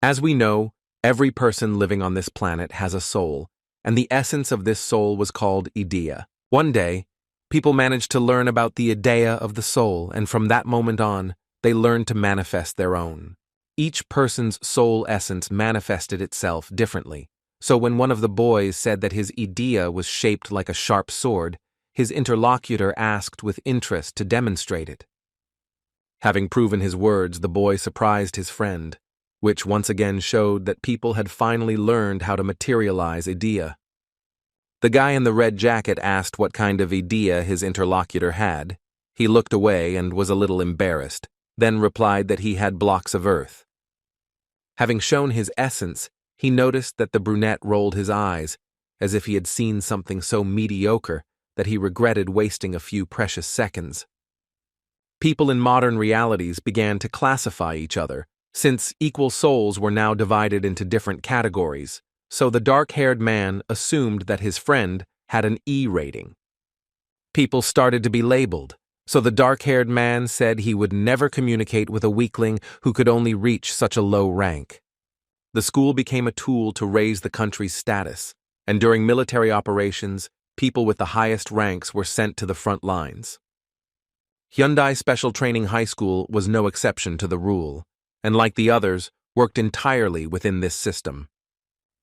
As we know, every person living on this planet has a soul, and the essence of this soul was called idea. One day, people managed to learn about the idea of the soul, and from that moment on, they learned to manifest their own. Each person's soul essence manifested itself differently, so when one of the boys said that his idea was shaped like a sharp sword, his interlocutor asked with interest to demonstrate it. Having proven his words, the boy surprised his friend, which once again showed that people had finally learned how to materialize idea. The guy in the red jacket asked what kind of idea his interlocutor had. He looked away and was a little embarrassed, then replied that he had blocks of earth. Having shown his essence, he noticed that the brunette rolled his eyes, as if he had seen something so mediocre that he regretted wasting a few precious seconds. People in modern realities began to classify each other, since equal souls were now divided into different categories, so the dark-haired man assumed that his friend had an E rating. People started to be labeled, so the dark-haired man said he would never communicate with a weakling who could only reach such a low rank. The school became a tool to raise the country's status, and during military operations, people with the highest ranks were sent to the front lines. Hyundai Special Training High School was no exception to the rule, and like the others, worked entirely within this system.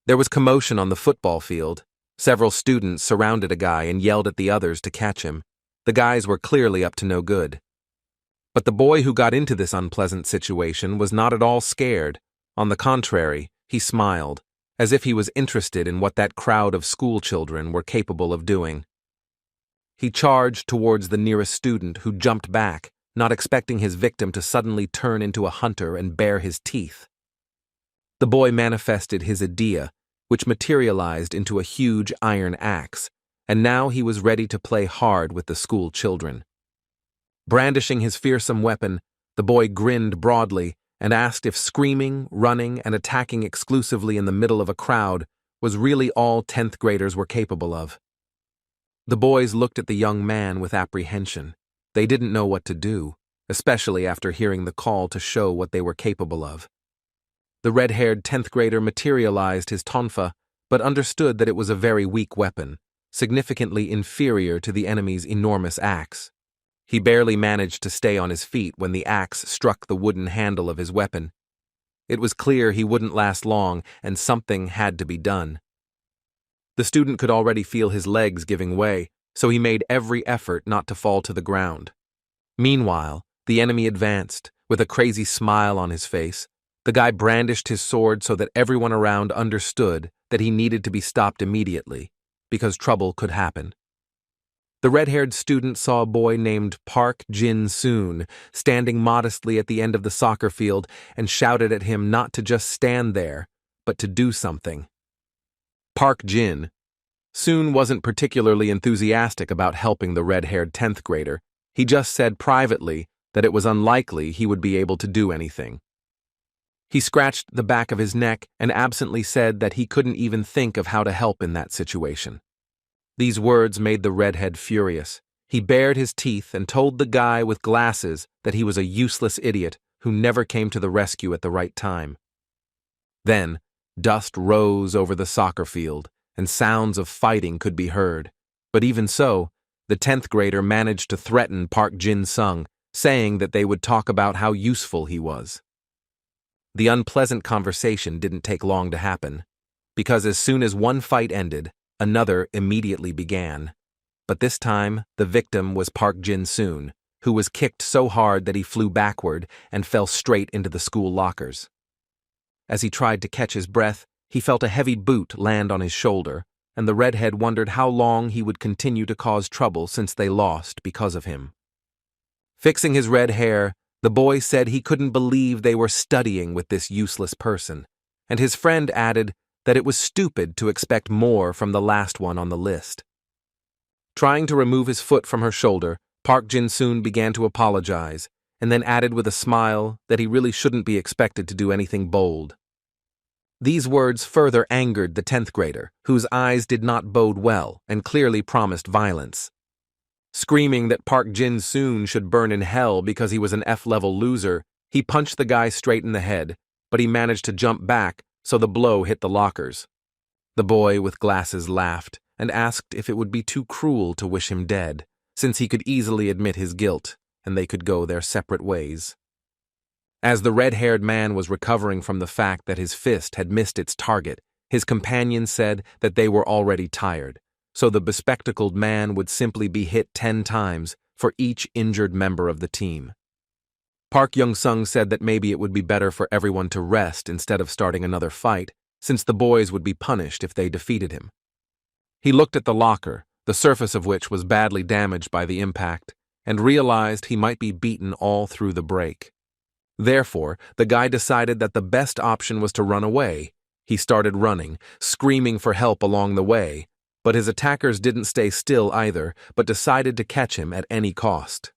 There was commotion on the football field. Several students surrounded a guy and yelled at the others to catch him. The guys were clearly up to no good. But the boy who got into this unpleasant situation was not at all scared. On the contrary, he smiled, as if he was interested in what that crowd of school children were capable of doing. He charged towards the nearest student, who jumped back, not expecting his victim to suddenly turn into a hunter and bare his teeth. The boy manifested his idea, which materialized into a huge iron axe, and now he was ready to play hard with the school children. Brandishing his fearsome weapon, the boy grinned broadly and asked if screaming, running, and attacking exclusively in the middle of a crowd was really all 10th graders were capable of. The boys looked at the young man with apprehension. They didn't know what to do, especially after hearing the call to show what they were capable of. The red-haired 10th grader materialized his tonfa, but understood that it was a very weak weapon, significantly inferior to the enemy's enormous axe. He barely managed to stay on his feet when the axe struck the wooden handle of his weapon. It was clear he wouldn't last long, and something had to be done. The student could already feel his legs giving way, so he made every effort not to fall to the ground. Meanwhile, the enemy advanced, with a crazy smile on his face. The guy brandished his sword so that everyone around understood that he needed to be stopped immediately, because trouble could happen. The red-haired student saw a boy named Park Jin-soon standing modestly at the end of the soccer field and shouted at him not to just stand there, but to do something. Park Jin-soon wasn't particularly enthusiastic about helping the red-haired 10th grader. He just said privately that it was unlikely he would be able to do anything. He scratched the back of his neck and absently said that he couldn't even think of how to help in that situation. These words made the redhead furious. He bared his teeth and told the guy with glasses that he was a useless idiot who never came to the rescue at the right time. Then, dust rose over the soccer field, and sounds of fighting could be heard. But even so, the 10th grader managed to threaten Park Jin-sung, saying that they would talk about how useful he was. The unpleasant conversation didn't take long to happen, because as soon as one fight ended, another immediately began. But this time, the victim was Park Jin-soon, who was kicked so hard that he flew backward and fell straight into the school lockers. As he tried to catch his breath, he felt a heavy boot land on his shoulder, and the redhead wondered how long he would continue to cause trouble since they lost because of him. Fixing his red hair, the boy said he couldn't believe they were studying with this useless person, and his friend added that it was stupid to expect more from the last one on the list. Trying to remove his foot from her shoulder, Park Jin-soon began to apologize, and then added with a smile that he really shouldn't be expected to do anything bold. These words further angered the 10th grader, whose eyes did not bode well and clearly promised violence. Screaming that Park Jin-soon should burn in hell because he was an F-level loser, he punched the guy straight in the head, but he managed to jump back, so the blow hit the lockers. The boy with glasses laughed and asked if it would be too cruel to wish him dead, since he could easily admit his guilt, and they could go their separate ways. As the red-haired man was recovering from the fact that his fist had missed its target, his companion said that they were already tired, so the bespectacled man would simply be hit 10 times for each injured member of the team. Park Young-sung said that maybe it would be better for everyone to rest instead of starting another fight, since the boys would be punished if they defeated him. He looked at the locker, the surface of which was badly damaged by the impact, and realized he might be beaten all through the break. Therefore, the guy decided that the best option was to run away. He started running, screaming for help along the way, but his attackers didn't stay still either, but decided to catch him at any cost.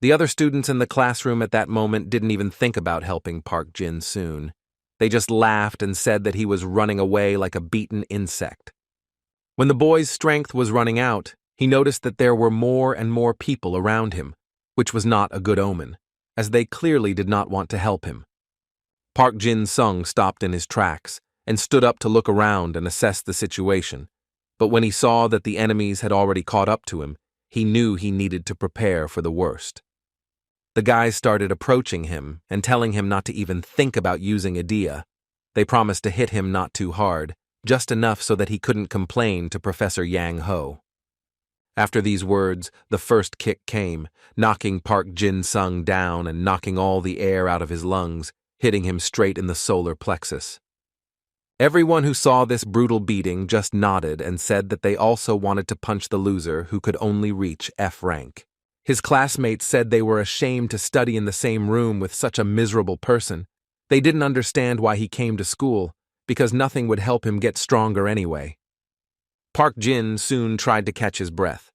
The other students in the classroom at that moment didn't even think about helping Park Jin-soon. They just laughed and said that he was running away like a beaten insect. When the boy's strength was running out, he noticed that there were more and more people around him, which was not a good omen, as they clearly did not want to help him. Park Jin-sung stopped in his tracks and stood up to look around and assess the situation, but when he saw that the enemies had already caught up to him, he knew he needed to prepare for the worst. The guys started approaching him and telling him not to even think about using Idea. They promised to hit him not too hard, just enough so that he couldn't complain to Professor Yang Ho. After these words, the first kick came, knocking Park Jin-sung down and knocking all the air out of his lungs, hitting him straight in the solar plexus. Everyone who saw this brutal beating just nodded and said that they also wanted to punch the loser who could only reach F rank. His classmates said they were ashamed to study in the same room with such a miserable person. They didn't understand why he came to school, because nothing would help him get stronger anyway. Park Jin soon tried to catch his breath.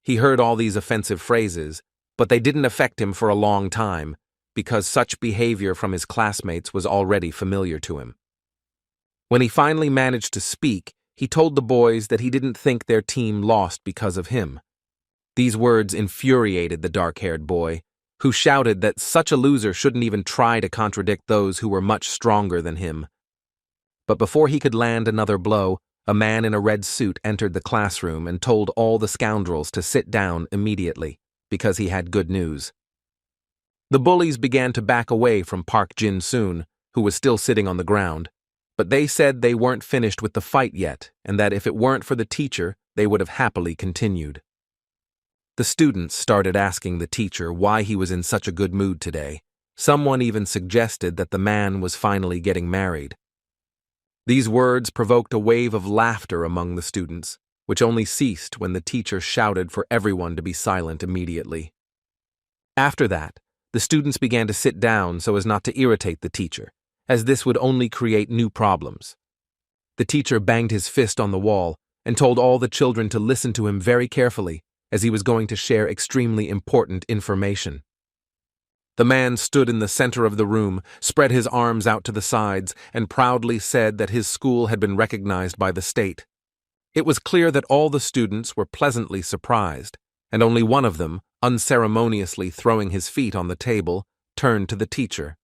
He heard all these offensive phrases, but they didn't affect him for a long time, because such behavior from his classmates was already familiar to him. When he finally managed to speak, he told the boys that he didn't think their team lost because of him. These words infuriated the dark-haired boy, who shouted that such a loser shouldn't even try to contradict those who were much stronger than him. But before he could land another blow, a man in a red suit entered the classroom and told all the scoundrels to sit down immediately, because he had good news. The bullies began to back away from Park Jin-soon, who was still sitting on the ground, but they said they weren't finished with the fight yet, and that if it weren't for the teacher, they would have happily continued. The students started asking the teacher why he was in such a good mood today. Someone even suggested that the man was finally getting married. These words provoked a wave of laughter among the students, which only ceased when the teacher shouted for everyone to be silent immediately. After that, the students began to sit down so as not to irritate the teacher, as this would only create new problems. The teacher banged his fist on the wall and told all the children to listen to him very carefully, as he was going to share extremely important information. The man stood in the center of the room, spread his arms out to the sides, and proudly said that his school had been recognized by the state. It was clear that all the students were pleasantly surprised, and only one of them, unceremoniously throwing his feet on the table, turned to the teacher.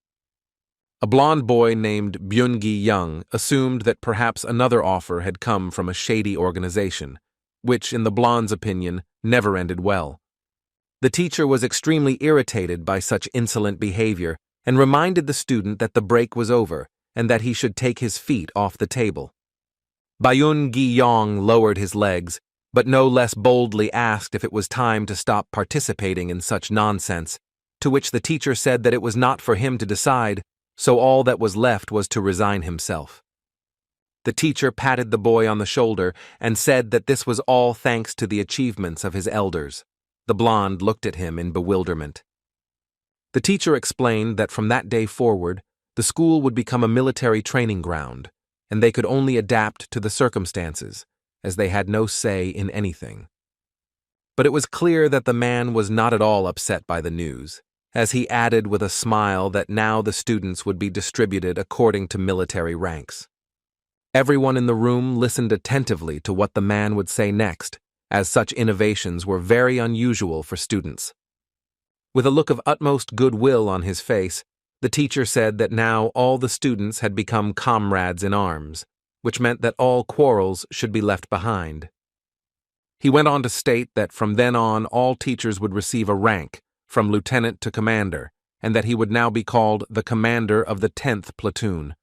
A blond boy named Byun-gi Young assumed that perhaps another offer had come from a shady organization, which, in the blonde's opinion, never ended well. The teacher was extremely irritated by such insolent behavior and reminded the student that the break was over and that he should take his feet off the table. Byun-gi Young lowered his legs, but no less boldly asked if it was time to stop participating in such nonsense, to which the teacher said that it was not for him to decide, so all that was left was to resign himself. The teacher patted the boy on the shoulder and said that this was all thanks to the achievements of his elders. The blonde looked at him in bewilderment. The teacher explained that from that day forward, the school would become a military training ground, and they could only adapt to the circumstances, as they had no say in anything. But it was clear that the man was not at all upset by the news, as he added with a smile that now the students would be distributed according to military ranks. Everyone in the room listened attentively to what the man would say next, as such innovations were very unusual for students. With a look of utmost goodwill on his face, The teacher said that now all the students had become comrades in arms, which meant that all quarrels should be left behind. He went on to state that from then on all teachers would receive a rank, from lieutenant to commander, and that he would now be called the commander of the 10th platoon.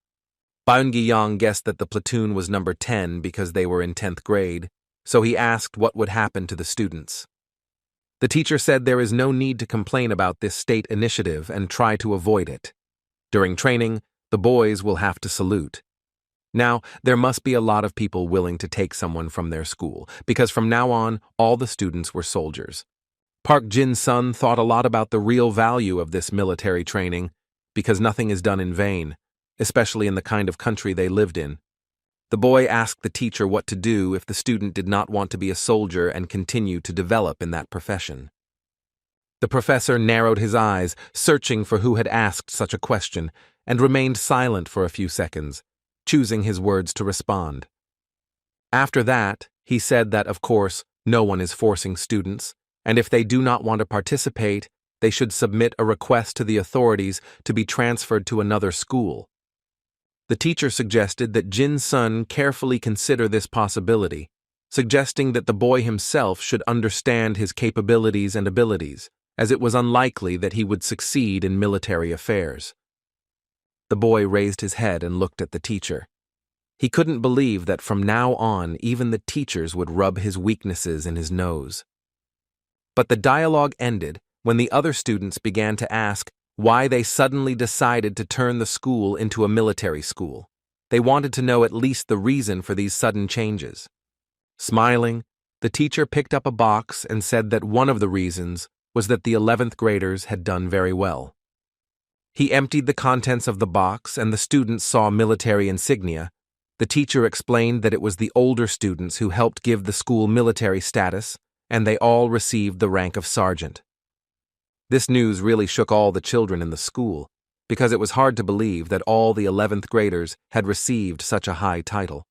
Baeun-gi guessed that the platoon was number 10 because they were in 10th grade, so he asked what would happen to the students. The teacher said there is no need to complain about this state initiative and try to avoid it. During training, the boys will have to salute. Now, there must be a lot of people willing to take someone from their school, because from now on, all the students were soldiers. Park Jin-sun thought a lot about the real value of this military training, because nothing is done in vain, especially in the kind of country they lived in. The boy asked the teacher what to do if the student did not want to be a soldier and continue to develop in that profession. The professor narrowed his eyes, searching for who had asked such a question, and remained silent for a few seconds, choosing his words to respond. After that, he said that, of course, no one is forcing students, and if they do not want to participate, they should submit a request to the authorities to be transferred to another school. The teacher suggested that Jin-sun carefully consider this possibility, suggesting that the boy himself should understand his capabilities and abilities, as it was unlikely that he would succeed in military affairs. The boy raised his head and looked at the teacher. He couldn't believe that from now on even the teachers would rub his weaknesses in his nose. But the dialogue ended when the other students began to ask why they suddenly decided to turn the school into a military school. They wanted to know at least the reason for these sudden changes. Smiling, the teacher picked up a box and said that one of the reasons was that the 11th graders had done very well. He emptied the contents of the box and the students saw military insignia. The teacher explained that it was the older students who helped give the school military status, and they all received the rank of sergeant. This news really shook all the children in the school, because it was hard to believe that all the 11th graders had received such a high title.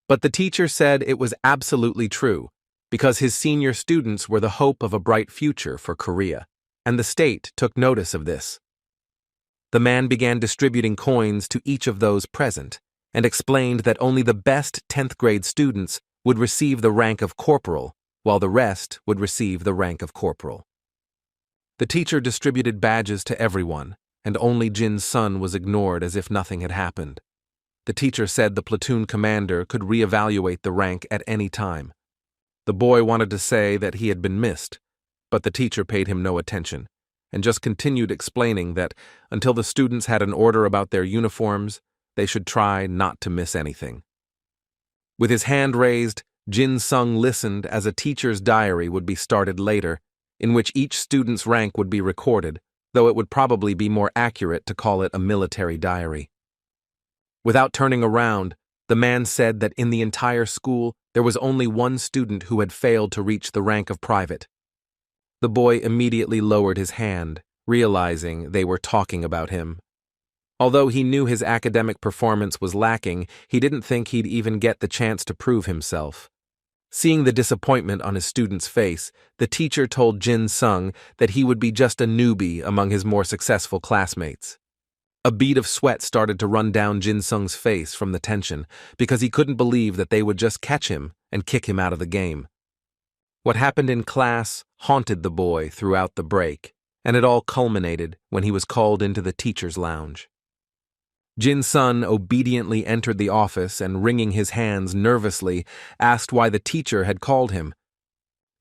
But the teacher said it was absolutely true, because his senior students were the hope of a bright future for Korea, and the state took notice of this. The man began distributing coins to each of those present, and explained that only the best 10th grade students would receive the rank of corporal, while the rest would receive the rank of corporal. The teacher distributed badges to everyone, and only Jin-sun was ignored as if nothing had happened. The teacher said the platoon commander could reevaluate the rank at any time. The boy wanted to say that he had been missed, but the teacher paid him no attention, and just continued explaining that until the students had an order about their uniforms, they should try not to miss anything. With his hand raised, Jin-sung listened as a teacher's diary would be started later, in which each student's rank would be recorded, though it would probably be more accurate to call it a military diary. Without turning around, the man said that in the entire school there was only one student who had failed to reach the rank of private. The boy immediately lowered his hand, realizing they were talking about him. Although he knew his academic performance was lacking, he didn't think he'd even get the chance to prove himself. Seeing the disappointment on his student's face, the teacher told Jin-sung that he would be just a newbie among his more successful classmates. A bead of sweat started to run down Jin-sung's face from the tension, because he couldn't believe that they would just catch him and kick him out of the game. What happened in class haunted the boy throughout the break, and it all culminated when he was called into the teacher's lounge. Jin-sun obediently entered the office and, wringing his hands nervously, asked why the teacher had called him.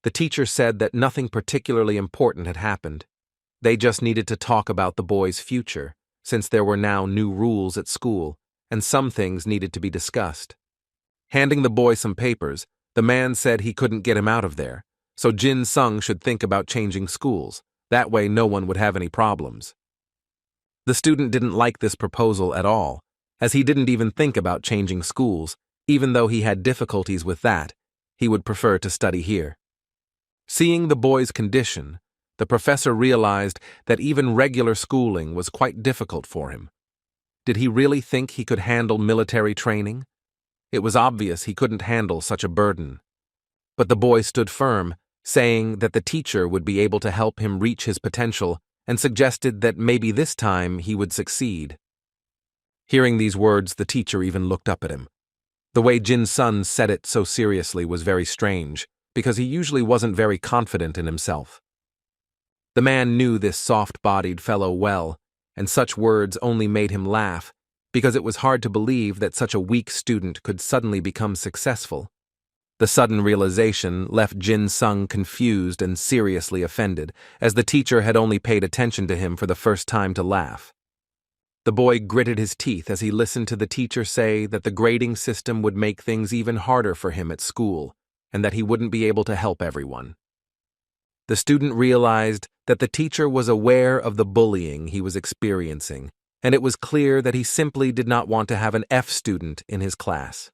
The teacher said that nothing particularly important had happened. They just needed to talk about the boy's future, since there were now new rules at school, and some things needed to be discussed. Handing the boy some papers, the man said he couldn't get him out of there, so Jin-sung should think about changing schools. That way no one would have any problems. The student didn't like this proposal at all, as he didn't even think about changing schools. Even though he had difficulties with that, he would prefer to study here. Seeing the boy's condition, the professor realized that even regular schooling was quite difficult for him. Did he really think he could handle military training? It was obvious he couldn't handle such a burden. But the boy stood firm, saying that the teacher would be able to help him reach his potential and suggested that maybe this time he would succeed. Hearing these words, the teacher even looked up at him. The way Jin-sun said it so seriously was very strange, because he usually wasn't very confident in himself. The man knew this soft-bodied fellow well, and such words only made him laugh, because it was hard to believe that such a weak student could suddenly become successful. The sudden realization left Jin-sung confused and seriously offended, as the teacher had only paid attention to him for the first time to laugh. The boy gritted his teeth as he listened to the teacher say that the grading system would make things even harder for him at school, and that he wouldn't be able to help everyone. The student realized that the teacher was aware of the bullying he was experiencing, and it was clear that he simply did not want to have an F student in his class.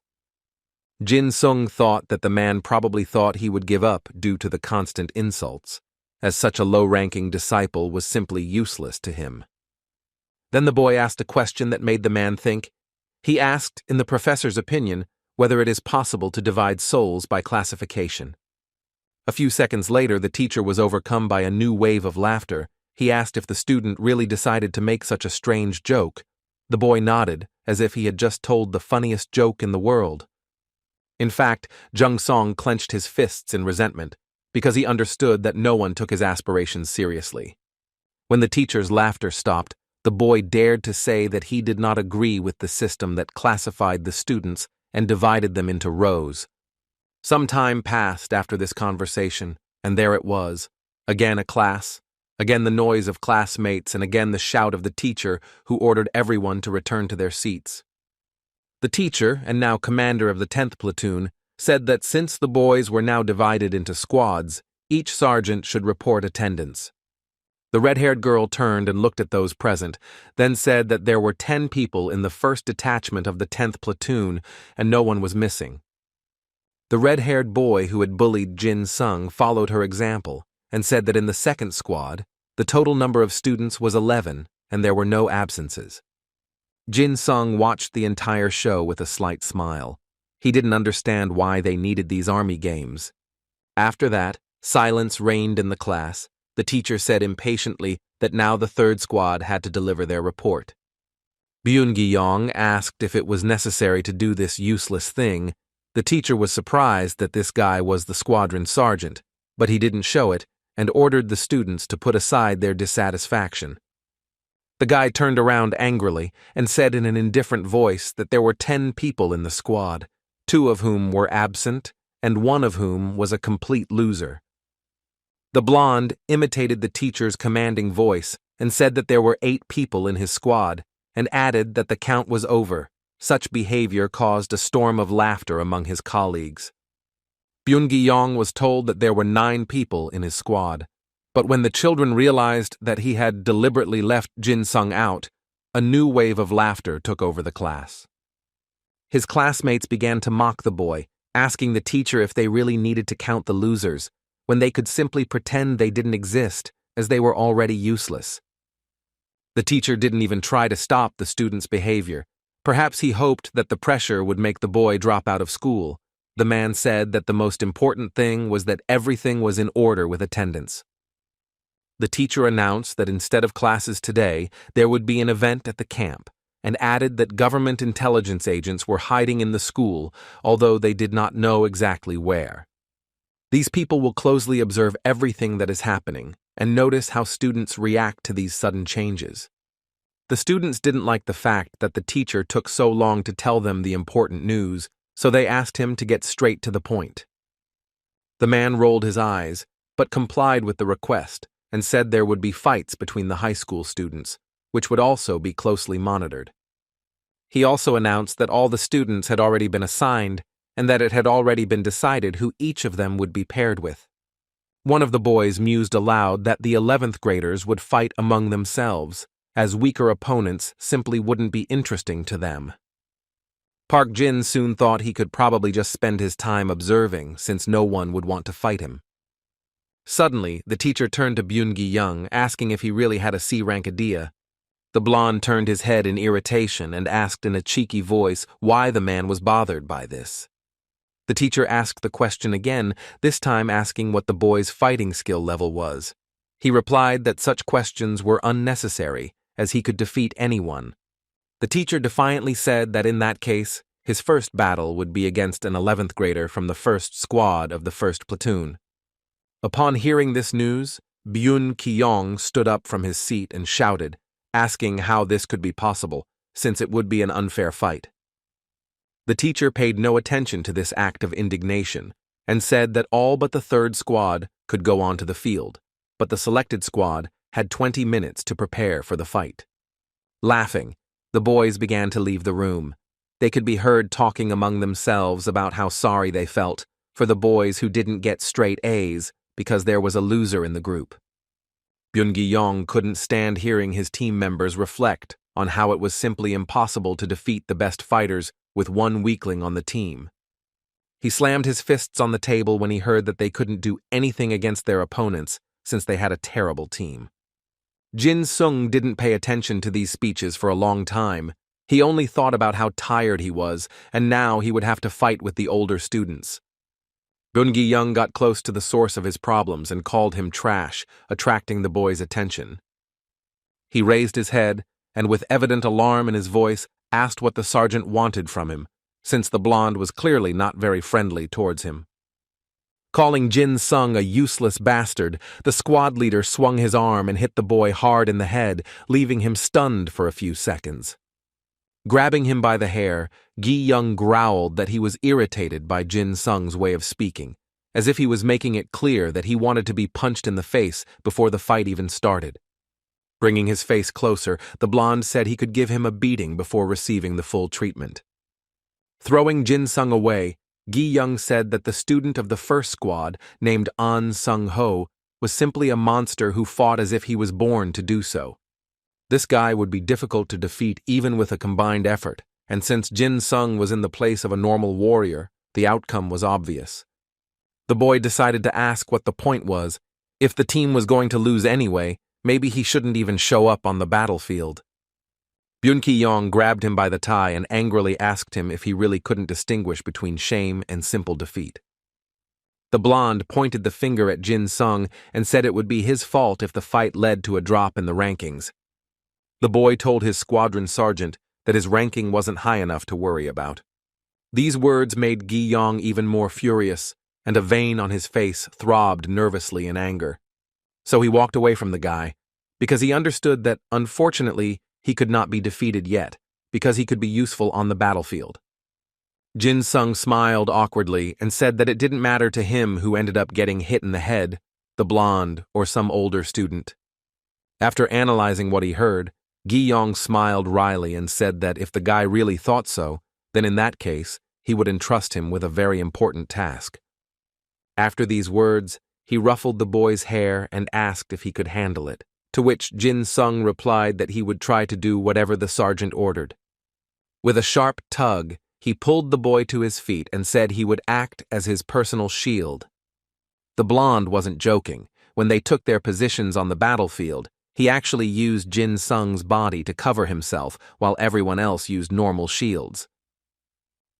Jin-sung thought that the man probably thought he would give up due to the constant insults, as such a low-ranking disciple was simply useless to him. Then the boy asked a question that made the man think. He asked, in the professor's opinion, whether it is possible to divide souls by classification. A few seconds later, the teacher was overcome by a new wave of laughter. He asked if the student really decided to make such a strange joke. The boy nodded, as if he had just told the funniest joke in the world. In fact, Jung-song clenched his fists in resentment, because he understood that no one took his aspirations seriously. When the teacher's laughter stopped, the boy dared to say that he did not agree with the system that classified the students and divided them into rows. Some time passed after this conversation, and there it was, again a class, again the noise of classmates, and again the shout of the teacher who ordered everyone to return to their seats. The teacher, and now commander of the 10th platoon, said that since the boys were now divided into squads, each sergeant should report attendance. The red-haired girl turned and looked at those present, then said that there were 10 people in the first detachment of the 10th platoon, and no one was missing. The red-haired boy who had bullied Jin-sung followed her example, and said that in the second squad, the total number of students was 11, and there were no absences. Jin-sung watched the entire show with a slight smile. He didn't understand why they needed these army games. After that, silence reigned in the class. The teacher said impatiently that now the third squad had to deliver their report. Byun-gi-yong asked if it was necessary to do this useless thing. The teacher was surprised that this guy was the squadron sergeant, but he didn't show it and ordered the students to put aside their dissatisfaction. The guy turned around angrily and said in an indifferent voice that there were 10 people in the squad, 2 of whom were absent and 1 of whom was a complete loser. The blonde imitated the teacher's commanding voice and said that there were 8 people in his squad, and added that the count was over. Such behavior caused a storm of laughter among his colleagues. Byun-gi-yong was told that there were 9 people in his squad, but when the children realized that he had deliberately left Jin-sung out, a new wave of laughter took over the class. His classmates began to mock the boy, asking the teacher if they really needed to count the losers, when they could simply pretend they didn't exist, as they were already useless. The teacher didn't even try to stop the student's behavior. Perhaps he hoped that the pressure would make the boy drop out of school. The man said that the most important thing was that everything was in order with attendance. The teacher announced that instead of classes today, there would be an event at the camp, and added that government intelligence agents were hiding in the school, although they did not know exactly where. These people will closely observe everything that is happening and notice how students react to these sudden changes. The students didn't like the fact that the teacher took so long to tell them the important news, so they asked him to get straight to the point. The man rolled his eyes, but complied with the request and said there would be fights between the high school students, which would also be closely monitored. He also announced that all the students had already been assigned and that it had already been decided who each of them would be paired with. One of the boys mused aloud that the 11th graders would fight among themselves, as weaker opponents simply wouldn't be interesting to them. Park Jin soon thought he could probably just spend his time observing, since no one would want to fight him. Suddenly, the teacher turned to Byun-gi-young, asking if he really had a C-rank idea. The blonde turned his head in irritation and asked in a cheeky voice why the man was bothered by this. The teacher asked the question again, this time asking what the boy's fighting skill level was. He replied that such questions were unnecessary, as he could defeat anyone. The teacher defiantly said that in that case, his first battle would be against an 11th grader from the first squad of the first platoon. Upon hearing this news, Byun Ki-yong stood up from his seat and shouted, asking how this could be possible, since it would be an unfair fight. The teacher paid no attention to this act of indignation and said that all but the third squad could go onto the field, but the selected squad had 20 minutes to prepare for the fight. Laughing, the boys began to leave the room. They could be heard talking among themselves about how sorry they felt for the boys who didn't get straight A's because there was a loser in the group. Byun Gi-yong couldn't stand hearing his team members reflect on how it was simply impossible to defeat the best fighters with one weakling on the team. He slammed his fists on the table when he heard that they couldn't do anything against their opponents since they had a terrible team. Jin Sung didn't pay attention to these speeches for a long time. He only thought about how tired he was, and now he would have to fight with the older students. Byun Gi-young got close to the source of his problems and called him trash, attracting the boys' attention. He raised his head, and with evident alarm in his voice, asked what the sergeant wanted from him, since the blonde was clearly not very friendly towards him. Calling Jin Sung a useless bastard, the squad leader swung his arm and hit the boy hard in the head, leaving him stunned for a few seconds. Grabbing him by the hair, Gi-young growled that he was irritated by Jin Sung's way of speaking, as if he was making it clear that he wanted to be punched in the face before the fight even started. Bringing his face closer, the blonde said he could give him a beating before receiving the full treatment. Throwing Jin Sung away, Gi-young said that the student of the first squad, named An Sung-ho, was simply a monster who fought as if he was born to do so. This guy would be difficult to defeat even with a combined effort, and since Jin Sung was in the place of a normal warrior, the outcome was obvious. The boy decided to ask what the point was. If the team was going to lose anyway, maybe he shouldn't even show up on the battlefield. Byun Ki-yong grabbed him by the tie and angrily asked him if he really couldn't distinguish between shame and simple defeat. The blonde pointed the finger at Jin Sung and said it would be his fault if the fight led to a drop in the rankings. The boy told his squadron sergeant that his ranking wasn't high enough to worry about. These words made Gi-yong even more furious, and a vein on his face throbbed nervously in anger. So he walked away from the guy, because he understood that, unfortunately, he could not be defeated yet, because he could be useful on the battlefield. Jin Sung smiled awkwardly and said that it didn't matter to him who ended up getting hit in the head, the blonde or some older student. After analyzing what he heard, Gi-yong smiled wryly and said that if the guy really thought so, then in that case, he would entrust him with a very important task. After these words, he ruffled the boy's hair and asked if he could handle it, to which Jin Sung replied that he would try to do whatever the sergeant ordered. With a sharp tug, he pulled the boy to his feet and said he would act as his personal shield. The blonde wasn't joking. When they took their positions on the battlefield, he actually used Jin Sung's body to cover himself while everyone else used normal shields.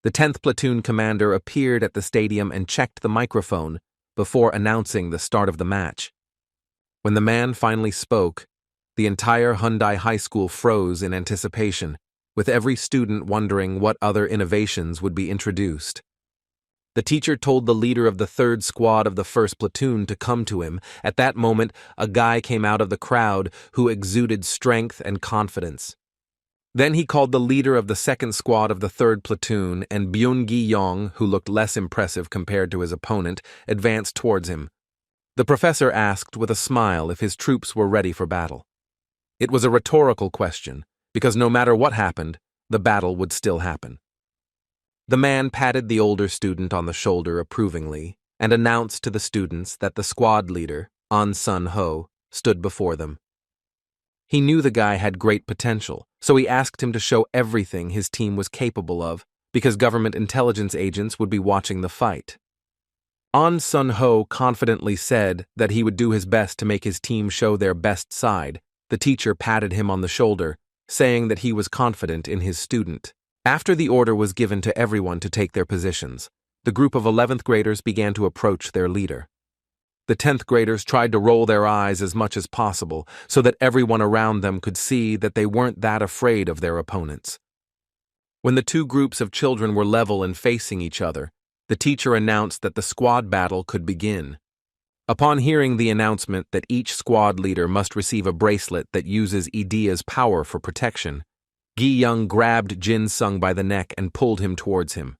The 10th platoon commander appeared at the stadium and checked the microphone before announcing the start of the match. When the man finally spoke, the entire Hyundai High School froze in anticipation, with every student wondering what other innovations would be introduced. The teacher told the leader of the third squad of the first platoon to come to him. At that moment, a guy came out of the crowd who exuded strength and confidence. Then he called the leader of the second squad of the third platoon, and Byun Gi-yong, who looked less impressive compared to his opponent, advanced towards him. The professor asked with a smile if his troops were ready for battle. It was a rhetorical question, because no matter what happened, the battle would still happen. The man patted the older student on the shoulder approvingly and announced to the students that the squad leader, An Sun-ho, stood before them. He knew the guy had great potential, so he asked him to show everything his team was capable of, because government intelligence agents would be watching the fight. An Sun-ho confidently said that he would do his best to make his team show their best side. The teacher patted him on the shoulder, saying that he was confident in his student. After the order was given to everyone to take their positions, the group of 11th graders began to approach their leader. The 10th graders tried to roll their eyes as much as possible so that everyone around them could see that they weren't that afraid of their opponents. When the two groups of children were level and facing each other, the teacher announced that the squad battle could begin. Upon hearing the announcement that each squad leader must receive a bracelet that uses Idea's power for protection, Gi-young grabbed Jin-sung by the neck and pulled him towards him.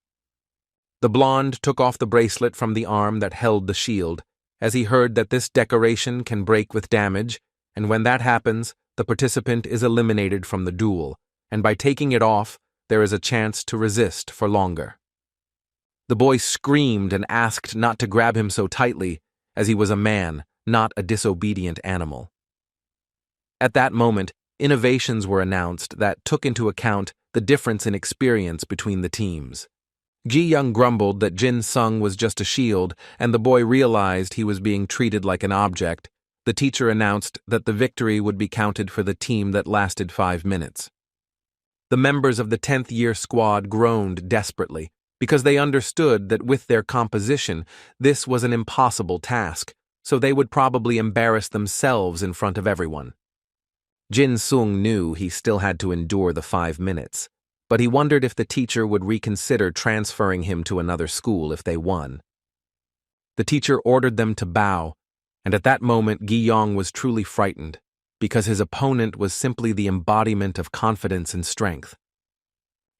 The blonde took off the bracelet from the arm that held the shield, as he heard that this decoration can break with damage, and when that happens, the participant is eliminated from the duel, and by taking it off, there is a chance to resist for longer. The boy screamed and asked not to grab him so tightly, as he was a man, not a disobedient animal. At that moment, innovations were announced that took into account the difference in experience between the teams. Ji-young grumbled that Jin-sung was just a shield, and the boy realized he was being treated like an object. The teacher announced that the victory would be counted for the team that lasted 5 minutes. The members of the 10th year squad groaned desperately, because they understood that with their composition, this was an impossible task, so they would probably embarrass themselves in front of everyone. Jin-sung knew he still had to endure the 5 minutes, but he wondered if the teacher would reconsider transferring him to another school if they won. The teacher ordered them to bow, and at that moment Gi-young was truly frightened, because his opponent was simply the embodiment of confidence and strength.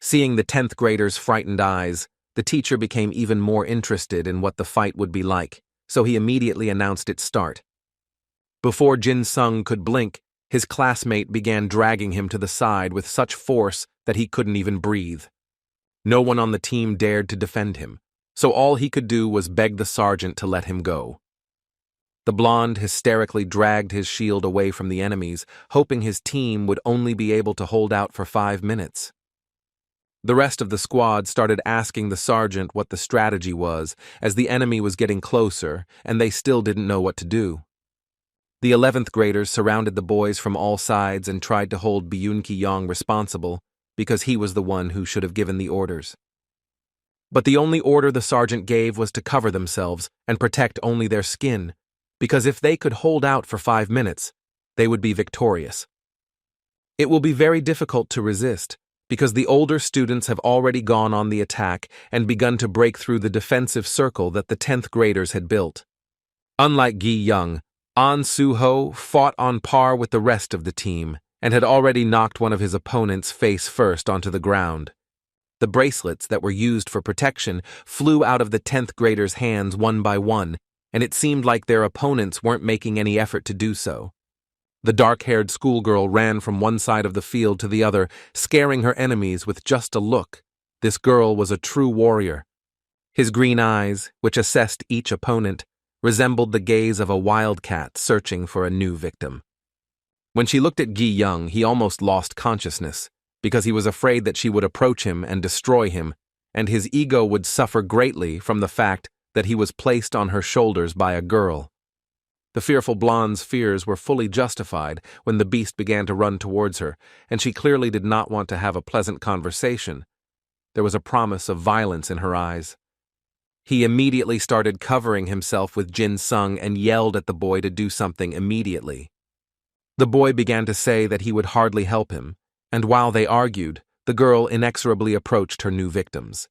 Seeing the 10th graders' frightened eyes, the teacher became even more interested in what the fight would be like, so he immediately announced its start. Before Jin-sung could blink, his classmate began dragging him to the side with such force that he couldn't even breathe. No one on the team dared to defend him, so all he could do was beg the sergeant to let him go. The blonde hysterically dragged his shield away from the enemies, hoping his team would only be able to hold out for 5 minutes. The rest of the squad started asking the sergeant what the strategy was, as the enemy was getting closer, and they still didn't know what to do. The 11th graders surrounded the boys from all sides and tried to hold Ki-young responsible, because he was the one who should have given the orders. But the only order the sergeant gave was to cover themselves and protect only their skin, because if they could hold out for 5 minutes, they would be victorious. It will be very difficult to resist, because the older students have already gone on the attack and begun to break through the defensive circle that the 10th graders had built. Unlike Gi-young, An Soo-ho fought on par with the rest of the team and had already knocked one of his opponents face first onto the ground. The bracelets that were used for protection flew out of the 10th graders' hands one by one, and it seemed like their opponents weren't making any effort to do so. The dark-haired schoolgirl ran from one side of the field to the other, scaring her enemies with just a look. This girl was a true warrior. His green eyes, which assessed each opponent, resembled the gaze of a wildcat searching for a new victim. When she looked at Gi-young, he almost lost consciousness, because he was afraid that she would approach him and destroy him, and his ego would suffer greatly from the fact that he was placed on her shoulders by a girl. The fearful blonde's fears were fully justified when the beast began to run towards her, and she clearly did not want to have a pleasant conversation. There was a promise of violence in her eyes. He immediately started covering himself with Jin-sung and yelled at the boy to do something immediately. The boy began to say that he would hardly help him, and while they argued, the girl inexorably approached her new victims.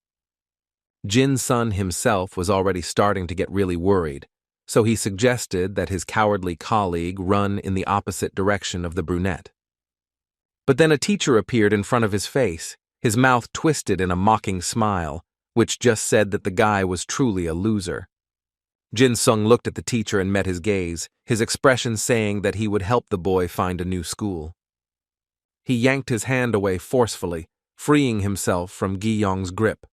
Jin-sun himself was already starting to get really worried, so he suggested that his cowardly colleague run in the opposite direction of the brunette. But then a teacher appeared in front of his face, his mouth twisted in a mocking smile, which just said that the guy was truly a loser. Jin-sung looked at the teacher and met his gaze, his expression saying that he would help the boy find a new school. He yanked his hand away forcefully, freeing himself from Gi-young's grip.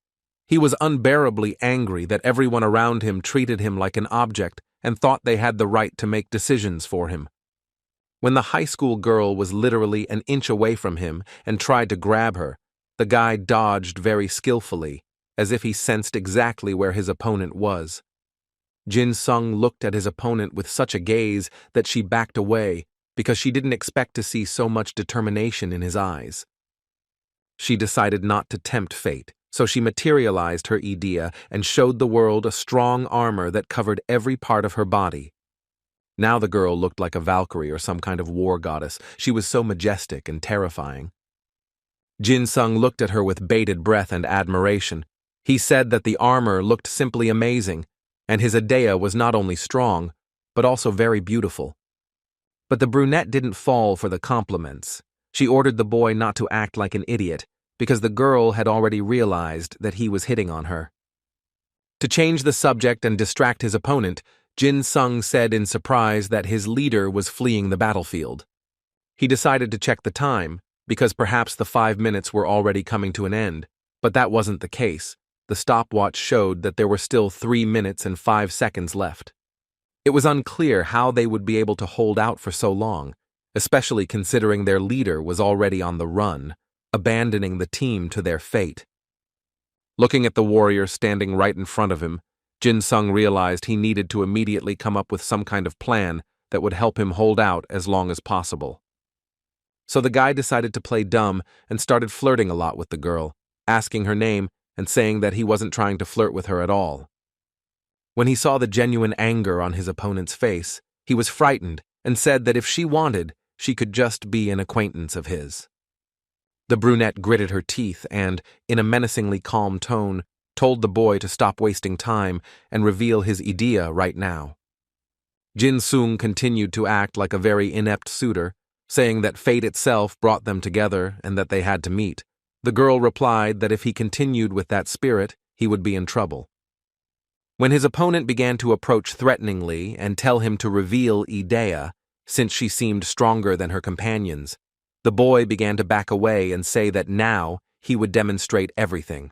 He was unbearably angry that everyone around him treated him like an object and thought they had the right to make decisions for him. When the high school girl was literally an inch away from him and tried to grab her, the guy dodged very skillfully, as if he sensed exactly where his opponent was. Jin-sung looked at his opponent with such a gaze that she backed away because she didn't expect to see so much determination in his eyes. She decided not to tempt fate, so she materialized her idea and showed the world a strong armor that covered every part of her body, Now the girl looked like a Valkyrie or some kind of war goddess. She was so majestic and terrifying. Jin-sung looked at her with bated breath and admiration. He said that the armor looked simply amazing, and his Adea was not only strong, but also very beautiful. But the brunette didn't fall for the compliments. She ordered the boy not to act like an idiot, because the girl had already realized that he was hitting on her. To change the subject and distract his opponent, Jin-sung said in surprise that his leader was fleeing the battlefield. He decided to check the time, because perhaps the 5 minutes were already coming to an end, but that wasn't the case. The stopwatch showed that there were still 3 minutes and 5 seconds left. It was unclear how they would be able to hold out for so long, especially considering their leader was already on the run, abandoning the team to their fate. Looking at the warrior standing right in front of him, Jin-sung realized he needed to immediately come up with some kind of plan that would help him hold out as long as possible. So the guy decided to play dumb and started flirting a lot with the girl, asking her name and saying that he wasn't trying to flirt with her at all. When he saw the genuine anger on his opponent's face, he was frightened and said that if she wanted, she could just be an acquaintance of his. The brunette gritted her teeth and, in a menacingly calm tone, told the boy to stop wasting time and reveal his idea right now. Jin-sung continued to act like a very inept suitor, saying that fate itself brought them together and that they had to meet. The girl replied that if he continued with that spirit, he would be in trouble. When his opponent began to approach threateningly and tell him to reveal Idea, since she seemed stronger than her companions, the boy began to back away and say that now he would demonstrate everything.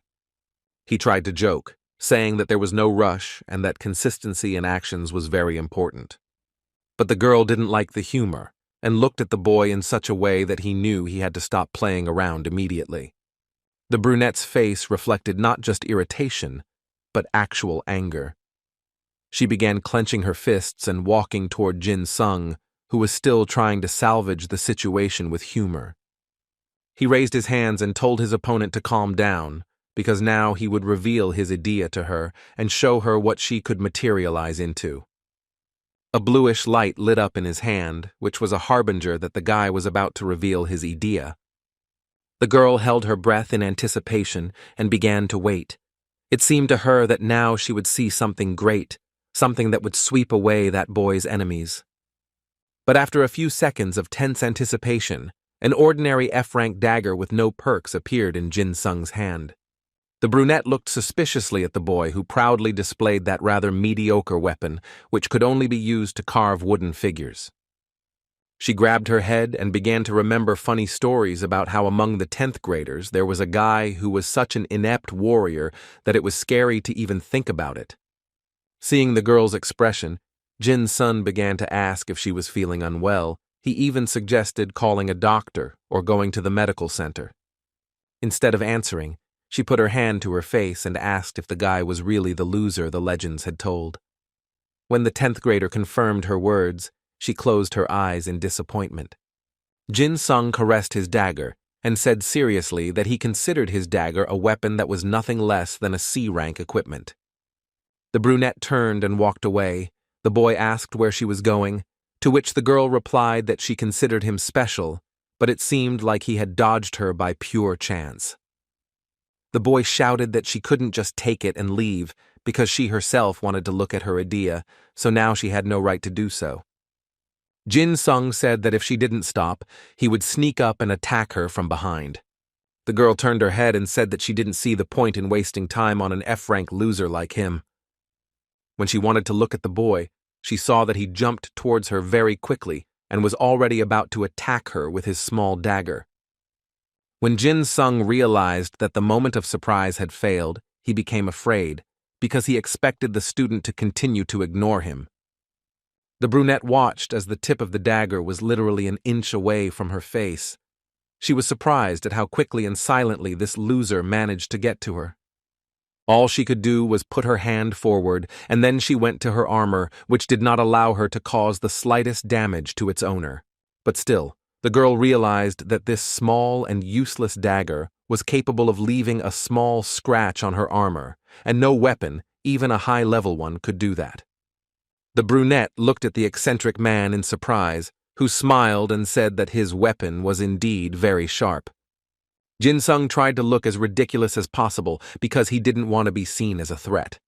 He tried to joke, saying that there was no rush and that consistency in actions was very important. But the girl didn't like the humor and looked at the boy in such a way that he knew he had to stop playing around immediately. The brunette's face reflected not just irritation, but actual anger. She began clenching her fists and walking toward Jin-sung, who was still trying to salvage the situation with humor. He raised his hands and told his opponent to calm down, because now he would reveal his idea to her and show her what she could materialize into. A bluish light lit up in his hand, which was a harbinger that the guy was about to reveal his idea. The girl held her breath in anticipation and began to wait. It seemed to her that now she would see something great, something that would sweep away that boy's enemies. But after a few seconds of tense anticipation, an ordinary F-rank dagger with no perks appeared in Jin-sung's hand. The brunette looked suspiciously at the boy who proudly displayed that rather mediocre weapon, which could only be used to carve wooden figures. She grabbed her head and began to remember funny stories about how among the 10th graders there was a guy who was such an inept warrior that it was scary to even think about it. Seeing the girl's expression, Jin-sun began to ask if she was feeling unwell. He even suggested calling a doctor or going to the medical center. Instead of answering, she put her hand to her face and asked if the guy was really the loser the legends had told. When the 10th grader confirmed her words, she closed her eyes in disappointment. Jin-sung caressed his dagger and said seriously that he considered his dagger a weapon that was nothing less than a C-rank equipment. The brunette turned and walked away. The boy asked where she was going, to which the girl replied that she considered him special, but it seemed like he had dodged her by pure chance. The boy shouted that she couldn't just take it and leave because she herself wanted to look at her idea, so now she had no right to do so. Jin-sung said that if she didn't stop, he would sneak up and attack her from behind. The girl turned her head and said that she didn't see the point in wasting time on an F-rank loser like him. When she wanted to look at the boy, she saw that he jumped towards her very quickly and was already about to attack her with his small dagger. When Jin-sung realized that the moment of surprise had failed, he became afraid, because he expected the student to continue to ignore him. The brunette watched as the tip of the dagger was literally an inch away from her face. She was surprised at how quickly and silently this loser managed to get to her. All she could do was put her hand forward, and then she went to her armor, which did not allow her to cause the slightest damage to its owner. But still, the girl realized that this small and useless dagger was capable of leaving a small scratch on her armor, and no weapon, even a high-level one, could do that. The brunette looked at the eccentric man in surprise, who smiled and said that his weapon was indeed very sharp. Jin-sung tried to look as ridiculous as possible because he didn't want to be seen as a threat.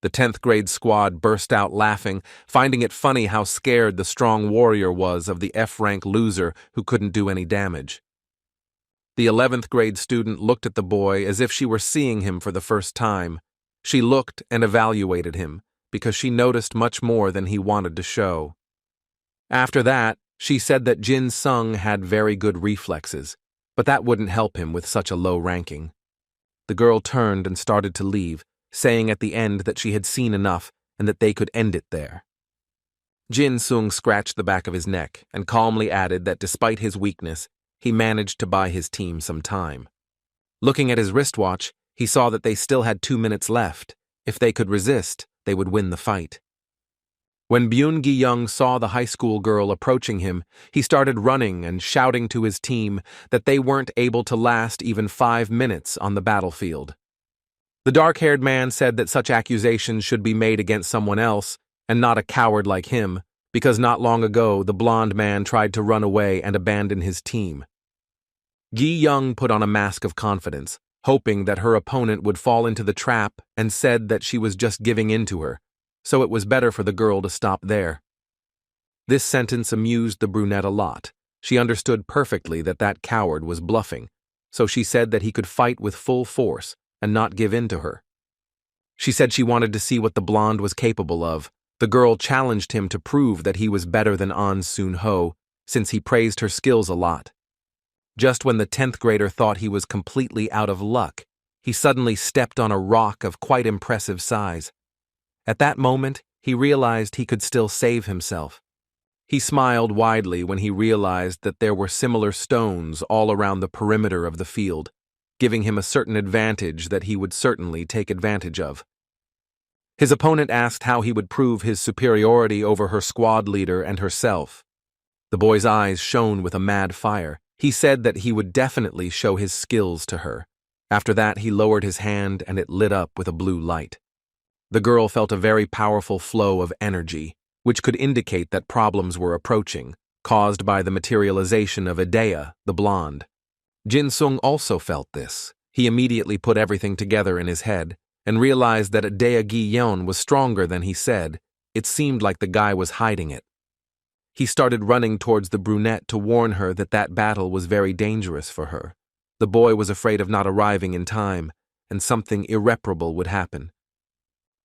The 10th grade squad burst out laughing, finding it funny how scared the strong warrior was of the F-rank loser who couldn't do any damage. The 11th grade student looked at the boy as if she were seeing him for the first time. She looked and evaluated him, because she noticed much more than he wanted to show. After that, she said that Jin-sung had very good reflexes, but that wouldn't help him with such a low ranking. The girl turned and started to leave, saying at the end that she had seen enough and that they could end it there. Jin-sung scratched the back of his neck and calmly added that despite his weakness, he managed to buy his team some time. Looking at his wristwatch, he saw that they still had 2 minutes left. If they could resist, they would win the fight. When Byun-gi-young saw the high school girl approaching him, he started running and shouting to his team that they weren't able to last even 5 minutes on the battlefield. The dark-haired man said that such accusations should be made against someone else, and not a coward like him, because not long ago the blonde man tried to run away and abandon his team. Gi-young put on a mask of confidence, hoping that her opponent would fall into the trap, and said that she was just giving in to her, so it was better for the girl to stop there. This sentence amused the brunette a lot. She understood perfectly that that coward was bluffing, so she said that he could fight with full force and not give in to her. She said she wanted to see what the blonde was capable of. The girl challenged him to prove that he was better than An Sun-ho, since he praised her skills a lot. Just when the 10th grader thought he was completely out of luck, he suddenly stepped on a rock of quite impressive size. At that moment, he realized he could still save himself. He smiled widely when he realized that there were similar stones all around the perimeter of the field, giving him a certain advantage that he would certainly take advantage of. His opponent asked how he would prove his superiority over her squad leader and herself. The boy's eyes shone with a mad fire. He said that he would definitely show his skills to her. After that, he lowered his hand and it lit up with a blue light. The girl felt a very powerful flow of energy, which could indicate that problems were approaching, caused by the materialization of Idea, the blonde. Jin-sung also felt this. He immediately put everything together in his head and realized that Idea Gi-yeon was stronger than he said. It seemed like the guy was hiding it. He started running towards the brunette to warn her that that battle was very dangerous for her. The boy was afraid of not arriving in time, and something irreparable would happen.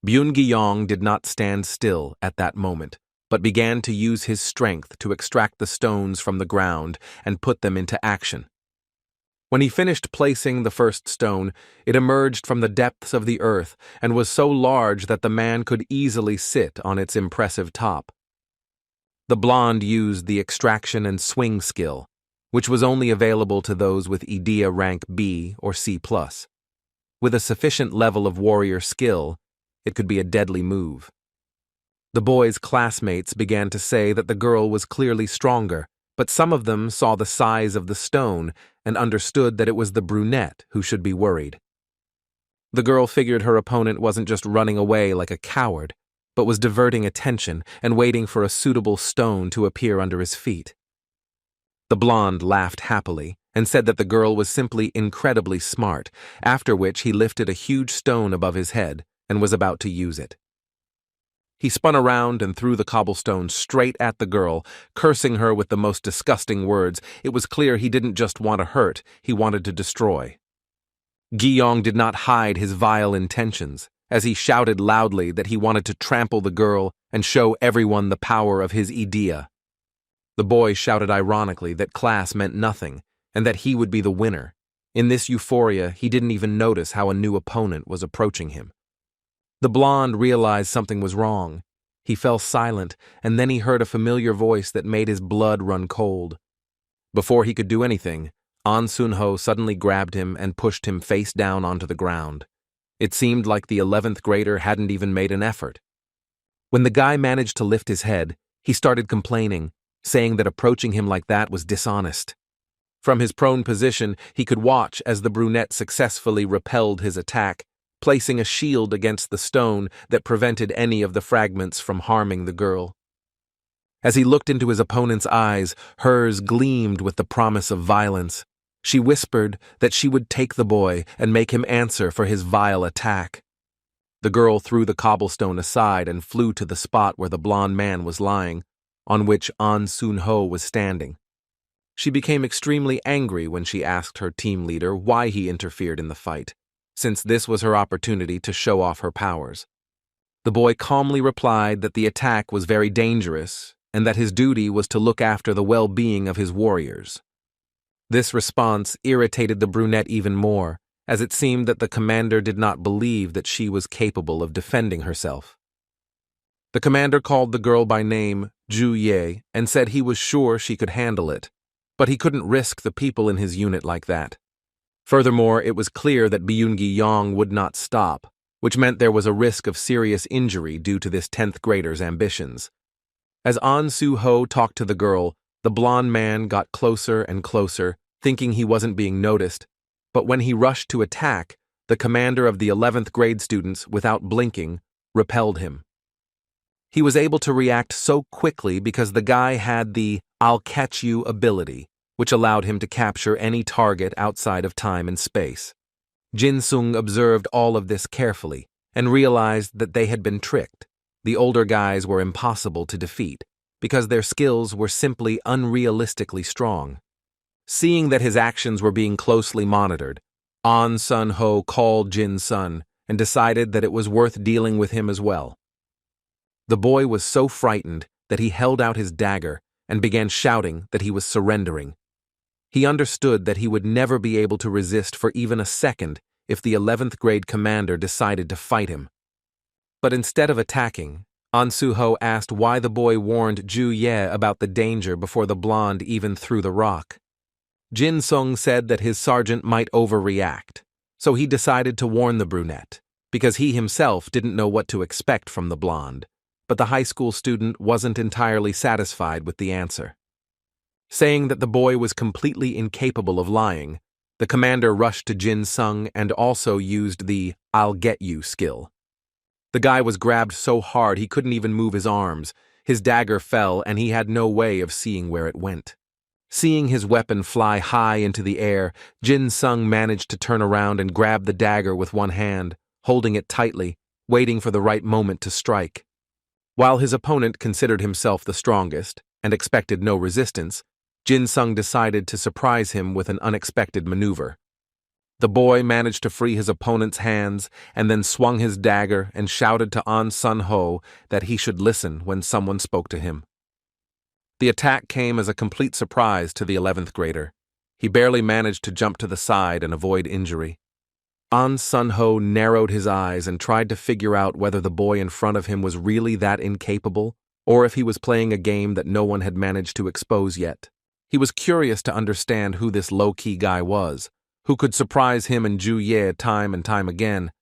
Byun-gi-young did not stand still at that moment, but began to use his strength to extract the stones from the ground and put them into action. When he finished placing the first stone, it emerged from the depths of the earth and was so large that the man could easily sit on its impressive top. The blonde used the extraction and swing skill, which was only available to those with Idea rank B or C+. With a sufficient level of warrior skill, it could be a deadly move. The boy's classmates began to say that the girl was clearly stronger, but some of them saw the size of the stone and understood that it was the brunette who should be worried. The girl figured her opponent wasn't just running away like a coward, but was diverting attention and waiting for a suitable stone to appear under his feet. The blonde laughed happily and said that the girl was simply incredibly smart, after which he lifted a huge stone above his head and was about to use it. He spun around and threw the cobblestone straight at the girl, cursing her with the most disgusting words. It was clear he didn't just want to hurt, he wanted to destroy. Gi-young did not hide his vile intentions, as he shouted loudly that he wanted to trample the girl and show everyone the power of his idea. The boy shouted ironically that class meant nothing, and that he would be the winner. In this euphoria, he didn't even notice how a new opponent was approaching him. The blonde realized something was wrong. He fell silent, and then he heard a familiar voice that made his blood run cold. Before he could do anything, An Sun-ho suddenly grabbed him and pushed him face down onto the ground. It seemed like the 11th grader hadn't even made an effort. When the guy managed to lift his head, he started complaining, saying that approaching him like that was dishonest. From his prone position, he could watch as the brunette successfully repelled his attack, placing a shield against the stone that prevented any of the fragments from harming the girl. As he looked into his opponent's eyes, hers gleamed with the promise of violence. She whispered that she would take the boy and make him answer for his vile attack. The girl threw the cobblestone aside and flew to the spot where the blonde man was lying, on which An Sun-ho was standing. She became extremely angry when she asked her team leader why he interfered in the fight, since this was her opportunity to show off her powers. The boy calmly replied that the attack was very dangerous and that his duty was to look after the well-being of his warriors. This response irritated the brunette even more, as it seemed that the commander did not believe that she was capable of defending herself. The commander called the girl by name Ju Ye and said he was sure she could handle it, but he couldn't risk the people in his unit like that. Furthermore, it was clear that Byung-gi Yong would not stop, which meant there was a risk of serious injury due to this 10th grader's ambitions. As An Su-ho talked to the girl, the blonde man got closer and closer, thinking he wasn't being noticed, but when he rushed to attack, the commander of the 11th grade students, without blinking, repelled him. He was able to react so quickly because the guy had the "I'll catch you" ability, which allowed him to capture any target outside of time and space. Jin-sung observed all of this carefully and realized that they had been tricked. The older guys were impossible to defeat because their skills were simply unrealistically strong. Seeing that his actions were being closely monitored, An Sun-ho called Jin-sun and decided that it was worth dealing with him as well. The boy was so frightened that he held out his dagger and began shouting that he was surrendering. He understood that he would never be able to resist for even a second if the 11th grade commander decided to fight him. But instead of attacking, An Su-ho asked why the boy warned Ju Ye about the danger before the blonde even threw the rock. Jin-sung said that his sergeant might overreact, so he decided to warn the brunette, because he himself didn't know what to expect from the blonde, but the high school student wasn't entirely satisfied with the answer. Saying that the boy was completely incapable of lying, the commander rushed to Jin-sung and also used the "I'll get you" skill. The guy was grabbed so hard he couldn't even move his arms. His dagger fell and he had no way of seeing where it went. Seeing his weapon fly high into the air, Jin-sung managed to turn around and grab the dagger with one hand, holding it tightly, waiting for the right moment to strike. While his opponent considered himself the strongest and expected no resistance, Jin-sung decided to surprise him with an unexpected maneuver. The boy managed to free his opponent's hands and then swung his dagger and shouted to An Sun-ho that he should listen when someone spoke to him. The attack came as a complete surprise to the 11th grader. He barely managed to jump to the side and avoid injury. An Sun-ho narrowed his eyes and tried to figure out whether the boy in front of him was really that incapable or if he was playing a game that no one had managed to expose yet. He was curious to understand who this low-key guy was, who could surprise him and Ju Ye time and time again,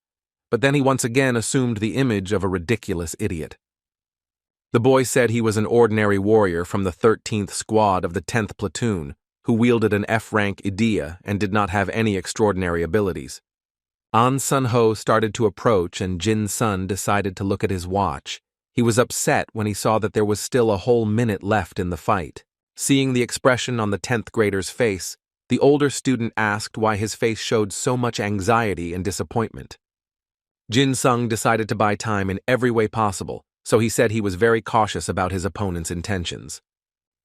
but then he once again assumed the image of a ridiculous idiot. The boy said he was an ordinary warrior from the 13th squad of the 10th platoon, who wielded an F-rank idea and did not have any extraordinary abilities. An Sun-ho started to approach and Jin-sun decided to look at his watch. He was upset when he saw that there was still a whole minute left in the fight. Seeing the expression on the 10th grader's face, the older student asked why his face showed so much anxiety and disappointment. Jin-sung decided to buy time in every way possible, so he said he was very cautious about his opponent's intentions.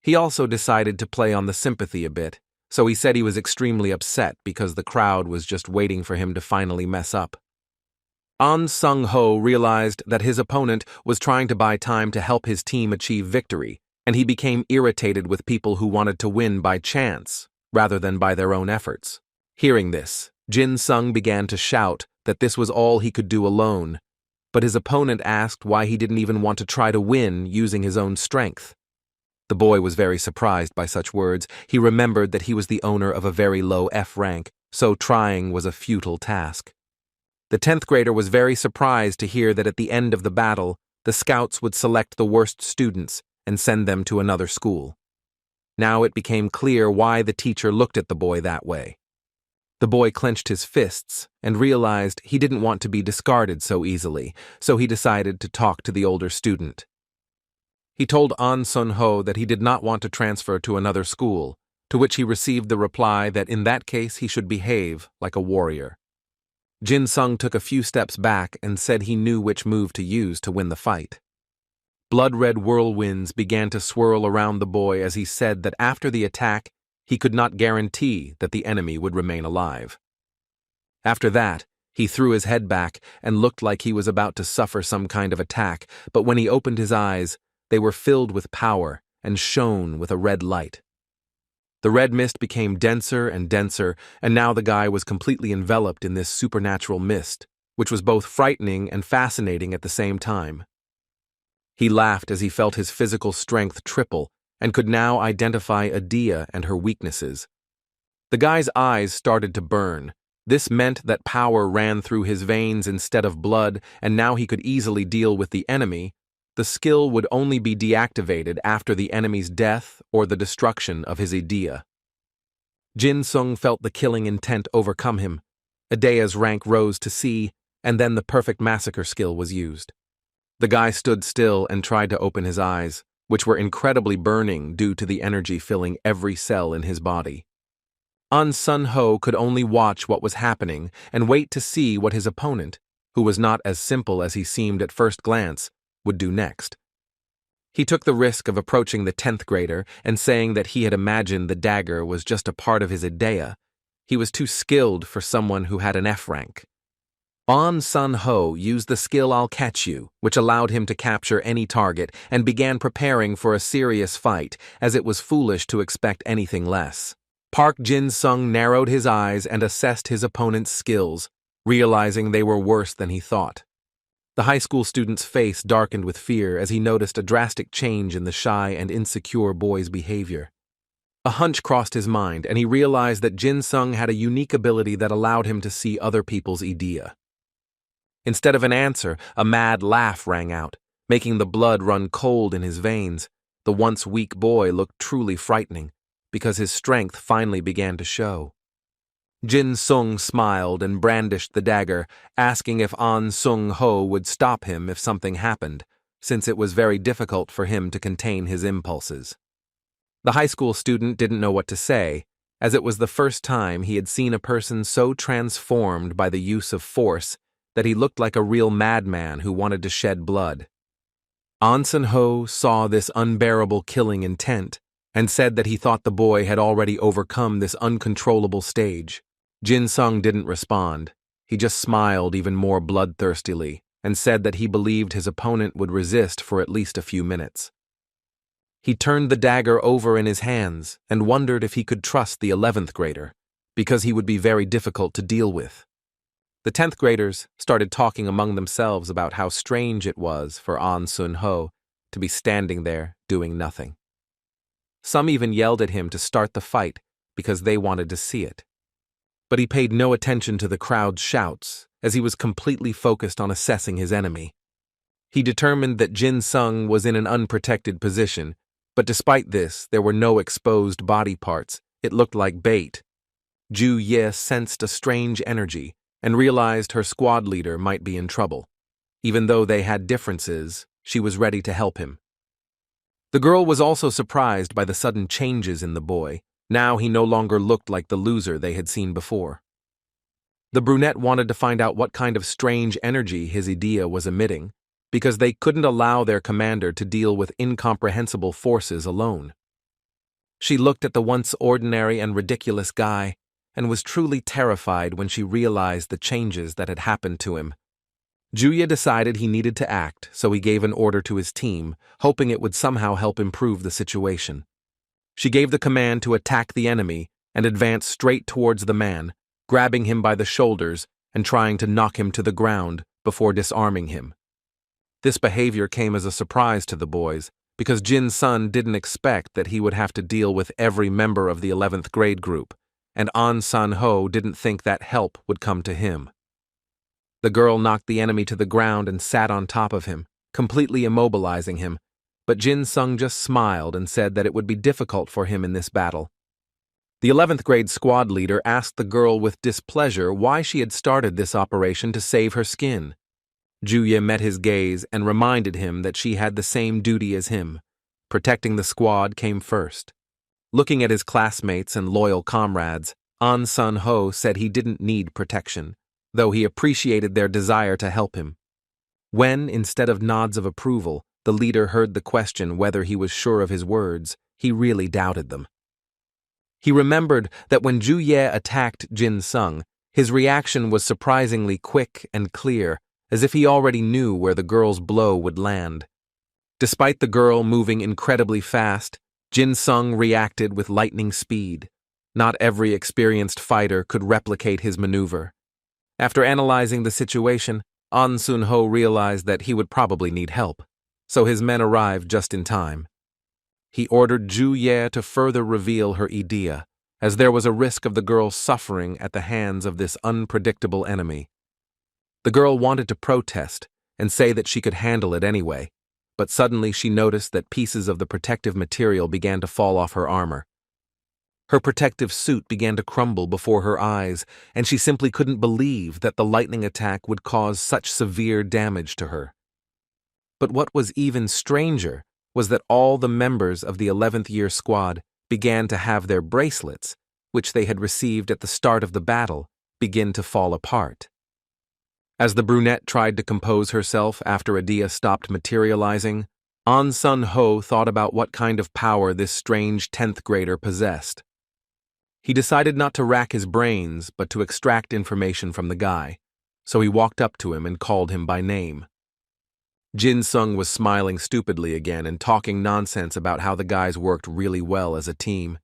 He also decided to play on the sympathy a bit, so he said he was extremely upset because the crowd was just waiting for him to finally mess up. An Sun-ho realized that his opponent was trying to buy time to help his team achieve victory, and he became irritated with people who wanted to win by chance rather than by their own efforts. Hearing this, Jin-sung began to shout that this was all he could do alone, but his opponent asked why he didn't even want to try to win using his own strength. The boy was very surprised by such words. He remembered that he was the owner of a very low F rank, so trying was a futile task. The 10th grader was very surprised to hear that at the end of the battle, the scouts would select the worst students and send them to another school. Now it became clear why the teacher looked at the boy that way. The boy clenched his fists and realized he didn't want to be discarded so easily, so he decided to talk to the older student. He told An Sun-ho that he did not want to transfer to another school, to which he received the reply that in that case he should behave like a warrior. Jin Sung took a few steps back and said he knew which move to use to win the fight. Blood-red whirlwinds began to swirl around the boy as he said that after the attack, he could not guarantee that the enemy would remain alive. After that, he threw his head back and looked like he was about to suffer some kind of attack, but when he opened his eyes, they were filled with power and shone with a red light. The red mist became denser and denser, and now the guy was completely enveloped in this supernatural mist, which was both frightening and fascinating at the same time. He laughed as he felt his physical strength triple and could now identify Adia and her weaknesses. The guy's eyes started to burn. This meant that power ran through his veins instead of blood, and now he could easily deal with the enemy. The skill would only be deactivated after the enemy's death or the destruction of his idea. Jin Sung felt the killing intent overcome him. Idea's rank rose to C, and then the perfect massacre skill was used. The guy stood still and tried to open his eyes, which were incredibly burning due to the energy filling every cell in his body. An Sun-ho could only watch what was happening and wait to see what his opponent, who was not as simple as he seemed at first glance, would do next. He took the risk of approaching the 10th grader and saying that he had imagined the dagger was just a part of his idea. He was too skilled for someone who had an F rank. An Sun-ho used the skill I'll catch you, which allowed him to capture any target, and began preparing for a serious fight, as it was foolish to expect anything less. Park Jin-sung narrowed his eyes and assessed his opponent's skills, realizing they were worse than he thought. The high school student's face darkened with fear as he noticed a drastic change in the shy and insecure boy's behavior. A hunch crossed his mind, and he realized that Jin-sung had a unique ability that allowed him to see other people's idea. Instead of an answer, a mad laugh rang out, making the blood run cold in his veins. The once weak boy looked truly frightening, because his strength finally began to show. Jin Sung smiled and brandished the dagger, asking if An Sun-ho would stop him if something happened, since it was very difficult for him to contain his impulses. The high school student didn't know what to say, as it was the first time he had seen a person so transformed by the use of force that he looked like a real madman who wanted to shed blood. An Sun-ho saw this unbearable killing intent and said that he thought the boy had already overcome this uncontrollable stage. Jin Sung didn't respond. He just smiled even more bloodthirstily and said that he believed his opponent would resist for at least a few minutes. He turned the dagger over in his hands and wondered if he could trust the 11th grader, because he would be very difficult to deal with. The 10th graders started talking among themselves about how strange it was for An Sun-ho to be standing there doing nothing. Some even yelled at him to start the fight because they wanted to see it. But he paid no attention to the crowd's shouts, as he was completely focused on assessing his enemy. He determined that Jin Sung was in an unprotected position, but despite this, there were no exposed body parts. It looked like bait. Ju Ye sensed a strange energy and realized her squad leader might be in trouble. Even though they had differences, she was ready to help him. The girl was also surprised by the sudden changes in the boy. Now he no longer looked like the loser they had seen before. The brunette wanted to find out what kind of strange energy his idea was emitting, because they couldn't allow their commander to deal with incomprehensible forces alone. She looked at the once ordinary and ridiculous guy and was truly terrified when she realized the changes that had happened to him. Juya decided he needed to act, so he gave an order to his team, hoping it would somehow help improve the situation. She gave the command to attack the enemy and advance straight towards the man, grabbing him by the shoulders and trying to knock him to the ground before disarming him. This behavior came as a surprise to the boys, because Jin Sun didn't expect that he would have to deal with every member of the 11th grade group, and An Sun-ho didn't think that help would come to him. The girl knocked the enemy to the ground and sat on top of him, completely immobilizing him, but Jin Sung just smiled and said that it would be difficult for him in this battle. The 11th grade squad leader asked the girl with displeasure why she had started this operation to save her skin. Juye met his gaze and reminded him that she had the same duty as him. Protecting the squad came first. Looking at his classmates and loyal comrades, An Sun-ho said he didn't need protection, though he appreciated their desire to help him. When, instead of nods of approval, the leader heard the question whether he was sure of his words, he really doubted them. He remembered that when Juye attacked Jin Sung, his reaction was surprisingly quick and clear, as if he already knew where the girl's blow would land. Despite the girl moving incredibly fast, Jin Sung reacted with lightning speed. Not every experienced fighter could replicate his maneuver. After analyzing the situation, An Sun-ho realized that he would probably need help, so his men arrived just in time. He ordered Juye to further reveal her idea, as there was a risk of the girl suffering at the hands of this unpredictable enemy. The girl wanted to protest and say that she could handle it anyway, but suddenly she noticed that pieces of the protective material began to fall off her armor. Her protective suit began to crumble before her eyes, and she simply couldn't believe that the lightning attack would cause such severe damage to her. But what was even stranger was that all the members of the 11th year squad began to have their bracelets, which they had received at the start of the battle, begin to fall apart. As the brunette tried to compose herself after Adia stopped materializing, An Sun-ho thought about what kind of power this strange 10th grader possessed. He decided not to rack his brains, but to extract information from the guy, so he walked up to him and called him by name. Jin Sung was smiling stupidly again and talking nonsense about how the guys worked really well as a team.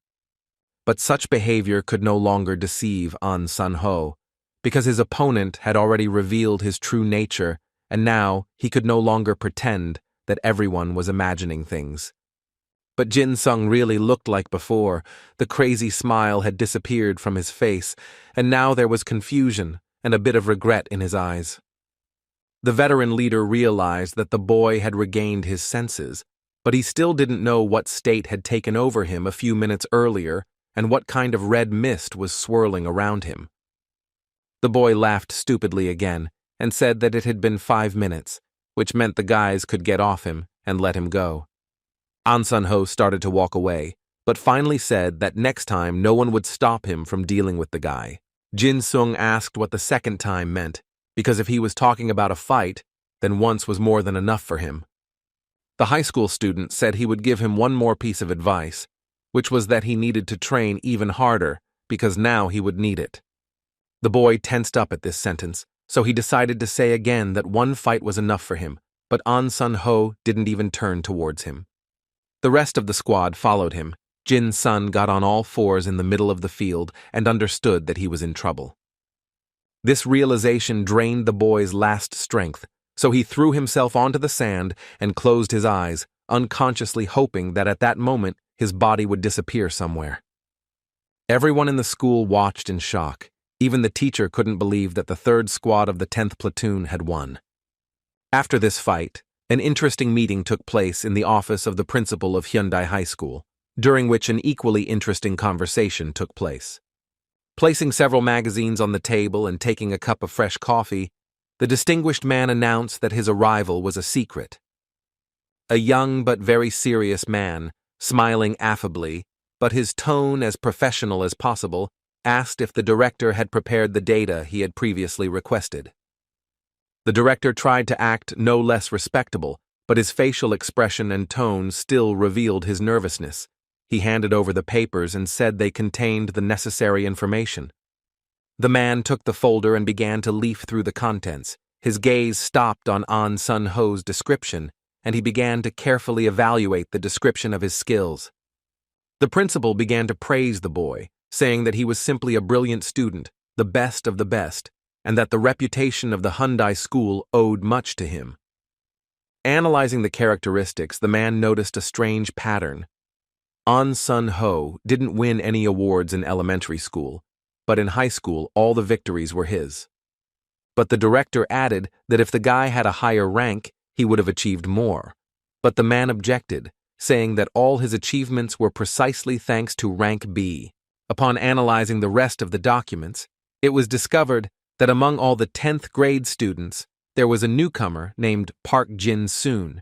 But such behavior could no longer deceive An Sun-ho, because his opponent had already revealed his true nature, and now he could no longer pretend that everyone was imagining things. But Jin Sung really looked like before. The crazy smile had disappeared from his face, and now there was confusion and a bit of regret in his eyes. The veteran leader realized that the boy had regained his senses, but he still didn't know what state had taken over him a few minutes earlier and what kind of red mist was swirling around him. The boy laughed stupidly again and said that it had been 5 minutes, which meant the guys could get off him and let him go. An Sun-ho started to walk away, but finally said that next time no one would stop him from dealing with the guy. Jin Sung asked what the second time meant, because if he was talking about a fight, then once was more than enough for him. The high school student said he would give him one more piece of advice, which was that he needed to train even harder, because now he would need it. The boy tensed up at this sentence, so he decided to say again that one fight was enough for him, but An Sun-ho didn't even turn towards him. The rest of the squad followed him. Jin Sun got on all fours in the middle of the field and understood that he was in trouble. This realization drained the boy's last strength, so he threw himself onto the sand and closed his eyes, unconsciously hoping that at that moment his body would disappear somewhere. Everyone in the school watched in shock. Even the teacher couldn't believe that the 3rd squad of the 10th platoon had won. After this fight, an interesting meeting took place in the office of the principal of Hyundai High School, during which an equally interesting conversation took place. Placing several magazines on the table and taking a cup of fresh coffee, the distinguished man announced that his arrival was a secret. A young but very serious man, smiling affably, but his tone as professional as possible, asked if the director had prepared the data he had previously requested. The director tried to act no less respectable, but his facial expression and tone still revealed his nervousness. He handed over the papers and said they contained the necessary information. The man took the folder and began to leaf through the contents. His gaze stopped on An Sun-ho's description, and he began to carefully evaluate the description of his skills. The principal began to praise the boy, saying that he was simply a brilliant student, the best of the best, and that the reputation of the Hyundai school owed much to him. Analyzing the characteristics, the man noticed a strange pattern. An Sun-ho didn't win any awards in elementary school, but in high school all the victories were his. But the director added that if the guy had a higher rank, he would have achieved more. But the man objected, saying that all his achievements were precisely thanks to rank B. Upon analyzing the rest of the documents, it was discovered that among all the 10th grade students, there was a newcomer named Park Jin-soon.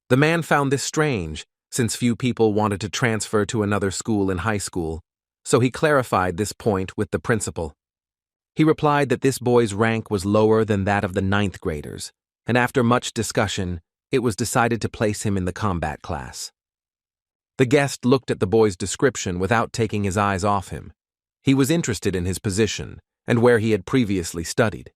The man found this strange, since few people wanted to transfer to another school in high school, so he clarified this point with the principal. He replied that this boy's rank was lower than that of the 9th graders, and after much discussion, it was decided to place him in the combat class. The guest looked at the boy's description without taking his eyes off him. He was interested in his position and where he had previously studied.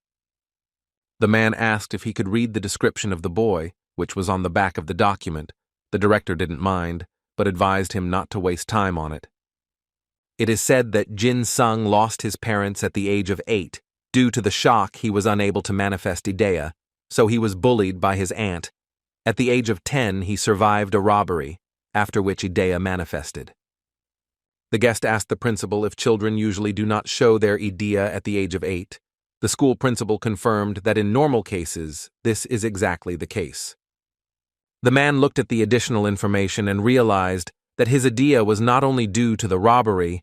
The man asked if he could read the description of the boy, which was on the back of the document. The director didn't mind, but advised him not to waste time on it. It is said that Jin-sung lost his parents at the age of 8. Due to the shock, he was unable to manifest Idea, so he was bullied by his aunt. At the age of 10, he survived a robbery, after which Idea manifested. The guest asked the principal if children usually do not show their Idea at the age of 8. The school principal confirmed that in normal cases, this is exactly the case. The man looked at the additional information and realized that his Idea was not only due to the robbery,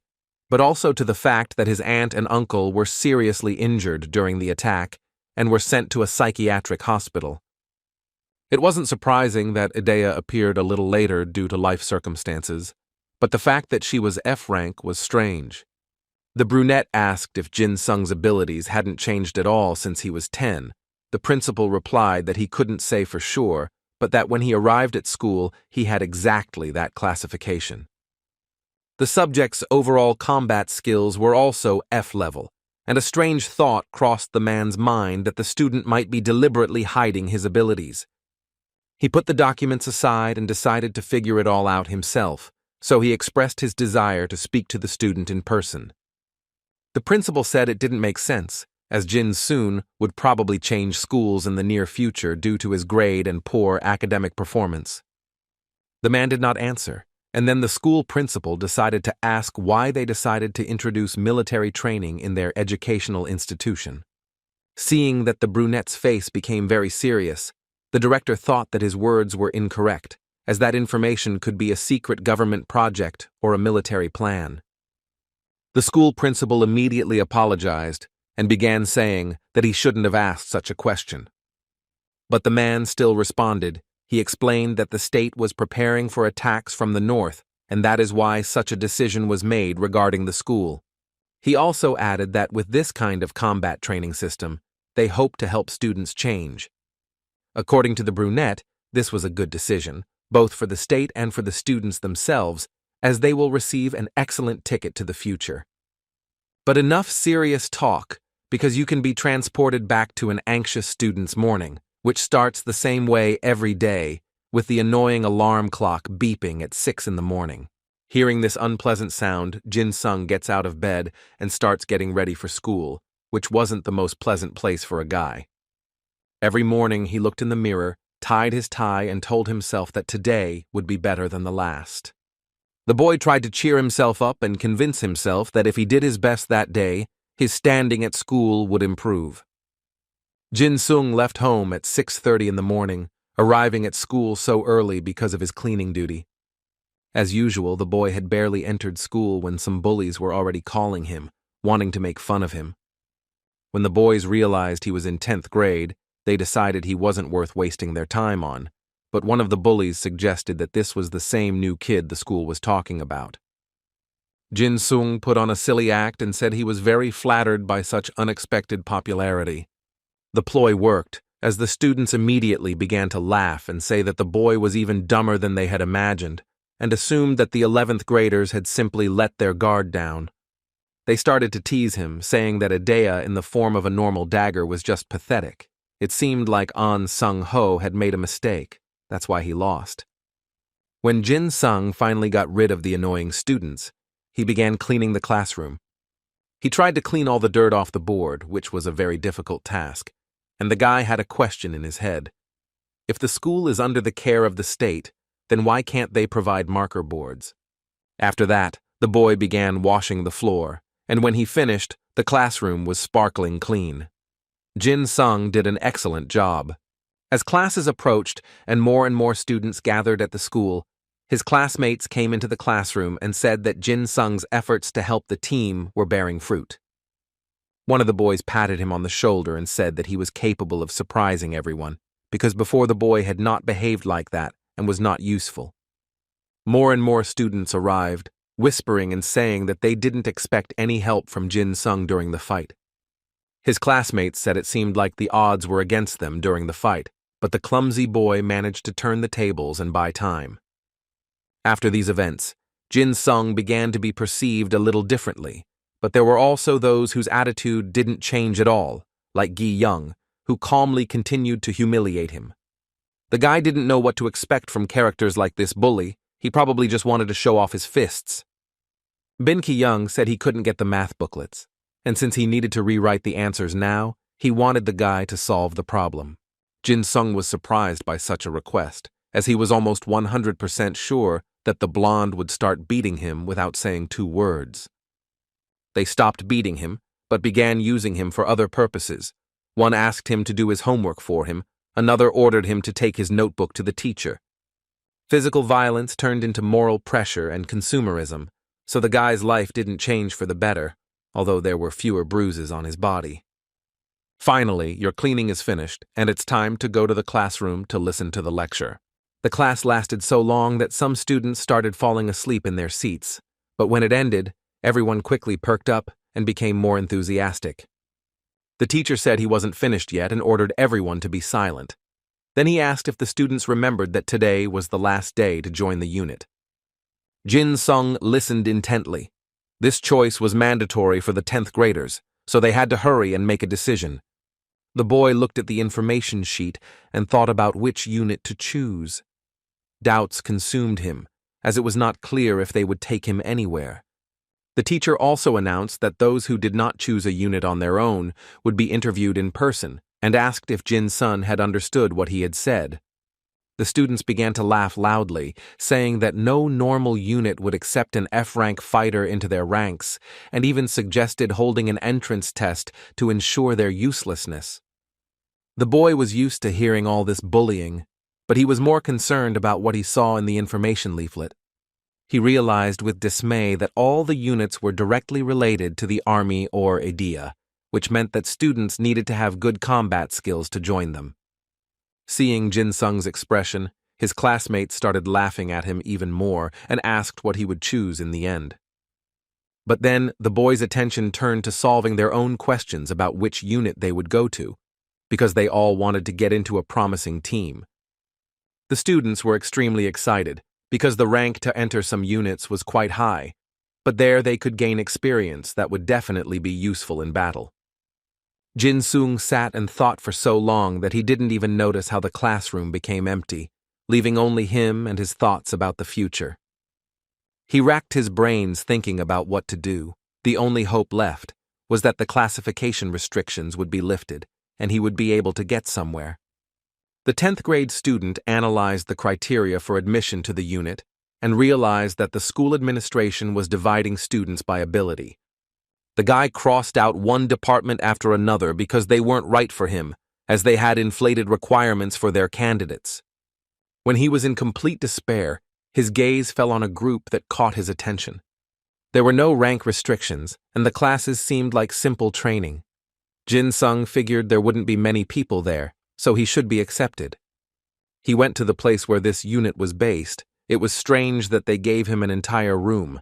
but also to the fact that his aunt and uncle were seriously injured during the attack and were sent to a psychiatric hospital. It wasn't surprising that Idea appeared a little later due to life circumstances, but the fact that she was F rank was strange. The brunette asked if Jin-sung's abilities hadn't changed at all since he was 10. The principal replied that he couldn't say for sure, but that when he arrived at school, he had exactly that classification. The subject's overall combat skills were also F level, and a strange thought crossed the man's mind that the student might be deliberately hiding his abilities. He put the documents aside and decided to figure it all out himself, so he expressed his desire to speak to the student in person. The principal said it didn't make sense, as Jin-soon would probably change schools in the near future due to his grade and poor academic performance. The man did not answer, and then the school principal decided to ask why they decided to introduce military training in their educational institution. Seeing that the brunette's face became very serious, the director thought that his words were incorrect, as that information could be a secret government project or a military plan. The school principal immediately apologized and began saying that he shouldn't have asked such a question. But the man still responded. He explained that the state was preparing for attacks from the north, and that is why such a decision was made regarding the school. He also added that with this kind of combat training system, they hope to help students change. According to the brunette, this was a good decision, both for the state and for the students themselves, as they will receive an excellent ticket to the future. But enough serious talk, because you can be transported back to an anxious student's morning, which starts the same way every day, with the annoying alarm clock beeping at 6 in the morning. Hearing this unpleasant sound, Jin-sung gets out of bed and starts getting ready for school, which wasn't the most pleasant place for a guy. Every morning he looked in the mirror, tied his tie, and told himself that today would be better than the last. The boy tried to cheer himself up and convince himself that if he did his best that day, his standing at school would improve. Jin-sung left home at 6:30 in the morning, arriving at school so early because of his cleaning duty. As usual, the boy had barely entered school when some bullies were already calling him, wanting to make fun of him. When the boys realized he was in 10th grade, they decided he wasn't worth wasting their time on, but one of the bullies suggested that this was the same new kid the school was talking about. Jin-sung put on a silly act and said he was very flattered by such unexpected popularity. The ploy worked, as the students immediately began to laugh and say that the boy was even dumber than they had imagined, and assumed that the 11th graders had simply let their guard down. They started to tease him, saying that Idea in the form of a normal dagger was just pathetic. It seemed like An Sung-ho had made a mistake. That's why he lost. When Jin-sung finally got rid of the annoying students, he began cleaning the classroom. He tried to clean all the dirt off the board, which was a very difficult task, and the guy had a question in his head. If the school is under the care of the state, then why can't they provide marker boards? After that, the boy began washing the floor, and when he finished, the classroom was sparkling clean. Jin-sung did an excellent job. As classes approached and more students gathered at the school, His classmates came into the classroom and said that Jin Sung's efforts to help the team were bearing fruit. One of the boys patted him on the shoulder and said that he was capable of surprising everyone, because before the boy had not behaved like that and was not useful. More and more students arrived, whispering and saying that they didn't expect any help from Jin Sung during the fight. His classmates said it seemed like the odds were against them during the fight, but the clumsy boy managed to turn the tables and buy time. After these events, Jin Sung began to be perceived a little differently, but there were also those whose attitude didn't change at all, like Gi Young, who calmly continued to humiliate him. The guy didn't know what to expect from characters like this bully. He probably just wanted to show off his fists. Bin Ki Young said he couldn't get the math booklets, and since he needed to rewrite the answers now, he wanted the guy to solve the problem. Jin Sung was surprised by such a request, as he was almost 100% sure that the blonde would start beating him without saying 2 words. They stopped beating him, but began using him for other purposes. One asked him to do his homework for him, another ordered him to take his notebook to the teacher. Physical violence turned into moral pressure and consumerism, so the guy's life didn't change for the better, although there were fewer bruises on his body. Finally, your cleaning is finished, and it's time to go to the classroom to listen to the lecture. The class lasted so long that some students started falling asleep in their seats, but when it ended, everyone quickly perked up and became more enthusiastic. The teacher said he wasn't finished yet and ordered everyone to be silent. Then he asked if the students remembered that today was the last day to join the unit. Jin Sung listened intently. This choice was mandatory for the 10th graders, so they had to hurry and make a decision. The boy looked at the information sheet and thought about which unit to choose. Doubts consumed him, as it was not clear if they would take him anywhere. The teacher also announced that those who did not choose a unit on their own would be interviewed in person and asked if Jin Sun had understood what he had said. The students began to laugh loudly, saying that no normal unit would accept an F-rank fighter into their ranks, and even suggested holding an entrance test to ensure their uselessness. The boy was used to hearing all this bullying, but he was more concerned about what he saw in the information leaflet. He realized with dismay that all the units were directly related to the army or idea, which meant that students needed to have good combat skills to join them. Seeing Jin Sung's expression, his classmates started laughing at him even more and asked what he would choose in the end. But then the boys' attention turned to solving their own questions about which unit they would go to, because they all wanted to get into a promising team. The students were extremely excited, because the rank to enter some units was quite high, but there they could gain experience that would definitely be useful in battle. Jin Sung sat and thought for so long that he didn't even notice how the classroom became empty, leaving only him and his thoughts about the future. He racked his brains thinking about what to do. The only hope left was that the classification restrictions would be lifted, and he would be able to get somewhere. The 10th grade student analyzed the criteria for admission to the unit and realized that the school administration was dividing students by ability. The guy crossed out one department after another because they weren't right for him, as they had inflated requirements for their candidates. When he was in complete despair, his gaze fell on a group that caught his attention. There were no rank restrictions, and the classes seemed like simple training. Jin Sung figured there wouldn't be many people there, so he should be accepted. He went to the place where this unit was based. It was strange that they gave him an entire room.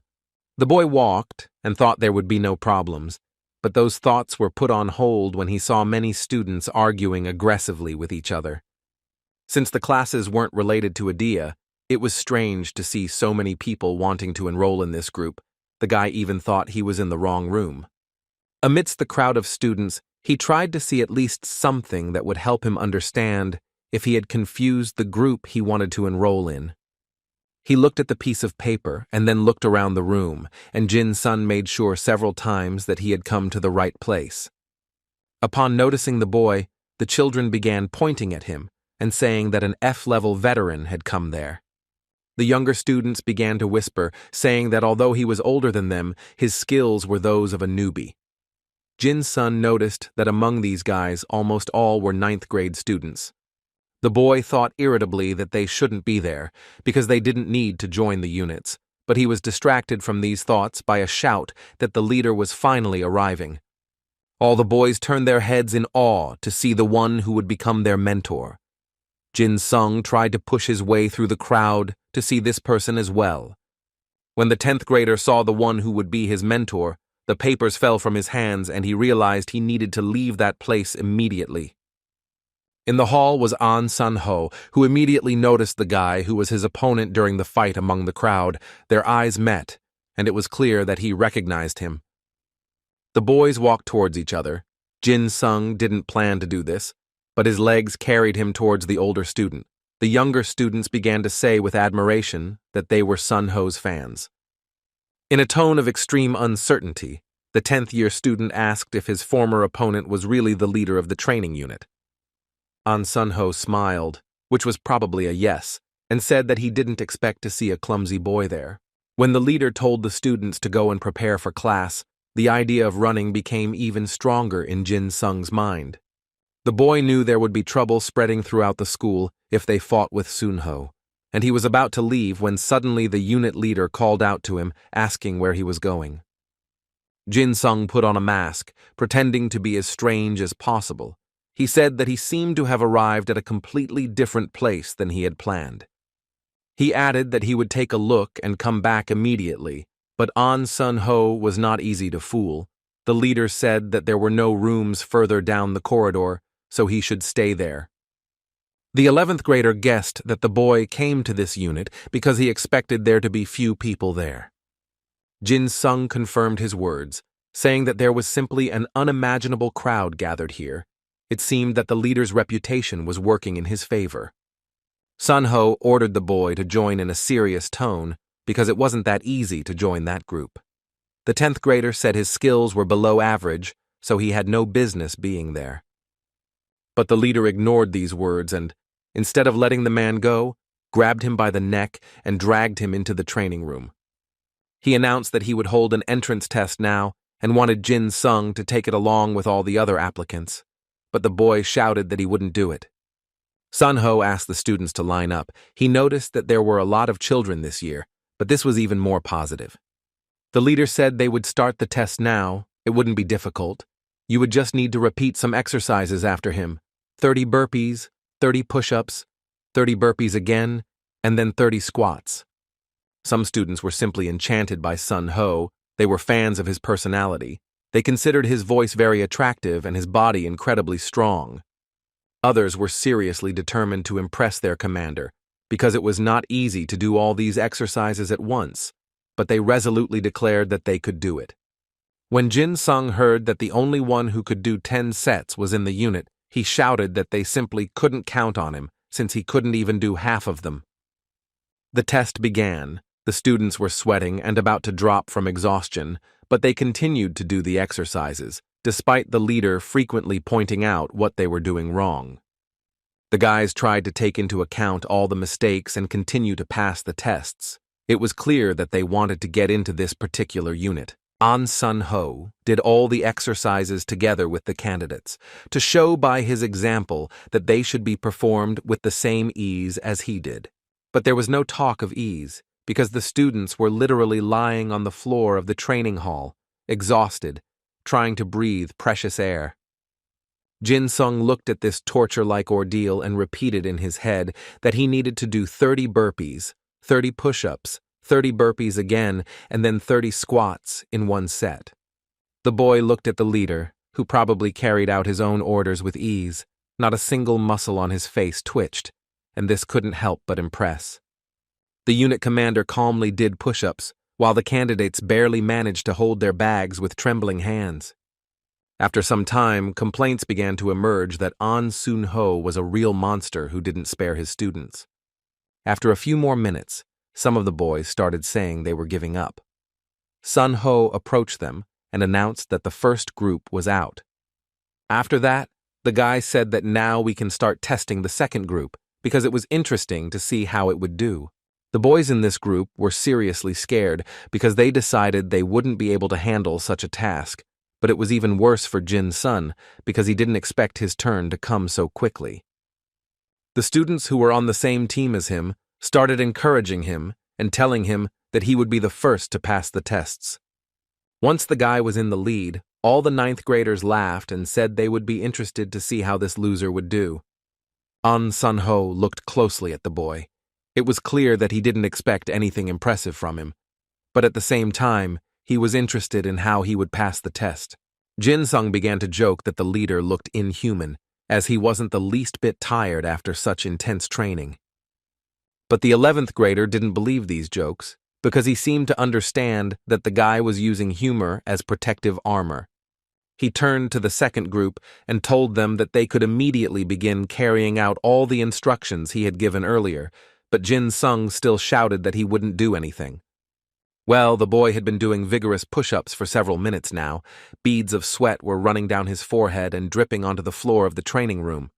The boy walked and thought there would be no problems, but those thoughts were put on hold when he saw many students arguing aggressively with each other. Since the classes weren't related to Adia, it was strange to see so many people wanting to enroll in this group. The guy even thought he was in the wrong room. Amidst the crowd of students, he tried to see at least something that would help him understand if he had confused the group he wanted to enroll in. He looked at the piece of paper and then looked around the room, and Jin Sun made sure several times that he had come to the right place. Upon noticing the boy, the children began pointing at him and saying that an F-level veteran had come there. The younger students began to whisper, saying that although he was older than them, his skills were those of a newbie. Jin Sun noticed that among these guys, almost all were 9th grade students. The boy thought irritably that they shouldn't be there, because they didn't need to join the units, but he was distracted from these thoughts by a shout that the leader was finally arriving. All the boys turned their heads in awe to see the one who would become their mentor. Jin-sung tried to push his way through the crowd to see this person as well. When the 10th grader saw the one who would be his mentor, the papers fell from his hands and he realized he needed to leave that place immediately. In the hall was An Sun-ho, who immediately noticed the guy who was his opponent during the fight among the crowd. Their eyes met, and it was clear that he recognized him. The boys walked towards each other. Jin-sung didn't plan to do this, but his legs carried him towards the older student. The younger students began to say with admiration that they were Sun-ho's fans. In a tone of extreme uncertainty, the 10th-year student asked if his former opponent was really the leader of the training unit. An Sun-ho smiled, which was probably a yes, and said that he didn't expect to see a clumsy boy there. When the leader told the students to go and prepare for class, the idea of running became even stronger in Jin-sung's mind. The boy knew there would be trouble spreading throughout the school if they fought with Sun-ho, and he was about to leave when suddenly the unit leader called out to him, asking where he was going. Jin-sung put on a mask, pretending to be as strange as possible. He said that he seemed to have arrived at a completely different place than he had planned. He added that he would take a look and come back immediately, but An Sun-ho was not easy to fool. The leader said that there were no rooms further down the corridor, so he should stay there. The 11th grader guessed that the boy came to this unit because he expected there to be few people there. Jin-sung confirmed his words, saying that there was simply an unimaginable crowd gathered here. It seemed that the leader's reputation was working in his favor. Sun-ho ordered the boy to join in a serious tone because it wasn't that easy to join that group. The 10th grader said his skills were below average, so he had no business being there. But the leader ignored these words and, instead of letting the man go, grabbed him by the neck and dragged him into the training room. He announced that he would hold an entrance test now and wanted Jin-sung to take it along with all the other applicants. But the boy shouted that he wouldn't do it. Sun-ho asked the students to line up. He noticed that there were a lot of children this year, but this was even more positive. The leader said they would start the test now. It wouldn't be difficult. You would just need to repeat some exercises after him. 30 burpees, 30 push-ups, 30 burpees again, and then 30 squats. Some students were simply enchanted by Sun-ho. They were fans of his personality. They considered his voice very attractive and his body incredibly strong. Others were seriously determined to impress their commander, because it was not easy to do all these exercises at once, but they resolutely declared that they could do it. When Jin-sung heard that the only one who could do 10 sets was in the unit, he shouted that they simply couldn't count on him, since he couldn't even do half of them. The test began. The students were sweating and about to drop from exhaustion, but they continued to do the exercises, despite the leader frequently pointing out what they were doing wrong. The guys tried to take into account all the mistakes and continue to pass the tests. It was clear that they wanted to get into this particular unit. An Sun-ho did all the exercises together with the candidates, to show by his example that they should be performed with the same ease as he did. But there was no talk of ease, because the students were literally lying on the floor of the training hall, exhausted, trying to breathe precious air. Jin-sung looked at this torture-like ordeal and repeated in his head that he needed to do 30 burpees, 30 push-ups, 30 burpees again, and then 30 squats in one set. The boy looked at the leader, who probably carried out his own orders with ease. Not a single muscle on his face twitched, and this couldn't help but impress. The unit commander calmly did push-ups, while the candidates barely managed to hold their bags with trembling hands. After some time, complaints began to emerge that An Sun-ho was a real monster who didn't spare his students. After a few more minutes, some of the boys started saying they were giving up. Sun-ho approached them and announced that the first group was out. After that, the guy said that now we can start testing the second group, because it was interesting to see how it would do. The boys in this group were seriously scared because they decided they wouldn't be able to handle such a task, but it was even worse for Jin-sun because he didn't expect his turn to come so quickly. The students who were on the same team as him started encouraging him and telling him that he would be the first to pass the tests. Once the guy was in the lead, all the ninth graders laughed and said they would be interested to see how this loser would do. An Sun-ho looked closely at the boy. It was clear that he didn't expect anything impressive from him, but at the same time, he was interested in how he would pass the test. Jin-sung began to joke that the leader looked inhuman, as he wasn't the least bit tired after such intense training. But the 11th grader didn't believe these jokes, because he seemed to understand that the guy was using humor as protective armor. He turned to the second group and told them that they could immediately begin carrying out all the instructions he had given earlier, but Jin-sung still shouted that he wouldn't do anything. Well, the boy had been doing vigorous push-ups for several minutes now. Beads of sweat were running down his forehead and dripping onto the floor of the training room.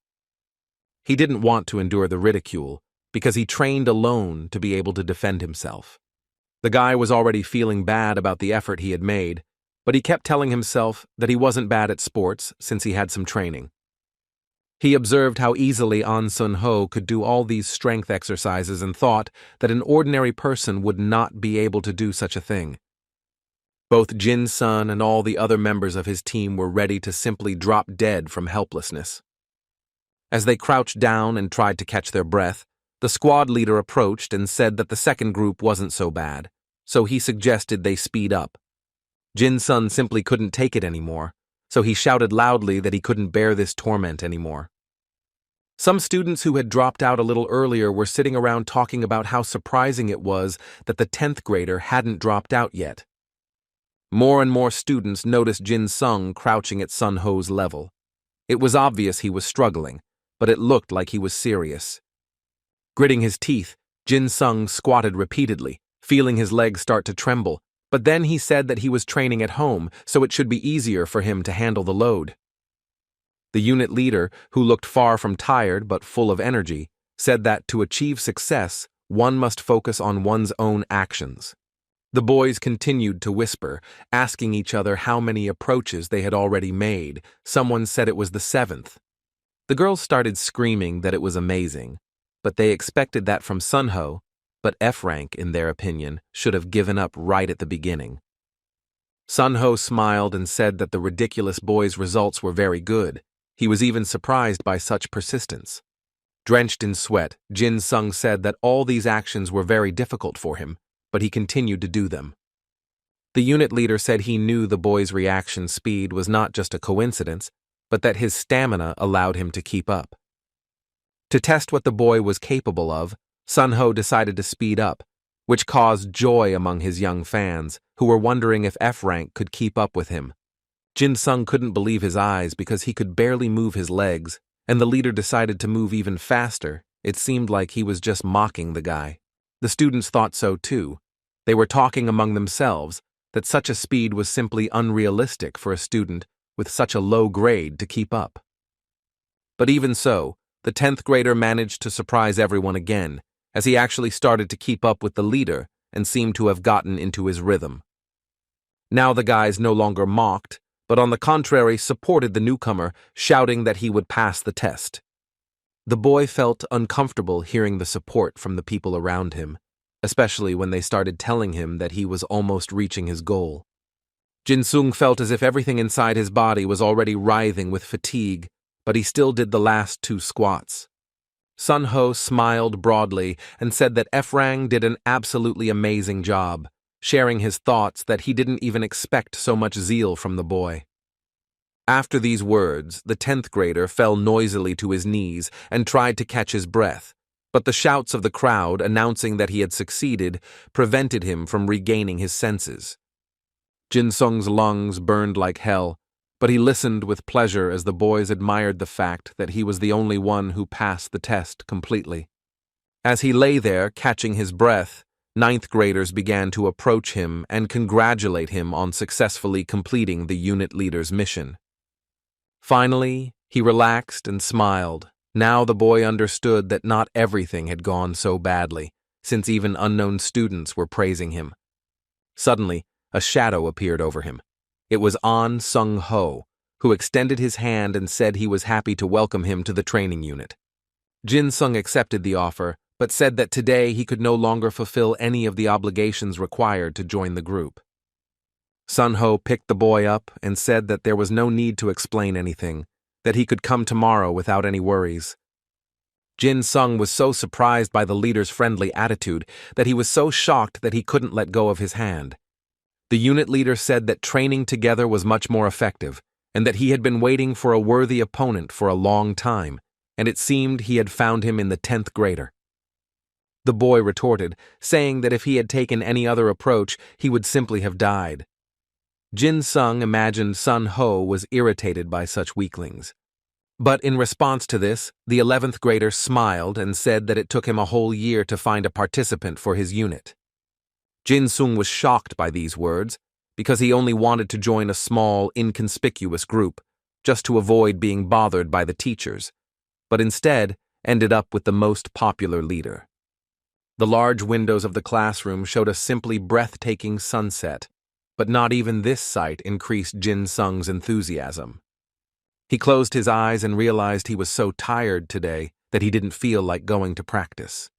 He didn't want to endure the ridicule, because he trained alone to be able to defend himself. The guy was already feeling bad about the effort he had made, but he kept telling himself that he wasn't bad at sports since he had some training. He observed how easily An Sun-ho could do all these strength exercises and thought that an ordinary person would not be able to do such a thing. Both Jin-sun and all the other members of his team were ready to simply drop dead from helplessness. As they crouched down and tried to catch their breath, the squad leader approached and said that the second group wasn't so bad, so he suggested they speed up. Jin-sun simply couldn't take it anymore, so he shouted loudly that he couldn't bear this torment anymore. Some students who had dropped out a little earlier were sitting around talking about how surprising it was that the 10th grader hadn't dropped out yet. More and more students noticed Jin-sung crouching at Sun-ho's level. It was obvious he was struggling, but it looked like he was serious. Gritting his teeth, Jin-sung squatted repeatedly, feeling his legs start to tremble, but then he said that he was training at home, so it should be easier for him to handle the load. The unit leader, who looked far from tired but full of energy, said that to achieve success, one must focus on one's own actions. The boys continued to whisper, asking each other how many approaches they had already made. Someone said it was the 7th. The girls started screaming that it was amazing, but they expected that from Sun-ho, but F-rank, in their opinion, should have given up right at the beginning. Sun-ho smiled and said that the ridiculous boy's results were very good. He was even surprised by such persistence. Drenched in sweat, Jin-sung said that all these actions were very difficult for him, but he continued to do them. The unit leader said he knew the boy's reaction speed was not just a coincidence, but that his stamina allowed him to keep up. To test what the boy was capable of, Sun-ho decided to speed up, which caused joy among his young fans, who were wondering if F-rank could keep up with him. Jin-sung couldn't believe his eyes because he could barely move his legs, and the leader decided to move even faster. It seemed like he was just mocking the guy. The students thought so too. They were talking among themselves that such a speed was simply unrealistic for a student with such a low grade to keep up. But even so, the 10th grader managed to surprise everyone again, as he actually started to keep up with the leader and seemed to have gotten into his rhythm. Now the guys no longer mocked, but on the contrary supported the newcomer, shouting that he would pass the test. The boy felt uncomfortable hearing the support from the people around him, especially when they started telling him that he was almost reaching his goal. Jin-sung felt as if everything inside his body was already writhing with fatigue, but he still did the last 2 squats. Sun-ho smiled broadly and said that F-rang did an absolutely amazing job, sharing his thoughts that he didn't even expect so much zeal from the boy. After these words, the 10th grader fell noisily to his knees and tried to catch his breath, but the shouts of the crowd announcing that he had succeeded prevented him from regaining his senses. Jin-sung's lungs burned like hell, but he listened with pleasure as the boys admired the fact that he was the only one who passed the test completely. As he lay there, catching his breath, 9th graders began to approach him and congratulate him on successfully completing the unit leader's mission. Finally, he relaxed and smiled. Now the boy understood that not everything had gone so badly, since even unknown students were praising him. Suddenly, a shadow appeared over him. It was An Sun-ho, who extended his hand and said he was happy to welcome him to the training unit. Jin Sung accepted the offer, but said that today he could no longer fulfill any of the obligations required to join the group. Sun Ho picked the boy up and said that there was no need to explain anything, that he could come tomorrow without any worries. Jin Sung was so surprised by the leader's friendly attitude that he was so shocked that he couldn't let go of his hand. The unit leader said that training together was much more effective, and that he had been waiting for a worthy opponent for a long time, and it seemed he had found him in the 10th grader. The boy retorted, saying that if he had taken any other approach, he would simply have died. Jin Sung imagined Sun Ho was irritated by such weaklings. But in response to this, the 11th grader smiled and said that it took him a whole year to find a participant for his unit. Jin Sung was shocked by these words, because he only wanted to join a small, inconspicuous group, just to avoid being bothered by the teachers, but instead ended up with the most popular leader. The large windows of the classroom showed a simply breathtaking sunset, but not even this sight increased Jin Sung's enthusiasm. He closed his eyes and realized he was so tired today that he didn't feel like going to practice.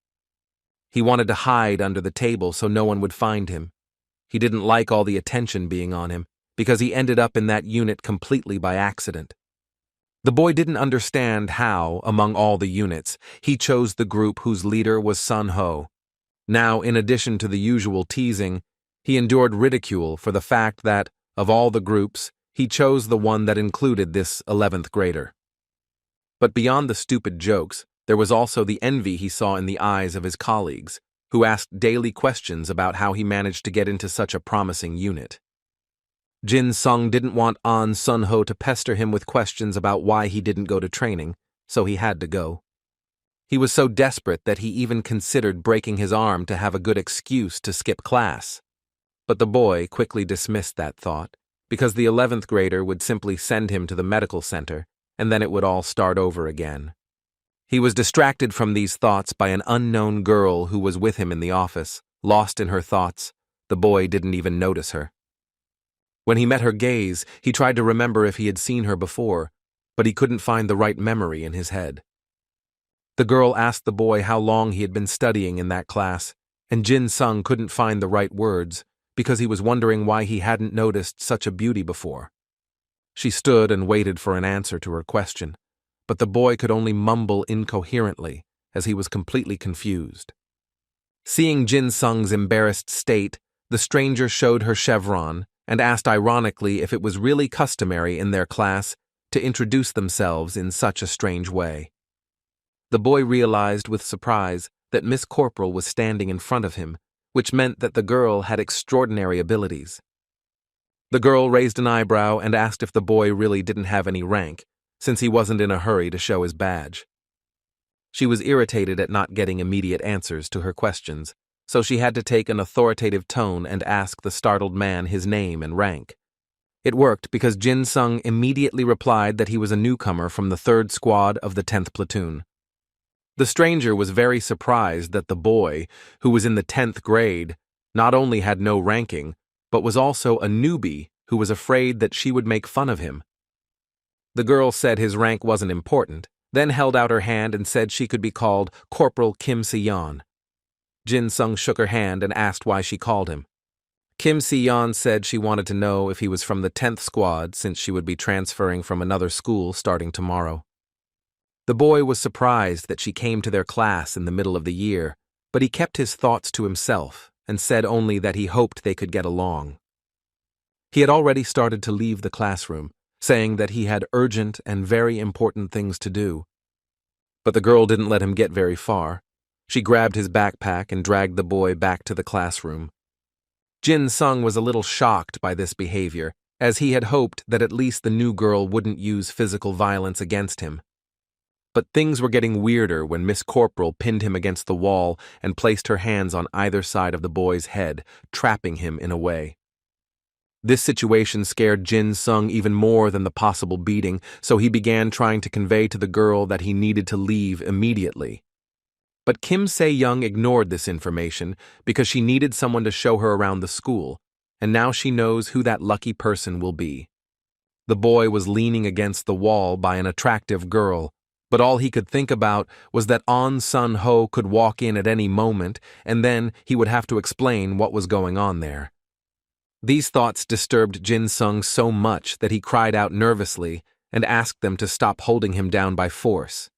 He wanted to hide under the table so no one would find him. He didn't like all the attention being on him, because he ended up in that unit completely by accident. The boy didn't understand how, among all the units, he chose the group whose leader was Sun Ho. Now, in addition to the usual teasing, he endured ridicule for the fact that, of all the groups, he chose the one that included this 11th grader. But beyond the stupid jokes, there was also the envy he saw in the eyes of his colleagues, who asked daily questions about how he managed to get into such a promising unit. Jin Sung didn't want Sun Ho to pester him with questions about why he didn't go to training, so he had to go. He was so desperate that he even considered breaking his arm to have a good excuse to skip class. But the boy quickly dismissed that thought, because the 11th grader would simply send him to the medical center, and then it would all start over again. He was distracted from these thoughts by an unknown girl who was with him in the office, lost in her thoughts. The boy didn't even notice her. When he met her gaze, he tried to remember if he had seen her before, but he couldn't find the right memory in his head. The girl asked the boy how long he had been studying in that class, and Jin Sung couldn't find the right words, because he was wondering why he hadn't noticed such a beauty before. She stood and waited for an answer to her question, but the boy could only mumble incoherently, as he was completely confused. Seeing Jin Sung's embarrassed state, the stranger showed her chevron and asked ironically if it was really customary in their class to introduce themselves in such a strange way. The boy realized with surprise that Miss Corporal was standing in front of him, which meant that the girl had extraordinary abilities. The girl raised an eyebrow and asked if the boy really didn't have any rank, since he wasn't in a hurry to show his badge. She was irritated at not getting immediate answers to her questions, so she had to take an authoritative tone and ask the startled man his name and rank. It worked because Jin Sung immediately replied that he was a newcomer from the 3rd Squad of the 10th Platoon. The stranger was very surprised that the boy, who was in the 10th grade, not only had no ranking, but was also a newbie who was afraid that she would make fun of him. The girl said his rank wasn't important, then held out her hand and said she could be called Corporal Kim Seon. Jin Sung shook her hand and asked why she called him. Kim Seon said she wanted to know if he was from the 10th Squad since she would be transferring from another school starting tomorrow. The boy was surprised that she came to their class in the middle of the year, but he kept his thoughts to himself and said only that he hoped they could get along. He had already started to leave the classroom, saying that he had urgent and very important things to do. But the girl didn't let him get very far. She grabbed his backpack and dragged the boy back to the classroom. Jin Sung was a little shocked by this behavior, as he had hoped that at least the new girl wouldn't use physical violence against him. But things were getting weirder when Miss Corporal pinned him against the wall and placed her hands on either side of the boy's head, trapping him in a way. This situation scared Jin Sung even more than the possible beating, so he began trying to convey to the girl that he needed to leave immediately. But Kim Se-young ignored this information because she needed someone to show her around the school, and now she knows who that lucky person will be. The boy was leaning against the wall by an attractive girl, But all he could think about was that On Sun-ho could walk in at any moment, and then he would have to explain what was going on there. These thoughts disturbed Jin-sung so much that he cried out nervously and asked them to stop holding him down by force.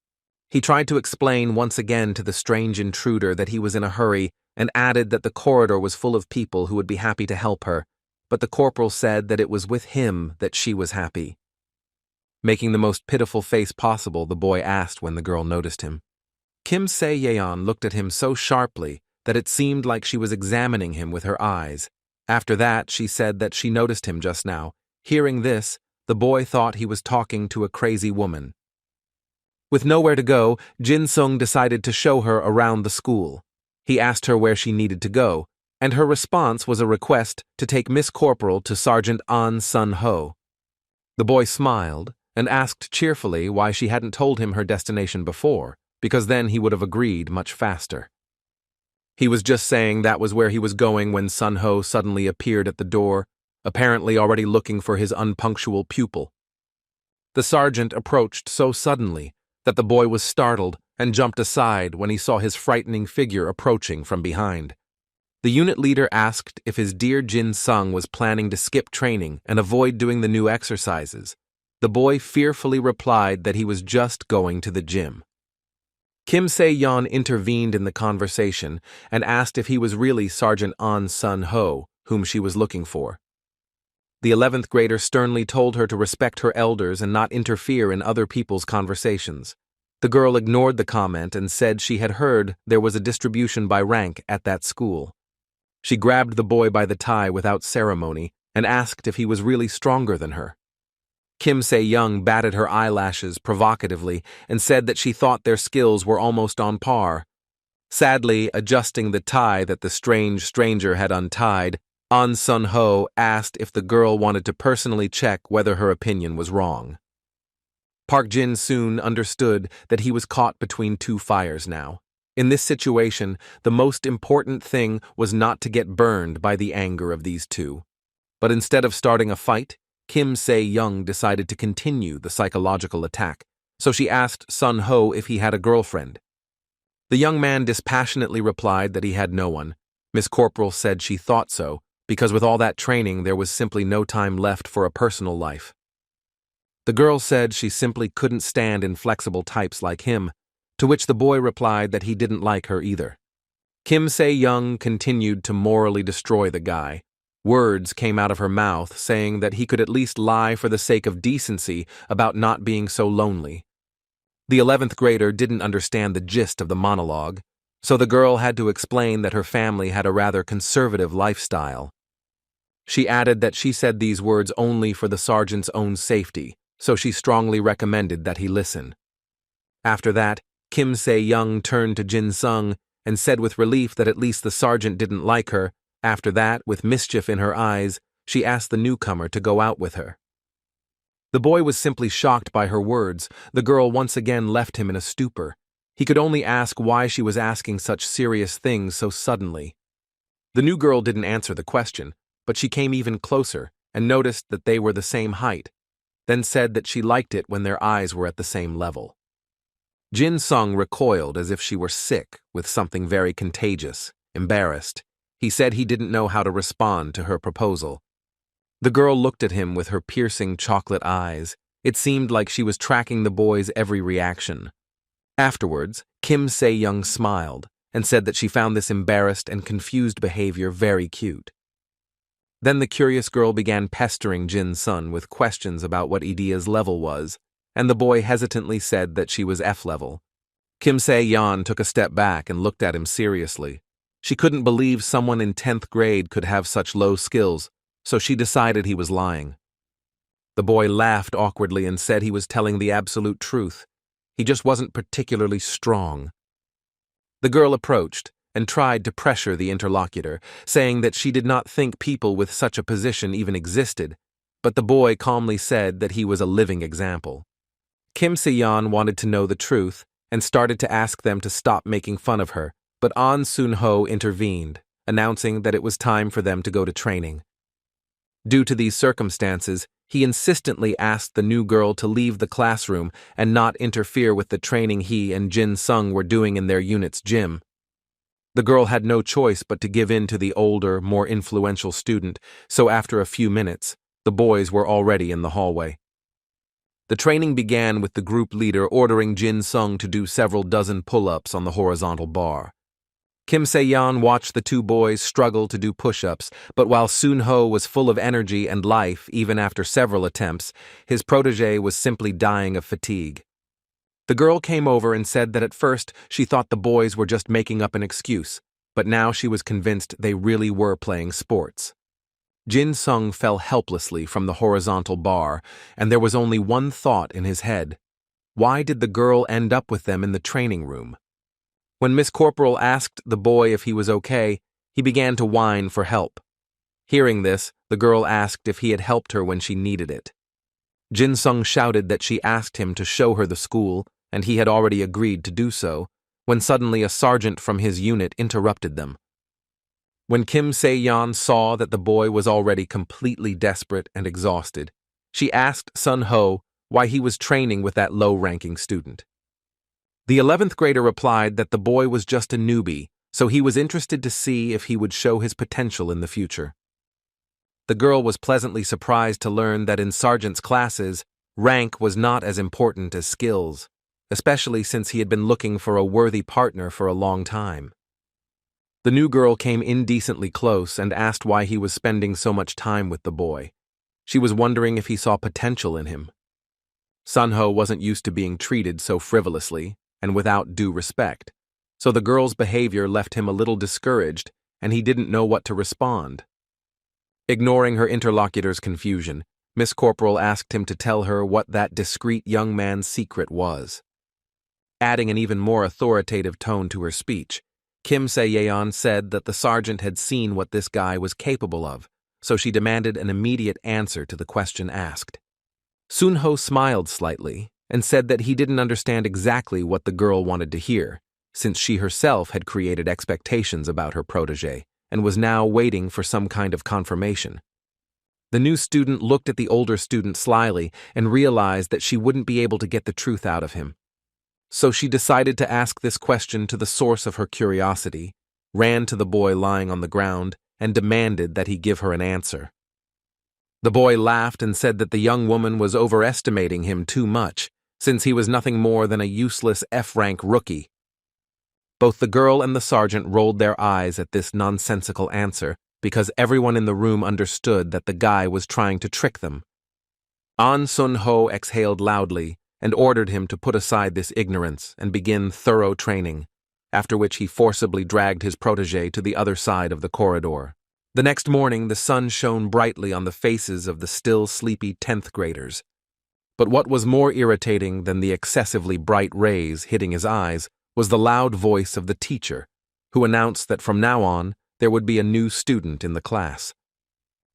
He tried to explain once again to the strange intruder that he was in a hurry and added that the corridor was full of people who would be happy to help her, but the corporal said that it was with him that she was happy. Making the most pitiful face possible, the boy asked when the girl noticed him. Kim Se-yeon looked at him so sharply that it seemed like she was examining him with her eyes. After that, she said that she noticed him just now. Hearing this, the boy thought he was talking to a crazy woman. With nowhere to go, Jin-sung decided to show her around the school. He asked her where she needed to go, and her response was a request to take Miss Corporal to Sergeant An Sun-ho. The boy smiled and asked cheerfully why she hadn't told him her destination before, because then he would have agreed much faster. He was just saying that was where he was going when Sun-ho suddenly appeared at the door, apparently already looking for his unpunctual pupil. The sergeant approached so suddenly that the boy was startled and jumped aside when he saw his frightening figure approaching from behind. The unit leader asked if his dear Jin-sung was planning to skip training and avoid doing the new exercises. The boy fearfully replied that he was just going to the gym. Kim Se-yeon intervened in the conversation and asked if he was really Sergeant An Sun-ho, whom she was looking for. The 11th grader sternly told her to respect her elders and not interfere in other people's conversations. The girl ignored the comment and said she had heard there was a distribution by rank at that school. She grabbed the boy by the tie without ceremony and asked if he was really stronger than her. Kim Se-young batted her eyelashes provocatively and said that she thought their skills were almost on par. Sadly, adjusting the tie that the strange stranger had untied, An Sun-ho asked if the girl wanted to personally check whether her opinion was wrong. Park Jin soon understood that he was caught between two fires now. In this situation, the most important thing was not to get burned by the anger of these two. But instead of starting a fight, Kim Se-young decided to continue the psychological attack, so she asked Sun-ho if he had a girlfriend. The young man dispassionately replied that he had no one. Miss Corporal said she thought so, because with all that training there was simply no time left for a personal life. The girl said she simply couldn't stand inflexible types like him, to which the boy replied that he didn't like her either. Kim Se-young continued to morally destroy the guy. Words came out of her mouth saying that he could at least lie for the sake of decency about not being so lonely. The 11th grader didn't understand the gist of the monologue, so the girl had to explain that her family had a rather conservative lifestyle. She added that she said these words only for the sergeant's own safety, so she strongly recommended that he listen. After that, Kim Se-young turned to Jin-sung and said with relief that at least the sergeant didn't like her. After that, with mischief in her eyes, she asked the newcomer to go out with her. The boy was simply shocked by her words. The girl once again left him in a stupor. He could only ask why she was asking such serious things so suddenly. The new girl didn't answer the question, but she came even closer and noticed that they were the same height, then said that she liked it when their eyes were at the same level. Jin-sung recoiled as if she were sick with something very contagious, embarrassed. He said he didn't know how to respond to her proposal. The girl looked at him with her piercing chocolate eyes. It seemed like she was tracking the boy's every reaction. Afterwards, Kim Se-young smiled and said that she found this embarrassed and confused behavior very cute. Then the curious girl began pestering Jin-sun with questions about what Idea's level was, and the boy hesitantly said that she was F level. Kim Se-yeon took a step back and looked at him seriously. She couldn't believe someone in 10th grade could have such low skills, so she decided he was lying. The boy laughed awkwardly and said he was telling the absolute truth. He just wasn't particularly strong. The girl approached and tried to pressure the interlocutor, saying that she did not think people with such a position even existed, but the boy calmly said that he was a living example. Kim Se-yeon wanted to know the truth and started to ask them to stop making fun of her, but An Sun-ho intervened, announcing that it was time for them to go to training. Due to these circumstances, He insistently asked the new girl to leave the classroom and not interfere with the training he and Jin Sung were doing in their unit's gym. The girl had no choice but to give in to the older, more influential student, so after a few minutes, the boys were already in the hallway. The training began with the group leader ordering Jin Sung to do several dozen pull-ups on the horizontal bar. Kim Se-yeon watched the two boys struggle to do push-ups, but while Sun-ho was full of energy and life even after several attempts, his protege was simply dying of fatigue. The girl came over and said that at first she thought the boys were just making up an excuse, but now she was convinced they really were playing sports. Jin Sung fell helplessly from the horizontal bar, and there was only one thought in his head. Why did the girl end up with them in the training room? When Miss Corporal asked the boy if he was okay, he began to whine for help. Hearing this, the girl asked if he had helped her when she needed it. Jin Sung shouted that she asked him to show her the school, and he had already agreed to do so, when suddenly a sergeant from his unit interrupted them. When Kim Se-yeon saw that the boy was already completely desperate and exhausted, she asked Sun-ho why he was training with that low-ranking student. The 11th grader replied that the boy was just a newbie, so he was interested to see if he would show his potential in the future. The girl was pleasantly surprised to learn that in sergeant's classes, rank was not as important as skills, especially since he had been looking for a worthy partner for a long time. The new girl came indecently close and asked why he was spending so much time with the boy. She was wondering if he saw potential in him. Sun-ho wasn't used to being treated so frivolously and without due respect, so the girl's behavior left him a little discouraged, and he didn't know what to respond. Ignoring her interlocutor's confusion, Miss Corporal asked him to tell her what that discreet young man's secret was. Adding an even more authoritative tone to her speech, Kim Se-yeon said that the sergeant had seen what this guy was capable of, so she demanded an immediate answer to the question asked. Sun-ho smiled slightly and said that he didn't understand exactly what the girl wanted to hear, since she herself had created expectations about her protege and was now waiting for some kind of confirmation. The new student looked at the older student slyly and realized that she wouldn't be able to get the truth out of him. So she decided to ask this question to the source of her curiosity, ran to the boy lying on the ground, and demanded that he give her an answer. The boy laughed and said that the young woman was overestimating him too much, since he was nothing more than a useless F-rank rookie. Both the girl and the sergeant rolled their eyes at this nonsensical answer, because everyone in the room understood that the guy was trying to trick them. An Sun-ho exhaled loudly and ordered him to put aside this ignorance and begin thorough training, after which he forcibly dragged his protege to the other side of the corridor. The next morning, the sun shone brightly on the faces of the still sleepy 10th graders. But what was more irritating than the excessively bright rays hitting his eyes was the loud voice of the teacher, who announced that from now on there would be a new student in the class.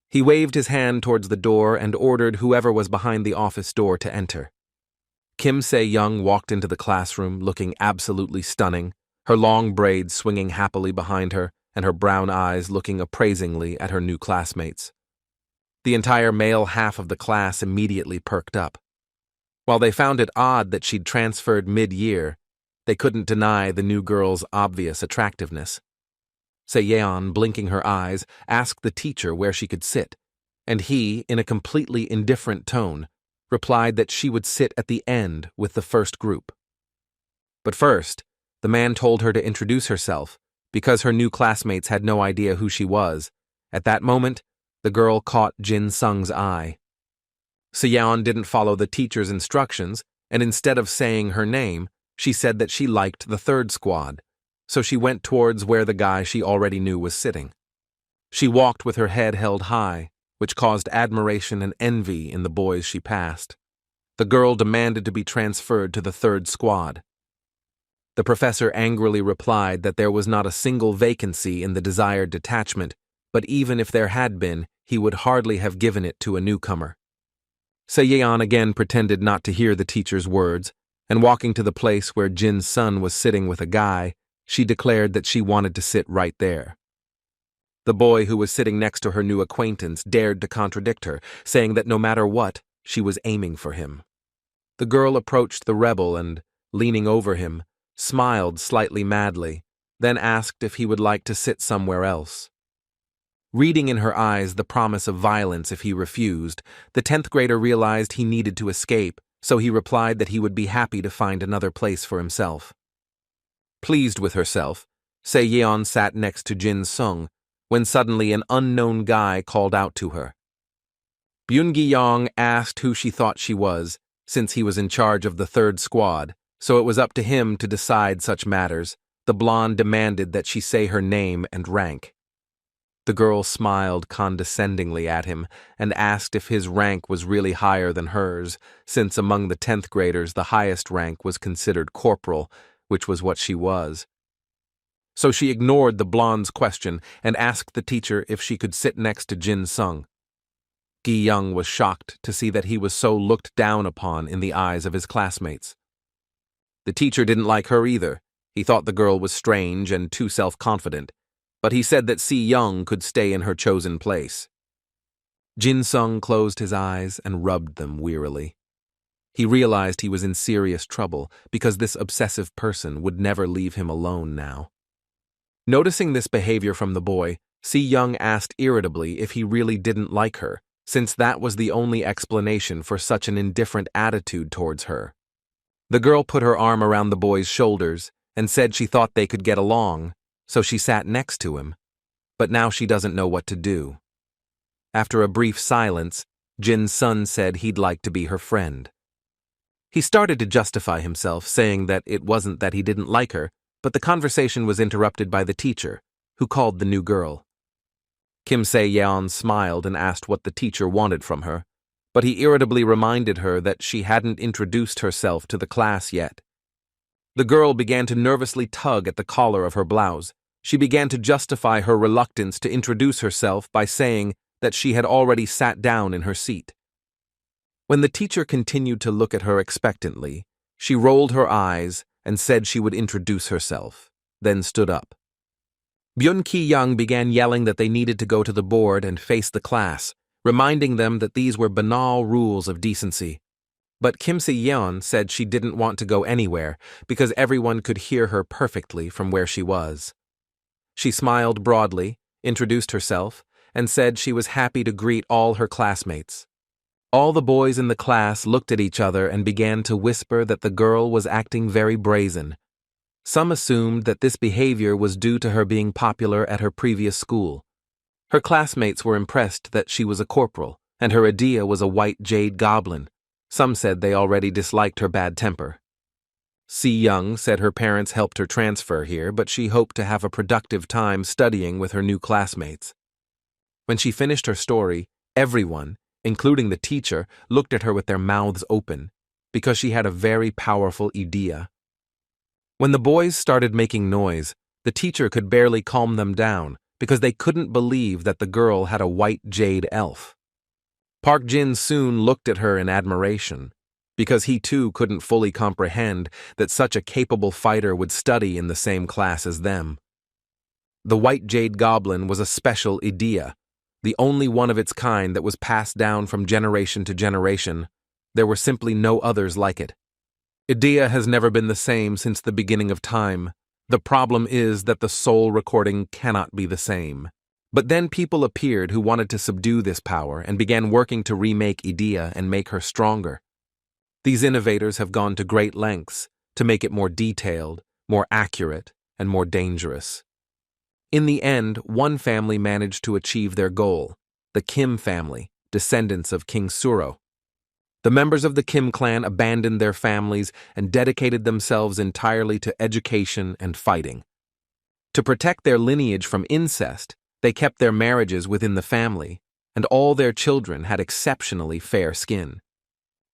He waved his hand towards the door and ordered whoever was behind the office door to enter. Kim Se-yeon walked into the classroom looking absolutely stunning, her long braids swinging happily behind her and her brown eyes looking appraisingly at her new classmates. The entire male half of the class immediately perked up. While they found it odd that she'd transferred mid-year, they couldn't deny the new girl's obvious attractiveness. Se-yeon, blinking her eyes, asked the teacher where she could sit, and he, in a completely indifferent tone, replied that she would sit at the end with the first group. But first, the man told her to introduce herself, because her new classmates had no idea who she was. At that moment, the girl caught Jin Sung's eye. Se-yeon didn't follow the teacher's instructions, and instead of saying her name, she said that she liked the third squad, so she went towards where the guy she already knew was sitting. She walked with her head held high, which caused admiration and envy in the boys she passed. The girl demanded to be transferred to the third squad. The professor angrily replied that there was not a single vacancy in the desired detachment, but even if there had been, he would hardly have given it to a newcomer. Se-yeon again pretended not to hear the teacher's words, and walking to the place where Jin Sun was sitting with a guy, she declared that she wanted to sit right there. The boy who was sitting next to her new acquaintance dared to contradict her, saying that no matter what, she was aiming for him. The girl approached the rebel and, leaning over him, smiled slightly madly, then asked if he would like to sit somewhere else. Reading in her eyes the promise of violence if he refused, the 10th grader realized he needed to escape, so he replied that he would be happy to find another place for himself. Pleased with herself, Seon sat next to Jin Sung, when suddenly an unknown guy called out to her. Byun-gi asked who she thought she was, since he was in charge of the 3rd squad, so it was up to him to decide such matters. The blonde demanded that she say her name and rank. The girl smiled condescendingly at him and asked if his rank was really higher than hers, since among the 10th graders the highest rank was considered corporal, which was what she was. So she ignored the blonde's question and asked the teacher if she could sit next to Jin Sung. Gi-young was shocked to see that he was so looked down upon in the eyes of his classmates. The teacher didn't like her either. He thought the girl was strange and too self-confident, but he said that Si-young could stay in her chosen place. Jin Sung closed his eyes and rubbed them wearily. He realized he was in serious trouble because this obsessive person would never leave him alone now. Noticing this behavior from the boy, Si-young asked irritably if he really didn't like her, since that was the only explanation for such an indifferent attitude towards her. The girl put her arm around the boy's shoulders and said she thought they could get along, so she sat next to him, but now she doesn't know what to do. After a brief silence, Jin Sun said he'd like to be her friend. He started to justify himself, saying that it wasn't that he didn't like her, but the conversation was interrupted by the teacher, who called the new girl. Kim Se-yeon smiled and asked what the teacher wanted from her, but he irritably reminded her that she hadn't introduced herself to the class yet. The girl began to nervously tug at the collar of her blouse. She began to justify her reluctance to introduce herself by saying that she had already sat down in her seat. When the teacher continued to look at her expectantly, she rolled her eyes and said she would introduce herself, then stood up. Byun-ki-young began yelling that they needed to go to the board and face the class, reminding them that these were banal rules of decency. But Kim Se-yeon said she didn't want to go anywhere because everyone could hear her perfectly from where she was. She smiled broadly, introduced herself, and said she was happy to greet all her classmates. All the boys in the class looked at each other and began to whisper that the girl was acting very brazen. Some assumed that this behavior was due to her being popular at her previous school. Her classmates were impressed that she was a corporal, and her idea was a white Jade Goblin. Some said they already disliked her bad temper. Si-young said her parents helped her transfer here, but she hoped to have a productive time studying with her new classmates. When she finished her story, everyone, including the teacher, looked at her with their mouths open, because she had a very powerful idea. When the boys started making noise, the teacher could barely calm them down, because they couldn't believe that the girl had a white jade elf. Park Jin-soon looked at her in admiration, because he too couldn't fully comprehend that such a capable fighter would study in the same class as them. The white Jade Goblin was a special idea, the only one of its kind that was passed down from generation to generation. There were simply no others like it. Idea has never been the same since the beginning of time. The problem is that the soul recording cannot be the same. But then people appeared who wanted to subdue this power and began working to remake Idea and make her stronger. These innovators have gone to great lengths to make it more detailed, more accurate, and more dangerous. In the end, one family managed to achieve their goal, the Kim family, descendants of King Suro. The members of the Kim clan abandoned their families and dedicated themselves entirely to education and fighting. To protect their lineage from incest, they kept their marriages within the family, and all their children had exceptionally fair skin.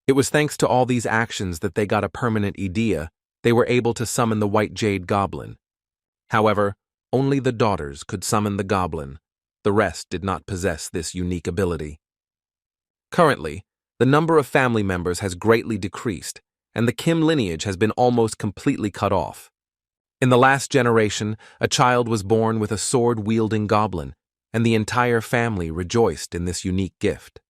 It was thanks to all these actions that they got a permanent idea. They were able to summon the White Jade Goblin. However, only the daughters could summon the goblin. The rest did not possess this unique ability. Currently, the number of family members has greatly decreased, and the Kim lineage has been almost completely cut off. In the last generation, a child was born with a sword-wielding goblin, and the entire family rejoiced in this unique gift.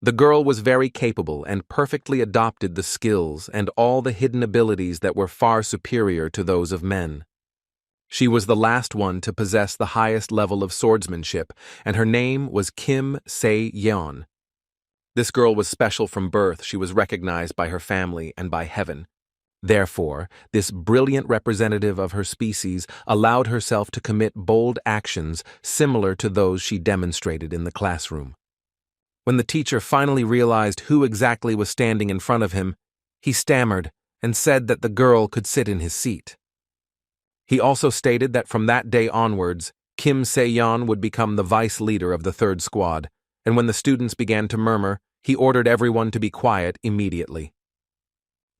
The girl was very capable and perfectly adopted the skills and all the hidden abilities that were far superior to those of men. She was the last one to possess the highest level of swordsmanship, and her name was Kim Se-yeon. This girl was special from birth. She was recognized by her family and by heaven. Therefore, this brilliant representative of her species allowed herself to commit bold actions similar to those she demonstrated in the classroom. When the teacher finally realized who exactly was standing in front of him, he stammered and said that the girl could sit in his seat. He also stated that from that day onwards, Kim Se-yeon would become the vice leader of the third squad, and when the students began to murmur, he ordered everyone to be quiet immediately.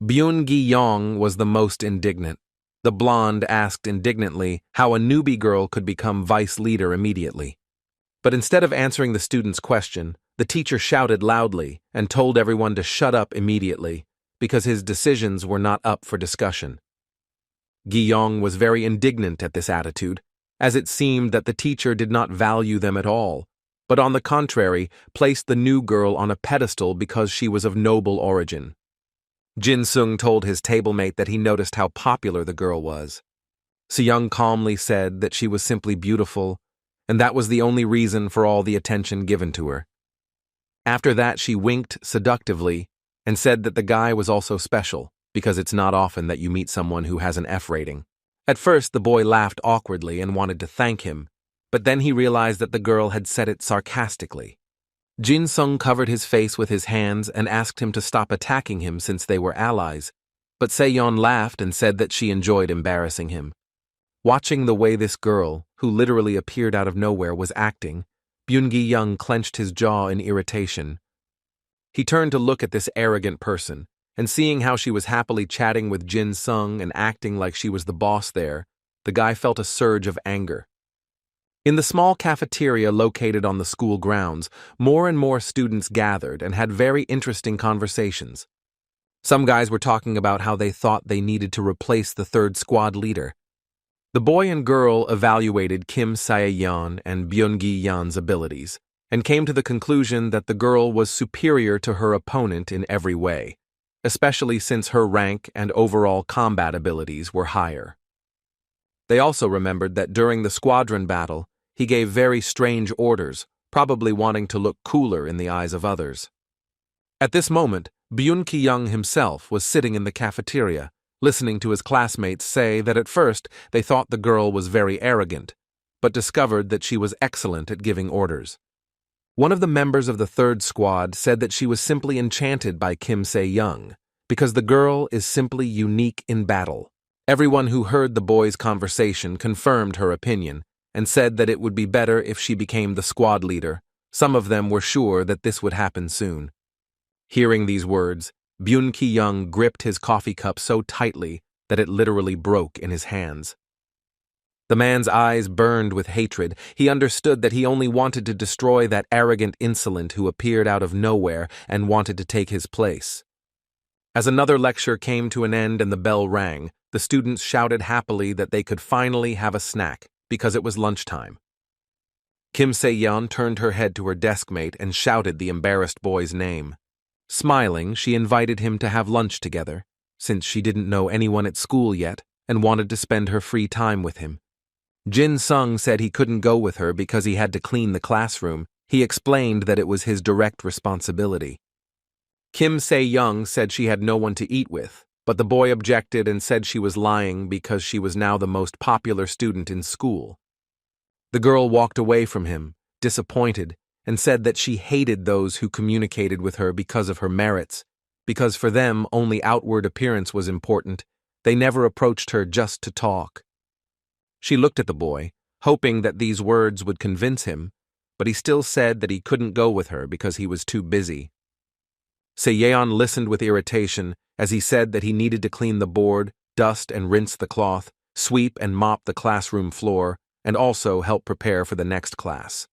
Byun-gi-yong was the most indignant. The blonde asked indignantly how a newbie girl could become vice leader immediately. But instead of answering the student's question, the teacher shouted loudly and told everyone to shut up immediately, because his decisions were not up for discussion. Gi-yong was very indignant at this attitude, as it seemed that the teacher did not value them at all, but on the contrary, placed the new girl on a pedestal because she was of noble origin. Jin-sung told his tablemate that he noticed how popular the girl was. Seon calmly said that she was simply beautiful, and that was the only reason for all the attention given to her. After that, she winked seductively and said that the guy was also special, because it's not often that you meet someone who has an F rating. At first, the boy laughed awkwardly and wanted to thank him, but then he realized that the girl had said it sarcastically. Jin-sung covered his face with his hands and asked him to stop attacking him since they were allies, but Se-yeon laughed and said that she enjoyed embarrassing him. Watching the way this girl, who literally appeared out of nowhere, was acting, Byun-gi-young clenched his jaw in irritation. He turned to look at this arrogant person, and seeing how she was happily chatting with Jin-sung and acting like she was the boss there, the guy felt a surge of anger. In the small cafeteria located on the school grounds, more and more students gathered and had very interesting conversations. Some guys were talking about how they thought they needed to replace the third squad leader. The boy and girl evaluated Kim Se-yeon and Byun-gi-yeon's abilities, and came to the conclusion that the girl was superior to her opponent in every way, especially since her rank and overall combat abilities were higher. They also remembered that during the squadron battle, he gave very strange orders, probably wanting to look cooler in the eyes of others. At this moment, Byun-gi-young himself was sitting in the cafeteria, listening to his classmates say that at first they thought the girl was very arrogant, but discovered that she was excellent at giving orders. One of the members of the third squad said that she was simply enchanted by Kim Se-yeon, because the girl is simply unique in battle. Everyone who heard the boys' conversation confirmed her opinion, and said that it would be better if she became the squad leader. Some of them were sure that this would happen soon. Hearing these words, Byun-gi-young gripped his coffee cup so tightly that it literally broke in his hands. The man's eyes burned with hatred. He understood that he only wanted to destroy that arrogant insolent who appeared out of nowhere and wanted to take his place. As another lecture came to an end and the bell rang, the students shouted happily that they could finally have a snack, because it was lunchtime. Kim Se-yeon turned her head to her deskmate and shouted the embarrassed boy's name. Smiling, she invited him to have lunch together, since she didn't know anyone at school yet and wanted to spend her free time with him. Jin-sung said he couldn't go with her because he had to clean the classroom. He explained that it was his direct responsibility. Kim Se-yeon said she had no one to eat with, but the boy objected and said she was lying because she was now the most popular student in school. The girl walked away from him, disappointed, and said that she hated those who communicated with her because of her merits, because for them only outward appearance was important. They never approached her just to talk. She looked at the boy, hoping that these words would convince him, but he still said that he couldn't go with her because he was too busy. Se-yeon listened with irritation as he said that he needed to clean the board, dust and rinse the cloth, sweep and mop the classroom floor, and also help prepare for the next class.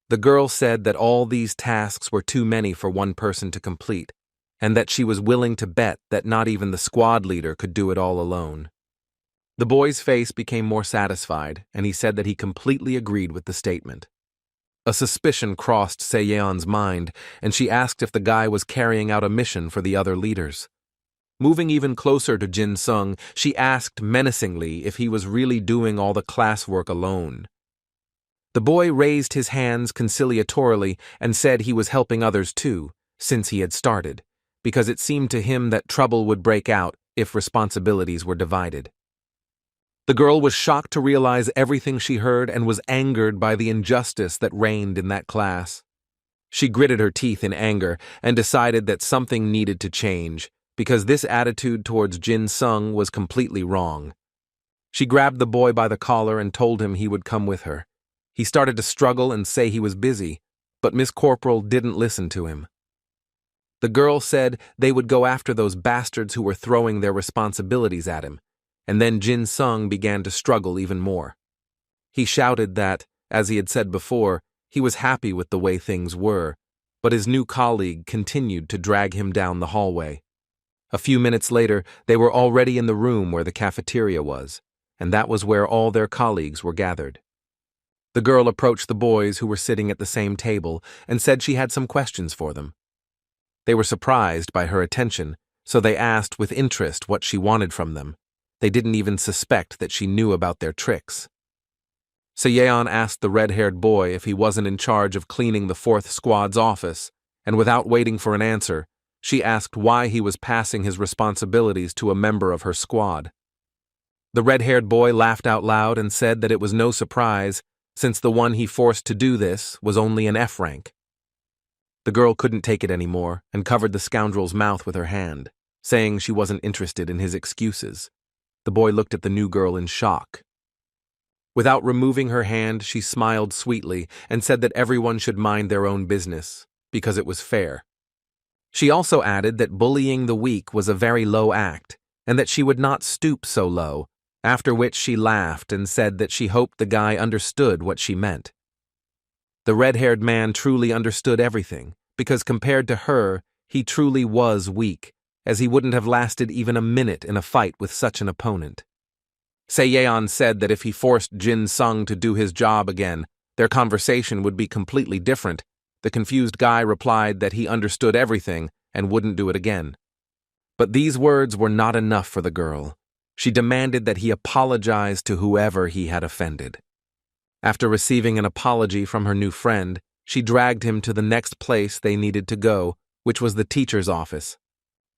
The girl said that all these tasks were too many for one person to complete, and that she was willing to bet that not even the squad leader could do it all alone. The boy's face became more satisfied, and he said that he completely agreed with the statement. A suspicion crossed Seon's mind, and she asked if the guy was carrying out a mission for the other leaders. Moving even closer to Jin Sung, she asked menacingly if he was really doing all the classwork alone. The boy raised his hands conciliatorily and said he was helping others too, since he had started, because it seemed to him that trouble would break out if responsibilities were divided. The girl was shocked to realize everything she heard and was angered by the injustice that reigned in that class. She gritted her teeth in anger and decided that something needed to change, because this attitude towards Jin Sung was completely wrong. She grabbed the boy by the collar and told him he would come with her. He started to struggle and say he was busy, but Miss Corporal didn't listen to him. The girl said they would go after those bastards who were throwing their responsibilities at him, and then Jin Sung began to struggle even more. He shouted that, as he had said before, he was happy with the way things were, but his new colleague continued to drag him down the hallway. A few minutes later, they were already in the room where the cafeteria was, and that was where all their colleagues were gathered. The girl approached the boys who were sitting at the same table and said she had some questions for them. They were surprised by her attention, so they asked with interest what she wanted from them. They didn't even suspect that she knew about their tricks. Seon asked the red-haired boy if he wasn't in charge of cleaning the 4th Squad's office, and without waiting for an answer, she asked why he was passing his responsibilities to a member of her squad. The red-haired boy laughed out loud and said that it was no surprise, since the one he forced to do this was only an F rank. The girl couldn't take it anymore and covered the scoundrel's mouth with her hand, saying she wasn't interested in his excuses. The boy looked at the new girl in shock. Without removing her hand, she smiled sweetly and said that everyone should mind their own business, because it was fair. She also added that bullying the weak was a very low act, and that she would not stoop so low, after which she laughed and said that she hoped the guy understood what she meant. The red-haired man truly understood everything, because compared to her, he truly was weak, as he wouldn't have lasted even a minute in a fight with such an opponent. Seon said that if he forced Jin Sung to do his job again, their conversation would be completely different. The confused guy replied that he understood everything and wouldn't do it again. But these words were not enough for the girl. She demanded that he apologize to whoever he had offended. After receiving an apology from her new friend, she dragged him to the next place they needed to go, which was the teacher's office.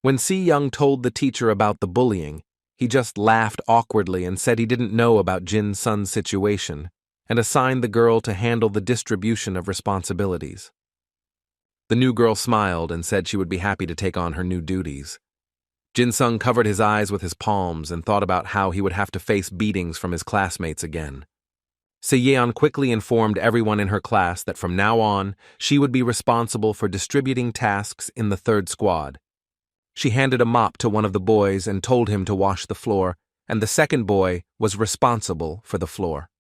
When Si-young told the teacher about the bullying, he just laughed awkwardly and said he didn't know about Jin Sun's situation, and assigned the girl to handle the distribution of responsibilities. The new girl smiled and said she would be happy to take on her new duties. Jin Sung covered his eyes with his palms and thought about how he would have to face beatings from his classmates again. Seon quickly informed everyone in her class that from now on, she would be responsible for distributing tasks in the 3rd Squad. She handed a mop to one of the boys and told him to wash the floor, and the second boy was responsible for the floor.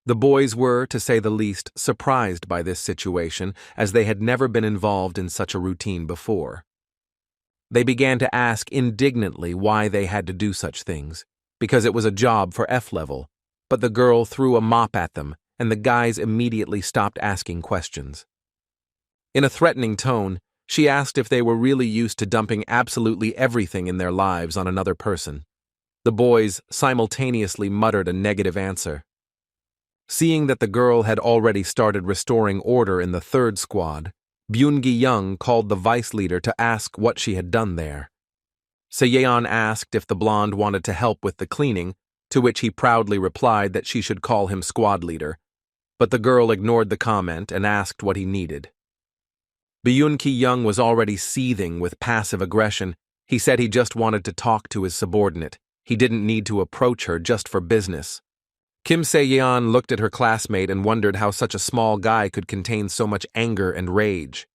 The boys were, to say the least, surprised by this situation, as they had never been involved in such a routine before. They began to ask indignantly why they had to do such things, because it was a job for F-level, but the girl threw a mop at them, and the guys immediately stopped asking questions. In a threatening tone, she asked if they were really used to dumping absolutely everything in their lives on another person. The boys simultaneously muttered a negative answer. Seeing that the girl had already started restoring order in the 3rd Squad, Byun-gi-young called the vice leader to ask what she had done there. Seon asked if the blonde wanted to help with the cleaning, to which he proudly replied that she should call him squad leader, but the girl ignored the comment and asked what he needed. Byun-gi-young was already seething with passive aggression. He said he just wanted to talk to his subordinate. He didn't need to approach her just for business. Kim Se-yeon looked at her classmate and wondered how such a small guy could contain so much anger and rage.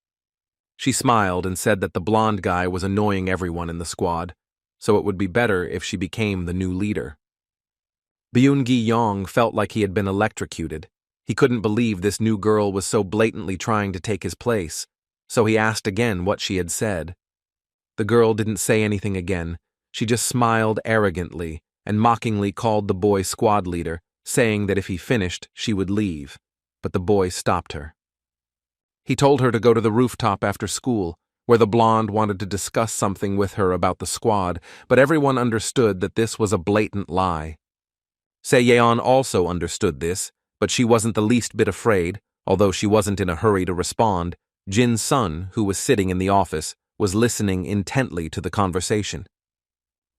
She smiled and said that the blonde guy was annoying everyone in the squad, so it would be better if she became the new leader. Byun-gi-young felt like he had been electrocuted. He couldn't believe this new girl was so blatantly trying to take his place, so he asked again what she had said. The girl didn't say anything again. She just smiled arrogantly, and mockingly called the boy squad leader, saying that if he finished, she would leave. But the boy stopped her. He told her to go to the rooftop after school, where the blonde wanted to discuss something with her about the squad, but everyone understood that this was a blatant lie. Seon also understood this, but she wasn't the least bit afraid. Although she wasn't in a hurry to respond. Jin's son, who was sitting in the office, was listening intently to the conversation.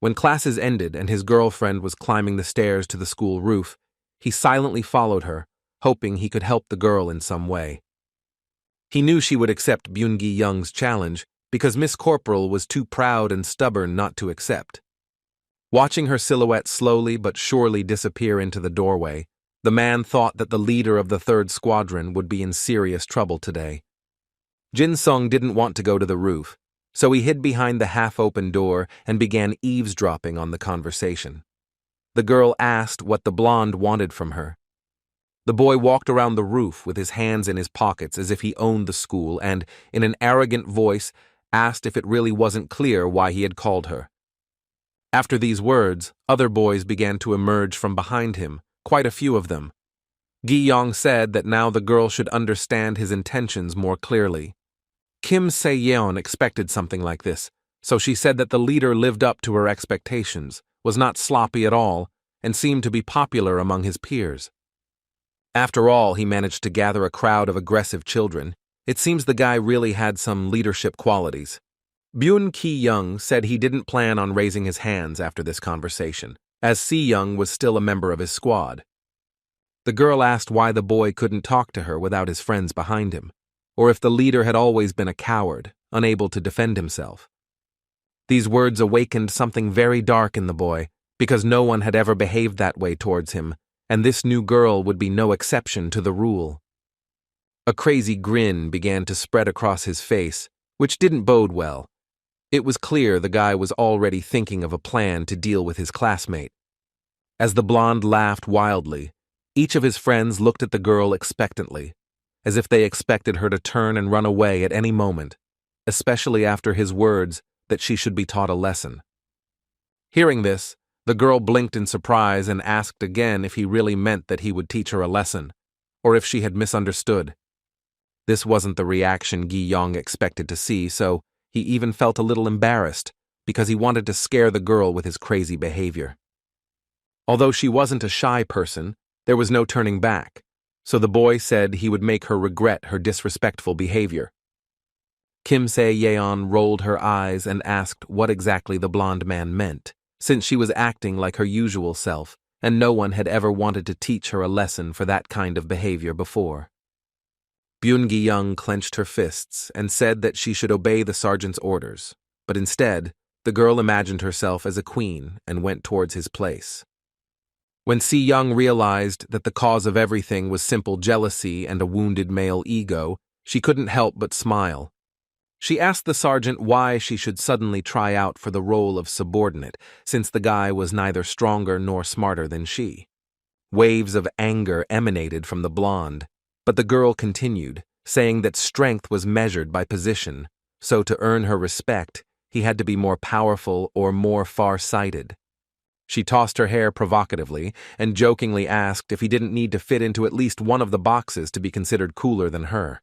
When classes ended and his girlfriend was climbing the stairs to the school roof, he silently followed her, hoping he could help the girl in some way. He knew she would accept Byun-gi Young's challenge because Miss Corporal was too proud and stubborn not to accept. Watching her silhouette slowly but surely disappear into the doorway, the man thought that the leader of the 3rd Squadron would be in serious trouble today. Jin-sung didn't want to go to the roof, so he hid behind the half-open door and began eavesdropping on the conversation. The girl asked what the blonde wanted from her. The boy walked around the roof with his hands in his pockets as if he owned the school and, in an arrogant voice, asked if it really wasn't clear why he had called her. After these words, other boys began to emerge from behind him, quite a few of them. Gi-young said that now the girl should understand his intentions more clearly. Kim Se-yeon expected something like this, so she said that the leader lived up to her expectations, was not sloppy at all, and seemed to be popular among his peers. After all, he managed to gather a crowd of aggressive children. It seems the guy really had some leadership qualities. Byun Ki-young said he didn't plan on raising his hands after this conversation, as Si-young was still a member of his squad. The girl asked why the boy couldn't talk to her without his friends behind him, or if the leader had always been a coward, unable to defend himself. These words awakened something very dark in the boy, because no one had ever behaved that way towards him, and this new girl would be no exception to the rule. A crazy grin began to spread across his face, which didn't bode well. It was clear the guy was already thinking of a plan to deal with his classmate. As the blonde laughed wildly, each of his friends looked at the girl expectantly, as if they expected her to turn and run away at any moment, especially after his words that she should be taught a lesson. Hearing this, the girl blinked in surprise and asked again if he really meant that he would teach her a lesson, or if she had misunderstood. This wasn't the reaction Gi-young expected to see, so he even felt a little embarrassed because he wanted to scare the girl with his crazy behavior. Although she wasn't a shy person, there was no turning back, so the boy said he would make her regret her disrespectful behavior. Kim Se-yeon rolled her eyes and asked what exactly the blonde man meant, since she was acting like her usual self, and no one had ever wanted to teach her a lesson for that kind of behavior before. Byun-gi Young clenched her fists and said that she should obey the sergeant's orders, but instead, the girl imagined herself as a queen and went towards his place. When Si-young realized that the cause of everything was simple jealousy and a wounded male ego, she couldn't help but smile. She asked the sergeant why she should suddenly try out for the role of subordinate, since the guy was neither stronger nor smarter than she. Waves of anger emanated from the blonde, but the girl continued, saying that strength was measured by position, so to earn her respect, he had to be more powerful or more far-sighted. She tossed her hair provocatively and jokingly asked if he didn't need to fit into at least one of the boxes to be considered cooler than her.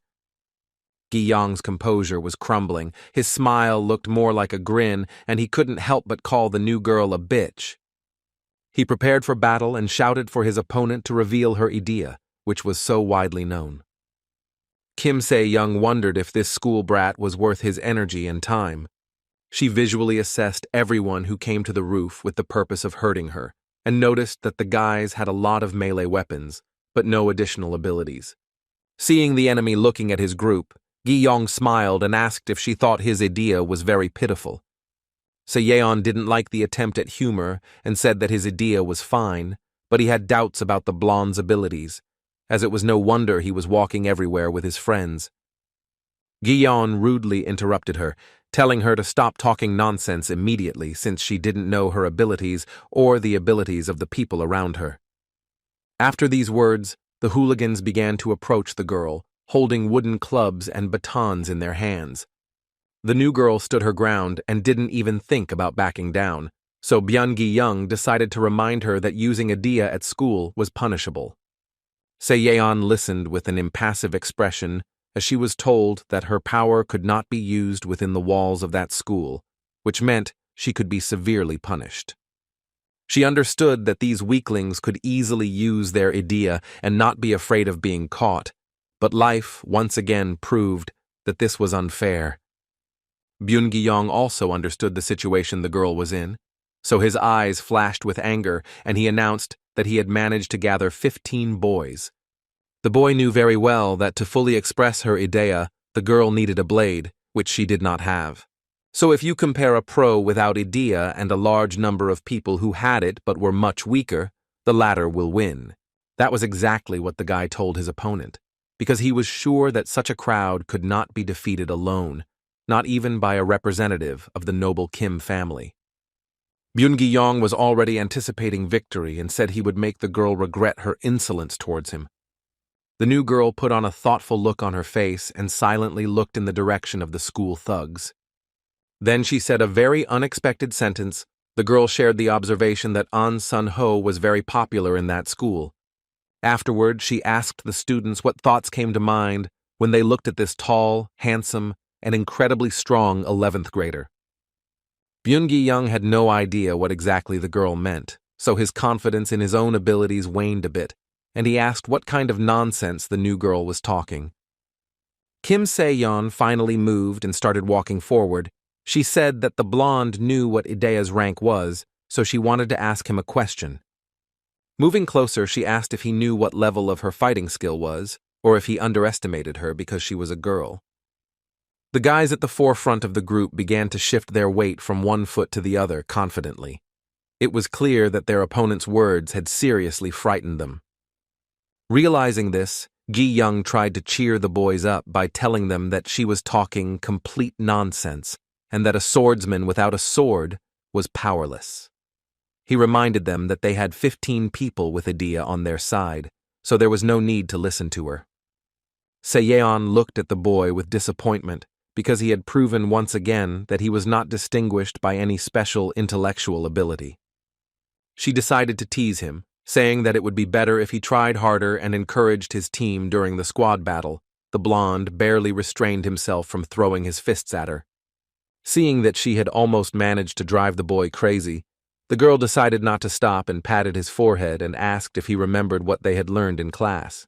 Gi-young's composure was crumbling, his smile looked more like a grin, and he couldn't help but call the new girl a bitch. He prepared for battle and shouted for his opponent to reveal her idea, which was so widely known. Kim Se-young wondered if this school brat was worth his energy and time. She visually assessed everyone who came to the roof with the purpose of hurting her, and noticed that the guys had a lot of melee weapons, but no additional abilities. Seeing the enemy looking at his group, Gi-young smiled and asked if she thought his idea was very pitiful. Se-yeon didn't like the attempt at humor and said that his idea was fine, but he had doubts about the blonde's abilities, as it was no wonder he was walking everywhere with his friends. Gi-yeon rudely interrupted her, telling her to stop talking nonsense immediately since she didn't know her abilities or the abilities of the people around her. After these words, the hooligans began to approach the girl, holding wooden clubs and batons in their hands. The new girl stood her ground and didn't even think about backing down, So Byung-gi-young decided to remind her that using idea at school was punishable. Seon listened with an impassive expression as she was told that her power could not be used within the walls of that school, which meant she could be severely punished. She understood that these weaklings could easily use their idea and not be afraid of being caught, but life once again proved that this was unfair. Byung-gi-young also understood the situation the girl was in, so his eyes flashed with anger and he announced that he had managed to gather 15 boys. The boy knew very well that to fully express her idea, the girl needed a blade, which she did not have. So if you compare a pro without idea and a large number of people who had it but were much weaker, the latter will win. That was exactly what the guy told his opponent, because he was sure that such a crowd could not be defeated alone, not even by a representative of the noble Kim family. Byung-gi-young was already anticipating victory and said he would make the girl regret her insolence towards him. The new girl put on a thoughtful look on her face and silently looked in the direction of the school thugs. Then she said a very unexpected sentence. The girl shared the observation that An Sun-ho was very popular in that school. Afterward, she asked the students what thoughts came to mind when they looked at this tall, handsome, and incredibly strong 11th grader. Byung-gi-young had no idea what exactly the girl meant, so his confidence in his own abilities waned a bit, and he asked what kind of nonsense the new girl was talking. Kim Se-yeon finally moved and started walking forward. She said that the blonde knew what Idea's rank was, so she wanted to ask him a question. Moving closer, she asked if he knew what level of her fighting skill was, or if he underestimated her because she was a girl. The guys at the forefront of the group began to shift their weight from one foot to the other confidently. It was clear that their opponent's words had seriously frightened them. Realizing this, Gi-young tried to cheer the boys up by telling them that she was talking complete nonsense and that a swordsman without a sword was powerless. He reminded them that they had 15 people with Idea on their side, so there was no need to listen to her. Seon looked at the boy with disappointment because he had proven once again that he was not distinguished by any special intellectual ability. She decided to tease him, saying that it would be better if he tried harder and encouraged his team during the squad battle. The blonde barely restrained himself from throwing his fists at her. Seeing that she had almost managed to drive the boy crazy, the girl decided not to stop and patted his forehead and asked if he remembered what they had learned in class.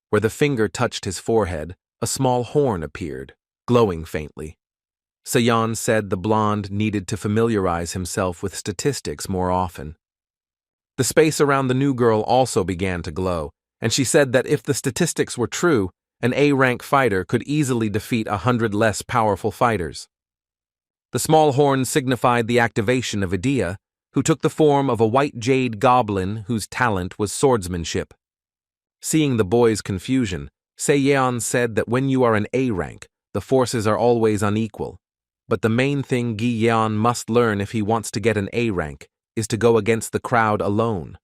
Where the finger touched his forehead, a small horn appeared, glowing faintly. Seon said the blonde needed to familiarize himself with statistics more often. The space around the new girl also began to glow, and she said that if the statistics were true, an A-rank fighter could easily defeat 100 less powerful fighters. The small horn signified the activation of Idea, who took the form of a white Jade Goblin whose talent was swordsmanship. Seeing the boy's confusion, Seon said that when you are an A-rank, the forces are always unequal, but the main thing Gi-yeon must learn if he wants to get an A-rank is to go against the crowd alone.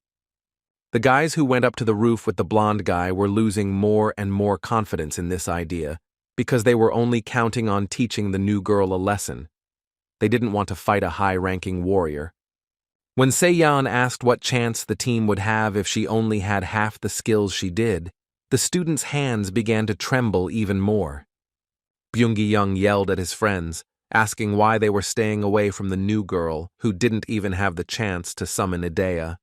The guys who went up to the roof with the blonde guy were losing more and more confidence in this idea because they were only counting on teaching the new girl a lesson. They didn't want to fight a high-ranking warrior. When Seon asked what chance the team would have if she only had half the skills she did, the students' hands began to tremble even more. Byung-gi-young yelled at his friends, asking why they were staying away from the new girl who didn't even have the chance to summon Idea.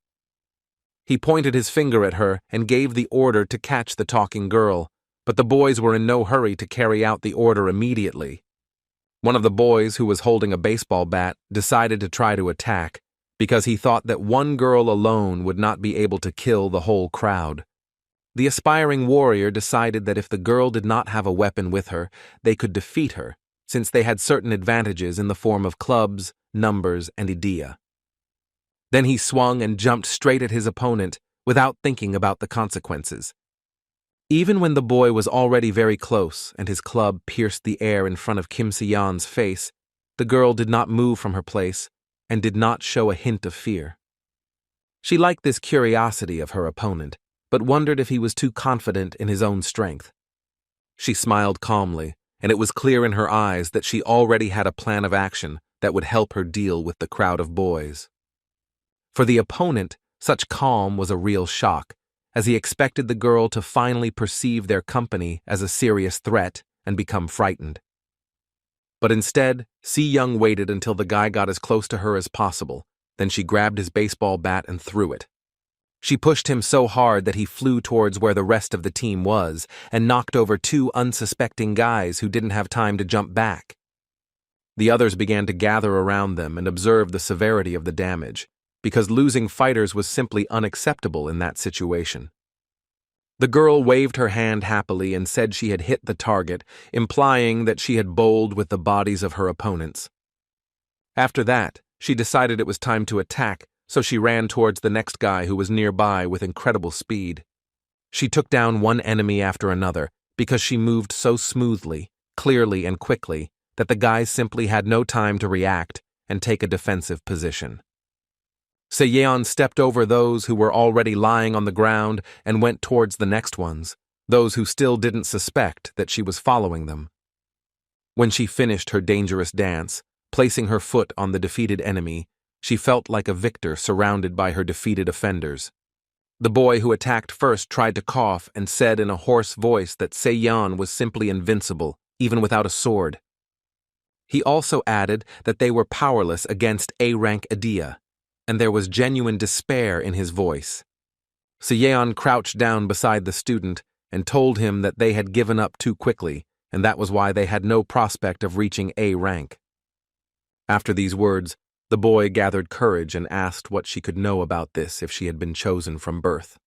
He pointed his finger at her and gave the order to catch the talking girl, but the boys were in no hurry to carry out the order immediately. One of the boys, who was holding a baseball bat, decided to try to attack, because he thought that one girl alone would not be able to kill the whole crowd. The aspiring warrior decided that if the girl did not have a weapon with her, they could defeat her, since they had certain advantages in the form of clubs, numbers, and Idea. Then he swung and jumped straight at his opponent without thinking about the consequences. Even when the boy was already very close and his club pierced the air in front of Kim Se-yeon's face, the girl did not move from her place and did not show a hint of fear. She liked this curiosity of her opponent, but wondered if he was too confident in his own strength. She smiled calmly, and it was clear in her eyes that she already had a plan of action that would help her deal with the crowd of boys. For the opponent, such calm was a real shock, as he expected the girl to finally perceive their company as a serious threat and become frightened. But instead, Seon waited until the guy got as close to her as possible, then she grabbed his baseball bat and threw it. She pushed him so hard that he flew towards where the rest of the team was and knocked over two unsuspecting guys who didn't have time to jump back. The others began to gather around them and observe the severity of the damage, because losing fighters was simply unacceptable in that situation. The girl waved her hand happily and said she had hit the target, implying that she had bowled with the bodies of her opponents. After that, she decided it was time to attack, so she ran towards the next guy who was nearby with incredible speed. She took down one enemy after another because she moved so smoothly, clearly, and quickly that the guys simply had no time to react and take a defensive position. Seon stepped over those who were already lying on the ground and went towards the next ones, those who still didn't suspect that she was following them. When she finished her dangerous dance, placing her foot on the defeated enemy, she felt like a victor surrounded by her defeated offenders. The boy who attacked first tried to cough and said in a hoarse voice that Seon was simply invincible, even without a sword. He also added that they were powerless against A-rank Idea, and there was genuine despair in his voice. Seon crouched down beside the student and told him that they had given up too quickly, and that was why they had no prospect of reaching A rank. After these words, the boy gathered courage and asked what she could know about this if she had been chosen from birth.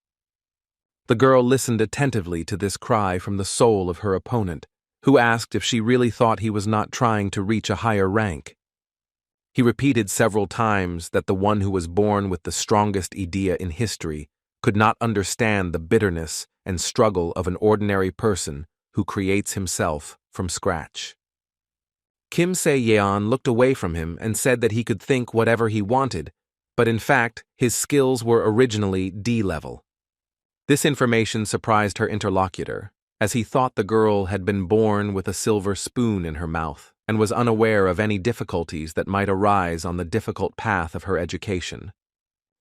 The girl listened attentively to this cry from the soul of her opponent, who asked if she really thought he was not trying to reach a higher rank. He repeated several times that the one who was born with the strongest idea in history could not understand the bitterness and struggle of an ordinary person who creates himself from scratch. Kim Se-yeon looked away from him and said that he could think whatever he wanted, but in fact, his skills were originally D-level. This information surprised her interlocutor, as he thought the girl had been born with a silver spoon in her mouth and was unaware of any difficulties that might arise on the difficult path of her education.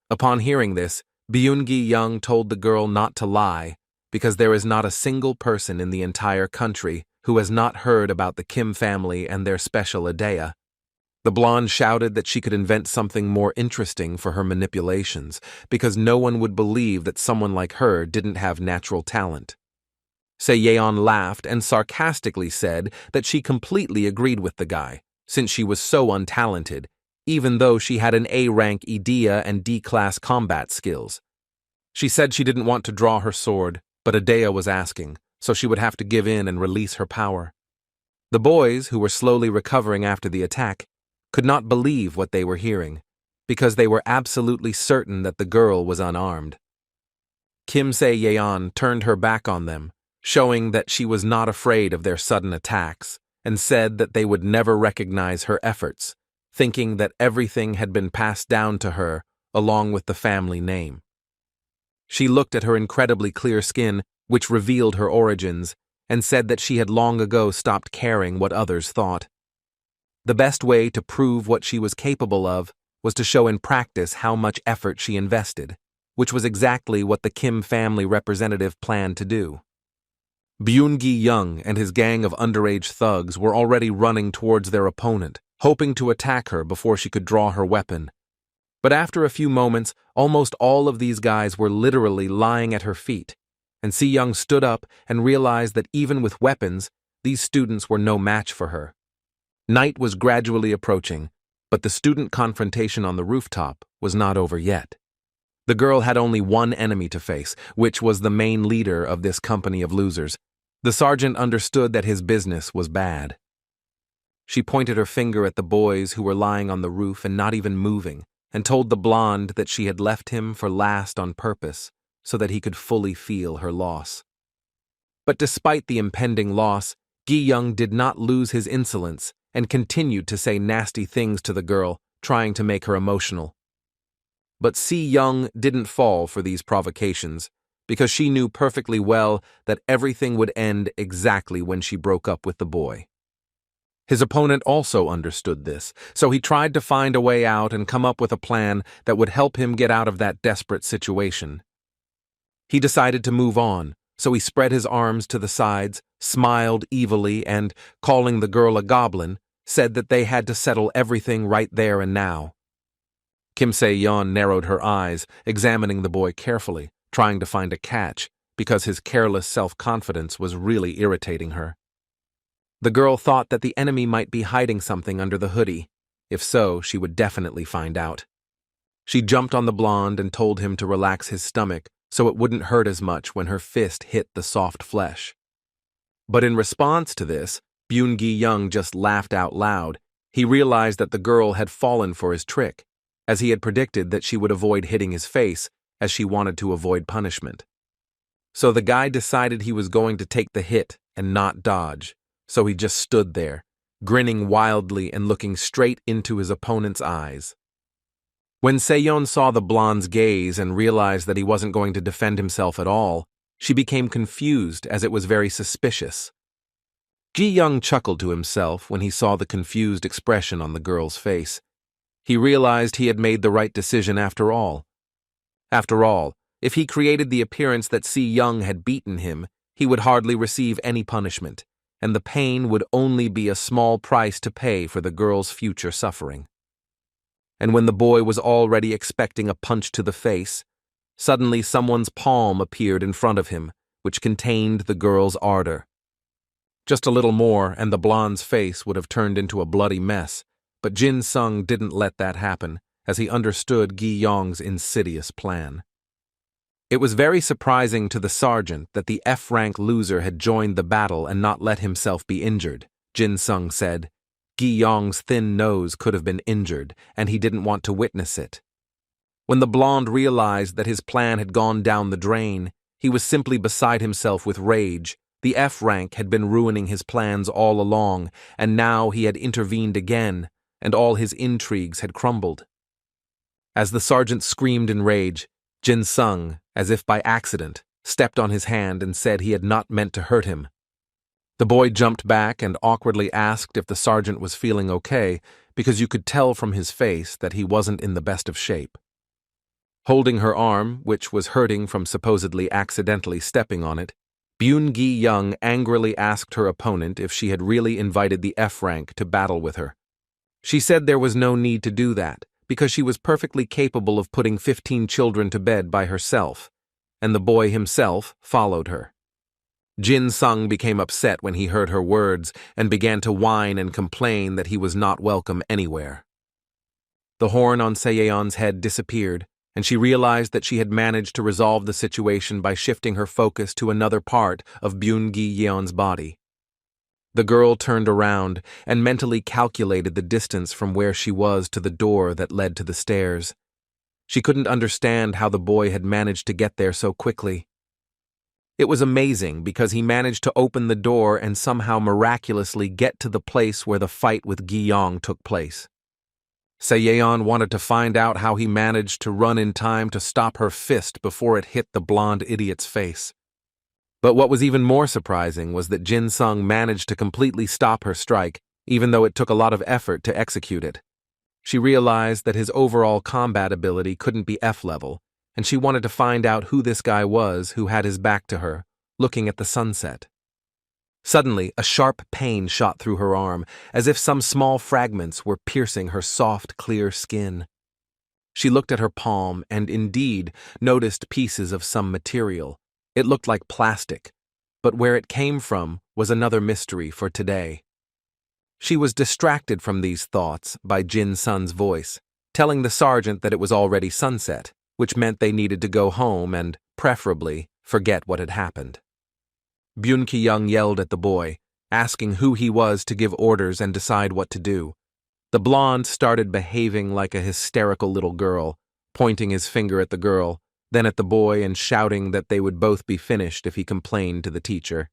Upon hearing this, Byun-gi-young told the girl not to lie, because there is not a single person in the entire country who has not heard about the Kim family and their special idea. The blonde shouted that she could invent something more interesting for her manipulations, because no one would believe that someone like her didn't have natural talent. Se-yeon laughed and sarcastically said that she completely agreed with the guy, since she was so untalented, even though she had an A-rank idea and D-class combat skills. She said she didn't want to draw her sword, but Idea was asking, so she would have to give in and release her power. The boys, who were slowly recovering after the attack, could not believe what they were hearing, because they were absolutely certain that the girl was unarmed. Kim Se-yeon turned her back on them, showing that she was not afraid of their sudden attacks, and said that they would never recognize her efforts, thinking that everything had been passed down to her along with the family name. She looked at her incredibly clear skin, which revealed her origins, and said that she had long ago stopped caring what others thought. The best way to prove what she was capable of was to show in practice how much effort she invested, which was exactly what the Kim family representative planned to do. Byun-gi-young and his gang of underage thugs were already running towards their opponent, hoping to attack her before she could draw her weapon. But after a few moments, almost all of these guys were literally lying at her feet, and Se-young stood up and realized that even with weapons, these students were no match for her. Night was gradually approaching, but the student confrontation on the rooftop was not over yet. The girl had only one enemy to face, which was the main leader of this company of losers. The sergeant understood that his business was bad. She pointed her finger at the boys who were lying on the roof and not even moving, and told the blonde that she had left him for last on purpose, so that he could fully feel her loss. But despite the impending loss, Gi-young did not lose his insolence and continued to say nasty things to the girl, trying to make her emotional. But Se-young didn't fall for these provocations, because she knew perfectly well that everything would end exactly when she broke up with the boy. His opponent also understood this, so he tried to find a way out and come up with a plan that would help him get out of that desperate situation. He decided to move on, so he spread his arms to the sides, smiled evilly, and, calling the girl a goblin, said that they had to settle everything right there and now. Kim Se-yeon narrowed her eyes, examining the boy carefully, trying to find a catch, because his careless self-confidence was really irritating her. The girl thought that the enemy might be hiding something under the hoodie. If so, she would definitely find out. She jumped on the blonde and told him to relax his stomach so it wouldn't hurt as much when her fist hit the soft flesh. But in response to this, Byun-gi-young just laughed out loud. He realized that the girl had fallen for his trick, as he had predicted that she would avoid hitting his face, as she wanted to avoid punishment. So the guy decided he was going to take the hit and not dodge, so he just stood there, grinning wildly and looking straight into his opponent's eyes. When Seon saw the blonde's gaze and realized that he wasn't going to defend himself at all, she became confused as it was very suspicious. Ji-young chuckled to himself when he saw the confused expression on the girl's face. He realized he had made the right decision after all. After all, if he created the appearance that Si-young had beaten him, he would hardly receive any punishment, and the pain would only be a small price to pay for the girl's future suffering. And when the boy was already expecting a punch to the face, suddenly someone's palm appeared in front of him, which contained the girl's ardor. Just a little more and the blonde's face would have turned into a bloody mess, but Jin Sung didn't let that happen, as he understood Gi-young's insidious plan. It was very surprising to the sergeant that the F-rank loser had joined the battle and not let himself be injured, Jin Sung said. Gi-young's thin nose could have been injured, and he didn't want to witness it. When the blonde realized that his plan had gone down the drain, he was simply beside himself with rage. The F-rank had been ruining his plans all along, and now he had intervened again, and all his intrigues had crumbled. As the sergeant screamed in rage, Jin Sung, as if by accident, stepped on his hand and said he had not meant to hurt him. The boy jumped back and awkwardly asked if the sergeant was feeling okay, because you could tell from his face that he wasn't in the best of shape. Holding her arm, which was hurting from supposedly accidentally stepping on it, Byun-gi-young angrily asked her opponent if she had really invited the F-rank to battle with her. She said there was no need to do that, because she was perfectly capable of putting 15 children to bed by herself, and the boy himself followed her. Jin Sung became upset when he heard her words and began to whine and complain that he was not welcome anywhere. The horn on Se-yeon's head disappeared, and she realized that she had managed to resolve the situation by shifting her focus to another part of Byun-gi-yeon's body. The girl turned around and mentally calculated the distance from where she was to the door that led to the stairs. She couldn't understand how the boy had managed to get there so quickly. It was amazing because he managed to open the door and somehow miraculously get to the place where the fight with Gi-young took place. Se-yeon wanted to find out how he managed to run in time to stop her fist before it hit the blonde idiot's face. But what was even more surprising was that Jin Sung managed to completely stop her strike, even though it took a lot of effort to execute it. She realized that his overall combat ability couldn't be F-level, and she wanted to find out who this guy was who had his back to her, looking at the sunset. Suddenly, a sharp pain shot through her arm, as if some small fragments were piercing her soft, clear skin. She looked at her palm and, indeed, noticed pieces of some material. It looked like plastic, but where it came from was another mystery for today. She was distracted from these thoughts by Jin Sun's voice, telling the sergeant that it was already sunset, which meant they needed to go home and, preferably, forget what had happened. Byun-gi-young yelled at the boy, asking who he was to give orders and decide what to do. The blonde started behaving like a hysterical little girl, pointing his finger at the girl, then at the boy and shouting that they would both be finished if he complained to the teacher.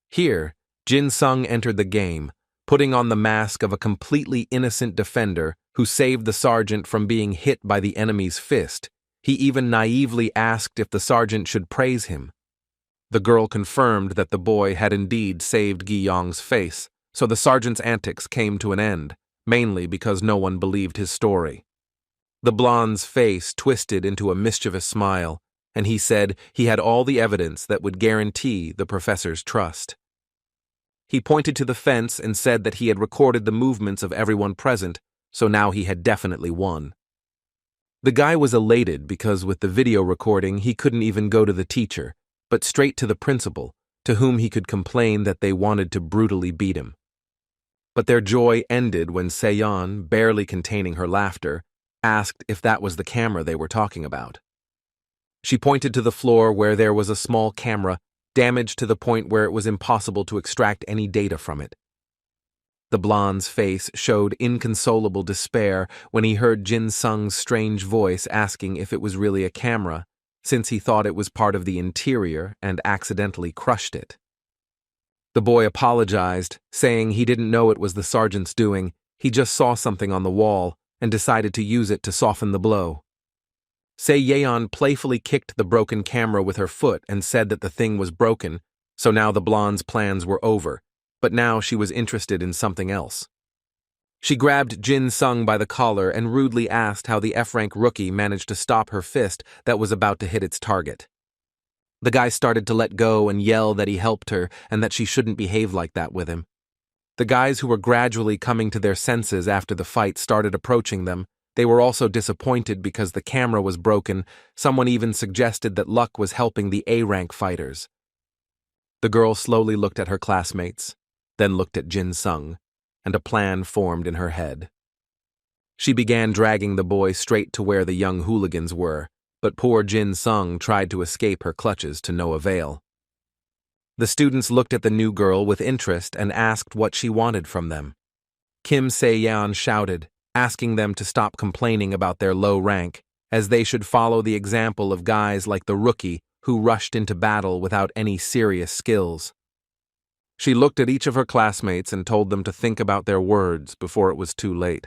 Here, Jin Sung entered the game, putting on the mask of a completely innocent defender who saved the sergeant from being hit by the enemy's fist. He even naively asked if the sergeant should praise him. The girl confirmed that the boy had indeed saved Gi-young's face, so the sergeant's antics came to an end, mainly because no one believed his story. The blonde's face twisted into a mischievous smile, and he said he had all the evidence that would guarantee the professor's trust. He pointed to the fence and said that he had recorded the movements of everyone present, so now he had definitely won. The guy was elated because with the video recording he couldn't even go to the teacher, but straight to the principal, to whom he could complain that they wanted to brutally beat him. But their joy ended when Seon, barely containing her laughter, asked if that was the camera they were talking about. She pointed to the floor where there was a small camera, damaged to the point where it was impossible to extract any data from it. The blonde's face showed inconsolable despair when he heard Jin Sung's strange voice asking if it was really a camera, since he thought it was part of the interior and accidentally crushed it. The boy apologized, saying he didn't know it was the sergeant's doing, he just saw something on the wall and decided to use it to soften the blow. Seon playfully kicked the broken camera with her foot and said that the thing was broken, so now the blonde's plans were over, but now she was interested in something else. She grabbed Jin Sung by the collar and rudely asked how the F-rank rookie managed to stop her fist that was about to hit its target. The guy started to let go and yell that he helped her and that she shouldn't behave like that with him. The guys who were gradually coming to their senses after the fight started approaching them. They were also disappointed because the camera was broken. Someone even suggested that luck was helping the A-rank fighters. The girl slowly looked at her classmates, then looked at Jin Sung, and a plan formed in her head. She began dragging the boy straight to where the young hooligans were, but poor Jin Sung tried to escape her clutches to no avail. The students looked at the new girl with interest and asked what she wanted from them. Kim Se-yeon shouted, asking them to stop complaining about their low rank, as they should follow the example of guys like the rookie who rushed into battle without any serious skills. She looked at each of her classmates and told them to think about their words before it was too late.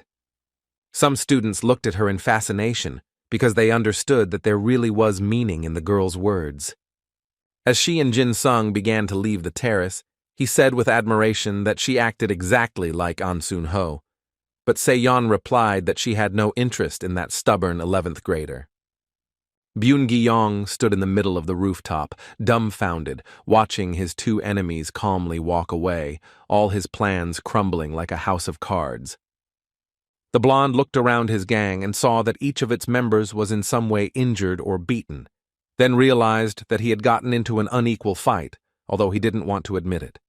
Some students looked at her in fascination because they understood that there really was meaning in the girl's words. As she and Jin Sung began to leave the terrace, he said with admiration that she acted exactly like An Sun-ho, but Seon replied that she had no interest in that stubborn 11th grader. Byun-gi-yong stood in the middle of the rooftop, dumbfounded, watching his two enemies calmly walk away, all his plans crumbling like a house of cards. The blonde looked around his gang and saw that each of its members was in some way injured or beaten, then realized that he had gotten into an unequal fight, although he didn't want to admit it.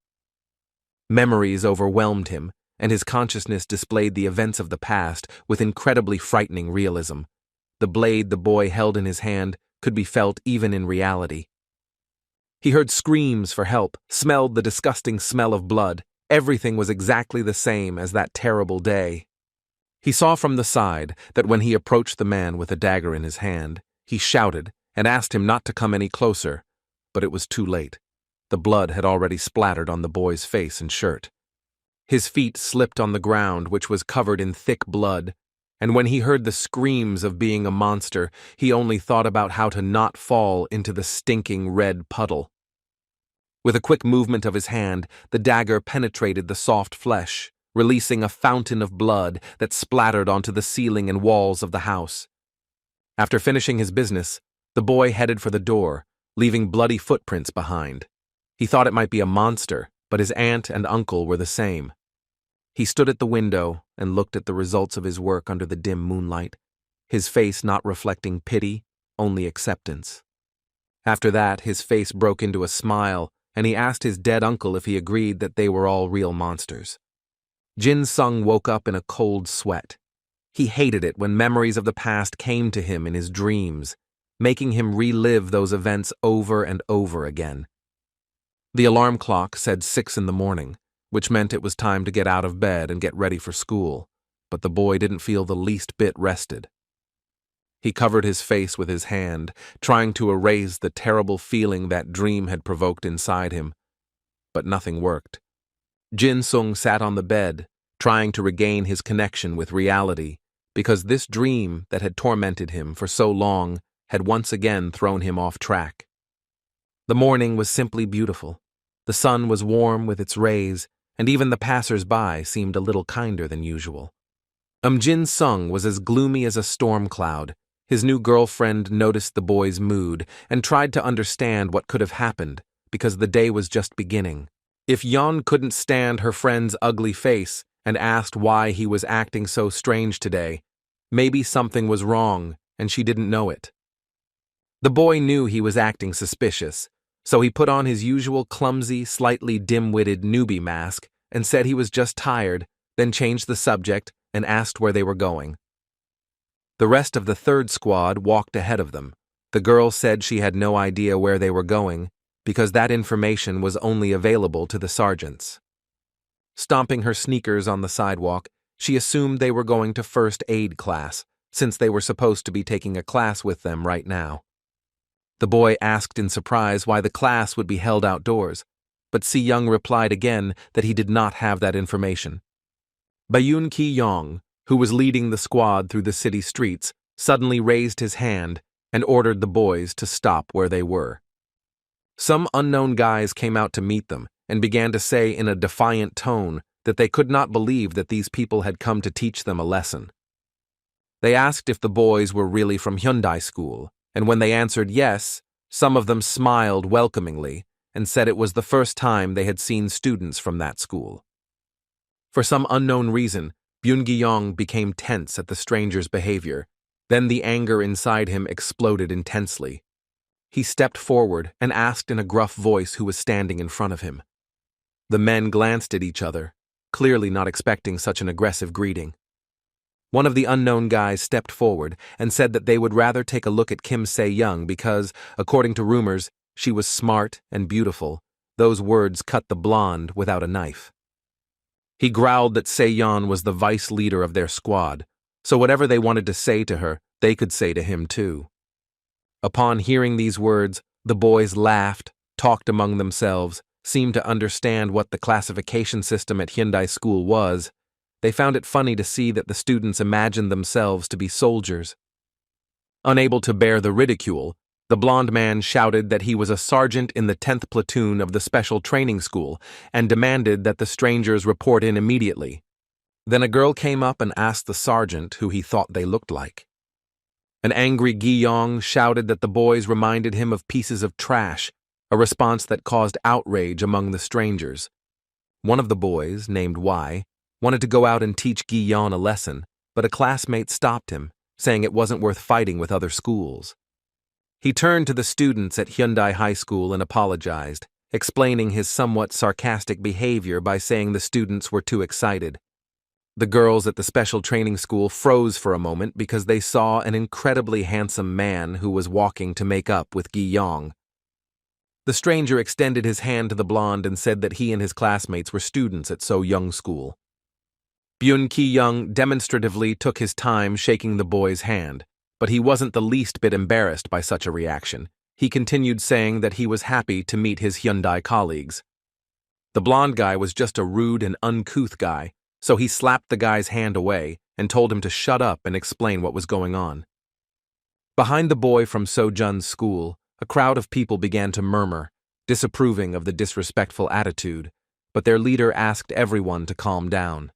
Memories overwhelmed him, and his consciousness displayed the events of the past with incredibly frightening realism. The blade the boy held in his hand could be felt even in reality. He heard screams for help, smelled the disgusting smell of blood. Everything was exactly the same as that terrible day. He saw from the side that when he approached the man with a dagger in his hand, he shouted and asked him not to come any closer, but it was too late. The blood had already splattered on the boy's face and shirt. His feet slipped on the ground, which was covered in thick blood, and when he heard the screams of being a monster, he only thought about how to not fall into the stinking red puddle. With a quick movement of his hand, the dagger penetrated the soft flesh, releasing a fountain of blood that splattered onto the ceiling and walls of the house. After finishing his business, the boy headed for the door, leaving bloody footprints behind. He thought it might be a monster, but his aunt and uncle were the same. He stood at the window and looked at the results of his work under the dim moonlight, his face not reflecting pity, only acceptance. After that, his face broke into a smile, and he asked his dead uncle if he agreed that they were all real monsters. Jin Sung woke up in a cold sweat. He hated it when memories of the past came to him in his dreams, making him relive those events over and over again. The alarm clock said 6 in the morning, which meant it was time to get out of bed and get ready for school, but the boy didn't feel the least bit rested. He covered his face with his hand, trying to erase the terrible feeling that dream had provoked inside him, but nothing worked. Jin Sung sat on the bed, trying to regain his connection with reality, because this dream that had tormented him for so long had once again thrown him off track. The morning was simply beautiful. The sun was warm with its rays, and even the passers-by seemed a little kinder than usual. Jin Sung was as gloomy as a storm cloud. His new girlfriend noticed the boy's mood and tried to understand what could have happened, because the day was just beginning. If Yeon couldn't stand her friend's ugly face and asked why he was acting so strange today, maybe something was wrong and she didn't know it. The boy knew he was acting suspicious, so he put on his usual clumsy, slightly dim-witted newbie mask and said he was just tired, then changed the subject and asked where they were going. The rest of the third squad walked ahead of them. The girl said she had no idea where they were going because that information was only available to the sergeants. Stomping her sneakers on the sidewalk, she assumed they were going to first aid class, since they were supposed to be taking a class with them right now. The boy asked in surprise why the class would be held outdoors, but Si-young replied again that he did not have that information. Bayun Ki-yong, who was leading the squad through the city streets, suddenly raised his hand and ordered the boys to stop where they were. Some unknown guys came out to meet them and began to say in a defiant tone that they could not believe that these people had come to teach them a lesson. They asked if the boys were really from Hyundai School, and when they answered yes, some of them smiled welcomingly and said it was the first time they had seen students from that school. For some unknown reason, Byun-gi-yong became tense at the stranger's behavior. Then the anger inside him exploded intensely. He stepped forward and asked in a gruff voice who was standing in front of him. The men glanced at each other, clearly not expecting such an aggressive greeting. One of the unknown guys stepped forward and said that they would rather take a look at Kim Se-young because, according to rumors, she was smart and beautiful. Those words cut the blonde without a knife. He growled that Se-yeon was the vice leader of their squad, so whatever they wanted to say to her, they could say to him too. Upon hearing these words, the boys laughed, talked among themselves, seemed to understand what the classification system at Hyundai School was. They found it funny to see that the students imagined themselves to be soldiers. Unable to bear the ridicule, the blond man shouted that he was a sergeant in the 10th platoon of the special training school and demanded that the strangers report in immediately. Then a girl came up and asked the sergeant who he thought they looked like. An angry Gi-yong shouted that the boys reminded him of pieces of trash, a response that caused outrage among the strangers. One of the boys, named Y, wanted to go out and teach Gi-yeon a lesson, but a classmate stopped him, saying it wasn't worth fighting with other schools. He turned to the students at Hyundai High School and apologized, explaining his somewhat sarcastic behavior by saying the students were too excited. The girls at the special training school froze for a moment because they saw an incredibly handsome man who was walking to make up with Gi-yong. The stranger extended his hand to the blonde and said that he and his classmates were students at So-young School. Byun Ki-young demonstratively took his time shaking the boy's hand, but he wasn't the least bit embarrassed by such a reaction. He continued saying that he was happy to meet his Hyundai colleagues. The blonde guy was just a rude and uncouth guy, so he slapped the guy's hand away and told him to shut up and explain what was going on. Behind the boy from So-jun's school, a crowd of people began to murmur, disapproving of the disrespectful attitude, but their leader asked everyone to calm down.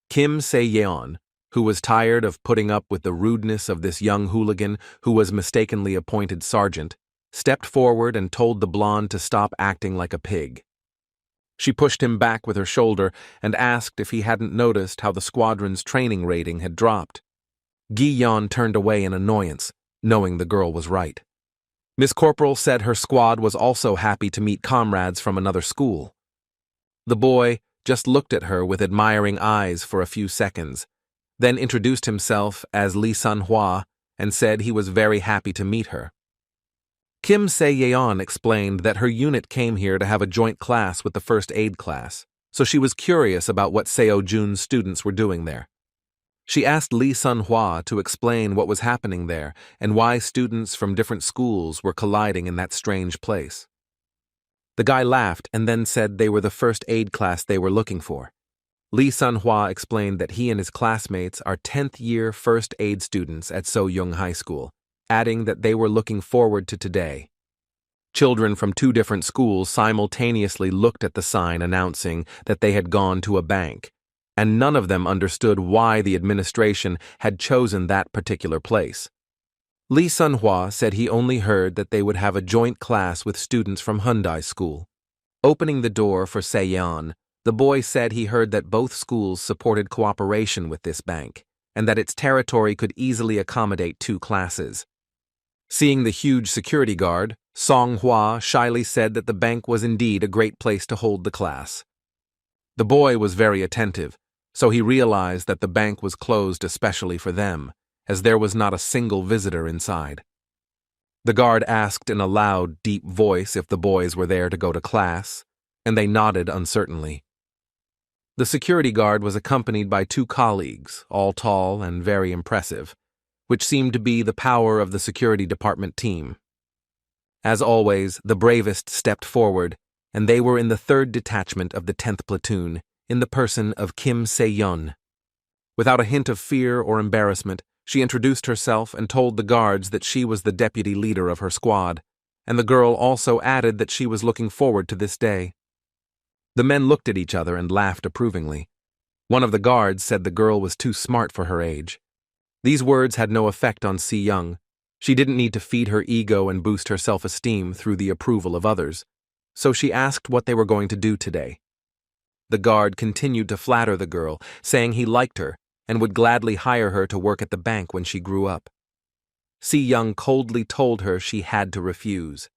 Kim Se-yeon, who was tired of putting up with the rudeness of this young hooligan who was mistakenly appointed sergeant, stepped forward and told the blonde to stop acting like a pig. She pushed him back with her shoulder and asked if he hadn't noticed how the squadron's training rating had dropped. Gi-yeon turned away in annoyance, knowing the girl was right. Miss Corporal said her squad was also happy to meet comrades from another school. The boy just looked at her with admiring eyes for a few seconds, then introduced himself as Lee Sun-hwa and said he was very happy to meet her. Kim Se-yeon explained that her unit came here to have a joint class with the first aid class, so she was curious about what Seo-jun's students were doing there. She asked Lee Sun-hwa to explain what was happening there and why students from different schools were colliding in that strange place. The guy laughed and then said they were the first aid class they were looking for. Lee Sun-hwa explained that he and his classmates are 10th-year first aid students at So-young High School, adding that they were looking forward to today. Children from two different schools simultaneously looked at the sign announcing that they had gone to a bank, and none of them understood why the administration had chosen that particular place. Lee Sun-hwa said he only heard that they would have a joint class with students from Hyundai School. Opening the door for Seon, the boy said he heard that both schools supported cooperation with this bank, and that its territory could easily accommodate two classes. Seeing the huge security guard, Song-hwa shyly said that the bank was indeed a great place to hold the class. The boy was very attentive, so he realized that the bank was closed especially for them, as there was not a single visitor inside. The guard asked in a loud, deep voice if the boys were there to go to class, and they nodded uncertainly. The security guard was accompanied by two colleagues, all tall and very impressive, which seemed to be the power of the security department team. As always, the bravest stepped forward, and they were in the 3rd detachment of the 10th platoon, in the person of Kim Se-yeon. Without a hint of fear or embarrassment, she introduced herself and told the guards that she was the deputy leader of her squad, and the girl also added that she was looking forward to this day. The men looked at each other and laughed approvingly. One of the guards said the girl was too smart for her age. These words had no effect on Si-young. She didn't need to feed her ego and boost her self-esteem through the approval of others, so she asked what they were going to do today. The guard continued to flatter the girl, saying he liked her and would gladly hire her to work at the bank when she grew up. Si-young coldly told her she had to refuse.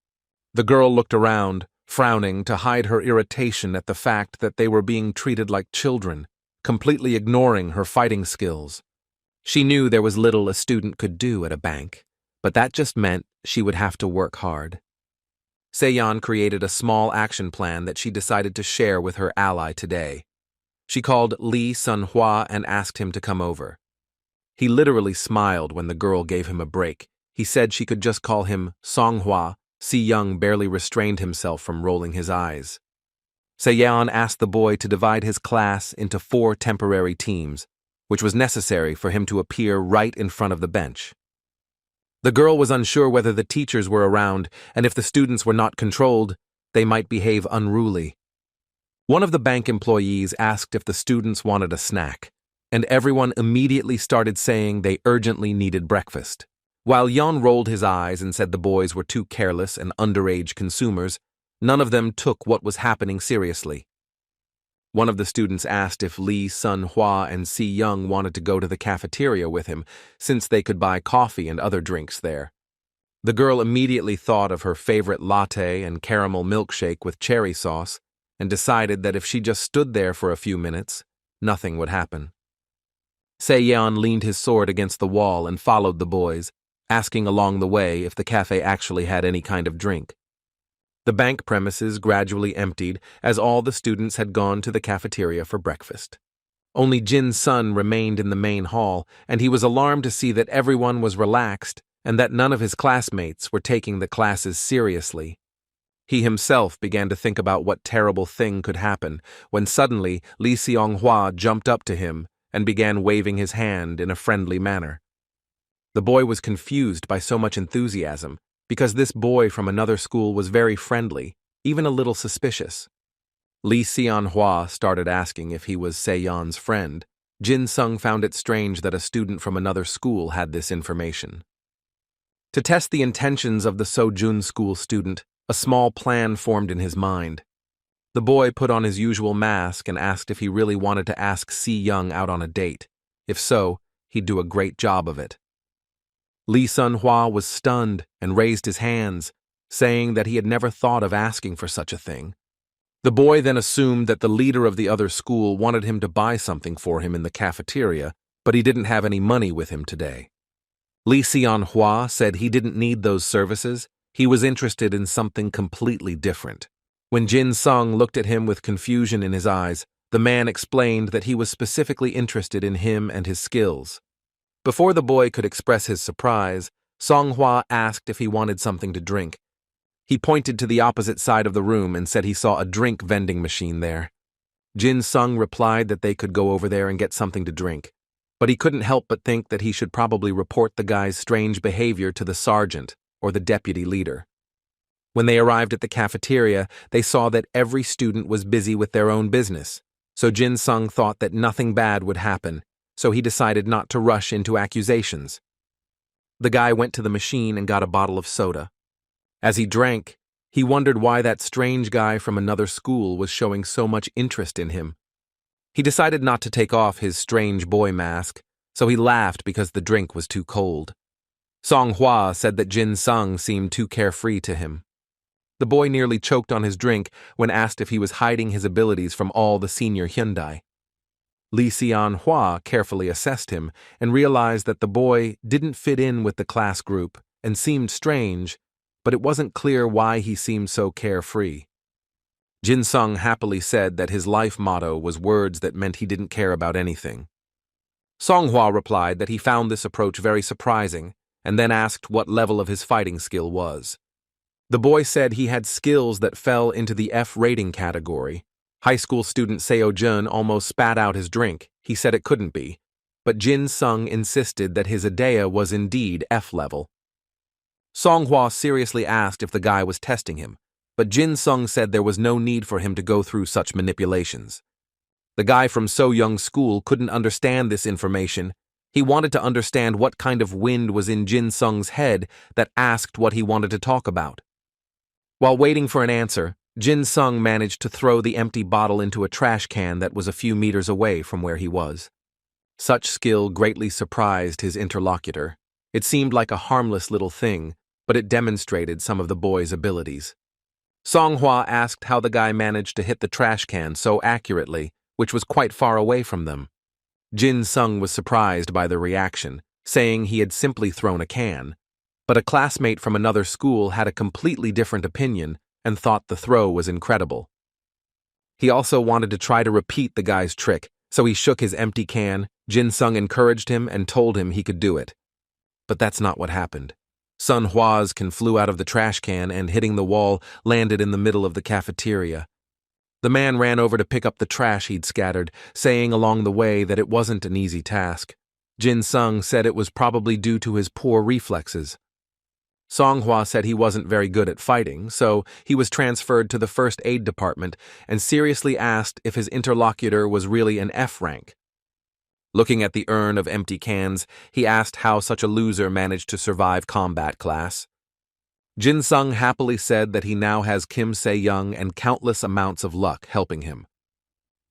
The girl looked around, frowning to hide her irritation at the fact that they were being treated like children, completely ignoring her fighting skills. She knew there was little a student could do at a bank, but that just meant she would have to work hard. Seon created a small action plan that she decided to share with her ally today. She called Lee Sun-hwa and asked him to come over. He literally smiled when the girl gave him a break. He said she could just call him Song-hwa. Si-young barely restrained himself from rolling his eyes. Seon asked the boy to divide his class into 4 temporary teams, which was necessary for him to appear right in front of the bench. The girl was unsure whether the teachers were around, and if the students were not controlled, they might behave unruly. One of the bank employees asked if the students wanted a snack, and everyone immediately started saying they urgently needed breakfast. While Yeon rolled his eyes and said the boys were too careless and underage consumers, none of them took what was happening seriously. One of the students asked if Lee Sun-hwa and Si-young wanted to go to the cafeteria with him, since they could buy coffee and other drinks there. The girl immediately thought of her favorite latte and caramel milkshake with cherry sauce, and decided that if she just stood there for a few minutes, nothing would happen. Se-yeon leaned his sword against the wall and followed the boys, asking along the way if the cafe actually had any kind of drink. The bank premises gradually emptied as all the students had gone to the cafeteria for breakfast. Only Jin's son remained in the main hall, and he was alarmed to see that everyone was relaxed and that none of his classmates were taking the classes seriously. He himself began to think about what terrible thing could happen when suddenly Lee Seong-hwa jumped up to him and began waving his hand in a friendly manner. The boy was confused by so much enthusiasm, because this boy from another school was very friendly, even a little suspicious. Lee Seon-hwa started asking if he was Se-yeon's friend. Jin-sung found it strange that a student from another school had this information. To test the intentions of the Sojun school student, a small plan formed in his mind. The boy put on his usual mask and asked if he really wanted to ask Si-young out on a date. If so, he'd do a great job of it. Lee Sun-hwa was stunned and raised his hands, saying that he had never thought of asking for such a thing. The boy then assumed that the leader of the other school wanted him to buy something for him in the cafeteria, but he didn't have any money with him today. Lee Seon-hwa said he didn't need those services. He was interested in something completely different. When Jin-sung looked at him with confusion in his eyes, the man explained that he was specifically interested in him and his skills. Before the boy could express his surprise, Song-hwa asked if he wanted something to drink. He pointed to the opposite side of the room and said he saw a drink vending machine there. Jin-sung replied that they could go over there and get something to drink, but he couldn't help but think that he should probably report the guy's strange behavior to the sergeant or the deputy leader. When they arrived at the cafeteria, they saw that every student was busy with their own business, so Jin-sung thought that nothing bad would happen, so he decided not to rush into accusations. The guy went to the machine and got a bottle of soda. As he drank, he wondered why that strange guy from another school was showing so much interest in him. He decided not to take off his strange boy mask, so he laughed because the drink was too cold. Song-hwa said that Jin-sung seemed too carefree to him. The boy nearly choked on his drink when asked if he was hiding his abilities from all the senior Hyundai. Lee Seon-hwa carefully assessed him and realized that the boy didn't fit in with the class group and seemed strange, but it wasn't clear why he seemed so carefree. Jin-sung happily said that his life motto was words that meant he didn't care about anything. Song-hwa replied that he found this approach very surprising and then asked what level of his fighting skill was. The boy said he had skills that fell into the F rating category. High school student Seon almost spat out his drink. He said it couldn't be, but Jin-sung insisted that his idea was indeed F level. Song-hwa seriously asked if the guy was testing him, but Jin-sung said there was no need for him to go through such manipulations. The guy from So-young's school couldn't understand this information. He wanted to understand what kind of wind was in Jin-sung's head that asked what he wanted to talk about. While waiting for an answer, Jin-sung managed to throw the empty bottle into a trash can that was a few meters away from where he was. Such skill greatly surprised his interlocutor. It seemed like a harmless little thing, but it demonstrated some of the boy's abilities. Song-hwa asked how the guy managed to hit the trash can so accurately, which was quite far away from them. Jin-sung was surprised by the reaction, saying he had simply thrown a can. But a classmate from another school had a completely different opinion and thought the throw was incredible. He also wanted to try to repeat the guy's trick, so he shook his empty can. Jin-sung encouraged him and told him he could do it. But that's not what happened. Sun-hwa's can flew out of the trash can and, hitting the wall, landed in the middle of the cafeteria. The man ran over to pick up the trash he'd scattered, saying along the way that it wasn't an easy task. Jin-sung said it was probably due to his poor reflexes. Song-hwa said he wasn't very good at fighting, so he was transferred to the first aid department and seriously asked if his interlocutor was really an F rank. Looking at the urn of empty cans, he asked how such a loser managed to survive combat class. Jin-sung happily said that he now has Kim Se-young and countless amounts of luck helping him.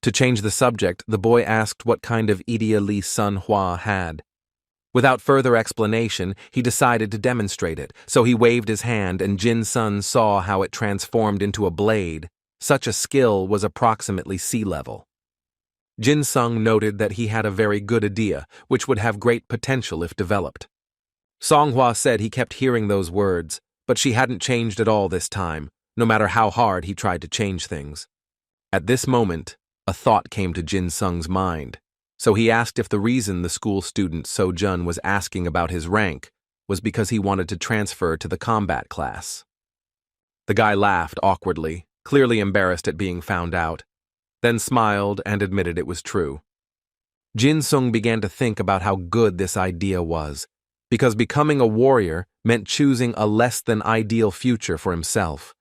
To change the subject, the boy asked what kind of idea Lee Sun-hwa had. Without further explanation, he decided to demonstrate it, so he waved his hand and Jin-sung saw how it transformed into a blade. Such a skill was approximately sea level. Jin-sung noted that he had a very good idea, which would have great potential if developed. Song-hwa said he kept hearing those words, but she hadn't changed at all this time, no matter how hard he tried to change things. At this moment, a thought came to Jin-sung's mind. So he asked if the reason the school student So-jun was asking about his rank was because he wanted to transfer to the combat class. The guy laughed awkwardly, clearly embarrassed at being found out, then smiled and admitted it was true. Jin-sung began to think about how good this idea was, because becoming a warrior meant choosing a less-than-ideal future for himself.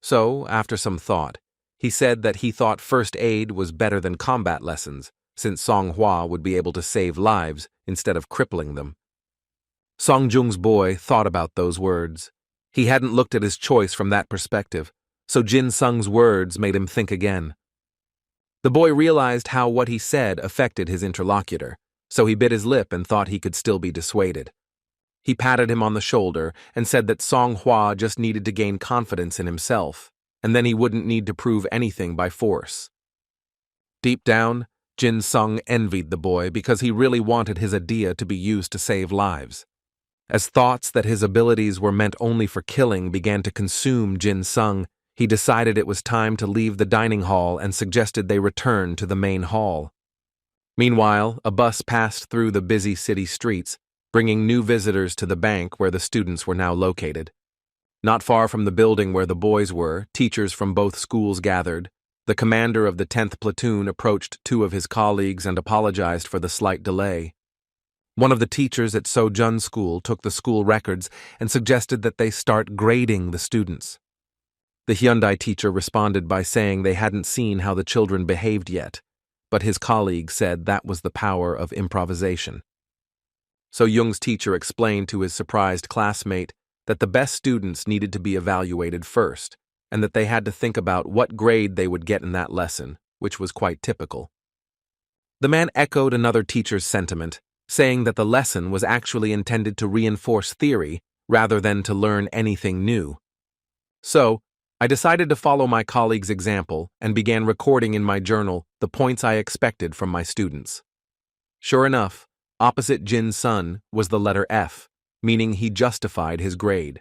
So, after some thought, he said that he thought first aid was better than combat lessons, since Song-hwa would be able to save lives instead of crippling them. Song-jung's boy thought about those words. He hadn't looked at his choice from that perspective, so Jin-sung's words made him think again. The boy realized how what he said affected his interlocutor, so he bit his lip and thought he could still be dissuaded. He patted him on the shoulder and said that Song-hwa just needed to gain confidence in himself, and then he wouldn't need to prove anything by force. Deep down, Jin-sung envied the boy because he really wanted his idea to be used to save lives. As thoughts that his abilities were meant only for killing began to consume Jin-sung, he decided it was time to leave the dining hall and suggested they return to the main hall. Meanwhile, a bus passed through the busy city streets, bringing new visitors to the bank where the students were now located. Not far from the building where the boys were, teachers from both schools gathered. The commander of the 10th platoon approached two of his colleagues and apologized for the slight delay. One of the teachers at Sojun's school took the school records and suggested that they start grading the students. The Hyundai teacher responded by saying they hadn't seen how the children behaved yet, but his colleague said that was the power of improvisation. So Jung's teacher explained to his surprised classmate that the best students needed to be evaluated first, and that they had to think about what grade they would get in that lesson, which was quite typical. The man echoed another teacher's sentiment, saying that the lesson was actually intended to reinforce theory rather than to learn anything new. So, I decided to follow my colleague's example and began recording in my journal the points I expected from my students. Sure enough, opposite Jin's son was the letter F, meaning he justified his grade.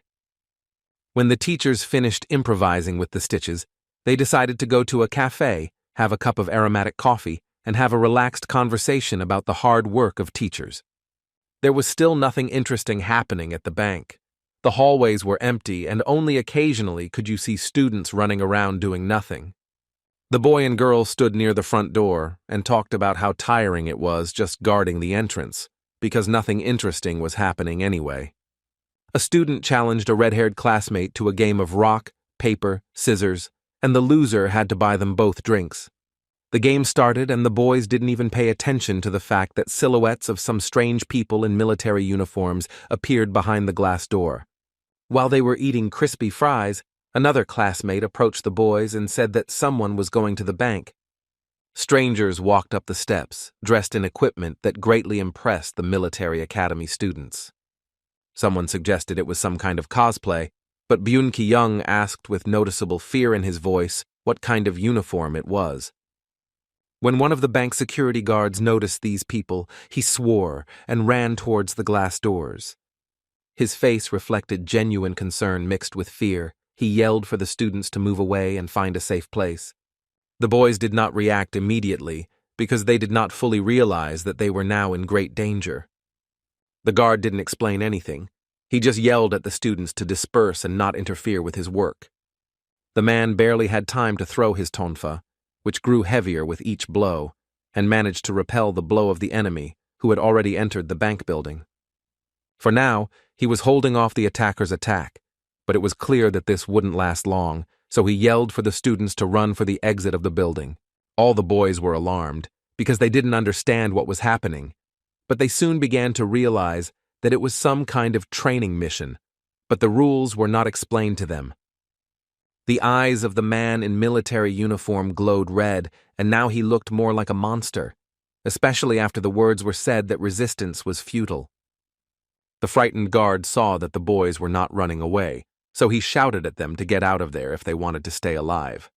When the teachers finished improvising with the stitches, they decided to go to a cafe, have a cup of aromatic coffee, and have a relaxed conversation about the hard work of teachers. There was still nothing interesting happening at the bank. The hallways were empty, and only occasionally could you see students running around doing nothing. The boy and girl stood near the front door and talked about how tiring it was just guarding the entrance, because nothing interesting was happening anyway. A student challenged a red-haired classmate to a game of rock, paper, scissors, and the loser had to buy them both drinks. The game started, and the boys didn't even pay attention to the fact that silhouettes of some strange people in military uniforms appeared behind the glass door. While they were eating crispy fries, another classmate approached the boys and said that someone was going to the bank. Strangers walked up the steps, dressed in equipment that greatly impressed the military academy students. Someone suggested it was some kind of cosplay, but Byun Ki-young asked with noticeable fear in his voice what kind of uniform it was. When one of the bank security guards noticed these people, he swore and ran towards the glass doors. His face reflected genuine concern mixed with fear. He yelled for the students to move away and find a safe place. The boys did not react immediately because they did not fully realize that they were now in great danger. The guard didn't explain anything. He just yelled at the students to disperse and not interfere with his work. The man barely had time to throw his tonfa, which grew heavier with each blow, and managed to repel the blow of the enemy, who had already entered the bank building. For now, he was holding off the attacker's attack, but it was clear that this wouldn't last long, so he yelled for the students to run for the exit of the building. All the boys were alarmed, because they didn't understand what was happening, but they soon began to realize that it was some kind of training mission, but the rules were not explained to them. The eyes of the man in military uniform glowed red, and now he looked more like a monster, especially after the words were said that resistance was futile. The frightened guard saw that the boys were not running away, so he shouted at them to get out of there if they wanted to stay alive.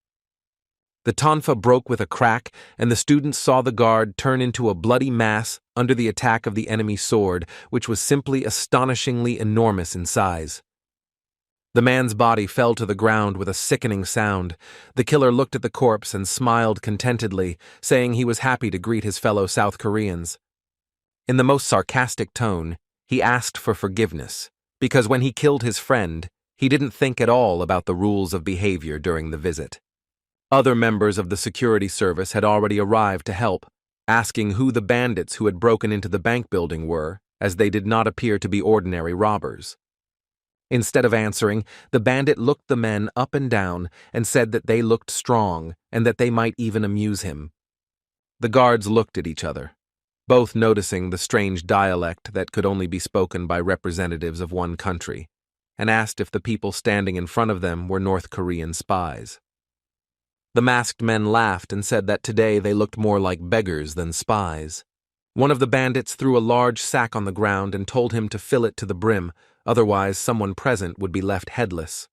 The tonfa broke with a crack, and the students saw the guard turn into a bloody mass under the attack of the enemy sword, which was simply astonishingly enormous in size. The man's body fell to the ground with a sickening sound. The killer looked at the corpse and smiled contentedly, saying he was happy to greet his fellow South Koreans. In the most sarcastic tone, he asked for forgiveness, because when he killed his friend, he didn't think at all about the rules of behavior during the visit. Other members of the security service had already arrived to help, asking who the bandits who had broken into the bank building were, as they did not appear to be ordinary robbers. Instead of answering, the bandit looked the men up and down and said that they looked strong and that they might even amuse him. The guards looked at each other, both noticing the strange dialect that could only be spoken by representatives of one country, and asked if the people standing in front of them were North Korean spies. The masked men laughed and said that today they looked more like beggars than spies. One of the bandits threw a large sack on the ground and told him to fill it to the brim, otherwise someone present would be left headless.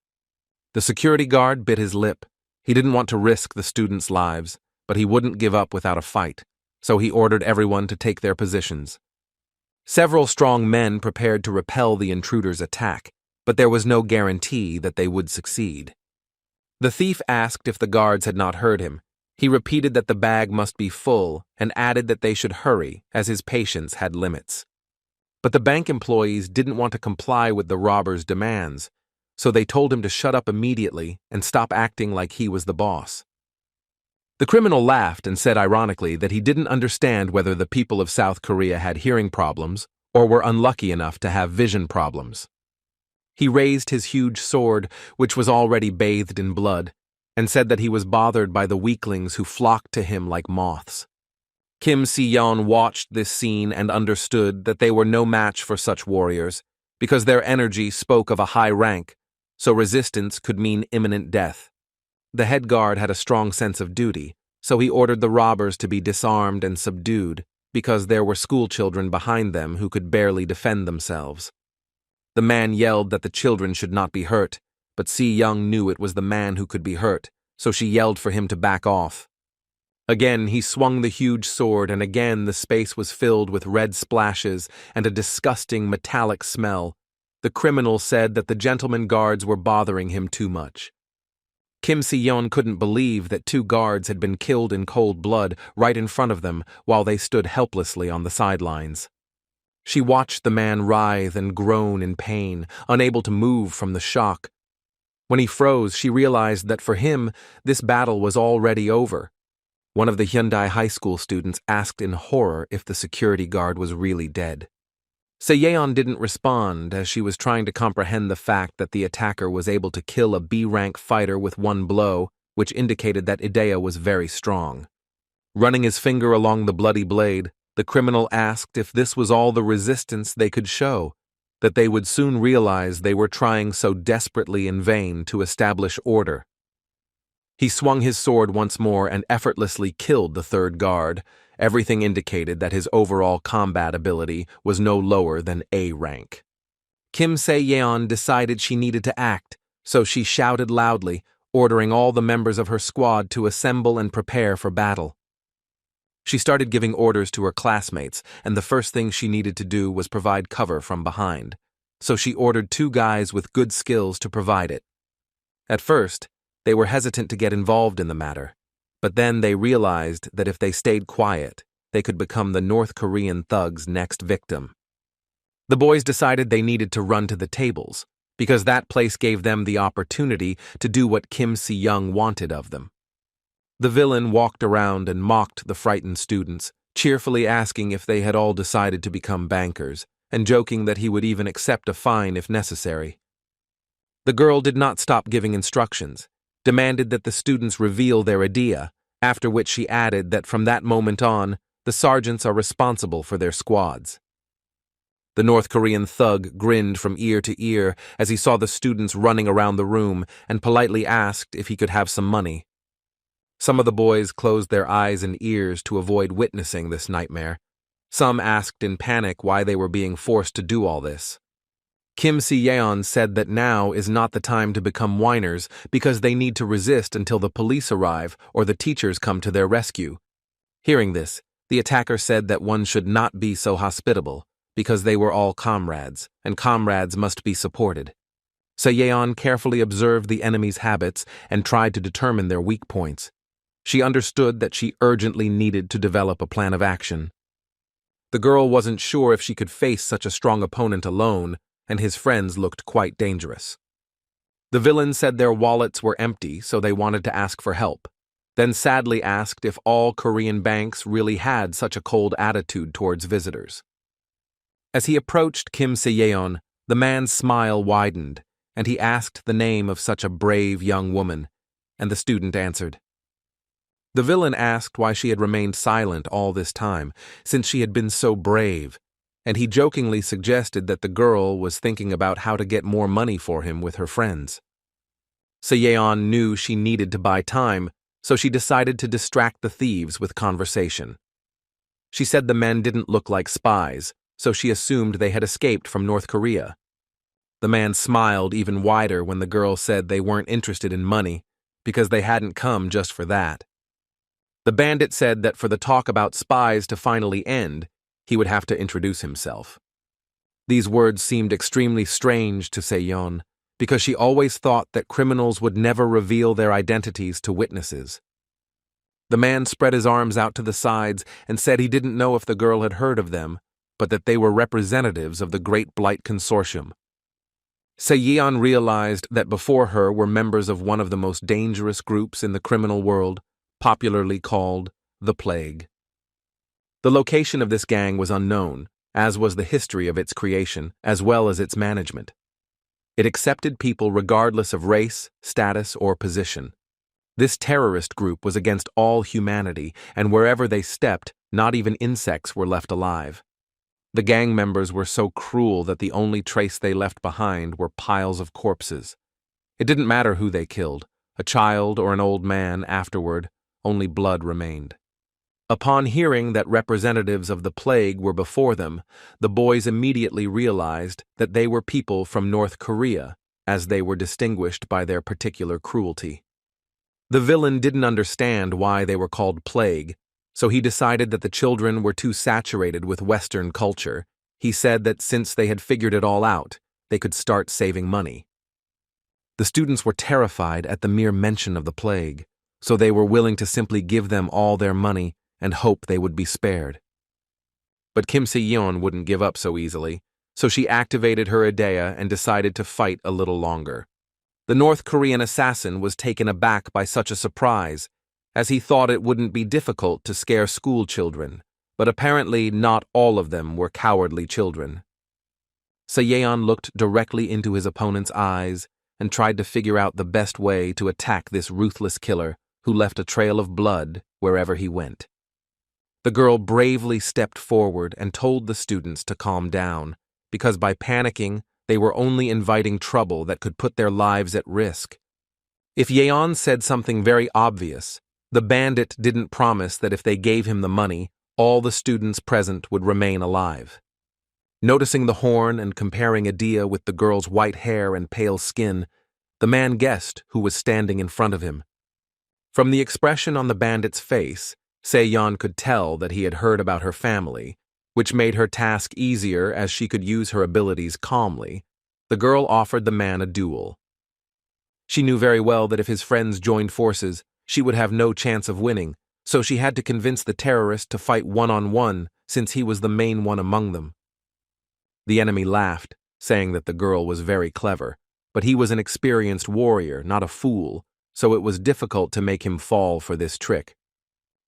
The security guard bit his lip. He didn't want to risk the students' lives, but he wouldn't give up without a fight, so he ordered everyone to take their positions. Several strong men prepared to repel the intruder's attack, but there was no guarantee that they would succeed. The thief asked if the guards had not heard him. He repeated that the bag must be full and added that they should hurry, as his patience had limits. But the bank employees didn't want to comply with the robber's demands, so they told him to shut up immediately and stop acting like he was the boss. The criminal laughed and said ironically that he didn't understand whether the people of South Korea had hearing problems or were unlucky enough to have vision problems. He raised his huge sword, which was already bathed in blood, and said that he was bothered by the weaklings who flocked to him like moths. Kim Seon watched this scene and understood that they were no match for such warriors, because their energy spoke of a high rank, so resistance could mean imminent death. The head guard had a strong sense of duty, so he ordered the robbers to be disarmed and subdued, because there were schoolchildren behind them who could barely defend themselves. The man yelled that the children should not be hurt, but Si-young knew it was the man who could be hurt, so she yelled for him to back off. Again he swung the huge sword, and again the space was filled with red splashes and a disgusting metallic smell. The criminal said that the gentleman guards were bothering him too much. Kim Si-yeon couldn't believe that 2 guards had been killed in cold blood right in front of them while they stood helplessly on the sidelines. She watched the man writhe and groan in pain, unable to move from the shock. When he froze, she realized that for him, this battle was already over. One of the Hyundai high school students asked in horror if the security guard was really dead. Seon didn't respond as she was trying to comprehend the fact that the attacker was able to kill a B-rank fighter with 1 blow, which indicated that Idea was very strong. Running his finger along the bloody blade, the criminal asked if this was all the resistance they could show, that they would soon realize they were trying so desperately in vain to establish order. He swung his sword once more and effortlessly killed the 3rd guard. Everything indicated that his overall combat ability was no lower than A rank. Kim Se-yeon decided she needed to act, so she shouted loudly, ordering all the members of her squad to assemble and prepare for battle. She started giving orders to her classmates, and the first thing she needed to do was provide cover from behind, so she ordered 2 guys with good skills to provide it. At first, they were hesitant to get involved in the matter, but then they realized that if they stayed quiet, they could become the North Korean thug's next victim. The boys decided they needed to run to the tables, because that place gave them the opportunity to do what Kim Si-young wanted of them. The villain walked around and mocked the frightened students, cheerfully asking if they had all decided to become bankers, and joking that he would even accept a fine if necessary. The girl did not stop giving instructions, demanded that the students reveal their idea, after which she added that from that moment on, the sergeants are responsible for their squads. The North Korean thug grinned from ear to ear as he saw the students running around the room and politely asked if he could have some money. Some of the boys closed their eyes and ears to avoid witnessing this nightmare. Some asked in panic why they were being forced to do all this. Kim Si-yeon said that now is not the time to become whiners because they need to resist until the police arrive or the teachers come to their rescue. Hearing this, the attacker said that one should not be so hospitable because they were all comrades, and comrades must be supported. Se-yeon carefully observed the enemy's habits and tried to determine their weak points. She understood that she urgently needed to develop a plan of action. The girl wasn't sure if she could face such a strong opponent alone, and his friends looked quite dangerous. The villain said their wallets were empty, so they wanted to ask for help, then sadly asked if all Korean banks really had such a cold attitude towards visitors. As he approached Kim Se-yeon, the man's smile widened, and he asked the name of such a brave young woman, and the student answered. The villain asked why she had remained silent all this time, since she had been so brave, and he jokingly suggested that the girl was thinking about how to get more money for him with her friends. Se-yeon knew she needed to buy time, so she decided to distract the thieves with conversation. She said the men didn't look like spies, so she assumed they had escaped from North Korea. The man smiled even wider when the girl said they weren't interested in money, because they hadn't come just for that. The bandit said that for the talk about spies to finally end, he would have to introduce himself. These words seemed extremely strange to Se-yeon, because she always thought that criminals would never reveal their identities to witnesses. The man spread his arms out to the sides and said he didn't know if the girl had heard of them, but that they were representatives of the Great Blight Consortium. Se-yeon realized that before her were members of one of the most dangerous groups in the criminal world, popularly called the Plague. The location of this gang was unknown, as was the history of its creation, as well as its management. It accepted people regardless of race, status, or position. This terrorist group was against all humanity, and wherever they stepped, not even insects were left alive. The gang members were so cruel that the only trace they left behind were piles of corpses. It didn't matter who they killed, a child or an old man. Afterward, only blood remained. Upon hearing that representatives of the Plague were before them, the boys immediately realized that they were people from North Korea, as they were distinguished by their particular cruelty. The villain didn't understand why they were called Plague, so he decided that the children were too saturated with Western culture. He said that since they had figured it all out, they could start saving money. The students were terrified at the mere mention of the Plague, so they were willing to simply give them all their money and hope they would be spared. But Kim Se-yeon wouldn't give up so easily, so she activated her idea and decided to fight a little longer. The North Korean assassin was taken aback by such a surprise, as he thought it wouldn't be difficult to scare school children, but apparently not all of them were cowardly children. Se-yeon looked directly into his opponent's eyes and tried to figure out the best way to attack this ruthless killer who left a trail of blood wherever he went. The girl bravely stepped forward and told the students to calm down, because by panicking, they were only inviting trouble that could put their lives at risk. If Yeon said something very obvious, the bandit didn't promise that if they gave him the money, all the students present would remain alive. Noticing the horn and comparing Idea with the girl's white hair and pale skin, the man guessed who was standing in front of him. From the expression on the bandit's face, Se-yeon could tell that he had heard about her family, which made her task easier as she could use her abilities calmly. The girl offered the man a duel. She knew very well that if his friends joined forces, she would have no chance of winning, so she had to convince the terrorist to fight one-on-one since he was the main one among them. The enemy laughed, saying that the girl was very clever, but he was an experienced warrior, not a fool, so it was difficult to make him fall for this trick.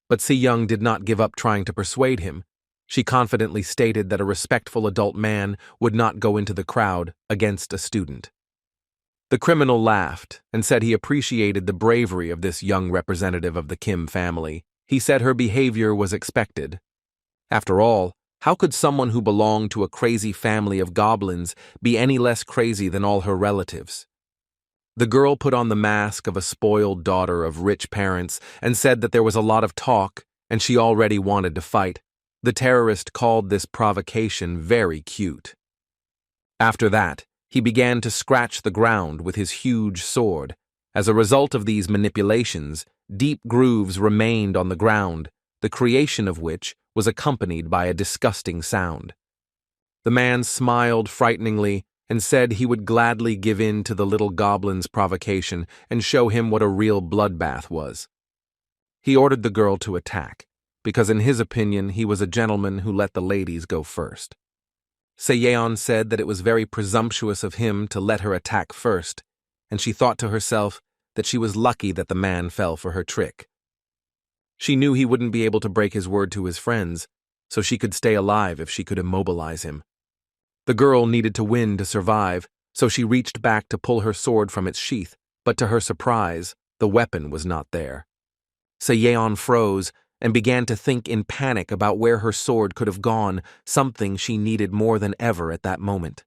But Se-yeon did not give up trying to persuade him. She confidently stated that a respectful adult man would not go into the crowd against a student. The criminal laughed and said he appreciated the bravery of this young representative of the Kim family. He said her behavior was expected. After all, how could someone who belonged to a crazy family of goblins be any less crazy than all her relatives? The girl put on the mask of a spoiled daughter of rich parents and said that there was a lot of talk and she already wanted to fight. The terrorist called this provocation very cute. After that, he began to scratch the ground with his huge sword. As a result of these manipulations, deep grooves remained on the ground, the creation of which was accompanied by a disgusting sound. The man smiled frighteningly and said he would gladly give in to the little goblin's provocation and show him what a real bloodbath was. He ordered the girl to attack, because in his opinion he was a gentleman who let the ladies go first. Se-yeon said that it was very presumptuous of him to let her attack first, and she thought to herself that she was lucky that the man fell for her trick. She knew he wouldn't be able to break his word to his friends, so she could stay alive if she could immobilize him. The girl needed to win to survive, so she reached back to pull her sword from its sheath, but to her surprise, the weapon was not there. Se-yeon froze and began to think in panic about where her sword could have gone, something she needed more than ever at that moment.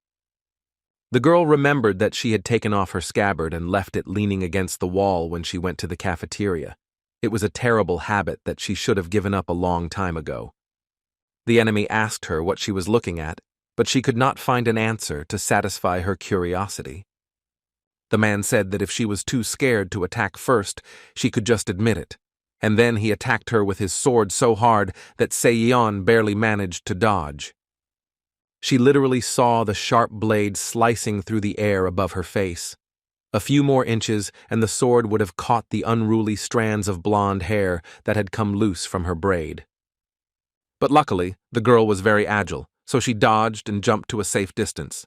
The girl remembered that she had taken off her scabbard and left it leaning against the wall when she went to the cafeteria. It was a terrible habit that she should have given up a long time ago. The enemy asked her what she was looking at, but she could not find an answer to satisfy her curiosity. The man said that if she was too scared to attack first, she could just admit it, and then he attacked her with his sword so hard that Se-yeon barely managed to dodge. She literally saw the sharp blade slicing through the air above her face. A few more inches and the sword would have caught the unruly strands of blonde hair that had come loose from her braid. But luckily, the girl was very agile, so she dodged and jumped to a safe distance.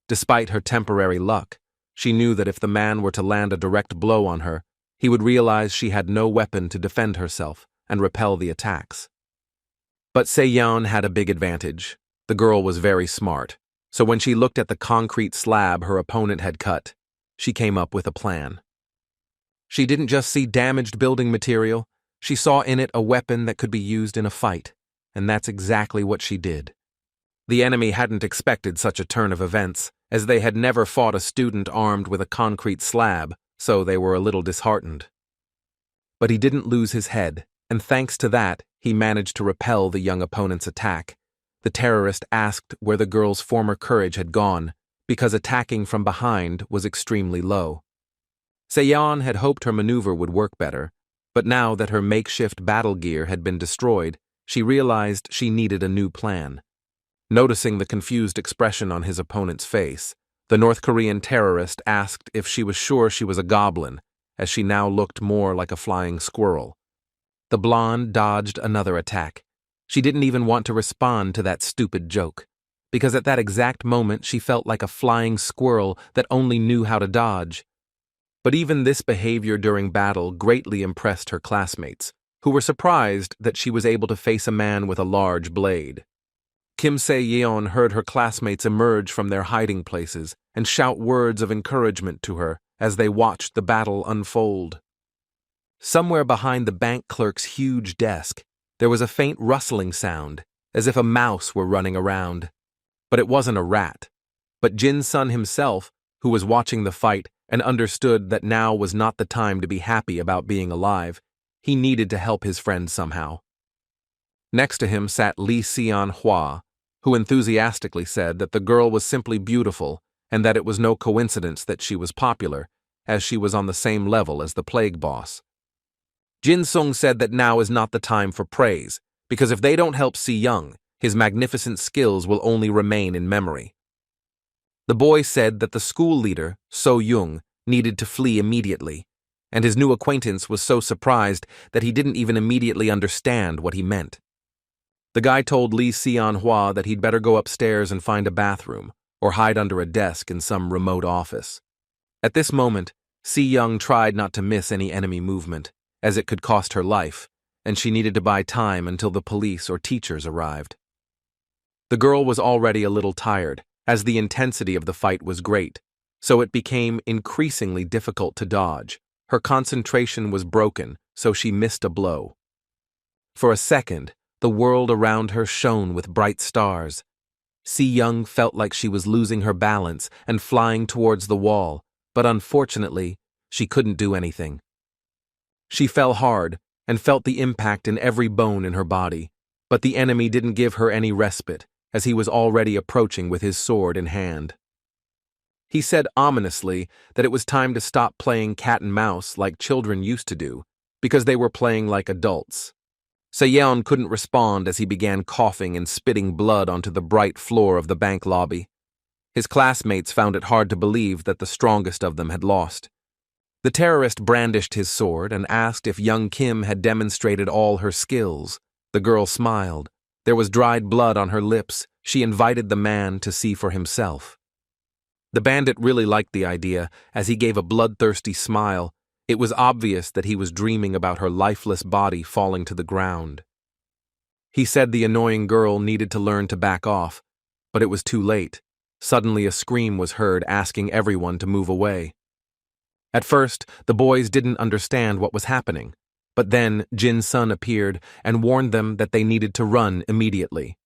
Despite her temporary luck, she knew that if the man were to land a direct blow on her, he would realize she had no weapon to defend herself and repel the attacks. But Seon had a big advantage. The girl was very smart, so when she looked at the concrete slab her opponent had cut, she came up with a plan. She didn't just see damaged building material, she saw in it a weapon that could be used in a fight, and that's exactly what she did. The enemy hadn't expected such a turn of events, as they had never fought a student armed with a concrete slab, so they were a little disheartened. But he didn't lose his head, and thanks to that, he managed to repel the young opponent's attack. The terrorist asked where the girl's former courage had gone, because attacking from behind was extremely low. Seon had hoped her maneuver would work better, but now that her makeshift battle gear had been destroyed, she realized she needed a new plan. Noticing the confused expression on his opponent's face, the North Korean terrorist asked if she was sure she was a goblin, as she now looked more like a flying squirrel. The blonde dodged another attack. She didn't even want to respond to that stupid joke, because at that exact moment she felt like a flying squirrel that only knew how to dodge. But even this behavior during battle greatly impressed her classmates, who were surprised that she was able to face a man with a large blade. Kim Se-yeon heard her classmates emerge from their hiding places and shout words of encouragement to her as they watched the battle unfold. Somewhere behind the bank clerk's huge desk, there was a faint rustling sound, as if a mouse were running around. But it wasn't a rat. But Jin-sun himself, who was watching the fight and understood that now was not the time to be happy about being alive, he needed to help his friend somehow. Next to him sat Lee Seon-hwa, who enthusiastically said that the girl was simply beautiful and that it was no coincidence that she was popular, as she was on the same level as the plague boss. Jin-sung said that now is not the time for praise, because if they don't help Si-young, his magnificent skills will only remain in memory. The boy said that the school leader, So-young, needed to flee immediately, and his new acquaintance was so surprised that he didn't even immediately understand what he meant. The guy told Lee Seon-hwa that he'd better go upstairs and find a bathroom, or hide under a desk in some remote office. At this moment, Si-young tried not to miss any enemy movement, as it could cost her life, and she needed to buy time until the police or teachers arrived. The girl was already a little tired, as the intensity of the fight was great, so it became increasingly difficult to dodge. Her concentration was broken, so she missed a blow. For a second, the world around her shone with bright stars. Si-young felt like she was losing her balance and flying towards the wall, but unfortunately, she couldn't do anything. She fell hard and felt the impact in every bone in her body, but the enemy didn't give her any respite, as he was already approaching with his sword in hand. He said ominously that it was time to stop playing cat and mouse like children used to do, because they were playing like adults. Seon couldn't respond as he began coughing and spitting blood onto the bright floor of the bank lobby. His classmates found it hard to believe that the strongest of them had lost. The terrorist brandished his sword and asked if young Kim had demonstrated all her skills. The girl smiled. There was dried blood on her lips. She invited the man to see for himself. The bandit really liked the idea, as he gave a bloodthirsty smile. It was obvious that he was dreaming about her lifeless body falling to the ground. He said the annoying girl needed to learn to back off, but it was too late. Suddenly a scream was heard asking everyone to move away. At first, the boys didn't understand what was happening, but then Jin-sun appeared and warned them that they needed to run immediately.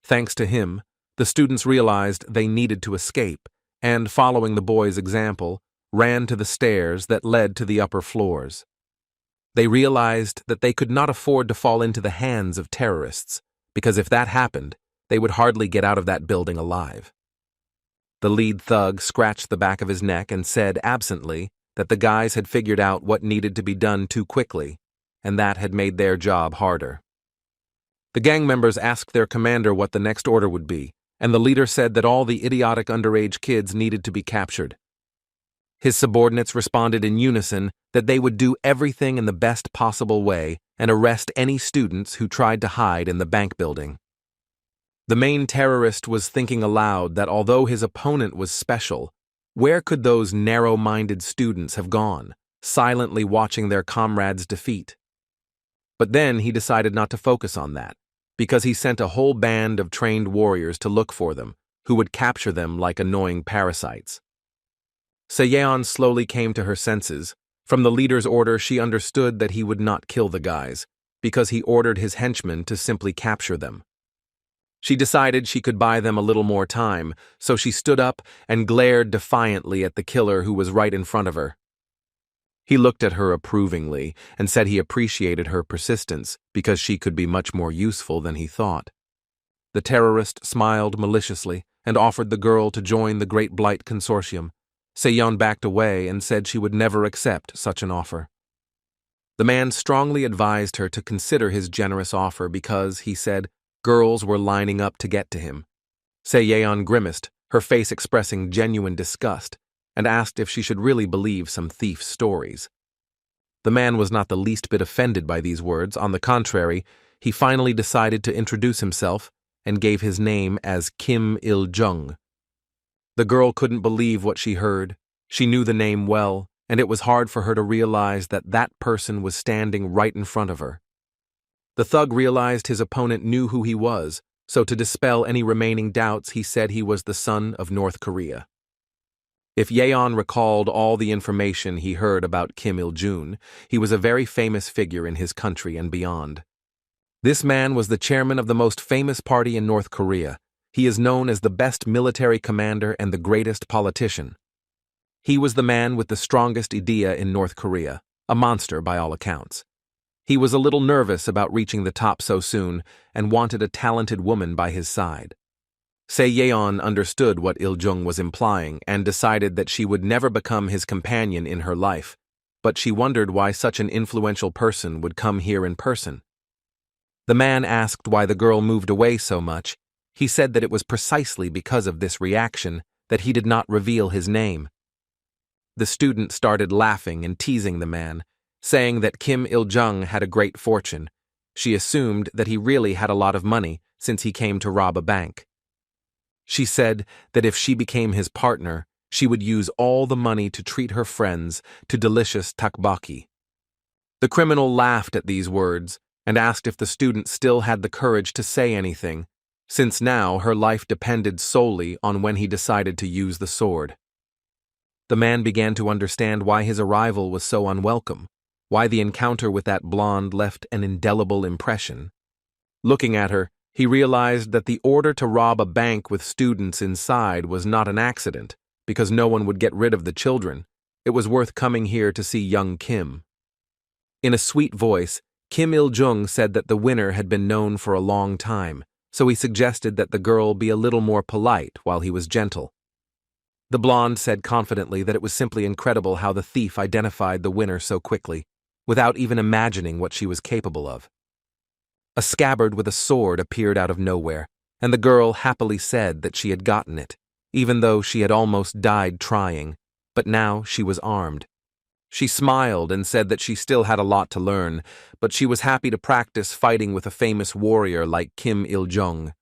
Thanks to him, the students realized they needed to escape, and, following the boys' example, ran to the stairs that led to the upper floors. They realized that they could not afford to fall into the hands of terrorists, because if that happened, they would hardly get out of that building alive. The lead thug scratched the back of his neck and said absently that the guys had figured out what needed to be done too quickly, and that had made their job harder. The gang members asked their commander what the next order would be, and the leader said that all the idiotic underage kids needed to be captured. His subordinates responded in unison that they would do everything in the best possible way and arrest any students who tried to hide in the bank building. The main terrorist was thinking aloud that although his opponent was special, where could those narrow-minded students have gone? silently watching their comrades' defeat. But then he decided not to focus on that, because he sent a whole band of trained warriors to look for them, who would capture them like annoying parasites. Seon slowly came to her senses. From the leader's order, she understood that he would not kill the guys, because he ordered his henchmen to simply capture them. She decided she could buy them a little more time, so she stood up and glared defiantly at the killer who was right in front of her. He looked at her approvingly and said he appreciated her persistence because she could be much more useful than he thought. The terrorist smiled maliciously and offered the girl to join the Great Blight Consortium. Seon backed away and said she would never accept such an offer. The man strongly advised her to consider his generous offer because, he said, girls were lining up to get to him. Seon grimaced, her face expressing genuine disgust, and asked if she should really believe some thief's stories. The man was not the least bit offended by these words. On the contrary, he finally decided to introduce himself and gave his name as Kim Il-jung. The girl couldn't believe what she heard. She knew the name well, and it was hard for her to realize that that person was standing right in front of her. The thug realized his opponent knew who he was, so to dispel any remaining doubts, he said he was the son of North Korea. If Yeon recalled all the information he heard about Kim Il-jung, he was a very famous figure in his country and beyond. This man was the chairman of the most famous party in North Korea. He is known as the best military commander and the greatest politician. He was the man with the strongest idea in North Korea, a monster by all accounts. He was a little nervous about reaching the top so soon and wanted a talented woman by his side. Yeon understood what Il-jung was implying and decided that she would never become his companion in her life, but she wondered why such an influential person would come here in person. The man asked why the girl moved away so much. He said that it was precisely because of this reaction that he did not reveal his name. The student started laughing and teasing the man, saying that Kim Il-jung had a great fortune. She assumed that he really had a lot of money since he came to rob a bank. She said that if she became his partner, she would use all the money to treat her friends to delicious tteokbokki. The criminal laughed at these words and asked if the student still had the courage to say anything, since now her life depended solely on when he decided to use the sword. The man began to understand why his arrival was so unwelcome, why the encounter with that blonde left an indelible impression. Looking at her, he realized that the order to rob a bank with students inside was not an accident, because no one would get rid of the children. It was worth coming here to see young Kim. In a sweet voice, Kim Il-jung said that the winner had been known for a long time, so he suggested that the girl be a little more polite while he was gentle. The blonde said confidently that it was simply incredible how the thief identified the winner so quickly, without even imagining what she was capable of. A scabbard with a sword appeared out of nowhere, and the girl happily said that she had gotten it, even though she had almost died trying, but now she was armed. She smiled and said that she still had a lot to learn, but she was happy to practice fighting with a famous warrior like Kim Il-jung.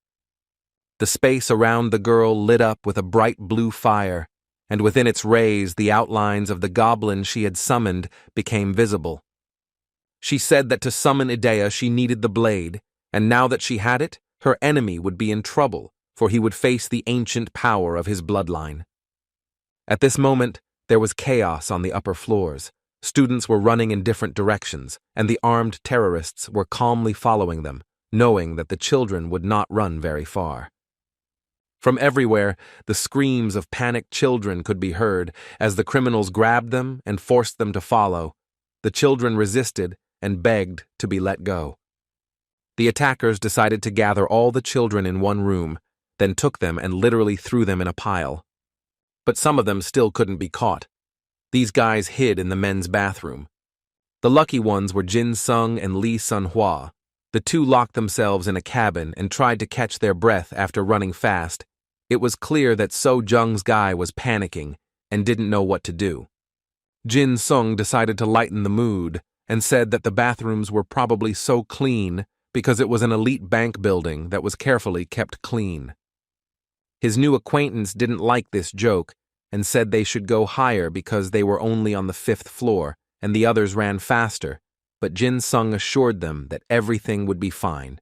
The space around the girl lit up with a bright blue fire, and within its rays the outlines of the goblin she had summoned became visible. She said that to summon Idea she needed the blade, and now that she had it, her enemy would be in trouble, for he would face the ancient power of his bloodline. At this moment, there was chaos on the upper floors. Students were running in different directions, and the armed terrorists were calmly following them, knowing that the children would not run very far. From everywhere, the screams of panicked children could be heard as the criminals grabbed them and forced them to follow. The children resisted and begged to be let go. The attackers decided to gather all the children in one room, then took them and literally threw them in a pile. But some of them still couldn't be caught. These guys hid in the men's bathroom. The lucky ones were Jin Sung and Lee Sun-hwa. The two locked themselves in a cabin and tried to catch their breath after running fast. It was clear that So Jung's guy was panicking and didn't know what to do. Jin Sung decided to lighten the mood and said that the bathrooms were probably so clean because it was an elite bank building that was carefully kept clean. His new acquaintance didn't like this joke and said they should go higher because they were only on the 5th floor and the others ran faster, but Jin Sung assured them that everything would be fine.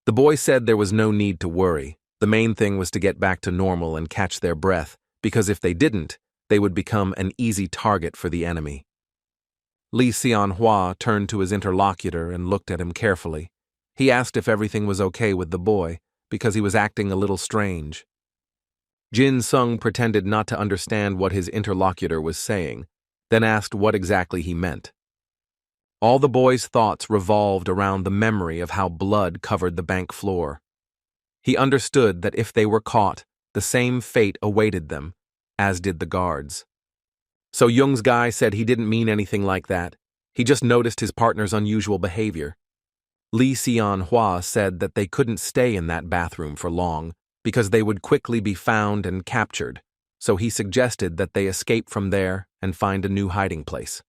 The boy said there was no need to worry. The main thing was to get back to normal and catch their breath, because if they didn't, they would become an easy target for the enemy. Seon Hwa turned to his interlocutor and looked at him carefully. He asked if everything was okay with the boy, because he was acting a little strange. Jin Sung pretended not to understand what his interlocutor was saying, then asked what exactly he meant. All the boy's thoughts revolved around the memory of how blood covered the bank floor. He understood that if they were caught, the same fate awaited them, as did the guards. So Jung's guy said he didn't mean anything like that. He just noticed his partner's unusual behavior. Seon Hwa said that they couldn't stay in that bathroom for long because they would quickly be found and captured, so he suggested that they escape from there and find a new hiding place.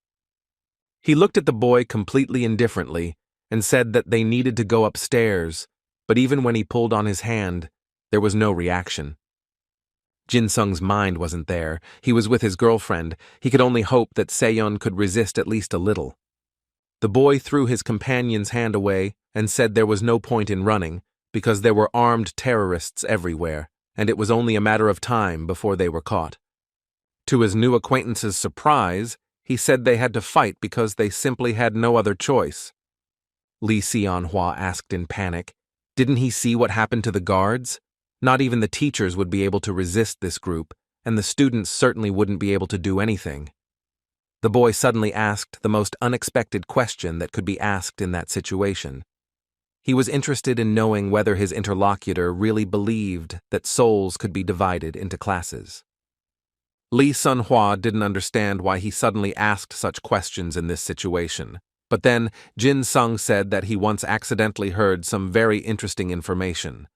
He looked at the boy completely indifferently and said that they needed to go upstairs, but even when he pulled on his hand, there was no reaction. Jin Sung's mind wasn't there. He was with his girlfriend. He could only hope that Seon could resist at least a little. The boy threw his companion's hand away and said there was no point in running because there were armed terrorists everywhere, and it was only a matter of time before they were caught. To his new acquaintance's surprise, he said they had to fight because they simply had no other choice. Seon Hwa asked in panic, didn't he see what happened to the guards? Not even the teachers would be able to resist this group, and the students certainly wouldn't be able to do anything. The boy suddenly asked the most unexpected question that could be asked in that situation. He was interested in knowing whether his interlocutor really believed that souls could be divided into classes. Seon Hwa didn't understand why he suddenly asked such questions in this situation, but then Jin Sung said that he once accidentally heard some very interesting information.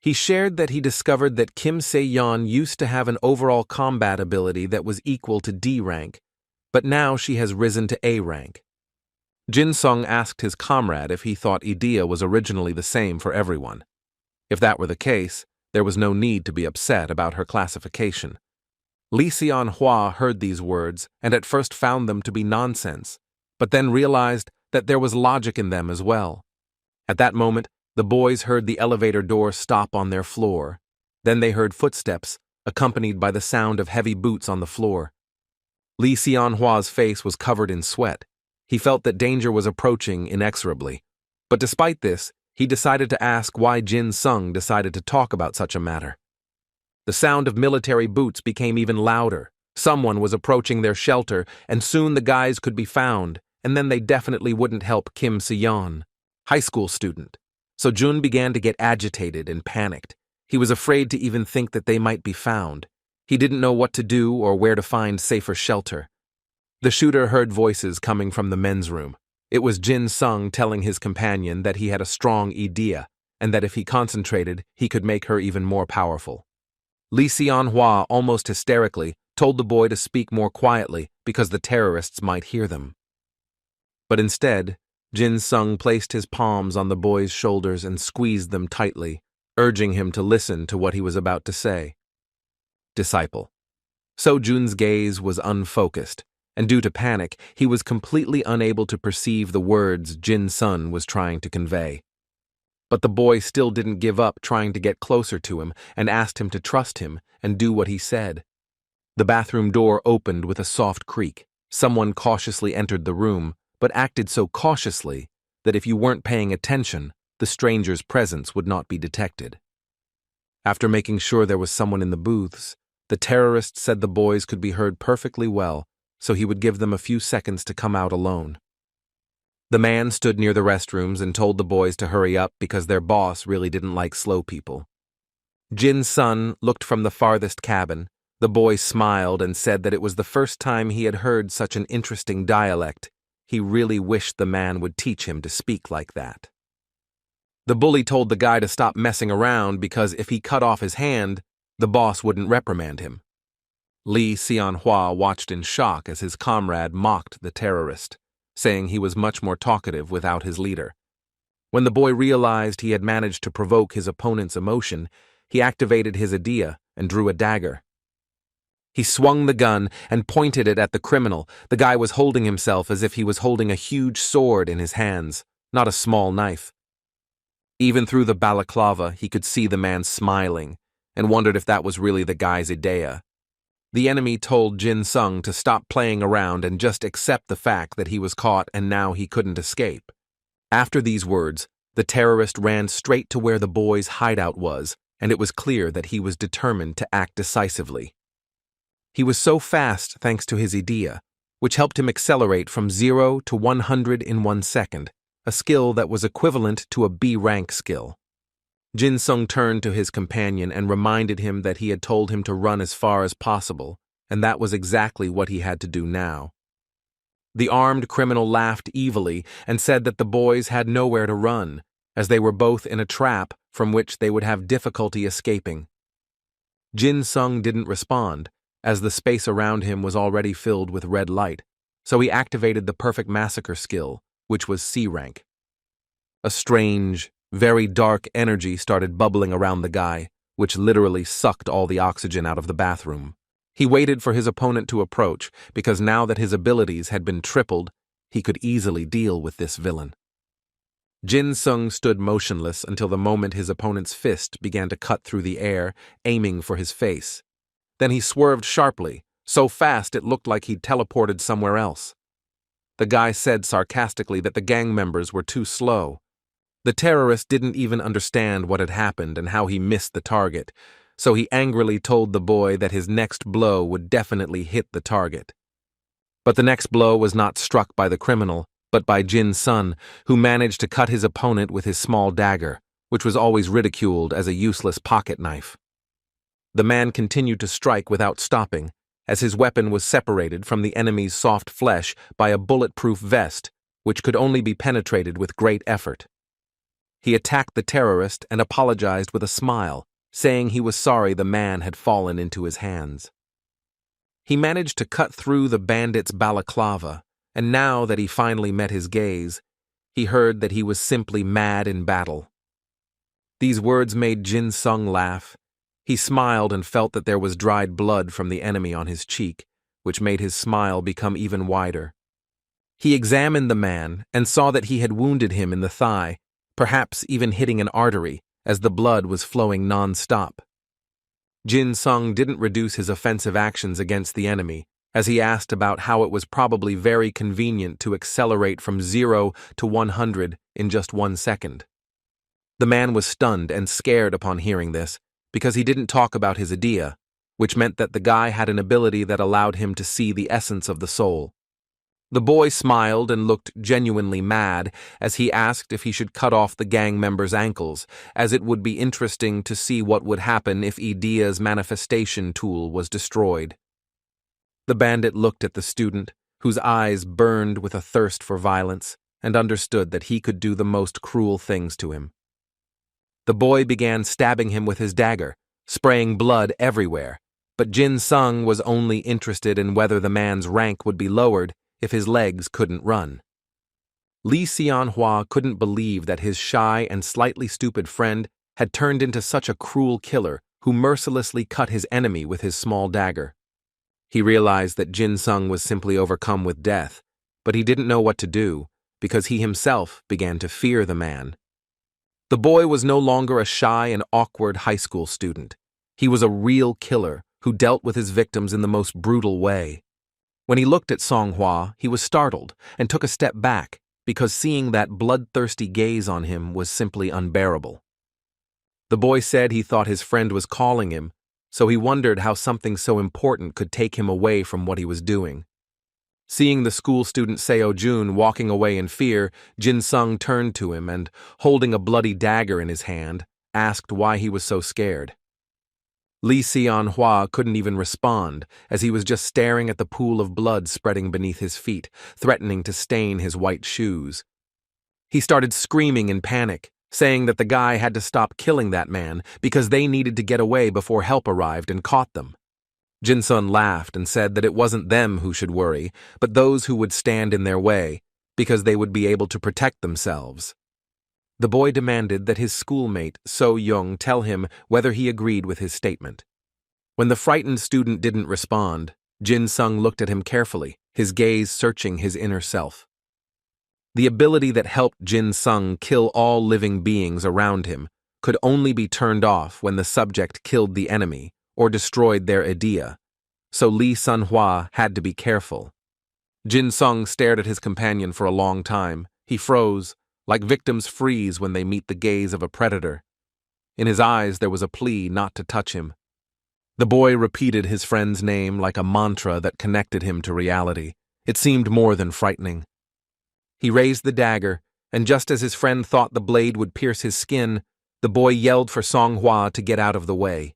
He shared that he discovered that Kim Se-yeon used to have an overall combat ability that was equal to D rank, but now she has risen to A rank. Jin Sung asked his comrade if he thought idea was originally the same for everyone. If that were the case, there was no need to be upset about her classification. Seon Hwa heard these words and at first found them to be nonsense, but then realized that there was logic in them as well. At that moment, the boys heard the elevator door stop on their floor. Then they heard footsteps, accompanied by the sound of heavy boots on the floor. Seon Hwa's face was covered in sweat. He felt that danger was approaching inexorably. But despite this, he decided to ask why Jin Sung decided to talk about such a matter. The sound of military boots became even louder. Someone was approaching their shelter, and soon the guys could be found, and then they definitely wouldn't help Kim Se-yeon, high school student. So Jun began to get agitated and panicked. He was afraid to even think that they might be found. He didn't know what to do or where to find safer shelter. The shooter heard voices coming from the men's room. It was Jin Sung telling his companion that he had a strong idea, and that if he concentrated, he could make her even more powerful. Seon Hwa, almost hysterically, told the boy to speak more quietly because the terrorists might hear them. But instead, Jin Sung placed his palms on the boy's shoulders and squeezed them tightly, urging him to listen to what he was about to say. Disciple. So Jun's gaze was unfocused, and due to panic, he was completely unable to perceive the words Jin Sung was trying to convey. But the boy still didn't give up trying to get closer to him and asked him to trust him and do what he said. The bathroom door opened with a soft creak. Someone cautiously entered the room, but acted so cautiously that if you weren't paying attention, the stranger's presence would not be detected. After making sure there was someone in the booths, the terrorist said the boys could be heard perfectly well, so he would give them a few seconds to come out alone. The man stood near the restrooms and told the boys to hurry up because their boss really didn't like slow people. Jin Sung looked from the farthest cabin. The boy smiled and said that it was the first time he had heard such an interesting dialect. He really wished the man would teach him to speak like that. The bully told the guy to stop messing around because if he cut off his hand, the boss wouldn't reprimand him. Seon Hwa watched in shock as his comrade mocked the terrorist, saying he was much more talkative without his leader. When the boy realized he had managed to provoke his opponent's emotion, he activated his idea and drew a dagger. He swung the gun and pointed it at the criminal. The guy was holding himself as if he was holding a huge sword in his hands, not a small knife. Even through the balaclava, he could see the man smiling, and wondered if that was really the guy's idea. The enemy told Jin Sung to stop playing around and just accept the fact that he was caught and now he couldn't escape. After these words, the terrorist ran straight to where the boy's hideout was, and it was clear that he was determined to act decisively. He was so fast thanks to his idea, which helped him accelerate from 0 to 100 in 1 second, a skill that was equivalent to a B-rank skill. Jin Sung turned to his companion and reminded him that he had told him to run as far as possible, and that was exactly what he had to do now. The armed criminal laughed evilly and said that the boys had nowhere to run, as they were both in a trap from which they would have difficulty escaping. Jin Sung didn't respond, as the space around him was already filled with red light, so he activated the perfect massacre skill, which was C rank. A strange, very dark energy started bubbling around the guy, which literally sucked all the oxygen out of the bathroom. He waited for his opponent to approach, because now that his abilities had been tripled, he could easily deal with this villain. Jin Sung stood motionless until the moment his opponent's fist began to cut through the air, aiming for his face. Then he swerved sharply, so fast it looked like he'd teleported somewhere else. The guy said sarcastically that the gang members were too slow. The terrorist didn't even understand what had happened and how he missed the target, so he angrily told the boy that his next blow would definitely hit the target. But the next blow was not struck by the criminal, but by Jin Sung, who managed to cut his opponent with his small dagger, which was always ridiculed as a useless pocket knife. The man continued to strike without stopping, as his weapon was separated from the enemy's soft flesh by a bulletproof vest, which could only be penetrated with great effort. He attacked the terrorist and apologized with a smile, saying he was sorry the man had fallen into his hands. He managed to cut through the bandit's balaclava, and now that he finally met his gaze, he heard that he was simply mad in battle. These words made Jin Sung laugh. He smiled and felt that there was dried blood from the enemy on his cheek, which made his smile become even wider. He examined the man and saw that he had wounded him in the thigh, perhaps even hitting an artery, as the blood was flowing non-stop. Jin Sung didn't reduce his offensive actions against the enemy, as he asked about how it was probably very convenient to accelerate from 0 to 100 in just 1 second. The man was stunned and scared upon hearing this, because he didn't talk about his idea, which meant that the guy had an ability that allowed him to see the essence of the soul. The boy smiled and looked genuinely mad as he asked if he should cut off the gang member's ankles, as it would be interesting to see what would happen if Idea's manifestation tool was destroyed. The bandit looked at the student, whose eyes burned with a thirst for violence, and understood that he could do the most cruel things to him. The boy began stabbing him with his dagger, spraying blood everywhere, but Jin Sung was only interested in whether the man's rank would be lowered if his legs couldn't run. Seon couldn't believe that his shy and slightly stupid friend had turned into such a cruel killer who mercilessly cut his enemy with his small dagger. He realized that Jin Sung was simply overcome with death, but he didn't know what to do, because he himself began to fear the man. The boy was no longer a shy and awkward high school student. He was a real killer who dealt with his victims in the most brutal way. When he looked at Songhua, he was startled and took a step back, because seeing that bloodthirsty gaze on him was simply unbearable. The boy said he thought his friend was calling him, so he wondered how something so important could take him away from what he was doing. Seeing the school student Seon walking away in fear, Jin Sung turned to him and, holding a bloody dagger in his hand, asked why he was so scared. Seon couldn't even respond, as he was just staring at the pool of blood spreading beneath his feet, threatening to stain his white shoes. He started screaming in panic, saying that the guy had to stop killing that man because they needed to get away before help arrived and caught them. Jin Sung laughed and said that it wasn't them who should worry, but those who would stand in their way, because they would be able to protect themselves. The boy demanded that his schoolmate, So Young, tell him whether he agreed with his statement. When the frightened student didn't respond, Jin-sung looked at him carefully, his gaze searching his inner self. The ability that helped Jin-sung kill all living beings around him could only be turned off when the subject killed the enemy or destroyed their idea, so Lee Sun-hwa had to be careful. Jin-sung stared at his companion for a long time. He froze, like victims freeze when they meet the gaze of a predator. In his eyes there was a plea not to touch him. The boy repeated his friend's name like a mantra that connected him to reality. It seemed more than frightening. He raised the dagger, and just as his friend thought the blade would pierce his skin, the boy yelled for Song-hwa to get out of the way.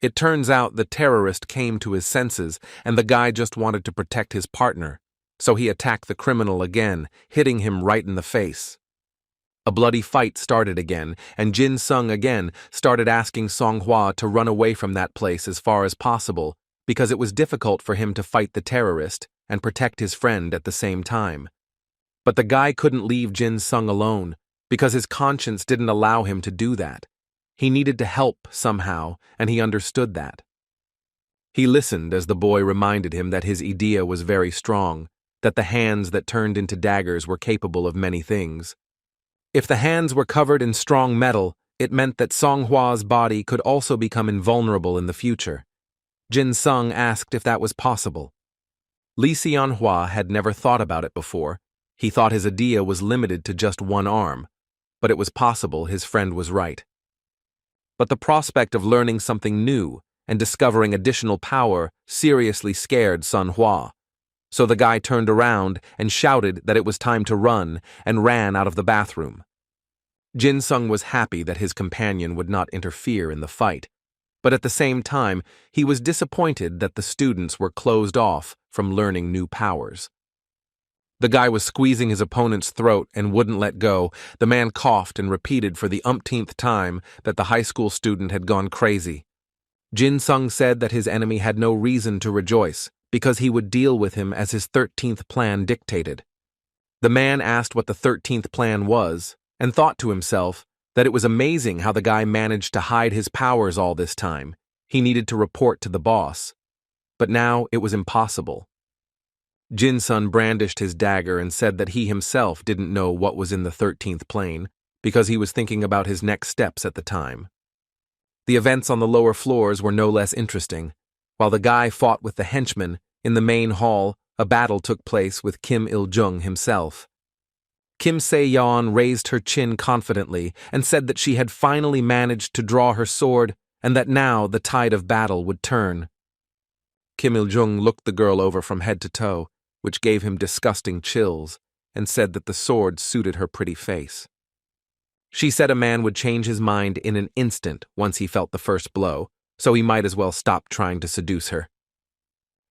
It turns out the terrorist came to his senses, and the guy just wanted to protect his partner, so he attacked the criminal again, hitting him right in the face. A bloody fight started again, and Jin-sung again started asking Song-hwa to run away from that place as far as possible, because it was difficult for him to fight the terrorist and protect his friend at the same time. But the guy couldn't leave Jin-sung alone, because his conscience didn't allow him to do that. He needed to help somehow, and he understood that. He listened as the boy reminded him that his idea was very strong, that the hands that turned into daggers were capable of many things. If the hands were covered in strong metal, it meant that Song-hwa's body could also become invulnerable in the future. Jin-sung asked if that was possible. Lee Seon-hwa had never thought about it before. He thought his idea was limited to just one arm, but it was possible his friend was right. But the prospect of learning something new and discovering additional power seriously scared Sun-hwa. So the guy turned around and shouted that it was time to run and ran out of the bathroom. Jin-sung was happy that his companion would not interfere in the fight, but at the same time he was disappointed that the students were closed off from learning new powers. The guy was squeezing his opponent's throat and wouldn't let go. The man coughed and repeated for the umpteenth time that the high school student had gone crazy. Jin-sung said that his enemy had no reason to rejoice, because he would deal with him as his 13th plan dictated. The man asked what the 13th plan was, and thought to himself that it was amazing how the guy managed to hide his powers all this time. He needed to report to the boss. But now it was impossible. Jin-sung brandished his dagger and said that he himself didn't know what was in the 13th plane, because he was thinking about his next steps at the time. The events on the lower floors were no less interesting. While the guy fought with the henchmen, in the main hall, a battle took place with Kim Il-jung himself. Kim Se-yeon raised her chin confidently and said that she had finally managed to draw her sword and that now the tide of battle would turn. Kim Il-jung looked the girl over from head to toe, which gave him disgusting chills, and said that the sword suited her pretty face. She said a man would change his mind in an instant once he felt the first blow, so he might as well stop trying to seduce her.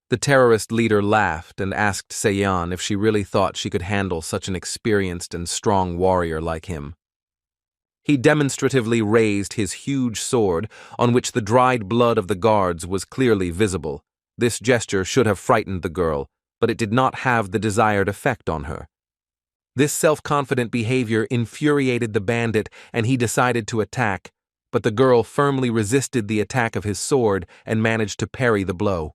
The terrorist leader laughed and asked Seon if she really thought she could handle such an experienced and strong warrior like him. He demonstratively raised his huge sword, on which the dried blood of the guards was clearly visible. This gesture should have frightened the girl, but it did not have the desired effect on her. This self-confident behavior infuriated the bandit, and he decided to attack, but the girl firmly resisted the attack of his sword and managed to parry the blow.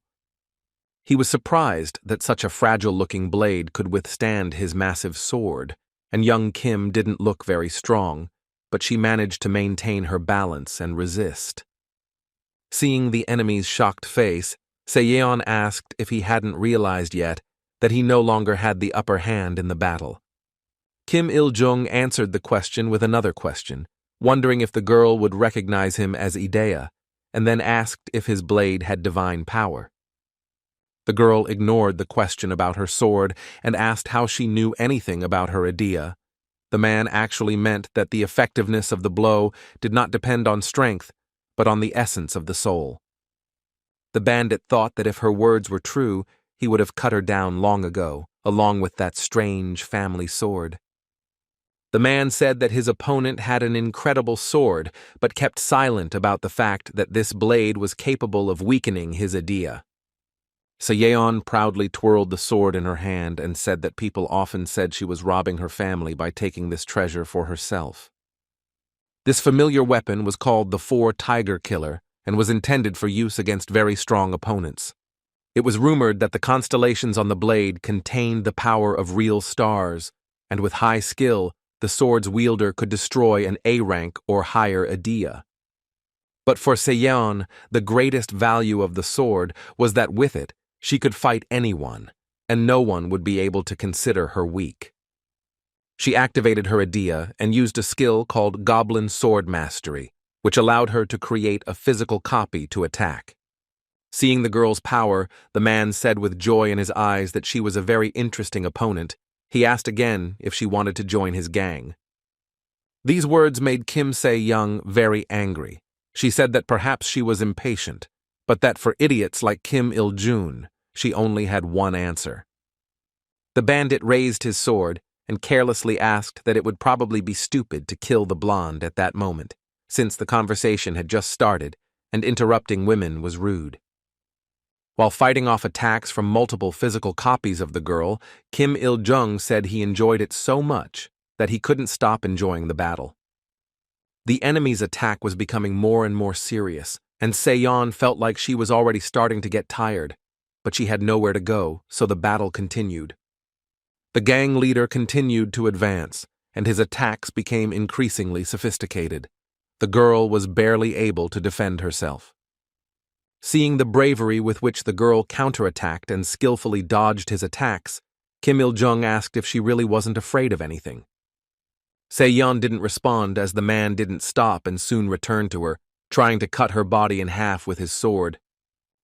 He was surprised that such a fragile-looking blade could withstand his massive sword, and young Kim didn't look very strong, but she managed to maintain her balance and resist. Seeing the enemy's shocked face, Seon asked if he hadn't realized yet that he no longer had the upper hand in the battle. Kim Il-jung answered the question with another question, wondering if the girl would recognize him as Idea, and then asked if his blade had divine power. The girl ignored the question about her sword and asked how she knew anything about her idea. The man actually meant that the effectiveness of the blow did not depend on strength, but on the essence of the soul. The bandit thought that if her words were true, he would have cut her down long ago, along with that strange family sword. The man said that his opponent had an incredible sword, but kept silent about the fact that this blade was capable of weakening his idea. Seon proudly twirled the sword in her hand and said that people often said she was robbing her family by taking this treasure for herself. This familiar weapon was called the Four Tiger Killer, and was intended for use against very strong opponents. It was rumored that the constellations on the blade contained the power of real stars, and with high skill, the sword's wielder could destroy an A rank or higher Idea. But for Seon, the greatest value of the sword was that with it, she could fight anyone, and no one would be able to consider her weak. She activated her Idea and used a skill called Goblin Sword Mastery, which allowed her to create a physical copy to attack. Seeing the girl's power, the man said with joy in his eyes that she was a very interesting opponent. He asked again if she wanted to join his gang. These words made Kim Se-young very angry. She said that perhaps she was impatient, but that for idiots like Kim Il-jun, she only had one answer. The bandit raised his sword and carelessly asked that it would probably be stupid to kill the blonde at that moment, since the conversation had just started and interrupting women was rude. While fighting off attacks from multiple physical copies of the girl, Kim Il-jung said he enjoyed it so much that he couldn't stop enjoying the battle. The enemy's attack was becoming more and more serious, and Seon felt like she was already starting to get tired, but she had nowhere to go, so the battle continued. The gang leader continued to advance, and his attacks became increasingly sophisticated. The girl was barely able to defend herself. Seeing the bravery with which the girl counterattacked and skillfully dodged his attacks, Kim Il-jung asked if she really wasn't afraid of anything. Seon didn't respond as the man didn't stop and soon returned to her, trying to cut her body in half with his sword.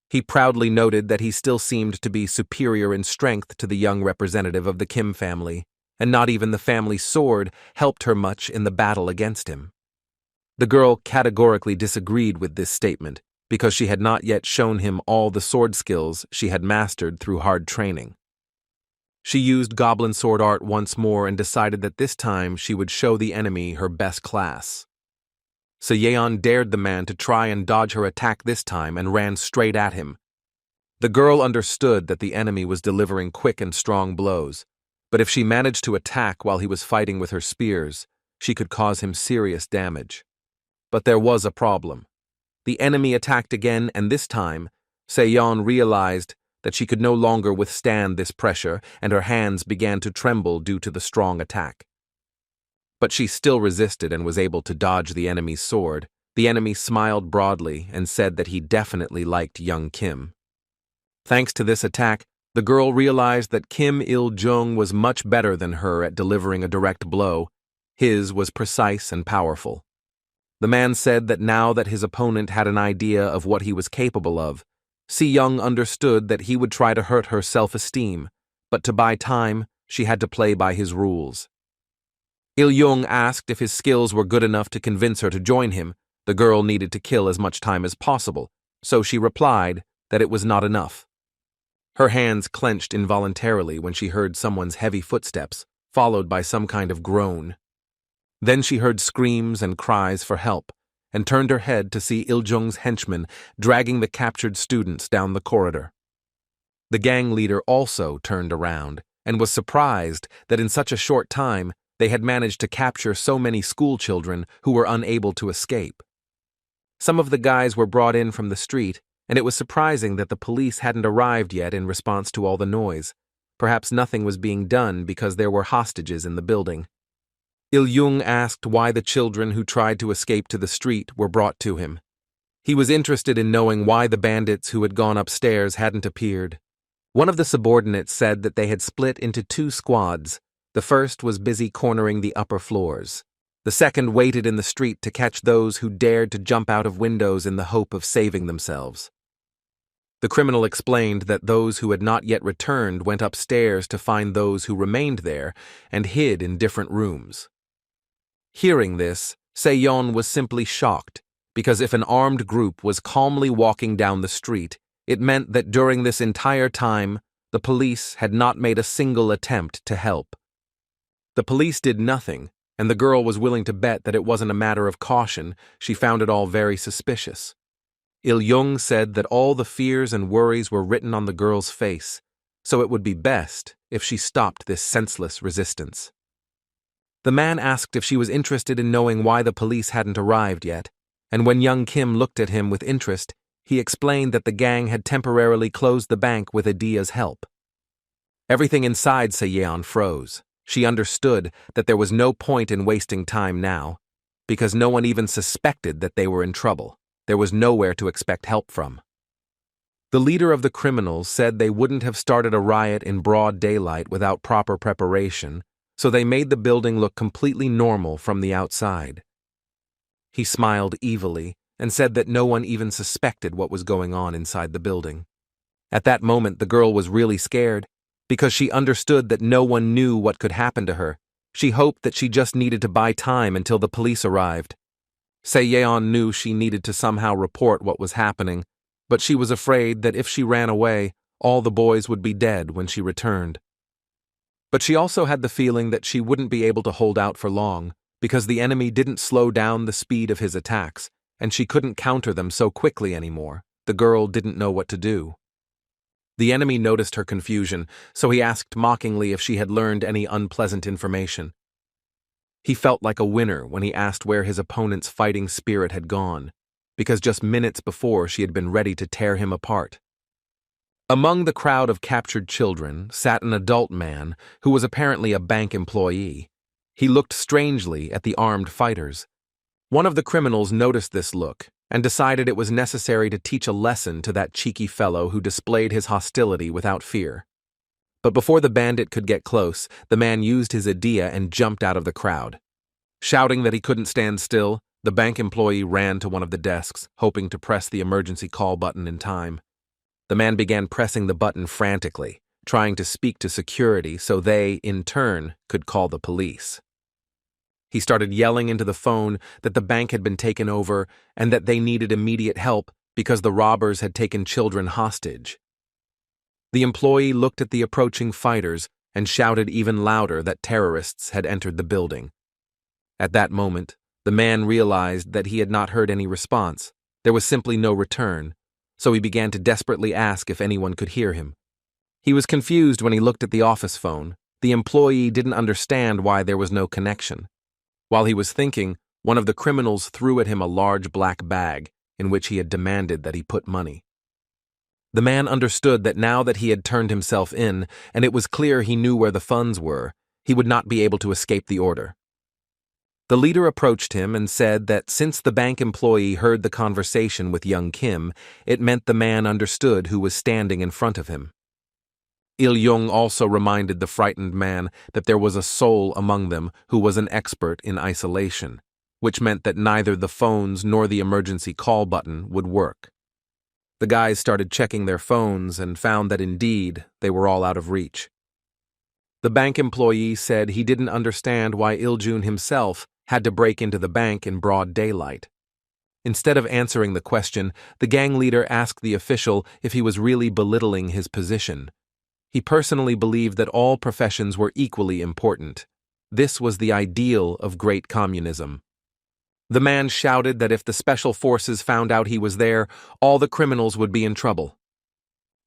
He proudly noted that he still seemed to be superior in strength to the young representative of the Kim family, and not even the family sword helped her much in the battle against him. The girl categorically disagreed with this statement, because she had not yet shown him all the sword skills she had mastered through hard training. She used goblin sword art once more and decided that this time she would show the enemy her best class. Seon dared the man to try and dodge her attack this time and ran straight at him. The girl understood that the enemy was delivering quick and strong blows, but if she managed to attack while he was fighting with her spears, she could cause him serious damage. But there was a problem. The enemy attacked again, and this time, Seon realized that she could no longer withstand this pressure, and her hands began to tremble due to the strong attack. But she still resisted and was able to dodge the enemy's sword. The enemy smiled broadly and said that he definitely liked young Kim. Thanks to this attack, the girl realized that Kim Il-jung was much better than her at delivering a direct blow. His was precise and powerful. The man said that now that his opponent had an idea of what he was capable of, Se-young understood that he would try to hurt her self-esteem, but to buy time, she had to play by his rules. Il-jung asked if his skills were good enough to convince her to join him. The girl needed to kill as much time as possible, so she replied that it was not enough. Her hands clenched involuntarily when she heard someone's heavy footsteps, followed by some kind of groan. Then she heard screams and cries for help, and turned her head to see Il-jung's henchmen dragging the captured students down the corridor. The gang leader also turned around, and was surprised that in such a short time they had managed to capture so many schoolchildren who were unable to escape. Some of the guys were brought in from the street, and it was surprising that the police hadn't arrived yet in response to all the noise. Perhaps nothing was being done because there were hostages in the building. Il-jung asked why the children who tried to escape to the street were brought to him. He was interested in knowing why the bandits who had gone upstairs hadn't appeared. One of the subordinates said that they had split into 2 squads. The first was busy cornering the upper floors. The second waited in the street to catch those who dared to jump out of windows in the hope of saving themselves. The criminal explained that those who had not yet returned went upstairs to find those who remained there and hid in different rooms. Hearing this, Seon was simply shocked, because if an armed group was calmly walking down the street, it meant that during this entire time, the police had not made a single attempt to help. The police did nothing, and the girl was willing to bet that it wasn't a matter of caution. She found it all very suspicious. Il-jung said that all the fears and worries were written on the girl's face, so it would be best if she stopped this senseless resistance. The man asked if she was interested in knowing why the police hadn't arrived yet. and when young Kim looked at him with interest, he explained that the gang had temporarily closed the bank with Idea's help. Everything inside Seon froze. She understood that there was no point in wasting time now, because no one even suspected that they were in trouble. There was nowhere to expect help from. The leader of the criminals said they wouldn't have started a riot in broad daylight without proper preparation, so they made the building look completely normal from the outside. He smiled evilly and said that no one even suspected what was going on inside the building. At that moment, the girl was really scared, because she understood that no one knew what could happen to her. She hoped that she just needed to buy time until the police arrived. Seon knew she needed to somehow report what was happening, but she was afraid that if she ran away, all the boys would be dead when she returned. But she also had the feeling that she wouldn't be able to hold out for long, because the enemy didn't slow down the speed of his attacks, and she couldn't counter them so quickly anymore. The girl didn't know what to do. The enemy noticed her confusion, so he asked mockingly if she had learned any unpleasant information. He felt like a winner when he asked where his opponent's fighting spirit had gone, because just minutes before she had been ready to tear him apart. Among the crowd of captured children sat an adult man who was apparently a bank employee. He looked strangely at the armed fighters. One of the criminals noticed this look and decided it was necessary to teach a lesson to that cheeky fellow who displayed his hostility without fear. But before the bandit could get close, the man used his idea and jumped out of the crowd. Shouting that he couldn't stand still, the bank employee ran to one of the desks, hoping to press the emergency call button in time. The man began pressing the button frantically, trying to speak to security so they, in turn, could call the police. He started yelling into the phone that the bank had been taken over and that they needed immediate help because the robbers had taken children hostage. The employee looked at the approaching fighters and shouted even louder that terrorists had entered the building. At that moment, the man realized that he had not heard any response. There was simply no return, so he began to desperately ask if anyone could hear him. He was confused when he looked at the office phone. The employee didn't understand why there was no connection. While he was thinking, one of the criminals threw at him a large black bag in which he had demanded that he put money. The man understood that now that he had turned himself in, and it was clear he knew where the funds were, he would not be able to escape the order. The leader approached him and said that since the bank employee heard the conversation with young Kim, it meant the man understood who was standing in front of him. Il-jung also reminded the frightened man that there was a soul among them who was an expert in isolation, which meant that neither the phones nor the emergency call button would work. The guys started checking their phones and found that indeed they were all out of reach. The bank employee said he didn't understand why Il-jung himself had to break into the bank in broad daylight. Instead of answering the question, the gang leader asked the official if he was really belittling his position. He personally believed that all professions were equally important. This was the ideal of great communism. The man shouted that if the special forces found out he was there, all the criminals would be in trouble.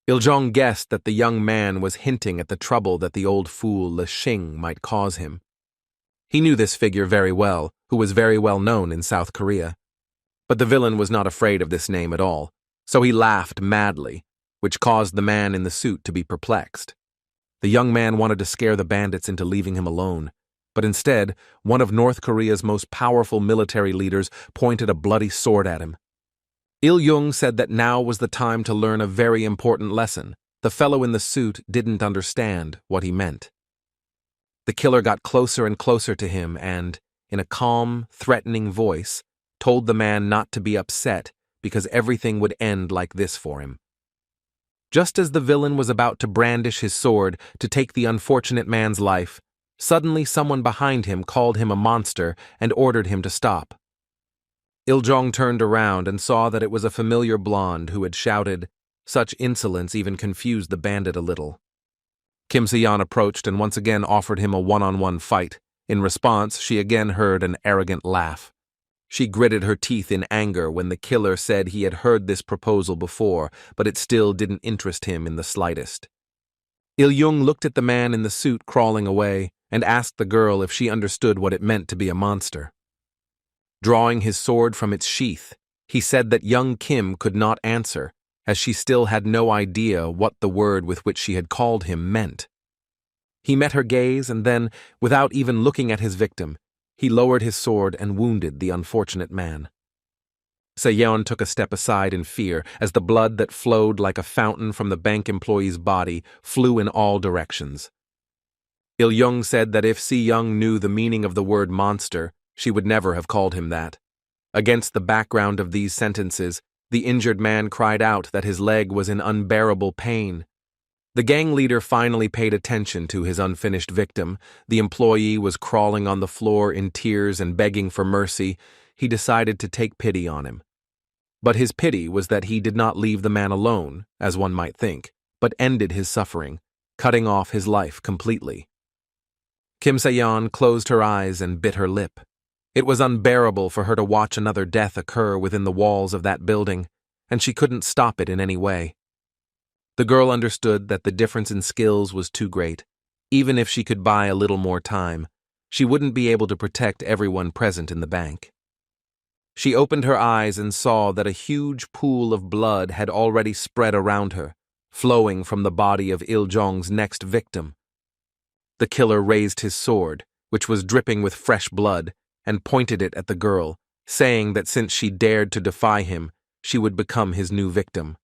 Il-jung guessed that the young man was hinting at the trouble that the old fool Le Xing might cause him. He knew this figure very well, who was very well known in South Korea. But the villain was not afraid of this name at all, so he laughed madly, which caused the man in the suit to be perplexed. The young man wanted to scare the bandits into leaving him alone, but instead, one of North Korea's most powerful military leaders pointed a bloody sword at him. Il-jung said that now was the time to learn a very important lesson. The fellow in the suit didn't understand what he meant. The killer got closer and closer to him and, in a calm, threatening voice, told the man not to be upset because everything would end like this for him. Just as the villain was about to brandish his sword to take the unfortunate man's life, suddenly someone behind him called him a monster and ordered him to stop. Il-jung turned around and saw that it was a familiar blonde who had shouted. Such insolence even confused the bandit a little. Kim Se-yeon approached and once again offered him a one-on-one fight. In response, she again heard an arrogant laugh. She gritted her teeth in anger when the killer said he had heard this proposal before, but it still didn't interest him in the slightest. Il-jung looked at the man in the suit crawling away and asked the girl if she understood what it meant to be a monster. Drawing his sword from its sheath, he said that young Kim could not answer, as she still had no idea what the word with which she had called him meant. He met her gaze and then, without even looking at his victim, he lowered his sword and wounded the unfortunate man. Seon took a step aside in fear as the blood that flowed like a fountain from the bank employee's body flew in all directions. Il-young said that if Si-young knew the meaning of the word monster, she would never have called him that. Against the background of these sentences, the injured man cried out that his leg was in unbearable pain. The gang leader finally paid attention to his unfinished victim. The employee was crawling on the floor in tears and begging for mercy. He decided to take pity on him. But his pity was that he did not leave the man alone, as one might think, but ended his suffering, cutting off his life completely. Kim Se-yeon closed her eyes and bit her lip. It was unbearable for her to watch another death occur within the walls of that building, and she couldn't stop it in any way. The girl understood that the difference in skills was too great. Even if she could buy a little more time, she wouldn't be able to protect everyone present in the bank. She opened her eyes and saw that a huge pool of blood had already spread around her, flowing from the body of Il-jong's next victim. The killer raised his sword, which was dripping with fresh blood, and pointed it at the girl, saying that since she dared to defy him, she would become his new victim.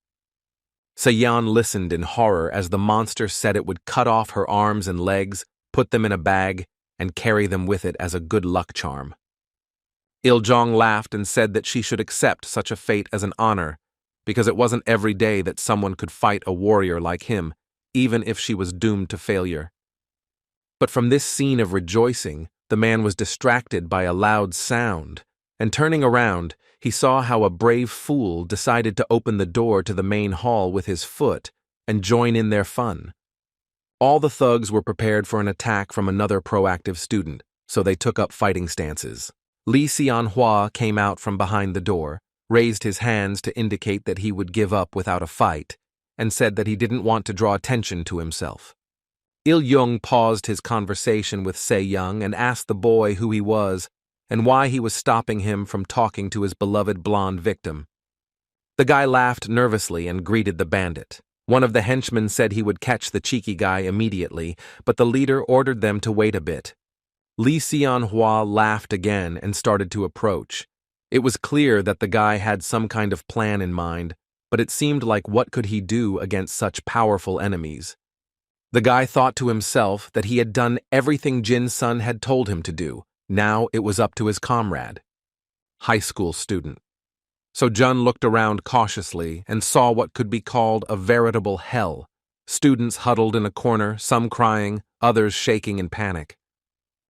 Se-yeon listened in horror as the monster said it would cut off her arms and legs, put them in a bag, and carry them with it as a good luck charm. Il-jong laughed and said that she should accept such a fate as an honor, because it wasn't every day that someone could fight a warrior like him, even if she was doomed to failure. But from this scene of rejoicing, the man was distracted by a loud sound, and turning around, he saw how a brave fool decided to open the door to the main hall with his foot and join in their fun. All the thugs were prepared for an attack from another proactive student, so they took up fighting stances. Lee Seon-hwa came out from behind the door, raised his hands to indicate that he would give up without a fight, and said that he didn't want to draw attention to himself. Il-young paused his conversation with Se-young and asked the boy who he was and why he was stopping him from talking to his beloved blonde victim. The guy laughed nervously and greeted the bandit. One of the henchmen said he would catch the cheeky guy immediately, but the leader ordered them to wait a bit. Lee Seon-hwa laughed again and started to approach. It was clear that the guy had some kind of plan in mind, but it seemed like what could he do against such powerful enemies? The guy thought to himself that he had done everything Jin-sun had told him to do. Now it was up to his comrade. High school student. So Jun looked around cautiously and saw what could be called a veritable hell. Students huddled in a corner, some crying, others shaking in panic.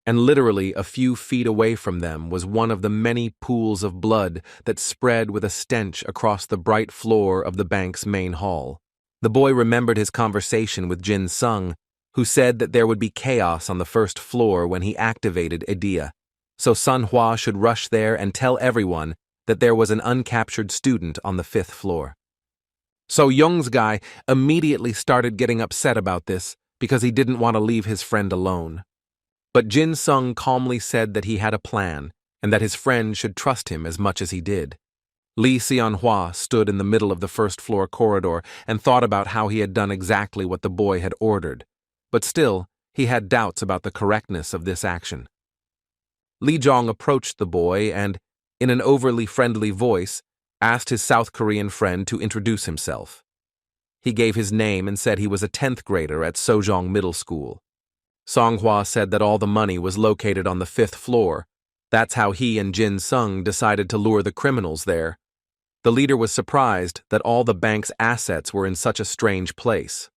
And literally a few feet away from them was one of the many pools of blood that spread with a stench across the bright floor of the bank's main hall. The boy remembered his conversation with Jin-sung, who said that there would be chaos on the first floor when he activated Idea, so Sun-hwa should rush there and tell everyone that there was an uncaptured student on the 5th floor. So Young's guy immediately started getting upset about this because he didn't want to leave his friend alone. But Jin-sung calmly said that he had a plan and that his friend should trust him as much as he did. Lee Seon-hwa stood in the middle of the first-floor corridor and thought about how he had done exactly what the boy had ordered. But still, he had doubts about the correctness of this action. Lee Jong approached the boy and, in an overly friendly voice, asked his South Korean friend to introduce himself. He gave his name and said he was a 10th grader at Sojong Middle School. Songhwa said that all the money was located on the 5th floor. That's how he and Jin-sung decided to lure the criminals there. The leader was surprised that all the bank's assets were in such a strange place.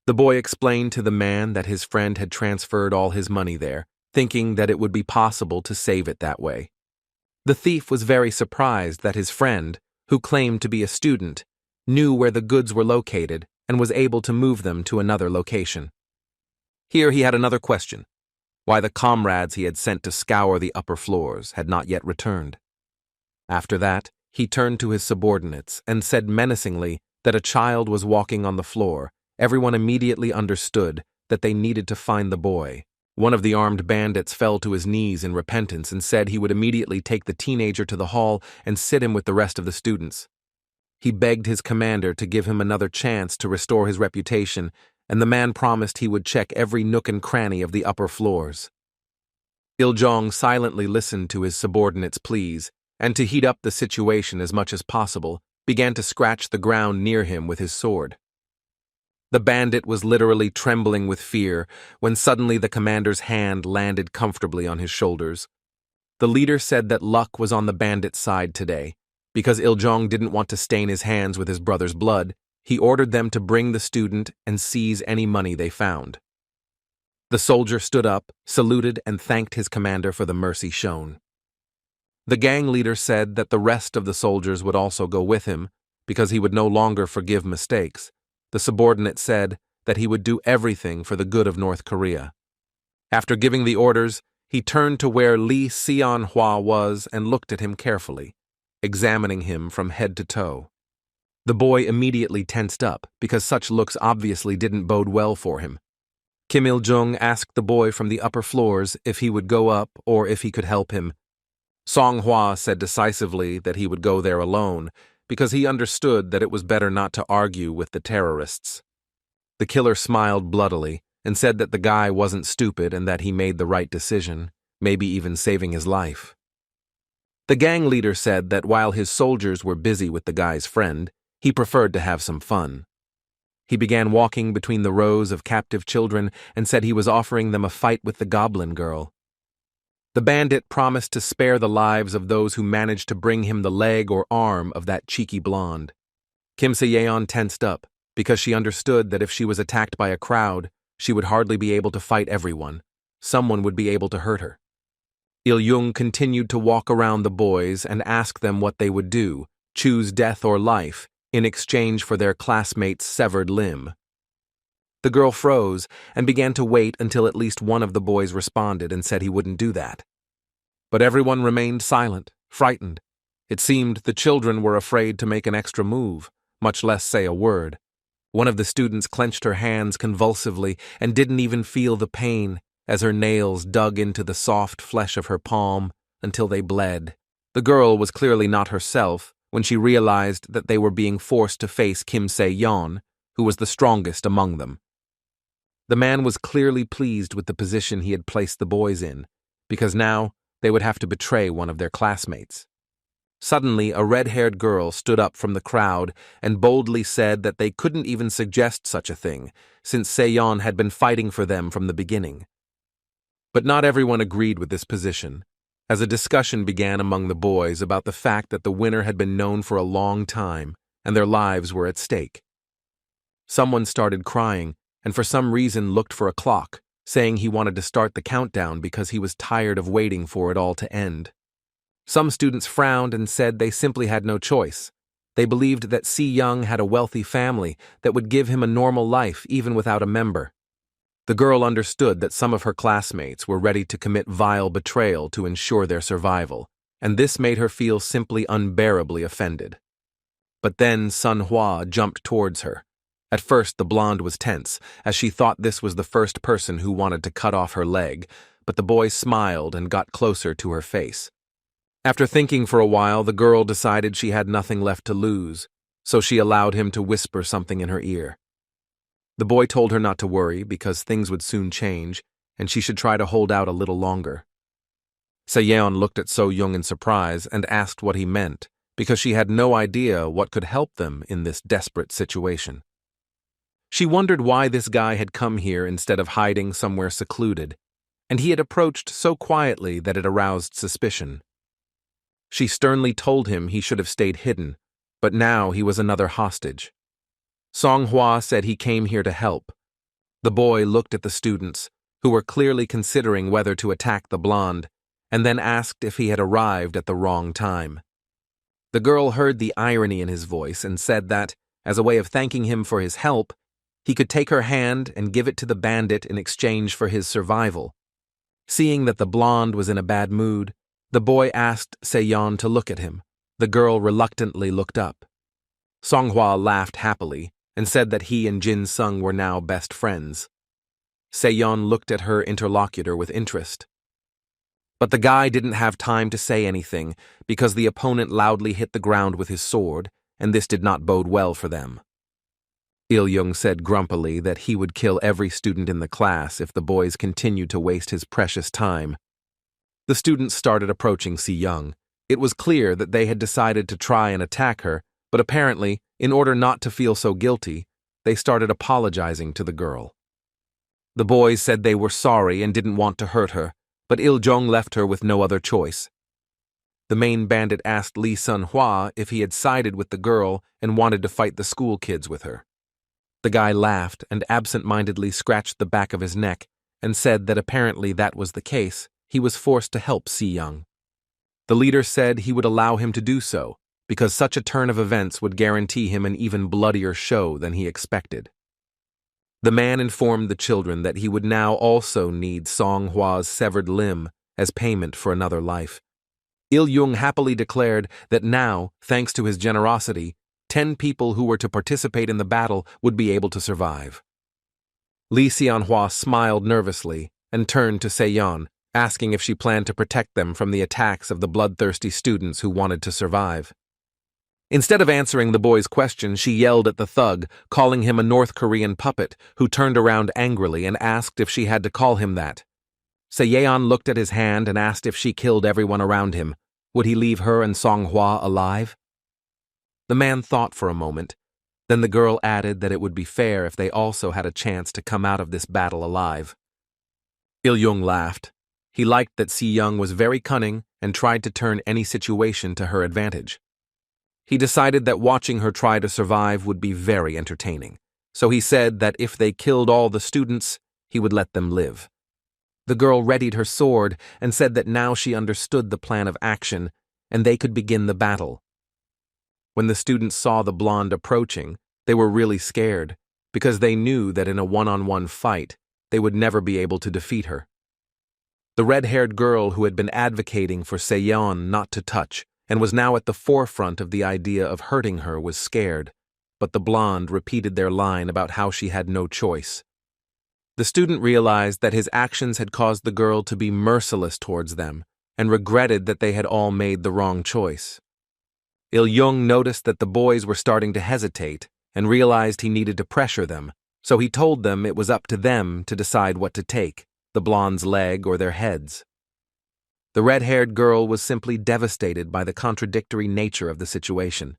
The boy explained to the man that his friend had transferred all his money there, thinking that it would be possible to save it that way. The thief was very surprised that his friend, who claimed to be a student, knew where the goods were located and was able to move them to another location. Here he had another question: why the comrades he had sent to scour the upper floors had not yet returned. After that, he turned to his subordinates and said menacingly that a child was walking on the floor. Everyone immediately understood that they needed to find the boy. One of the armed bandits fell to his knees in repentance and said he would immediately take the teenager to the hall and sit him with the rest of the students. He begged his commander to give him another chance to restore his reputation, and the man promised he would check every nook and cranny of the upper floors. Iljong silently listened to his subordinate's pleas, and to heat up the situation as much as possible, began to scratch the ground near him with his sword. The bandit was literally trembling with fear when suddenly the commander's hand landed comfortably on his shoulders. The leader said that luck was on the bandit's side today. Because Iljong didn't want to stain his hands with his brother's blood, he ordered them to bring the student and seize any money they found. The soldier stood up, saluted, and thanked his commander for the mercy shown. The gang leader said that the rest of the soldiers would also go with him, because he would no longer forgive mistakes. The subordinate said that he would do everything for the good of North Korea. After giving the orders, he turned to where Lee Seon-hwa was and looked at him carefully, examining him from head to toe. The boy immediately tensed up, because such looks obviously didn't bode well for him. Kim Il-jung asked the boy from the upper floors if he would go up or if he could help him. Song-hwa said decisively that he would go there alone, because he understood that it was better not to argue with the terrorists. The killer smiled bloodily and said that the guy wasn't stupid and that he made the right decision, maybe even saving his life. The gang leader said that while his soldiers were busy with the guy's friend, he preferred to have some fun. He began walking between the rows of captive children and said he was offering them a fight with the Goblin girl. The bandit promised to spare the lives of those who managed to bring him the leg or arm of that cheeky blonde. Kim Se-yeon tensed up, because she understood that if she was attacked by a crowd, she would hardly be able to fight everyone. Someone would be able to hurt her. Il-jung continued to walk around the boys and ask them what they would do, choose death or life, in exchange for their classmate's severed limb. The girl froze and began to wait until at least one of the boys responded and said he wouldn't do that. But everyone remained silent, frightened. It seemed the children were afraid to make an extra move, much less say a word. One of the students clenched her hands convulsively and didn't even feel the pain as her nails dug into the soft flesh of her palm until they bled. The girl was clearly not herself when she realized that they were being forced to face Kim Se-yeon, who was the strongest among them. The man was clearly pleased with the position he had placed the boys in, because now they would have to betray one of their classmates. Suddenly, a red-haired girl stood up from the crowd and boldly said that they couldn't even suggest such a thing, since Seon had been fighting for them from the beginning. But not everyone agreed with this position, as a discussion began among the boys about the fact that the winner had been known for a long time and their lives were at stake. Someone started crying and for some reason looked for a clock, saying he wanted to start the countdown because he was tired of waiting for it all to end. Some students frowned and said they simply had no choice. They believed that Si-young had a wealthy family that would give him a normal life even without a member. The girl understood that some of her classmates were ready to commit vile betrayal to ensure their survival, and this made her feel simply unbearably offended. But then Sun-hwa jumped towards her. At first, the blonde was tense, as she thought this was the first person who wanted to cut off her leg, but the boy smiled and got closer to her face. After thinking for a while, the girl decided she had nothing left to lose, so she allowed him to whisper something in her ear. The boy told her not to worry because things would soon change, and she should try to hold out a little longer. Se-yeon looked at So-young in surprise and asked what he meant, because she had no idea what could help them in this desperate situation. She wondered why this guy had come here instead of hiding somewhere secluded, and he had approached so quietly that it aroused suspicion. She sternly told him he should have stayed hidden, but now he was another hostage. Song-hwa said he came here to help. The boy looked at the students, who were clearly considering whether to attack the blonde, and then asked if he had arrived at the wrong time. The girl heard the irony in his voice and said that, as a way of thanking him for his help, he could take her hand and give it to the bandit in exchange for his survival. Seeing that the blonde was in a bad mood, the boy asked Se-yeon to look at him. The girl reluctantly looked up. Song-hwa laughed happily and said that he and Jin Sung were now best friends. Seon looked at her interlocutor with interest. But the guy didn't have time to say anything because the opponent loudly hit the ground with his sword, and this did not bode well for them. Il-young said grumpily that he would kill every student in the class if the boys continued to waste his precious time. The students started approaching Si-young. It was clear that they had decided to try and attack her, but apparently, in order not to feel so guilty, they started apologizing to the girl. The boys said they were sorry and didn't want to hurt her, but Il-jung left her with no other choice. The main bandit asked Lee Sun-hwa if he had sided with the girl and wanted to fight the school kids with her. The guy laughed and absent-mindedly scratched the back of his neck and said that apparently that was the case. He was forced to help Si-young. The leader said he would allow him to do so, because such a turn of events would guarantee him an even bloodier show than he expected. The man informed the children that he would now also need Song-hwa's severed limb as payment for another life. Il-young happily declared that now, thanks to his generosity, 10 people who were to participate in the battle would be able to survive. Lee Seon-hwa smiled nervously and turned to Seon, asking if she planned to protect them from the attacks of the bloodthirsty students who wanted to survive. Instead of answering the boy's question, she yelled at the thug, calling him a North Korean puppet, who turned around angrily and asked if she had to call him that. Seon looked at his hand and asked if she killed everyone around him. Would he leave her and Song-hwa alive? The man thought for a moment. Then the girl added that it would be fair if they also had a chance to come out of this battle alive. Il-young laughed. He liked that Si-young was very cunning and tried to turn any situation to her advantage. He decided that watching her try to survive would be very entertaining, so he said that if they killed all the students, he would let them live. The girl readied her sword and said that now she understood the plan of action, and they could begin the battle. When the students saw the blonde approaching, they were really scared, because they knew that in a one-on-one fight, they would never be able to defeat her. The red-haired girl who had been advocating for Seon not to touch and was now at the forefront of the idea of hurting her was scared, but the blonde repeated their line about how she had no choice. The student realized that his actions had caused the girl to be merciless towards them and regretted that they had all made the wrong choice. Il-young noticed that the boys were starting to hesitate and realized he needed to pressure them, so he told them it was up to them to decide what to take, the blonde's leg or their heads. The red-haired girl was simply devastated by the contradictory nature of the situation.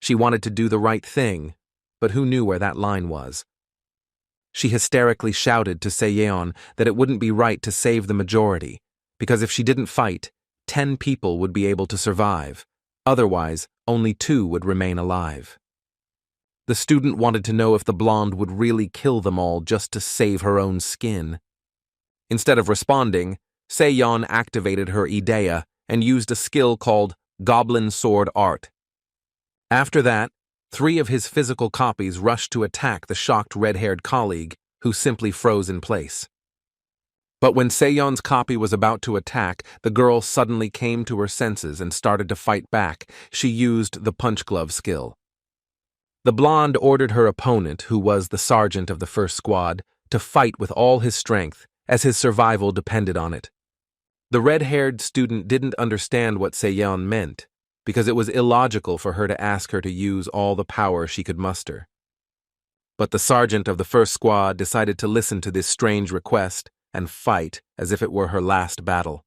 She wanted to do the right thing, but who knew where that line was? She hysterically shouted to Seon that it wouldn't be right to save the majority, because if she didn't fight, 10 people would be able to survive. Otherwise, only 2 would remain alive. The student wanted to know if the blonde would really kill them all just to save her own skin. Instead of responding, Seon activated her idea and used a skill called Goblin Sword Art. After that, 3 of his physical copies rushed to attack the shocked red-haired colleague, who simply froze in place. But when Seon's copy was about to attack, the girl suddenly came to her senses and started to fight back. She used the punch glove skill. The blonde ordered her opponent, who was the sergeant of the first squad, to fight with all his strength, as his survival depended on it. The red-haired student didn't understand what Seon meant, because it was illogical for her to ask her to use all the power she could muster. But the sergeant of the first squad decided to listen to this strange request and fight as if it were her last battle.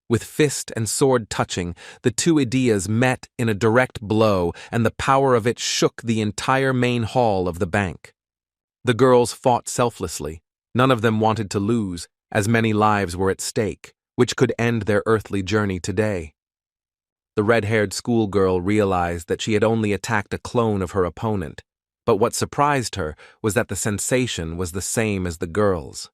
With fist and sword touching, the 2 ideas met in a direct blow, and the power of it shook the entire main hall of the bank. The girls fought selflessly. None of them wanted to lose, as many lives were at stake, which could end their earthly journey today. The red-haired schoolgirl realized that she had only attacked a clone of her opponent, but what surprised her was that the sensation was the same as the girl's.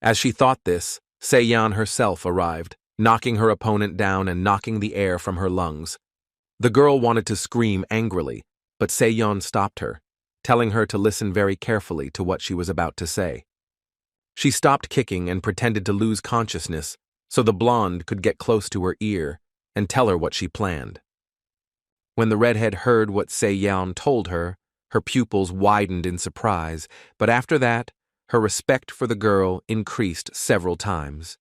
As she thought this, Seon herself arrived, knocking her opponent down and knocking the air from her lungs. The girl wanted to scream angrily, but Seon stopped her, telling her to listen very carefully to what she was about to say. She stopped kicking and pretended to lose consciousness so the blonde could get close to her ear and tell her what she planned. When the redhead heard what Seon told her, her pupils widened in surprise, but after that, her respect for the girl increased several times.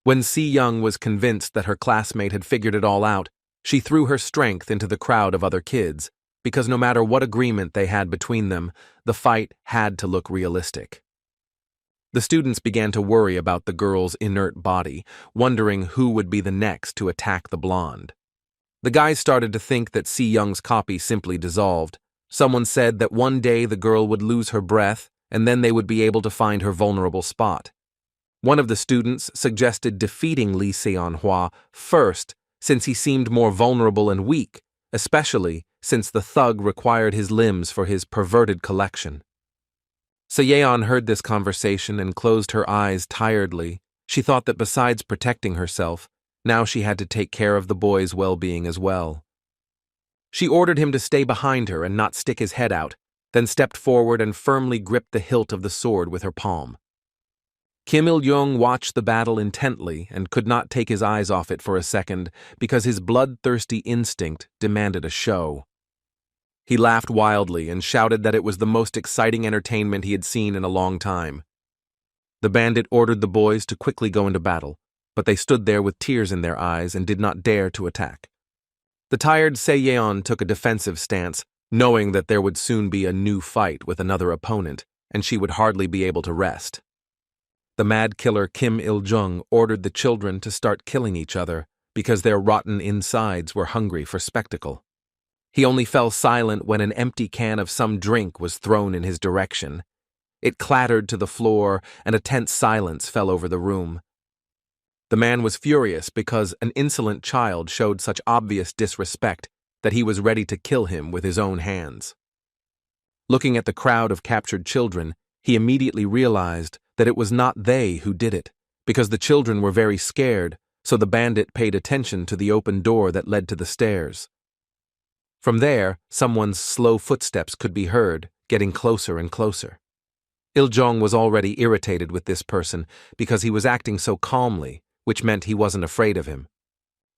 When Seon was convinced that her classmate had figured it all out, she threw her strength into the crowd of other kids, because no matter what agreement they had between them, the fight had to look realistic. The students began to worry about the girl's inert body, wondering who would be the next to attack the blonde. The guys started to think that Seon's copy simply dissolved. Someone said that one day the girl would lose her breath, and then they would be able to find her vulnerable spot. One of the students suggested defeating Lee Seon-hwa first, since he seemed more vulnerable and weak, especially since the thug required his limbs for his perverted collection. Seon heard this conversation and closed her eyes tiredly. She thought that besides protecting herself, now she had to take care of the boy's well-being as well. She ordered him to stay behind her and not stick his head out, then stepped forward and firmly gripped the hilt of the sword with her palm. Kim Il-jung watched the battle intently and could not take his eyes off it for a second because his bloodthirsty instinct demanded a show. He laughed wildly and shouted that it was the most exciting entertainment he had seen in a long time. The bandit ordered the boys to quickly go into battle, but they stood there with tears in their eyes and did not dare to attack. The tired Seon took a defensive stance, knowing that there would soon be a new fight with another opponent, and she would hardly be able to rest. The mad killer Kim Il-jung ordered the children to start killing each other because their rotten insides were hungry for spectacle. He only fell silent when an empty can of some drink was thrown in his direction. It clattered to the floor, and a tense silence fell over the room. The man was furious because an insolent child showed such obvious disrespect that he was ready to kill him with his own hands. Looking at the crowd of captured children, he immediately realized that it was not they who did it, because the children were very scared, so the bandit paid attention to the open door that led to the stairs. From there, someone's slow footsteps could be heard, getting closer and closer. Il-jung was already irritated with this person because he was acting so calmly, which meant he wasn't afraid of him.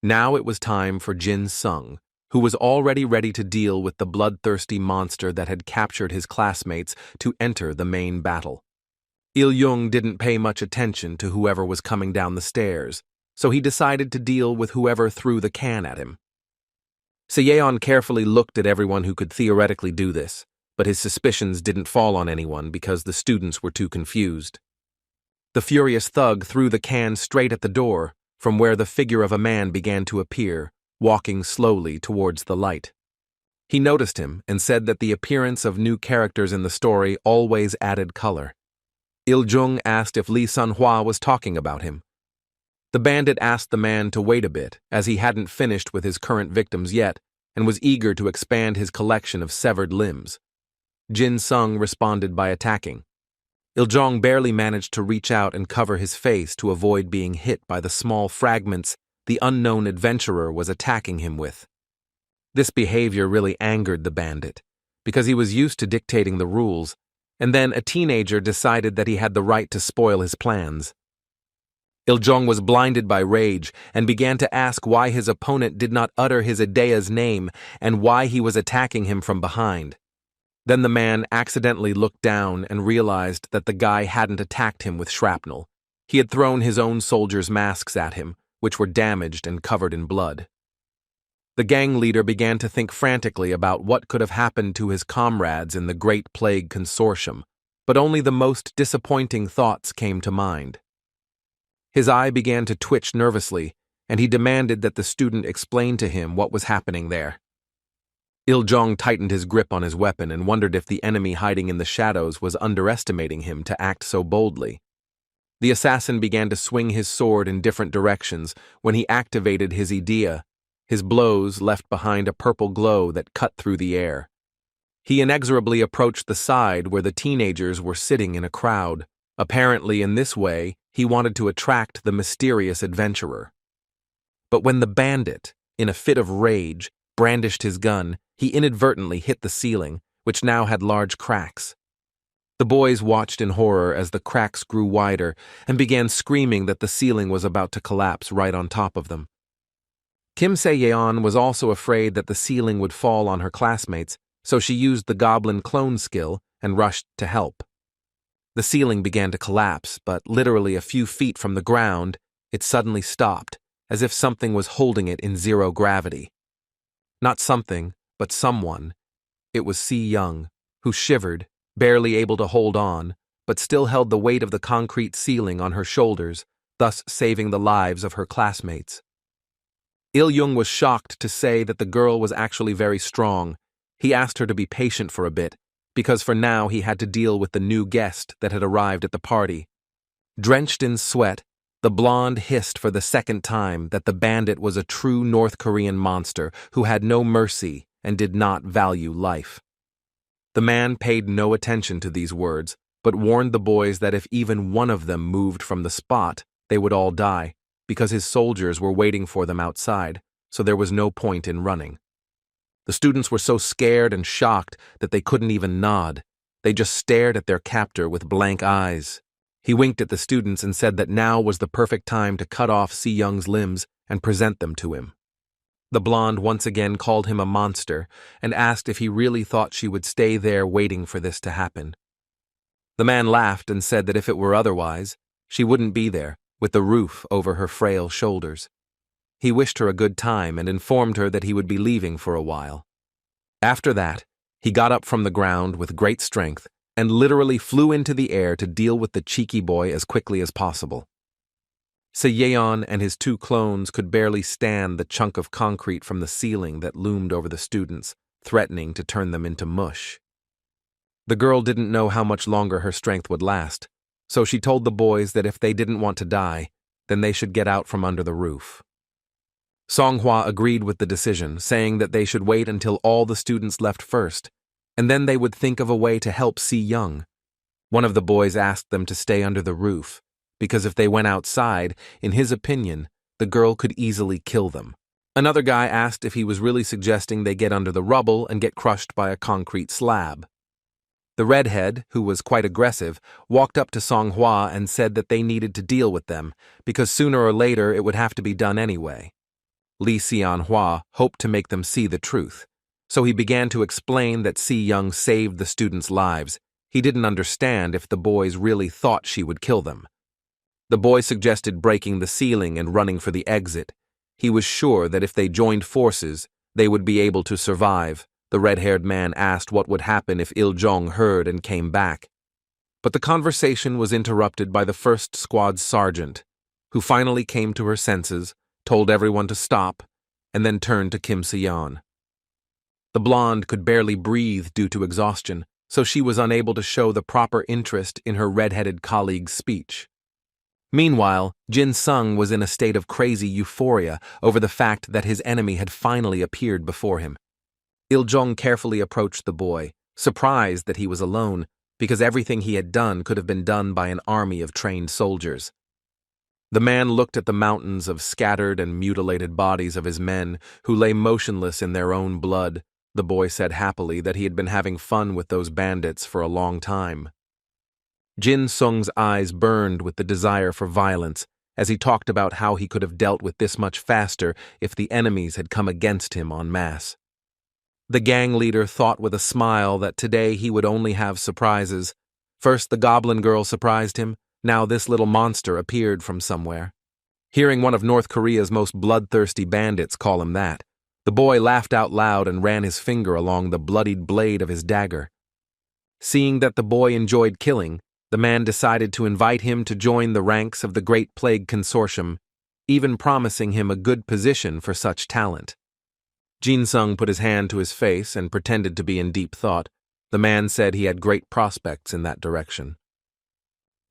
Now it was time for Jin-sung, who was already ready to deal with the bloodthirsty monster that had captured his classmates, to enter the main battle. Il-jung didn't pay much attention to whoever was coming down the stairs, so he decided to deal with whoever threw the can at him. Seon carefully looked at everyone who could theoretically do this, but his suspicions didn't fall on anyone because the students were too confused. The furious thug threw the can straight at the door, from where the figure of a man began to appear, walking slowly towards the light. He noticed him and said that the appearance of new characters in the story always added color. Il-jung asked if Lee Sun-hwa was talking about him. The bandit asked the man to wait a bit, as he hadn't finished with his current victims yet, and was eager to expand his collection of severed limbs. Jin-sung responded by attacking. Il-jung barely managed to reach out and cover his face to avoid being hit by the small fragments the unknown adventurer was attacking him with. This behavior really angered the bandit, because he was used to dictating the rules, and then a teenager decided that he had the right to spoil his plans. Il-jung was blinded by rage and began to ask why his opponent did not utter his Adea's name and why he was attacking him from behind. Then the man accidentally looked down and realized that the guy hadn't attacked him with shrapnel. He had thrown his own soldiers' masks at him, which were damaged and covered in blood. The gang leader began to think frantically about what could have happened to his comrades in the Great Plague Consortium, but only the most disappointing thoughts came to mind. His eye began to twitch nervously, and he demanded that the student explain to him what was happening there. Il-jung tightened his grip on his weapon and wondered if the enemy hiding in the shadows was underestimating him to act so boldly. The assassin began to swing his sword in different directions when he activated his idea. His blows left behind a purple glow that cut through the air. He inexorably approached the side where the teenagers were sitting in a crowd. Apparently, in this way, he wanted to attract the mysterious adventurer. But when the bandit, in a fit of rage, brandished his gun, he inadvertently hit the ceiling, which now had large cracks. The boys watched in horror as the cracks grew wider and began screaming that the ceiling was about to collapse right on top of them. Kim Se-yeon was also afraid that the ceiling would fall on her classmates, so she used the goblin clone skill and rushed to help. The ceiling began to collapse, but literally a few feet from the ground, it suddenly stopped, as if something was holding it in zero gravity. Not something, but someone. It was Seon, who shivered, barely able to hold on, but still held the weight of the concrete ceiling on her shoulders, thus saving the lives of her classmates. Il-jung was shocked to say that the girl was actually very strong. He asked her to be patient for a bit, because for now he had to deal with the new guest that had arrived at the party. Drenched in sweat, the blonde hissed for the second time that the bandit was a true North Korean monster who had no mercy and did not value life. The man paid no attention to these words, but warned the boys that if even one of them moved from the spot, they would all die, because his soldiers were waiting for them outside, so there was no point in running. The students were so scared and shocked that they couldn't even nod. They just stared at their captor with blank eyes. He winked at the students and said that now was the perfect time to cut off Si-young's limbs and present them to him. The blonde once again called him a monster and asked if he really thought she would stay there waiting for this to happen. The man laughed and said that if it were otherwise, she wouldn't be there, with the roof over her frail shoulders. He wished her a good time and informed her that he would be leaving for a while. After that, he got up from the ground with great strength and literally flew into the air to deal with the cheeky boy as quickly as possible. Seon and his two clones could barely stand the chunk of concrete from the ceiling that loomed over the students, threatening to turn them into mush. The girl didn't know how much longer her strength would last, so she told the boys that if they didn't want to die, then they should get out from under the roof. Songhwa agreed with the decision, saying that they should wait until all the students left first, and then they would think of a way to help Si-young. One of the boys asked them to stay under the roof, because if they went outside, in his opinion, the girl could easily kill them. Another guy asked if he was really suggesting they get under the rubble and get crushed by a concrete slab. The redhead, who was quite aggressive, walked up to Songhwa and said that they needed to deal with them, because sooner or later it would have to be done anyway. Lee Seon-hwa hoped to make them see the truth, so he began to explain that Si-young saved the students' lives. He didn't understand if the boys really thought she would kill them. The boy suggested breaking the ceiling and running for the exit. He was sure that if they joined forces, they would be able to survive. The red-haired man asked what would happen if Il-jung heard and came back. But the conversation was interrupted by the first squad's sergeant, who finally came to her senses, told everyone to stop, and then turned to Kim Se-yeon. The blonde could barely breathe due to exhaustion, so she was unable to show the proper interest in her red-headed colleague's speech. Meanwhile, Jin-sung was in a state of crazy euphoria over the fact that his enemy had finally appeared before him. Il-jung carefully approached the boy, surprised that he was alone, because everything he had done could have been done by an army of trained soldiers. The man looked at the mountains of scattered and mutilated bodies of his men who lay motionless in their own blood. The boy said happily that he had been having fun with those bandits for a long time. Jin-sung's eyes burned with the desire for violence as he talked about how he could have dealt with this much faster if the enemies had come against him en masse. The gang leader thought with a smile that today he would only have surprises. First the goblin girl surprised him, now this little monster appeared from somewhere. Hearing one of North Korea's most bloodthirsty bandits call him that, the boy laughed out loud and ran his finger along the bloodied blade of his dagger. Seeing that the boy enjoyed killing, the man decided to invite him to join the ranks of the Great Plague Consortium, even promising him a good position for such talent. Jin-sung put his hand to his face and pretended to be in deep thought. The man said he had great prospects in that direction.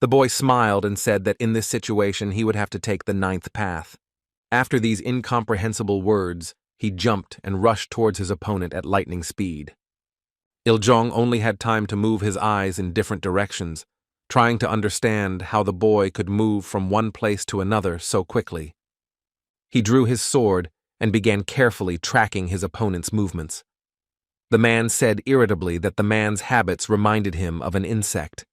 The boy smiled and said that in this situation he would have to take the ninth path. After these incomprehensible words, he jumped and rushed towards his opponent at lightning speed. Il-jung only had time to move his eyes in different directions, trying to understand how the boy could move from one place to another so quickly. He drew his sword and began carefully tracking his opponent's movements. The man said irritably that the man's habits reminded him of an insect.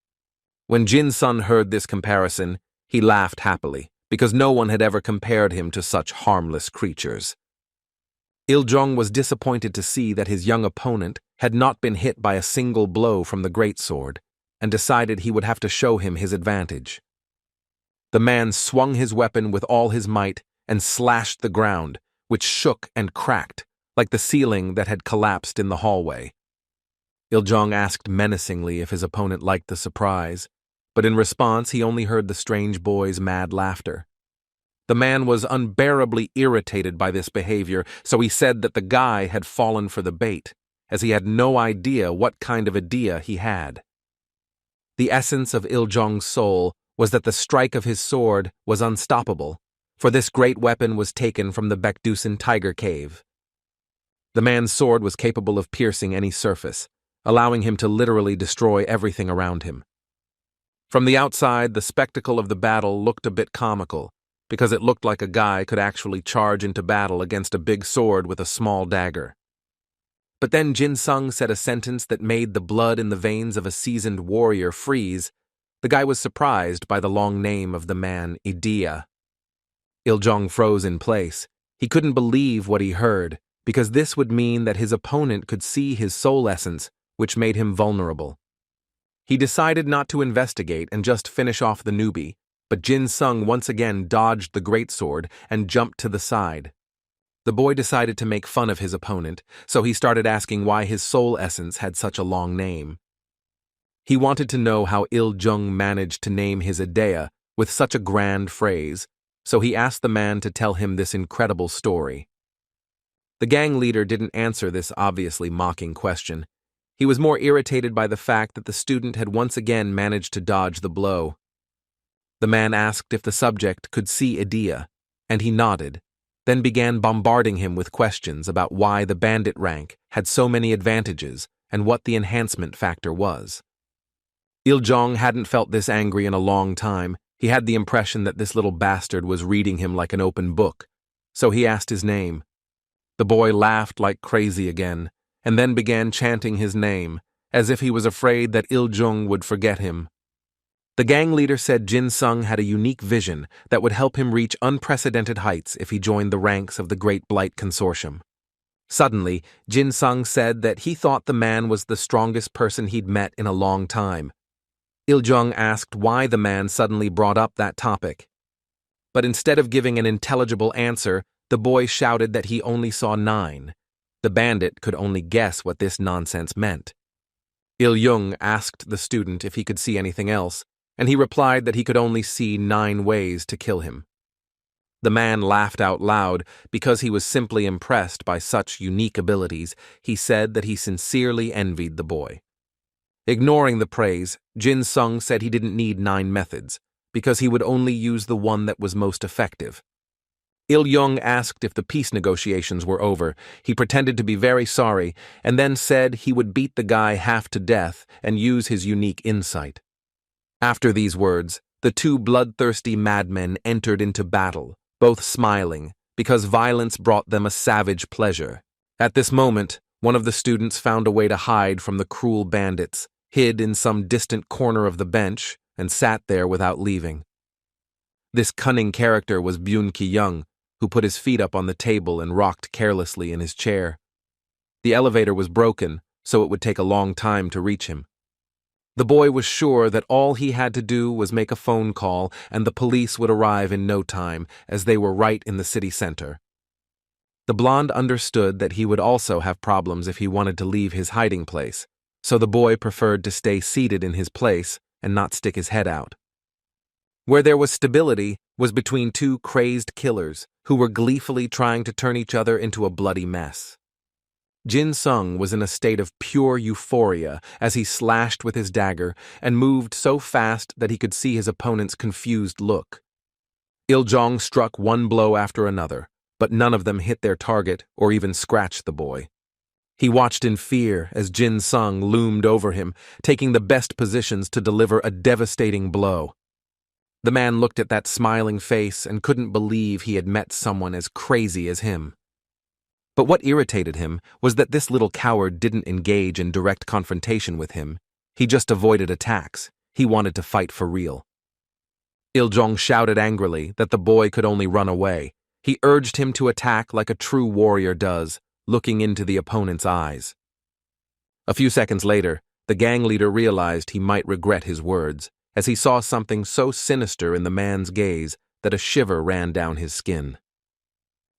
When Jin-sun heard this comparison, he laughed happily, because no one had ever compared him to such harmless creatures. Il-jung was disappointed to see that his young opponent had not been hit by a single blow from the greatsword, and decided he would have to show him his advantage. The man swung his weapon with all his might and slashed the ground, which shook and cracked, like the ceiling that had collapsed in the hallway. Iljong asked menacingly if his opponent liked the surprise, but in response he only heard the strange boy's mad laughter. The man was unbearably irritated by this behavior, so he said that the guy had fallen for the bait, as he had no idea what kind of idea he had. The essence of Iljong's soul was that the strike of his sword was unstoppable, for this great weapon was taken from the Baekdusan tiger cave. The man's sword was capable of piercing any surface, allowing him to literally destroy everything around him. From the outside, the spectacle of the battle looked a bit comical, because it looked like a guy could actually charge into battle against a big sword with a small dagger. But then Jin Sung said a sentence that made the blood in the veins of a seasoned warrior freeze. The guy was surprised by the long name of the man, Idea. Iljong froze in place. He couldn't believe what he heard, because this would mean that his opponent could see his soul essence, which made him vulnerable. He decided not to investigate and just finish off the newbie, but Jin Sung once again dodged the greatsword and jumped to the side. The boy decided to make fun of his opponent, so he started asking why his soul essence had such a long name. He wanted to know how Iljong managed to name his Idea with such a grand phrase, so he asked the man to tell him this incredible story. The gang leader didn't answer this obviously mocking question. He was more irritated by the fact that the student had once again managed to dodge the blow. The man asked if the subject could see Idea, and he nodded, then began bombarding him with questions about why the bandit rank had so many advantages and what the enhancement factor was. Iljong hadn't felt this angry in a long time. He had the impression that this little bastard was reading him like an open book, so he asked his name. The boy laughed like crazy again, and then began chanting his name, as if he was afraid that Iljong would forget him. The gang leader said Jin Sung had a unique vision that would help him reach unprecedented heights if he joined the ranks of the Great Blight Consortium. Suddenly, Jin Sung said that he thought the man was the strongest person he'd met in a long time. Iljong asked why the man suddenly brought up that topic. But instead of giving an intelligible answer, the boy shouted that he only saw 9. The bandit could only guess what this nonsense meant. Iljong asked the student if he could see anything else, and he replied that he could only see 9 ways to kill him. The man laughed out loud because he was simply impressed by such unique abilities. He said that he sincerely envied the boy. Ignoring the praise, Jin Sung said he didn't need 9 methods, because he would only use the one that was most effective. Iljong asked if the peace negotiations were over. He pretended to be very sorry, and then said he would beat the guy half to death and use his unique insight. After these words, the 2 bloodthirsty madmen entered into battle, both smiling, because violence brought them a savage pleasure. At this moment, one of the students found a way to hide from the cruel bandits, hid in some distant corner of the bench, and sat there without leaving. This cunning character was Byun Ki-young, who put his feet up on the table and rocked carelessly in his chair. The elevator was broken, so it would take a long time to reach him. The boy was sure that all he had to do was make a phone call and the police would arrive in no time, as they were right in the city center. The blonde understood that he would also have problems if he wanted to leave his hiding place, so the boy preferred to stay seated in his place and not stick his head out. Where there was stability was between 2 crazed killers who were gleefully trying to turn each other into a bloody mess. Jin Sung was in a state of pure euphoria as he slashed with his dagger and moved so fast that he could see his opponent's confused look. Iljong struck one blow after another, but none of them hit their target or even scratched the boy. He watched in fear as Jin Sung loomed over him, taking the best positions to deliver a devastating blow. The man looked at that smiling face and couldn't believe he had met someone as crazy as him. But what irritated him was that this little coward didn't engage in direct confrontation with him. He just avoided attacks. He wanted to fight for real. Iljong shouted angrily that the boy could only run away. He urged him to attack like a true warrior does, looking into the opponent's eyes. A few seconds later, The gang leader realized he might regret his words, as he saw something so sinister in the man's gaze that a shiver ran down his skin.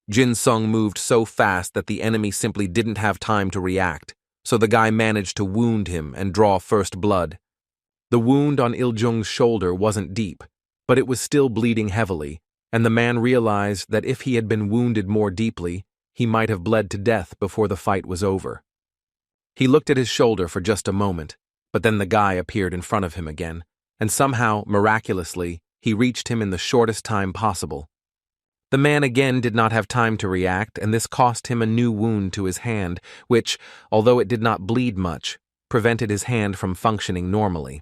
Jin-sung moved so fast that the enemy simply didn't have time to react, so the guy managed to wound him and draw first blood. The wound on Il-jung's shoulder wasn't deep, but it was still bleeding heavily, and the man realized that if he had been wounded more deeply, he might have bled to death before the fight was over. He looked at his shoulder for just a moment, but then the guy appeared in front of him again, and somehow, miraculously, he reached him in the shortest time possible. The man again did not have time to react, and this cost him a new wound to his hand, which, although it did not bleed much, prevented his hand from functioning normally.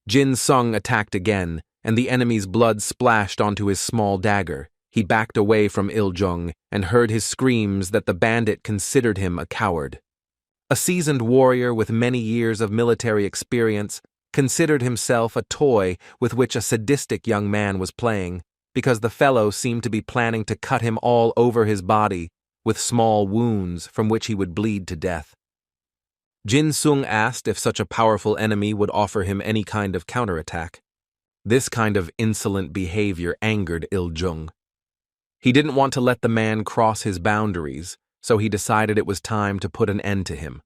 Jin-sung attacked again, and the enemy's blood splashed onto his small dagger. He backed away from Il-jung and heard his screams that the bandit considered him a coward. A seasoned warrior with many years of military experience considered himself a toy with which a sadistic young man was playing, because the fellow seemed to be planning to cut him all over his body with small wounds from which he would bleed to death. Jin-sung asked if such a powerful enemy would offer him any kind of counterattack. This kind of insolent behavior angered Il-jung. He didn't want to let the man cross his boundaries, so he decided it was time to put an end to him.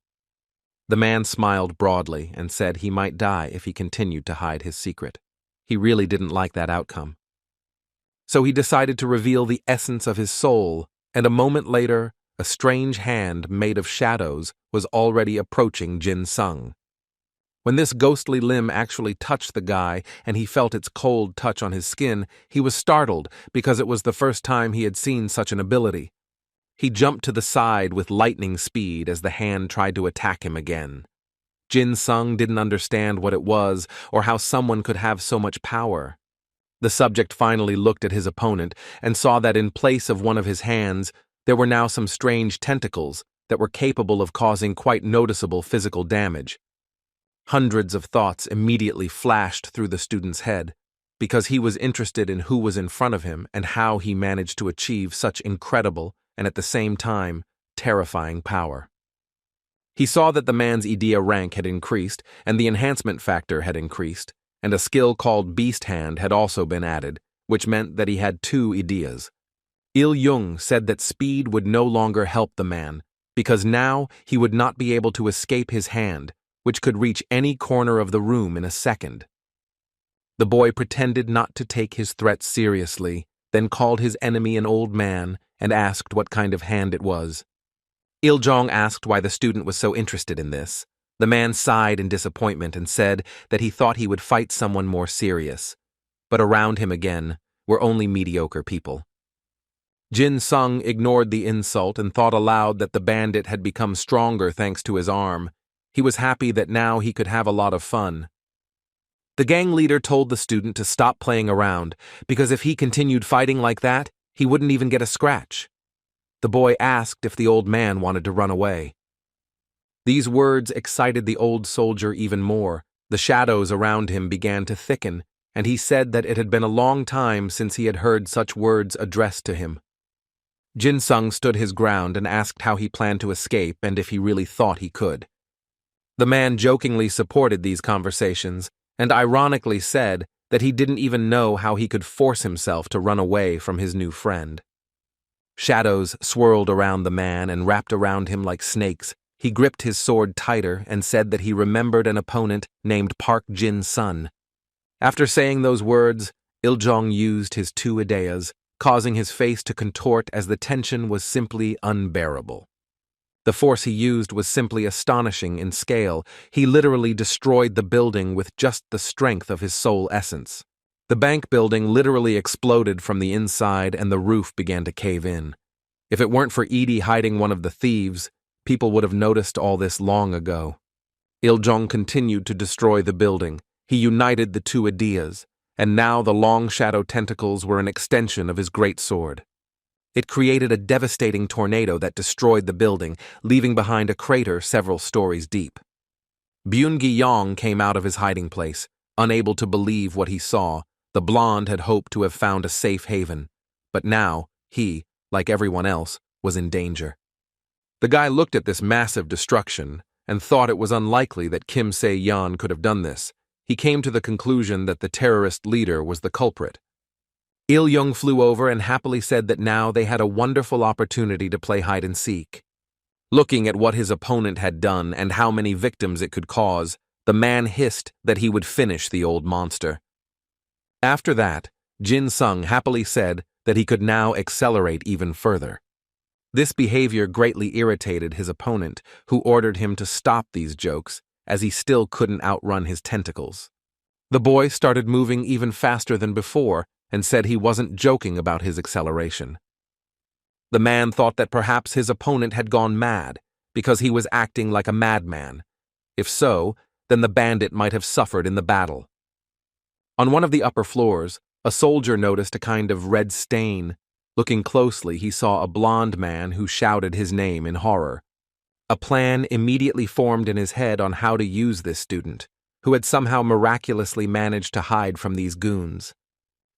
The man smiled broadly and said he might die if he continued to hide his secret. He really didn't like that outcome. So he decided to reveal the essence of his soul, and a moment later, a strange hand made of shadows was already approaching Jin-sung. When this ghostly limb actually touched the guy and he felt its cold touch on his skin, he was startled because it was the first time he had seen such an ability. He jumped to the side with lightning speed as the hand tried to attack him again. Jin-sung didn't understand what it was or how someone could have so much power. The subject finally looked at his opponent and saw that in place of one of his hands, there were now some strange tentacles that were capable of causing quite noticeable physical damage. Hundreds of thoughts immediately flashed through the student's head, because he was interested in who was in front of him and how he managed to achieve such incredible and at the same time terrifying power. He saw that the man's idea rank had increased and the enhancement factor had increased, and a skill called Beast Hand had also been added, which meant that he had 2 ideas. Il-jung said that speed would no longer help the man, because now he would not be able to escape his hand, which could reach any corner of the room in a second. The boy pretended not to take his threats seriously, then called his enemy an old man and asked what kind of hand it was. Il-jung asked why the student was so interested in this. The man sighed in disappointment and said that he thought he would fight someone more serious, but around him again were only mediocre people. Jin-sung ignored the insult and thought aloud that the bandit had become stronger thanks to his arm. He was happy that now he could have a lot of fun. The gang leader told the student to stop playing around, because if he continued fighting like that, he wouldn't even get a scratch. The boy asked if the old man wanted to run away. These words excited the old soldier even more. The shadows around him began to thicken, and he said that it had been a long time since he had heard such words addressed to him. Jin-sung stood his ground and asked how he planned to escape and if he really thought he could. The man jokingly supported these conversations and ironically said that he didn't even know how he could force himself to run away from his new friend. Shadows swirled around the man and wrapped around him like snakes. He gripped his sword tighter and said that he remembered an opponent named Park Jin-sun. After saying those words, Il-jung used his 2 ideas, causing his face to contort as the tension was simply unbearable. The force he used was simply astonishing in scale. He literally destroyed the building with just the strength of his soul essence. The bank building literally exploded from the inside and the roof began to cave in. If it weren't for Edie hiding one of the thieves, people would have noticed all this long ago. Il-jung continued to destroy the building. He united the 2 ideas, and now the long shadow tentacles were an extension of his great sword. It created a devastating tornado that destroyed the building, leaving behind a crater several stories deep. Byun-gi-yong came out of his hiding place, unable to believe what he saw. The blonde had hoped to have found a safe haven, but now he, like everyone else, was in danger. The guy looked at this massive destruction, and thought it was unlikely that Kim Se-yeon could have done this. He came to the conclusion that the terrorist leader was the culprit. Il-jung flew over and happily said that now they had a wonderful opportunity to play hide-and-seek. Looking at what his opponent had done and how many victims it could cause, the man hissed that he would finish the old monster. After that, Jin-sung happily said that he could now accelerate even further. This behavior greatly irritated his opponent, who ordered him to stop these jokes, as he still couldn't outrun his tentacles. The boy started moving even faster than before and said he wasn't joking about his acceleration. The man thought that perhaps his opponent had gone mad because he was acting like a madman. If so, then the bandit might have suffered in the battle. On one of the upper floors, a soldier noticed a kind of red stain. Looking closely, he saw a blond man who shouted his name in horror. A plan immediately formed in his head on how to use this student, who had somehow miraculously managed to hide from these goons.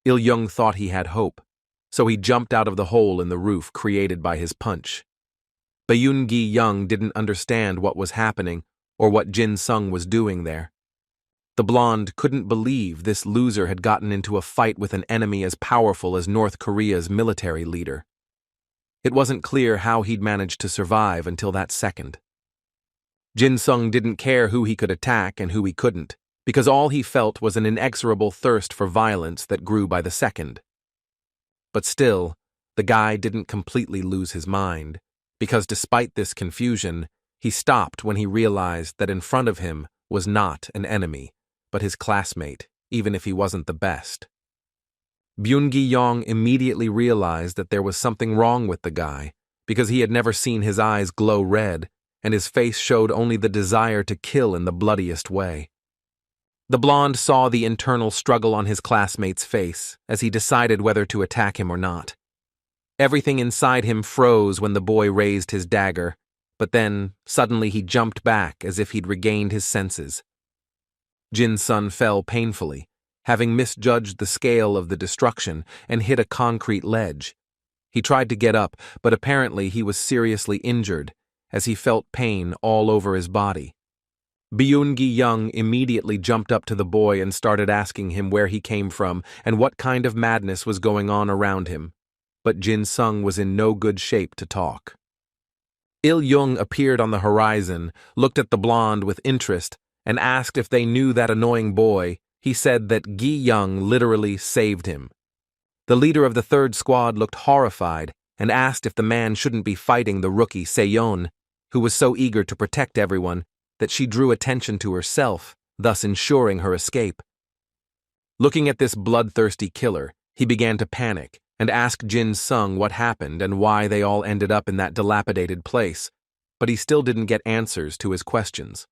Il-jung thought he had hope, so he jumped out of the hole in the roof created by his punch. Yoon-gi-young didn't understand what was happening or what Jin-sung was doing there. The blonde couldn't believe this loser had gotten into a fight with an enemy as powerful as North Korea's military leader. It wasn't clear how he'd managed to survive until that second. Jin-sung didn't care who he could attack and who he couldn't, because all he felt was an inexorable thirst for violence that grew by the second. But still, the guy didn't completely lose his mind, because despite this confusion, he stopped when he realized that in front of him was not an enemy, but his classmate, even if he wasn't the best. Byun-gi-young immediately realized that there was something wrong with the guy, because he had never seen his eyes glow red, and his face showed only the desire to kill in the bloodiest way. The blonde saw the internal struggle on his classmate's face as he decided whether to attack him or not. Everything inside him froze when the boy raised his dagger, but then, suddenly he jumped back as if he'd regained his senses. Jin-sun fell painfully, having misjudged the scale of the destruction and hit a concrete ledge. He tried to get up, but apparently he was seriously injured, as he felt pain all over his body. Byun-gi-young immediately jumped up to the boy and started asking him where he came from and what kind of madness was going on around him, but Jin-sung was in no good shape to talk. Il-jung appeared on the horizon, looked at the blonde with interest, and asked if they knew that annoying boy. He said that Gi-young literally saved him. The leader of the third squad looked horrified and asked if the man shouldn't be fighting the rookie Seon, who was so eager to protect everyone that she drew attention to herself, thus ensuring her escape. Looking at this bloodthirsty killer, he began to panic and asked Jin-sung what happened and why they all ended up in that dilapidated place, but he still didn't get answers to his questions.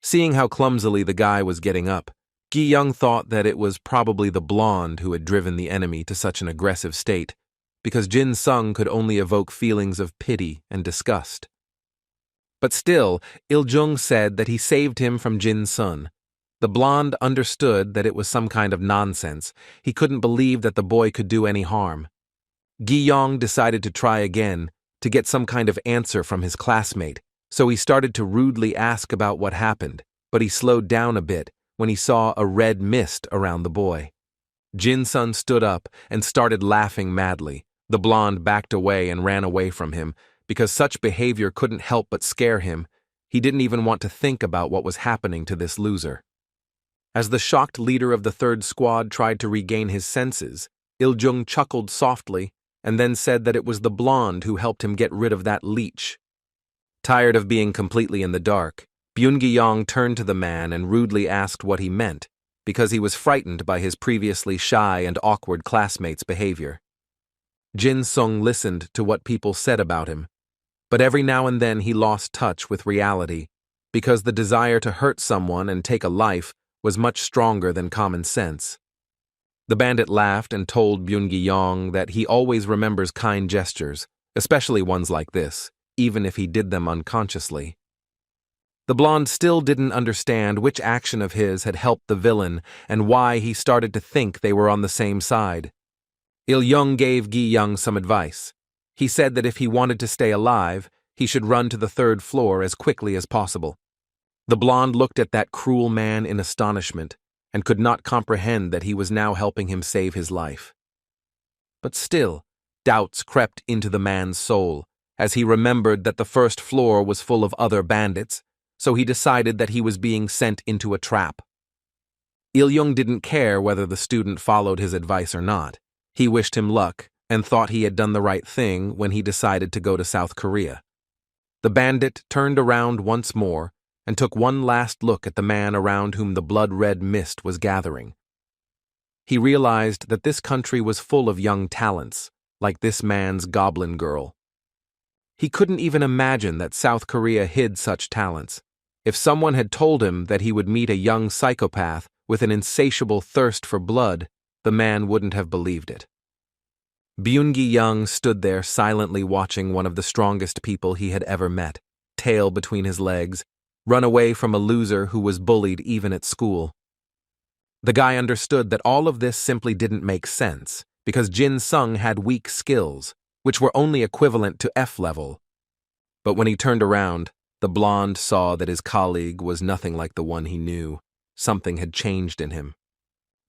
Seeing how clumsily the guy was getting up, Gi-young thought that it was probably the blonde who had driven the enemy to such an aggressive state, because Jin-sung could only evoke feelings of pity and disgust. But still, Il-jung said that he saved him from Jin-sun. The blonde understood that it was some kind of nonsense. He couldn't believe that the boy could do any harm. Gi-young decided to try again, to get some kind of answer from his classmate, so he started to rudely ask about what happened, but he slowed down a bit when he saw a red mist around the boy. Jin-sun stood up and started laughing madly. The blonde backed away and ran away from him, because such behavior couldn't help but scare him. He didn't even want to think about what was happening to this loser. As the shocked leader of the third squad tried to regain his senses, Il-jung chuckled softly and then said that it was the blonde who helped him get rid of that leech. Tired of being completely in the dark, Byun-gi-young turned to the man and rudely asked what he meant, because he was frightened by his previously shy and awkward classmate's behavior. Jin-sung listened to what people said about him, but every now and then he lost touch with reality, because the desire to hurt someone and take a life was much stronger than common sense. The bandit laughed and told Byun-gi-young that he always remembers kind gestures, especially ones like this, even if he did them unconsciously. The blonde still didn't understand which action of his had helped the villain and why he started to think they were on the same side. Il-jung gave Gi-young some advice. He said that if he wanted to stay alive, he should run to the third floor as quickly as possible. The blonde looked at that cruel man in astonishment and could not comprehend that he was now helping him save his life. But still, doubts crept into the man's soul as he remembered that the first floor was full of other bandits, so he decided that he was being sent into a trap. Il-young didn't care whether the student followed his advice or not. He wished him luck and thought he had done the right thing when he decided to go to South Korea. The bandit turned around once more and took one last look at the man around whom the blood-red mist was gathering. He realized that this country was full of young talents, like this man's goblin girl. He couldn't even imagine that South Korea hid such talents. If someone had told him that he would meet a young psychopath with an insatiable thirst for blood, the man wouldn't have believed it. Byung-gi-young stood there silently watching one of the strongest people he had ever met, tail between his legs, run away from a loser who was bullied even at school. The guy understood that all of this simply didn't make sense, because Jin-sung had weak skills, which were only equivalent to F level. But when he turned around, the blonde saw that his colleague was nothing like the one he knew. Something had changed in him.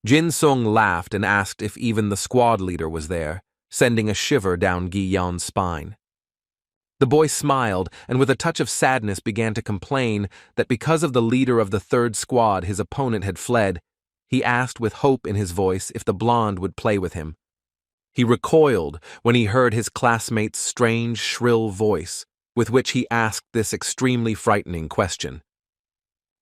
Jin-sung laughed and asked if even the squad leader was there, sending a shiver down Gi-yeon's spine. The boy smiled and with a touch of sadness began to complain that because of the leader of the third squad his opponent had fled. He asked with hope in his voice if the blonde would play with him. He recoiled when he heard his classmate's strange, shrill voice, with which he asked this extremely frightening question.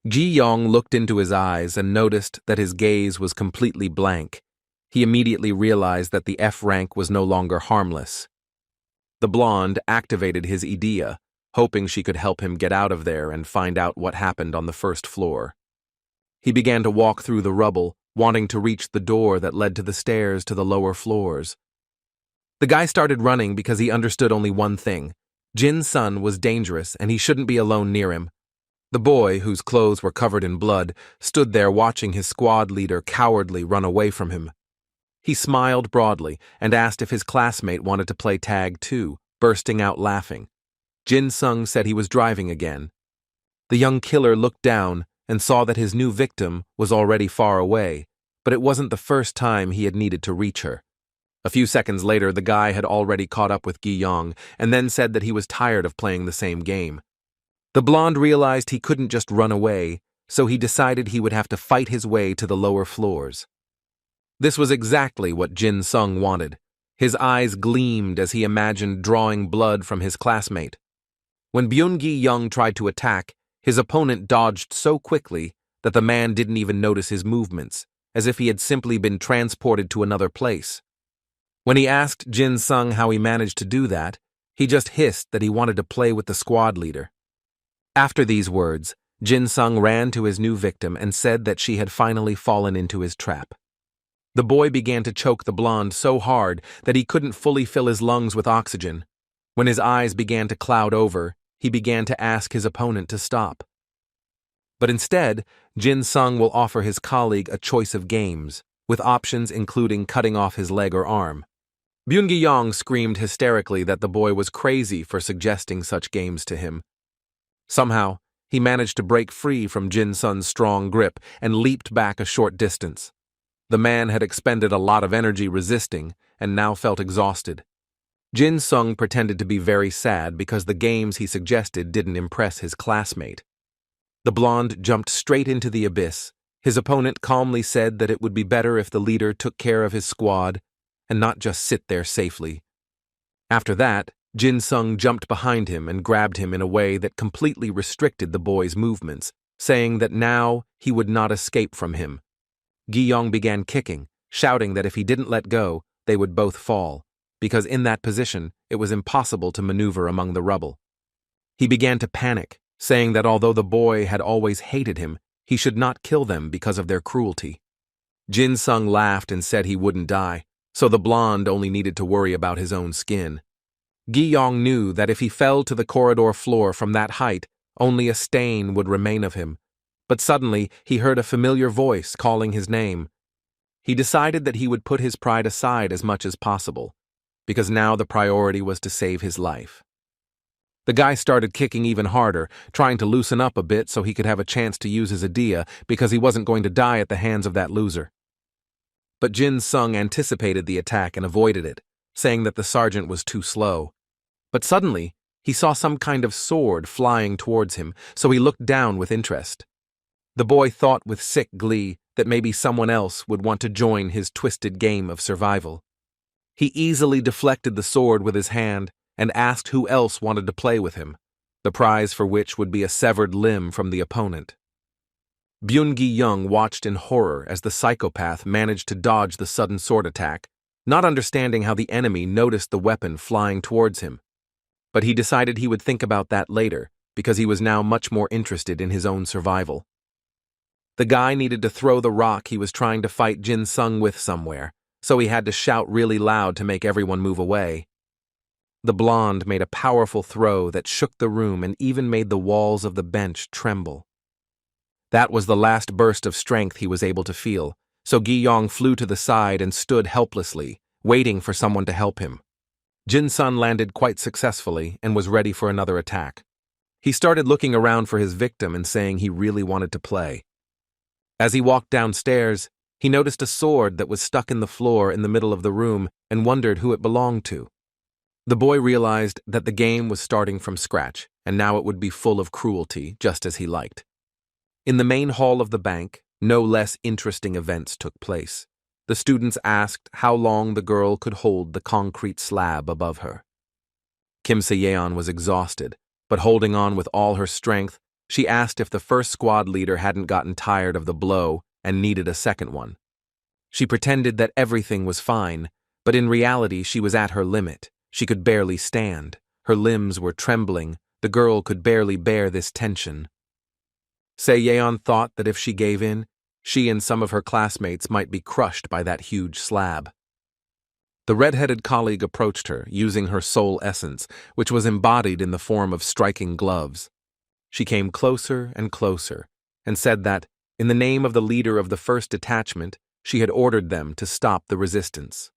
Ji-young looked into his eyes and noticed that his gaze was completely blank. He immediately realized that the F rank was no longer harmless. The blonde activated his idea, hoping she could help him get out of there and find out what happened on the first floor. He began to walk through the rubble, wanting to reach the door that led to the stairs to the lower floors. The guy started running because he understood only one thing. Jin-sun was dangerous and he shouldn't be alone near him. The boy, whose clothes were covered in blood, stood there watching his squad leader cowardly run away from him. He smiled broadly and asked if his classmate wanted to play tag too, bursting out laughing. Jin-sung said he was driving again. The young killer looked down and saw that his new victim was already far away, but it wasn't the first time he had needed to reach her. A few seconds later, the guy had already caught up with Gi-young and then said that he was tired of playing the same game. The blonde realized he couldn't just run away, so he decided he would have to fight his way to the lower floors. This was exactly what Jin-sung wanted. His eyes gleamed as he imagined drawing blood from his classmate. When Byung-gi-young tried to attack, his opponent dodged so quickly that the man didn't even notice his movements, as if he had simply been transported to another place. When he asked Jin-sung how he managed to do that, he just hissed that he wanted to play with the squad leader. After these words, Jin-sung ran to his new victim and said that she had finally fallen into his trap. The boy began to choke the blonde so hard that he couldn't fully fill his lungs with oxygen. When his eyes began to cloud over, he began to ask his opponent to stop. But instead, Jin-sung will offer his colleague a choice of games, with options including cutting off his leg or arm. Byung-gi-young screamed hysterically that the boy was crazy for suggesting such games to him. Somehow, he managed to break free from Jin-sung's strong grip and leaped back a short distance. The man had expended a lot of energy resisting and now felt exhausted. Jin-sung pretended to be very sad because the games he suggested didn't impress his classmate. The blonde jumped straight into the abyss. His opponent calmly said that it would be better if the leader took care of his squad and not just sit there safely. After that, Jin-sung jumped behind him and grabbed him in a way that completely restricted the boy's movements, saying that now he would not escape from him. Gi-young began kicking, shouting that if he didn't let go, they would both fall, because in that position it was impossible to maneuver among the rubble. He began to panic, saying that although the boy had always hated him, he should not kill them because of their cruelty. Jin-sung laughed and said he wouldn't die, so the blonde only needed to worry about his own skin. Gi-young knew that if he fell to the corridor floor from that height, only a stain would remain of him. But suddenly he heard a familiar voice calling his name. He decided that he would put his pride aside as much as possible, because now the priority was to save his life. The guy started kicking even harder, trying to loosen up a bit so he could have a chance to use his idea because he wasn't going to die at the hands of that loser. But Jin Sung anticipated the attack and avoided it, saying that the sergeant was too slow. But suddenly, he saw some kind of sword flying towards him, so he looked down with interest. The boy thought with sick glee that maybe someone else would want to join his twisted game of survival. He easily deflected the sword with his hand and asked who else wanted to play with him, the prize for which would be a severed limb from the opponent. Byun-gi Young watched in horror as the psychopath managed to dodge the sudden sword attack, not understanding how the enemy noticed the weapon flying towards him. But he decided he would think about that later, because he was now much more interested in his own survival. The guy needed to throw the rock he was trying to fight Jin Sung with somewhere, so he had to shout really loud to make everyone move away. The blonde made a powerful throw that shook the room and even made the walls of the bench tremble. That was the last burst of strength he was able to feel, so Gi-yong flew to the side and stood helplessly, waiting for someone to help him. Jin Sun landed quite successfully and was ready for another attack. He started looking around for his victim and saying he really wanted to play. As he walked downstairs, he noticed a sword that was stuck in the floor in the middle of the room and wondered who it belonged to. The boy realized that the game was starting from scratch, and now it would be full of cruelty, just as he liked. In the main hall of the bank, no less interesting events took place. The students asked how long the girl could hold the concrete slab above her. Kim Se-yeon was exhausted, but holding on with all her strength, she asked if the first squad leader hadn't gotten tired of the blow and needed a second one. She pretended that everything was fine, but in reality she was at her limit. She could barely stand. Her limbs were trembling. The girl could barely bear this tension. Se-yeon thought that if she gave in, she and some of her classmates might be crushed by that huge slab. The red-headed colleague approached her, using her soul essence, which was embodied in the form of striking gloves. She came closer and closer, and said that, in the name of the leader of the first detachment, she had ordered them to stop the resistance.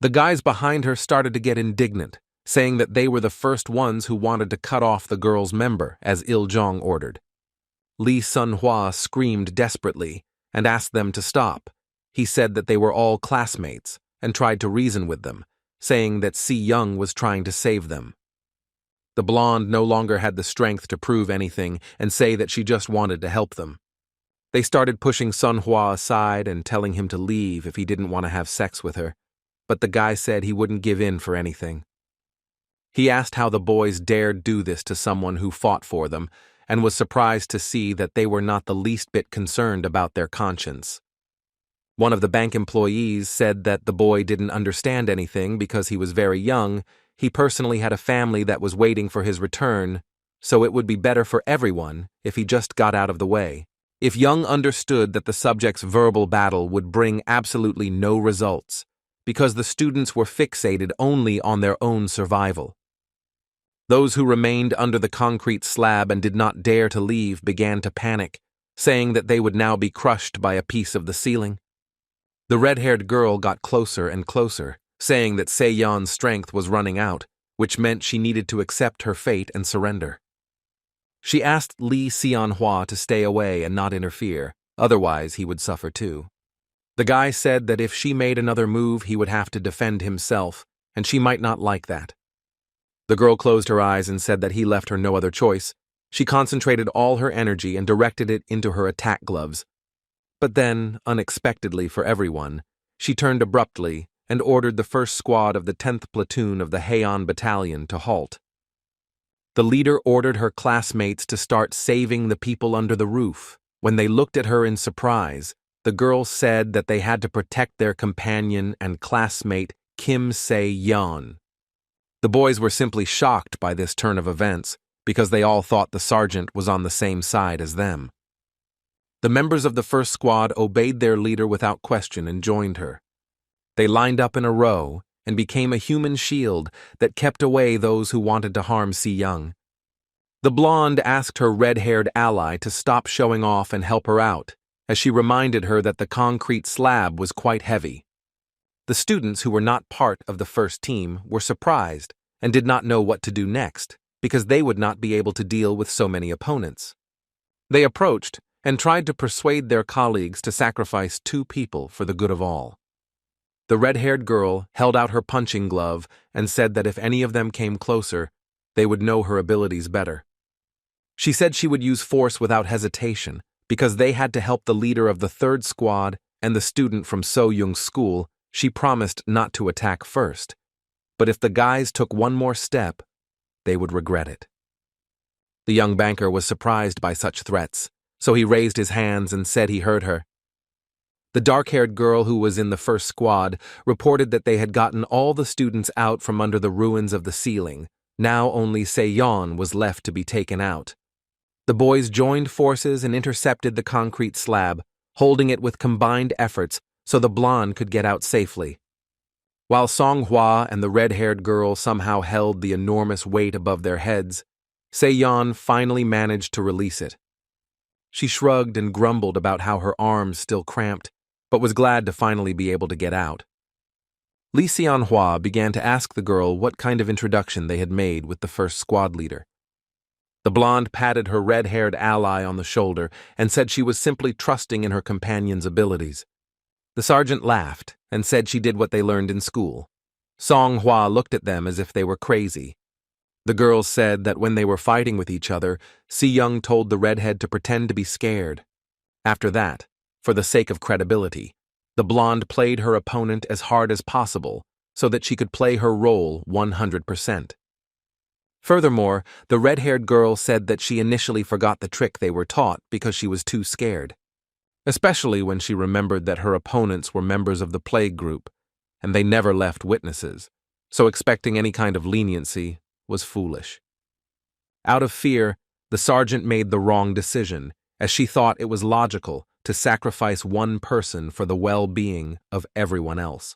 The guys behind her started to get indignant, saying that they were the first ones who wanted to cut off the girl's member, as Il-jong ordered. Lee Sun-hwa screamed desperately and asked them to stop. He said that they were all classmates and tried to reason with them, saying that Si-young was trying to save them. The blonde no longer had the strength to prove anything and say that she just wanted to help them. They started pushing Sun-hwa aside and telling him to leave if he didn't want to have sex with her, but the guy said he wouldn't give in for anything. He asked how the boys dared do this to someone who fought for them, and was surprised to see that they were not the least bit concerned about their conscience. One of the bank employees said that the boy didn't understand anything because he was very young. He personally had a family that was waiting for his return, so it would be better for everyone if he just got out of the way. If Young understood that the subject's verbal battle would bring absolutely no results, because the students were fixated only on their own survival. Those who remained under the concrete slab and did not dare to leave began to panic, saying that they would now be crushed by a piece of the ceiling. The red-haired girl got closer and closer, saying that Se-yeon's strength was running out, which meant she needed to accept her fate and surrender. She asked Lee Seon-hwa to stay away and not interfere, otherwise he would suffer too. The guy said that if she made another move he would have to defend himself, and she might not like that. The girl closed her eyes and said that he left her no other choice. She concentrated all her energy and directed it into her attack gloves. But then, unexpectedly for everyone, she turned abruptly and ordered the first squad of the 10th platoon of the Haeon Battalion to halt. The leader ordered her classmates to start saving the people under the roof. When they looked at her in surprise, the girl said that they had to protect their companion and classmate Kim Se-yeon. The boys were simply shocked by this turn of events because they all thought the sergeant was on the same side as them. The members of the first squad obeyed their leader without question and joined her. They lined up in a row and became a human shield that kept away those who wanted to harm Si-young. The blonde asked her red-haired ally to stop showing off and help her out, as she reminded her that the concrete slab was quite heavy. The students who were not part of the first team were surprised and did not know what to do next, because they would not be able to deal with so many opponents. They approached and tried to persuade their colleagues to sacrifice 2 people for the good of all. The red-haired girl held out her punching glove and said that if any of them came closer, they would know her abilities better. She said she would use force without hesitation because they had to help the leader of the 3rd squad and the student from So Young's school. She promised not to attack first, but if the guys took one more step, they would regret it. The young banker was surprised by such threats, so he raised his hands and said he heard her. The dark-haired girl who was in the 1st squad reported that they had gotten all the students out from under the ruins of the ceiling. Now only Seon was left to be taken out. The boys joined forces and intercepted the concrete slab, holding it with combined efforts so the blonde could get out safely. While Songhua and the red-haired girl somehow held the enormous weight above their heads, Seon finally managed to release it. She shrugged and grumbled about how her arms still cramped, but was glad to finally be able to get out. Lee Seon-hwa began to ask the girl what kind of introduction they had made with the 1st squad leader. The blonde patted her red-haired ally on the shoulder and said she was simply trusting in her companion's abilities. The sergeant laughed and said she did what they learned in school. Songhua looked at them as if they were crazy. The girls said that when they were fighting with each other, Si-young told the redhead to pretend to be scared. After that, for the sake of credibility, the blonde played her opponent as hard as possible so that she could play her role 100%. Furthermore, the red-haired girl said that she initially forgot the trick they were taught because she was too scared, especially when she remembered that her opponents were members of the plague group, and they never left witnesses, so expecting any kind of leniency was foolish. Out of fear, the sergeant made the wrong decision, as she thought it was logical to sacrifice one person for the well-being of everyone else.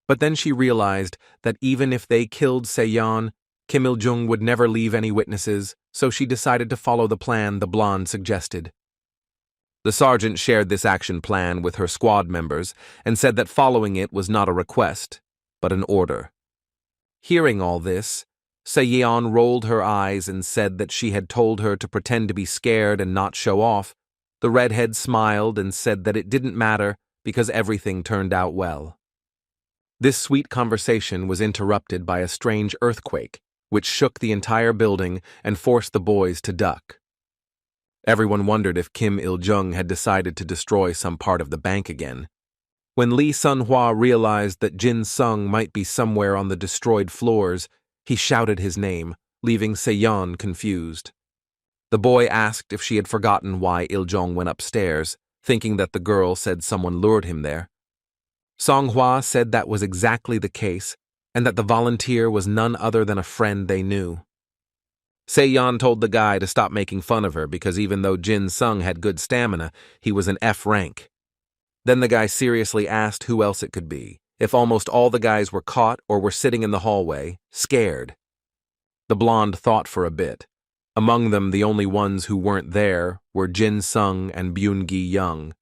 But then she realized that even if they killed Seon, Kim Il-jung would never leave any witnesses, so she decided to follow the plan the blonde suggested. The sergeant shared this action plan with her squad members and said that following it was not a request, but an order. Hearing all this, Seon rolled her eyes and said that she had told her to pretend to be scared and not show off. The redhead smiled and said that it didn't matter because everything turned out well. This sweet conversation was interrupted by a strange earthquake, which shook the entire building and forced the boys to duck. Everyone wondered if Kim Il-jung had decided to destroy some part of the bank again. When Lee Sun-hwa realized that Jin Sung might be somewhere on the destroyed floors, he shouted his name, leaving Seon confused. The boy asked if she had forgotten why Il-jung went upstairs, thinking that the girl said someone lured him there. Songhua said that was exactly the case, and that the volunteer was none other than a friend they knew. Seon told the guy to stop making fun of her because even though Jin Sung had good stamina, he was an F rank. Then the guy seriously asked who else it could be, if almost all the guys were caught or were sitting in the hallway, scared. The blonde thought for a bit. Among them, the only ones who weren't there were Jin Sung and Byun-gi Young.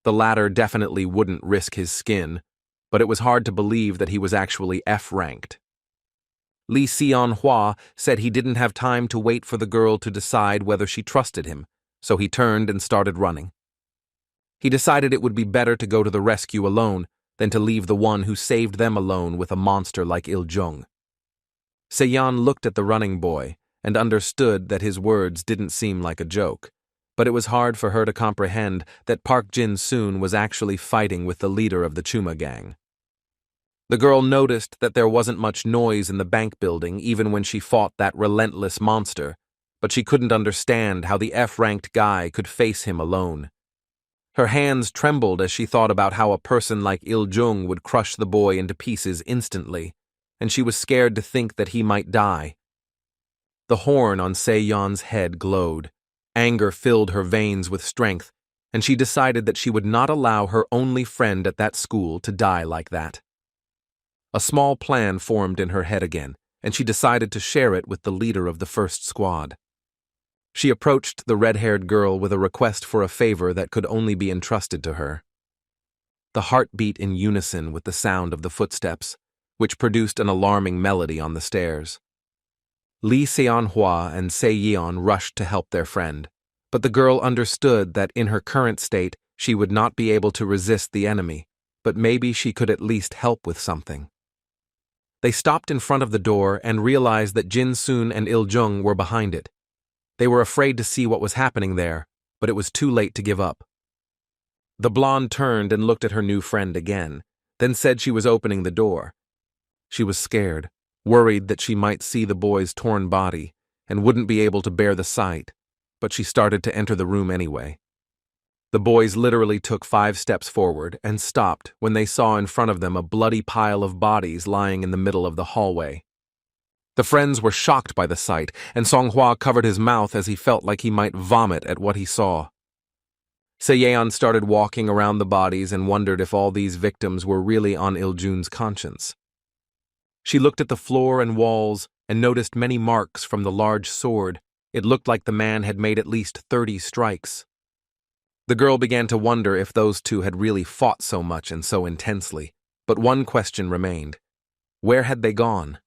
The latter definitely wouldn't risk his skin, but it was hard to believe that he was actually F-ranked. Lee Seon-hwa said he didn't have time to wait for the girl to decide whether she trusted him, so he turned and started running. He decided it would be better to go to the rescue alone than to leave the one who saved them alone with a monster like Il-jung. Seon looked at the running boy and understood that his words didn't seem like a joke, but it was hard for her to comprehend that Park Jin-soon was actually fighting with the leader of the Chuma gang. The girl noticed that there wasn't much noise in the bank building even when she fought that relentless monster, but she couldn't understand how the F-ranked guy could face him alone. Her hands trembled as she thought about how a person like Il-jung would crush the boy into pieces instantly, and she was scared to think that he might die. The horn on Seon's head glowed. Anger filled her veins with strength, and she decided that she would not allow her only friend at that school to die like that. A small plan formed in her head again, and she decided to share it with the leader of the first squad. She approached the red-haired girl with a request for a favor that could only be entrusted to her. The heart beat in unison with the sound of the footsteps, which produced an alarming melody on the stairs. Lee Seon-hwa and Se-yeon rushed to help their friend, but the girl understood that in her current state she would not be able to resist the enemy, but maybe she could at least help with something. They stopped in front of the door and realized that Jin-soon and Il-jung were behind it. They were afraid to see what was happening there, but it was too late to give up. The blonde turned and looked at her new friend again, then said she was opening the door. She was scared, worried that she might see the boy's torn body and wouldn't be able to bear the sight, but she started to enter the room anyway. The boys literally took 5 steps forward and stopped when they saw in front of them a bloody pile of bodies lying in the middle of the hallway. The friends were shocked by the sight, and Song-hwa covered his mouth as he felt like he might vomit at what he saw. Se-yeon started walking around the bodies and wondered if all these victims were really on Il-jun's conscience. She looked at the floor and walls and noticed many marks from the large sword. It looked like the man had made at least 30 strikes. The girl began to wonder if those two had really fought so much and so intensely, but one question remained. Where had they gone?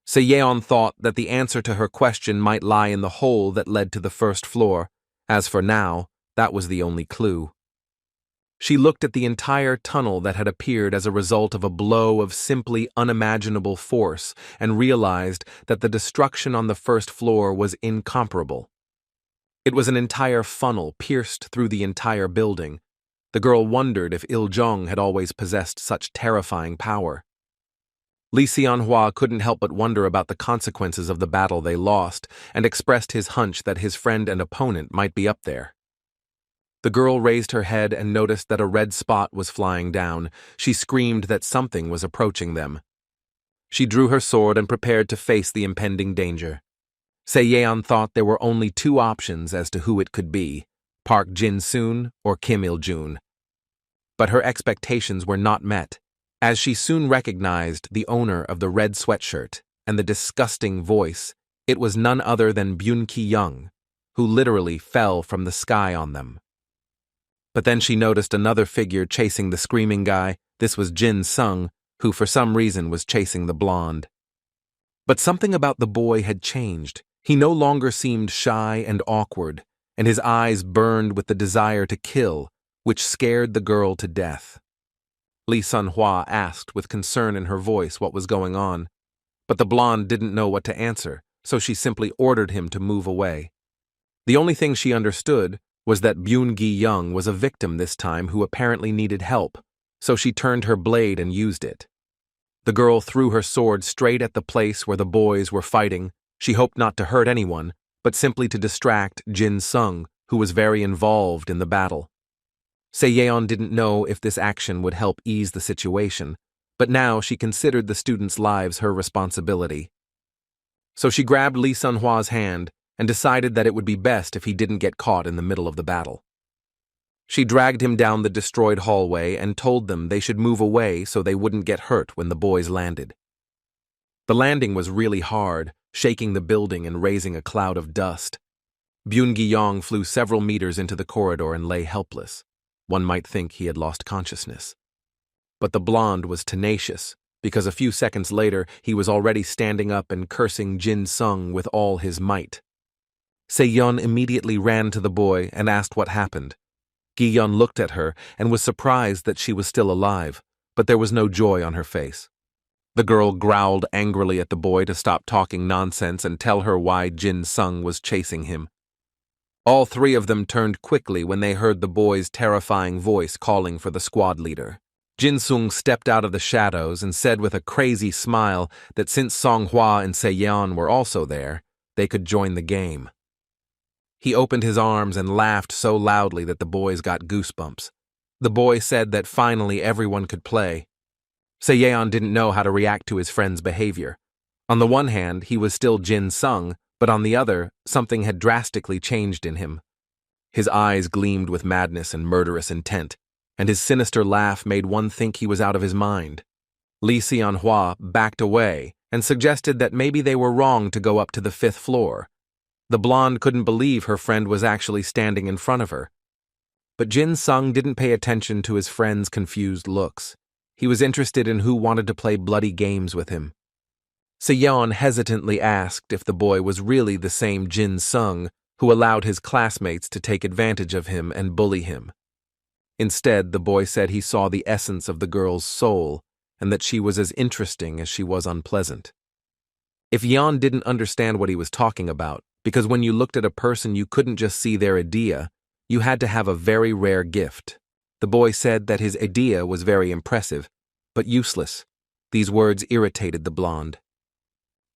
Se-yeon thought that the answer to her question might lie in the hole that led to the first floor. As for now, that was the only clue. She looked at the entire tunnel that had appeared as a result of a blow of simply unimaginable force and realized that the destruction on the first floor was incomparable. It was an entire funnel pierced through the entire building. The girl wondered if Il-jung had always possessed such terrifying power. Lee Seon-hwa couldn't help but wonder about the consequences of the battle they lost and expressed his hunch that his friend and opponent might be up there. The girl raised her head and noticed that a red spot was flying down. She screamed that something was approaching them. She drew her sword and prepared to face the impending danger. Se-yeon thought there were only 2 options as to who it could be, Park Jin-soon or Kim Il-jun. But her expectations were not met, as she soon recognized the owner of the red sweatshirt and the disgusting voice. It was none other than Byun Ki-young, who literally fell from the sky on them. But then she noticed another figure chasing the screaming guy. This was Jin-sung, who for some reason was chasing the blonde. But something about the boy had changed. He no longer seemed shy and awkward, and his eyes burned with the desire to kill, which scared the girl to death. Lee Sun-hwa asked with concern in her voice what was going on, but the blonde didn't know what to answer, so she simply ordered him to move away. The only thing she understood was that Byun Ki-young was a victim this time who apparently needed help, so she turned her blade and used it. The girl threw her sword straight at the place where the boys were fighting. She hoped not to hurt anyone, but simply to distract Jin-sung, who was very involved in the battle. Se-yeon didn't know if this action would help ease the situation, but now she considered the students' lives her responsibility. So she grabbed Lee Sun-hwa's hand and decided that it would be best if he didn't get caught in the middle of the battle. She dragged him down the destroyed hallway and told them they should move away so they wouldn't get hurt when the boys landed. The landing was really hard, shaking the building and raising a cloud of dust. Byun Ki-young flew several meters into the corridor and lay helpless. One might think he had lost consciousness. But the blonde was tenacious, because a few seconds later he was already standing up and cursing Jin-sung with all his might. Se-yeon immediately ran to the boy and asked what happened. Gi-yeon looked at her and was surprised that she was still alive, but there was no joy on her face. The girl growled angrily at the boy to stop talking nonsense and tell her why Jin-sung was chasing him. All 3 of them turned quickly when they heard the boy's terrifying voice calling for the squad leader. Jin-sung stepped out of the shadows and said with a crazy smile that since Song-hwa and Se-yeon were also there, they could join the game. He opened his arms and laughed so loudly that the boys got goosebumps. The boy said that finally everyone could play. Se-yeon didn't know how to react to his friend's behavior. On the one hand, he was still Jin-sung, but on the other, something had drastically changed in him. His eyes gleamed with madness and murderous intent, and his sinister laugh made one think he was out of his mind. Lee Seon-hwa backed away and suggested that maybe they were wrong to go up to the 5th floor. The blonde couldn't believe her friend was actually standing in front of her. But Jin-sung didn't pay attention to his friend's confused looks. He was interested in who wanted to play bloody games with him. Seon hesitantly asked if the boy was really the same Jin Sung who allowed his classmates to take advantage of him and bully him. Instead, the boy said he saw the essence of the girl's soul and that she was as interesting as she was unpleasant. If Yeon didn't understand what he was talking about, because when you looked at a person you couldn't just see their idea, you had to have a very rare gift. The boy said that his idea was very impressive, but useless. These words irritated the blonde.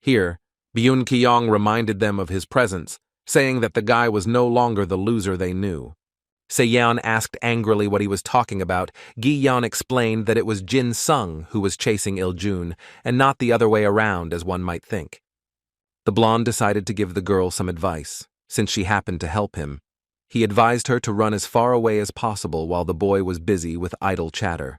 Here, Byun Kyong reminded them of his presence, saying that the guy was no longer the loser they knew. Se-yeon asked angrily what he was talking about. Gi-yeon explained that it was Jin Sung who was chasing Il-jun, and not the other way around as one might think. The blonde decided to give the girl some advice, since she happened to help him. He advised her to run as far away as possible while the boy was busy with idle chatter.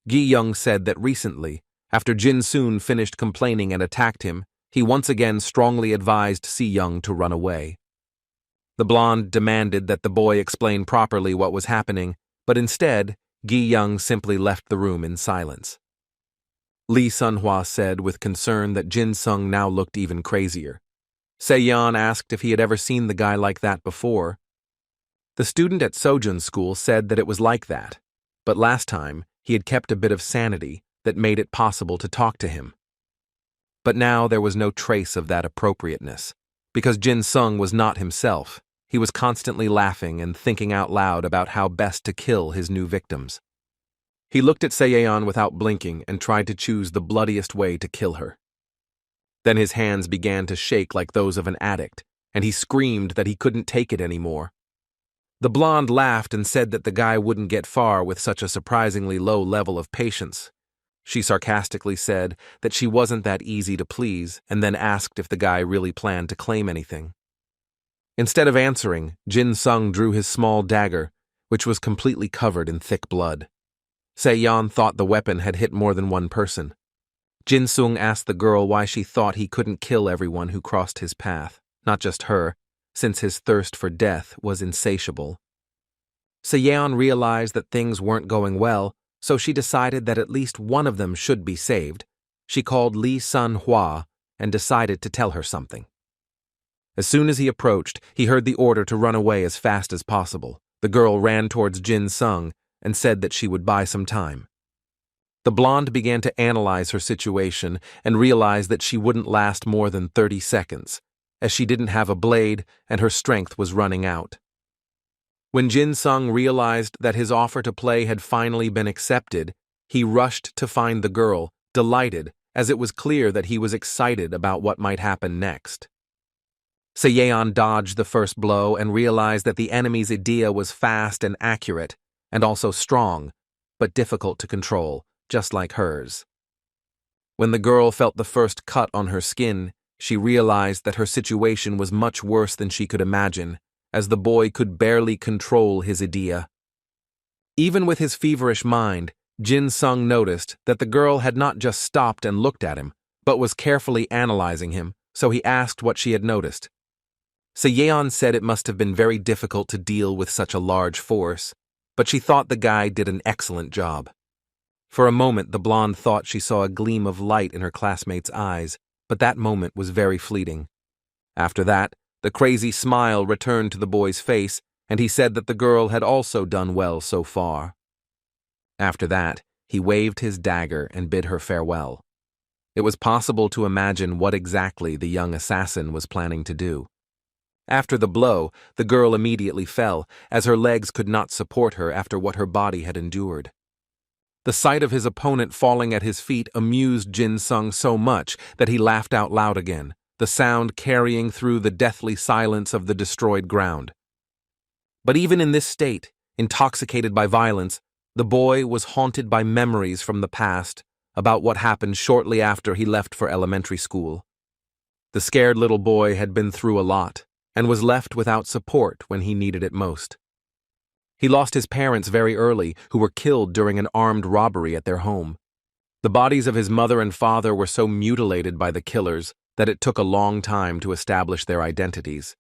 Gi-young said that recently, after Jin-soon finished complaining and attacked him, he once again strongly advised Si-young to run away. The blonde demanded that the boy explain properly what was happening, but instead, Gi-young simply left the room in silence. Lee Sun-hwa said with concern that Jin-sung now looked even crazier. Se-yeon asked if he had ever seen the guy like that before. The student at Sojun's school said that it was like that, but last time he had kept a bit of sanity that made it possible to talk to him. But now there was no trace of that appropriateness, because Jin-sung was not himself. He was constantly laughing and thinking out loud about how best to kill his new victims. He looked at Se-yeon without blinking and tried to choose the bloodiest way to kill her. Then his hands began to shake like those of an addict, and he screamed that he couldn't take it anymore. The blonde laughed and said that the guy wouldn't get far with such a surprisingly low level of patience. She sarcastically said that she wasn't that easy to please and then asked if the guy really planned to claim anything. Instead of answering, Jin-sung drew his small dagger, which was completely covered in thick blood. Se-yeon thought the weapon had hit more than one person. Jin-sung asked the girl why she thought he couldn't kill everyone who crossed his path, not just her, since his thirst for death was insatiable. Se-yeon realized that things weren't going well, so she decided that at least one of them should be saved. She called Lee Sun-hwa and decided to tell her something. As soon as he approached, he heard the order to run away as fast as possible. The girl ran towards Jin-sung and said that she would buy some time. The blonde began to analyze her situation and realized that she wouldn't last more than 30 seconds, as she didn't have a blade and her strength was running out. When Jin-sung realized that his offer to play had finally been accepted, he rushed to find the girl, delighted, as it was clear that he was excited about what might happen next. Se-yeon dodged the first blow and realized that the enemy's idea was fast and accurate, and also strong, but difficult to control, just like hers. When the girl felt the first cut on her skin, she realized that her situation was much worse than she could imagine, as the boy could barely control his idea. Even with his feverish mind, Jin-sung noticed that the girl had not just stopped and looked at him, but was carefully analyzing him, so he asked what she had noticed. Se-yeon said it must have been very difficult to deal with such a large force, but she thought the guy did an excellent job. For a moment, the blonde thought she saw a gleam of light in her classmate's eyes, but that moment was very fleeting. After that, the crazy smile returned to the boy's face, and he said that the girl had also done well so far. After that, he waved his dagger and bid her farewell. It was possible to imagine what exactly the young assassin was planning to do. After the blow, the girl immediately fell, as her legs could not support her after what her body had endured. The sight of his opponent falling at his feet amused Jin-sung so much that he laughed out loud again, the sound carrying through the deathly silence of the destroyed ground. But even in this state, intoxicated by violence, the boy was haunted by memories from the past about what happened shortly after he left for elementary school. The scared little boy had been through a lot and was left without support when he needed it most. He lost his parents very early, who were killed during an armed robbery at their home. The bodies of his mother and father were so mutilated by the killers that it took a long time to establish their identities.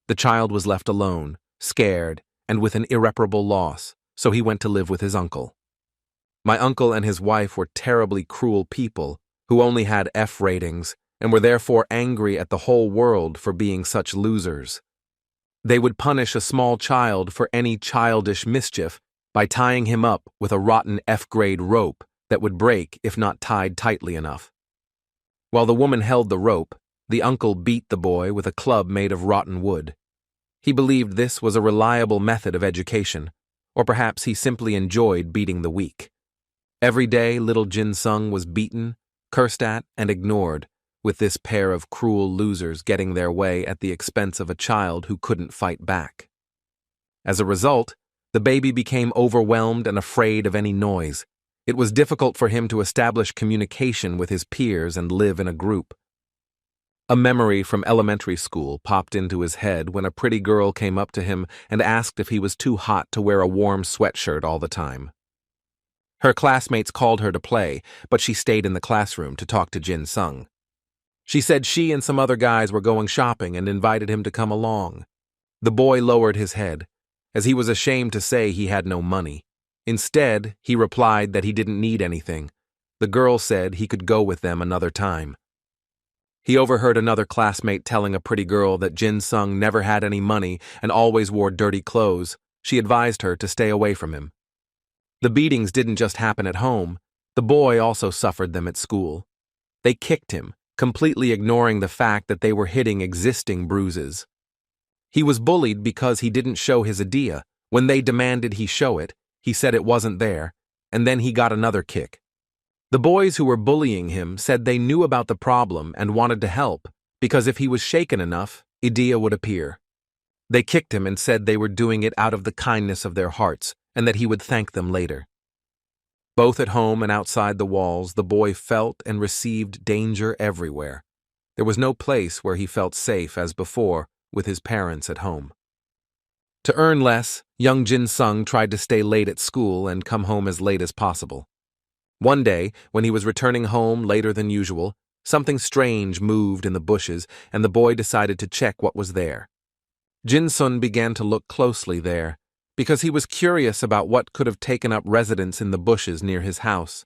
The child was left alone, scared, and with an irreparable loss, so he went to live with his uncle. My uncle and his wife were terribly cruel people, who only had F ratings and were therefore angry at the whole world for being such losers. They would punish a small child for any childish mischief by tying him up with a rotten F-grade rope that would break if not tied tightly enough. While the woman held the rope, the uncle beat the boy with a club made of rotten wood. He believed this was a reliable method of education, or perhaps he simply enjoyed beating the weak. Every day, little Jin-sung was beaten, cursed at, and ignored, with this pair of cruel losers getting their way at the expense of a child who couldn't fight back. As a result, the baby became overwhelmed and afraid of any noise. It was difficult for him to establish communication with his peers and live in a group. A memory from elementary school popped into his head when a pretty girl came up to him and asked if he was too hot to wear a warm sweatshirt all the time. Her classmates called her to play, but she stayed in the classroom to talk to Jin-sung. She said she and some other guys were going shopping and invited him to come along. The boy lowered his head, as he was ashamed to say he had no money. Instead, he replied that he didn't need anything. The girl said he could go with them another time. He overheard another classmate telling a pretty girl that Jin-sung never had any money and always wore dirty clothes. She advised her to stay away from him. The beatings didn't just happen at home. The boy also suffered them at school. They kicked him, completely ignoring the fact that they were hitting existing bruises. He was bullied because he didn't show his idea. When they demanded he show it, he said it wasn't there, and then he got another kick. The boys who were bullying him said they knew about the problem and wanted to help, because if he was shaken enough, idea would appear. They kicked him and said they were doing it out of the kindness of their hearts, and that he would thank them later. Both at home and outside the walls, the boy felt and received danger everywhere. There was no place where he felt safe as before, with his parents at home. To earn less, young Jin-sung tried to stay late at school and come home as late as possible. One day, when he was returning home later than usual, something strange moved in the bushes, and the boy decided to check what was there. Jin-sun began to look closely there, because he was curious about what could have taken up residence in the bushes near his house.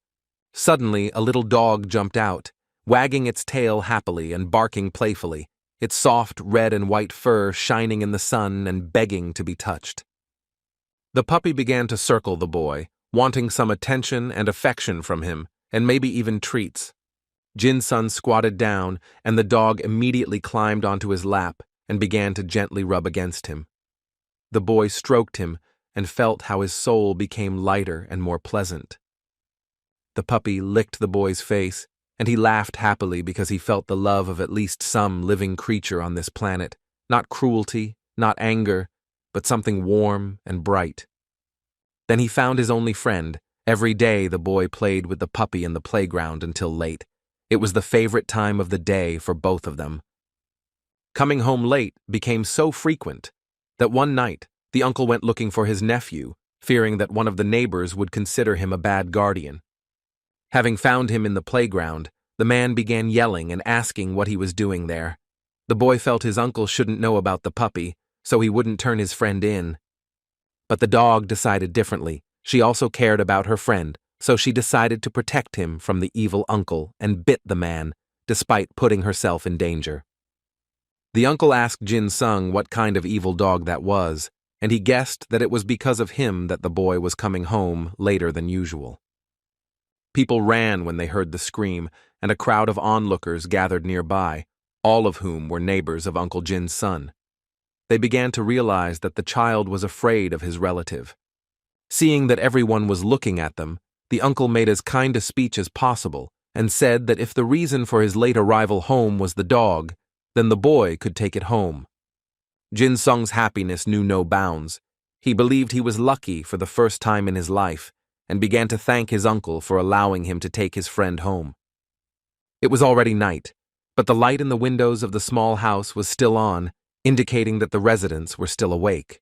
Suddenly, a little dog jumped out, wagging its tail happily and barking playfully, its soft red and white fur shining in the sun and begging to be touched. The puppy began to circle the boy, wanting some attention and affection from him, and maybe even treats. Jin-sun squatted down, and the dog immediately climbed onto his lap and began to gently rub against him. The boy stroked him and felt how his soul became lighter and more pleasant. The puppy licked the boy's face, and he laughed happily because he felt the love of at least some living creature on this planet, not cruelty, not anger, but something warm and bright. Then he found his only friend. Every day the boy played with the puppy in the playground until late. It was the favorite time of the day for both of them. Coming home late became so frequent that one night the uncle went looking for his nephew, fearing that one of the neighbors would consider him a bad guardian. Having found him in the playground, the man began yelling and asking what he was doing there. The boy felt his uncle shouldn't know about the puppy, so he wouldn't turn his friend in. But the dog decided differently. She also cared about her friend, so she decided to protect him from the evil uncle and bit the man, despite putting herself in danger. The uncle asked Jin-sung what kind of evil dog that was, and he guessed that it was because of him that the boy was coming home later than usual. People ran when they heard the scream, and a crowd of onlookers gathered nearby, all of whom were neighbors of Uncle Jin's son. They began to realize that the child was afraid of his relative. Seeing that everyone was looking at them, the uncle made as kind a speech as possible and said that if the reason for his late arrival home was the dog, then the boy could take it home. Jin-sung's happiness knew no bounds. He believed he was lucky for the first time in his life and began to thank his uncle for allowing him to take his friend home. It was already night, but the light in the windows of the small house was still on, indicating that the residents were still awake.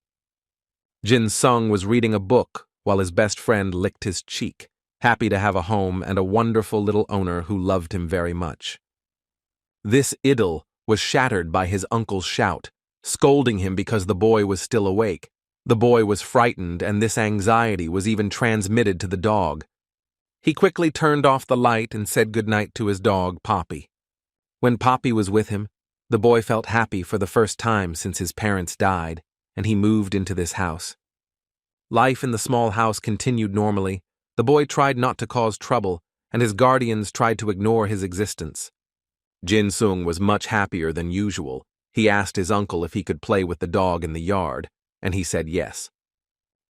Jin-sung was reading a book while his best friend licked his cheek, happy to have a home and a wonderful little owner who loved him very much. This idyll was shattered by his uncle's shout, scolding him because the boy was still awake. The boy was frightened, and this anxiety was even transmitted to the dog. He quickly turned off the light and said goodnight to his dog, Poppy. When Poppy was with him, the boy felt happy for the first time since his parents died, and he moved into this house. Life in the small house continued normally. The boy tried not to cause trouble, and his guardians tried to ignore his existence. Jin-sung was much happier than usual. He asked his uncle if he could play with the dog in the yard, and he said yes.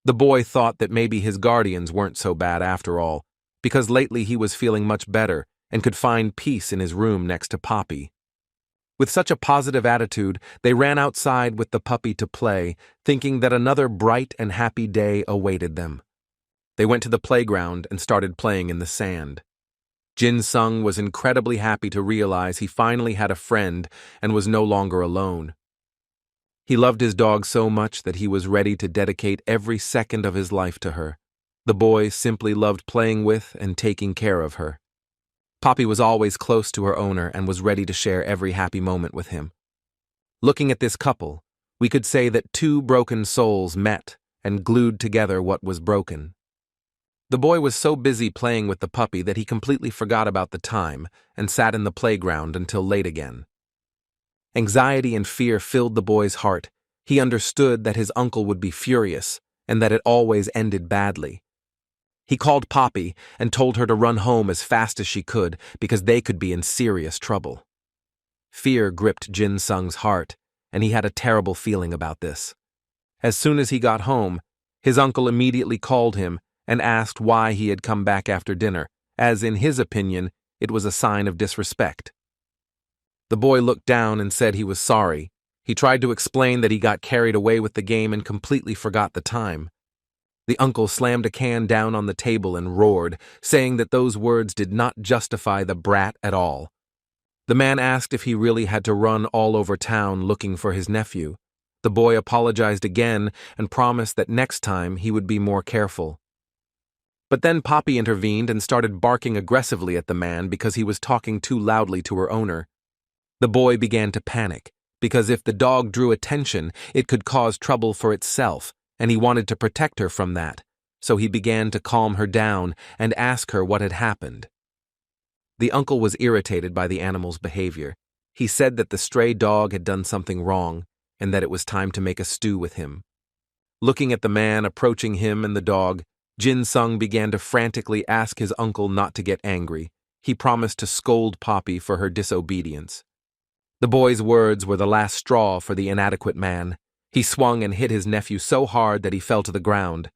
The boy thought that maybe his guardians weren't so bad after all, because lately he was feeling much better and could find peace in his room next to Poppy. With such a positive attitude, they ran outside with the puppy to play, thinking that another bright and happy day awaited them. They went to the playground and started playing in the sand. Jin-sung was incredibly happy to realize he finally had a friend and was no longer alone. He loved his dog so much that he was ready to dedicate every second of his life to her. The boy simply loved playing with and taking care of her. Poppy was always close to her owner and was ready to share every happy moment with him. Looking at this couple, we could say that two broken souls met and glued together what was broken. The boy was so busy playing with the puppy that he completely forgot about the time and sat in the playground until late again. Anxiety and fear filled the boy's heart. He understood that his uncle would be furious and that it always ended badly. He called Poppy and told her to run home as fast as she could because they could be in serious trouble. Fear gripped Jin-sung's heart, and he had a terrible feeling about this. As soon as he got home, his uncle immediately called him and asked why he had come back after dinner, as in his opinion, it was a sign of disrespect. The boy looked down and said he was sorry. He tried to explain that he got carried away with the game and completely forgot the time. The uncle slammed a can down on the table and roared, saying that those words did not justify the brat at all. The man asked if he really had to run all over town looking for his nephew. The boy apologized again and promised that next time he would be more careful. But then Poppy intervened and started barking aggressively at the man because he was talking too loudly to her owner. The boy began to panic, because if the dog drew attention, it could cause trouble for itself, and he wanted to protect her from that, so he began to calm her down and ask her what had happened. The uncle was irritated by the animal's behavior. He said that the stray dog had done something wrong, and that it was time to make a stew with him. Looking at the man approaching him and the dog, Jin-sung began to frantically ask his uncle not to get angry. He promised to scold Poppy for her disobedience. The boy's words were the last straw for the inadequate man. He swung and hit his nephew so hard that he fell to the ground.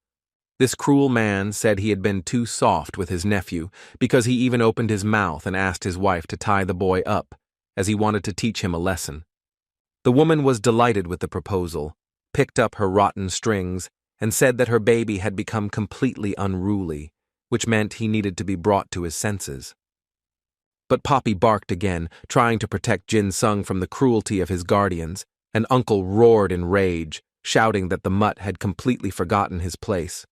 This cruel man said he had been too soft with his nephew because he even opened his mouth and asked his wife to tie the boy up, as he wanted to teach him a lesson. The woman was delighted with the proposal, picked up her rotten strings, and said that her baby had become completely unruly, which meant he needed to be brought to his senses. But Poppy barked again, trying to protect Jin-sung from the cruelty of his guardians, and Uncle roared in rage, shouting that the mutt had completely forgotten his place.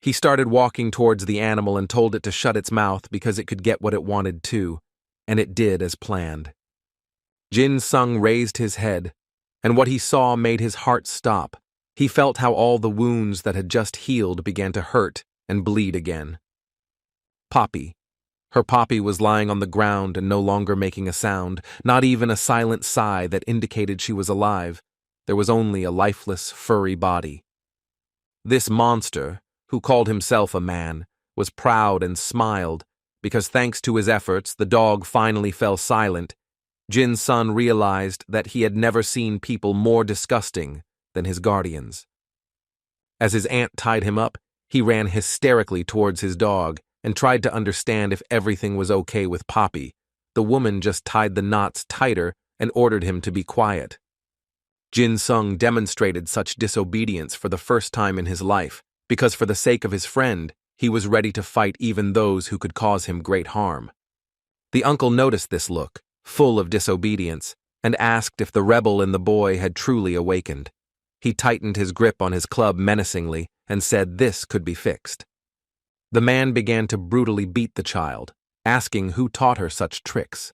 He started walking towards the animal and told it to shut its mouth because it could get what it wanted too, and it did as planned. Jin-sung raised his head, and what he saw made his heart stop. He felt how all the wounds that had just healed began to hurt and bleed again. Poppy. Her Poppy was lying on the ground and no longer making a sound, not even a silent sigh that indicated she was alive. There was only a lifeless, furry body. This monster, who called himself a man, was proud and smiled, because thanks to his efforts, the dog finally fell silent. Jin-sun realized that he had never seen people more disgusting than his guardians. As his aunt tied him up, he ran hysterically towards his dog and tried to understand if everything was okay with Poppy. The woman just tied the knots tighter and ordered him to be quiet. Jin-sung demonstrated such disobedience for the first time in his life, because for the sake of his friend, he was ready to fight even those who could cause him great harm. The uncle noticed this look, full of disobedience, and asked if the rebel in the boy had truly awakened. He tightened his grip on his club menacingly and said this could be fixed. The man began to brutally beat the child, asking who taught her such tricks.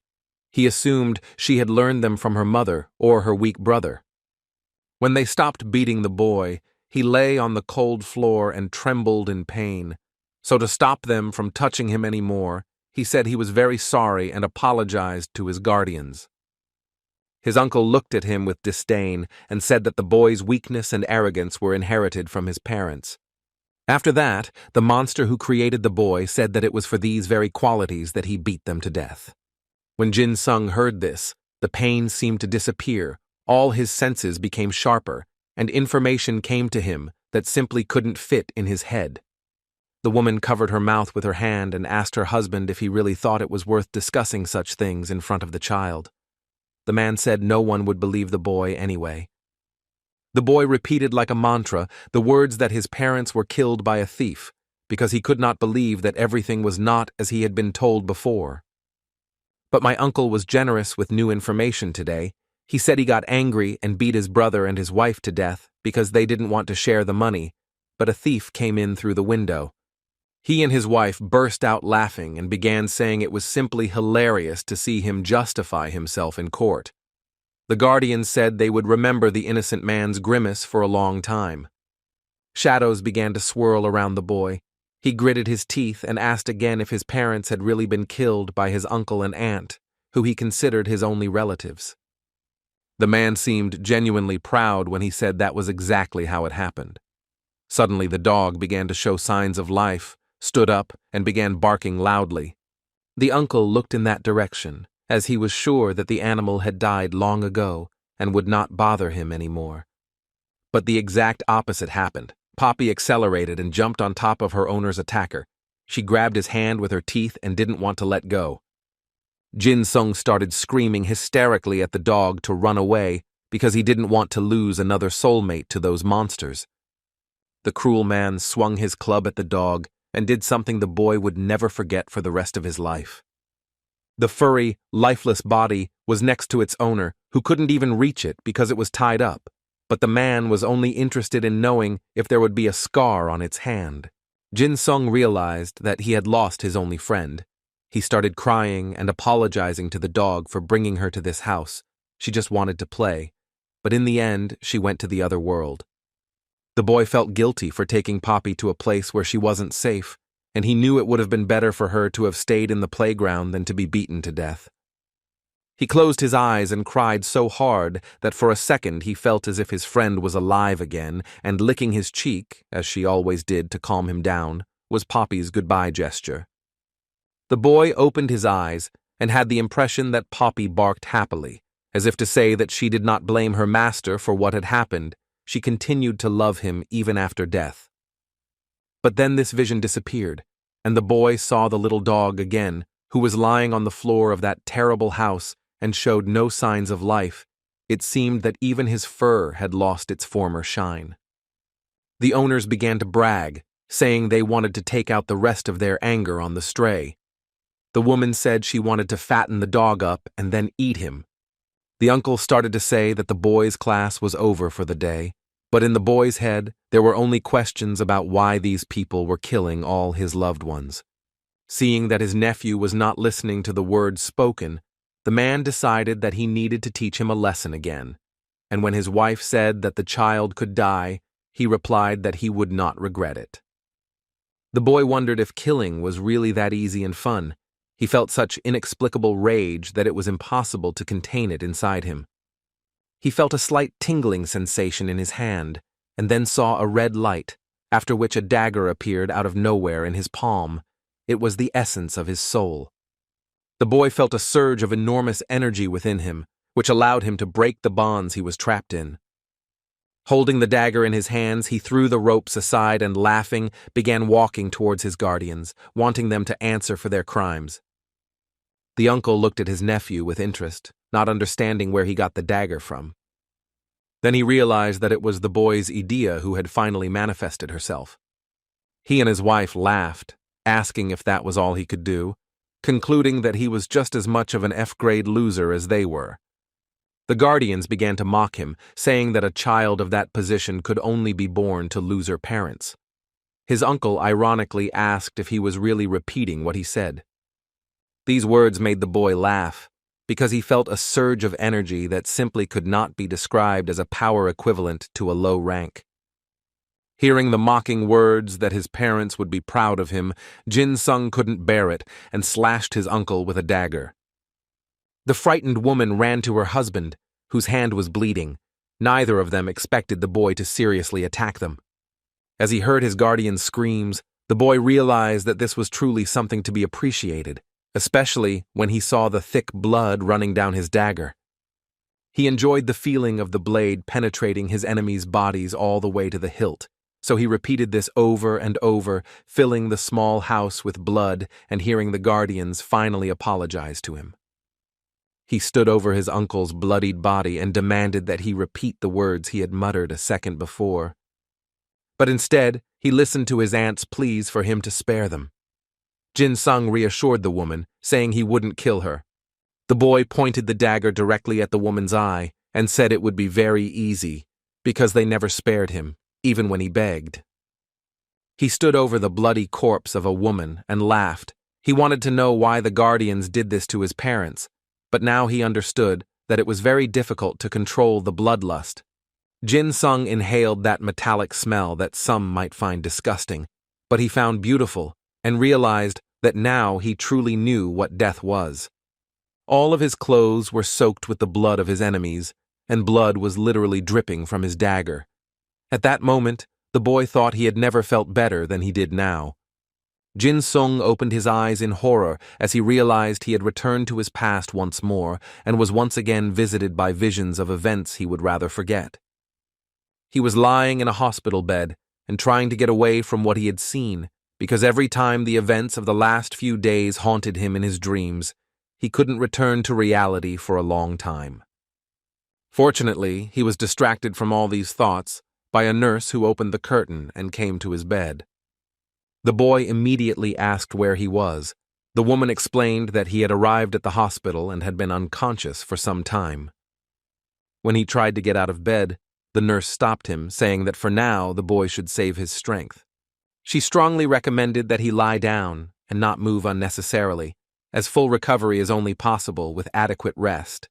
He assumed she had learned them from her mother or her weak brother. When they stopped beating the boy, he lay on the cold floor and trembled in pain. So to stop them from touching him anymore, he said he was very sorry and apologized to his guardians. His uncle looked at him with disdain and said that the boy's weakness and arrogance were inherited from his parents. After that, the monster who created the boy said that it was for these very qualities that he beat them to death. When Jin-sung heard this, the pain seemed to disappear, all his senses became sharper, and information came to him that simply couldn't fit in his head. The woman covered her mouth with her hand and asked her husband if he really thought it was worth discussing such things in front of the child. The man said no one would believe the boy anyway. The boy repeated like a mantra the words that his parents were killed by a thief, because he could not believe that everything was not as he had been told before. But my uncle was generous with new information today. He said he got angry and beat his brother and his wife to death because they didn't want to share the money, but a thief came in through the window. He and his wife burst out laughing and began saying it was simply hilarious to see him justify himself in court. The guardians said they would remember the innocent man's grimace for a long time. Shadows began to swirl around the boy. He gritted his teeth and asked again if his parents had really been killed by his uncle and aunt, who he considered his only relatives. The man seemed genuinely proud when he said that was exactly how it happened. Suddenly the dog began to show signs of life, stood up, and began barking loudly. The uncle looked in that direction, as he was sure that the animal had died long ago and would not bother him anymore. But the exact opposite happened. Poppy accelerated and jumped on top of her owner's attacker. She grabbed his hand with her teeth and didn't want to let go. Jin-sung started screaming hysterically at the dog to run away because he didn't want to lose another soulmate to those monsters. The cruel man swung his club at the dog and did something the boy would never forget for the rest of his life. The furry, lifeless body was next to its owner, who couldn't even reach it because it was tied up, but the man was only interested in knowing if there would be a scar on its hand. Jin-sung realized that he had lost his only friend. He started crying and apologizing to the dog for bringing her to this house. She just wanted to play, but in the end, she went to the other world. The boy felt guilty for taking Poppy to a place where she wasn't safe, and he knew it would have been better for her to have stayed in the playground than to be beaten to death. He closed his eyes and cried so hard that for a second he felt as if his friend was alive again, and licking his cheek, as she always did to calm him down, was Poppy's goodbye gesture. The boy opened his eyes and had the impression that Poppy barked happily, as if to say that she did not blame her master for what had happened. She continued to love him even after death. But then this vision disappeared, and the boy saw the little dog again, who was lying on the floor of that terrible house and showed no signs of life. It seemed that even his fur had lost its former shine. The owners began to brag, saying they wanted to take out the rest of their anger on the stray. The woman said she wanted to fatten the dog up and then eat him. The uncle started to say that the boys' class was over for the day, but in the boy's head there were only questions about why these people were killing all his loved ones. Seeing that his nephew was not listening to the words spoken, the man decided that he needed to teach him a lesson again, and when his wife said that the child could die, he replied that he would not regret it. The boy wondered if killing was really that easy and fun. He felt such inexplicable rage that it was impossible to contain it inside him. He felt a slight tingling sensation in his hand, and then saw a red light, after which a dagger appeared out of nowhere in his palm. It was the essence of his soul. The boy felt a surge of enormous energy within him, which allowed him to break the bonds he was trapped in. Holding the dagger in his hands, he threw the ropes aside and, laughing, began walking towards his guardians, wanting them to answer for their crimes. The uncle looked at his nephew with interest, not understanding where he got the dagger from. Then he realized that it was the boy's idea who had finally manifested herself. He and his wife laughed, asking if that was all he could do, concluding that he was just as much of an F-grade loser as they were. The guardians began to mock him, saying that a child of that position could only be born to loser parents. His uncle ironically asked if he was really repeating what he said. These words made the boy laugh, because he felt a surge of energy that simply could not be described as a power equivalent to a low rank. Hearing the mocking words that his parents would be proud of him, Jin-sung couldn't bear it and slashed his uncle with a dagger. The frightened woman ran to her husband, whose hand was bleeding. Neither of them expected the boy to seriously attack them. As he heard his guardian's screams, the boy realized that this was truly something to be appreciated, especially when he saw the thick blood running down his dagger. He enjoyed the feeling of the blade penetrating his enemies' bodies all the way to the hilt, so he repeated this over and over, filling the small house with blood and hearing the guardians finally apologize to him. He stood over his uncle's bloodied body and demanded that he repeat the words he had muttered a second before. But instead, he listened to his aunt's pleas for him to spare them. Jin-sung reassured the woman, saying he wouldn't kill her. The boy pointed the dagger directly at the woman's eye and said it would be very easy, because they never spared him, even when he begged. He stood over the bloody corpse of a woman and laughed. He wanted to know why the guardians did this to his parents, but now he understood that it was very difficult to control the bloodlust. Jin-sung inhaled that metallic smell that some might find disgusting, but he found beautiful and realized that now he truly knew what death was. All of his clothes were soaked with the blood of his enemies, and blood was literally dripping from his dagger. At that moment, the boy thought he had never felt better than he did now. Jin-sung opened his eyes in horror as he realized he had returned to his past once more and was once again visited by visions of events he would rather forget. He was lying in a hospital bed and trying to get away from what he had seen, because every time the events of the last few days haunted him in his dreams, he couldn't return to reality for a long time. Fortunately, he was distracted from all these thoughts by a nurse who opened the curtain and came to his bed. The boy immediately asked where he was. The woman explained that he had arrived at the hospital and had been unconscious for some time. When he tried to get out of bed, the nurse stopped him, saying that for now the boy should save his strength. She strongly recommended that he lie down and not move unnecessarily, as full recovery is only possible with adequate rest.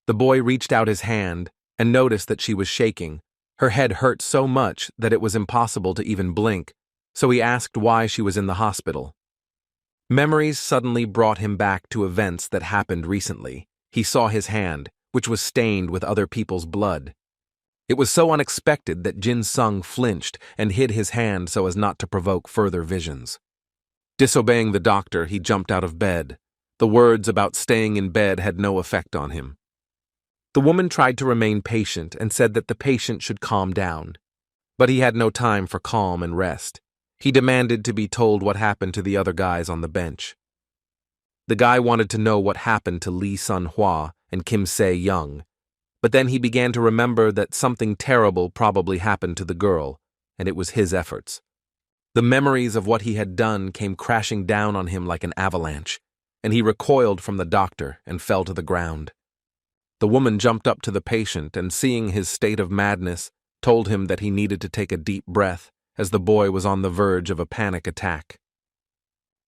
The boy reached out his hand and noticed that she was shaking. Her head hurt so much that it was impossible to even blink, so he asked why she was in the hospital. Memories suddenly brought him back to events that happened recently. He saw his hand, which was stained with other people's blood. It was so unexpected that Jin-sung flinched and hid his hand so as not to provoke further visions. Disobeying the doctor, he jumped out of bed. The words about staying in bed had no effect on him. The woman tried to remain patient and said that the patient should calm down. But he had no time for calm and rest. He demanded to be told what happened to the other guys on the bench. The guy wanted to know what happened to Lee Sun-hwa and Kim Se-young, but then he began to remember that something terrible probably happened to the girl, and it was his efforts. The memories of what he had done came crashing down on him like an avalanche, and he recoiled from the doctor and fell to the ground. The woman jumped up to the patient and, seeing his state of madness, told him that he needed to take a deep breath, as the boy was on the verge of a panic attack.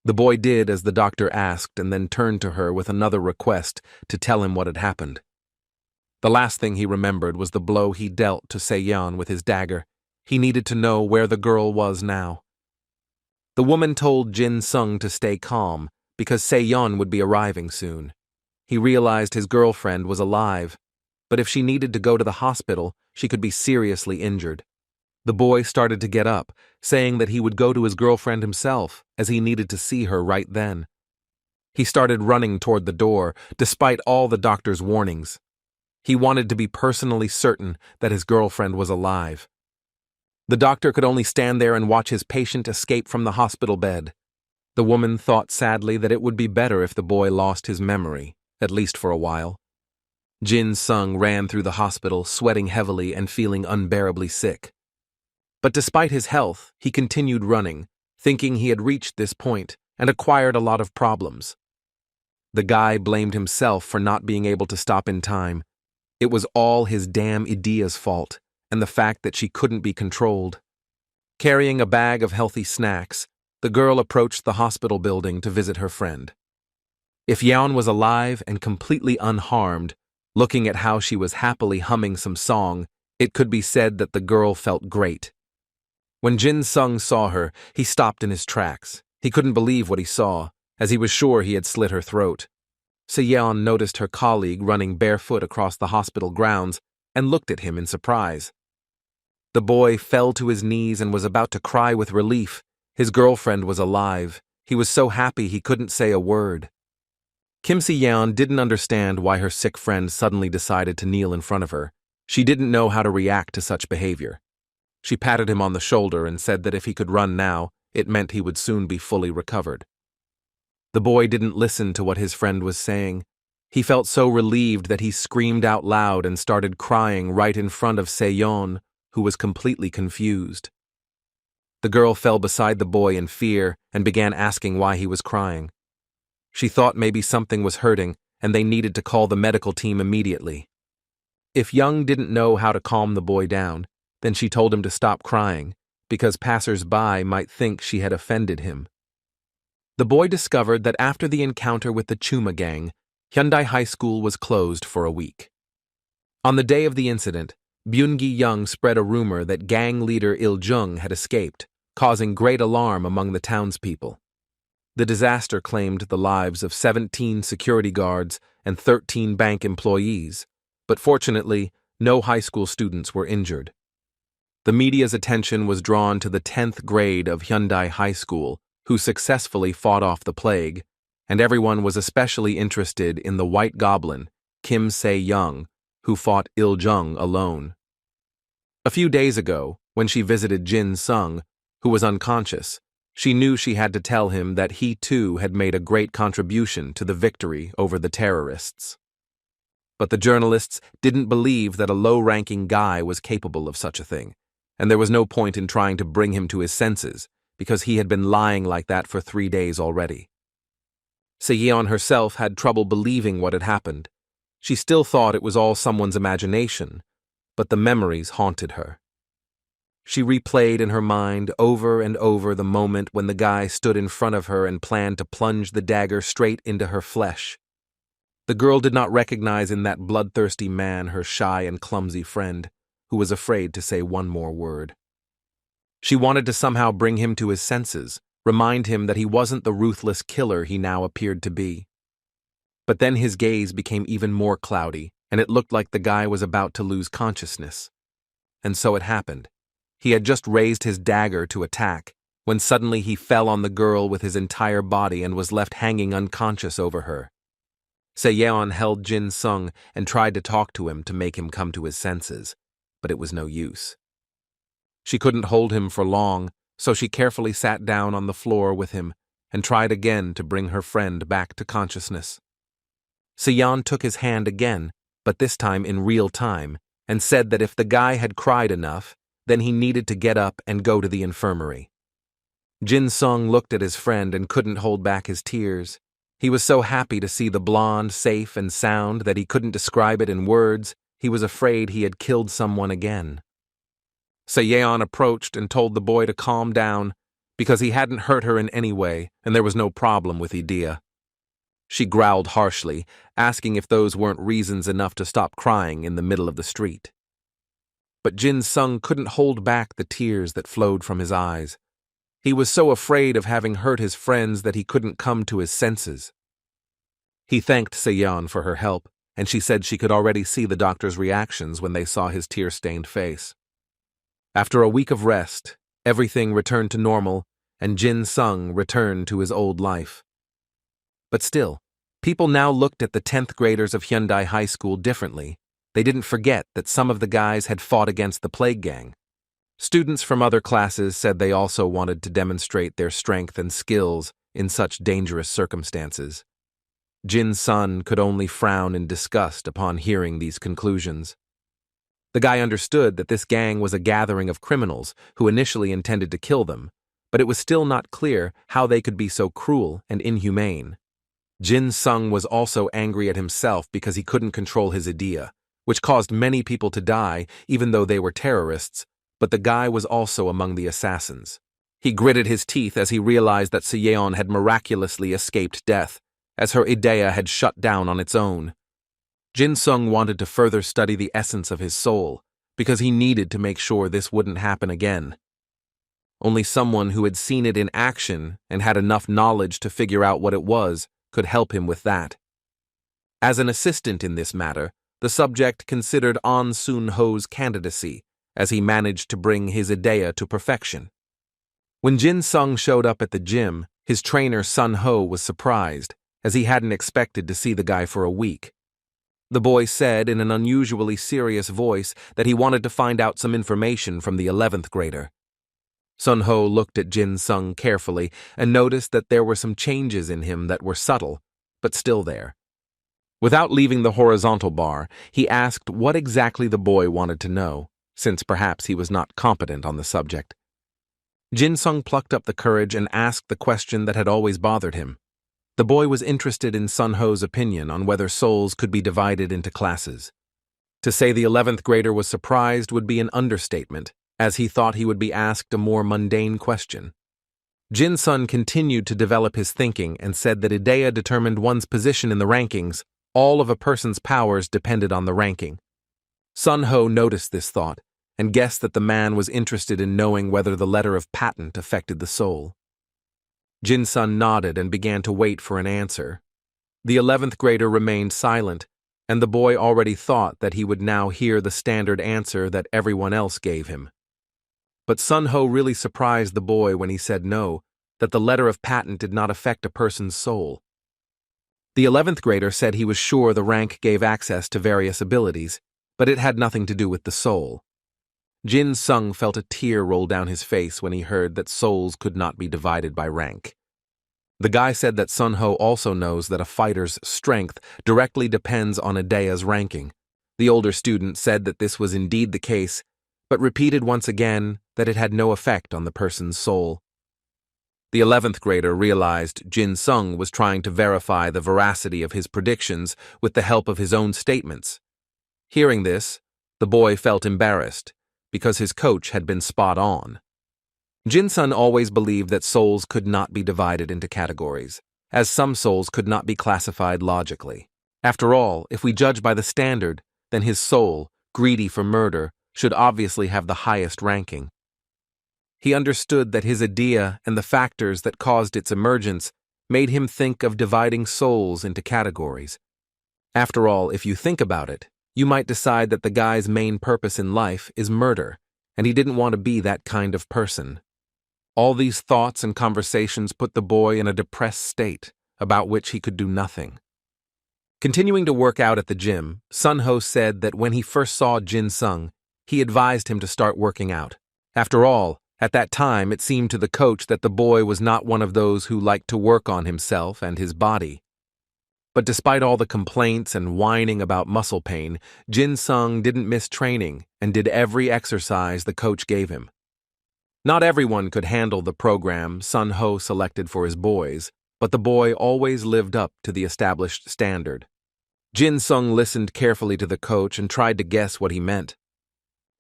The boy did as the doctor asked and then turned to her with another request to tell him what had happened. The last thing he remembered was the blow he dealt to Seon with his dagger. He needed to know where the girl was now. The woman told Jin-sung to stay calm because Seon would be arriving soon. He realized his girlfriend was alive, but if she needed to go to the hospital, she could be seriously injured. The boy started to get up, saying that he would go to his girlfriend himself, as he needed to see her right then. He started running toward the door, despite all the doctor's warnings. He wanted to be personally certain that his girlfriend was alive. The doctor could only stand there and watch his patient escape from the hospital bed. The woman thought sadly that it would be better if the boy lost his memory, at least for a while. Jin-sung ran through the hospital, sweating heavily and feeling unbearably sick. But despite his health, he continued running, thinking he had reached this point and acquired a lot of problems. The guy blamed himself for not being able to stop in time. It was all his damn Idea's fault, and the fact that she couldn't be controlled. Carrying a bag of healthy snacks, the girl approached the hospital building to visit her friend. If Yeon was alive and completely unharmed, looking at how she was happily humming some song, it could be said that the girl felt great. When Jin Sung saw her, he stopped in his tracks. He couldn't believe what he saw, as he was sure he had slit her throat. Seon noticed her colleague running barefoot across the hospital grounds and looked at him in surprise. The boy fell to his knees and was about to cry with relief. His girlfriend was alive. He was so happy he couldn't say a word. Kim Si-yeon didn't understand why her sick friend suddenly decided to kneel in front of her. She didn't know how to react to such behavior. She patted him on the shoulder and said that if he could run now, it meant he would soon be fully recovered. The boy didn't listen to what his friend was saying. He felt so relieved that he screamed out loud and started crying right in front of Seon, who was completely confused. The girl fell beside the boy in fear and began asking why he was crying. She thought maybe something was hurting and they needed to call the medical team immediately. If Young didn't know how to calm the boy down, then she told him to stop crying, because passers-by might think she had offended him. The boy discovered that after the encounter with the Chuma gang, Hyundai High School was closed for a week. On the day of the incident, Byun-gi Young spread a rumor that gang leader Il-jung had escaped, causing great alarm among the townspeople. The disaster claimed the lives of 17 security guards and 13 bank employees, but fortunately, no high school students were injured. The media's attention was drawn to the 10th grade of Hyundai High School, who successfully fought off the plague, and everyone was especially interested in the White Goblin, Kim Se-young, who fought Il-jung alone. A few days ago, when she visited Jin Sung, who was unconscious, she knew she had to tell him that he too had made a great contribution to the victory over the terrorists. But the journalists didn't believe that a low-ranking guy was capable of such a thing, and there was no point in trying to bring him to his senses, because he had been lying like that for 3 days already. Seon herself had trouble believing what had happened. She still thought it was all someone's imagination, but the memories haunted her. She replayed in her mind over and over the moment when the guy stood in front of her and planned to plunge the dagger straight into her flesh. The girl did not recognize in that bloodthirsty man her shy and clumsy friend, who was afraid to say one more word. She wanted to somehow bring him to his senses, remind him that he wasn't the ruthless killer he now appeared to be. But then his gaze became even more cloudy, and it looked like the guy was about to lose consciousness. And so it happened. He had just raised his dagger to attack, when suddenly he fell on the girl with his entire body and was left hanging unconscious over her. Seon held Jin Sung and tried to talk to him to make him come to his senses, but it was no use. She couldn't hold him for long, so she carefully sat down on the floor with him and tried again to bring her friend back to consciousness. Seon took his hand again, but this time in real time, and said that if the guy had cried enough, then he needed to get up and go to the infirmary. Jin Sung looked at his friend and couldn't hold back his tears. He was so happy to see the blonde safe and sound that he couldn't describe it in words. He was afraid he had killed someone again. Seon approached and told the boy to calm down, because he hadn't hurt her in any way, and there was no problem with Idea. She growled harshly, asking if those weren't reasons enough to stop crying in the middle of the street. But Jin Sung couldn't hold back the tears that flowed from his eyes. He was so afraid of having hurt his friends that he couldn't come to his senses. He thanked Seon for her help, and she said she could already see the doctor's reactions when they saw his tear-stained face. After a week of rest, everything returned to normal, and Jin Sung returned to his old life. But still, people now looked at the 10th graders of Hyundai High School differently. They didn't forget that some of the guys had fought against the plague gang. Students from other classes said they also wanted to demonstrate their strength and skills in such dangerous circumstances. Jin Sun could only frown in disgust upon hearing these conclusions. The guy understood that this gang was a gathering of criminals who initially intended to kill them, but it was still not clear how they could be so cruel and inhumane. Jin Sung was also angry at himself because he couldn't control his idea, which caused many people to die even though they were terrorists, but the guy was also among the assassins. He gritted his teeth as he realized that Seon had miraculously escaped death, as her idea had shut down on its own. Jin Sung wanted to further study the essence of his soul, because he needed to make sure this wouldn't happen again. Only someone who had seen it in action and had enough knowledge to figure out what it was could help him with that. As an assistant in this matter, the subject considered An Sun-ho's candidacy, as he managed to bring his idea to perfection. When Jin Sung showed up at the gym, his trainer Sun-ho was surprised, as he hadn't expected to see the guy for a week. The boy said in an unusually serious voice that he wanted to find out some information from the 11th grader. Sun-ho looked at Jin Sung carefully and noticed that there were some changes in him that were subtle, but still there. Without leaving the horizontal bar, he asked what exactly the boy wanted to know, since perhaps he was not competent on the subject. Jin Sung plucked up the courage and asked the question that had always bothered him. The boy was interested in Sun-ho's opinion on whether souls could be divided into classes. To say the 11th grader was surprised would be an understatement, as he thought he would be asked a more mundane question. Jin Sung continued to develop his thinking and said that Idea determined one's position in the rankings. All of a person's powers depended on the ranking. Sun-ho noticed this thought and guessed that the man was interested in knowing whether the letter of patent affected the soul. Jin Sung nodded and began to wait for an answer. The 11th grader remained silent, and the boy already thought that he would now hear the standard answer that everyone else gave him. But Sun-ho really surprised the boy when he said no, that the letter of patent did not affect a person's soul. The 11th grader said he was sure the rank gave access to various abilities, but it had nothing to do with the soul. Jin Sung felt a tear roll down his face when he heard that souls could not be divided by rank. The guy said that Sun-ho also knows that a fighter's strength directly depends on Idea's ranking. The older student said that this was indeed the case, but repeated once again that it had no effect on the person's soul. The 11th grader realized Jin Sung was trying to verify the veracity of his predictions with the help of his own statements. Hearing this, the boy felt embarrassed, because his coach had been spot on. Jin Sung always believed that souls could not be divided into categories, as some souls could not be classified logically. After all, if we judge by the standard, then his soul, greedy for murder, should obviously have the highest ranking. He understood that his idea and the factors that caused its emergence made him think of dividing souls into categories. After all, if you think about it, you might decide that the guy's main purpose in life is murder, and he didn't want to be that kind of person. All these thoughts and conversations put the boy in a depressed state, about which he could do nothing. Continuing to work out at the gym, Sun-ho said that when he first saw Jin Sung, he advised him to start working out. After all, at that time it seemed to the coach that the boy was not one of those who liked to work on himself and his body. But despite all the complaints and whining about muscle pain, Jin Sung didn't miss training and did every exercise the coach gave him. Not everyone could handle the program Sun-ho selected for his boys, but the boy always lived up to the established standard. Jin Sung listened carefully to the coach and tried to guess what he meant.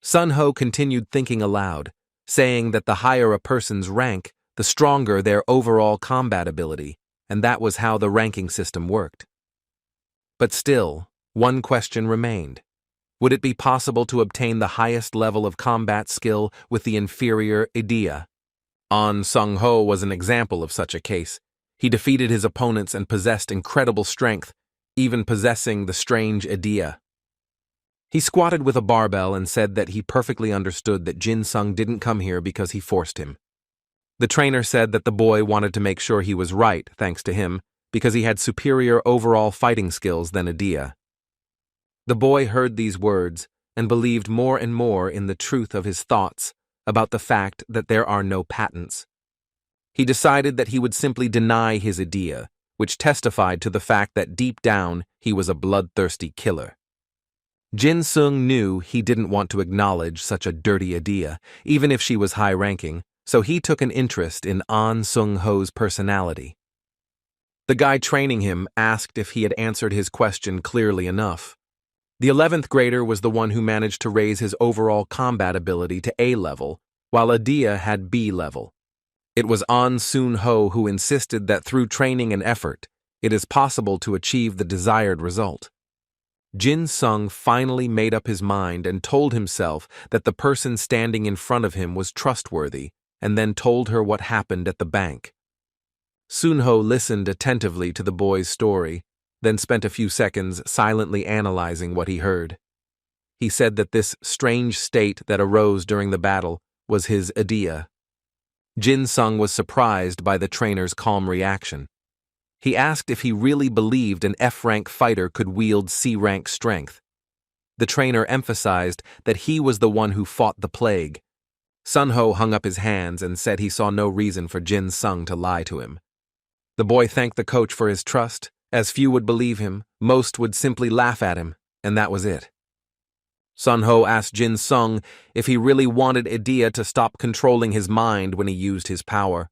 Sun-ho continued thinking aloud, saying that the higher a person's rank, the stronger their overall combat ability, and that was how the ranking system worked. But still, one question remained. Would it be possible to obtain the highest level of combat skill with the inferior idea? An Sun-ho was an example of such a case. He defeated his opponents and possessed incredible strength, even possessing the strange idea. He squatted with a barbell and said that he perfectly understood that Jin Sung didn't come here because he forced him. The trainer said that the boy wanted to make sure he was right, thanks to him, because he had superior overall fighting skills than Idea. The boy heard these words and believed more and more in the truth of his thoughts about the fact that there are no patents. He decided that he would simply deny his idea, which testified to the fact that deep down he was a bloodthirsty killer. Jin Sung knew he didn't want to acknowledge such a dirty idea, even if she was high-ranking, so he took an interest in An Sun-ho's personality. The guy training him asked if he had answered his question clearly enough. The 11th grader was the one who managed to raise his overall combat ability to A level, while Idea had B level. It was An Sun-ho who insisted that through training and effort, it is possible to achieve the desired result. Jin Sung finally made up his mind and told himself that the person standing in front of him was trustworthy, and then told her what happened at the bank. Sunho listened attentively to the boy's story, then spent a few seconds silently analyzing what he heard. He said that this strange state that arose during the battle was his idea. Jin-sung was surprised by the trainer's calm reaction. He asked if he really believed an F-rank fighter could wield C-rank strength. The trainer emphasized that he was the one who fought the plague. Sunho hung up his hands and said he saw no reason for Jin-sung to lie to him. The boy thanked the coach for his trust. As few would believe him, most would simply laugh at him, and that was it. Sunho asked Jin-sung if he really wanted Idea to stop controlling his mind when he used his power.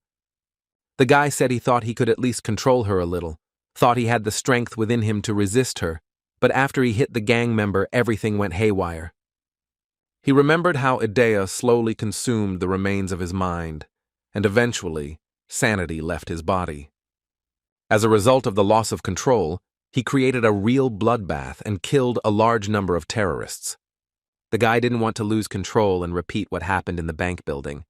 The guy said he thought he could at least control her a little, thought he had the strength within him to resist her, but after he hit the gang member, everything went haywire. He remembered how Idea slowly consumed the remains of his mind, and eventually, sanity left his body. As a result of the loss of control, he created a real bloodbath and killed a large number of terrorists. The guy didn't want to lose control and repeat what happened in the bank building.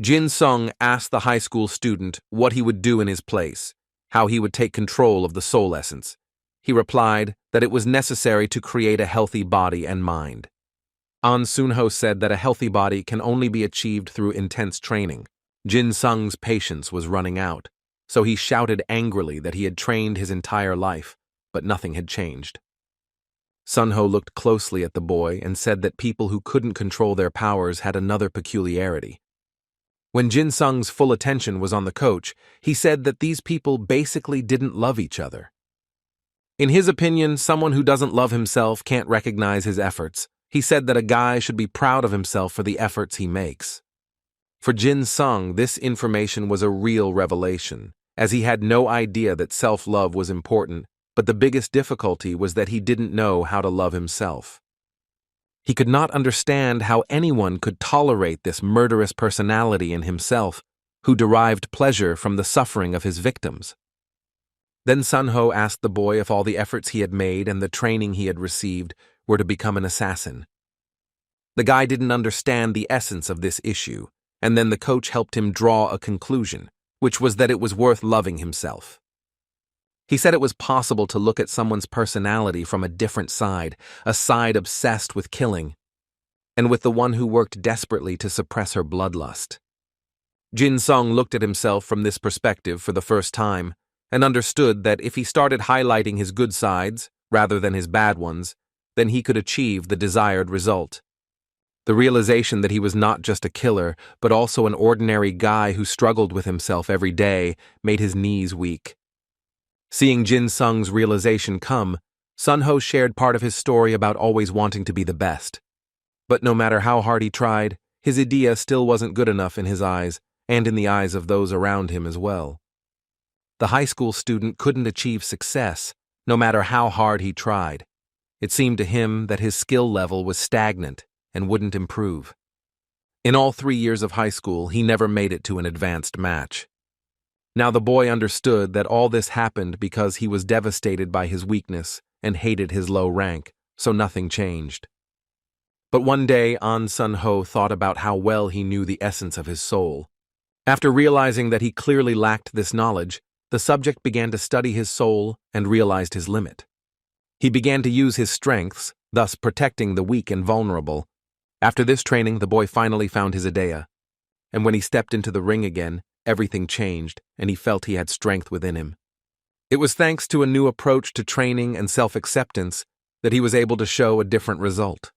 Jin-sung asked the high school student what he would do in his place, how he would take control of the soul essence. He replied that it was necessary to create a healthy body and mind. An Sunho said that a healthy body can only be achieved through intense training. Jin-sung's patience was running out, so he shouted angrily that he had trained his entire life, but nothing had changed. Sunho looked closely at the boy and said that people who couldn't control their powers had another peculiarity. When Jin-sung's full attention was on the coach, he said that these people basically didn't love each other. In his opinion, someone who doesn't love himself can't recognize his efforts. He said that a guy should be proud of himself for the efforts he makes. For Jin-sung, this information was a real revelation, as he had no idea that self-love was important, but the biggest difficulty was that he didn't know how to love himself. He could not understand how anyone could tolerate this murderous personality in himself, who derived pleasure from the suffering of his victims. Then Sunho asked the boy if all the efforts he had made and the training he had received were to become an assassin. The guy didn't understand the essence of this issue, and then the coach helped him draw a conclusion, which was that it was worth loving himself. He said it was possible to look at someone's personality from a different side, a side obsessed with killing, and with the one who worked desperately to suppress her bloodlust. Jin-sung looked at himself from this perspective for the first time, and understood that if he started highlighting his good sides, rather than his bad ones, then he could achieve the desired result. The realization that he was not just a killer, but also an ordinary guy who struggled with himself every day, made his knees weak. Seeing Jin-sung's realization come, Sunho shared part of his story about always wanting to be the best. But no matter how hard he tried, his idea still wasn't good enough in his eyes, and in the eyes of those around him as well. The high school student couldn't achieve success, no matter how hard he tried. It seemed to him that his skill level was stagnant and wouldn't improve. In all 3 years of high school, he never made it to an advanced match. Now the boy understood that all this happened because he was devastated by his weakness and hated his low rank, so nothing changed. But one day, An Sunho thought about how well he knew the essence of his soul. After realizing that he clearly lacked this knowledge, the subject began to study his soul and realized his limit. He began to use his strengths, thus protecting the weak and vulnerable. After this training, the boy finally found his idea, and when he stepped into the ring again, everything changed, and he felt he had strength within him. It was thanks to a new approach to training and self-acceptance that he was able to show a different result.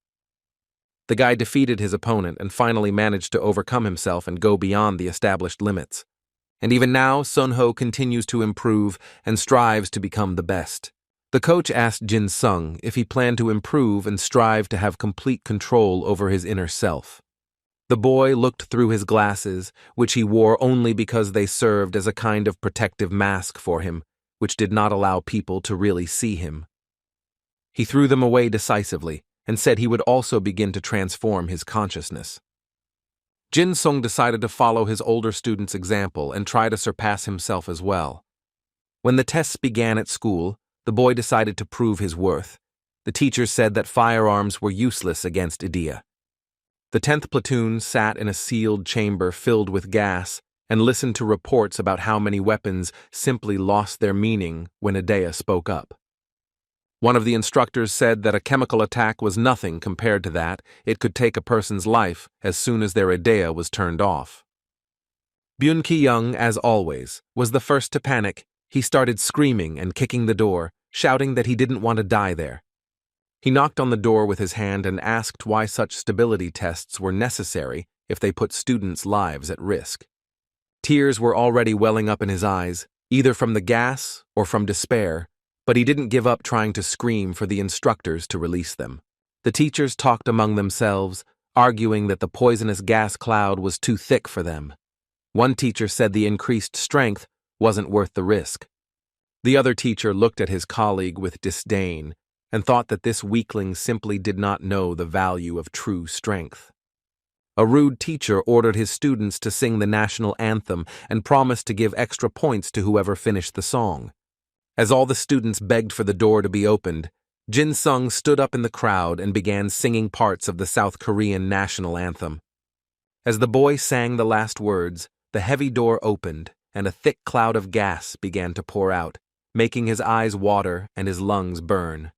The guy defeated his opponent and finally managed to overcome himself and go beyond the established limits. And even now, Sunho continues to improve and strives to become the best. The coach asked Jin-sung if he planned to improve and strive to have complete control over his inner self. The boy looked through his glasses, which he wore only because they served as a kind of protective mask for him, which did not allow people to really see him. He threw them away decisively and said he would also begin to transform his consciousness. Jin-sung decided to follow his older student's example and try to surpass himself as well. When the tests began at school, the boy decided to prove his worth. The teachers said that firearms were useless against Idea. The 10th platoon sat in a sealed chamber filled with gas and listened to reports about how many weapons simply lost their meaning when Idea spoke up. One of the instructors said that a chemical attack was nothing compared to that. It could take a person's life as soon as their Idea was turned off. Byun Ki-young, as always, was the first to panic. He started screaming and kicking the door, shouting that he didn't want to die there. He knocked on the door with his hand and asked why such stability tests were necessary if they put students' lives at risk. Tears were already welling up in his eyes, either from the gas or from despair, but he didn't give up trying to scream for the instructors to release them. The teachers talked among themselves, arguing that the poisonous gas cloud was too thick for them. One teacher said the increased strength wasn't worth the risk. The other teacher looked at his colleague with disdain and thought that this weakling simply did not know the value of true strength. A rude teacher ordered his students to sing the national anthem and promised to give extra points to whoever finished the song. As all the students begged for the door to be opened, Jin-sung stood up in the crowd and began singing parts of the South Korean national anthem. As the boy sang the last words, the heavy door opened and a thick cloud of gas began to pour out, making his eyes water and his lungs burn.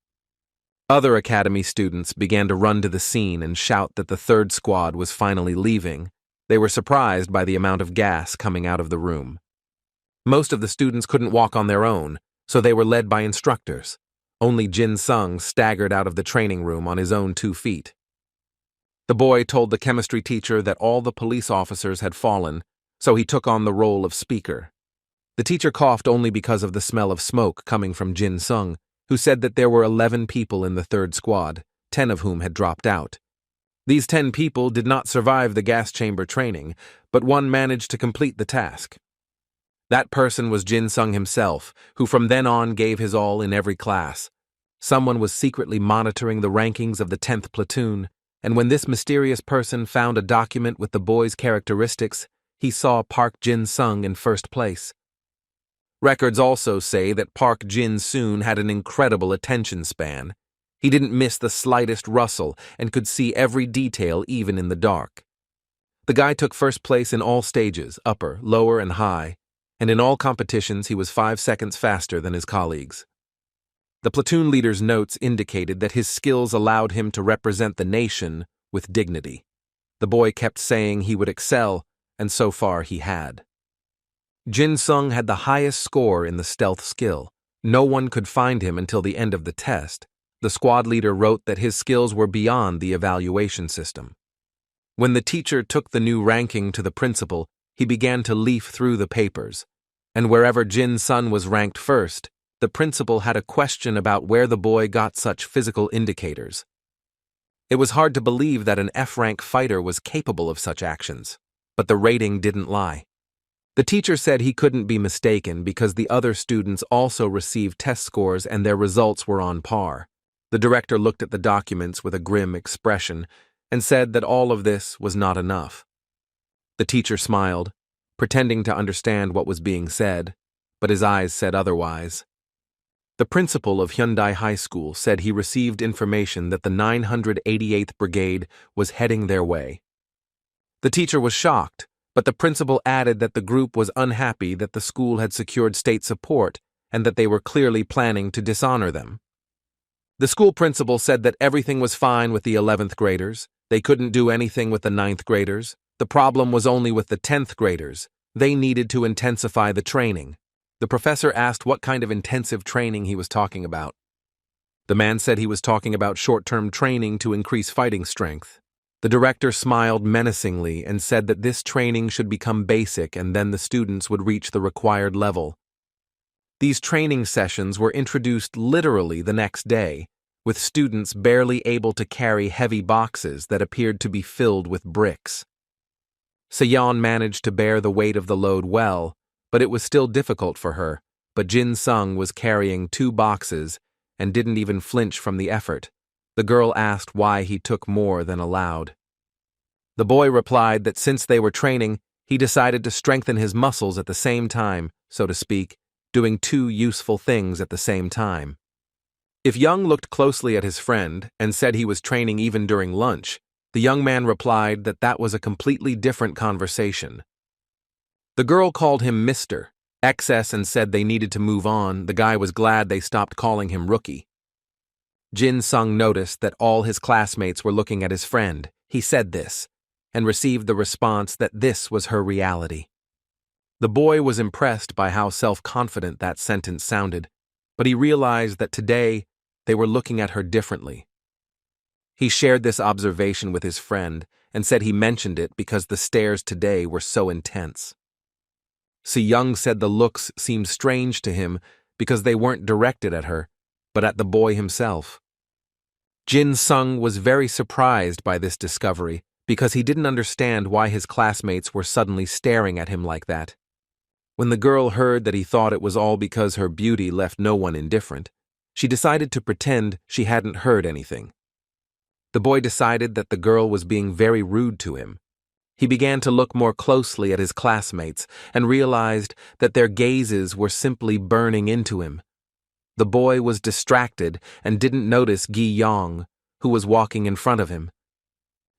Other academy students began to run to the scene and shout that the third squad was finally leaving. They were surprised by the amount of gas coming out of the room. Most of the students couldn't walk on their own, so they were led by instructors. Only Jin-sung staggered out of the training room on his own 2 feet. The boy told the chemistry teacher that all the police officers had fallen, so he took on the role of speaker. The teacher coughed only because of the smell of smoke coming from Jin-sung, who said that there were 11 people in the third squad, 10 of whom had dropped out. These 10 people did not survive the gas chamber training, but one managed to complete the task. That person was Jin-sung himself, who from then on gave his all in every class. Someone was secretly monitoring the rankings of the 10th platoon, and when this mysterious person found a document with the boy's characteristics, he saw Park Jin-sung in first place. Records also say that Park Jin-soon had an incredible attention span. He didn't miss the slightest rustle and could see every detail even in the dark. The guy took first place in all stages, upper, lower, and high, and in all competitions he was 5 seconds faster than his colleagues. The platoon leader's notes indicated that his skills allowed him to represent the nation with dignity. The boy kept saying he would excel, and so far he had. Jin-sung had the highest score in the stealth skill. No one could find him until the end of the test. The squad leader wrote that his skills were beyond the evaluation system. When the teacher took the new ranking to the principal, he began to leaf through the papers, and wherever Jin-sung was ranked first, the principal had a question about where the boy got such physical indicators. It was hard to believe that an F-rank fighter was capable of such actions, but the rating didn't lie. The teacher said he couldn't be mistaken because the other students also received test scores and their results were on par. The director looked at the documents with a grim expression and said that all of this was not enough. The teacher smiled, pretending to understand what was being said, but his eyes said otherwise. The principal of Hyundai High School said he received information that the 988th Brigade was heading their way. The teacher was shocked, but the principal added that the group was unhappy that the school had secured state support and that they were clearly planning to dishonor them. The school principal said that everything was fine with the 11th graders. They couldn't do anything with the 9th graders. The problem was only with the 10th graders. They needed to intensify the training. The professor asked what kind of intensive training he was talking about. The man said he was talking about short-term training to increase fighting strength. The director smiled menacingly and said that this training should become basic and then the students would reach the required level. These training sessions were introduced literally the next day, with students barely able to carry heavy boxes that appeared to be filled with bricks. Seon managed to bear the weight of the load well, but it was still difficult for her, but Jin-sung was carrying 2 boxes and didn't even flinch from the effort. The girl asked why he took more than allowed. The boy replied that since they were training, he decided to strengthen his muscles at the same time, so to speak, doing 2 useful things at the same time. If Young looked closely at his friend and said he was training even during lunch, The young man replied that that was a completely different conversation. The girl called him Mr. XS and said they needed to move on. The guy was glad they stopped calling him Rookie. Jin Sung noticed that all his classmates were looking at his friend. He said this, and received the response that this was her reality. The boy was impressed by how self-confident that sentence sounded, but he realized that today they were looking at her differently. He shared this observation with his friend and said he mentioned it because the stares today were so intense. Seon said the looks seemed strange to him because they weren't directed at her, but at the boy himself. Jin Sung was very surprised by this discovery because he didn't understand why his classmates were suddenly staring at him like that. When the girl heard that he thought it was all because her beauty left no one indifferent, she decided to pretend she hadn't heard anything. The boy decided that the girl was being very rude to him. He began to look more closely at his classmates and realized that their gazes were simply burning into him. The boy was distracted and didn't notice Gi Yong, who was walking in front of him.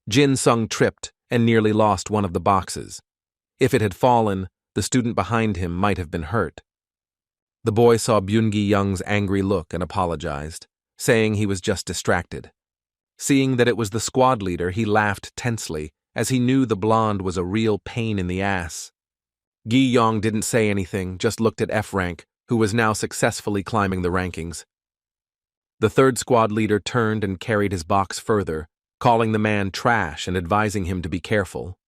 Jin Sung tripped and nearly lost one of the boxes. If it had fallen, the student behind him might have been hurt. The boy saw Gi Young's angry look and apologized, saying he was just distracted. Seeing that it was the squad leader, he laughed tensely, as he knew the blonde was a real pain in the ass. Gi Yong didn't say anything, just looked at F rank, who was now successfully climbing the rankings. The third squad leader turned and carried his box further, calling the man trash and advising him to be careful.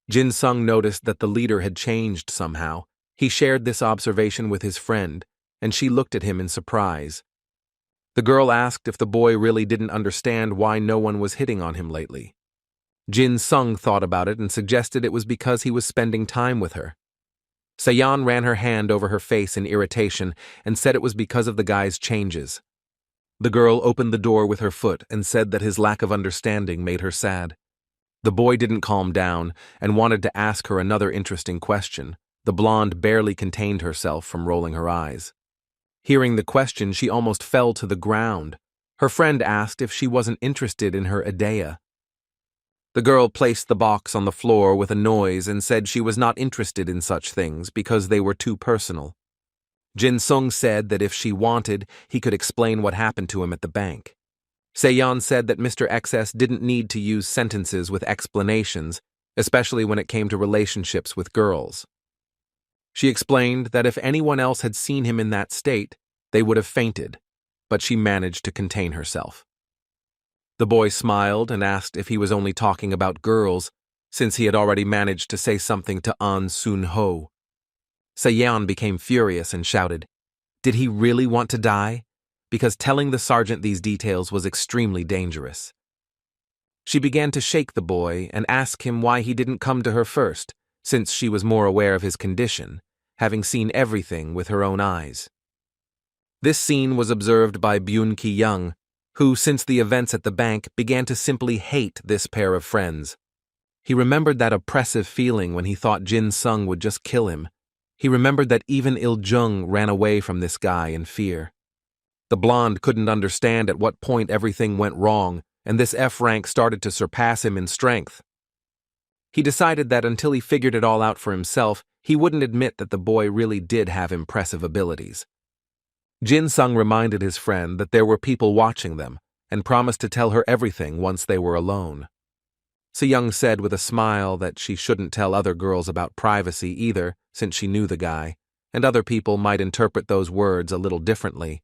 Jin Sung noticed that the leader had changed somehow. He shared this observation with his friend, and she looked at him in surprise. The girl asked if the boy really didn't understand why no one was hitting on him lately. Jin Sung thought about it and suggested it was because he was spending time with her. Seon ran her hand over her face in irritation and said it was because of the guy's changes. The girl opened the door with her foot and said that his lack of understanding made her sad. The boy didn't calm down and wanted to ask her another interesting question. The blonde barely contained herself from rolling her eyes. Hearing the question, she almost fell to the ground. Her friend asked if she wasn't interested in her idea. The girl placed the box on the floor with a noise and said she was not interested in such things because they were too personal. Jin Sung said that if she wanted, he could explain what happened to him at the bank. Seon said that Mr. XS didn't need to use sentences with explanations, especially when it came to relationships with girls. She explained that if anyone else had seen him in that state, they would have fainted, but she managed to contain herself. The boy smiled and asked if he was only talking about girls, since he had already managed to say something to An Sun-ho. Seon became furious and shouted, "Did he really want to die?" Because telling the sergeant these details was extremely dangerous. She began to shake the boy and ask him why he didn't come to her first, since she was more aware of his condition, having seen everything with her own eyes. This scene was observed by Ki Young, who, since the events at the bank, began to simply hate this pair of friends. He remembered that oppressive feeling when he thought Jin Sung would just kill him. He remembered that even Il-jung ran away from this guy in fear. The blonde couldn't understand at what point everything went wrong, and this F-rank started to surpass him in strength. He decided that until he figured it all out for himself, he wouldn't admit that the boy really did have impressive abilities. Jin Sung reminded his friend that there were people watching them and promised to tell her everything once they were alone. Seyoung said with a smile that she shouldn't tell other girls about privacy either, since she knew the guy, and other people might interpret those words a little differently.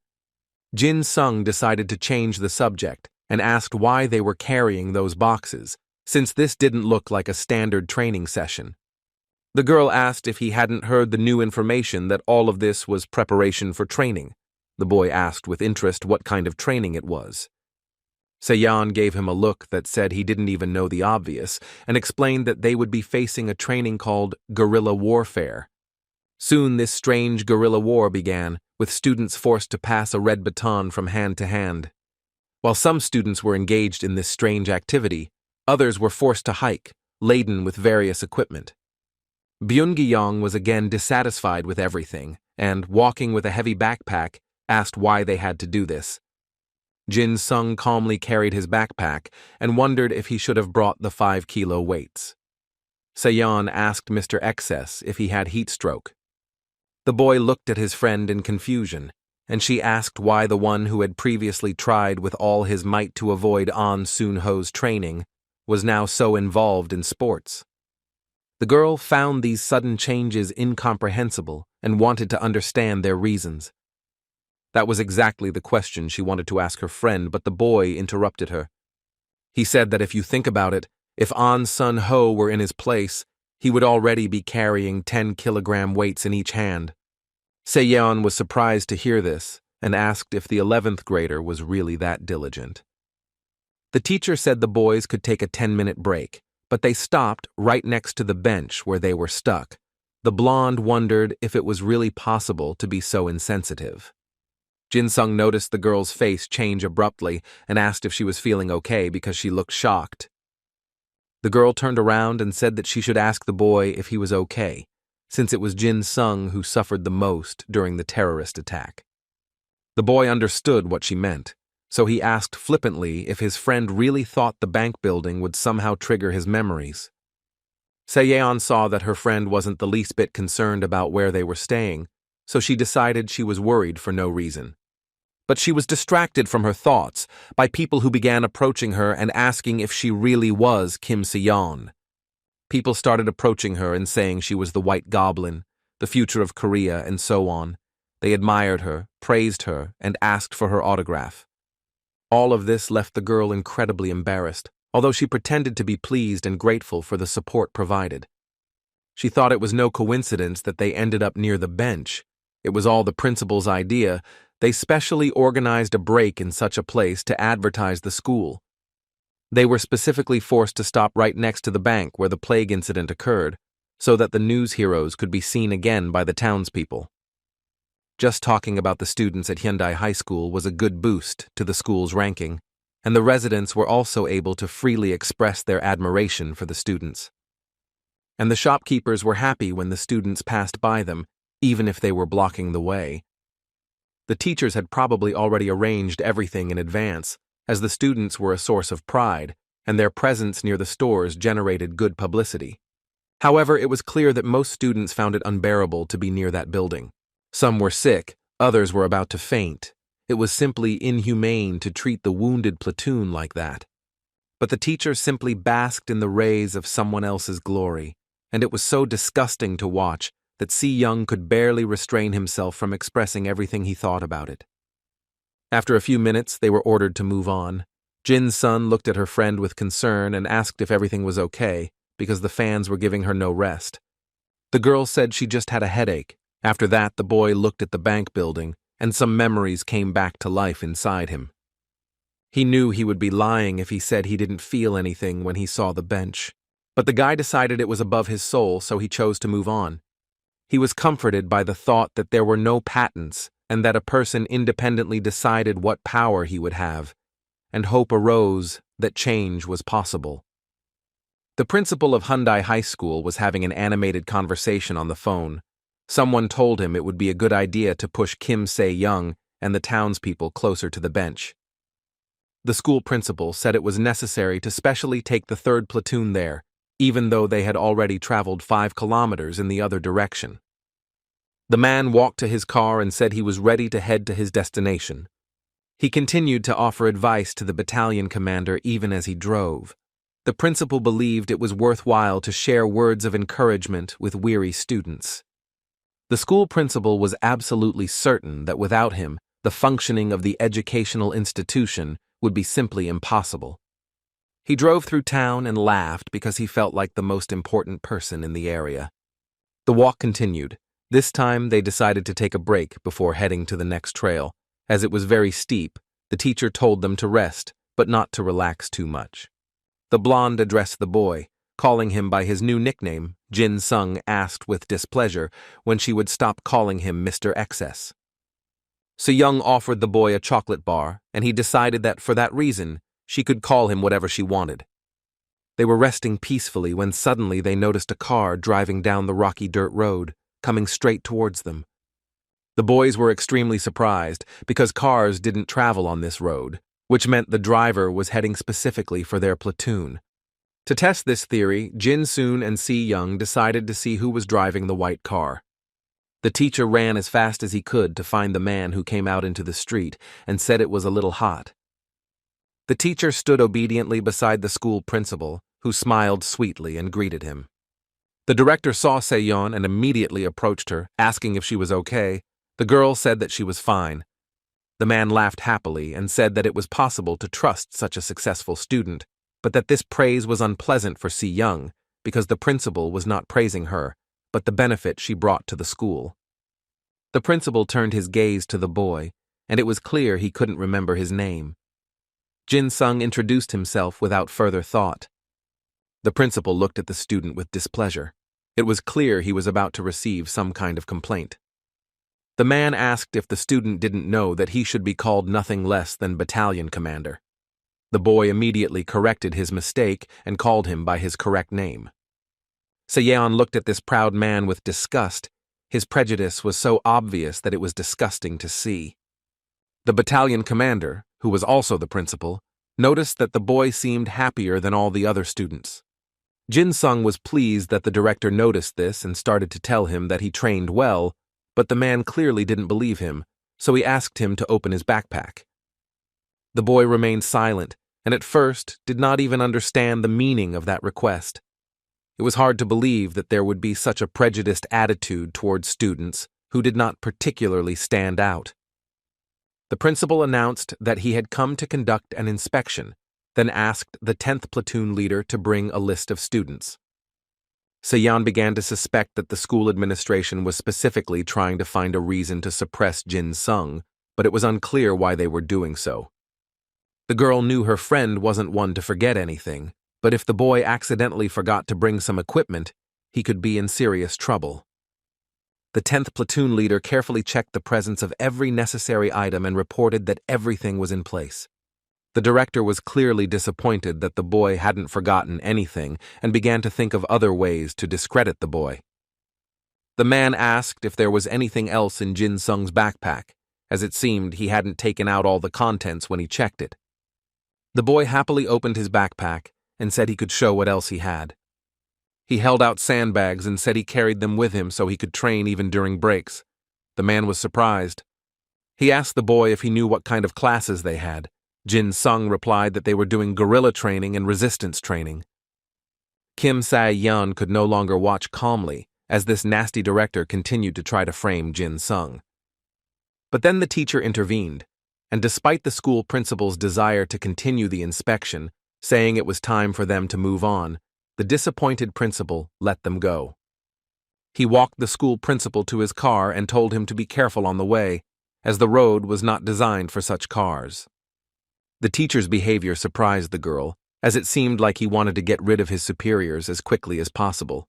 Jin Sung decided to change the subject and asked why they were carrying those boxes, since this didn't look like a standard training session. The girl asked if he hadn't heard the new information that all of this was preparation for training. The boy asked with interest what kind of training it was. Seon gave him a look that said he didn't even know the obvious and explained that they would be facing a training called guerrilla warfare. Soon this strange guerrilla war began, with students forced to pass a red baton from hand to hand. While some students were engaged in this strange activity, others were forced to hike, laden with various equipment. Byung-gi-yong was again dissatisfied with everything and, walking with a heavy backpack, asked why they had to do this. Jin Sung calmly carried his backpack and wondered if he should have brought the 5-kilo weights. Seon asked Mr. Excess if he had heat stroke. The boy looked at his friend in confusion, and she asked why the one who had previously tried with all his might to avoid An Soon-ho's training was now so involved in sports. The girl found these sudden changes incomprehensible and wanted to understand their reasons. That was exactly the question she wanted to ask her friend, but the boy interrupted her. He said that if you think about it, if An Soon-ho were in his place, he would already be carrying 10-kilogram weights in each hand. Seon was surprised to hear this and asked if the 11th grader was really that diligent. The teacher said the boys could take a 10-minute break, but they stopped right next to the bench where they were stuck. The blonde wondered if it was really possible to be so insensitive. Jin Sung noticed the girl's face change abruptly and asked if she was feeling okay because she looked shocked. The girl turned around and said that she should ask the boy if he was okay, since it was Jin Sung who suffered the most during the terrorist attack. The boy understood what she meant, so he asked flippantly if his friend really thought the bank building would somehow trigger his memories. Seon saw that her friend wasn't the least bit concerned about where they were staying, so she decided she was worried for no reason. But she was distracted from her thoughts by people who began approaching her and asking if she really was Kim Seon. People started approaching her and saying she was the White Goblin, the future of Korea, and so on. They admired her, praised her, and asked for her autograph. All of this left the girl incredibly embarrassed, although she pretended to be pleased and grateful for the support provided. She thought it was no coincidence that they ended up near the bench. It was all the principal's idea. They specially organized a break in such a place to advertise the school. They were specifically forced to stop right next to the bank where the plague incident occurred, so that the news heroes could be seen again by the townspeople. Just talking about the students at Hyundai High School was a good boost to the school's ranking, and the residents were also able to freely express their admiration for the students. And the shopkeepers were happy when the students passed by them, even if they were blocking the way. The teachers had probably already arranged everything in advance, as the students were a source of pride, and their presence near the stores generated good publicity. However, it was clear that most students found it unbearable to be near that building. Some were sick, others were about to faint. It was simply inhumane to treat the wounded platoon like that. But the teachers simply basked in the rays of someone else's glory, and it was so disgusting to watch that Seon could barely restrain himself from expressing everything he thought about it. After a few minutes, they were ordered to move on. Jin Sun looked at her friend with concern and asked if everything was okay, because the fans were giving her no rest. The girl said she just had a headache. After that, the boy looked at the bank building, and some memories came back to life inside him. He knew he would be lying if he said he didn't feel anything when he saw the bench. But the guy decided it was above his soul, so he chose to move on. He was comforted by the thought that there were no patents and that a person independently decided what power he would have, and hope arose that change was possible. The principal of Hyundai High School was having an animated conversation on the phone. Someone told him it would be a good idea to push Kim Se-young and the townspeople closer to the bench. The school principal said it was necessary to specially take the 3rd platoon there, even though they had already traveled 5 kilometers in the other direction. The man walked to his car and said he was ready to head to his destination. He continued to offer advice to the battalion commander even as he drove. The principal believed it was worthwhile to share words of encouragement with weary students. The school principal was absolutely certain that without him, the functioning of the educational institution would be simply impossible. He drove through town and laughed because he felt like the most important person in the area. The walk continued. This time, they decided to take a break before heading to the next trail. As it was very steep, the teacher told them to rest, but not to relax too much. The blonde addressed the boy, calling him by his new nickname. Jin Sung asked with displeasure when she would stop calling him Mr. Excess. Se-young offered the boy a chocolate bar, and he decided that for that reason, she could call him whatever she wanted. They were resting peacefully when suddenly they noticed a car driving down the rocky dirt road, coming straight towards them. The boys were extremely surprised because cars didn't travel on this road. which meant the driver was heading specifically for their platoon. To test this theory, Jin-soon and Si-young decided to see who was driving the white car. The teacher ran as fast as he could to find the man who came out into the street and said it was a little hot. The teacher stood obediently beside the school principal, who smiled sweetly and greeted him. The director saw Seon and immediately approached her, asking if she was okay. The girl said that she was fine. The man laughed happily and said that it was possible to trust such a successful student, but that this praise was unpleasant for Si-young because the principal was not praising her, but the benefit she brought to the school. The principal turned his gaze to the boy, and it was clear he couldn't remember his name. Jin-sung introduced himself without further thought. The principal looked at the student with displeasure. It was clear he was about to receive some kind of complaint. The man asked if the student didn't know that he should be called nothing less than battalion commander. The boy immediately corrected his mistake and called him by his correct name. Seon looked at this proud man with disgust. His prejudice was so obvious that it was disgusting to see. The battalion commander, who was also the principal, noticed that the boy seemed happier than all the other students. Jin-sung was pleased that the director noticed this and started to tell him that he trained well, but the man clearly didn't believe him, so he asked him to open his backpack. The boy remained silent, and at first did not even understand the meaning of that request. It was hard to believe that there would be such a prejudiced attitude towards students who did not particularly stand out. The principal announced that he had come to conduct an inspection, then asked the 10th platoon leader to bring a list of students. Seon began to suspect that the school administration was specifically trying to find a reason to suppress Jin-sung, but it was unclear why they were doing so. The girl knew her friend wasn't one to forget anything, but if the boy accidentally forgot to bring some equipment, he could be in serious trouble. The 10th platoon leader carefully checked the presence of every necessary item and reported that everything was in place. The director was clearly disappointed that the boy hadn't forgotten anything and began to think of other ways to discredit the boy. The man asked if there was anything else in Jin-sung's backpack, as it seemed he hadn't taken out all the contents when he checked it. The boy happily opened his backpack and said he could show what else he had. He held out sandbags and said he carried them with him so he could train even during breaks. The man was surprised. He asked the boy if he knew what kind of classes they had. Jin-sung replied that they were doing guerrilla training and resistance training. Kim Sae-yeon could no longer watch calmly as this nasty director continued to try to frame Jin-sung. But then the teacher intervened, and despite the school principal's desire to continue the inspection, saying it was time for them to move on, the disappointed principal let them go. He walked the school principal to his car and told him to be careful on the way, as the road was not designed for such cars. The teacher's behavior surprised the girl, as it seemed like he wanted to get rid of his superiors as quickly as possible.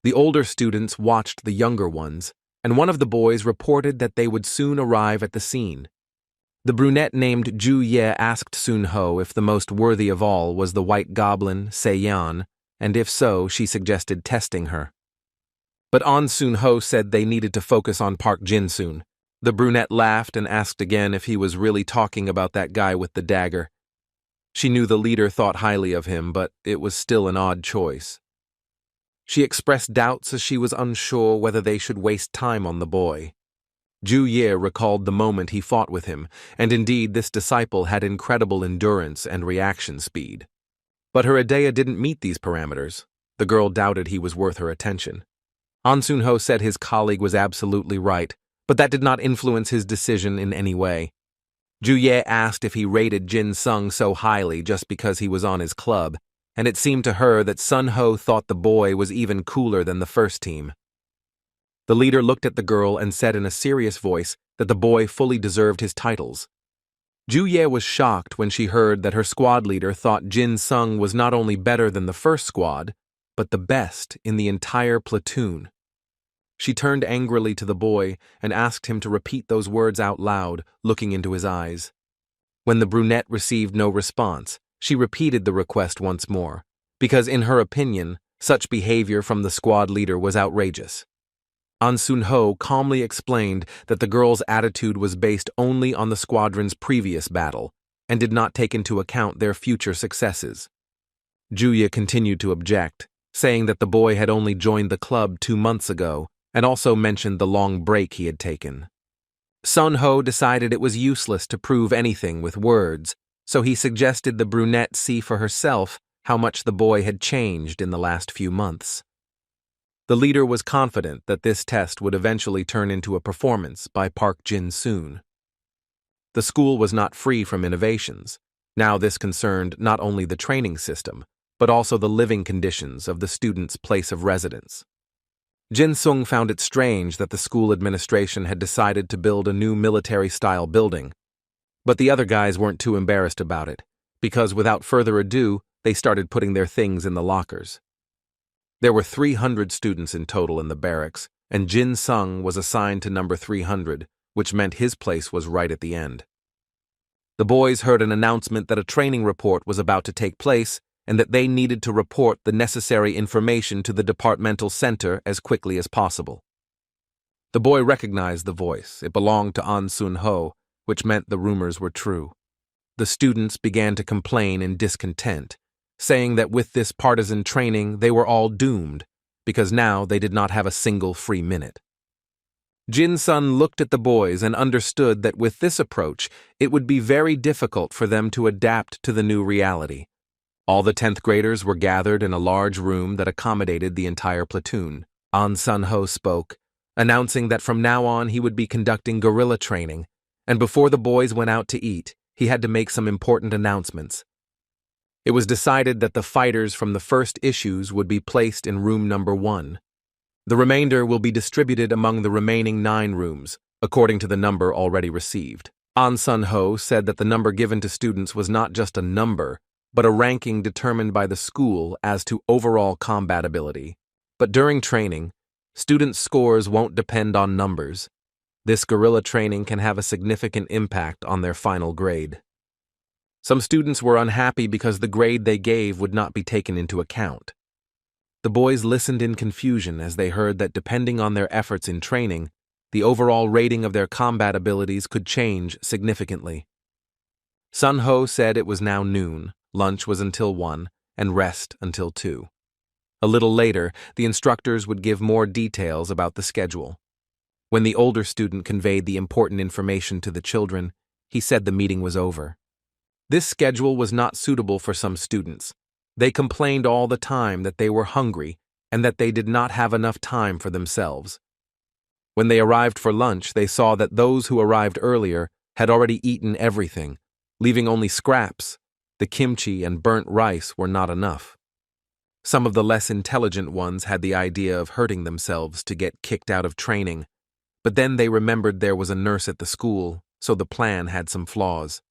The older students watched the younger ones, and one of the boys reported that they would soon arrive at the scene. The brunette named Ju-ye asked Sun-ho if the most worthy of all was the white goblin, Seon, and if so, she suggested testing her. But An Sun-ho said they needed to focus on Park Jin-soon. The brunette laughed and asked again if he was really talking about that guy with the dagger. She knew the leader thought highly of him, but it was still an odd choice. She expressed doubts as she was unsure whether they should waste time on the boy. Ju-ye recalled the moment he fought with him, and indeed this disciple had incredible endurance and reaction speed. But her Adea didn't meet these parameters. The girl doubted he was worth her attention. An Sun-ho said his colleague was absolutely right, but that did not influence his decision in any way. Ju-ye asked if he rated Jin-sung so highly just because he was on his club, and it seemed to her that Sun-ho thought the boy was even cooler than the first team. The leader looked at the girl and said in a serious voice that the boy fully deserved his titles. Ju-ye was shocked when she heard that her squad leader thought Jin-sung was not only better than the first squad, but the best in the entire platoon. She turned angrily to the boy and asked him to repeat those words out loud, looking into his eyes. When the brunette received no response, she repeated the request once more, because in her opinion, such behavior from the squad leader was outrageous. An Sun-ho calmly explained that the girl's attitude was based only on the squadron's previous battle, and did not take into account their future successes. Juya continued to object, saying that the boy had only joined the club 2 months ago, and also mentioned the long break he had taken. Sunho decided it was useless to prove anything with words, so he suggested the brunette see for herself how much the boy had changed in the last few months. The leader was confident that this test would eventually turn into a performance by Park Jin-soon. The school was not free from innovations. Now this concerned not only the training system, but also the living conditions of the students' place of residence. Jin-sung found it strange that the school administration had decided to build a new military-style building, but the other guys weren't too embarrassed about it, because without further ado, they started putting their things in the lockers. There were 300 students in total in the barracks, and Jin-sung was assigned to number 300, which meant his place was right at the end. The boys heard an announcement that a training report was about to take place and that they needed to report the necessary information to the departmental center as quickly as possible. The boy recognized the voice. It belonged to An Sun-ho, which meant the rumors were true. The students began to complain in discontent, saying that with this partisan training they were all doomed, because now they did not have a single free minute. Jin-sun looked at the boys and understood that with this approach, it would be very difficult for them to adapt to the new reality. All the 10th graders were gathered in a large room that accommodated the entire platoon. An Sun-ho spoke, announcing that from now on he would be conducting guerrilla training, and before the boys went out to eat, he had to make some important announcements. It was decided that the fighters from the first issues would be placed in room number 1. The remainder will be distributed among the remaining 9 rooms, according to the number already received. An Sun-ho said that the number given to students was not just a number, but a ranking determined by the school as to overall combat ability. But during training, students' scores won't depend on numbers. This guerrilla training can have a significant impact on their final grade. Some students were unhappy because the grade they gave would not be taken into account. The boys listened in confusion as they heard that depending on their efforts in training, the overall rating of their combat abilities could change significantly. Sun-ho said it was now noon, lunch was until 1, and rest until 2. A little later, the instructors would give more details about the schedule. When the older student conveyed the important information to the children, he said the meeting was over. This schedule was not suitable for some students. They complained all the time that they were hungry and that they did not have enough time for themselves. When they arrived for lunch, they saw that those who arrived earlier had already eaten everything, leaving only scraps. The kimchi and burnt rice were not enough. Some of the less intelligent ones had the idea of hurting themselves to get kicked out of training, but then they remembered there was a nurse at the school, so the plan had some flaws.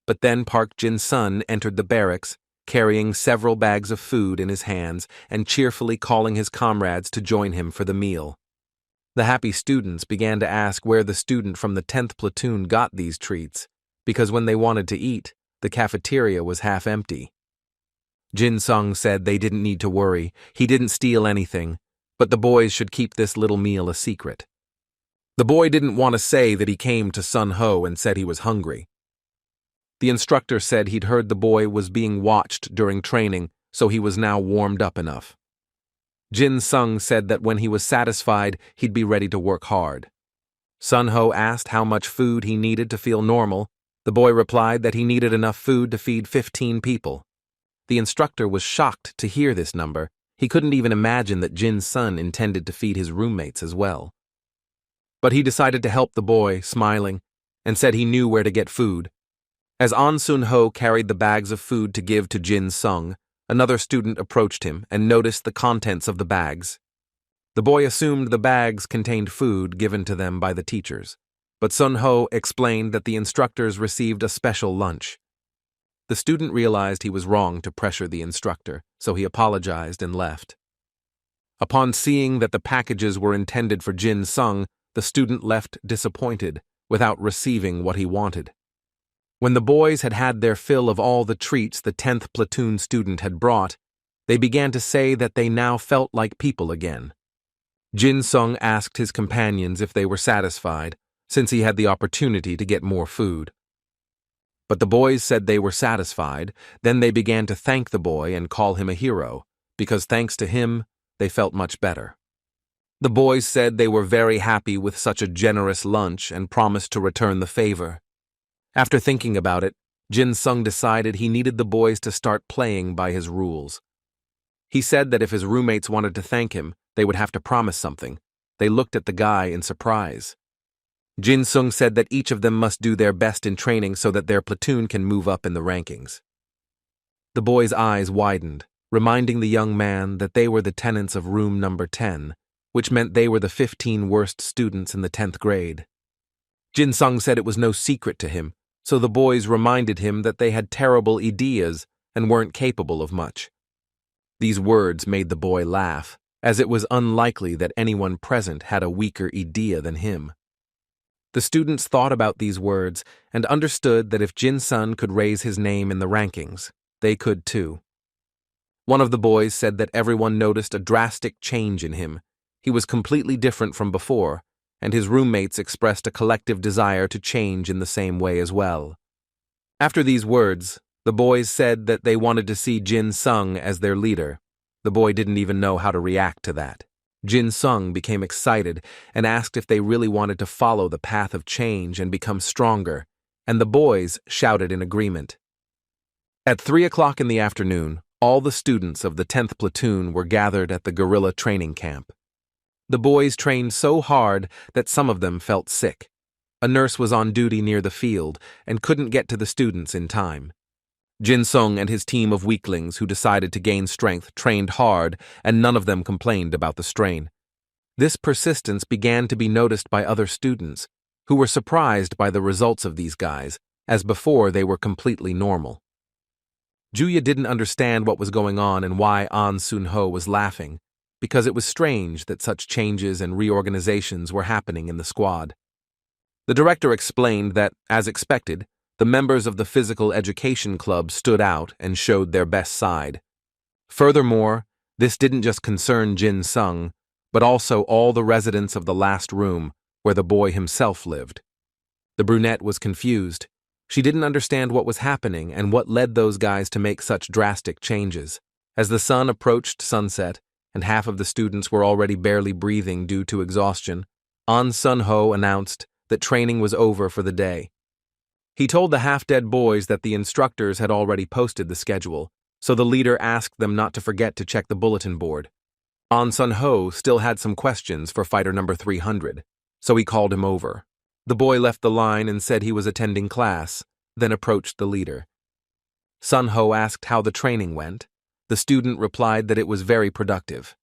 But then Park Jin-sun entered the barracks, carrying several bags of food in his hands and cheerfully calling his comrades to join him for the meal. The happy students began to ask where the student from the 10th platoon got these treats, because when they wanted to eat, the cafeteria was half empty. Jin-sung said they didn't need to worry, he didn't steal anything, but the boys should keep this little meal a secret. The boy didn't want to say that he came to Sun-ho and said he was hungry. The instructor said he'd heard the boy was being watched during training, so he was now warmed up enough. Jin-sung said that when he was satisfied, he'd be ready to work hard. Sun-ho asked how much food he needed to feel normal. The boy replied that he needed enough food to feed 15 people. The instructor was shocked to hear this number. He couldn't even imagine that Jin-sun intended to feed his roommates as well. But he decided to help the boy, smiling, and said he knew where to get food. As An Sun-ho carried the bags of food to give to Jin-sung, another student approached him and noticed the contents of the bags. The boy assumed the bags contained food given to them by the teachers, but Sun-ho explained that the instructors received a special lunch. The student realized he was wrong to pressure the instructor, so he apologized and left. Upon seeing that the packages were intended for Jin-sung, the student left disappointed, without receiving what he wanted. When the boys had had their fill of all the treats the 10th platoon student had brought, they began to say that they now felt like people again. Jin-sung asked his companions if they were satisfied, since he had the opportunity to get more food. But the boys said they were satisfied. Then they began to thank the boy and call him a hero, because thanks to him, they felt much better. The boys said they were very happy with such a generous lunch and promised to return the favor. After thinking about it, Jin-sung decided he needed the boys to start playing by his rules. He said that if his roommates wanted to thank him, they would have to promise something. They looked at the guy in surprise. Jin-sung said that each of them must do their best in training so that their platoon can move up in the rankings. The boys' eyes widened, reminding the young man that they were the tenants of room number 10, which meant they were the 15 worst students in the 10th grade. Jin-sung said it was no secret to him, so the boys reminded him that they had terrible ideas and weren't capable of much. These words made the boy laugh, as it was unlikely that anyone present had a weaker idea than him. The students thought about these words and understood that if Jin-sung could raise his name in the rankings, they could too. One of the boys said that everyone noticed a drastic change in him. He was completely different from before, and his roommates expressed a collective desire to change in the same way as well. After these words, the boys said that they wanted to see Jin-sung as their leader. The boy didn't even know how to react to that. Jin-sung became excited and asked if they really wanted to follow the path of change and become stronger, and the boys shouted in agreement. At 3 o'clock in the afternoon, all the students of the 10th platoon were gathered at the guerrilla training camp. The boys trained so hard that some of them felt sick. A nurse was on duty near the field and couldn't get to the students in time. Jin-sung and his team of weaklings who decided to gain strength trained hard, and none of them complained about the strain. This persistence began to be noticed by other students, who were surprised by the results of these guys, as before they were completely normal. Juya didn't understand what was going on and why An Sun-ho was laughing, because it was strange that such changes and reorganizations were happening in the squad. The director explained that, as expected, the members of the physical education club stood out and showed their best side. Furthermore, this didn't just concern Jin-sung, but also all the residents of the last room, where the boy himself lived. The brunette was confused. She didn't understand what was happening and what led those guys to make such drastic changes. As the sun approached sunset, and half of the students were already barely breathing due to exhaustion, An Sun-ho announced that training was over for the day. He told the half-dead boys that the instructors had already posted the schedule, so the leader asked them not to forget to check the bulletin board. An Sun-ho still had some questions for fighter number 300, so he called him over. The boy left the line and said he was attending class, then approached the leader. Sun-ho asked how the training went. The student replied that it was very productive.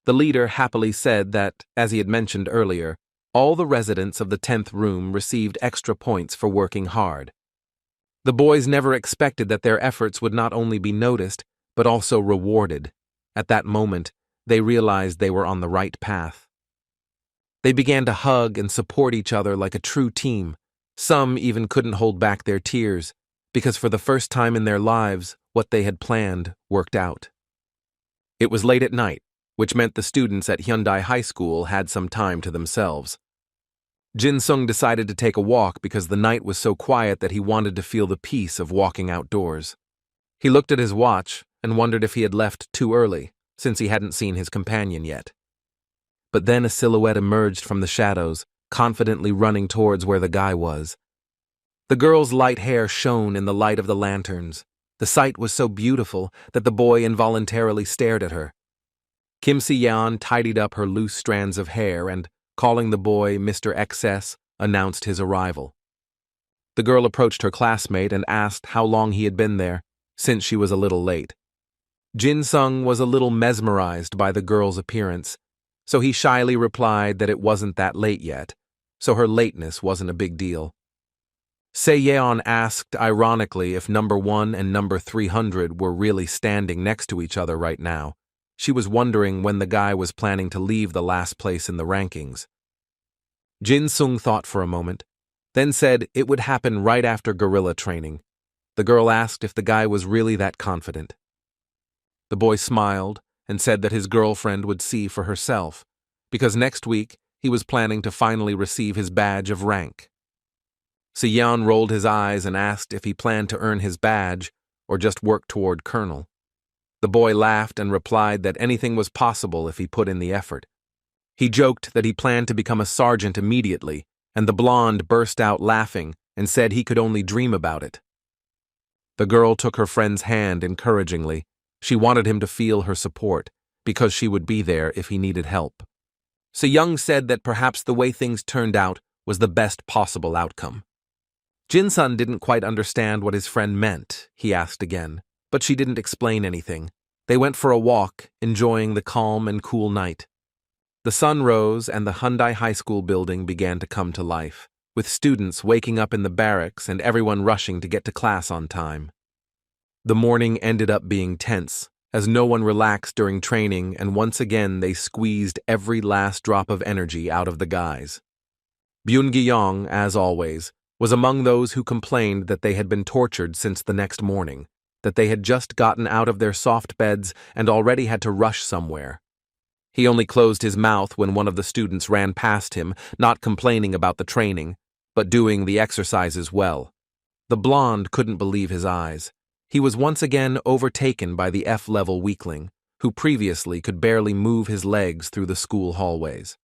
The leader happily said that, as he had mentioned earlier, all the residents of the 10th room received extra points for working hard. The boys never expected that their efforts would not only be noticed, but also rewarded. At that moment, they realized they were on the right path. They began to hug and support each other like a true team. Some even couldn't hold back their tears, because for the first time in their lives, what they had planned worked out. It was late at night, which meant the students at Hyundai High School had some time to themselves. Jin-sung decided to take a walk because the night was so quiet that he wanted to feel the peace of walking outdoors. He looked at his watch and wondered if he had left too early, since he hadn't seen his companion yet. But then a silhouette emerged from the shadows, confidently running towards where the guy was. The girl's light hair shone in the light of the lanterns. The sight was so beautiful that the boy involuntarily stared at her. Kim Si-yeon tidied up her loose strands of hair and, calling the boy Mr. XS, announced his arrival. The girl approached her classmate and asked how long he had been there, since she was a little late. Jin-sung was a little mesmerized by the girl's appearance, so he shyly replied that it wasn't that late yet, so her lateness wasn't a big deal. Se-yeon asked ironically if number 1 and number 300 were really standing next to each other right now. She was wondering when the guy was planning to leave the last place in the rankings. Jin-sung thought for a moment, then said it would happen right after guerrilla training. The girl asked if the guy was really that confident. The boy smiled and said that his girlfriend would see for herself, because next week he was planning to finally receive his badge of rank. Seon rolled his eyes and asked if he planned to earn his badge or just work toward colonel. The boy laughed and replied that anything was possible if he put in the effort. He joked that he planned to become a sergeant immediately, and the blonde burst out laughing and said he could only dream about it. The girl took her friend's hand encouragingly. She wanted him to feel her support, because she would be there if he needed help. Seyoung said that perhaps the way things turned out was the best possible outcome. Jin-sun didn't quite understand what his friend meant, he asked again, but she didn't explain anything. They went for a walk, enjoying the calm and cool night. The sun rose and the Hyundai High School building began to come to life, with students waking up in the barracks and everyone rushing to get to class on time. The morning ended up being tense, as no one relaxed during training, and once again they squeezed every last drop of energy out of the guys. Byun-gi-yong, as always, was among those who complained that they had been tortured since the next morning, that they had just gotten out of their soft beds and already had to rush somewhere. He only closed his mouth when one of the students ran past him, not complaining about the training, but doing the exercises well. The blonde couldn't believe his eyes. He was once again overtaken by the F-level weakling, who previously could barely move his legs through the school hallways.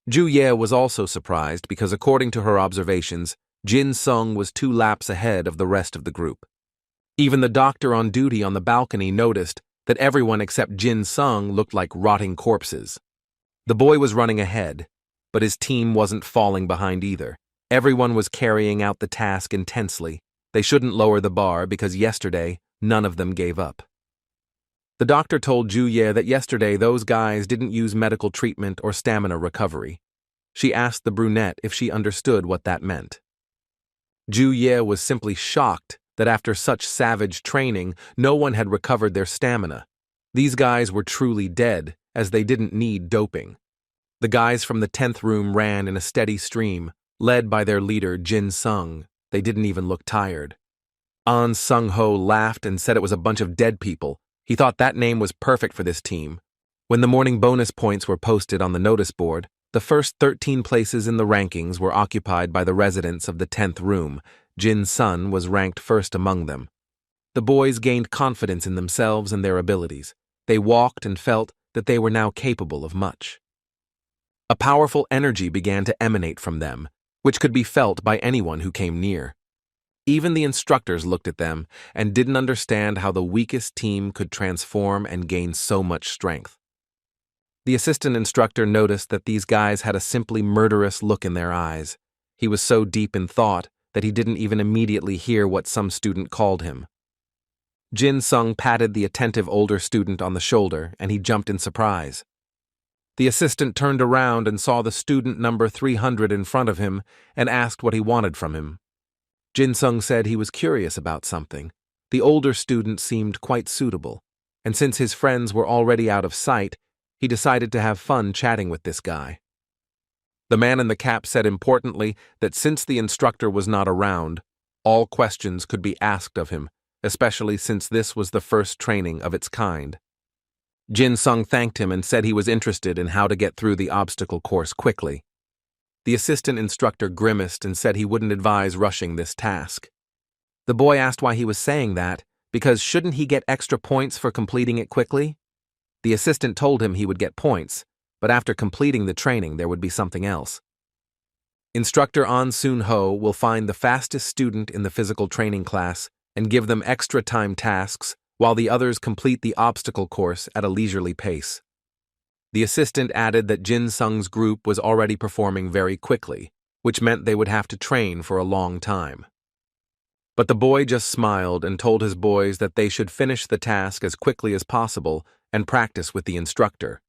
Ju-ye was also surprised because, according to her observations, Jin-sung was 2 laps ahead of the rest of the group. Even the doctor on duty on the balcony noticed that everyone except Jin-sung looked like rotting corpses. The boy was running ahead, but his team wasn't falling behind either. Everyone was carrying out the task intensely. They shouldn't lower the bar because yesterday, none of them gave up. The doctor told Ju-ye that yesterday those guys didn't use medical treatment or stamina recovery. She asked the brunette if she understood what that meant. Ju-ye was simply shocked that after such savage training, no one had recovered their stamina. These guys were truly dead, as they didn't need doping. The guys from the 10th room ran in a steady stream, led by their leader Jin-sung. They didn't even look tired. An Sung-ho laughed and said it was a bunch of dead people. He thought that name was perfect for this team. When the morning bonus points were posted on the notice board, the first 13 places in the rankings were occupied by the residents of the 10th room. Jin-sun was ranked first among them. The boys gained confidence in themselves and their abilities. They walked and felt that they were now capable of much. A powerful energy began to emanate from them, which could be felt by anyone who came near. Even the instructors looked at them and didn't understand how the weakest team could transform and gain so much strength. The assistant instructor noticed that these guys had a simply murderous look in their eyes. He was so deep in thought that he didn't even immediately hear what some student called him. Jin-sung patted the attentive older student on the shoulder, and he jumped in surprise. The assistant turned around and saw the student number 300 in front of him and asked what he wanted from him. Jin-sung said he was curious about something. The older student seemed quite suitable, and since his friends were already out of sight, he decided to have fun chatting with this guy. The man in the cap said importantly that since the instructor was not around, all questions could be asked of him, especially since this was the first training of its kind. Jin-sung thanked him and said he was interested in how to get through the obstacle course quickly. The assistant instructor grimaced and said he wouldn't advise rushing this task. The boy asked why he was saying that, because shouldn't he get extra points for completing it quickly? The assistant told him he would get points, but after completing the training there would be something else. Instructor An Soon-ho will find the fastest student in the physical training class and give them extra time tasks while the others complete the obstacle course at a leisurely pace. The assistant added that Jin-sung's group was already performing very quickly, which meant they would have to train for a long time. But the boy just smiled and told his boys that they should finish the task as quickly as possible and practice with the instructor.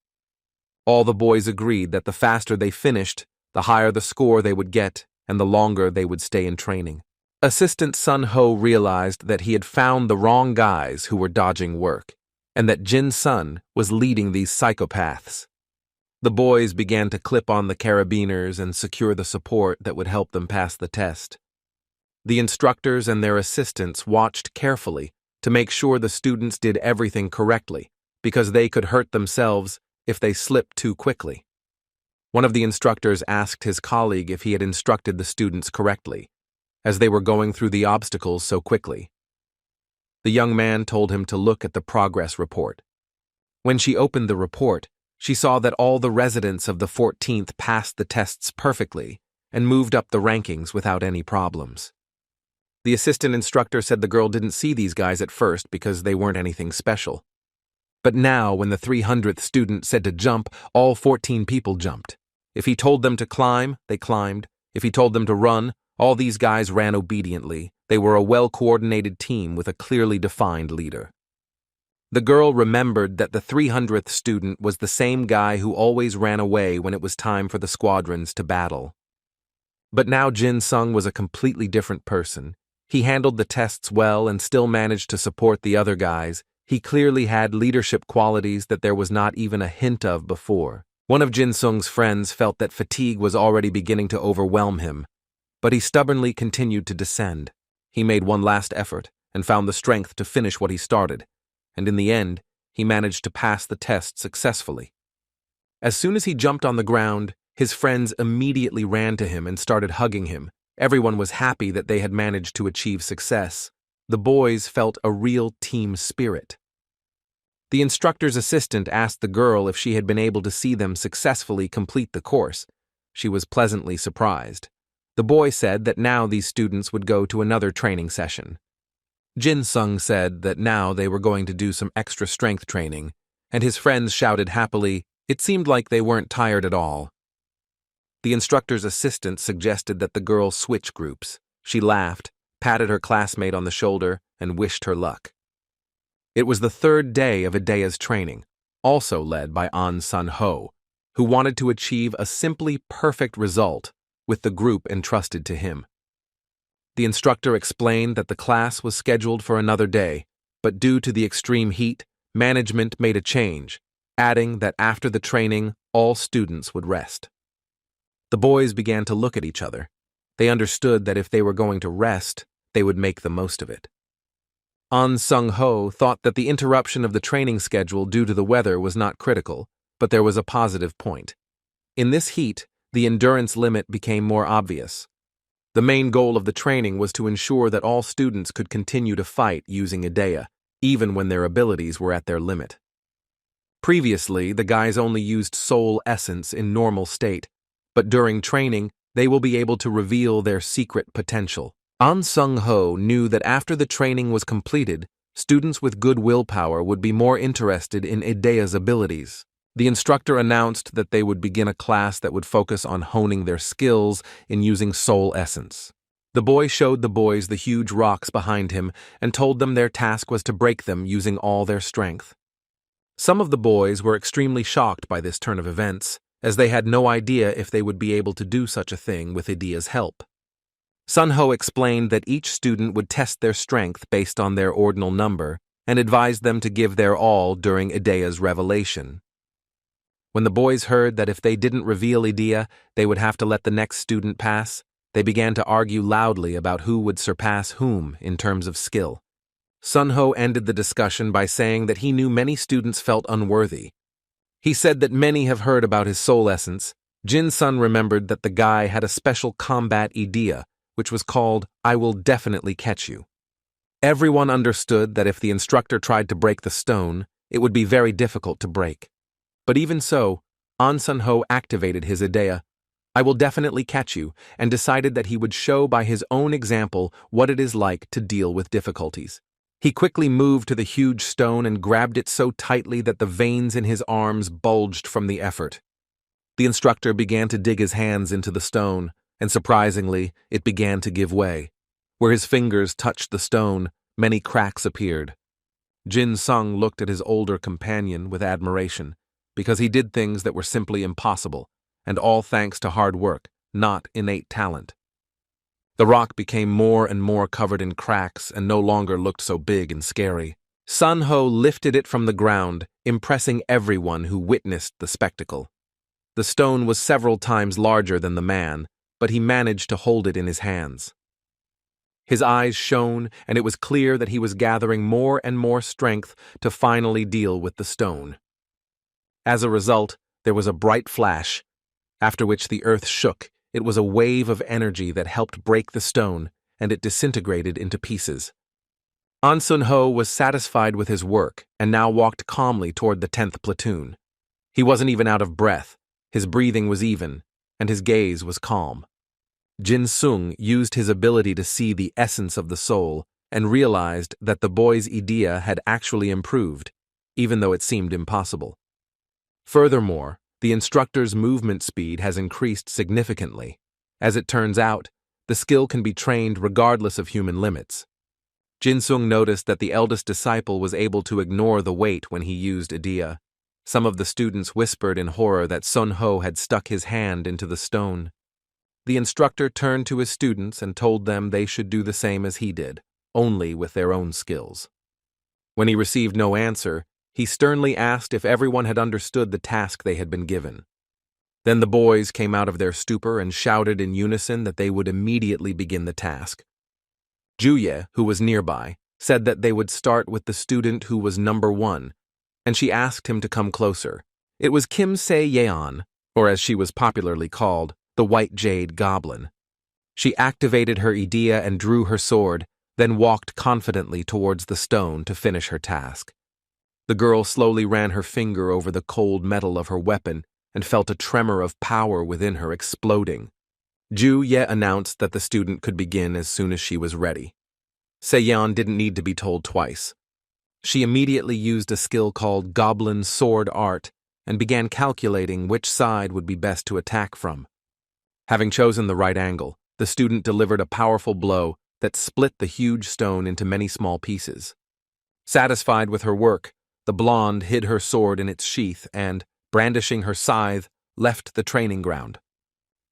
All the boys agreed that the faster they finished, the higher the score they would get and the longer they would stay in training. Assistant Sun-ho realized that he had found the wrong guys who were dodging work, and that Jin-sun was leading these psychopaths. The boys began to clip on the carabiners and secure the support that would help them pass the test. The instructors and their assistants watched carefully to make sure the students did everything correctly, because they could hurt themselves if they slipped too quickly. One of the instructors asked his colleague if he had instructed the students correctly. as they were going through the obstacles so quickly. The young man told him to look at the progress report. When she opened the report, she saw that all the residents of the 14th passed the tests perfectly and moved up the rankings without any problems. The assistant instructor said the girl didn't see these guys at first because they weren't anything special. But now, when the 300th student said to jump, all 14 people jumped. If he told them to climb, they climbed. If he told them to run, all these guys ran obediently. They were a well-coordinated team with a clearly defined leader. The girl remembered that the 300th student was the same guy who always ran away when it was time for the squadrons to battle. But now Jin-sung was a completely different person. He handled the tests well and still managed to support the other guys. He clearly had leadership qualities that there was not even a hint of before. One of Jin-sung's friends felt that fatigue was already beginning to overwhelm him, but he stubbornly continued to descend. He made one last effort and found the strength to finish what he started, and in the end, he managed to pass the test successfully. As soon as he jumped on the ground, his friends immediately ran to him and started hugging him. Everyone was happy that they had managed to achieve success. The boys felt a real team spirit. The instructor's assistant asked the girl if she had been able to see them successfully complete the course. She was pleasantly surprised. The boy said that now these students would go to another training session. Jin-sung said that now they were going to do some extra strength training, and his friends shouted happily. It seemed like they weren't tired at all. The instructor's assistant suggested that the girl switch groups. She laughed, patted her classmate on the shoulder, and wished her luck. It was the third day of Idea's training, also led by An Sun-ho, who wanted to achieve a simply perfect result with the group entrusted to him. The instructor explained that the class was scheduled for another day, but due to the extreme heat, management made a change, adding that after the training, all students would rest. The boys began to look at each other. They understood that if they were going to rest, they would make the most of it. An Sung-ho thought that the interruption of the training schedule due to the weather was not critical, but there was a positive point. In this heat, the endurance limit became more obvious. The main goal of the training was to ensure that all students could continue to fight using Idea, even when their abilities were at their limit. Previously, the guys only used soul essence in normal state, but during training, they will be able to reveal their secret potential. An Sung-ho knew that after the training was completed, students with good willpower would be more interested in Idea's abilities. The instructor announced that they would begin a class that would focus on honing their skills in using soul essence. The boy showed the boys the huge rocks behind him and told them their task was to break them using all their strength. Some of the boys were extremely shocked by this turn of events, as they had no idea if they would be able to do such a thing with Idea's help. Sun-ho explained that each student would test their strength based on their ordinal number and advised them to give their all during Idea's revelation. When the boys heard that if they didn't reveal Idea, they would have to let the next student pass, they began to argue loudly about who would surpass whom in terms of skill. Sun-ho ended the discussion by saying that he knew many students felt unworthy. He said that many have heard about his soul essence. Jin-sun remembered that the guy had a special combat Idea, which was called I Will Definitely Catch You. Everyone understood that if the instructor tried to break the stone, it would be very difficult to break. But even so, An Sun-ho activated his Idea, I Will Definitely Catch You, and decided that he would show by his own example what it is like to deal with difficulties. He quickly moved to the huge stone and grabbed it so tightly that the veins in his arms bulged from the effort. The instructor began to dig his hands into the stone, and surprisingly, it began to give way. Where his fingers touched the stone, many cracks appeared. Jin-sung looked at his older companion with admiration, because he did things that were simply impossible, and all thanks to hard work, not innate talent. The rock became more and more covered in cracks and no longer looked so big and scary. Sun-ho lifted it from the ground, impressing everyone who witnessed the spectacle. The stone was several times larger than the man, but he managed to hold it in his hands. His eyes shone, and it was clear that he was gathering more and more strength to finally deal with the stone. As a result, there was a bright flash, after which the earth shook. It was a wave of energy that helped break the stone, and it disintegrated into pieces. An Sun-ho was satisfied with his work and now walked calmly toward the 10th platoon. He wasn't even out of breath, his breathing was even, and his gaze was calm. Jin-sung used his ability to see the essence of the soul and realized that the boy's idea had actually improved, even though it seemed impossible. Furthermore, the instructor's movement speed has increased significantly. As it turns out, the skill can be trained regardless of human limits. Jin-sung noticed that the eldest disciple was able to ignore the weight when he used idea. Some of the students whispered in horror that Sun-ho had stuck his hand into the stone. The instructor turned to his students and told them they should do the same as he did, only with their own skills. When he received no answer, he sternly asked if everyone had understood the task they had been given. Then the boys came out of their stupor and shouted in unison that they would immediately begin the task. Juye, who was nearby, said that they would start with the student who was number 1, and she asked him to come closer. It was Kim Se-yeon, or as she was popularly called, the White Jade Goblin. She activated her idea and drew her sword, then walked confidently towards the stone to finish her task. The girl slowly ran her finger over the cold metal of her weapon and felt a tremor of power within her exploding. Juye announced that the student could begin as soon as she was ready. Seon didn't need to be told twice. She immediately used a skill called Goblin Sword Art and began calculating which side would be best to attack from. Having chosen the right angle, the student delivered a powerful blow that split the huge stone into many small pieces. Satisfied with her work, the blonde hid her sword in its sheath and, brandishing her scythe, left the training ground.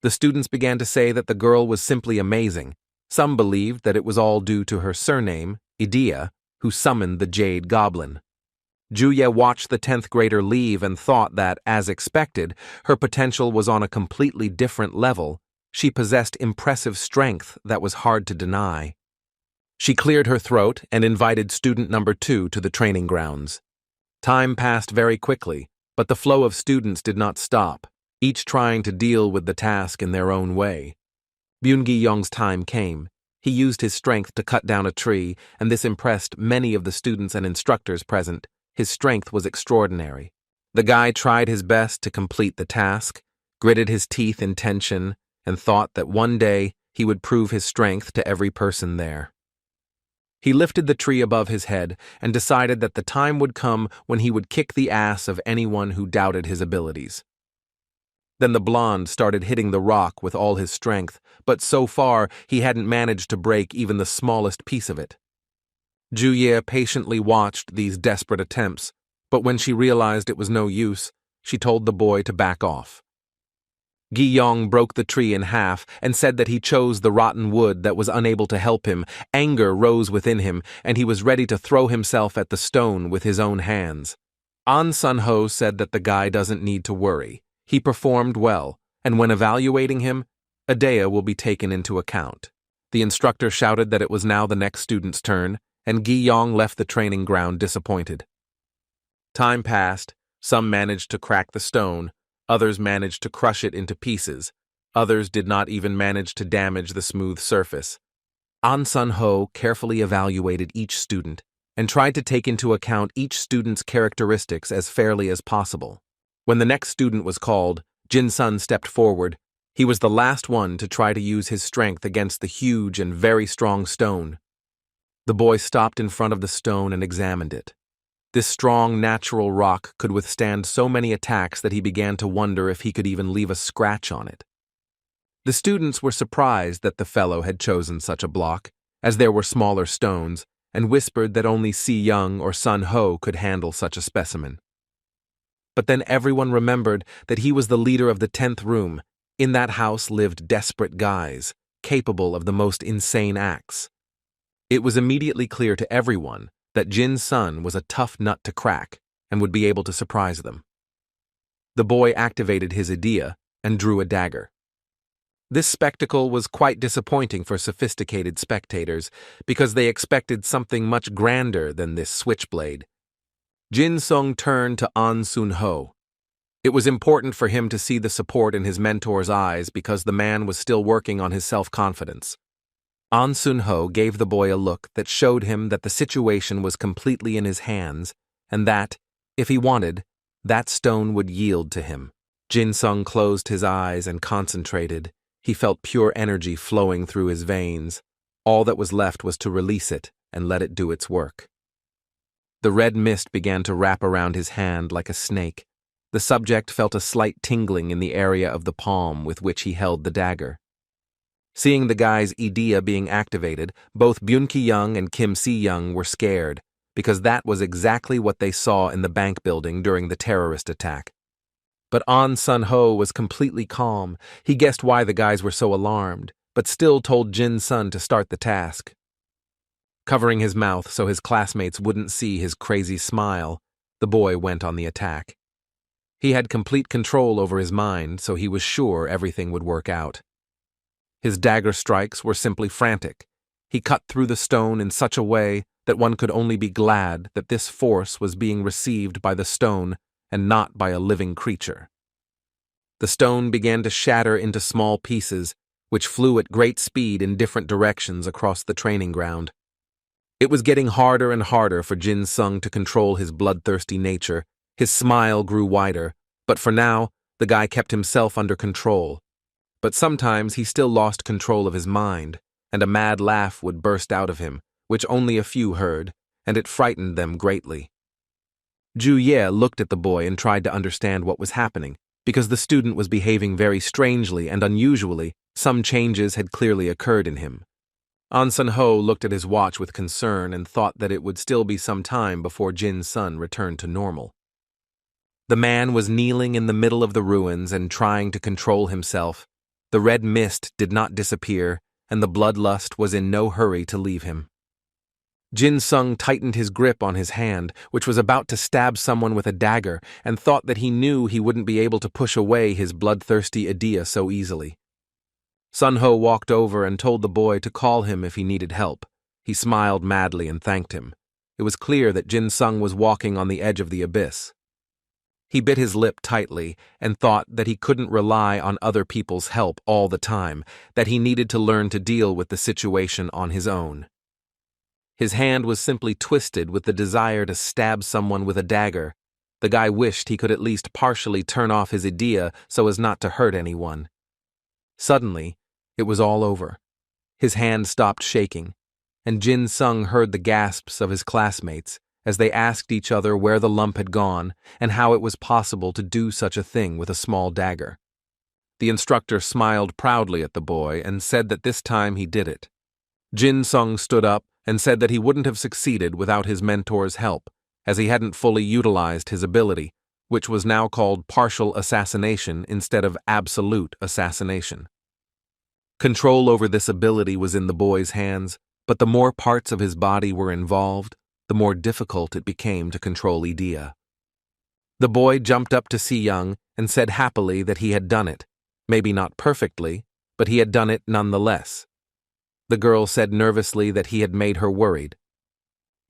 The students began to say that the girl was simply amazing. Some believed that it was all due to her surname, Idea, who summoned the Jade Goblin. Juye watched the 10th grader leave and thought that, as expected, her potential was on a completely different level. She possessed impressive strength that was hard to deny. She cleared her throat and invited student number 2 to the training grounds. Time passed very quickly, but the flow of students did not stop, each trying to deal with the task in their own way. Byun-gi-young's time came. He used his strength to cut down a tree, and this impressed many of the students and instructors present. His strength was extraordinary. The guy tried his best to complete the task, gritted his teeth in tension, and thought that one day he would prove his strength to every person there. He lifted the tree above his head and decided that the time would come when he would kick the ass of anyone who doubted his abilities. Then the blonde started hitting the rock with all his strength, but so far he hadn't managed to break even the smallest piece of it. Juye patiently watched these desperate attempts, but when she realized it was no use, she told the boy to back off. Gi-yong broke the tree in half and said that he chose the rotten wood that was unable to help him. Anger rose within him, and he was ready to throw himself at the stone with his own hands. An Sun-ho said that the guy doesn't need to worry. He performed well, and when evaluating him, idea will be taken into account. The instructor shouted that it was now the next student's turn, and Gi-yong left the training ground disappointed. Time passed. Some managed to crack the stone, others managed to crush it into pieces, others did not even manage to damage the smooth surface. An Sun-ho carefully evaluated each student and tried to take into account each student's characteristics as fairly as possible. When the next student was called, Jin-sun stepped forward. He was the last one to try to use his strength against the huge and very strong stone. The boy stopped in front of the stone and examined it. This strong, natural rock could withstand so many attacks that he began to wonder if he could even leave a scratch on it. The students were surprised that the fellow had chosen such a block, as there were smaller stones, and whispered that only Si-young or Sun-ho could handle such a specimen. But then everyone remembered that he was the leader of the 10th room. In that house lived desperate guys, capable of the most insane acts. It was immediately clear to everyone that Jin-sun was a tough nut to crack and would be able to surprise them. The boy activated his idea and drew a dagger. This spectacle was quite disappointing for sophisticated spectators because they expected something much grander than this switchblade. Jin-sung turned to An Sun-ho. It was important for him to see the support in his mentor's eyes because the man was still working on his self-confidence. An Sun-ho gave the boy a look that showed him that the situation was completely in his hands, and that, if he wanted, that stone would yield to him. Jin-sung closed his eyes and concentrated. He felt pure energy flowing through his veins. All that was left was to release it and let it do its work. The red mist began to wrap around his hand like a snake. The subject felt a slight tingling in the area of the palm with which he held the dagger. Seeing the guy's idea being activated, both Byun Ki-young and Kim Si-young were scared, because that was exactly what they saw in the bank building during the terrorist attack. But An Sun-ho was completely calm. He guessed why the guys were so alarmed, but still told Jin-sun to start the task. Covering his mouth so his classmates wouldn't see his crazy smile, the boy went on the attack. He had complete control over his mind, so he was sure everything would work out. His dagger strikes were simply frantic. He cut through the stone in such a way that one could only be glad that this force was being received by the stone and not by a living creature. The stone began to shatter into small pieces, which flew at great speed in different directions across the training ground. It was getting harder and harder for Jin-sung to control his bloodthirsty nature. His smile grew wider, but for now, the guy kept himself under control. But sometimes he still lost control of his mind, and a mad laugh would burst out of him, which only a few heard, and it frightened them greatly. Ju-ye looked at the boy and tried to understand what was happening. Because the student was behaving very strangely and unusually, some changes had clearly occurred in him. An Sun-ho looked at his watch with concern and thought that it would still be some time before Jin-sun returned to normal. The man was kneeling in the middle of the ruins and trying to control himself. The red mist did not disappear, and the bloodlust was in no hurry to leave him. Jin-sung tightened his grip on his hand, which was about to stab someone with a dagger, and thought that he knew he wouldn't be able to push away his bloodthirsty idea so easily. Sun-ho walked over and told the boy to call him if he needed help. He smiled madly and thanked him. It was clear that Jin-sung was walking on the edge of the abyss. He bit his lip tightly and thought that he couldn't rely on other people's help all the time, that he needed to learn to deal with the situation on his own. His hand was simply twisted with the desire to stab someone with a dagger. The guy wished he could at least partially turn off his idea so as not to hurt anyone. Suddenly, it was all over. His hand stopped shaking, and Jin-sung heard the gasps of his classmates as they asked each other where the lump had gone and how it was possible to do such a thing with a small dagger. The instructor smiled proudly at the boy and said that this time he did it. Jin-sung stood up and said that he wouldn't have succeeded without his mentor's help, as he hadn't fully utilized his ability, which was now called partial assassination instead of absolute assassination. Control over this ability was in the boy's hands, but the more parts of his body were involved, the more difficult it became to control idea. The boy jumped up to Si-young and said happily that he had done it, maybe not perfectly, but he had done it nonetheless. The girl said nervously that he had made her worried.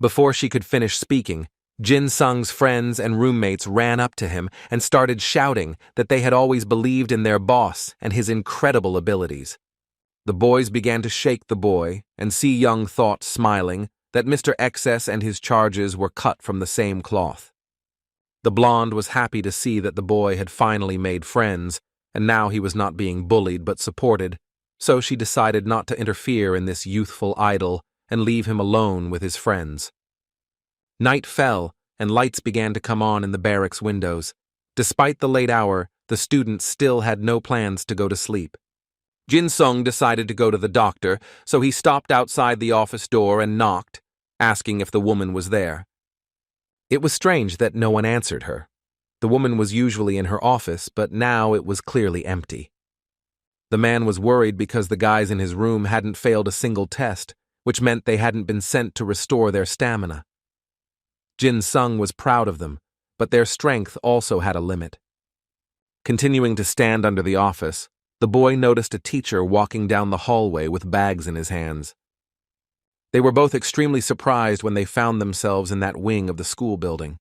Before she could finish speaking, Jin-sung's friends and roommates ran up to him and started shouting that they had always believed in their boss and his incredible abilities. The boys began to shake the boy, and Si-young thought, smiling, that Mr. Excess and his charges were cut from the same cloth. The blonde was happy to see that the boy had finally made friends, and now he was not being bullied but supported, so she decided not to interfere in this youthful idol and leave him alone with his friends. Night fell, and lights began to come on in the barracks windows. Despite the late hour, the students still had no plans to go to sleep. Jin-sung decided to go to the doctor, so he stopped outside the office door and knocked, asking if the woman was there. It was strange that no one answered her. The woman was usually in her office, but now it was clearly empty. The man was worried because the guys in his room hadn't failed a single test, which meant they hadn't been sent to restore their stamina. Jin-sung was proud of them, but their strength also had a limit. Continuing to stand under the office, the boy noticed a teacher walking down the hallway with bags in his hands. They were both extremely surprised when they found themselves in that wing of the school building.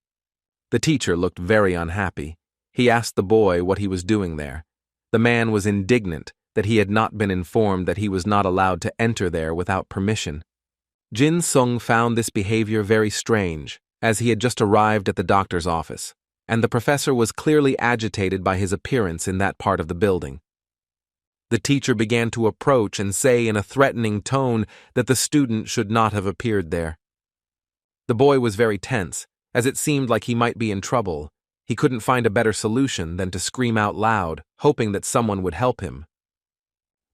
The teacher looked very unhappy. He asked the boy what he was doing there. The man was indignant that he had not been informed that he was not allowed to enter there without permission. Jin-sung found this behavior very strange, as he had just arrived at the doctor's office, and the professor was clearly agitated by his appearance in that part of the building. The teacher began to approach and say in a threatening tone that the student should not have appeared there. The boy was very tense, as it seemed like he might be in trouble. He couldn't find a better solution than to scream out loud, hoping that someone would help him.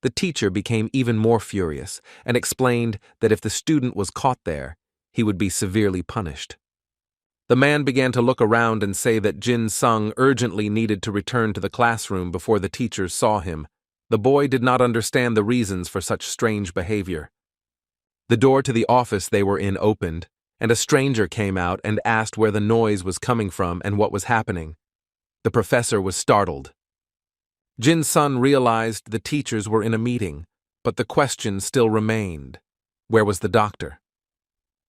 The teacher became even more furious and explained that if the student was caught there, he would be severely punished. The man began to look around and say that Jin-sung urgently needed to return to the classroom before the teachers saw him. The boy did not understand the reasons for such strange behavior. The door to the office they were in opened, and a stranger came out and asked where the noise was coming from and what was happening. The professor was startled. Jin-sun realized the teachers were in a meeting, but the question still remained. Where was the doctor?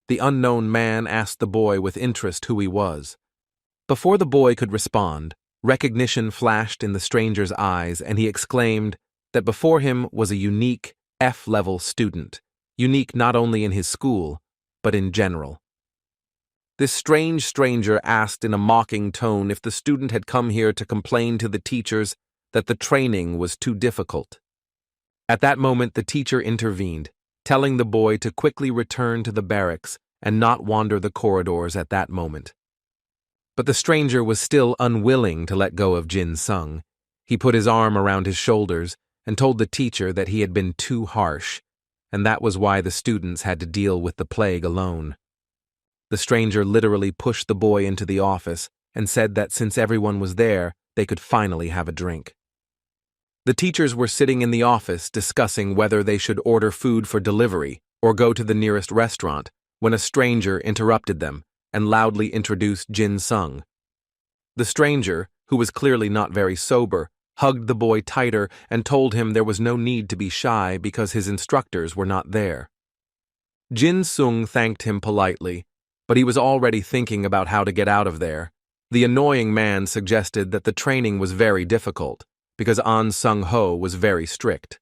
The unknown man asked the boy with interest who he was. Before the boy could respond, recognition flashed in the stranger's eyes, and he exclaimed that before him was a unique F-level student, unique not only in his school, but in general. This strange stranger asked in a mocking tone if the student had come here to complain to the teachers that the training was too difficult. At that moment, the teacher intervened, telling the boy to quickly return to the barracks and not wander the corridors at that moment. But the stranger was still unwilling to let go of Jin-sung. He put his arm around his shoulders and told the teacher that he had been too harsh, and that was why the students had to deal with the plague alone. The stranger literally pushed the boy into the office and said that since everyone was there, they could finally have a drink. The teachers were sitting in the office discussing whether they should order food for delivery or go to the nearest restaurant when a stranger interrupted them and loudly introduced Jin-sung. The stranger, who was clearly not very sober, hugged the boy tighter and told him there was no need to be shy because his instructors were not there. Jin-sung thanked him politely, but he was already thinking about how to get out of there. The annoying man suggested that the training was very difficult, because An Sung-ho was very strict.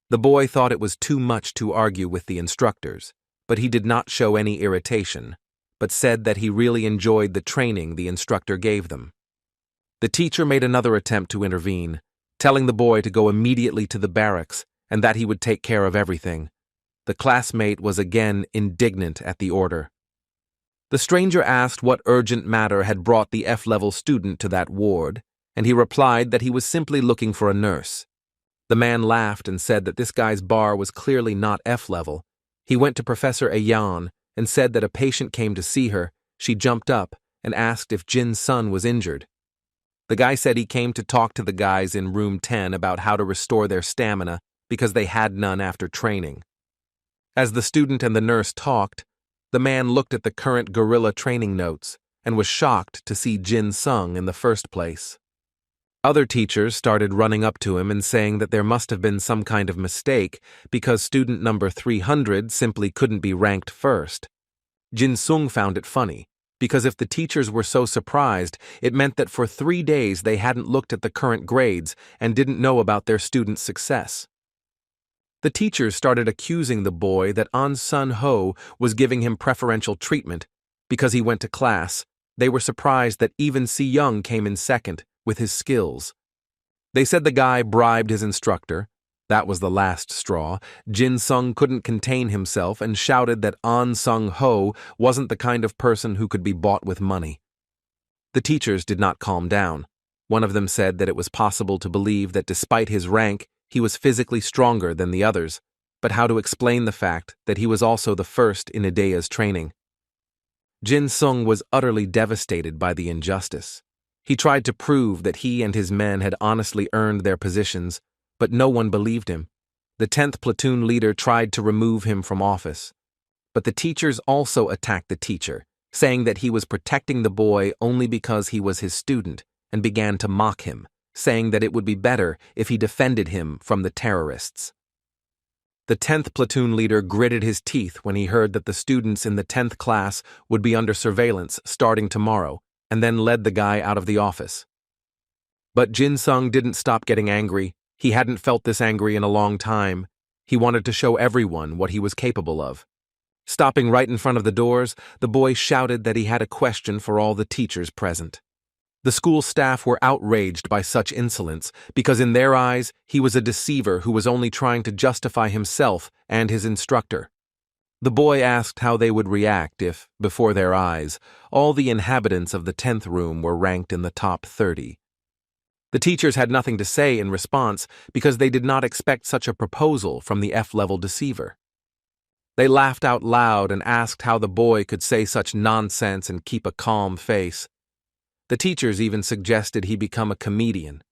The boy thought it was too much to argue with the instructors, but he did not show any irritation, but said that he really enjoyed the training the instructor gave them. The teacher made another attempt to intervene, telling the boy to go immediately to the barracks and that he would take care of everything. The classmate was again indignant at the order. The stranger asked what urgent matter had brought the F-level student to that ward, and he replied that he was simply looking for a nurse. The man laughed and said that this guy's bar was clearly not F-level. He went to Professor Ayan and said that a patient came to see her. She jumped up and asked if Jin-sun was injured. The guy said he came to talk to the guys in room 10 about how to restore their stamina because they had none after training. As the student and the nurse talked, the man looked at the current guerrilla training notes and was shocked to see Jin-sung in the first place. Other teachers started running up to him and saying that there must have been some kind of mistake because student number 300 simply couldn't be ranked first. Jin-sung found it funny, because if the teachers were so surprised, it meant that for 3 days they hadn't looked at the current grades and didn't know about their students' success. The teachers started accusing the boy that An Sun-ho was giving him preferential treatment because he went to class. They were surprised that even Seon came in second with his skills. They said the guy bribed his instructor. That was the last straw. Jin-sung couldn't contain himself and shouted that An Sung-ho wasn't the kind of person who could be bought with money. The teachers did not calm down. One of them said that it was possible to believe that despite his rank, he was physically stronger than the others, but how to explain the fact that he was also the first in Idea's training. Jin-sung was utterly devastated by the injustice. He tried to prove that he and his men had honestly earned their positions, but no one believed him. The 10th platoon leader tried to remove him from office. But the teachers also attacked the teacher, saying that he was protecting the boy only because he was his student, and began to mock him, saying that it would be better if he defended him from the terrorists. The 10th platoon leader gritted his teeth when he heard that the students in the 10th class would be under surveillance starting tomorrow, and then led the guy out of the office. But Jin-sung didn't stop getting angry. He hadn't felt this angry in a long time. He wanted to show everyone what he was capable of. Stopping right in front of the doors, the boy shouted that he had a question for all the teachers present. The school staff were outraged by such insolence because in their eyes, he was a deceiver who was only trying to justify himself and his instructor. The boy asked how they would react if, before their eyes, all the inhabitants of the 10th room were ranked in the top 30. The teachers had nothing to say in response because they did not expect such a proposal from the F-level deceiver. They laughed out loud and asked how the boy could say such nonsense and keep a calm face. The teachers even suggested he become a comedian.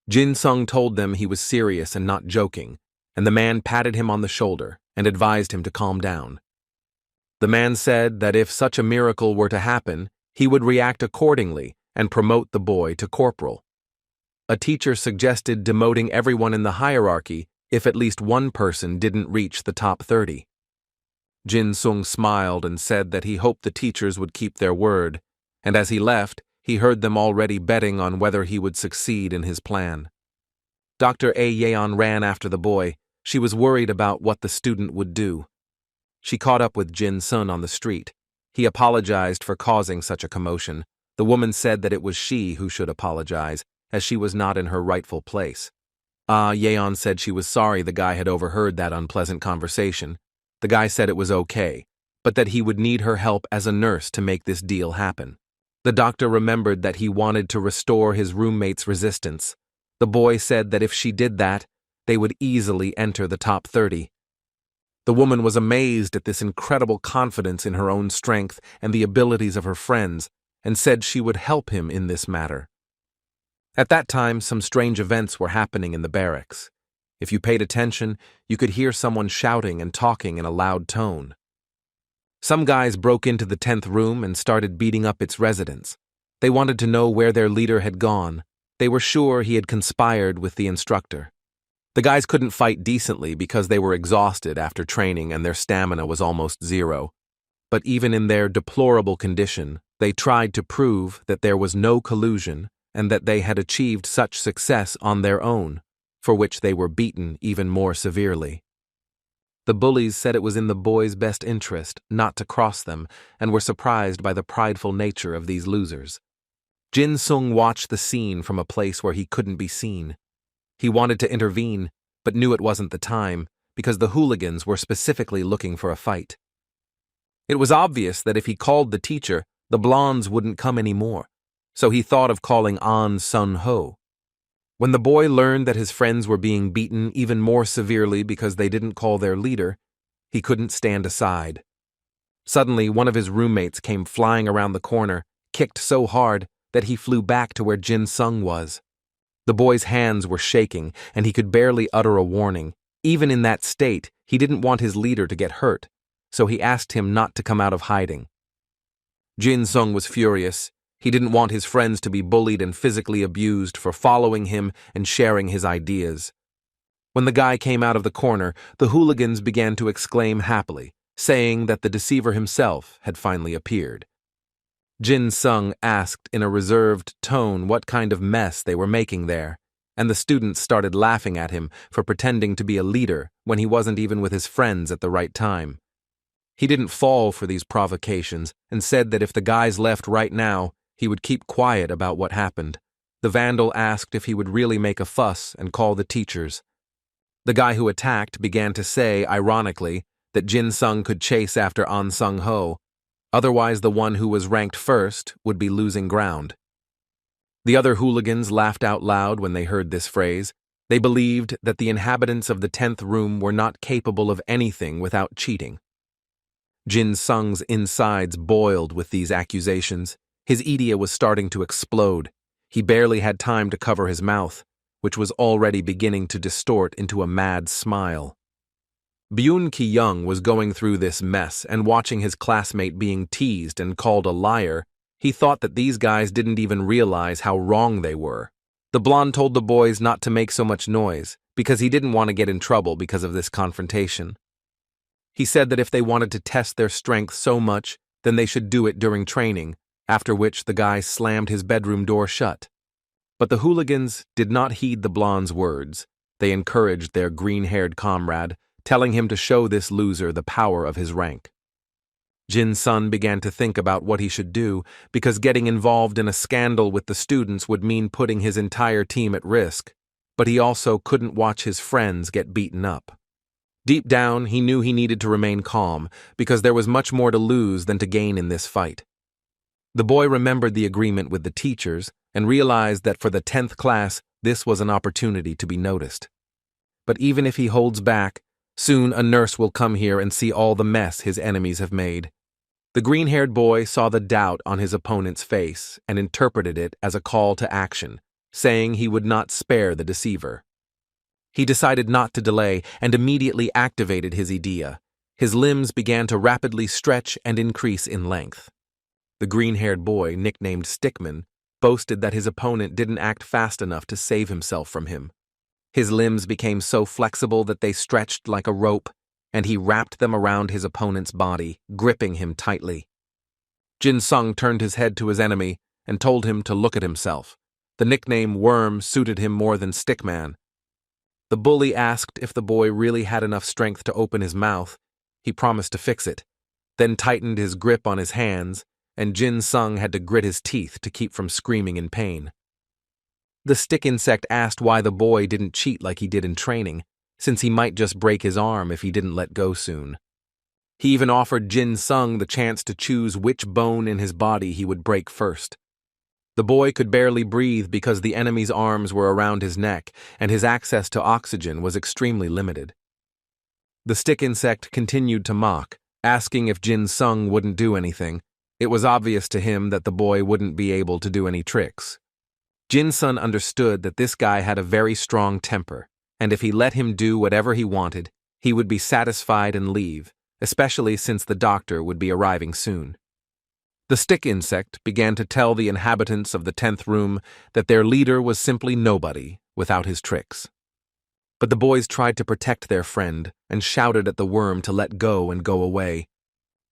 Jin-sung told them he was serious and not joking, and the man patted him on the shoulder and advised him to calm down. The man said that if such a miracle were to happen, he would react accordingly and promote the boy to corporal. A teacher suggested demoting everyone in the hierarchy if at least one person didn't reach the top 30. Jin-sung smiled and said that he hoped the teachers would keep their word, and as he left, he heard them already betting on whether he would succeed in his plan. Dr. Yeon ran after the boy. She was worried about what the student would do. She caught up with Jin-sun on the street. He apologized for causing such a commotion. The woman said that it was she who should apologize, as she was not in her rightful place. Yeon said she was sorry the guy had overheard that unpleasant conversation. The guy said it was okay, but that he would need her help as a nurse to make this deal happen. The doctor remembered that he wanted to restore his roommate's resistance. The boy said that if she did that, they would easily enter the top 30. The woman was amazed at this incredible confidence in her own strength and the abilities of her friends, and said she would help him in this matter. At that time, some strange events were happening in the barracks. If you paid attention, you could hear someone shouting and talking in a loud tone. Some guys broke into the 10th room and started beating up its residents. They wanted to know where their leader had gone. They were sure he had conspired with the instructor. The guys couldn't fight decently because they were exhausted after training and their stamina was almost zero. But even in their deplorable condition, they tried to prove that there was no collusion and that they had achieved such success on their own, for which they were beaten even more severely. The bullies said it was in the boys' best interest not to cross them and were surprised by the prideful nature of these losers. Jin-sung watched the scene from a place where he couldn't be seen. He wanted to intervene, but knew it wasn't the time because the hooligans were specifically looking for a fight. It was obvious that if he called the teacher, the blondes wouldn't come anymore, so he thought of calling An Sun-ho. When the boy learned that his friends were being beaten even more severely because they didn't call their leader, he couldn't stand aside. Suddenly, one of his roommates came flying around the corner, kicked so hard that he flew back to where Jin-sung was. The boy's hands were shaking, and he could barely utter a warning. Even in that state, he didn't want his leader to get hurt, so he asked him not to come out of hiding. Jin-sung was furious. He didn't want his friends to be bullied and physically abused for following him and sharing his ideas. When the guy came out of the corner, the hooligans began to exclaim happily, saying that the deceiver himself had finally appeared. Jin-sung asked in a reserved tone what kind of mess they were making there, and the students started laughing at him for pretending to be a leader when he wasn't even with his friends at the right time. He didn't fall for these provocations and said that if the guys left right now, he would keep quiet about what happened. The vandal asked if he would really make a fuss and call the teachers. The guy who attacked began to say, ironically, that Jin-sung could chase after An Sung-ho. Otherwise, the one who was ranked first would be losing ground. The other hooligans laughed out loud when they heard this phrase. They believed that the inhabitants of the 10th room were not capable of anything without cheating. Jin-sung's insides boiled with these accusations. His idia was starting to explode. He barely had time to cover his mouth, which was already beginning to distort into a mad smile. Byun Ki-young was going through this mess and watching his classmate being teased and called a liar. He thought that these guys didn't even realize how wrong they were. The blonde told the boys not to make so much noise because he didn't want to get in trouble because of this confrontation. He said that if they wanted to test their strength so much, then they should do it during training, after which the guy slammed his bedroom door shut. But the hooligans did not heed the blonde's words. They encouraged their green-haired comrade, telling him to show this loser the power of his rank. Jin-sun began to think about what he should do, because getting involved in a scandal with the students would mean putting his entire team at risk, but he also couldn't watch his friends get beaten up. Deep down, he knew he needed to remain calm, because there was much more to lose than to gain in this fight. The boy remembered the agreement with the teachers and realized that for the 10th class, this was an opportunity to be noticed. But even if he holds back, soon a nurse will come here and see all the mess his enemies have made. The green-haired boy saw the doubt on his opponent's face and interpreted it as a call to action, saying he would not spare the deceiver. He decided not to delay and immediately activated his idea. His limbs began to rapidly stretch and increase in length. The green-haired boy, nicknamed Stickman, boasted that his opponent didn't act fast enough to save himself from him. His limbs became so flexible that they stretched like a rope, and he wrapped them around his opponent's body, gripping him tightly. Jin-sung turned his head to his enemy and told him to look at himself. The nickname Worm suited him more than Stickman. The bully asked if the boy really had enough strength to open his mouth. He promised to fix it, then tightened his grip on his hands, and Jin-sung had to grit his teeth to keep from screaming in pain. The stick insect asked why the boy didn't cheat like he did in training, since he might just break his arm if he didn't let go soon. He even offered Jin-sung the chance to choose which bone in his body he would break first. The boy could barely breathe because the enemy's arms were around his neck, and his access to oxygen was extremely limited. The stick insect continued to mock, asking if Jin-sung wouldn't do anything. It was obvious to him that the boy wouldn't be able to do any tricks. Jin-sun understood that this guy had a very strong temper, and if he let him do whatever he wanted, he would be satisfied and leave, especially since the doctor would be arriving soon. The stick insect began to tell the inhabitants of the 10th room that their leader was simply nobody without his tricks. But the boys tried to protect their friend and shouted at the worm to let go and go away.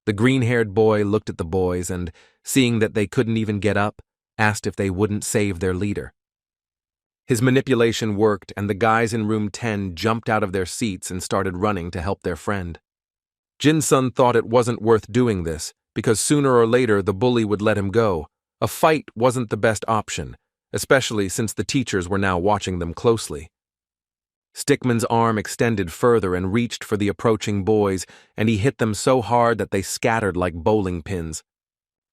The green-haired boy looked at the boys and, seeing that they couldn't even get up, asked if they wouldn't save their leader. His manipulation worked, and the guys in room 10 jumped out of their seats and started running to help their friend. Jin-sun thought it wasn't worth doing this, because sooner or later the bully would let him go. A fight wasn't the best option, especially since the teachers were now watching them closely. Stickman's arm extended further and reached for the approaching boys, and he hit them so hard that they scattered like bowling pins.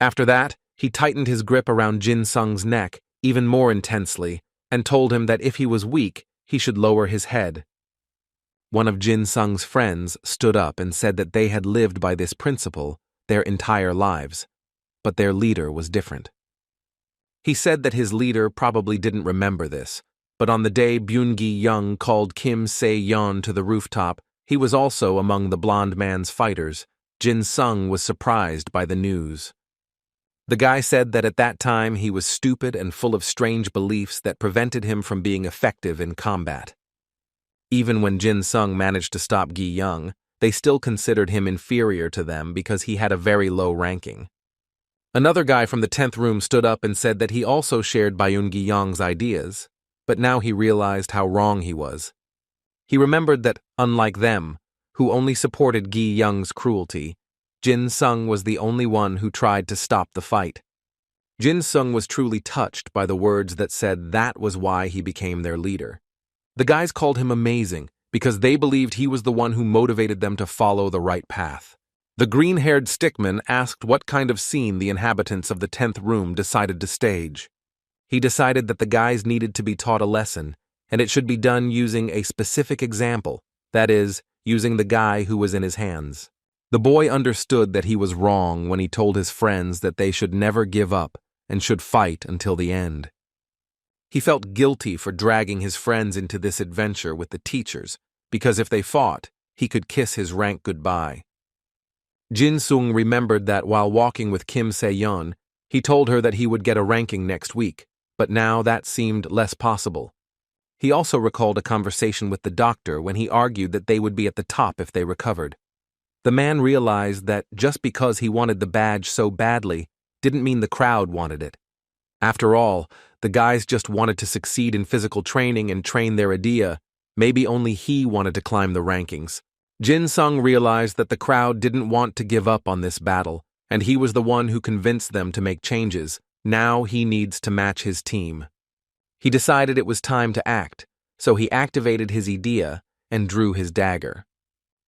After that, he tightened his grip around Jin-sung's neck even more intensely and told him that if he was weak, he should lower his head. One of Jin-sung's friends stood up and said that they had lived by this principle their entire lives, but their leader was different. He said that his leader probably didn't remember this, but on the day Byun-gi-young called Kim Se-yeon to the rooftop, he was also among the blonde man's fighters. Jin-sung was surprised by the news. The guy said that at that time he was stupid and full of strange beliefs that prevented him from being effective in combat. Even when Jin-sung managed to stop Gi-young, they still considered him inferior to them because he had a very low ranking. Another guy from the 10th room stood up and said that he also shared Byun-gi-young's ideas, but now he realized how wrong he was. He remembered that, unlike them, who only supported Gi-young's cruelty, Jin-sung was the only one who tried to stop the fight. Jin-sung was truly touched by the words that said that was why he became their leader. The guys called him amazing because they believed he was the one who motivated them to follow the right path. The green-haired stickman asked what kind of scene the inhabitants of the 10th room decided to stage. He decided that the guys needed to be taught a lesson, and it should be done using a specific example, that is, using the guy who was in his hands. The boy understood that he was wrong when he told his friends that they should never give up and should fight until the end. He felt guilty for dragging his friends into this adventure with the teachers, because if they fought, he could kiss his rank goodbye. Jin-sung remembered that while walking with Kim Se-yeon, he told her that he would get a ranking next week, but now that seemed less possible. He also recalled a conversation with the doctor when he argued that they would be at the top if they recovered. The man realized that just because he wanted the badge so badly didn't mean the crowd wanted it. After all, the guys just wanted to succeed in physical training and train their idea. Maybe only he wanted to climb the rankings. Jin-sung realized that the crowd didn't want to give up on this battle, and he was the one who convinced them to make changes. Now he needs to match his team. He decided it was time to act, so he activated his idea and drew his dagger.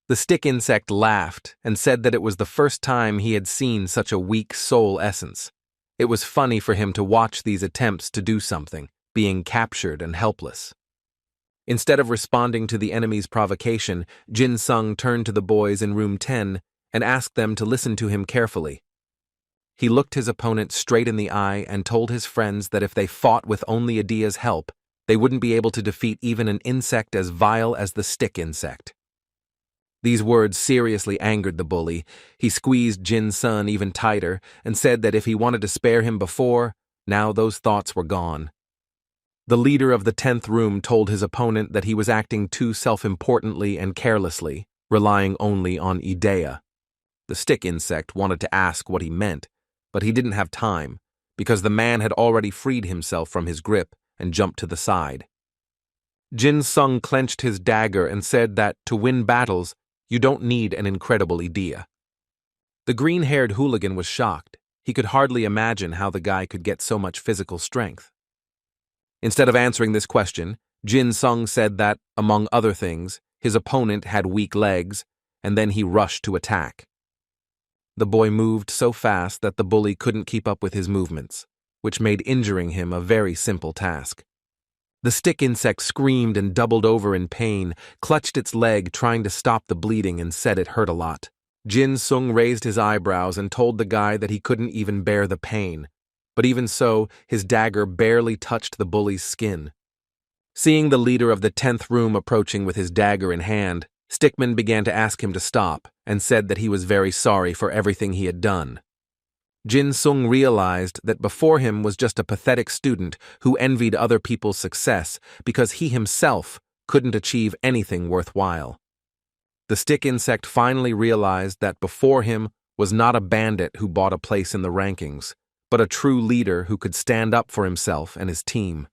The stick insect laughed and said that it was the first time he had seen such a weak soul essence. It was funny for him to watch these attempts to do something, being captured and helpless. Instead of responding to the enemy's provocation, Jin-sung turned to the boys in room 10 and asked them to listen to him carefully. He looked his opponent straight in the eye and told his friends that if they fought with only Idea's help, they wouldn't be able to defeat even an insect as vile as the stick insect. These words seriously angered the bully. He squeezed Jin-sung even tighter and said that if he wanted to spare him before, now those thoughts were gone. The leader of the 10th room told his opponent that he was acting too self-importantly and carelessly, relying only on Idea. The stick insect wanted to ask what he meant, but he didn't have time, because the man had already freed himself from his grip and jumped to the side. Jin-sung clenched his dagger and said that, to win battles, you don't need an incredible idea. The green-haired hooligan was shocked. He could hardly imagine how the guy could get so much physical strength. Instead of answering this question, Jin-sung said that, among other things, his opponent had weak legs, and then he rushed to attack. The boy moved so fast that the bully couldn't keep up with his movements, which made injuring him a very simple task. The stick insect screamed and doubled over in pain, clutched its leg trying to stop the bleeding and said it hurt a lot. Jin-sung raised his eyebrows and told the guy that he couldn't even bear the pain, but even so, his dagger barely touched the bully's skin. Seeing the leader of the 10th room approaching with his dagger in hand, Stickman began to ask him to stop and said that he was very sorry for everything he had done. Jin-sung realized that before him was just a pathetic student who envied other people's success because he himself couldn't achieve anything worthwhile. The stick insect finally realized that before him was not a bandit who bought a place in the rankings, but a true leader who could stand up for himself and his team.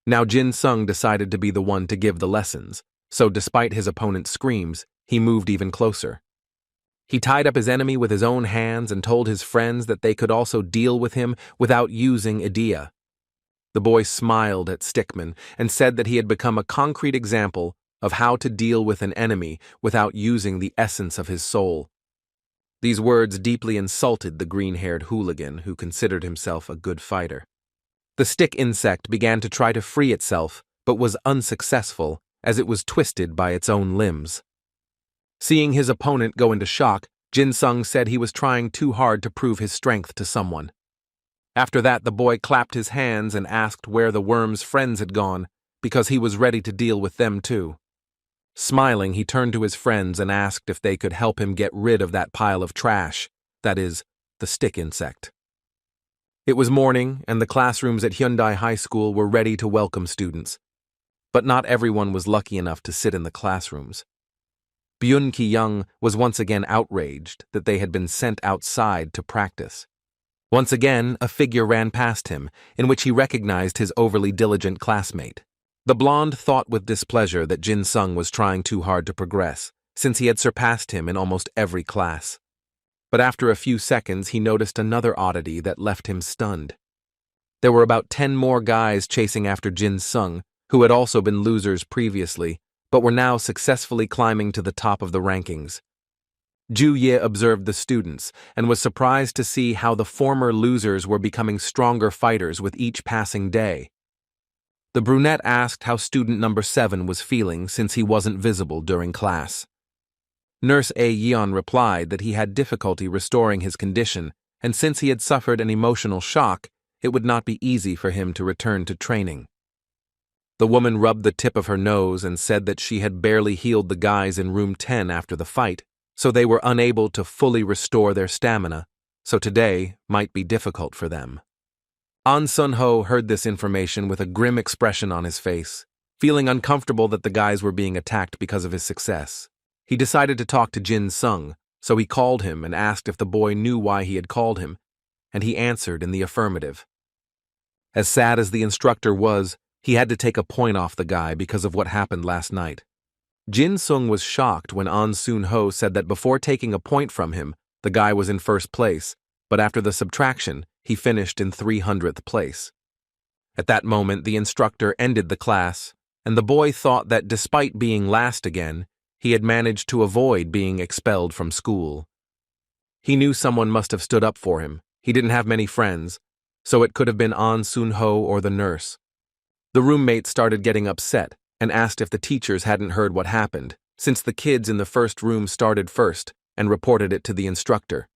Now Jin-sung decided to be the one to give the lessons, so despite his opponent's screams, he moved even closer. He tied up his enemy with his own hands and told his friends that they could also deal with him without using Idea. The boy smiled at Stickman and said that he had become a concrete example of how to deal with an enemy without using the essence of his soul. These words deeply insulted the green-haired hooligan who considered himself a good fighter. The stick insect began to try to free itself, but was unsuccessful as it was twisted by its own limbs. Seeing his opponent go into shock, Jin-sung said he was trying too hard to prove his strength to someone. After that, the boy clapped his hands and asked where the worm's friends had gone, because he was ready to deal with them too. Smiling, he turned to his friends and asked if they could help him get rid of that pile of trash, that is, the stick insect. It was morning, and the classrooms at Hyundai High School were ready to welcome students. But not everyone was lucky enough to sit in the classrooms. Byun Ki-young was once again outraged that they had been sent outside to practice. Once again, a figure ran past him, in which he recognized his overly diligent classmate. The blonde thought with displeasure that Jin-sung was trying too hard to progress, since he had surpassed him in almost every class. But after a few seconds, he noticed another oddity that left him stunned. There were about 10 more guys chasing after Jin-sung, who had also been losers previously, but were now successfully climbing to the top of the rankings. Ju-ye observed the students and was surprised to see how the former losers were becoming stronger fighters with each passing day. The brunette asked how student number 7 was feeling since he wasn't visible during class. Nurse Yeon replied that he had difficulty restoring his condition, and since he had suffered an emotional shock, it would not be easy for him to return to training. The woman rubbed the tip of her nose and said that she had barely healed the guys in room 10 after the fight, so they were unable to fully restore their stamina, so today might be difficult for them. An Sun-ho heard this information with a grim expression on his face, feeling uncomfortable that the guys were being attacked because of his success. He decided to talk to Jin-sung, so he called him and asked if the boy knew why he had called him, and he answered in the affirmative. As sad as the instructor was, he had to take a point off the guy because of what happened last night. Jin Sung was shocked when An Sun Ho said that before taking a point from him, the guy was in first place, but after the subtraction, he finished in 300th place. At that moment, the instructor ended the class, and the boy thought that despite being last again, he had managed to avoid being expelled from school. He knew someone must have stood up for him. He didn't have many friends, so it could have been An Sun Ho or the nurse. The roommates started getting upset and asked if the teachers hadn't heard what happened, since the kids in the first room started first and reported it to the instructor.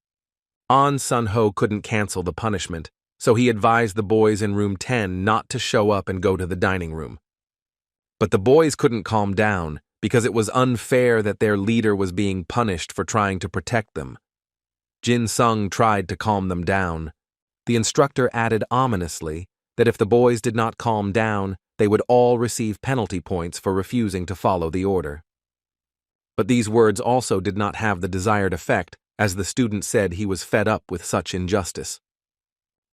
An Sun Ho couldn't cancel the punishment, so he advised the boys in room 10 not to show up and go to the dining room. But the boys couldn't calm down because it was unfair that their leader was being punished for trying to protect them. Jin Sung tried to calm them down. The instructor added ominously that if the boys did not calm down, they would all receive penalty points for refusing to follow the order. But these words also did not have the desired effect, as the student said he was fed up with such injustice.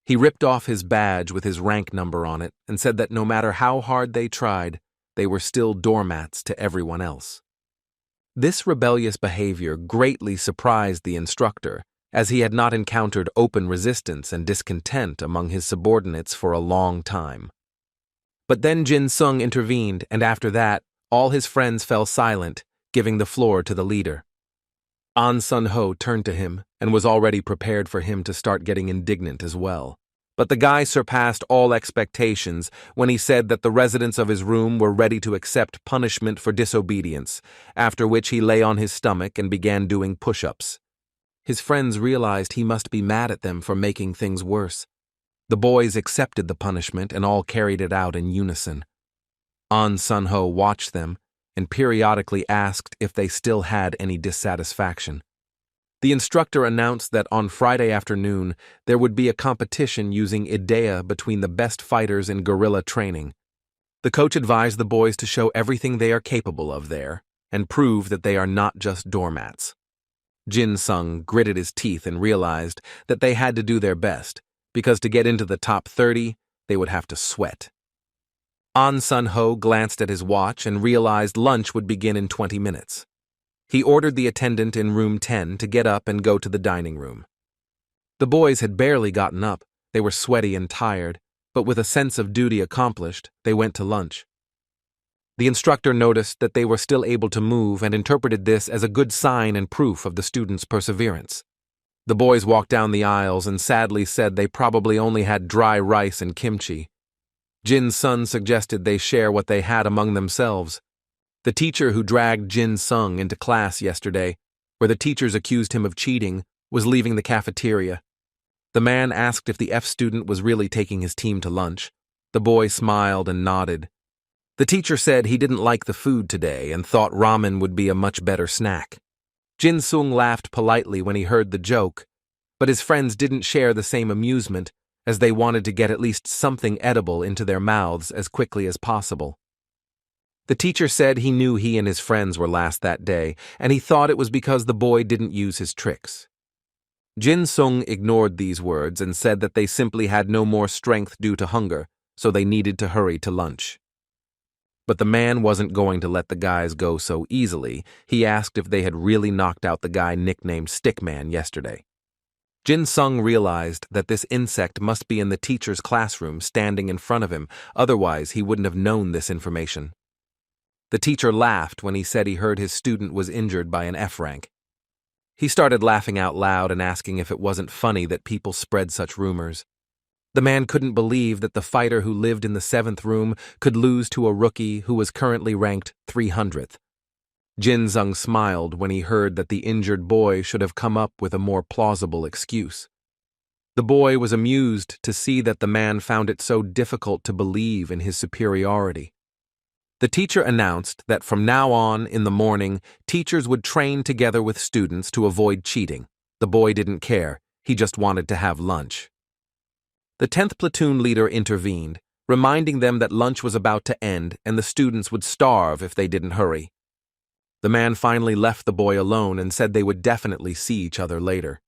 He ripped off his badge with his rank number on it and said that no matter how hard they tried, they were still doormats to everyone else. This rebellious behavior greatly surprised the instructor, as he had not encountered open resistance and discontent among his subordinates for a long time. But then Jin Sung intervened, and after that, all his friends fell silent, giving the floor to the leader. An Sun Ho turned to him and was already prepared for him to start getting indignant as well. But the guy surpassed all expectations when he said that the residents of his room were ready to accept punishment for disobedience, after which he lay on his stomach and began doing push-ups. His friends realized he must be mad at them for making things worse. The boys accepted the punishment and all carried it out in unison. An Sun Ho watched them and periodically asked if they still had any dissatisfaction. The instructor announced that on Friday afternoon there would be a competition using idea between the best fighters in guerrilla training. The coach advised the boys to show everything they are capable of there and prove that they are not just doormats. Jin Sung gritted his teeth and realized that they had to do their best, because to get into the top 30, they would have to sweat. An Sun Ho glanced at his watch and realized lunch would begin in 20 minutes. He ordered the attendant in room 10 to get up and go to the dining room. The boys had barely gotten up. They were sweaty and tired, but with a sense of duty accomplished, they went to lunch. The instructor noticed that they were still able to move and interpreted this as a good sign and proof of the students' perseverance. The boys walked down the aisles and sadly said they probably only had dry rice and kimchi. Jin Sun suggested they share what they had among themselves. The teacher who dragged Jin Sung into class yesterday, where the teachers accused him of cheating, was leaving the cafeteria. The man asked if the F student was really taking his team to lunch. The boy smiled and nodded. The teacher said he didn't like the food today and thought ramen would be a much better snack. Jin Sung laughed politely when he heard the joke, but his friends didn't share the same amusement, as they wanted to get at least something edible into their mouths as quickly as possible. The teacher said he knew he and his friends were last that day, and he thought it was because the boy didn't use his tricks. Jin Sung ignored these words and said that they simply had no more strength due to hunger, so they needed to hurry to lunch. But the man wasn't going to let the guys go so easily. He asked if they had really knocked out the guy nicknamed Stickman yesterday. Jin Sung realized that this insect must be in the teacher's classroom standing in front of him, otherwise he wouldn't have known this information. The teacher laughed when he said he heard his student was injured by an F rank. He started laughing out loud and asking if it wasn't funny that people spread such rumors. The man couldn't believe that the fighter who lived in the 7th room could lose to a rookie who was currently ranked 300th. Jin Sung smiled when he heard that the injured boy should have come up with a more plausible excuse. The boy was amused to see that the man found it so difficult to believe in his superiority. The teacher announced that from now on in the morning, teachers would train together with students to avoid cheating. The boy didn't care, he just wanted to have lunch. The 10th platoon leader intervened, reminding them that lunch was about to end and the students would starve if they didn't hurry. The man finally left the boy alone and said they would definitely see each other later.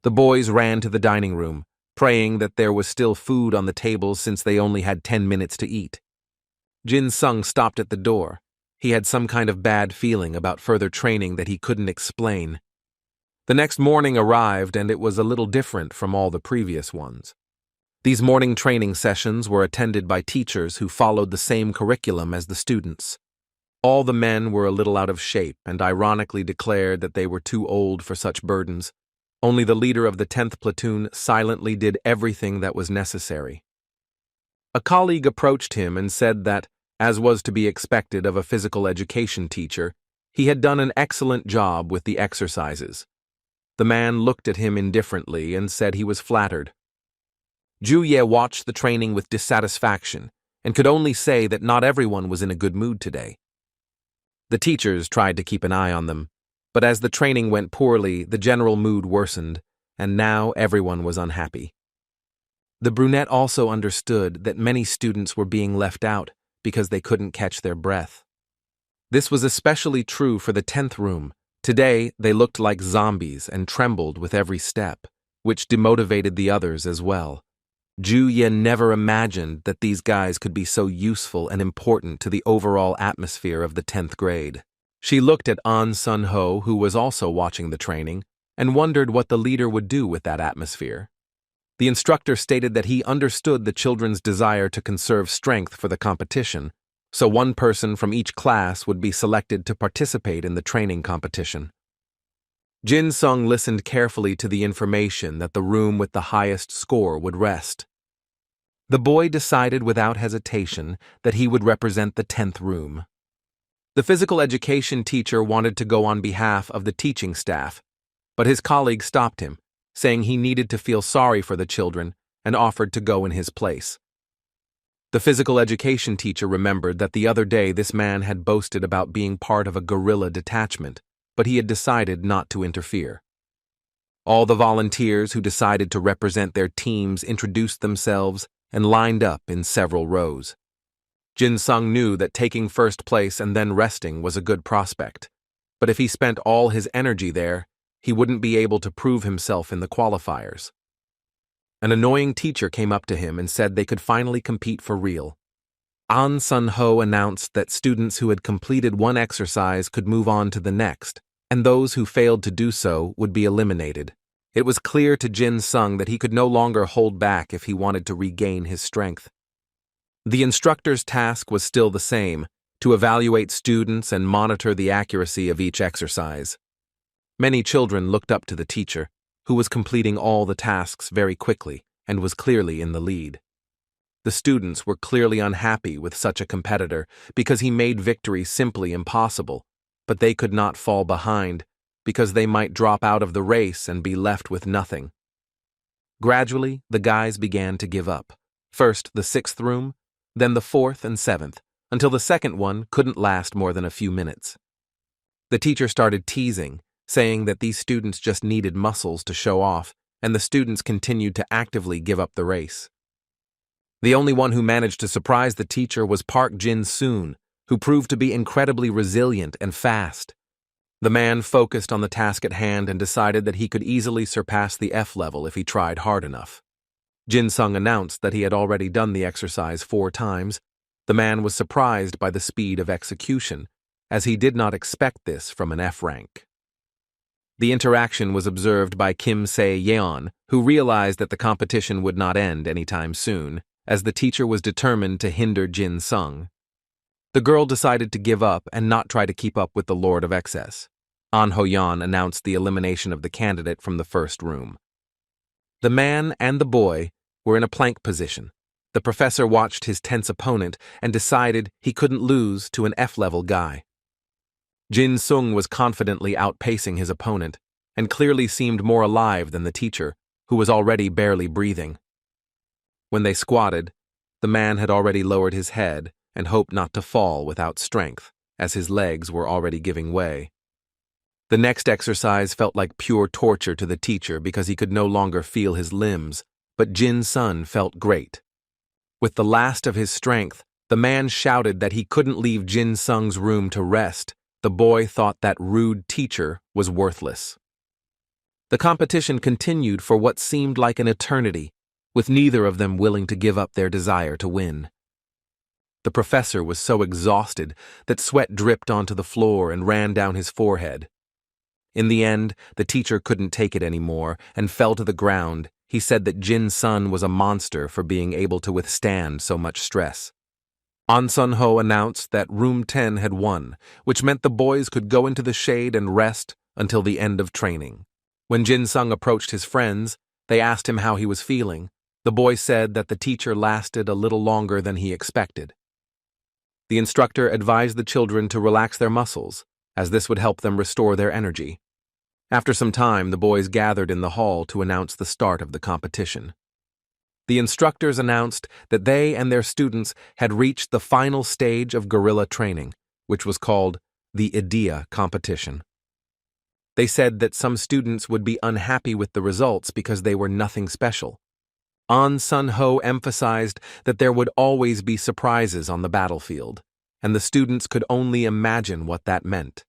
The boys ran to the dining room. praying that there was still food on the table since they only had 10 minutes to eat. Jin-sung stopped at the door. He had some kind of bad feeling about further training that he couldn't explain. The next morning arrived, and it was a little different from all the previous ones. These morning training sessions were attended by teachers who followed the same curriculum as the students. All the men were a little out of shape and ironically declared that they were too old for such burdens. Only the leader of the 10th platoon silently did everything that was necessary. A colleague approached him and said that, as was to be expected of a physical education teacher, he had done an excellent job with the exercises. The man looked at him indifferently and said he was flattered. Ju-ye watched the training with dissatisfaction and could only say that not everyone was in a good mood today. The teachers tried to keep an eye on them, but as the training went poorly, the general mood worsened, and now everyone was unhappy. The brunette also understood that many students were being left out because they couldn't catch their breath. This was especially true for the 10th room. Today, they looked like zombies and trembled with every step, which demotivated the others as well. Ju-ye never imagined that these guys could be so useful and important to the overall atmosphere of the 10th grade. She looked at An Sun-ho, who was also watching the training, and wondered what the leader would do with that atmosphere. The instructor stated that he understood the children's desire to conserve strength for the competition, so one person from each class would be selected to participate in the training competition. Jin-sung listened carefully to the information that the room with the highest score would rest. The boy decided without hesitation that he would represent the 10th room. The physical education teacher wanted to go on behalf of the teaching staff, but his colleague stopped him, saying he needed to feel sorry for the children and offered to go in his place. The physical education teacher remembered that the other day this man had boasted about being part of a guerrilla detachment, but he had decided not to interfere. All the volunteers who decided to represent their teams introduced themselves and lined up in several rows. Jin-sung knew that taking first place and then resting was a good prospect, but if he spent all his energy there, he wouldn't be able to prove himself in the qualifiers. An annoying teacher came up to him and said they could finally compete for real. An Sun-ho announced that students who had completed one exercise could move on to the next, and those who failed to do so would be eliminated. It was clear to Jin-sung that he could no longer hold back if he wanted to regain his strength. The instructor's task was still the same, to evaluate students and monitor the accuracy of each exercise. Many children looked up to the teacher, who was completing all the tasks very quickly and was clearly in the lead. The students were clearly unhappy with such a competitor because he made victory simply impossible, but they could not fall behind because they might drop out of the race and be left with nothing. Gradually, the guys began to give up. First the 6th room, then the 4th and 7th, until the second one couldn't last more than a few minutes. The teacher started teasing, saying that these students just needed muscles to show off, and the students continued to actively give up the race. The only one who managed to surprise the teacher was Park Jin-soon, who proved to be incredibly resilient and fast. The man focused on the task at hand and decided that he could easily surpass the F level if he tried hard enough. Jin-sung announced that he had already done the exercise 4 times. The man was surprised by the speed of execution, as he did not expect this from an F rank. The interaction was observed by Kim Se-yeon, who realized that the competition would not end anytime soon, as the teacher was determined to hinder Jin-sung. The girl decided to give up and not try to keep up with the Lord of Excess. An Ho-yeon announced the elimination of the candidate from the first room. The man and the boy were in a plank position. The professor watched his tense opponent and decided he couldn't lose to an F-level guy. Jin-sung was confidently outpacing his opponent and clearly seemed more alive than the teacher, who was already barely breathing. When they squatted, the man had already lowered his head and hoped not to fall without strength, as his legs were already giving way. The next exercise felt like pure torture to the teacher because he could no longer feel his limbs, but Jin-sun felt great. With the last of his strength, the man shouted that he couldn't leave Jin-sung's room to rest. The boy thought that rude teacher was worthless. The competition continued for what seemed like an eternity, with neither of them willing to give up their desire to win. The professor was so exhausted that sweat dripped onto the floor and ran down his forehead. In the end, the teacher couldn't take it anymore and fell to the ground. He said that Jin-sun was a monster for being able to withstand so much stress. An Sun-ho announced that Room 10 had won, which meant the boys could go into the shade and rest until the end of training. When Jin-sung approached his friends, they asked him how he was feeling. The boy said that the teacher lasted a little longer than he expected. The instructor advised the children to relax their muscles, as this would help them restore their energy. After some time, the boys gathered in the hall to announce the start of the competition. The instructors announced that they and their students had reached the final stage of guerrilla training, which was called the idea competition. They said that some students would be unhappy with the results because they were nothing special. An Sun-ho emphasized that there would always be surprises on the battlefield, and the students could only imagine what that meant.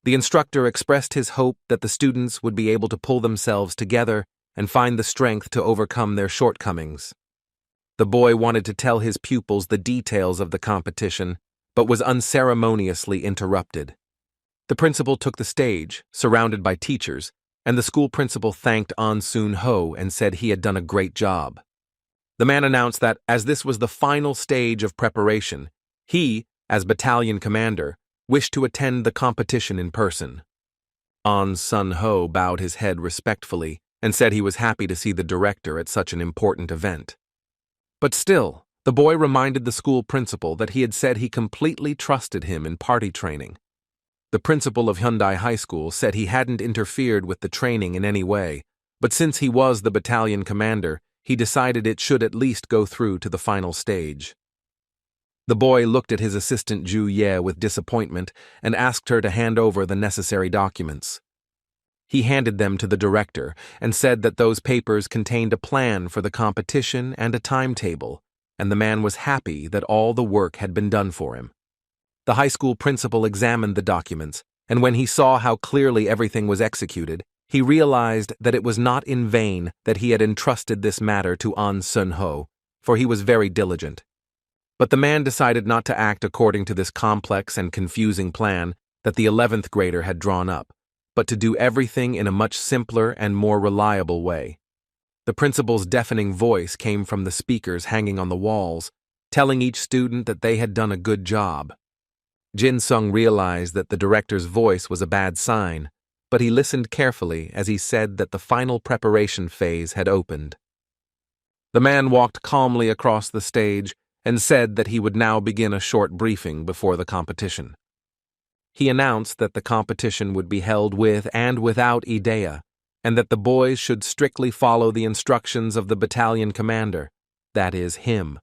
The instructor expressed his hope that the students would be able to pull themselves together and find the strength to overcome their shortcomings. The boy wanted to tell his pupils the details of the competition, but was unceremoniously interrupted. The principal took the stage, surrounded by teachers, and the school principal thanked An Sun-ho and said he had done a great job. The man announced that, as this was the final stage of preparation, he, as battalion commander, wished to attend the competition in person. An Sun-ho bowed his head respectfully and said he was happy to see the director at such an important event. But still, the boy reminded the school principal that he had said he completely trusted him in party training. The principal of Hyundai High School said he hadn't interfered with the training in any way, but since he was the battalion commander, he decided it should at least go through to the final stage. The boy looked at his assistant Ju Ye with disappointment and asked her to hand over the necessary documents. He handed them to the director and said that those papers contained a plan for the competition and a timetable, and the man was happy that all the work had been done for him. The high school principal examined the documents, and when he saw how clearly everything was executed, he realized that it was not in vain that he had entrusted this matter to An Sun-ho, for he was very diligent. But the man decided not to act according to this complex and confusing plan that the 11th grader had drawn up, but to do everything in a much simpler and more reliable way. The principal's deafening voice came from the speakers hanging on the walls, telling each student that they had done a good job. Jin-sung realized that the director's voice was a bad sign, but he listened carefully as he said that the final preparation phase had opened. The man walked calmly across the stage and said that he would now begin a short briefing before the competition. He announced that the competition would be held with and without idea, and that the boys should strictly follow the instructions of the battalion commander, that is, him.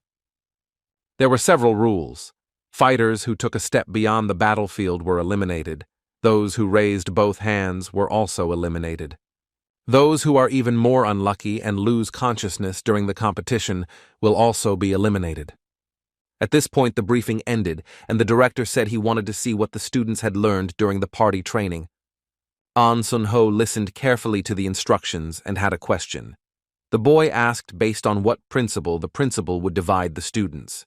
There were several rules. Fighters who took a step beyond the battlefield were eliminated. Those who raised both hands were also eliminated. Those who are even more unlucky and lose consciousness during the competition will also be eliminated. At this point, the briefing ended, and the director said he wanted to see what the students had learned during the party training. An Sun-ho listened carefully to the instructions and had a question. The boy asked based on what principle the principal would divide the students.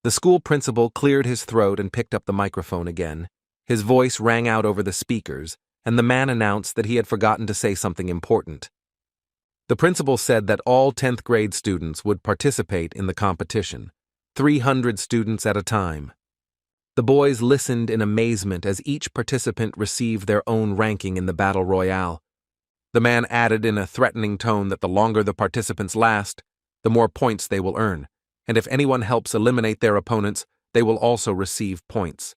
The school principal cleared his throat and picked up the microphone again. His voice rang out over the speakers, and the man announced that he had forgotten to say something important. The principal said that all 10th grade students would participate in the competition, 300 students at a time. The boys listened in amazement as each participant received their own ranking in the battle royale. The man added in a threatening tone that the longer the participants last, the more points they will earn, and if anyone helps eliminate their opponents, they will also receive points.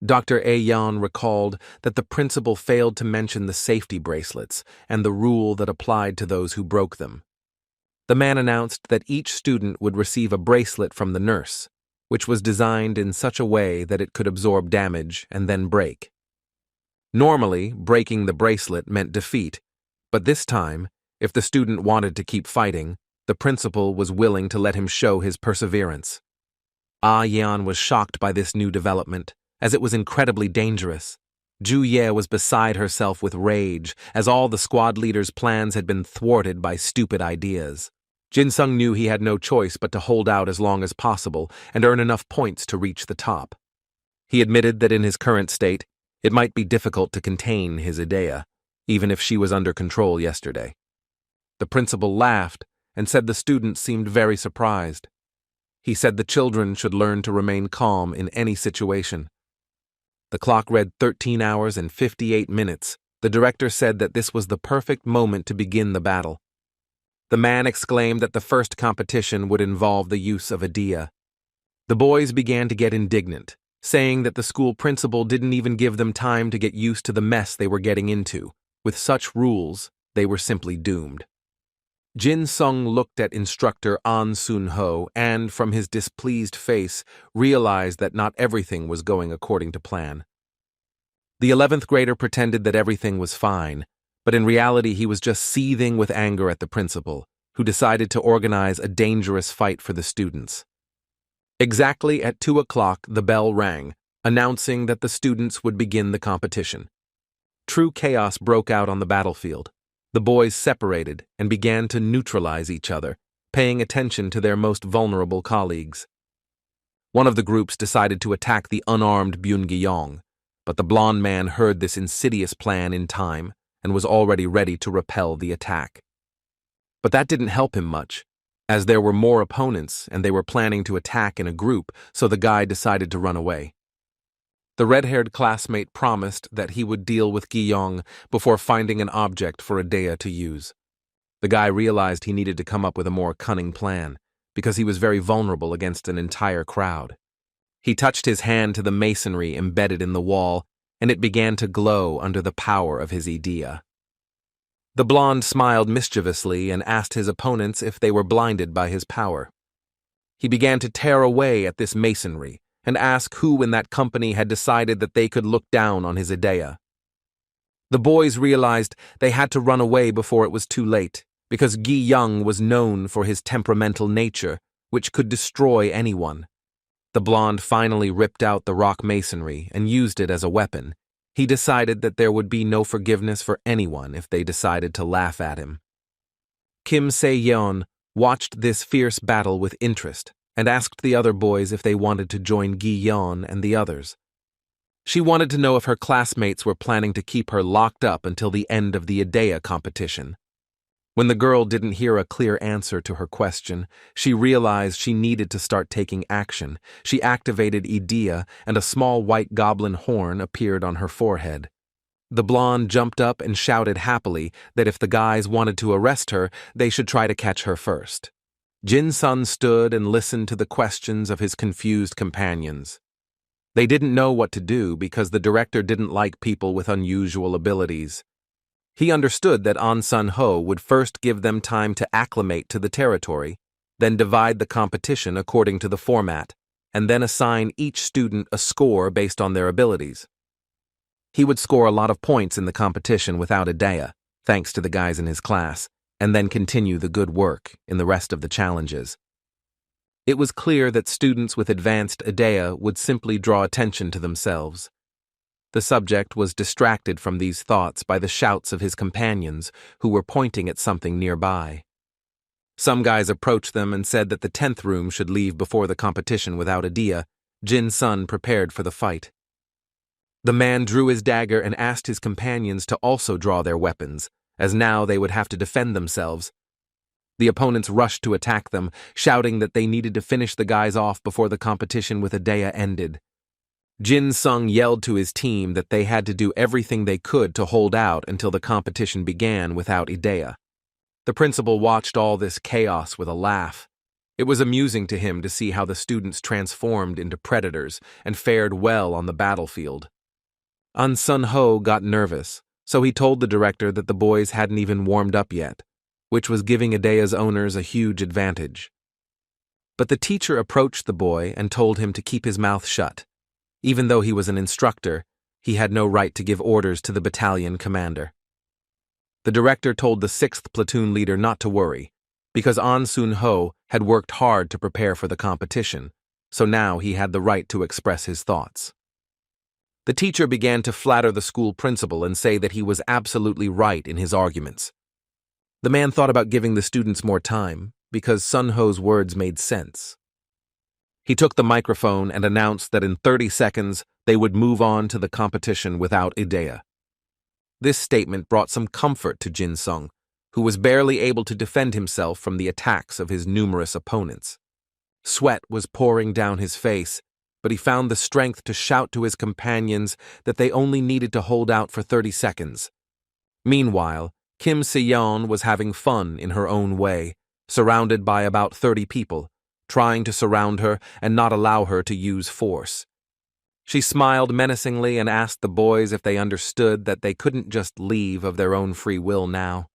Dr. Ayan recalled that the principal failed to mention the safety bracelets and the rule that applied to those who broke them. The man announced that each student would receive a bracelet from the nurse, which was designed in such a way that it could absorb damage and then break. Normally, breaking the bracelet meant defeat, but this time, if the student wanted to keep fighting, the principal was willing to let him show his perseverance. Yan was shocked by this new development, as it was incredibly dangerous. Ju Ye was beside herself with rage, as all the squad leaders' plans had been thwarted by stupid ideas. Jin-sung knew he had no choice but to hold out as long as possible and earn enough points to reach the top. He admitted that in his current state, it might be difficult to contain his idea, even if she was under control yesterday. The principal laughed and said the students seemed very surprised. He said the children should learn to remain calm in any situation. The clock read 13 hours and 58 minutes. The director said that this was the perfect moment to begin the battle. The man exclaimed that the first competition would involve the use of idea. The boys began to get indignant, saying that the school principal didn't even give them time to get used to the mess they were getting into. With such rules, they were simply doomed. Jin-sung looked at instructor An Sun-ho and, from his displeased face, realized that not everything was going according to plan. The 11th grader pretended that everything was fine, but in reality he was just seething with anger at the principal, who decided to organize a dangerous fight for the students. Exactly at 2 o'clock the bell rang, announcing that the students would begin the competition. True chaos broke out on the battlefield. The boys separated and began to neutralize each other, paying attention to their most vulnerable colleagues. One of the groups decided to attack the unarmed Byun-gyeong, but the blonde man heard this insidious plan in time and was already ready to repel the attack. But that didn't help him much, as there were more opponents and they were planning to attack in a group, so the guy decided to run away. The red-haired classmate promised that he would deal with Gyeong before finding an object for Idea to use. The guy realized he needed to come up with a more cunning plan, because he was very vulnerable against an entire crowd. He touched his hand to the masonry embedded in the wall, and it began to glow under the power of his idea. The blonde smiled mischievously and asked his opponents if they were blinded by his power. He began to tear away at this masonry and ask who in that company had decided that they could look down on his idea. The boys realized they had to run away before it was too late, because Gi-young was known for his temperamental nature, which could destroy anyone. The blonde finally ripped out the rock masonry and used it as a weapon. He decided that there would be no forgiveness for anyone if they decided to laugh at him. Kim Se-yeon watched this fierce battle with interest and asked the other boys if they wanted to join Gi-yeon and the others. She wanted to know if her classmates were planning to keep her locked up until the end of the Idea competition. When the girl didn't hear a clear answer to her question, she realized she needed to start taking action. She activated Idea, and a small white goblin horn appeared on her forehead. The blonde jumped up and shouted happily that if the guys wanted to arrest her, they should try to catch her first. Jin-sun stood and listened to the questions of his confused companions. They didn't know what to do because the director didn't like people with unusual abilities. He understood that An Sun-ho would first give them time to acclimate to the territory, then divide the competition according to the format, and then assign each student a score based on their abilities. He would score a lot of points in the competition without Idea, thanks to the guys in his class, and then continue the good work in the rest of the challenges. It was clear that students with advanced Idea would simply draw attention to themselves. The subject was distracted from these thoughts by the shouts of his companions, who were pointing at something nearby. Some guys approached them and said that the 10th room should leave before the competition without Idea. Jin-sun prepared for the fight. The man drew his dagger and asked his companions to also draw their weapons, as now they would have to defend themselves. The opponents rushed to attack them, shouting that they needed to finish the guys off before the competition with Idea ended. Jin-sung yelled to his team that they had to do everything they could to hold out until the competition began without Idea. The principal watched all this chaos with a laugh. It was amusing to him to see how the students transformed into predators and fared well on the battlefield. An Sun-ho got nervous, so he told the director that the boys hadn't even warmed up yet, which was giving Idea's owners a huge advantage. But the teacher approached the boy and told him to keep his mouth shut. Even though he was an instructor, he had no right to give orders to the battalion commander. The director told the 6th platoon leader not to worry, because An Sun-ho had worked hard to prepare for the competition, so now he had the right to express his thoughts. The teacher began to flatter the school principal and say that he was absolutely right in his arguments. The man thought about giving the students more time, because Sun Ho's words made sense. He took the microphone and announced that in 30 seconds they would move on to the competition without Idea. This statement brought some comfort to Jin Sung, who was barely able to defend himself from the attacks of his numerous opponents. Sweat was pouring down his face, but he found the strength to shout to his companions that they only needed to hold out for 30 seconds. Meanwhile, Kim Seon was having fun in her own way, surrounded by about 30 people, trying to surround her and not allow her to use force. She smiled menacingly and asked the boys if they understood that they couldn't just leave of their own free will now.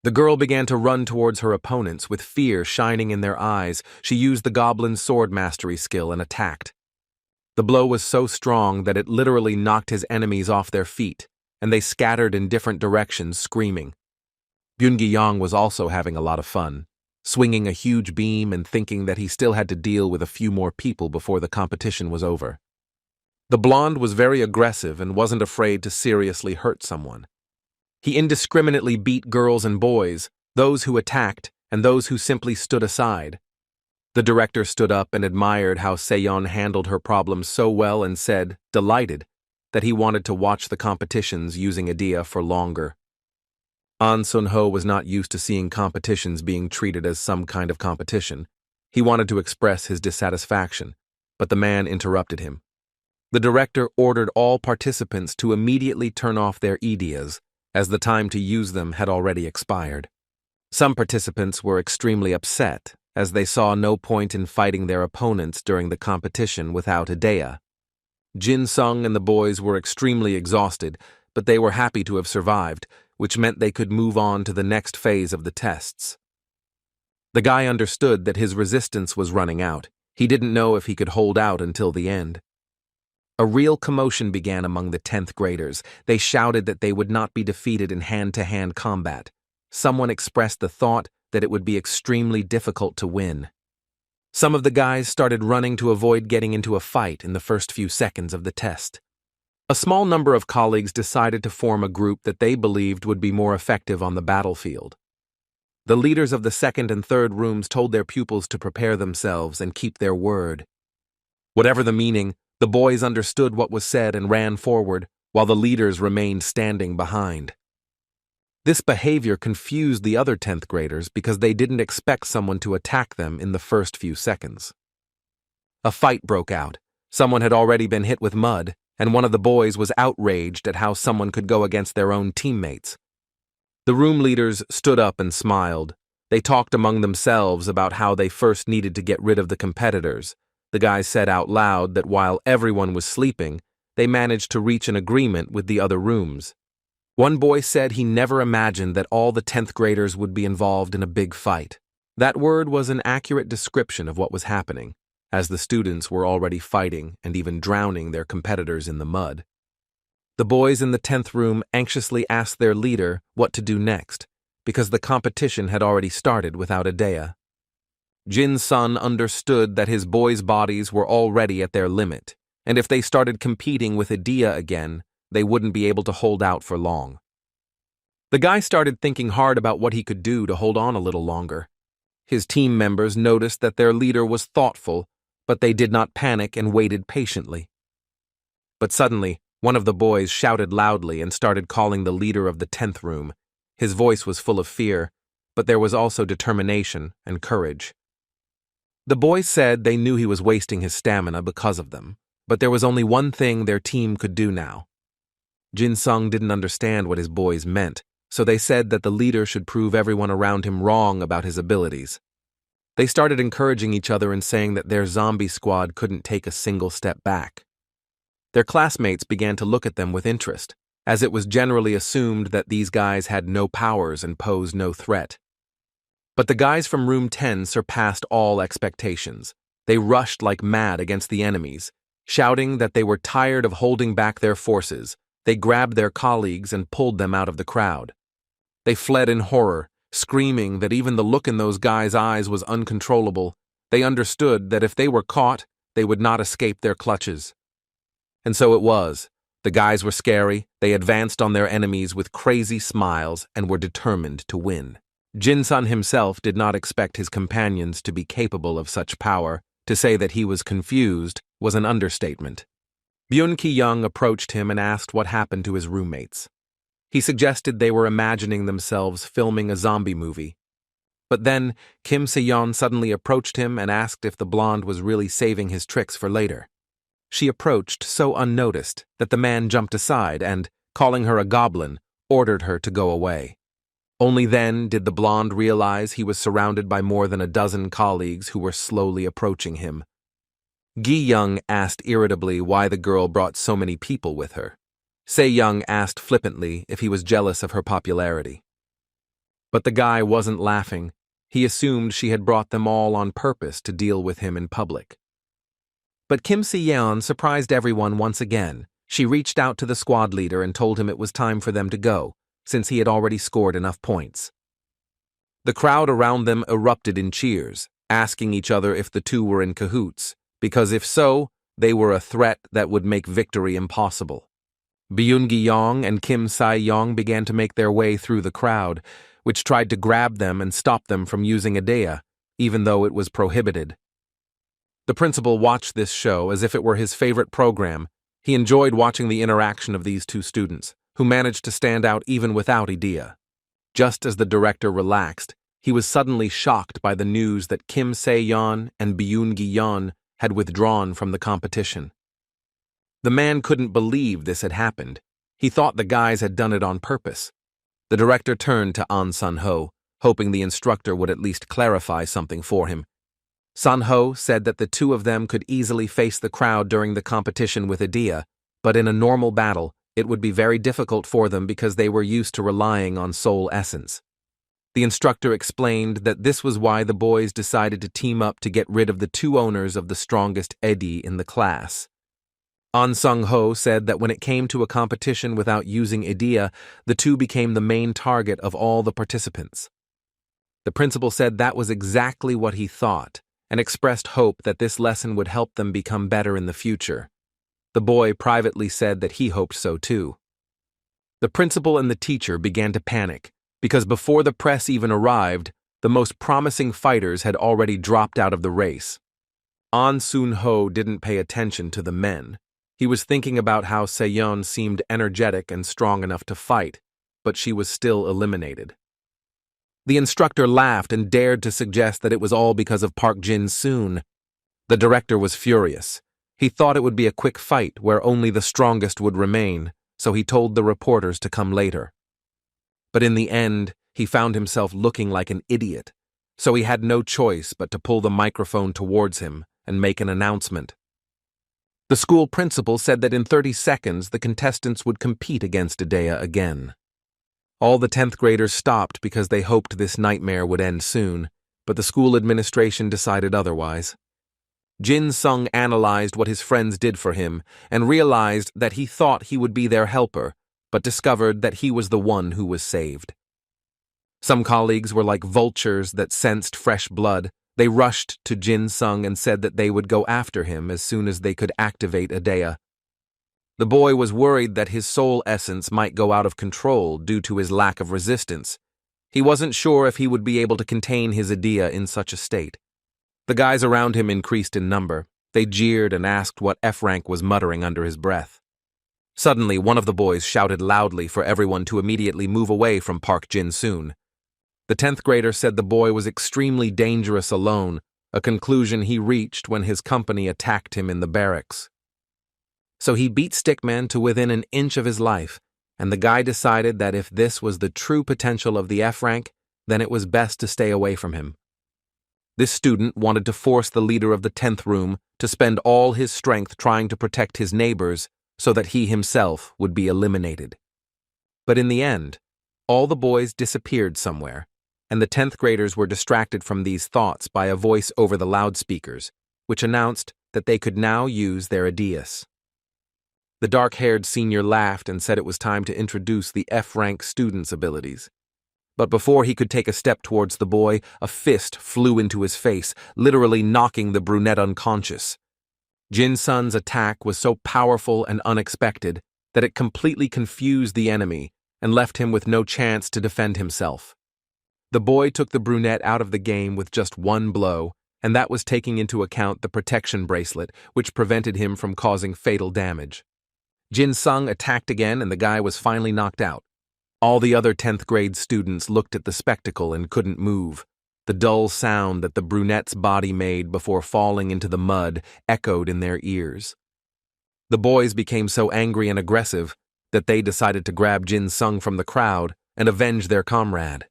The girl began to run towards her opponents with fear shining in their eyes. She used the goblin's sword mastery skill and attacked. The blow was so strong that it literally knocked his enemies off their feet, and they scattered in different directions, screaming. Byung-gi was also having a lot of fun, swinging a huge beam and thinking that he still had to deal with a few more people before the competition was over. The blonde was very aggressive and wasn't afraid to seriously hurt someone. He indiscriminately beat girls and boys, those who attacked and those who simply stood aside. The director stood up and admired how Seon handled her problems so well and said, delighted, that he wanted to watch the competitions using Idea for longer. An Sun-ho was not used to seeing competitions being treated as some kind of competition. He wanted to express his dissatisfaction, but the man interrupted him. The director ordered all participants to immediately turn off their ideas, as the time to use them had already expired. Some participants were extremely upset, as they saw no point in fighting their opponents during the competition without Idea. Jin Sung and the boys were extremely exhausted, but they were happy to have survived, which meant they could move on to the next phase of the tests. The guy understood that his resistance was running out. He didn't know if he could hold out until the end. A real commotion began among the 10th graders. They shouted that they would not be defeated in hand-to-hand combat. Someone expressed the thought that it would be extremely difficult to win. Some of the guys started running to avoid getting into a fight in the first few seconds of the test. A small number of colleagues decided to form a group that they believed would be more effective on the battlefield. The leaders of the 2nd and 3rd rooms told their pupils to prepare themselves and keep their word. Whatever the meaning, the boys understood what was said and ran forward, while the leaders remained standing behind. This behavior confused the other 10th graders because they didn't expect someone to attack them in the first few seconds. A fight broke out. Someone had already been hit with mud, and one of the boys was outraged at how someone could go against their own teammates. The room leaders stood up and smiled. They talked among themselves about how they first needed to get rid of the competitors. The guys said out loud that while everyone was sleeping, they managed to reach an agreement with the other rooms. One boy said he never imagined that all the 10th graders would be involved in a big fight. That word was an accurate description of what was happening, as the students were already fighting and even drowning their competitors in the mud. The boys in the 10th room anxiously asked their leader what to do next, because the competition had already started without Idea. Jin Sun understood that his boys' bodies were already at their limit, and if they started competing with Idea again, they wouldn't be able to hold out for long. The guy started thinking hard about what he could do to hold on a little longer. His team members noticed that their leader was thoughtful, but they did not panic and waited patiently. But suddenly, one of the boys shouted loudly and started calling the leader of the 10th room. His voice was full of fear, but there was also determination and courage. The boys said they knew he was wasting his stamina because of them, but there was only one thing their team could do now. Jin Sung didn't understand what his boys meant, so they said that the leader should prove everyone around him wrong about his abilities. They started encouraging each other and saying that their zombie squad couldn't take a single step back. Their classmates began to look at them with interest, as it was generally assumed that these guys had no powers and posed no threat. But the guys from room 10 surpassed all expectations. They rushed like mad against the enemies, shouting that they were tired of holding back their forces. They grabbed their colleagues and pulled them out of the crowd. They fled in horror, screaming that even the look in those guys' eyes was uncontrollable. They understood that if they were caught, they would not escape their clutches. And so it was. The guys were scary, they advanced on their enemies with crazy smiles and were determined to win. Jin-sun himself did not expect his companions to be capable of such power. To say that he was confused was an understatement. Byun-ki-young approached him and asked what happened to his roommates. He suggested they were imagining themselves filming a zombie movie. But then Kim Se-yeon suddenly approached him and asked if the blonde was really saving his tricks for later. She approached so unnoticed that the man jumped aside and, calling her a goblin, ordered her to go away. Only then did the blonde realize he was surrounded by more than a dozen colleagues who were slowly approaching him. Gi-young asked irritably why the girl brought so many people with her. Se-young asked flippantly if he was jealous of her popularity. But the guy wasn't laughing. He assumed she had brought them all on purpose to deal with him in public. But Kim Se-yeon surprised everyone once again. She reached out to the squad leader and told him it was time for them to go, since he had already scored enough points. The crowd around them erupted in cheers, asking each other if the two were in cahoots, because if so, they were a threat that would make victory impossible. Byun-gi-young and Kim Se-yeon began to make their way through the crowd, which tried to grab them and stop them from using Adea, even though it was prohibited. The principal watched this show as if it were his favorite program. He enjoyed watching the interaction of these two students, who managed to stand out even without Adea. Just as the director relaxed, he was suddenly shocked by the news that Kim Se-yeon and Byun-gi-young had withdrawn from the competition. The man couldn't believe this had happened. He thought the guys had done it on purpose. The director turned to An Sun-ho, hoping the instructor would at least clarify something for him. Sun-ho said that the two of them could easily face the crowd during the competition with Adea, but in a normal battle, it would be very difficult for them because they were used to relying on soul essence. The instructor explained that this was why the boys decided to team up to get rid of the two owners of the strongest edi in the class. An Sun-ho said that when it came to a competition without using Adea, the two became the main target of all the participants. The principal said that was exactly what he thought, and expressed hope that this lesson would help them become better in the future. The boy privately said that he hoped so too. The principal and the teacher began to panic, because before the press even arrived, the most promising fighters had already dropped out of the race. An Sun-ho didn't pay attention to the men. He was thinking about how Seon seemed energetic and strong enough to fight, but she was still eliminated. The instructor laughed and dared to suggest that it was all because of Park Jin-soon. The director was furious. He thought it would be a quick fight where only the strongest would remain, so he told the reporters to come later. But in the end, he found himself looking like an idiot, so he had no choice but to pull the microphone towards him and make an announcement. The school principal said that in 30 seconds the contestants would compete against Adea again. All the 10th graders stopped because they hoped this nightmare would end soon, but the school administration decided otherwise. Jin-sung analyzed what his friends did for him and realized that he thought he would be their helper, but discovered that he was the one who was saved. Some colleagues were like vultures that sensed fresh blood. They rushed to Jin-sung and said that they would go after him as soon as they could activate Adea. The boy was worried that his soul essence might go out of control due to his lack of resistance. He wasn't sure if he would be able to contain his Adea in such a state. The guys around him increased in number. They jeered and asked what F-rank was muttering under his breath. Suddenly, one of the boys shouted loudly for everyone to immediately move away from Park Jin-soon. The 10th grader said the boy was extremely dangerous alone, a conclusion he reached when his company attacked him in the barracks. So he beat Stickman to within an inch of his life, and the guy decided that if this was the true potential of the F-rank, then it was best to stay away from him. This student wanted to force the leader of the 10th room to spend all his strength trying to protect his neighbors so that he himself would be eliminated. But in the end, all the boys disappeared somewhere, and the 10th graders were distracted from these thoughts by a voice over the loudspeakers, which announced that they could now use their Adeus. The dark-haired senior laughed and said it was time to introduce the F-rank student's abilities. But before he could take a step towards the boy, a fist flew into his face, literally knocking the brunette unconscious. Jin-sun's attack was so powerful and unexpected that it completely confused the enemy and left him with no chance to defend himself. The boy took the brunette out of the game with just one blow, and that was taking into account the protection bracelet, which prevented him from causing fatal damage. Jin Sung attacked again, and the guy was finally knocked out. All the other 10th grade students looked at the spectacle and couldn't move. The dull sound that the brunette's body made before falling into the mud echoed in their ears. The boys became so angry and aggressive that they decided to grab Jin Sung from the crowd and avenge their comrade.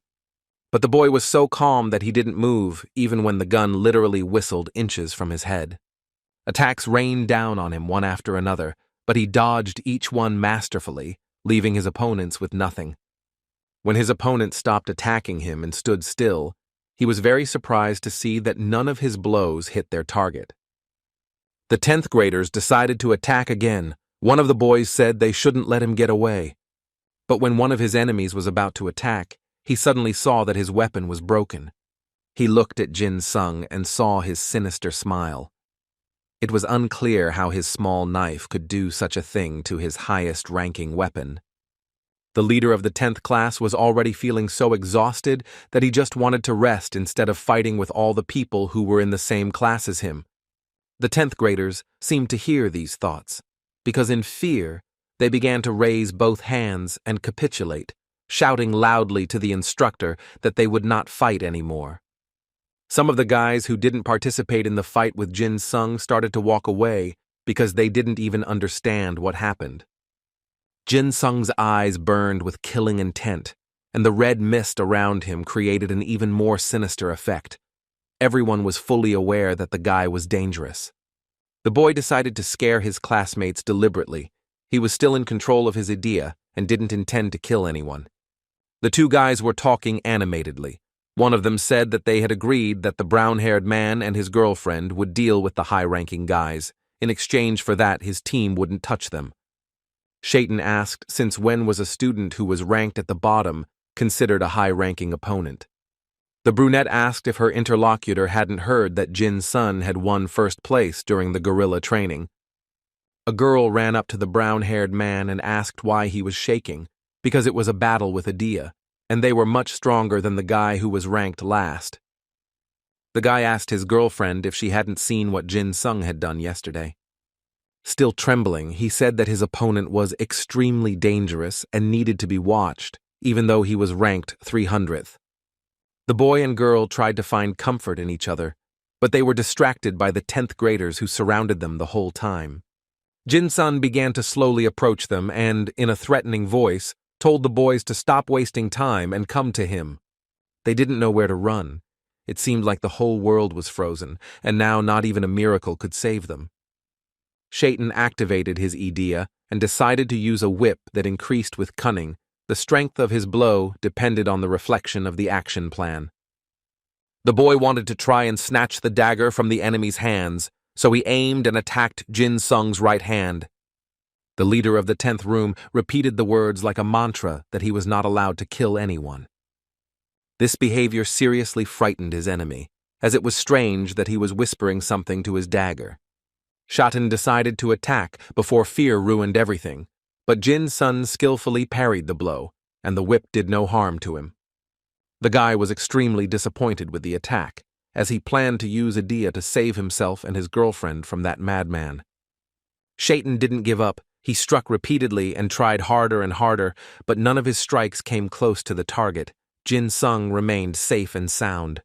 But the boy was so calm that he didn't move, even when the gun literally whistled inches from his head. Attacks rained down on him one after another, but he dodged each one masterfully, leaving his opponents with nothing. When his opponent stopped attacking him and stood still, he was very surprised to see that none of his blows hit their target. The 10th graders decided to attack again. One of the boys said they shouldn't let him get away. But when one of his enemies was about to attack, he suddenly saw that his weapon was broken. He looked at Jin Sung and saw his sinister smile. It was unclear how his small knife could do such a thing to his highest-ranking weapon. The leader of the 10th class was already feeling so exhausted that he just wanted to rest instead of fighting with all the people who were in the same class as him. The 10th graders seemed to hear these thoughts, because in fear, they began to raise both hands and capitulate, shouting loudly to the instructor that they would not fight anymore. Some of the guys who didn't participate in the fight with Jin Sung started to walk away because they didn't even understand what happened. Jin Sung's eyes burned with killing intent, and the red mist around him created an even more sinister effect. Everyone was fully aware that the guy was dangerous. The boy decided to scare his classmates deliberately. He was still in control of his idea and didn't intend to kill anyone. The two guys were talking animatedly. One of them said that they had agreed that the brown-haired man and his girlfriend would deal with the high-ranking guys. In exchange for that, his team wouldn't touch them. Cheon asked since when was a student who was ranked at the bottom considered a high-ranking opponent. The brunette asked if her interlocutor hadn't heard that Jin Sung had won first place during the guerrilla training. A girl ran up to the brown-haired man and asked why he was shaking, because it was a battle with Idea, and they were much stronger than the guy who was ranked last. The guy asked his girlfriend if she hadn't seen what Jin Sung had done yesterday. Still trembling, he said that his opponent was extremely dangerous and needed to be watched, even though he was ranked 300th. The boy and girl tried to find comfort in each other, but they were distracted by the 10th graders who surrounded them the whole time. Jin Sung began to slowly approach them and, in a threatening voice, told the boys to stop wasting time and come to him. They didn't know where to run. It seemed like the whole world was frozen, and now not even a miracle could save them. Cheon activated his idea and decided to use a whip that increased with cunning. The strength of his blow depended on the reflection of the action plan. The boy wanted to try and snatch the dagger from the enemy's hands, so he aimed and attacked Jin Sung's right hand. The leader of the 10th room repeated the words like a mantra that he was not allowed to kill anyone. This behavior seriously frightened his enemy, as it was strange that he was whispering something to his dagger. Cheon decided to attack before fear ruined everything, but Jin Sung skillfully parried the blow, and the whip did no harm to him. The guy was extremely disappointed with the attack, as he planned to use Idea to save himself and his girlfriend from that madman. Cheon didn't give up. He struck repeatedly and tried harder and harder, but none of his strikes came close to the target. Jin Sung remained safe and sound.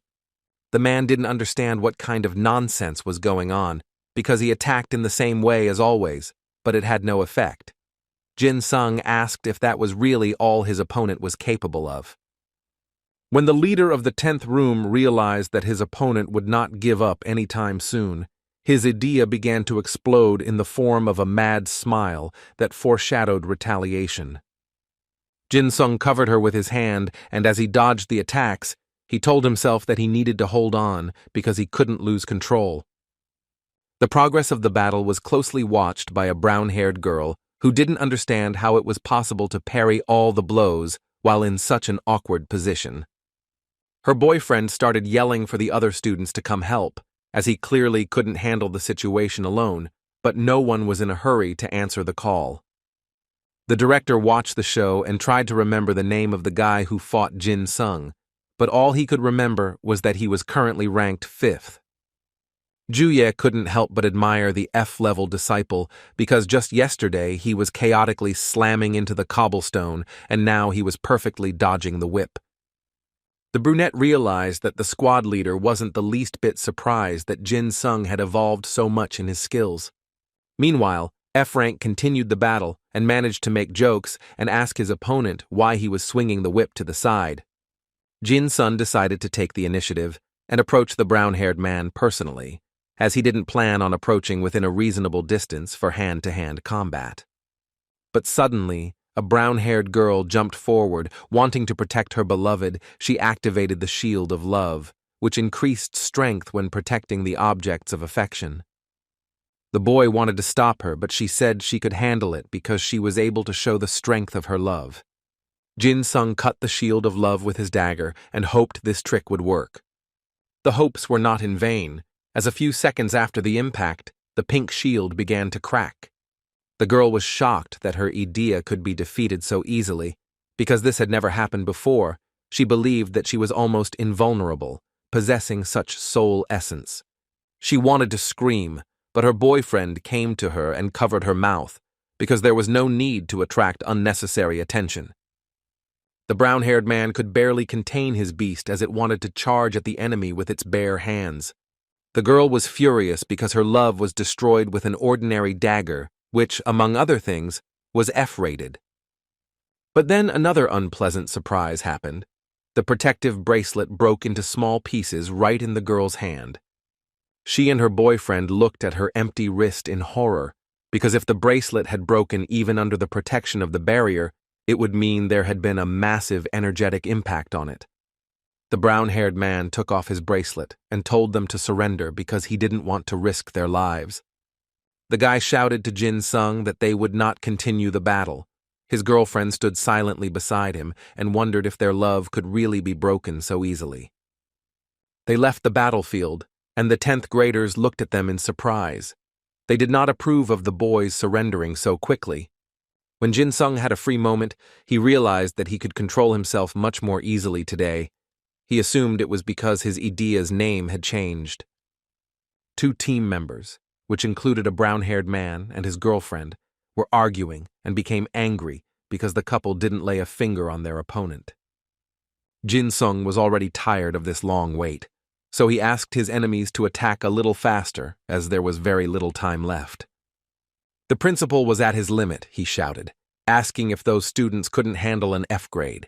The man didn't understand what kind of nonsense was going on, because he attacked in the same way as always, but it had no effect. Jin Sung asked if that was really all his opponent was capable of. When the leader of the 10th room realized that his opponent would not give up anytime soon, his idea began to explode in the form of a mad smile that foreshadowed retaliation. Jin Sung covered her with his hand, and as he dodged the attacks, he told himself that he needed to hold on because he couldn't lose control. The progress of the battle was closely watched by a brown-haired girl who didn't understand how it was possible to parry all the blows while in such an awkward position. Her boyfriend started yelling for the other students to come help, as he clearly couldn't handle the situation alone, but no one was in a hurry to answer the call. The director watched the show and tried to remember the name of the guy who fought Jin Sung, but all he could remember was that he was currently ranked 5th. Juye couldn't help but admire the F-level disciple because just yesterday he was chaotically slamming into the cobblestone and now he was perfectly dodging the whip. The brunette realized that the squad leader wasn't the least bit surprised that Jin Sung had evolved so much in his skills. Meanwhile, F-rank continued the battle and managed to make jokes and ask his opponent why he was swinging the whip to the side. Jin Sung decided to take the initiative and approach the brown-haired man personally, as he didn't plan on approaching within a reasonable distance for hand-to-hand combat. But suddenly, a brown-haired girl jumped forward, wanting to protect her beloved. She activated the Shield of Love, which increased strength when protecting the objects of affection. The boy wanted to stop her, but she said she could handle it because she was able to show the strength of her love. Jin Sung cut the Shield of Love with his dagger and hoped this trick would work. The hopes were not in vain, as a few seconds after the impact, the pink shield began to crack. The girl was shocked that her idea could be defeated so easily. Because this had never happened before, she believed that she was almost invulnerable, possessing such soul essence. She wanted to scream, but her boyfriend came to her and covered her mouth, because there was no need to attract unnecessary attention. The brown-haired man could barely contain his beast as it wanted to charge at the enemy with its bare hands. The girl was furious because her love was destroyed with an ordinary dagger, which, among other things, was F-rated. But then another unpleasant surprise happened. The protective bracelet broke into small pieces right in the girl's hand. She and her boyfriend looked at her empty wrist in horror, because if the bracelet had broken even under the protection of the barrier, it would mean there had been a massive energetic impact on it. The brown-haired man took off his bracelet and told them to surrender because he didn't want to risk their lives. The guy shouted to Jin Sung that they would not continue the battle. His girlfriend stood silently beside him and wondered if their love could really be broken so easily. They left the battlefield, and the 10th graders looked at them in surprise. They did not approve of the boys surrendering so quickly. When Jin Sung had a free moment, he realized that he could control himself much more easily today. He assumed it was because his idea's name had changed. 2 team members, which included a brown-haired man and his girlfriend, were arguing and became angry because the couple didn't lay a finger on their opponent. Jin Sung was already tired of this long wait, so he asked his enemies to attack a little faster as there was very little time left. The principal was at his limit, he shouted, asking if those students couldn't handle an F grade.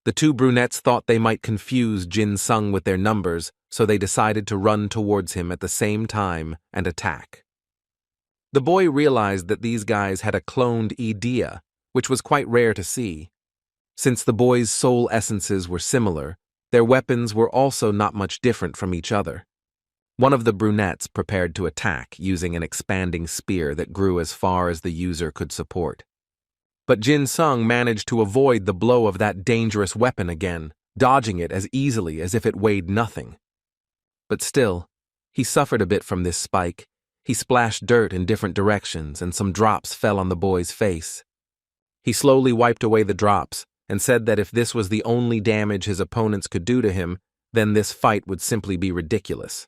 The 2 brunettes thought they might confuse Jin Sung with their numbers, so they decided to run towards him at the same time and attack. The boy realized that these guys had a cloned idea, which was quite rare to see. Since the boys' soul essences were similar, their weapons were also not much different from each other. One of the brunettes prepared to attack using an expanding spear that grew as far as the user could support. But Jin Sung managed to avoid the blow of that dangerous weapon again, dodging it as easily as if it weighed nothing. But still, he suffered a bit from this spike. He splashed dirt in different directions and some drops fell on the boy's face. He slowly wiped away the drops and said that if this was the only damage his opponents could do to him, then this fight would simply be ridiculous.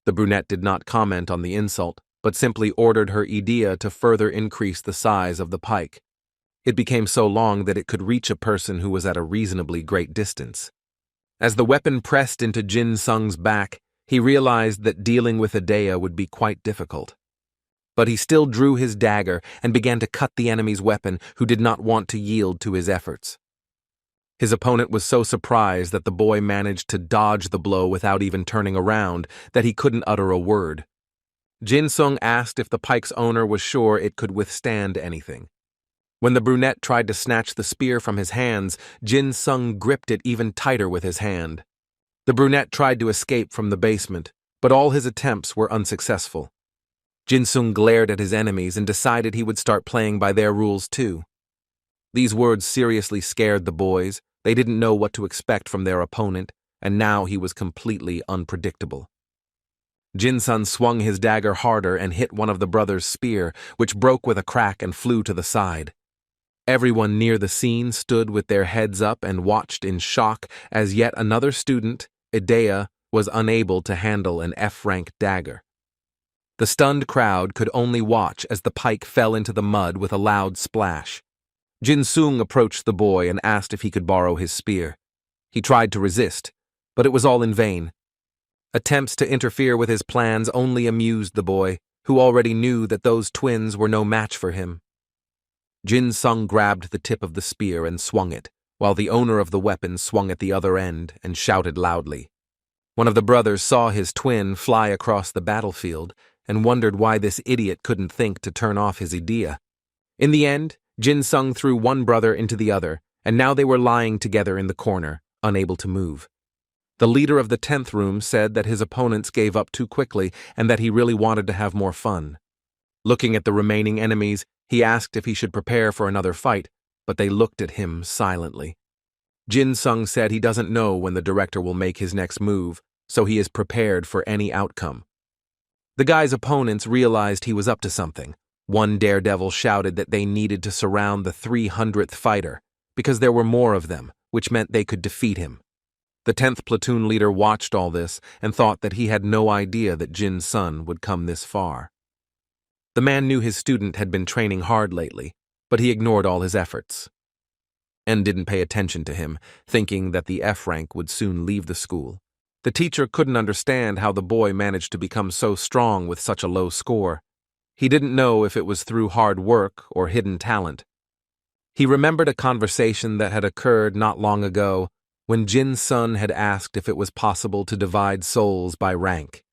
The brunette did not comment on the insult, but simply ordered her idea to further increase the size of the pike. It became so long that it could reach a person who was at a reasonably great distance. As the weapon pressed into Jin Sung's back, he realized that dealing with Idea would be quite difficult. But he still drew his dagger and began to cut the enemy's weapon, who did not want to yield to his efforts. His opponent was so surprised that the boy managed to dodge the blow without even turning around that he couldn't utter a word. Jin Sung asked if the pike's owner was sure it could withstand anything. When the brunette tried to snatch the spear from his hands, Jin Sung gripped it even tighter with his hand. The brunette tried to escape from the basement, but all his attempts were unsuccessful. Jin Sung glared at his enemies and decided he would start playing by their rules too. These words seriously scared the boys. They didn't know what to expect from their opponent, and now he was completely unpredictable. Jin Sung swung his dagger harder and hit one of the brothers' spear, which broke with a crack and flew to the side. Everyone near the scene stood with their heads up and watched in shock as yet another student, Idea, was unable to handle an F-rank dagger. The stunned crowd could only watch as the pike fell into the mud with a loud splash. Jin-sung approached the boy and asked if he could borrow his spear. He tried to resist, but it was all in vain. Attempts to interfere with his plans only amused the boy, who already knew that those twins were no match for him. Jin-sung grabbed the tip of the spear and swung it, while the owner of the weapon swung at the other end and shouted loudly. One of the brothers saw his twin fly across the battlefield and wondered why this idiot couldn't think to turn off his idea. In the end, Jin-sung threw one brother into the other, and now they were lying together in the corner, unable to move. The leader of the 10th room said that his opponents gave up too quickly and that he really wanted to have more fun. Looking at the remaining enemies, he asked if he should prepare for another fight, but they looked at him silently. Jin-sung said he doesn't know when the director will make his next move, so he is prepared for any outcome. The guy's opponents realized he was up to something. One daredevil shouted that they needed to surround the 300th fighter, because there were more of them, which meant they could defeat him. The 10th platoon leader watched all this and thought that he had no idea that Jin-sun would come this far. The man knew his student had been training hard lately, but he ignored all his efforts and didn't pay attention to him, thinking that the F rank would soon leave the school. The teacher couldn't understand how the boy managed to become so strong with such a low score. He didn't know if it was through hard work or hidden talent. He remembered a conversation that had occurred not long ago when Jin-sun had asked if it was possible to divide souls by rank.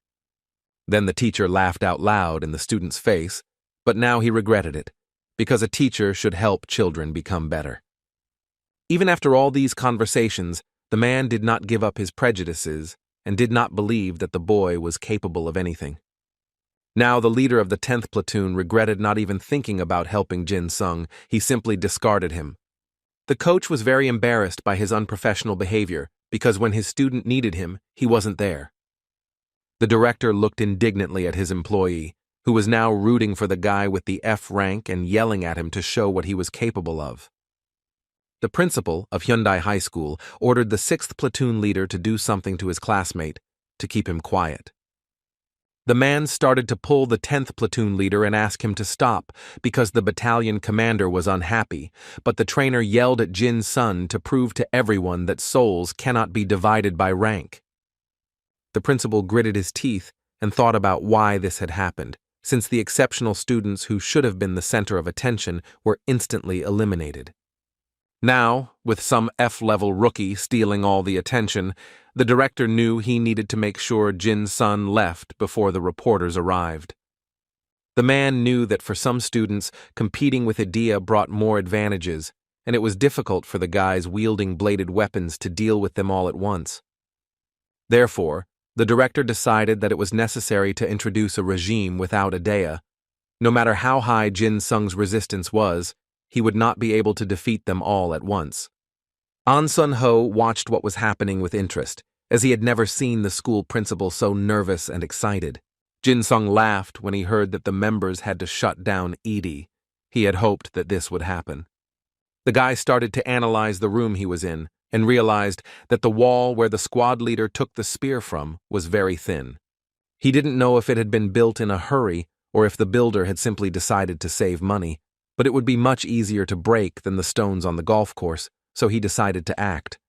Then the teacher laughed out loud in the student's face, but now he regretted it, because a teacher should help children become better. Even after all these conversations, the man did not give up his prejudices and did not believe that the boy was capable of anything. Now the leader of the 10th platoon regretted not even thinking about helping Jin-sung. He simply discarded him. The coach was very embarrassed by his unprofessional behavior because when his student needed him, he wasn't there. The director looked indignantly at his employee, who was now rooting for the guy with the F rank and yelling at him to show what he was capable of. The principal of Hyundai High School ordered the 6th platoon leader to do something to his classmate to keep him quiet. The man started to pull the 10th platoon leader and ask him to stop because the battalion commander was unhappy, but the trainer yelled at Jin-sun to prove to everyone that souls cannot be divided by rank. The principal gritted his teeth and thought about why this had happened, since the exceptional students who should have been the center of attention were instantly eliminated. Now, with some F-level rookie stealing all the attention, the director knew he needed to make sure Jin-sun left before the reporters arrived. The man knew that for some students, competing with Idea brought more advantages, and it was difficult for the guys wielding bladed weapons to deal with them all at once. Therefore, the director decided that it was necessary to introduce a regime without Idea. No matter how high Jin-sung's resistance was, he would not be able to defeat them all at once. An Sun-ho watched what was happening with interest, as he had never seen the school principal so nervous and excited. Jin-sung laughed when he heard that the members had to shut down Edie. He had hoped that this would happen. The guy started to analyze the room he was in and realized that the wall where the squad leader took the spear from was very thin. He didn't know if it had been built in a hurry or if the builder had simply decided to save money, but it would be much easier to break than the stones on the golf course, so he decided to act.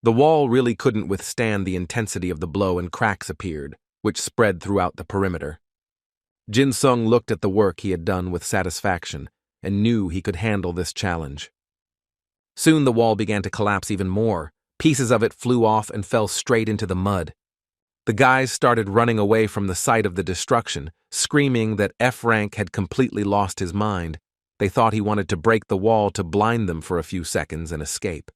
The wall really couldn't withstand the intensity of the blow and cracks appeared, which spread throughout the perimeter. Jin-sung looked at the work he had done with satisfaction and knew he could handle this challenge. Soon the wall began to collapse even more. Pieces of it flew off and fell straight into the mud. The guys started running away from the site of the destruction, screaming that F rank had completely lost his mind. They thought he wanted to break the wall to blind them for a few seconds and escape.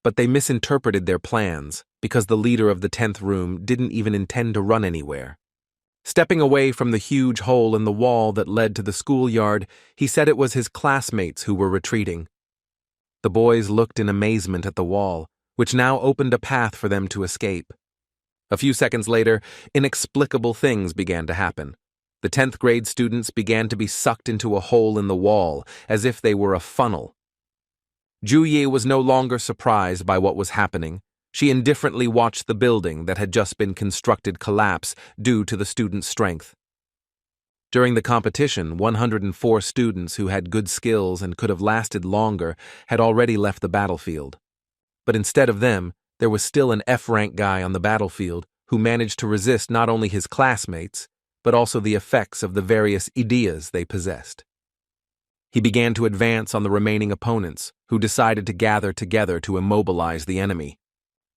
But they misinterpreted their plans because the leader of the 10th room didn't even intend to run anywhere. Stepping away from the huge hole in the wall that led to the schoolyard, he said it was his classmates who were retreating. The boys looked in amazement at the wall, which now opened a path for them to escape. A few seconds later, inexplicable things began to happen. The 10th grade students began to be sucked into a hole in the wall, as if they were a funnel. Juye was no longer surprised by what was happening. She indifferently watched the building that had just been constructed collapse due to the students' strength. During the competition, 104 students who had good skills and could have lasted longer had already left the battlefield. But instead of them, there was still an F-rank guy on the battlefield who managed to resist not only his classmates, but also the effects of the various ideas they possessed. He began to advance on the remaining opponents, who decided to gather together to immobilize the enemy.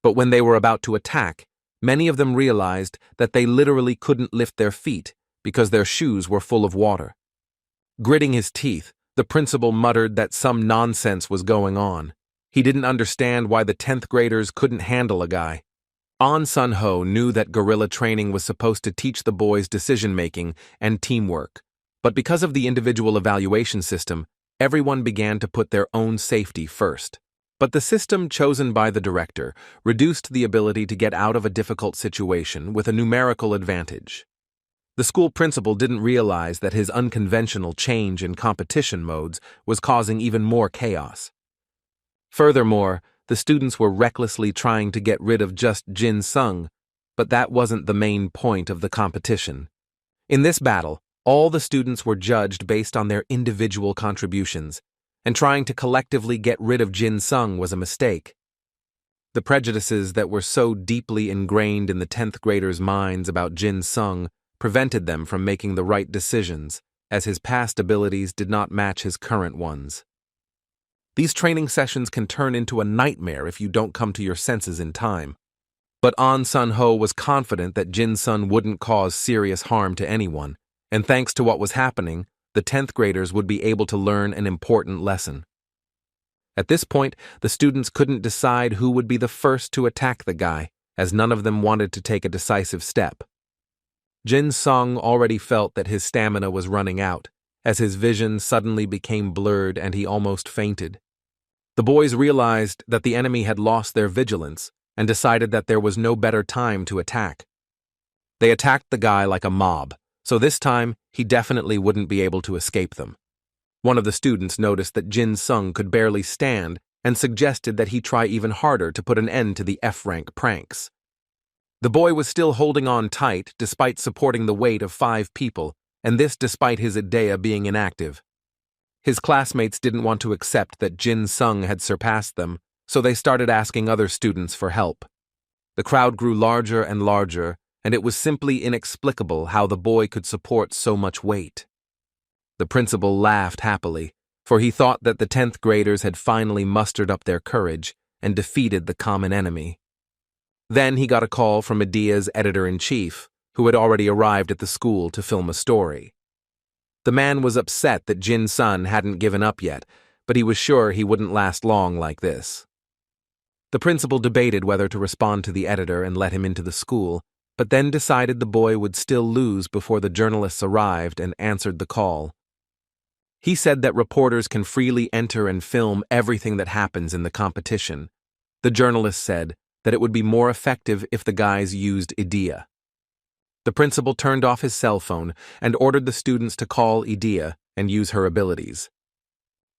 But when they were about to attack, many of them realized that they literally couldn't lift their feet because their shoes were full of water. Gritting his teeth, the principal muttered that some nonsense was going on. He didn't understand why the 10th graders couldn't handle a guy. An Sun-ho knew that guerrilla training was supposed to teach the boys decision-making and teamwork, but because of the individual evaluation system, everyone began to put their own safety first. But the system chosen by the director reduced the ability to get out of a difficult situation with a numerical advantage. The school principal didn't realize that his unconventional change in competition modes was causing even more chaos. Furthermore, the students were recklessly trying to get rid of just Jin Sung, but that wasn't the main point of the competition. In this battle, all the students were judged based on their individual contributions, and trying to collectively get rid of Jin Sung was a mistake. The prejudices that were so deeply ingrained in the 10th graders' minds about Jin Sung prevented them from making the right decisions, as his past abilities did not match his current ones. These training sessions can turn into a nightmare if you don't come to your senses in time. But An Sun-ho was confident that Jin Sung wouldn't cause serious harm to anyone, and thanks to what was happening, the 10th graders would be able to learn an important lesson. At this point, the students couldn't decide who would be the first to attack the guy, as none of them wanted to take a decisive step. Jin Sung already felt that his stamina was running out, as his vision suddenly became blurred and he almost fainted. The boys realized that the enemy had lost their vigilance and decided that there was no better time to attack. They attacked the guy like a mob, so this time he definitely wouldn't be able to escape them. One of the students noticed that Jin Sung could barely stand and suggested that he try even harder to put an end to the F-rank pranks. The boy was still holding on tight despite supporting the weight of 5 people, and this despite his idea being inactive. His classmates didn't want to accept that Jin Sung had surpassed them, so they started asking other students for help. The crowd grew larger and larger, and it was simply inexplicable how the boy could support so much weight. The principal laughed happily, for he thought that the 10th graders had finally mustered up their courage and defeated the common enemy. Then he got a call from Idea's editor-in-chief, who had already arrived at the school to film a story. The man was upset that Jin Sung hadn't given up yet, but he was sure he wouldn't last long like this. The principal debated whether to respond to the editor and let him into the school, but then decided the boy would still lose before the journalists arrived and answered the call. He said that reporters can freely enter and film everything that happens in the competition. The journalist said that it would be more effective if the guys used Idea. The principal turned off his cell phone and ordered the students to call Idea and use her abilities.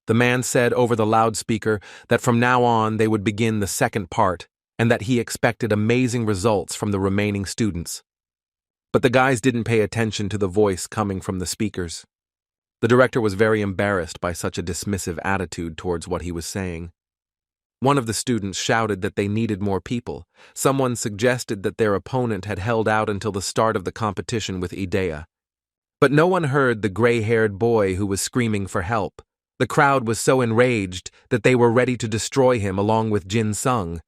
The man said over the loudspeaker that from now on they would begin the second part and that he expected amazing results from the remaining students. But the guys didn't pay attention to the voice coming from the speakers. The director was very embarrassed by such a dismissive attitude towards what he was saying. One of the students shouted that they needed more people. Someone suggested that their opponent had held out until the start of the competition with Idea. But no one heard the gray-haired boy who was screaming for help. The crowd was so enraged that they were ready to destroy him along with Jin Sung.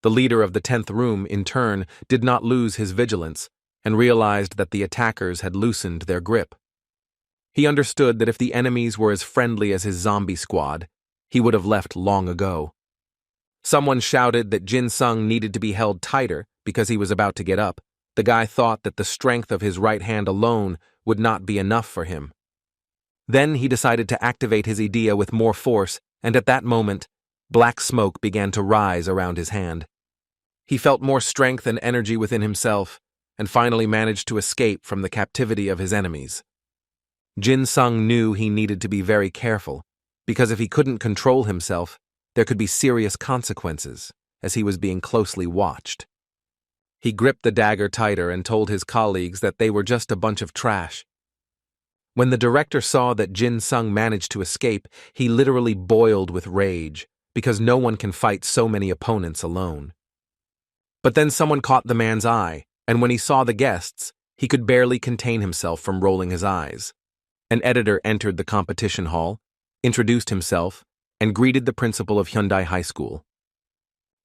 The leader of the 10th room, in turn, did not lose his vigilance and realized that the attackers had loosened their grip. He understood that if the enemies were as friendly as his zombie squad, he would have left long ago. Someone shouted that Jin Sung needed to be held tighter because he was about to get up. The guy thought that the strength of his right hand alone would not be enough for him. Then he decided to activate his idea with more force, and at that moment, black smoke began to rise around his hand. He felt more strength and energy within himself, and finally managed to escape from the captivity of his enemies. Jin-sung knew he needed to be very careful, because if he couldn't control himself, there could be serious consequences, as he was being closely watched. He gripped the dagger tighter and told his colleagues that they were just a bunch of trash. When the director saw that Jin-sung managed to escape, he literally boiled with rage, because no one can fight so many opponents alone. But then someone caught the man's eye, and when he saw the guests, he could barely contain himself from rolling his eyes. An editor entered the competition hall, introduced himself, and greeted the principal of Hyundai High School.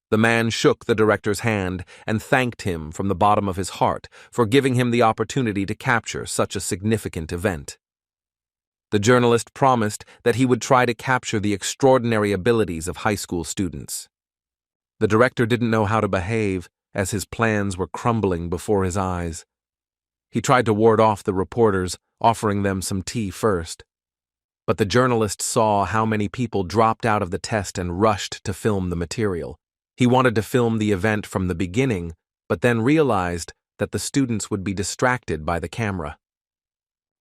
The man shook the director's hand and thanked him from the bottom of his heart for giving him the opportunity to capture such a significant event. The journalist promised that he would try to capture the extraordinary abilities of high school students. The director didn't know how to behave as his plans were crumbling before his eyes. He tried to ward off the reporters, offering them some tea first. But the journalist saw how many people dropped out of the test and rushed to film the material. He wanted to film the event from the beginning, but then realized that the students would be distracted by the camera.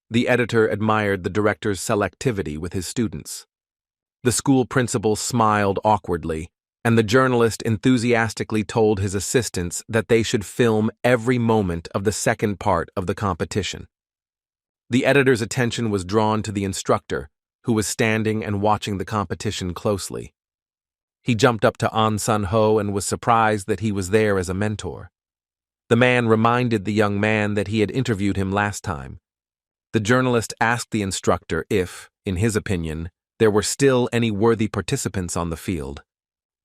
The editor admired the director's selectivity with his students. The school principal smiled awkwardly, and the journalist enthusiastically told his assistants that they should film every moment of the second part of the competition. The editor's attention was drawn to the instructor, who was standing and watching the competition closely. He jumped up to An Sun-ho and was surprised that he was there as a mentor. The man reminded the young man that he had interviewed him last time. The journalist asked the instructor if, in his opinion, there were still any worthy participants on the field.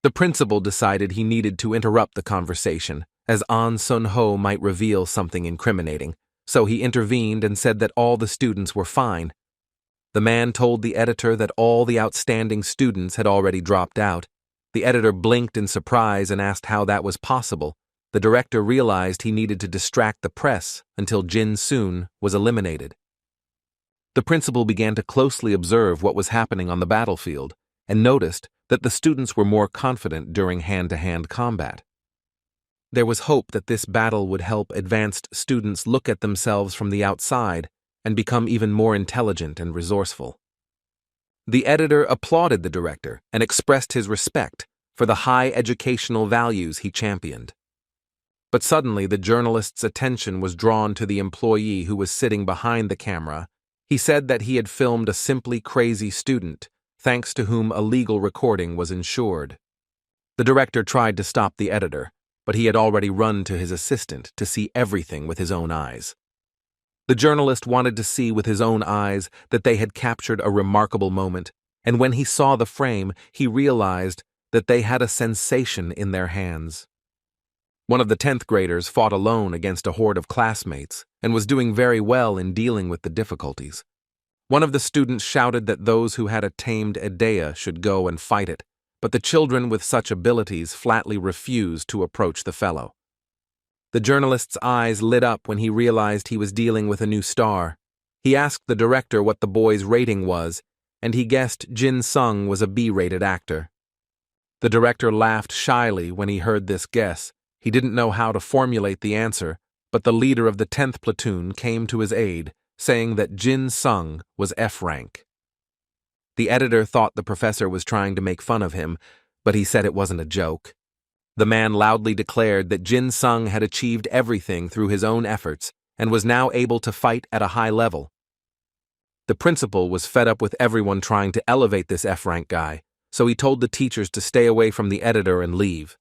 The principal decided he needed to interrupt the conversation, as An Sun-ho might reveal something incriminating, so he intervened and said that all the students were fine. The man told the editor that all the outstanding students had already dropped out. The editor blinked in surprise and asked how that was possible. The director realized he needed to distract the press until Jin-soon was eliminated. The principal began to closely observe what was happening on the battlefield and noticed that the students were more confident during hand-to-hand combat. There was hope that this battle would help advanced students look at themselves from the outside and become even more intelligent and resourceful. The editor applauded the director and expressed his respect for the high educational values he championed. But suddenly the journalist's attention was drawn to the employee who was sitting behind the camera. He said that he had filmed a simply crazy student, thanks to whom a legal recording was ensured. The director tried to stop the editor, but he had already run to his assistant to see everything with his own eyes. The journalist wanted to see with his own eyes that they had captured a remarkable moment, and when he saw the frame, he realized that they had a sensation in their hands. One of the 10th graders fought alone against a horde of classmates and was doing very well in dealing with the difficulties. One of the students shouted that those who had a tamed idea should go and fight it, but the children with such abilities flatly refused to approach the fellow. The journalist's eyes lit up when he realized he was dealing with a new star. He asked the director what the boy's rating was, and he guessed Jin-sung was a B-rated actor. The director laughed shyly when he heard this guess. He didn't know how to formulate the answer, but the leader of the 10th platoon came to his aid, saying that Jin-sung was F rank. The editor thought the professor was trying to make fun of him, but he said it wasn't a joke. The man loudly declared that Jin-sung had achieved everything through his own efforts and was now able to fight at a high level. The principal was fed up with everyone trying to elevate this F-rank guy, so he told the teachers to stay away from the editor and leave.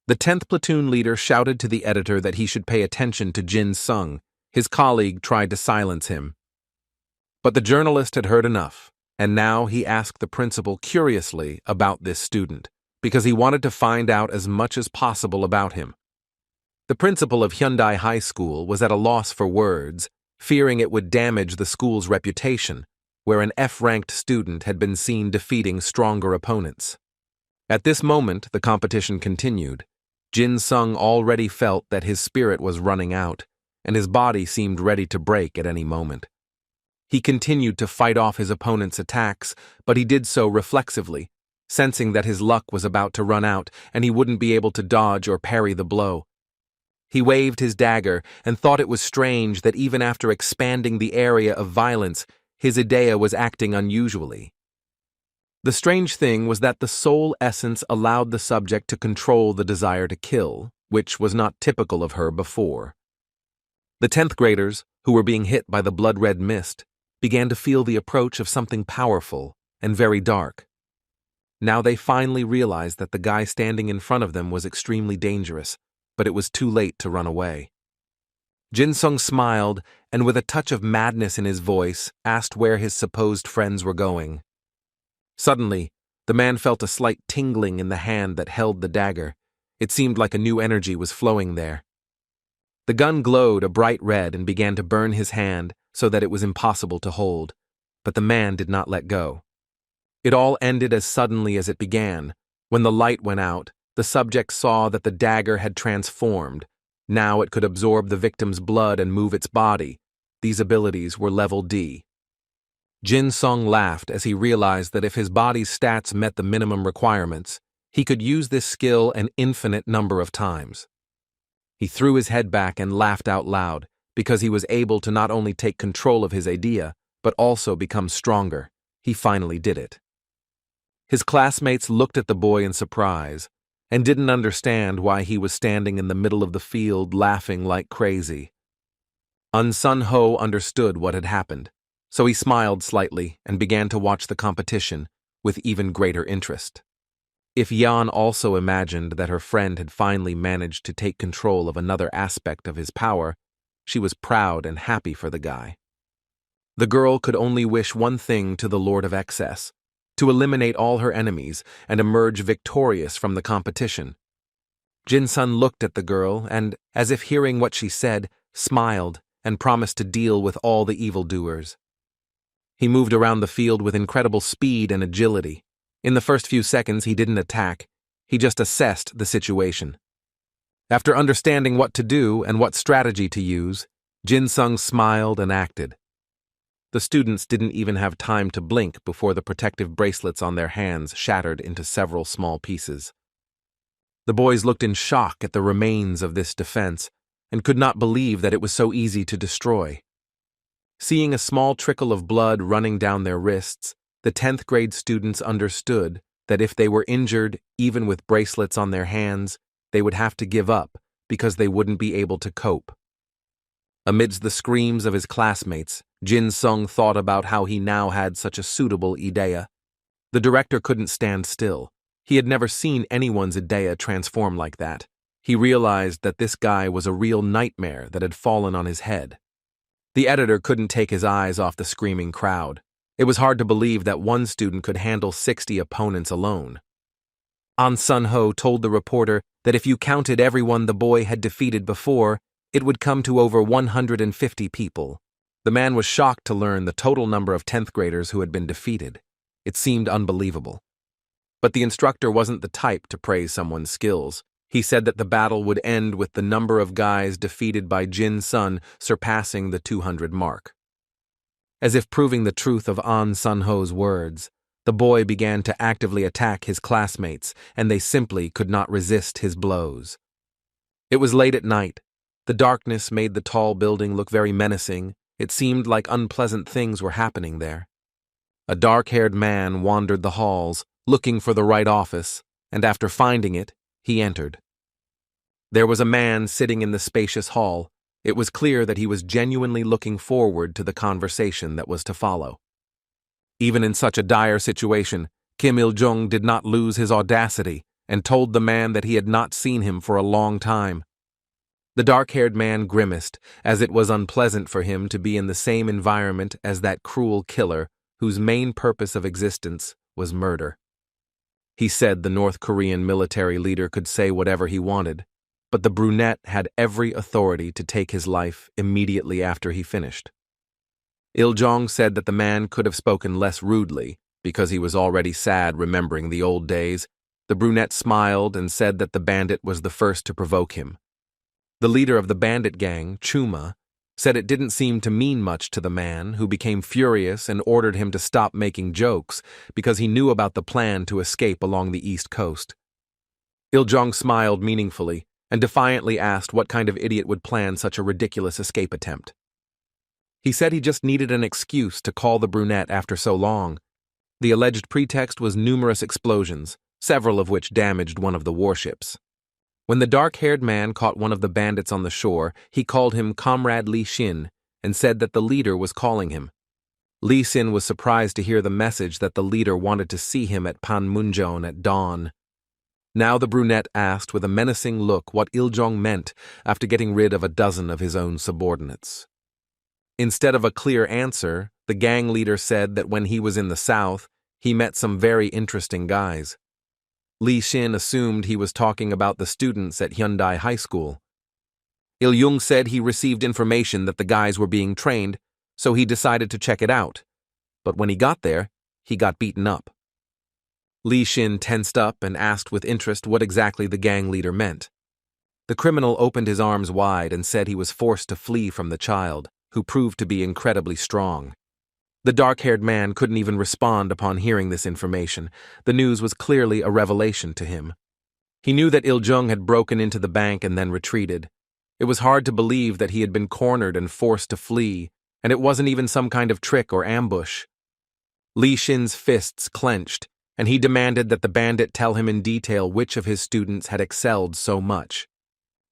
The 10th platoon leader shouted to the editor that he should pay attention to Jin-sung. His colleague tried to silence him. But the journalist had heard enough, and now he asked the principal curiously about this student, because he wanted to find out as much as possible about him. The principal of Hyundai High School was at a loss for words, fearing it would damage the school's reputation, where an F-ranked student had been seen defeating stronger opponents. At this moment, the competition continued. Jin-sung already felt that his spirit was running out, and his body seemed ready to break at any moment. He continued to fight off his opponent's attacks, but he did so reflexively, sensing that his luck was about to run out and he wouldn't be able to dodge or parry the blow. He waved his dagger and thought it was strange that even after expanding the area of violence, his idea was acting unusually. The strange thing was that the soul essence allowed the subject to control the desire to kill, which was not typical of her before. The 10th graders, who were being hit by the blood-red mist, began to feel the approach of something powerful and very dark. Now they finally realized that the guy standing in front of them was extremely dangerous, but it was too late to run away. Jin-sung smiled and, with a touch of madness in his voice, asked where his supposed friends were going. Suddenly, the man felt a slight tingling in the hand that held the dagger. It seemed like a new energy was flowing there. The gun glowed a bright red and began to burn his hand so that it was impossible to hold, but the man did not let go. It all ended as suddenly as it began. When the light went out, the subject saw that the dagger had transformed. Now it could absorb the victim's blood and move its body. These abilities were level D. Jin-sung laughed as he realized that if his body's stats met the minimum requirements, he could use this skill an infinite number of times. He threw his head back and laughed out loud because he was able to not only take control of his idea, but also become stronger. He finally did it. His classmates looked at the boy in surprise and didn't understand why he was standing in the middle of the field laughing like crazy. Sun-ho understood what had happened, so he smiled slightly and began to watch the competition with even greater interest. If Yeon also imagined that her friend had finally managed to take control of another aspect of his power, she was proud and happy for the guy. The girl could only wish one thing to the Lord of Excess: to eliminate all her enemies and emerge victorious from the competition. Jin-sun looked at the girl and, as if hearing what she said, smiled and promised to deal with all the evildoers. He moved around the field with incredible speed and agility. In the first few seconds, he didn't attack. He just assessed the situation. After understanding what to do and what strategy to use, Jin-sung smiled and acted. The students didn't even have time to blink before the protective bracelets on their hands shattered into several small pieces. The boys looked in shock at the remains of this defense and could not believe that it was so easy to destroy. Seeing a small trickle of blood running down their wrists, the 10th grade students understood that if they were injured, even with bracelets on their hands, they would have to give up because they wouldn't be able to cope. Amidst the screams of his classmates, Jin-sung thought about how he now had such a suitable idea. The director couldn't stand still. He had never seen anyone's idea transform like that. He realized that this guy was a real nightmare that had fallen on his head. The editor couldn't take his eyes off the screaming crowd. It was hard to believe that one student could handle 60 opponents alone. Sun-ho told the reporter that if you counted everyone the boy had defeated before, it would come to over 150 people. The man was shocked to learn the total number of 10th graders who had been defeated. It seemed unbelievable. But the instructor wasn't the type to praise someone's skills. He said that the battle would end with the number of guys defeated by Jin-sun surpassing the 200 mark. As if proving the truth of Sun-ho's words, the boy began to actively attack his classmates, and they simply could not resist his blows. It was late at night. The darkness made the tall building look very menacing. It seemed like unpleasant things were happening there. A dark-haired man wandered the halls, looking for the right office, and after finding it, he entered. There was a man sitting in the spacious hall. It was clear that he was genuinely looking forward to the conversation that was to follow. Even in such a dire situation, Kim Il-jung did not lose his audacity and told the man that he had not seen him for a long time. The dark-haired man grimaced, as it was unpleasant for him to be in the same environment as that cruel killer whose main purpose of existence was murder. He said the North Korean military leader could say whatever he wanted, but the brunette had every authority to take his life immediately after he finished. Il-jong said that the man could have spoken less rudely because he was already sad remembering the old days. The brunette smiled and said that the bandit was the first to provoke him. The leader of the bandit gang, Chuma, said it didn't seem to mean much to the man, who became furious and ordered him to stop making jokes because he knew about the plan to escape along the East Coast. Il-jong smiled meaningfully and defiantly asked what kind of idiot would plan such a ridiculous escape attempt. He said he just needed an excuse to call the brunette after so long. The alleged pretext was numerous explosions, several of which damaged one of the warships. When the dark-haired man caught one of the bandits on the shore, he called him Comrade Lee Shin and said that the leader was calling him. Lee Sin was surprised to hear the message that the leader wanted to see him at Panmunjom at dawn. Now the brunette asked with a menacing look what Iljong meant after getting rid of a dozen of his own subordinates. Instead of a clear answer, the gang leader said that when he was in the south, he met some very interesting guys. Lee Shin assumed he was talking about the students at Hyundai High School. Iljong said he received information that the guys were being trained, so he decided to check it out. But when he got there, he got beaten up. Lee Shin tensed up and asked with interest what exactly the gang leader meant. The criminal opened his arms wide and said he was forced to flee from the child, who proved to be incredibly strong. The dark-haired man couldn't even respond upon hearing this information. The news was clearly a revelation to him. He knew that Iljong had broken into the bank and then retreated. It was hard to believe that he had been cornered and forced to flee, and it wasn't even some kind of trick or ambush. Lee Shin's fists clenched, and he demanded that the bandit tell him in detail which of his students had excelled so much.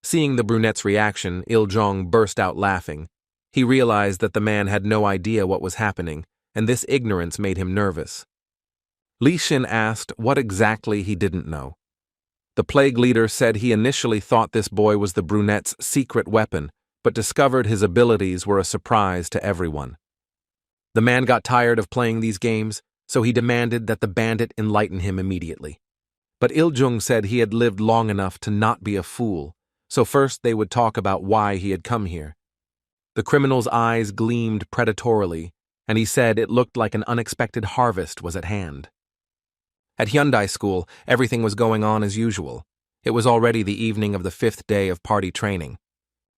Seeing the brunette's reaction, Iljong burst out laughing. He realized that the man had no idea what was happening, and this ignorance made him nervous. Lee Shin asked what exactly he didn't know. The plague leader said he initially thought this boy was the brunette's secret weapon, but discovered his abilities were a surprise to everyone. The man got tired of playing these games, so he demanded that the bandit enlighten him immediately. But Iljong said he had lived long enough to not be a fool, so first they would talk about why he had come here. The criminal's eyes gleamed predatorily, and he said it looked like an unexpected harvest was at hand. At Hyundai School, everything was going on as usual. It was already the evening of the 5th day of party training.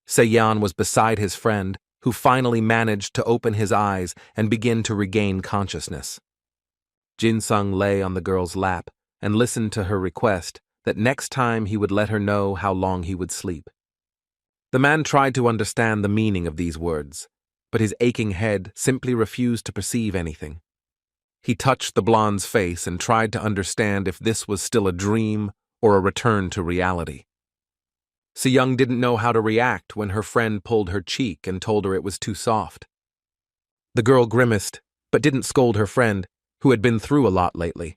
Seon was beside his friend, who finally managed to open his eyes and begin to regain consciousness. Jin-sung lay on the girl's lap and listened to her request that next time he would let her know how long he would sleep. The man tried to understand the meaning of these words, but his aching head simply refused to perceive anything. He touched the blonde's face and tried to understand if this was still a dream or a return to reality. Seon didn't know how to react when her friend pulled her cheek and told her it was too soft. The girl grimaced, but didn't scold her friend, who had been through a lot lately.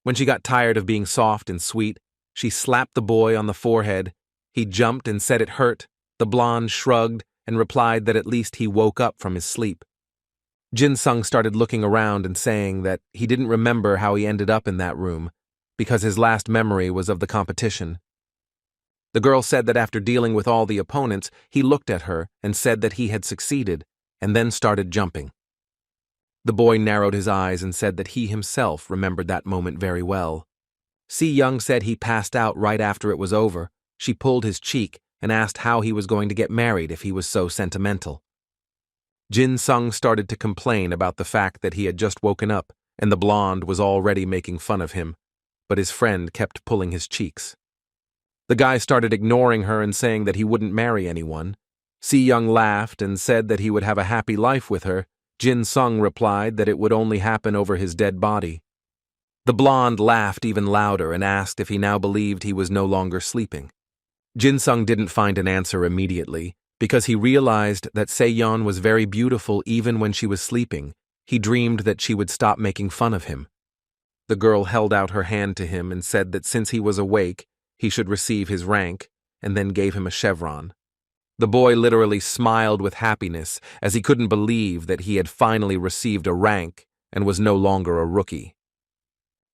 When she got tired of being soft and sweet, she slapped the boy on the forehead. He jumped and said it hurt. The blonde shrugged and replied that at least he woke up from his sleep. Jin-sung started looking around and saying that he didn't remember how he ended up in that room, because his last memory was of the competition. The girl said that after dealing with all the opponents, he looked at her and said that he had succeeded, and then started jumping. The boy narrowed his eyes and said that he himself remembered that moment very well. Si-young said he passed out right after it was over. She pulled his cheek and asked how he was going to get married if he was so sentimental. Jin-sung started to complain about the fact that he had just woken up and the blonde was already making fun of him, but his friend kept pulling his cheeks. The guy started ignoring her and saying that he wouldn't marry anyone. Si-young laughed and said that he would have a happy life with her. Jin-sung replied that it would only happen over his dead body. The blonde laughed even louder and asked if he now believed he was no longer sleeping. Jin-sung didn't find an answer immediately, because he realized that Seon was very beautiful even when she was sleeping. He dreamed that she would stop making fun of him. The girl held out her hand to him and said that since he was awake, he should receive his rank, and then gave him a chevron. The boy literally smiled with happiness as he couldn't believe that he had finally received a rank and was no longer a rookie.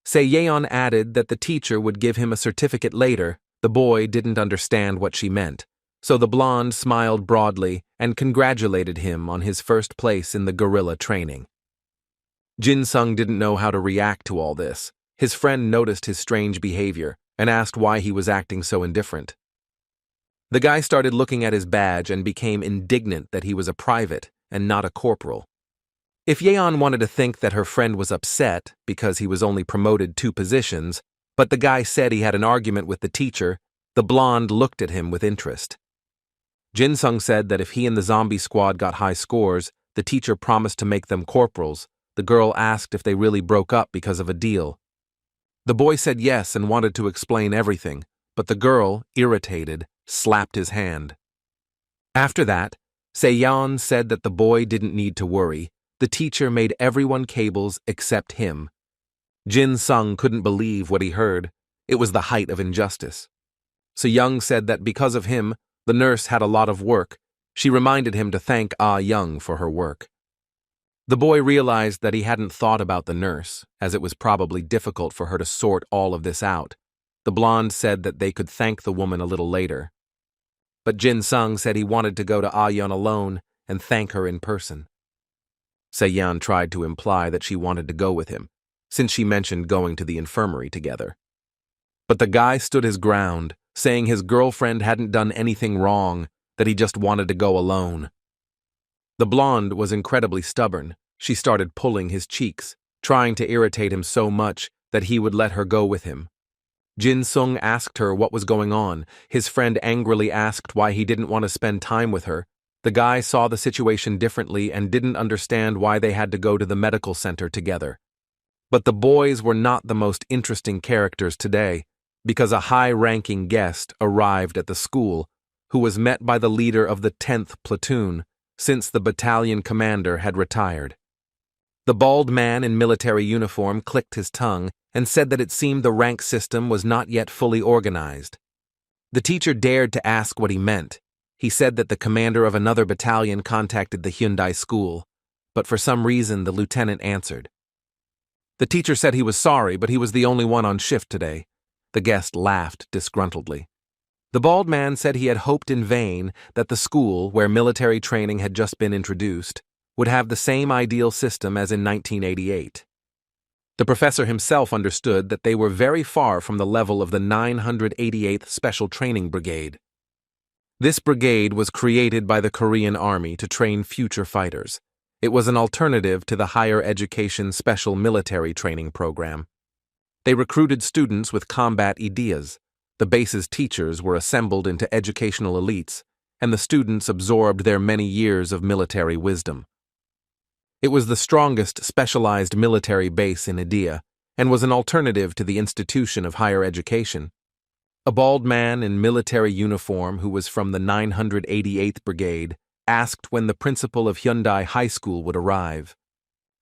Seon added that the teacher would give him a certificate later. The boy didn't understand what she meant, so the blonde smiled broadly and congratulated him on his first place in the guerrilla training. Jin-sung didn't know how to react to all this. His friend noticed his strange behavior and asked why he was acting so indifferent. The guy started looking at his badge and became indignant that he was a private and not a corporal. If Yeon wanted to think that her friend was upset because he was only promoted 2 positions, but the guy said he had an argument with the teacher, The blonde looked at him with interest. Jin-sung said that if he and the zombie squad got high scores, the teacher promised to make them corporals. The girl asked if they really broke up because of a deal. The boy said yes and wanted to explain everything, but the girl, irritated, slapped his hand. After that, Seon said that the boy didn't need to worry. The teacher made everyone cables except him. Jin-sung couldn't believe what he heard. It was the height of injustice. So-young said that because of him, the nurse had a lot of work. She reminded him to thank Ah-young for her work. The boy realized that he hadn't thought about the nurse, as it was probably difficult for her to sort all of this out. The blonde said that they could thank the woman a little later. But Jin-sung said he wanted to go to Ah-young alone and thank her in person. Se-yeon tried to imply that she wanted to go with him, since she mentioned going to the infirmary together. But the guy stood his ground, saying his girlfriend hadn't done anything wrong, that he just wanted to go alone. The blonde was incredibly stubborn. She started pulling his cheeks, trying to irritate him so much that he would let her go with him. Jin-sung asked her what was going on. His friend angrily asked why he didn't want to spend time with her. The guy saw the situation differently and didn't understand why they had to go to the medical center together. But the boys were not the most interesting characters today, because a high-ranking guest arrived at the school, who was met by the leader of the 10th platoon, since the battalion commander had retired. The bald man in military uniform clicked his tongue and said that it seemed the rank system was not yet fully organized. The teacher dared to ask what he meant. He said that the commander of another battalion contacted the Hyundai school, but for some reason the lieutenant answered. The teacher said he was sorry, but he was the only one on shift today. The guest laughed disgruntledly. The bald man said he had hoped in vain that the school, where military training had just been introduced, would have the same ideal system as in 1988. The professor himself understood that they were very far from the level of the 988th Special Training Brigade. This brigade was created by the Korean Army to train future fighters. It was an alternative to the higher education special military training program. They recruited students with combat ideas. The base's teachers were assembled into educational elites, and the students absorbed their many years of military wisdom. It was the strongest specialized military base in Idea, and was an alternative to the institution of higher education. A bald man in military uniform who was from the 988th Brigade asked when the principal of Hyundai High School would arrive.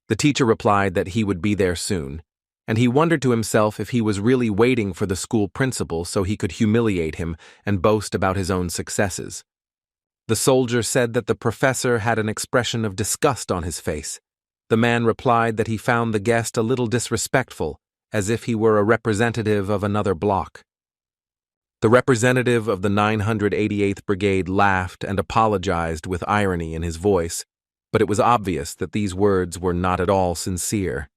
The teacher replied that he would be there soon, and he wondered to himself if he was really waiting for the school principal so he could humiliate him and boast about his own successes. The soldier said that the professor had an expression of disgust on his face. The man replied that he found the guest a little disrespectful, as if he were a representative of another block. The representative of the 988th Brigade laughed and apologized with irony in his voice, but it was obvious that these words were not at all sincere.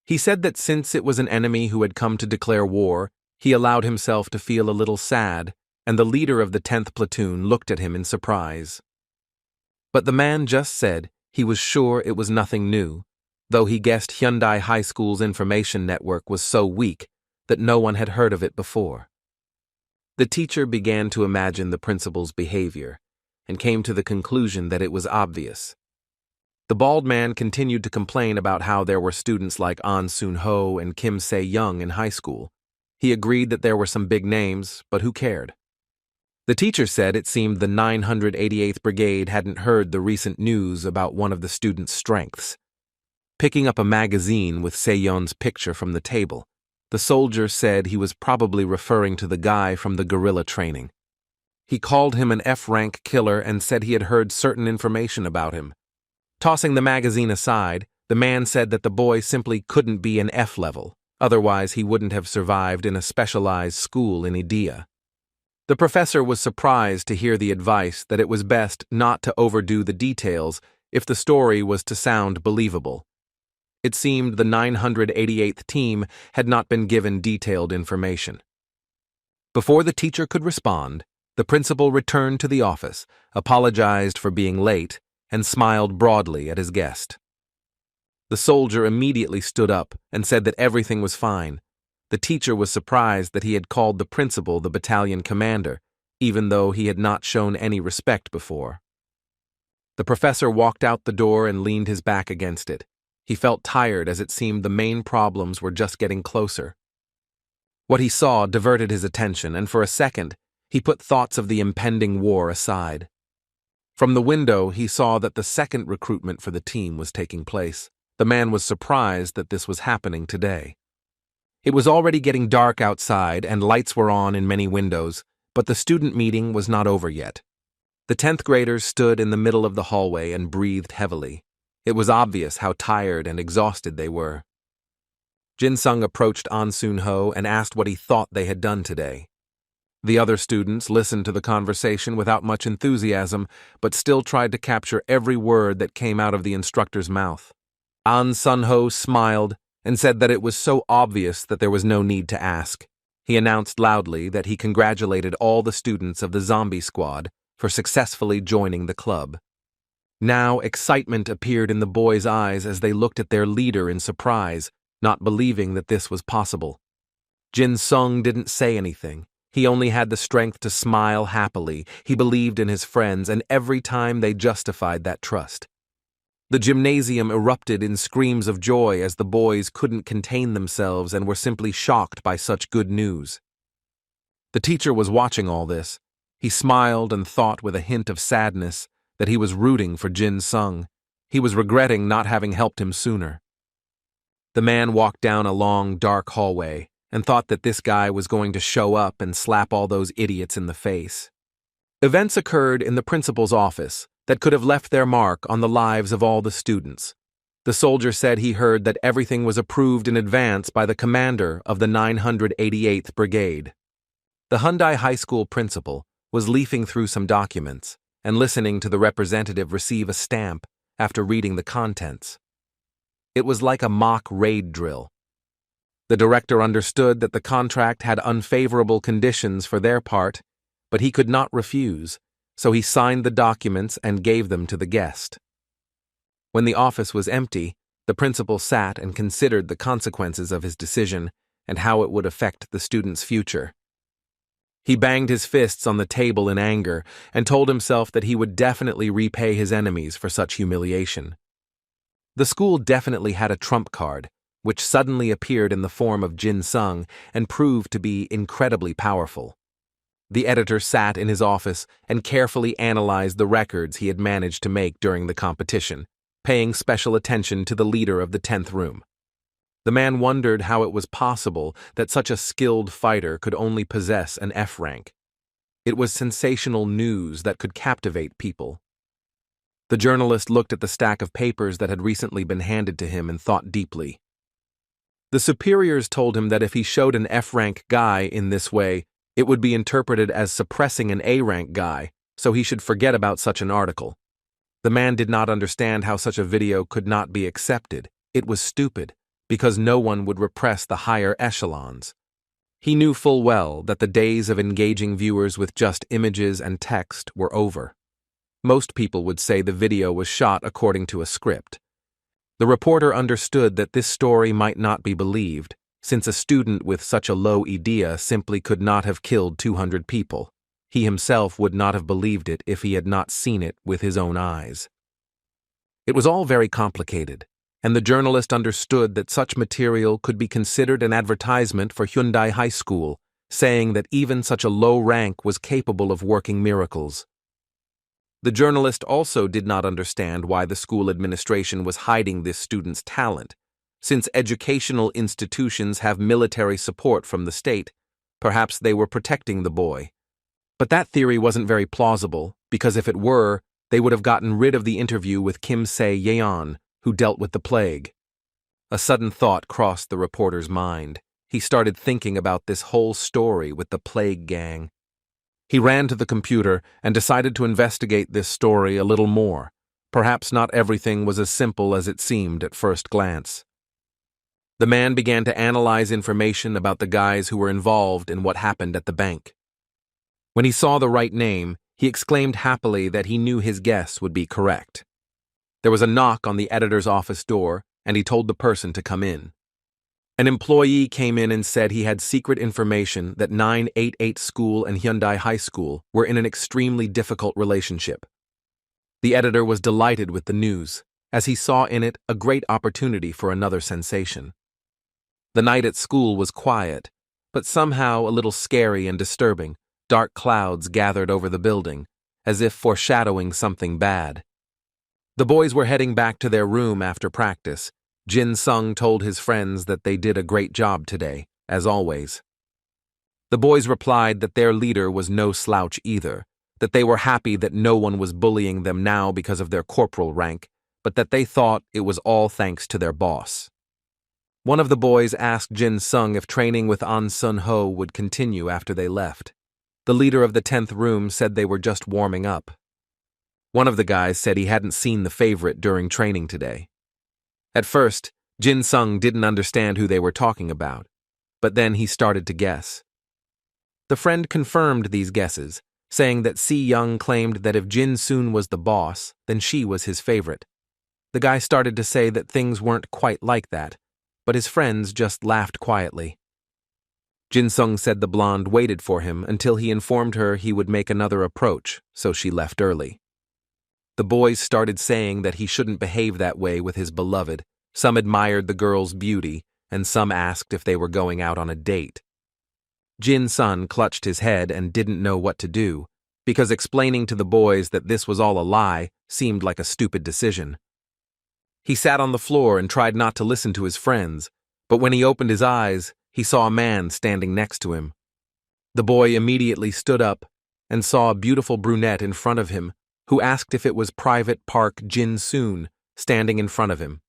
He said that since it was an enemy who had come to declare war, he allowed himself to feel a little sad, and the leader of the 10th platoon looked at him in surprise. But the man just said he was sure it was nothing new, though he guessed Hyundai High School's information network was so weak that no one had heard of it before. The teacher began to imagine the principal's behavior, and came to the conclusion that it was obvious. The bald man continued to complain about how there were students like An Soon-ho and Kim Se-young in high school. He agreed that there were some big names, but who cared? The teacher said it seemed the 988th Brigade hadn't heard the recent news about one of the students' strengths. Picking up a magazine with Se-yeon's picture from the table, the soldier said he was probably referring to the guy from the guerrilla training. He called him an F-rank killer and said he had heard certain information about him. Tossing the magazine aside, the man said that the boy simply couldn't be an F level, otherwise he wouldn't have survived in a specialized school in Idea. The professor was surprised to hear the advice that it was best not to overdo the details if the story was to sound believable. It seemed the 988th team had not been given detailed information. Before the teacher could respond, the principal returned to the office, apologized for being late, and smiled broadly at his guest. The soldier immediately stood up and said that everything was fine. The teacher was surprised that he had called the principal the battalion commander, even though he had not shown any respect before. The professor walked out the door and leaned his back against it. He felt tired as it seemed the main problems were just getting closer. What he saw diverted his attention, and for a second, he put thoughts of the impending war aside. From the window, he saw that the second recruitment for the team was taking place. The man was surprised that this was happening today. It was already getting dark outside and lights were on in many windows, but the student meeting was not over yet. The 10th graders stood in the middle of the hallway and breathed heavily. It was obvious how tired and exhausted they were. Jin-sung approached An Soon-ho and asked what he thought they had done today. The other students listened to the conversation without much enthusiasm, but still tried to capture every word that came out of the instructor's mouth. An Soon-ho smiled and said that it was so obvious that there was no need to ask. He announced loudly that he congratulated all the students of the zombie squad for successfully joining the club. Now excitement appeared in the boys' eyes as they looked at their leader in surprise, not believing that this was possible. Jin-sung didn't say anything. He only had the strength to smile happily. He believed in his friends, and every time they justified that trust. The gymnasium erupted in screams of joy as the boys couldn't contain themselves and were simply shocked by such good news. The teacher was watching all this. He smiled and thought with a hint of sadness that he was rooting for Jin-sung. He was regretting not having helped him sooner. The man walked down a long, dark hallway and thought that this guy was going to show up and slap all those idiots in the face. Events occurred in the principal's office that could have left their mark on the lives of all the students. The soldier said he heard that everything was approved in advance by the commander of the 988th Brigade. The Hyundai High School principal was leafing through some documents and listening to the representative receive a stamp after reading the contents. It was like a mock raid drill. The director understood that the contract had unfavorable conditions for their part, but he could not refuse, so he signed the documents and gave them to the guest. When the office was empty, the principal sat and considered the consequences of his decision and how it would affect the student's future. He banged his fists on the table in anger and told himself that he would definitely repay his enemies for such humiliation. The school definitely had a trump card, which suddenly appeared in the form of Jin-sung and proved to be incredibly powerful. The editor sat in his office and carefully analyzed the records he had managed to make during the competition, paying special attention to the leader of the 10th room. The man wondered how it was possible that such a skilled fighter could only possess an F rank. It was sensational news that could captivate people. The journalist looked at the stack of papers that had recently been handed to him and thought deeply. The superiors told him that if he showed an F-rank guy in this way, it would be interpreted as suppressing an A-rank guy, so he should forget about such an article. The man did not understand how such a video could not be accepted. It was stupid, because no one would repress the higher echelons. He knew full well that the days of engaging viewers with just images and text were over. Most people would say the video was shot according to a script. The reporter understood that this story might not be believed, since a student with such a low idea simply could not have killed 200 people. He himself would not have believed it if he had not seen it with his own eyes. It was all very complicated, and the journalist understood that such material could be considered an advertisement for Hyundai High School, saying that even such a low rank was capable of working miracles. The journalist also did not understand why the school administration was hiding this student's talent. Since educational institutions have military support from the state, perhaps they were protecting the boy. But that theory wasn't very plausible, because if it were, they would have gotten rid of the interview with Kim Se-yeon, who dealt with the plague. A sudden thought crossed the reporter's mind. He started thinking about this whole story with the plague gang. He ran to the computer and decided to investigate this story a little more. Perhaps not everything was as simple as it seemed at first glance. The man began to analyze information about the guys who were involved in what happened at the bank. When he saw the right name, he exclaimed happily that he knew his guess would be correct. There was a knock on the editor's office door, and he told the person to come in. An employee came in and said he had secret information that 988 School and Hyundai High School were in an extremely difficult relationship. The editor was delighted with the news, as he saw in it a great opportunity for another sensation. The night at school was quiet, but somehow a little scary and disturbing. Dark clouds gathered over the building, as if foreshadowing something bad. The boys were heading back to their room after practice. Jin-sung told his friends that they did a great job today, as always. The boys replied that their leader was no slouch either, that they were happy that no one was bullying them now because of their corporal rank, but that they thought it was all thanks to their boss. One of the boys asked Jin-sung if training with An Sun-ho would continue after they left. The leader of the 10th room said they were just warming up. One of the guys said he hadn't seen the favorite during training today. At first, Jin-sung didn't understand who they were talking about, but then he started to guess. The friend confirmed these guesses, saying that Si-young claimed that if Jin-soon was the boss, then she was his favorite. The guy started to say that things weren't quite like that, but his friends just laughed quietly. Jin-sung said the blonde waited for him until he informed her he would make another approach, so she left early. The boys started saying that he shouldn't behave that way with his beloved. Some admired the girl's beauty, and some asked if they were going out on a date. Jin-sun clutched his head and didn't know what to do, because explaining to the boys that this was all a lie seemed like a stupid decision. He sat on the floor and tried not to listen to his friends, but when he opened his eyes, he saw a man standing next to him. The boy immediately stood up and saw a beautiful brunette in front of him, who asked if it was Private Park Jin-soon standing in front of him.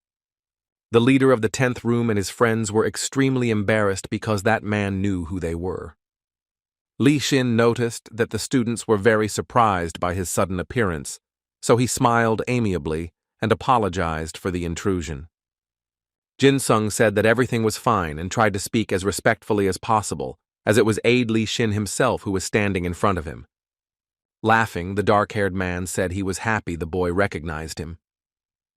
The leader of the 10th room and his friends were extremely embarrassed because that man knew who they were. Lee Shin noticed that the students were very surprised by his sudden appearance, so he smiled amiably and apologized for the intrusion. Jin-sung said that everything was fine and tried to speak as respectfully as possible, as it was Aide Lee Shin himself who was standing in front of him. Laughing, the dark-haired man said he was happy the boy recognized him.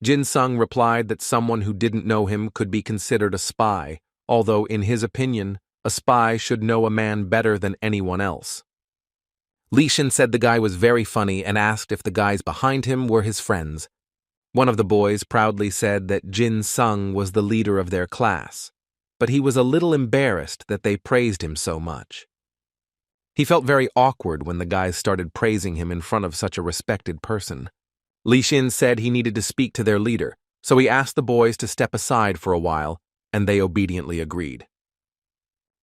Jin-sung replied that someone who didn't know him could be considered a spy, although in his opinion, a spy should know a man better than anyone else. Lee Shin said the guy was very funny and asked if the guys behind him were his friends. One of the boys proudly said that Jin-sung was the leader of their class, but he was a little embarrassed that they praised him so much. He felt very awkward when the guys started praising him in front of such a respected person. Lee Shin said he needed to speak to their leader, so he asked the boys to step aside for a while, and they obediently agreed.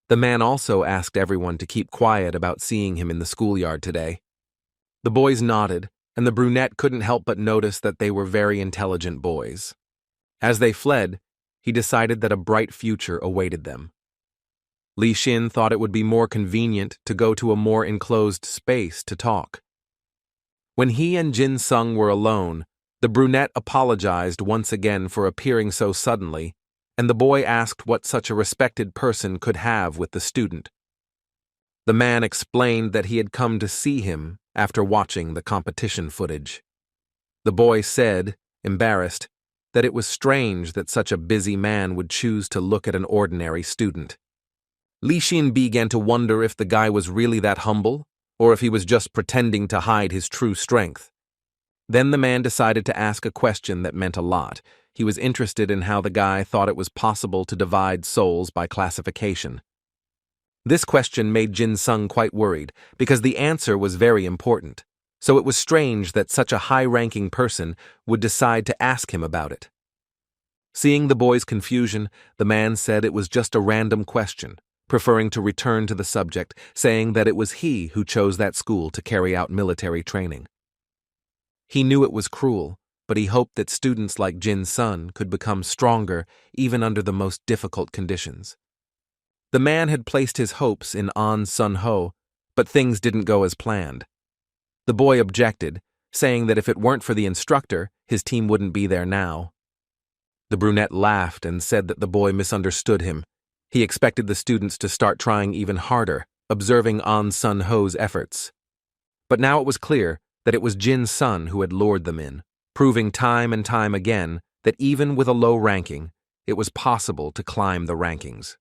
The man also asked everyone to keep quiet about seeing him in the schoolyard today. The boys nodded, and the brunette couldn't help but notice that they were very intelligent boys. As they fled, he decided that a bright future awaited them. Lee Shin thought it would be more convenient to go to a more enclosed space to talk. When he and Jin-sung were alone, the brunette apologized once again for appearing so suddenly, and the boy asked what such a respected person could have with the student. The man explained that he had come to see him after watching the competition footage. The boy said, embarrassed, that it was strange that such a busy man would choose to look at an ordinary student. Lee Shin began to wonder if the guy was really that humble, or if he was just pretending to hide his true strength. Then the man decided to ask a question that meant a lot. He was interested in how the guy thought it was possible to divide souls by classification. This question made Jin-sung quite worried, because the answer was very important, so it was strange that such a high-ranking person would decide to ask him about it. Seeing the boy's confusion, the man said it was just a random question, preferring to return to the subject, saying that it was he who chose that school to carry out military training. He knew it was cruel, but he hoped that students like Jin-sun could become stronger even under the most difficult conditions. The man had placed his hopes in An Sun-ho, but things didn't go as planned. The boy objected, saying that if it weren't for the instructor, his team wouldn't be there now. The brunette laughed and said that the boy misunderstood him. He expected the students to start trying even harder, observing An Sun-ho's efforts. But now it was clear that it was Jin-sun who had lured them in, proving time and time again that even with a low ranking, it was possible to climb the rankings.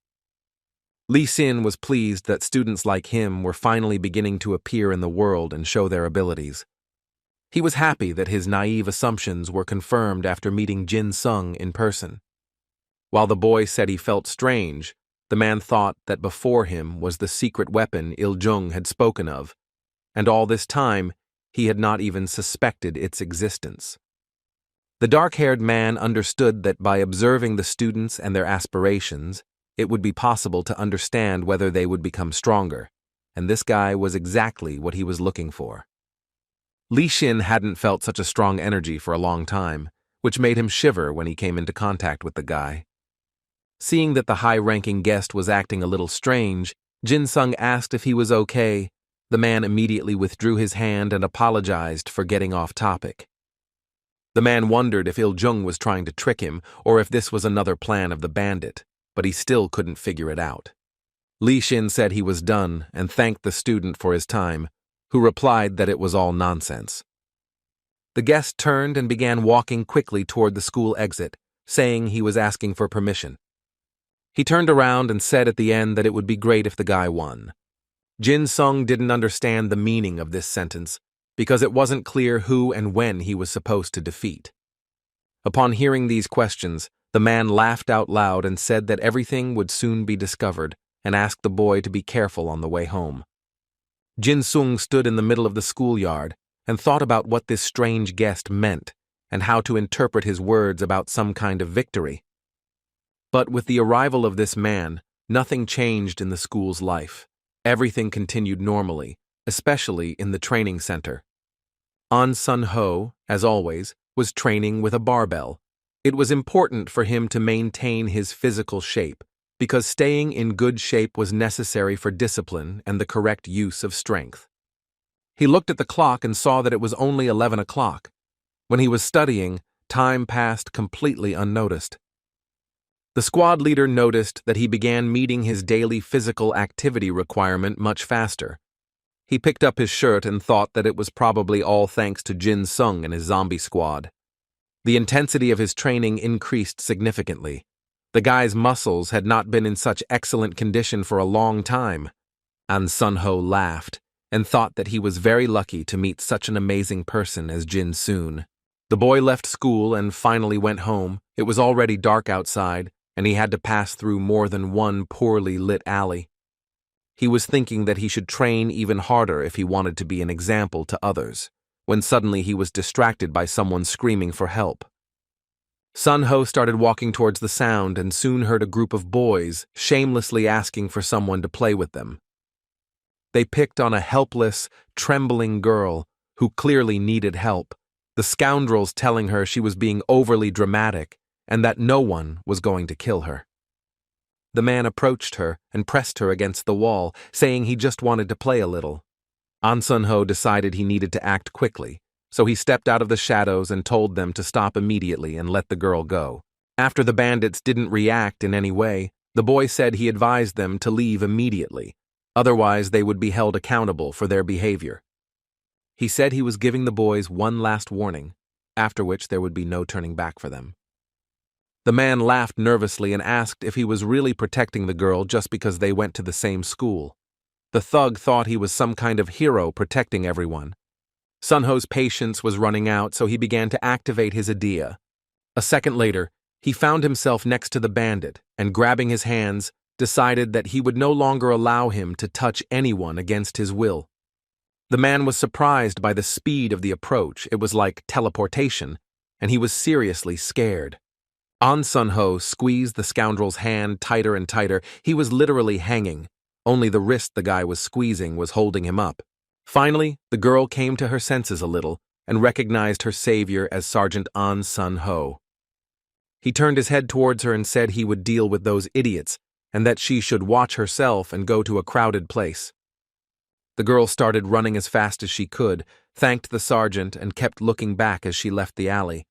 Lee Sin was pleased that students like him were finally beginning to appear in the world and show their abilities. He was happy that his naive assumptions were confirmed after meeting Jin Sung in person. While the boy said he felt strange, the man thought that before him was the secret weapon Il-jung had spoken of, and all this time he had not even suspected its existence. The dark-haired man understood that by observing the students and their aspirations, it would be possible to understand whether they would become stronger, and this guy was exactly what he was looking for. Li Xin hadn't felt such a strong energy for a long time, which made him shiver when he came into contact with the guy. Seeing that the high-ranking guest was acting a little strange, Jin Sung asked if he was okay. The man immediately withdrew his hand and apologized for getting off topic. The man wondered if Il-jung was trying to trick him or if this was another plan of the bandit, but he still couldn't figure it out. Li Xin said he was done and thanked the student for his time, who replied that it was all nonsense. The guest turned and began walking quickly toward the school exit, saying he was asking for permission. He turned around and said at the end that it would be great if the guy won. Jin Sung didn't understand the meaning of this sentence because it wasn't clear who and when he was supposed to defeat. Upon hearing these questions, the man laughed out loud and said that everything would soon be discovered and asked the boy to be careful on the way home. Jin Sung stood in the middle of the schoolyard and thought about what this strange guest meant and how to interpret his words about some kind of victory. But with the arrival of this man, nothing changed in the school's life. Everything continued normally, especially in the training center. An Sun-ho, as always, was training with a barbell. It was important for him to maintain his physical shape, because staying in good shape was necessary for discipline and the correct use of strength. He looked at the clock and saw that it was only 11 o'clock. When he was studying, time passed completely unnoticed. The squad leader noticed that he began meeting his daily physical activity requirement much faster. He picked up his shirt and thought that it was probably all thanks to Jin Sung and his zombie squad. The intensity of his training increased significantly. The guy's muscles had not been in such excellent condition for a long time. An Sun-ho laughed and thought that he was very lucky to meet such an amazing person as Jin Soon. The boy left school and finally went home. It was already dark outside, and he had to pass through more than one poorly lit alley. He was thinking that he should train even harder if he wanted to be an example to others, when suddenly he was distracted by someone screaming for help. Sun-ho started walking towards the sound and soon heard a group of boys shamelessly asking for someone to play with them. They picked on a helpless, trembling girl who clearly needed help, the scoundrels telling her she was being overly dramatic and that no one was going to kill her. The man approached her and pressed her against the wall, saying he just wanted to play a little. An Sun-ho decided he needed to act quickly, so he stepped out of the shadows and told them to stop immediately and let the girl go. After the bandits didn't react in any way, the boy said he advised them to leave immediately, otherwise they would be held accountable for their behavior. He said he was giving the boys one last warning, after which there would be no turning back for them. The man laughed nervously and asked if he was really protecting the girl just because they went to the same school. The thug thought he was some kind of hero protecting everyone. Sun-ho's patience was running out, so he began to activate his idea. A second later, he found himself next to the bandit and, grabbing his hands, decided that he would no longer allow him to touch anyone against his will. The man was surprised by the speed of the approach. It was like teleportation, and he was seriously scared. An Sun-ho squeezed the scoundrel's hand tighter and tighter. He was literally hanging. Only the wrist the guy was squeezing was holding him up. Finally, the girl came to her senses a little and recognized her savior as Sergeant An Sun-ho. He turned his head towards her and said he would deal with those idiots and that she should watch herself and go to a crowded place. The girl started running as fast as she could, thanked the sergeant, and kept looking back as she left the alley.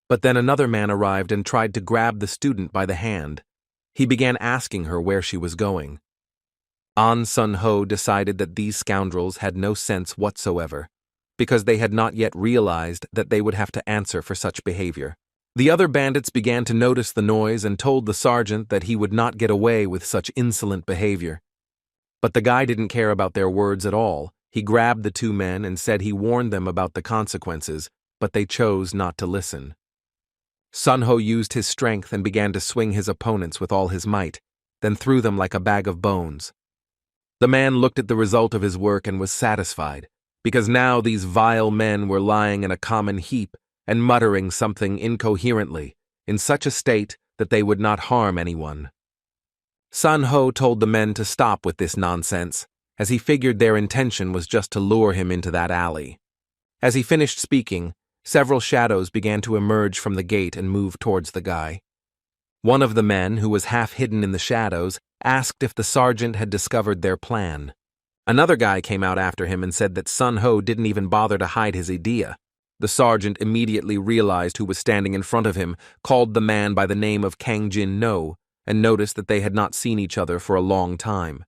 But then another man arrived and tried to grab the student by the hand. He began asking her where she was going. An Sun-ho decided that these scoundrels had no sense whatsoever, because they had not yet realized that they would have to answer for such behavior. The other bandits began to notice the noise and told the sergeant that he would not get away with such insolent behavior. But the guy didn't care about their words at all. He grabbed the two men and said he warned them about the consequences, but they chose not to listen. Sun-ho used his strength and began to swing his opponents with all his might, then threw them like a bag of bones. The man looked at the result of his work and was satisfied, because now these vile men were lying in a common heap and muttering something incoherently, in such a state that they would not harm anyone. Sun-ho told the men to stop with this nonsense, as he figured their intention was just to lure him into that alley. As he finished speaking, several shadows began to emerge from the gate and move towards the guy. One of the men, who was half hidden in the shadows, asked if the sergeant had discovered their plan. Another guy came out after him and said that Sun-ho didn't even bother to hide his idea. The sergeant immediately realized who was standing in front of him, called the man by the name of Kang Jin-no, and noticed that they had not seen each other for a long time.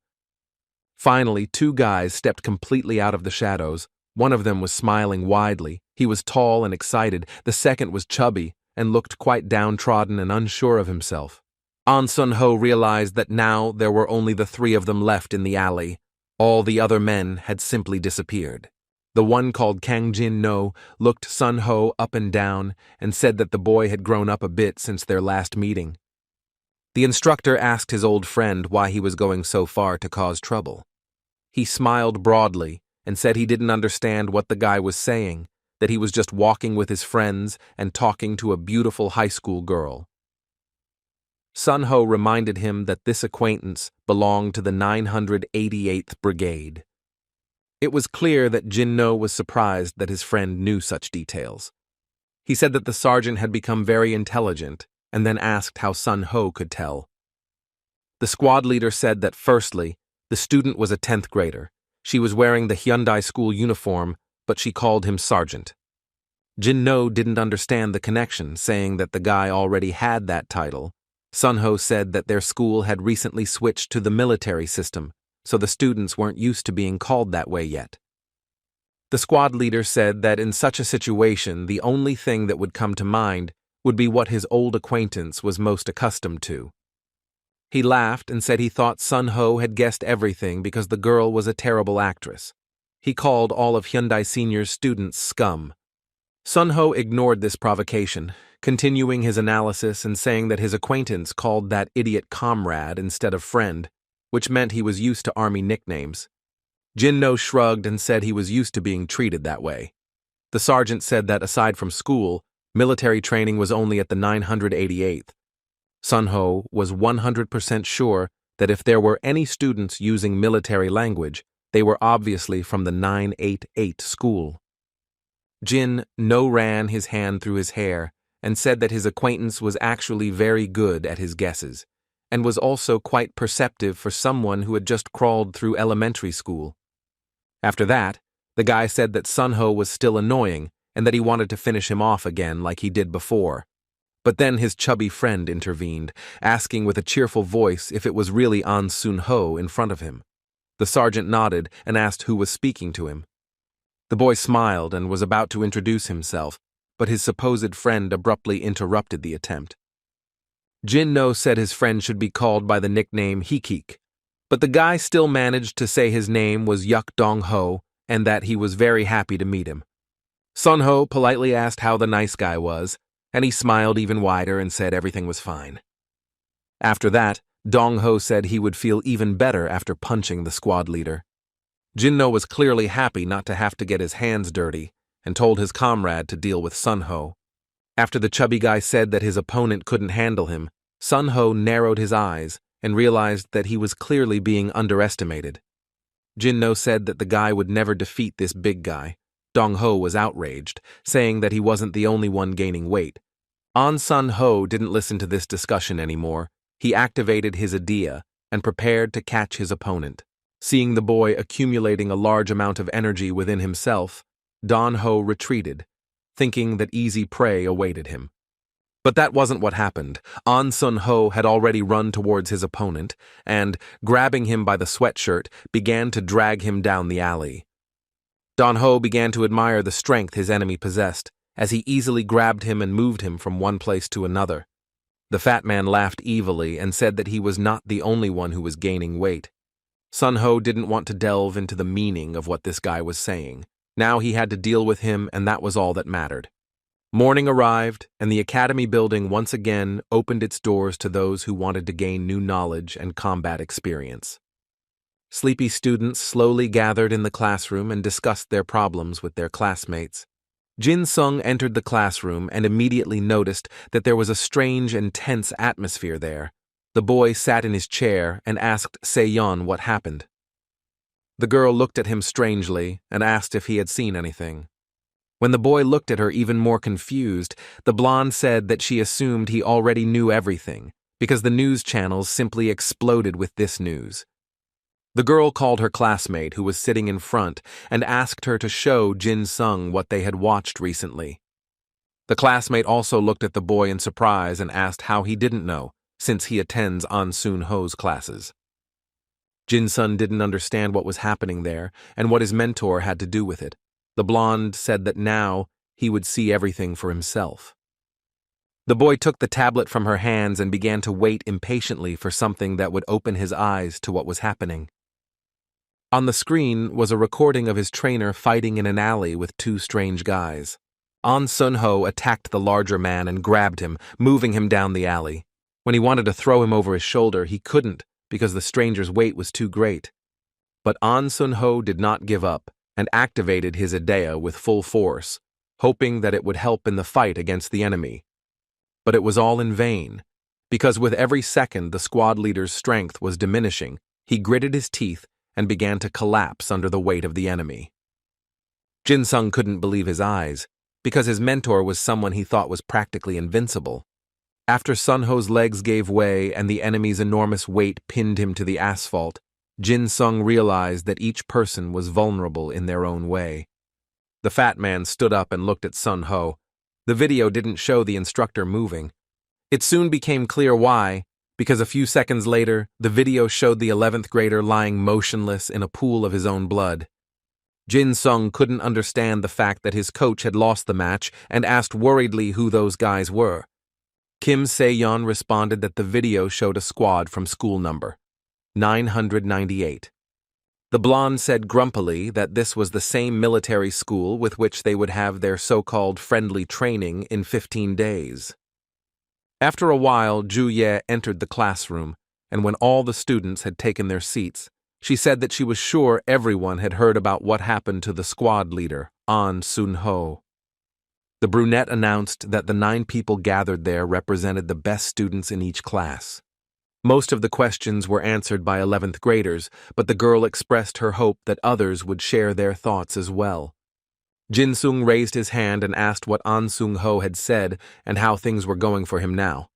Finally, two guys stepped completely out of the shadows. One of them was smiling widely. He was tall and excited. The second was chubby and looked quite downtrodden and unsure of himself. An Sun-ho realized that now there were only the three of them left in the alley. All the other men had simply disappeared. The one called Kang Jin-no looked Sun-ho up and down and said that the boy had grown up a bit since their last meeting. The instructor asked his old friend why he was going so far to cause trouble. He smiled broadly and said he didn't understand what the guy was saying, that he was just walking with his friends and talking to a beautiful high school girl. Sun-ho reminded him that this acquaintance belonged to the 988th Brigade. It was clear that Jin-no was surprised that his friend knew such details. He said that the sergeant had become very intelligent, and then asked how Sun-ho could tell. The squad leader said that firstly, the student was a 10th grader. She was wearing the Hyundai school uniform, but she called him sergeant. Jin-no didn't understand the connection, saying that the guy already had that title. Sun-ho said that their school had recently switched to the military system, so the students weren't used to being called that way yet. The squad leader said that in such a situation, the only thing that would come to mind would be what his old acquaintance was most accustomed to. He laughed and said he thought Sun-ho had guessed everything because the girl was a terrible actress. He called all of Hyundai Senior's students scum. Sun-ho ignored this provocation, continuing his analysis and saying that his acquaintance called that idiot comrade instead of friend, which meant he was used to army nicknames. Jin-no shrugged and said he was used to being treated that way. The sergeant said that aside from school, military training was only at the 988th. Sun-ho was 100% sure that if there were any students using military language, they were obviously from the 988 school. Jin-no ran his hand through his hair and said that his acquaintance was actually very good at his guesses, and was also quite perceptive for someone who had just crawled through elementary school. After that, the guy said that Sun-ho was still annoying and that he wanted to finish him off again like he did before. But then his chubby friend intervened, asking with a cheerful voice if it was really An Sun-ho in front of him. The sergeant nodded and asked who was speaking to him. The boy smiled and was about to introduce himself, but his supposed friend abruptly interrupted the attempt. Jin-no said his friend should be called by the nickname Hikik, but the guy still managed to say his name was Yuk Dong-ho and that he was very happy to meet him. Sun-ho politely asked how the nice guy was, and he smiled even wider and said everything was fine. After that, Dong-ho said he would feel even better after punching the squad leader. Jin-no was clearly happy not to have to get his hands dirty and told his comrade to deal with Sun-ho. After the chubby guy said that his opponent couldn't handle him, Sun-ho narrowed his eyes and realized that he was clearly being underestimated. Jin-no said that the guy would never defeat this big guy. Dong-ho was outraged, saying that he wasn't the only one gaining weight. An Sun-ho didn't listen to this discussion anymore. He activated his idea and prepared to catch his opponent. Seeing the boy accumulating a large amount of energy within himself, Dong-ho retreated, thinking that easy prey awaited him. But that wasn't what happened. An Sun-ho had already run towards his opponent and, grabbing him by the sweatshirt, began to drag him down the alley. Dong-ho began to admire the strength his enemy possessed as he easily grabbed him and moved him from one place to another. The fat man laughed evilly and said that he was not the only one who was gaining weight. Sunho didn't want to delve into the meaning of what this guy was saying. Now he had to deal with him, and that was all that mattered. Morning arrived, and the academy building once again opened its doors to those who wanted to gain new knowledge and combat experience. Sleepy students slowly gathered in the classroom and discussed their problems with their classmates. Jin-sung entered the classroom and immediately noticed that there was a strange and tense atmosphere there. The boy sat in his chair and asked Seon what happened. The girl looked at him strangely and asked if he had seen anything. When the boy looked at her even more confused, the blonde said that she assumed he already knew everything, because the news channels simply exploded with this news. The girl called her classmate, who was sitting in front, and asked her to show Jin-sung what they had watched recently. The classmate also looked at the boy in surprise and asked how he didn't know, since he attends An Sun-ho's classes. Jin-sung didn't understand what was happening there and what his mentor had to do with it. The blonde said that now he would see everything for himself. The boy took the tablet from her hands and began to wait impatiently for something that would open his eyes to what was happening. On the screen was a recording of his trainer fighting in an alley with two strange guys. An Sun-ho attacked the larger man and grabbed him, moving him down the alley. When he wanted to throw him over his shoulder, he couldn't because the stranger's weight was too great. But An Sun-ho did not give up and activated his idea with full force, hoping that it would help in the fight against the enemy. But it was all in vain, because with every second the squad leader's strength was diminishing. He gritted his teeth and began to collapse under the weight of the enemy. Jin-sung couldn't believe his eyes, because his mentor was someone he thought was practically invincible. After Sunho's legs gave way and the enemy's enormous weight pinned him to the asphalt, Jin-sung realized that each person was vulnerable in their own way. The fat man stood up and looked at Sun-ho. The video didn't show the instructor moving. It soon became clear why, because a few seconds later, the video showed the 11th grader lying motionless in a pool of his own blood. Jin-sung couldn't understand the fact that his coach had lost the match and asked worriedly who those guys were. Kim Se-yeon responded that the video showed a squad from school number 998. The blonde said grumpily that this was the same military school with which they would have their so-called friendly training in 15 days. After a while, Ju-ye entered the classroom, and when all the students had taken their seats, she said that she was sure everyone had heard about what happened to the squad leader, An Sun-ho. The brunette announced that the 9 people gathered there represented the best students in each class. Most of the questions were answered by 11th graders, but the girl expressed her hope that others would share their thoughts as well. Jin-sung raised his hand and asked what An Sun-ho had said and how things were going for him now.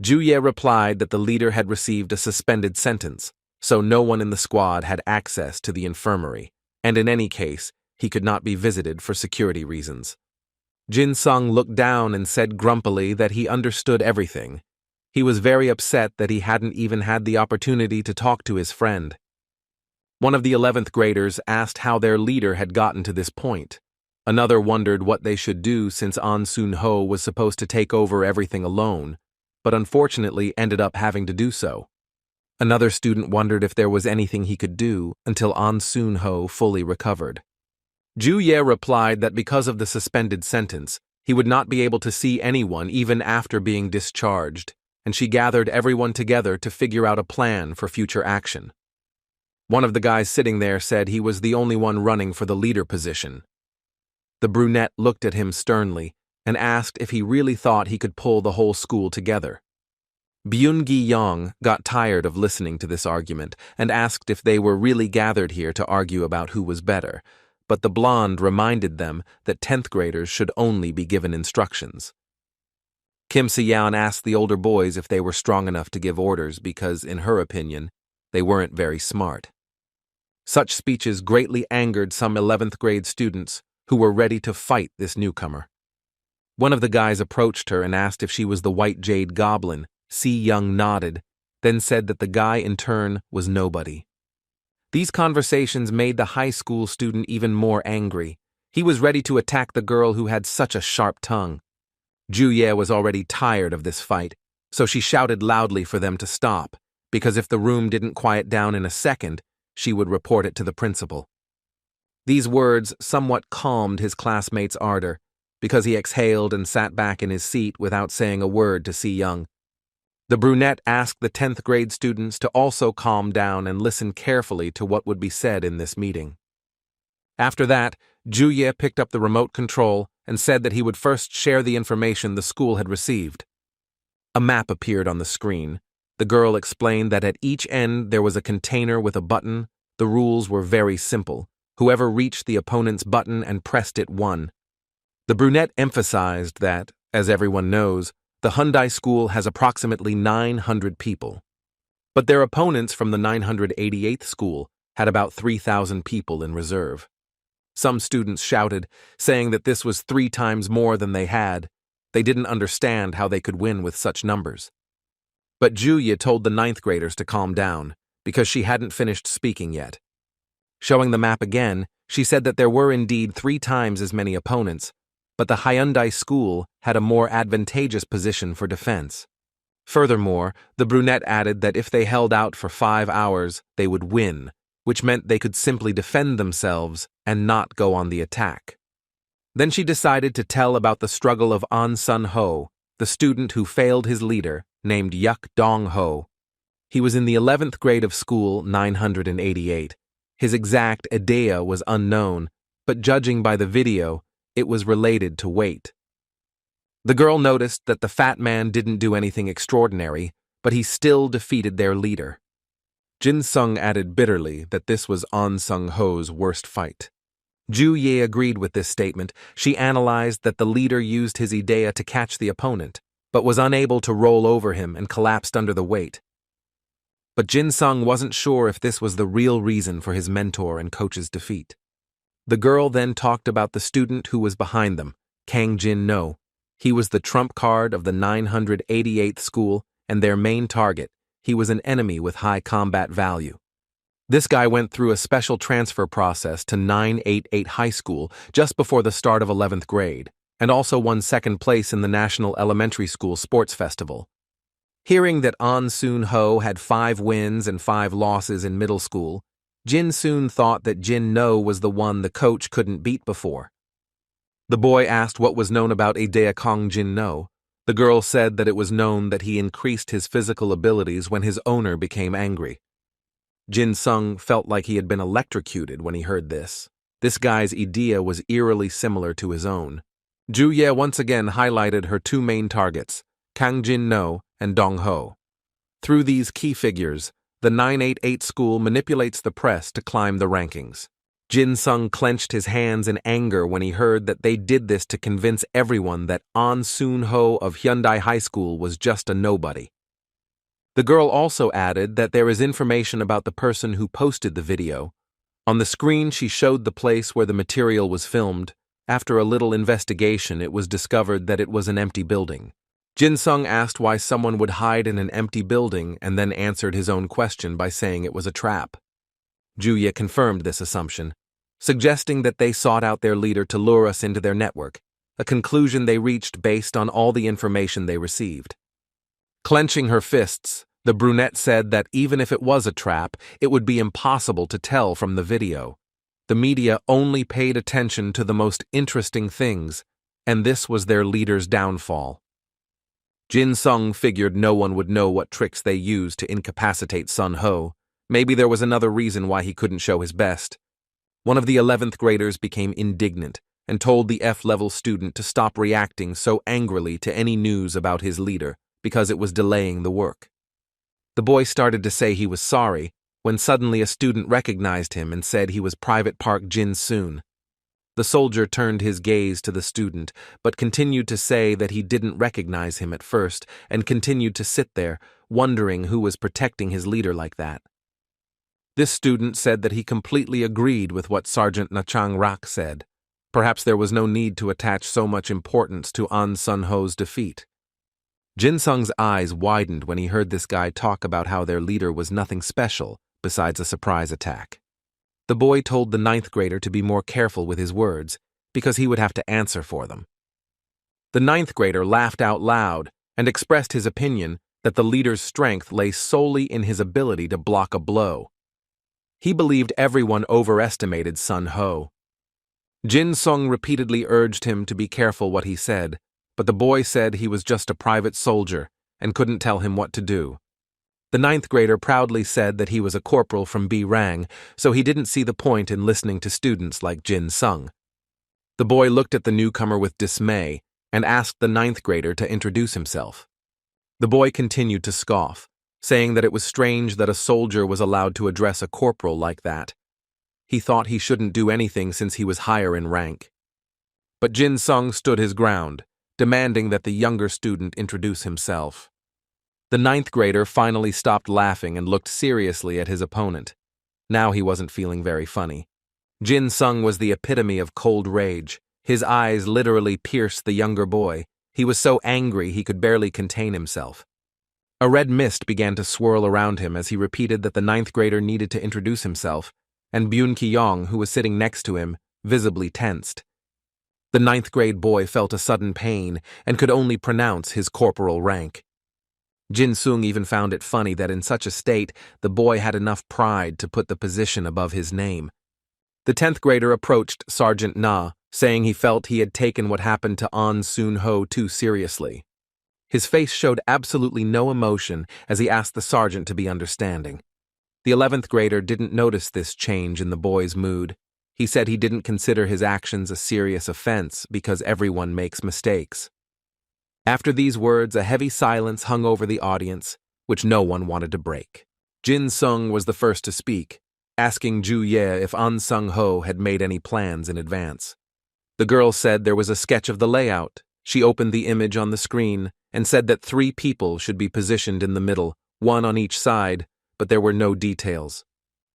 Ju-ye replied that the leader had received a suspended sentence, so no one in the squad had access to the infirmary, and in any case, he could not be visited for security reasons. Jin-sung looked down and said grumpily that he understood everything. He was very upset that he hadn't even had the opportunity to talk to his friend. One of the 11th graders asked how their leader had gotten to this point. Another wondered what they should do since An Sun-ho was supposed to take over everything alone, but unfortunately ended up having to do so. Another student wondered if there was anything he could do until An Sun-ho fully recovered. Ju-ye replied that because of the suspended sentence, he would not be able to see anyone even after being discharged, and she gathered everyone together to figure out a plan for future action. One of the guys sitting there said he was the only one running for the leader position. The brunette looked at him sternly and asked if he really thought he could pull the whole school together. Byun-gi-young got tired of listening to this argument and asked if they were really gathered here to argue about who was better, but the blonde reminded them that 10th graders should only be given instructions. Kim Se-yeon asked the older boys if they were strong enough to give orders because, in her opinion, they weren't very smart. Such speeches greatly angered some 11th grade students who were ready to fight this newcomer. One of the guys approached her and asked if she was the white Jade Goblin. Se-young nodded, then said that the guy in turn was nobody. These conversations made the high school student even more angry. He was ready to attack the girl who had such a sharp tongue. Juye was already tired of this fight, so she shouted loudly for them to stop, because if the room didn't quiet down in a second, she would report it to the principal. These words somewhat calmed his classmates' ardor, because he exhaled and sat back in his seat without saying a word to Seon. The brunette asked the 10th grade students to also calm down and listen carefully to what would be said in this meeting. After that, Juye picked up the remote control and said that he would first share the information the school had received. A map appeared on the screen. The girl explained that at each end there was a container with a button. The rules were very simple. Whoever reached the opponent's button and pressed it won. The brunette emphasized that, as everyone knows, the Hyundai school has approximately 900 people. But their opponents from the 988th school had about 3,000 people in reserve. Some students shouted, saying that this was 3 times more than they had. They didn't understand how they could win with such numbers. But Juye told the 9th graders to calm down, because she hadn't finished speaking yet. Showing the map again, she said that there were indeed 3 times as many opponents, but the Hyundai school had a more advantageous position for defense. Furthermore, the brunette added that if they held out for 5 hours, they would win, which meant they could simply defend themselves and not go on the attack. Then she decided to tell about the struggle of An Sun-ho, the student who failed his leader, named Yuk Dong-ho. He was in the 11th grade of school 988. His exact idea was unknown, but judging by the video, it was related to weight. The girl noticed that the fat man didn't do anything extraordinary, but he still defeated their leader. Jin-sung added bitterly that this was An Sung-ho's worst fight. Juye agreed with this statement. She analyzed that the leader used his idea to catch the opponent, but was unable to roll over him and collapsed under the weight. But Jin-sung wasn't sure if this was the real reason for his mentor and coach's defeat. The girl then talked about the student who was behind them, Kang Jin-no. He was the trump card of the 988th school and their main target. He was an enemy with high combat value. This guy went through a special transfer process to 988 High School just before the start of 11th grade, and also won 2nd place in the National Elementary School Sports Festival. Hearing that An Sun-ho had 5 wins and 5 losses in middle school, Jin-soon thought that Jin-no was the one the coach couldn't beat before. The boy asked what was known about Idea Kong Jin-no. The girl said that it was known that he increased his physical abilities when his owner became angry. Jin-sung felt like he had been electrocuted when he heard this. This guy's idea was eerily similar to his own. Juye once again highlighted her 2 main targets, Kang Jin-no and Dong-ho. Through these key figures, the 988 school manipulates the press to climb the rankings. Jin-sung clenched his hands in anger when he heard that they did this to convince everyone that An Sun-ho of Hyundai High School was just a nobody. The girl also added that there is information about the person who posted the video. On the screen, she showed the place where the material was filmed. After a little investigation, it was discovered that it was an empty building. Jin-sung asked why someone would hide in an empty building and then answered his own question by saying it was a trap. Juye confirmed this assumption, suggesting that they sought out their leader to lure us into their network, a conclusion they reached based on all the information they received. Clenching her fists, the brunette said that even if it was a trap, it would be impossible to tell from the video. The media only paid attention to the most interesting things, and this was their leader's downfall. Jin-sung figured no one would know what tricks they used to incapacitate Sun-ho. Maybe there was another reason why he couldn't show his best. One of the 11th graders became indignant and told the F-level student to stop reacting so angrily to any news about his leader because it was delaying the work. The boy started to say he was sorry when suddenly a student recognized him and said he was Private Park Jin-soon. The soldier turned his gaze to the student, but continued to say that he didn't recognize him at first and continued to sit there, wondering who was protecting his leader like that. This student said that he completely agreed with what Sergeant Na Chang-rak said. Perhaps there was no need to attach so much importance to An Sun-ho's defeat. Jin-sung's eyes widened when he heard this guy talk about how their leader was nothing special besides a surprise attack. The boy told the 9th grader to be more careful with his words, because he would have to answer for them. The ninth grader laughed out loud and expressed his opinion that the leader's strength lay solely in his ability to block a blow. He believed everyone overestimated Sun Ho. Jin Sung repeatedly urged him to be careful what he said, but the boy said he was just a private soldier and couldn't tell him what to do. The ninth grader proudly said that he was a corporal from B Rang, so he didn't see the point in listening to students like Jin Sung. The boy looked at the newcomer with dismay and asked the ninth grader to introduce himself. The boy continued to scoff, saying that it was strange that a soldier was allowed to address a corporal like that. He thought he shouldn't do anything since he was higher in rank. But Jin Sung stood his ground, demanding that the younger student introduce himself. The ninth grader finally stopped laughing and looked seriously at his opponent. Now he wasn't feeling very funny. Jin Sung was the epitome of cold rage. His eyes literally pierced the younger boy. He was so angry he could barely contain himself. A red mist began to swirl around him as he repeated that the ninth grader needed to introduce himself, and Byun Ki-yong, who was sitting next to him, visibly tensed. The ninth grade boy felt a sudden pain and could only pronounce his corporal rank. Jin Sung even found it funny that in such a state, the boy had enough pride to put the position above his name. The 10th grader approached Sergeant Na, saying he felt he had taken what happened to An Soon Ho too seriously. His face showed absolutely no emotion as he asked the sergeant to be understanding. The 11th grader didn't notice this change in the boy's mood. He said he didn't consider his actions a serious offense because everyone makes mistakes. After these words, a heavy silence hung over the audience, which no one wanted to break. Jin Sung was the first to speak, asking Ju Ye if An Sung Ho had made any plans in advance. The girl said there was a sketch of the layout. She opened the image on the screen and said that 3 people should be positioned in the middle, 1 on each side, but there were no details.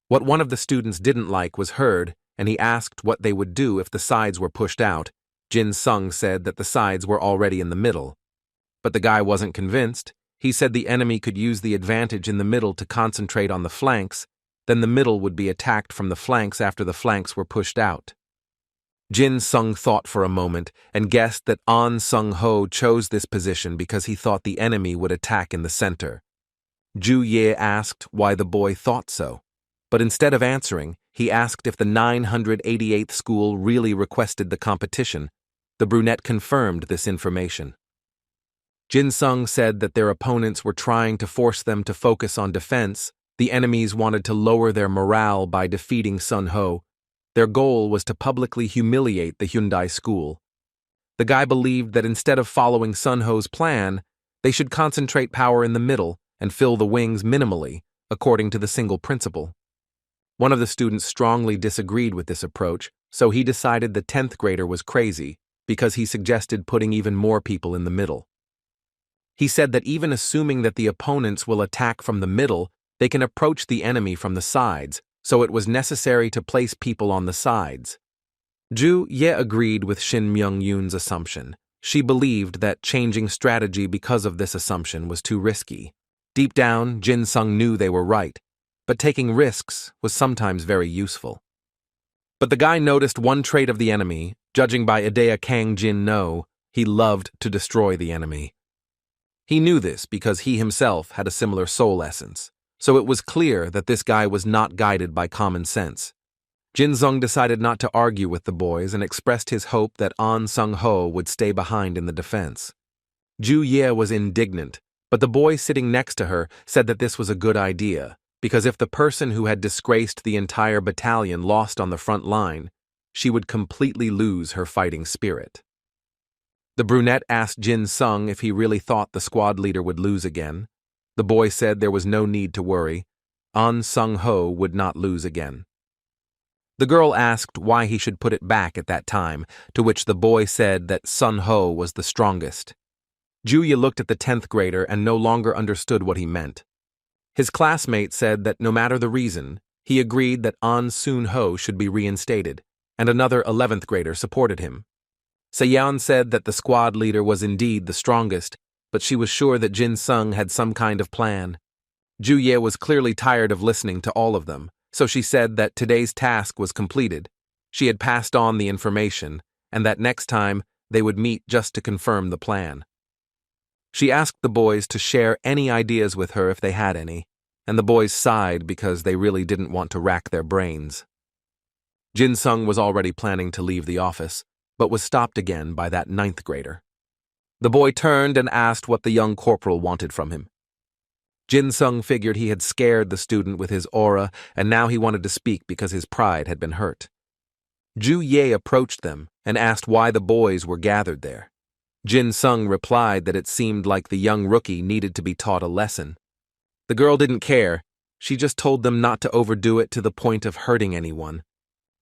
What one of the students didn't like was heard, and he asked what they would do if the sides were pushed out. Jin Sung said that the sides were already in the middle. But the guy wasn't convinced. He said the enemy could use the advantage in the middle to concentrate on the flanks, then the middle would be attacked from the flanks after the flanks were pushed out. Jin Sung thought for a moment and guessed that An Sung Ho chose this position because he thought the enemy would attack in the center. Ju Ye asked why the boy thought so, but instead of answering, he asked if the 988th school really requested the competition. The brunette confirmed this information. Jin Sung said that their opponents were trying to force them to focus on defense. The enemies wanted to lower their morale by defeating Sun Ho. Their goal was to publicly humiliate the Hyundai school. The guy believed that instead of following Sun Ho's plan, they should concentrate power in the middle and fill the wings minimally, according to the single principle. One of the students strongly disagreed with this approach, so he decided the 10th grader was crazy because he suggested putting even more people in the middle. He said that even assuming that the opponents will attack from the middle, they can approach the enemy from the sides, so it was necessary to place people on the sides. Ju Ye agreed with Shin Myung-yoon's assumption. She believed that changing strategy because of this assumption was too risky. Deep down, Jin Sung knew they were right, but taking risks was sometimes very useful. But the guy noticed one trait of the enemy. Judging by Idea Kang Jin No, he loved to destroy the enemy. He knew this because he himself had a similar soul essence, so it was clear that this guy was not guided by common sense. Jin Sung decided not to argue with the boys and expressed his hope that An Sung Ho would stay behind in the defense. Ju Ye was indignant, but the boy sitting next to her said that this was a good idea, because if the person who had disgraced the entire battalion lost on the front line, she would completely lose her fighting spirit. The brunette asked Jin Sung if he really thought the squad leader would lose again. The boy said there was no need to worry. An Sung Ho would not lose again. The girl asked why he should put it back at that time, to which the boy said that Sun Ho was the strongest. Juya looked at the 10th grader and no longer understood what he meant. His classmate said that no matter the reason, he agreed that An Soon Ho should be reinstated, and another 11th grader supported him. Seon said that the squad leader was indeed the strongest, but she was sure that Jin Sung had some kind of plan. Ju Ye was clearly tired of listening to all of them, so she said that today's task was completed. She had passed on the information, and that next time they would meet just to confirm the plan. She asked the boys to share any ideas with her if they had any, and the boys sighed because they really didn't want to rack their brains. Jin-sung was already planning to leave the office, but was stopped again by that 9th grader. The boy turned and asked what the young corporal wanted from him. Jin-sung figured he had scared the student with his aura, and now he wanted to speak because his pride had been hurt. Ju-ye approached them and asked why the boys were gathered there. Jin-sung replied that it seemed like the young rookie needed to be taught a lesson. The girl didn't care. She just told them not to overdo it to the point of hurting anyone.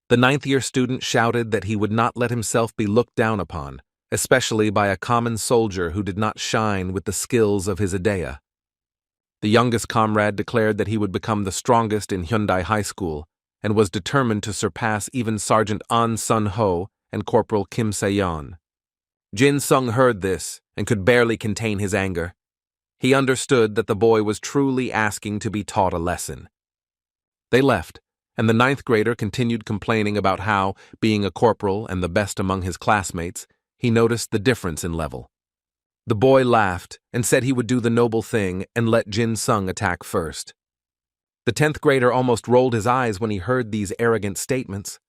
The 9th-year student shouted that he would not let himself be looked down upon, especially by a common soldier who did not shine with the skills of his Idea. The youngest comrade declared that he would become the strongest in Hyundai High School and was determined to surpass even Sergeant An Sun-ho and Corporal Kim Se-yeon. Jin-sung heard this and could barely contain his anger. He understood that the boy was truly asking to be taught a lesson. They left, and the 9th grader continued complaining about how, being a corporal and the best among his classmates, he noticed the difference in level. The boy laughed and said he would do the noble thing and let Jin-sung attack first. The 10th grader almost rolled his eyes when he heard these arrogant statements.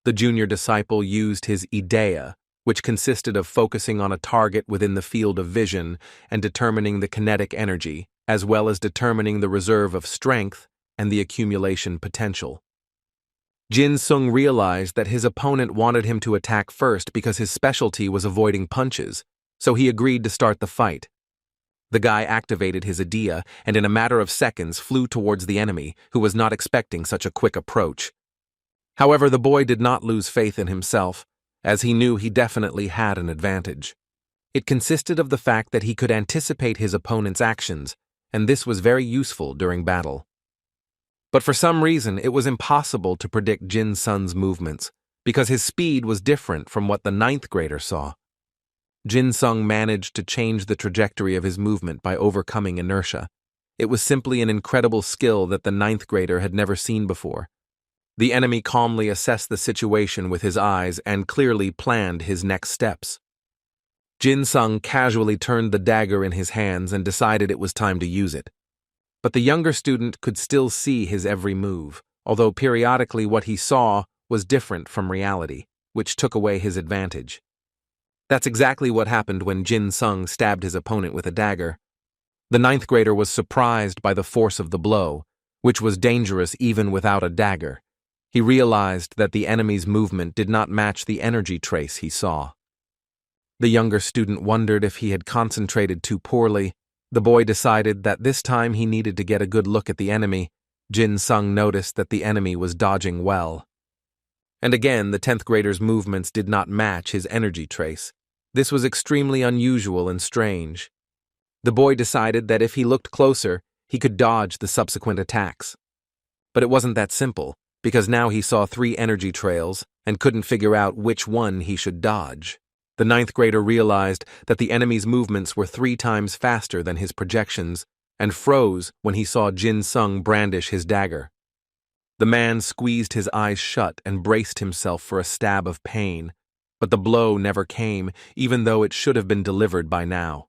The junior disciple used his Idea, which consisted of focusing on a target within the field of vision and determining the kinetic energy, as well as determining the reserve of strength and the accumulation potential. Jin-sung realized that his opponent wanted him to attack first because his specialty was avoiding punches, so he agreed to start the fight. The guy activated his Idea and in a matter of seconds flew towards the enemy, who was not expecting such a quick approach. However, the boy did not lose faith in himself, as he knew he definitely had an advantage. It consisted of the fact that he could anticipate his opponent's actions, and this was very useful during battle. But for some reason, it was impossible to predict Jin-sung's movements, because his speed was different from what the 9th grader saw. Jin-sung managed to change the trajectory of his movement by overcoming inertia. It was simply an incredible skill that the 9th grader had never seen before. The enemy calmly assessed the situation with his eyes and clearly planned his next steps. Jin-sung casually turned the dagger in his hands and decided it was time to use it. But the younger student could still see his every move, although periodically what he saw was different from reality, which took away his advantage. That's exactly what happened when Jin-sung stabbed his opponent with a dagger. The 9th grader was surprised by the force of the blow, which was dangerous even without a dagger. He realized that the enemy's movement did not match the energy trace he saw. The younger student wondered if he had concentrated too poorly. The boy decided that this time he needed to get a good look at the enemy. Jin-sung noticed that the enemy was dodging well. And again, the 10th grader's movements did not match his energy trace. This was extremely unusual and strange. The boy decided that if he looked closer, he could dodge the subsequent attacks. But it wasn't that simple, because now he saw 3 energy trails and couldn't figure out which one he should dodge. The 9th grader realized that the enemy's movements were 3 times faster than his projections and froze when he saw Jin-sung brandish his dagger. The man squeezed his eyes shut and braced himself for a stab of pain, but the blow never came, even though it should have been delivered by now.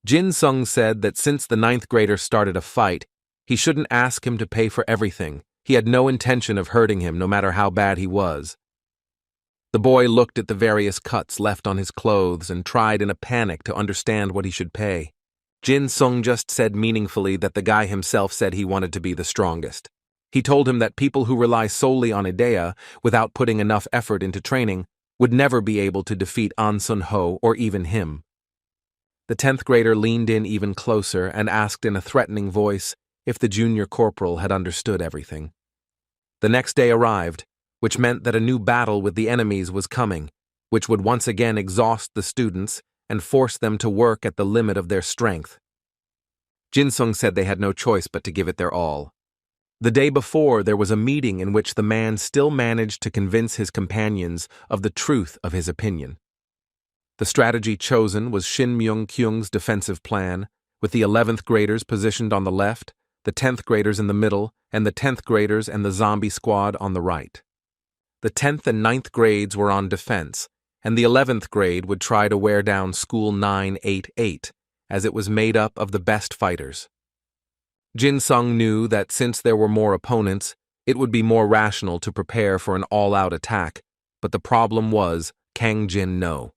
Jin-sung said that since the 9th grader started a fight, he shouldn't ask him to pay for everything. He had no intention of hurting him, no matter how bad he was. The boy looked at the various cuts left on his clothes and tried in a panic to understand what he should pay. Jin-sung just said meaningfully that the guy himself said he wanted to be the strongest. He told him that people who rely solely on Idea, without putting enough effort into training, would never be able to defeat An Sun-ho or even him. The 10th grader leaned in even closer and asked in a threatening voice if the junior corporal had understood everything. The next day arrived, which meant that a new battle with the enemies was coming, which would once again exhaust the students and force them to work at the limit of their strength. Jin-sung said they had no choice but to give it their all. The day before, there was a meeting in which the man still managed to convince his companions of the truth of his opinion. The strategy chosen was Shin Myung-kyung's defensive plan, with the 11th graders positioned on the left, the 10th graders in the middle, and the 10th graders and the zombie squad on the right. The 10th and ninth grades were on defense, and the 11th grade would try to wear down School 988, as it was made up of the best fighters. Jin Sung knew that since there were more opponents, it would be more rational to prepare for an all-out attack, but the problem was Kang Jin No.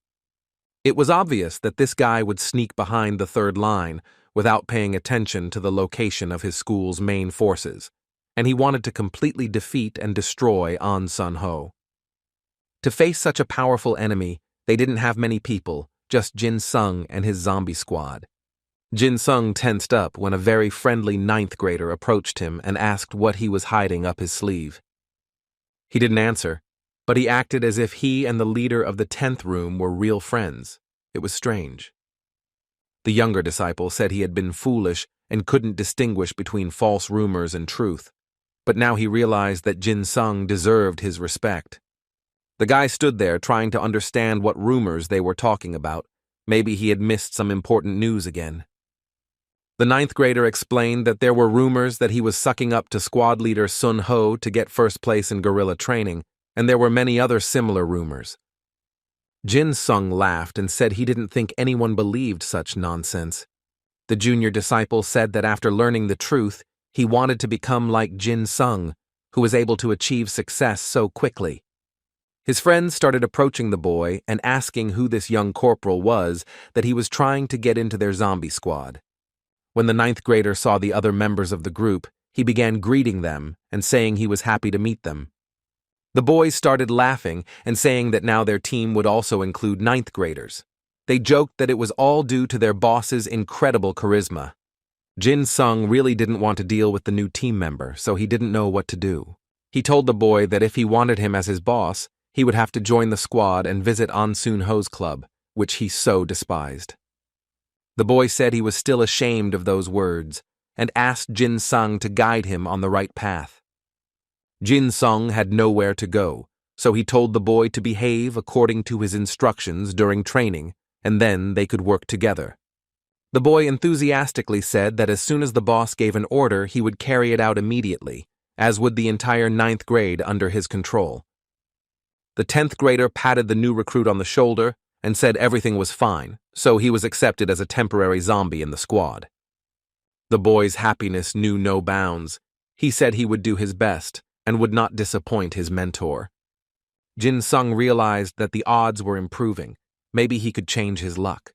It was obvious that this guy would sneak behind the third line without paying attention to the location of his school's main forces, and he wanted to completely defeat and destroy An Sun Ho. To face such a powerful enemy, they didn't have many people, just Jin Sung and his zombie squad. Jin Sung tensed up when a very friendly ninth grader approached him and asked what he was hiding up his sleeve. He didn't answer, but he acted as if he and the leader of the 10th room were real friends. It was strange. The younger disciple said he had been foolish and couldn't distinguish between false rumors and truth, but now he realized that Jin Sung deserved his respect. The guy stood there trying to understand what rumors they were talking about. Maybe he had missed some important news again. The ninth grader explained that there were rumors that he was sucking up to squad leader Sun Ho to get first place in guerrilla training, and there were many other similar rumors. Jin Sung laughed and said he didn't think anyone believed such nonsense. The junior disciple said that after learning the truth, he wanted to become like Jin Sung, who was able to achieve success so quickly. His friends started approaching the boy and asking who this young corporal was that he was trying to get into their zombie squad. When the ninth grader saw the other members of the group, he began greeting them and saying he was happy to meet them. The boys started laughing and saying that now their team would also include ninth graders. They joked that it was all due to their boss's incredible charisma. Jin Sung really didn't want to deal with the new team member, so he didn't know what to do. He told the boy that if he wanted him as his boss, he would have to join the squad and visit An Sun Ho's club, which he so despised. The boy said he was still ashamed of those words and asked Jin Sung to guide him on the right path. Jin Sung had nowhere to go, so he told the boy to behave according to his instructions during training, and then they could work together. The boy enthusiastically said that as soon as the boss gave an order, he would carry it out immediately, as would the entire 9th grade under his control. The 10th grader patted the new recruit on the shoulder and said everything was fine, so he was accepted as a temporary zombie in the squad. The boy's happiness knew no bounds. He said he would do his best and would not disappoint his mentor. Jin Sung realized that the odds were improving. Maybe he could change his luck.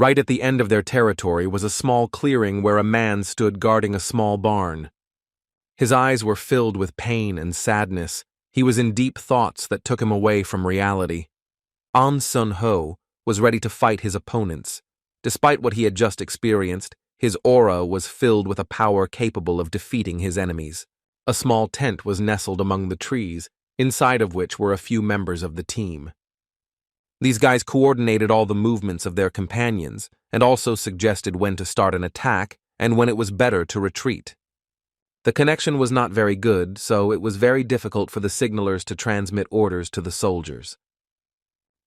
Right at the end of their territory was a small clearing where a man stood guarding a small barn. His eyes were filled with pain and sadness. He was in deep thoughts that took him away from reality. An Sun Ho was ready to fight his opponents. Despite what he had just experienced, his aura was filled with a power capable of defeating his enemies. A small tent was nestled among the trees, inside of which were a few members of the team. These guys coordinated all the movements of their companions and also suggested when to start an attack and when it was better to retreat. The connection was not very good, so it was very difficult for the signalers to transmit orders to the soldiers.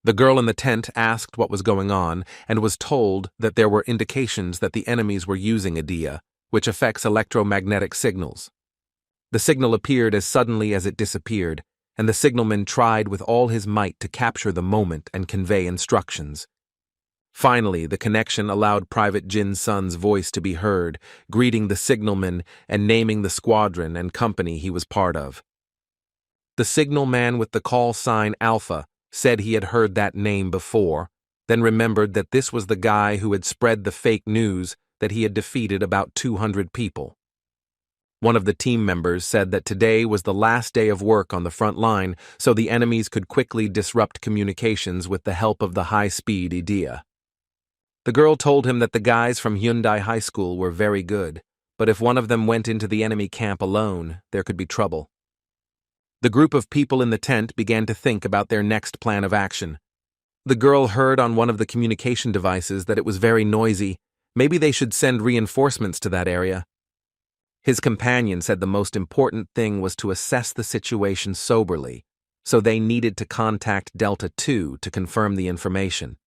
The girl in the tent asked what was going on and was told that there were indications that the enemies were using Idea, which affects electromagnetic signals. The signal appeared as suddenly as it disappeared, and the signalman tried with all his might to capture the moment and convey instructions. Finally, the connection allowed Private Jin Sun's voice to be heard, greeting the signalman and naming the squadron and company he was part of. The signalman with the call sign Alpha said he had heard that name before, then remembered that this was the guy who had spread the fake news that he had defeated about 200 people. One of the team members said that today was the last day of work on the front line, so the enemies could quickly disrupt communications with the help of the high-speed Idea. The girl told him that the guys from Hyundai High School were very good, but if one of them went into the enemy camp alone, there could be trouble. The group of people in the tent began to think about their next plan of action. The girl heard on one of the communication devices that it was very noisy. Maybe they should send reinforcements to that area. His companion said the most important thing was to assess the situation soberly, so they needed to contact Delta 2 to confirm the information.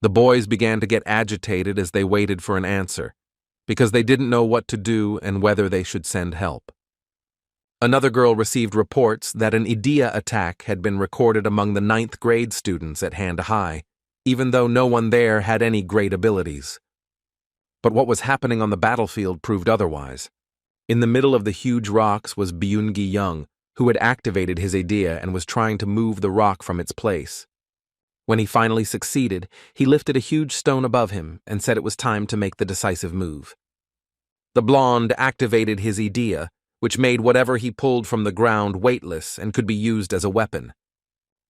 The boys began to get agitated as they waited for an answer, because they didn't know what to do and whether they should send help. Another girl received reports that an idea attack had been recorded among the ninth grade students at Hand High, even though no one there had any great abilities. But what was happening on the battlefield proved otherwise. In the middle of the huge rocks was Byun-gi-young, who had activated his idea and was trying to move the rock from its place. When he finally succeeded, he lifted a huge stone above him and said it was time to make the decisive move. The blonde activated his idea, which made whatever he pulled from the ground weightless and could be used as a weapon.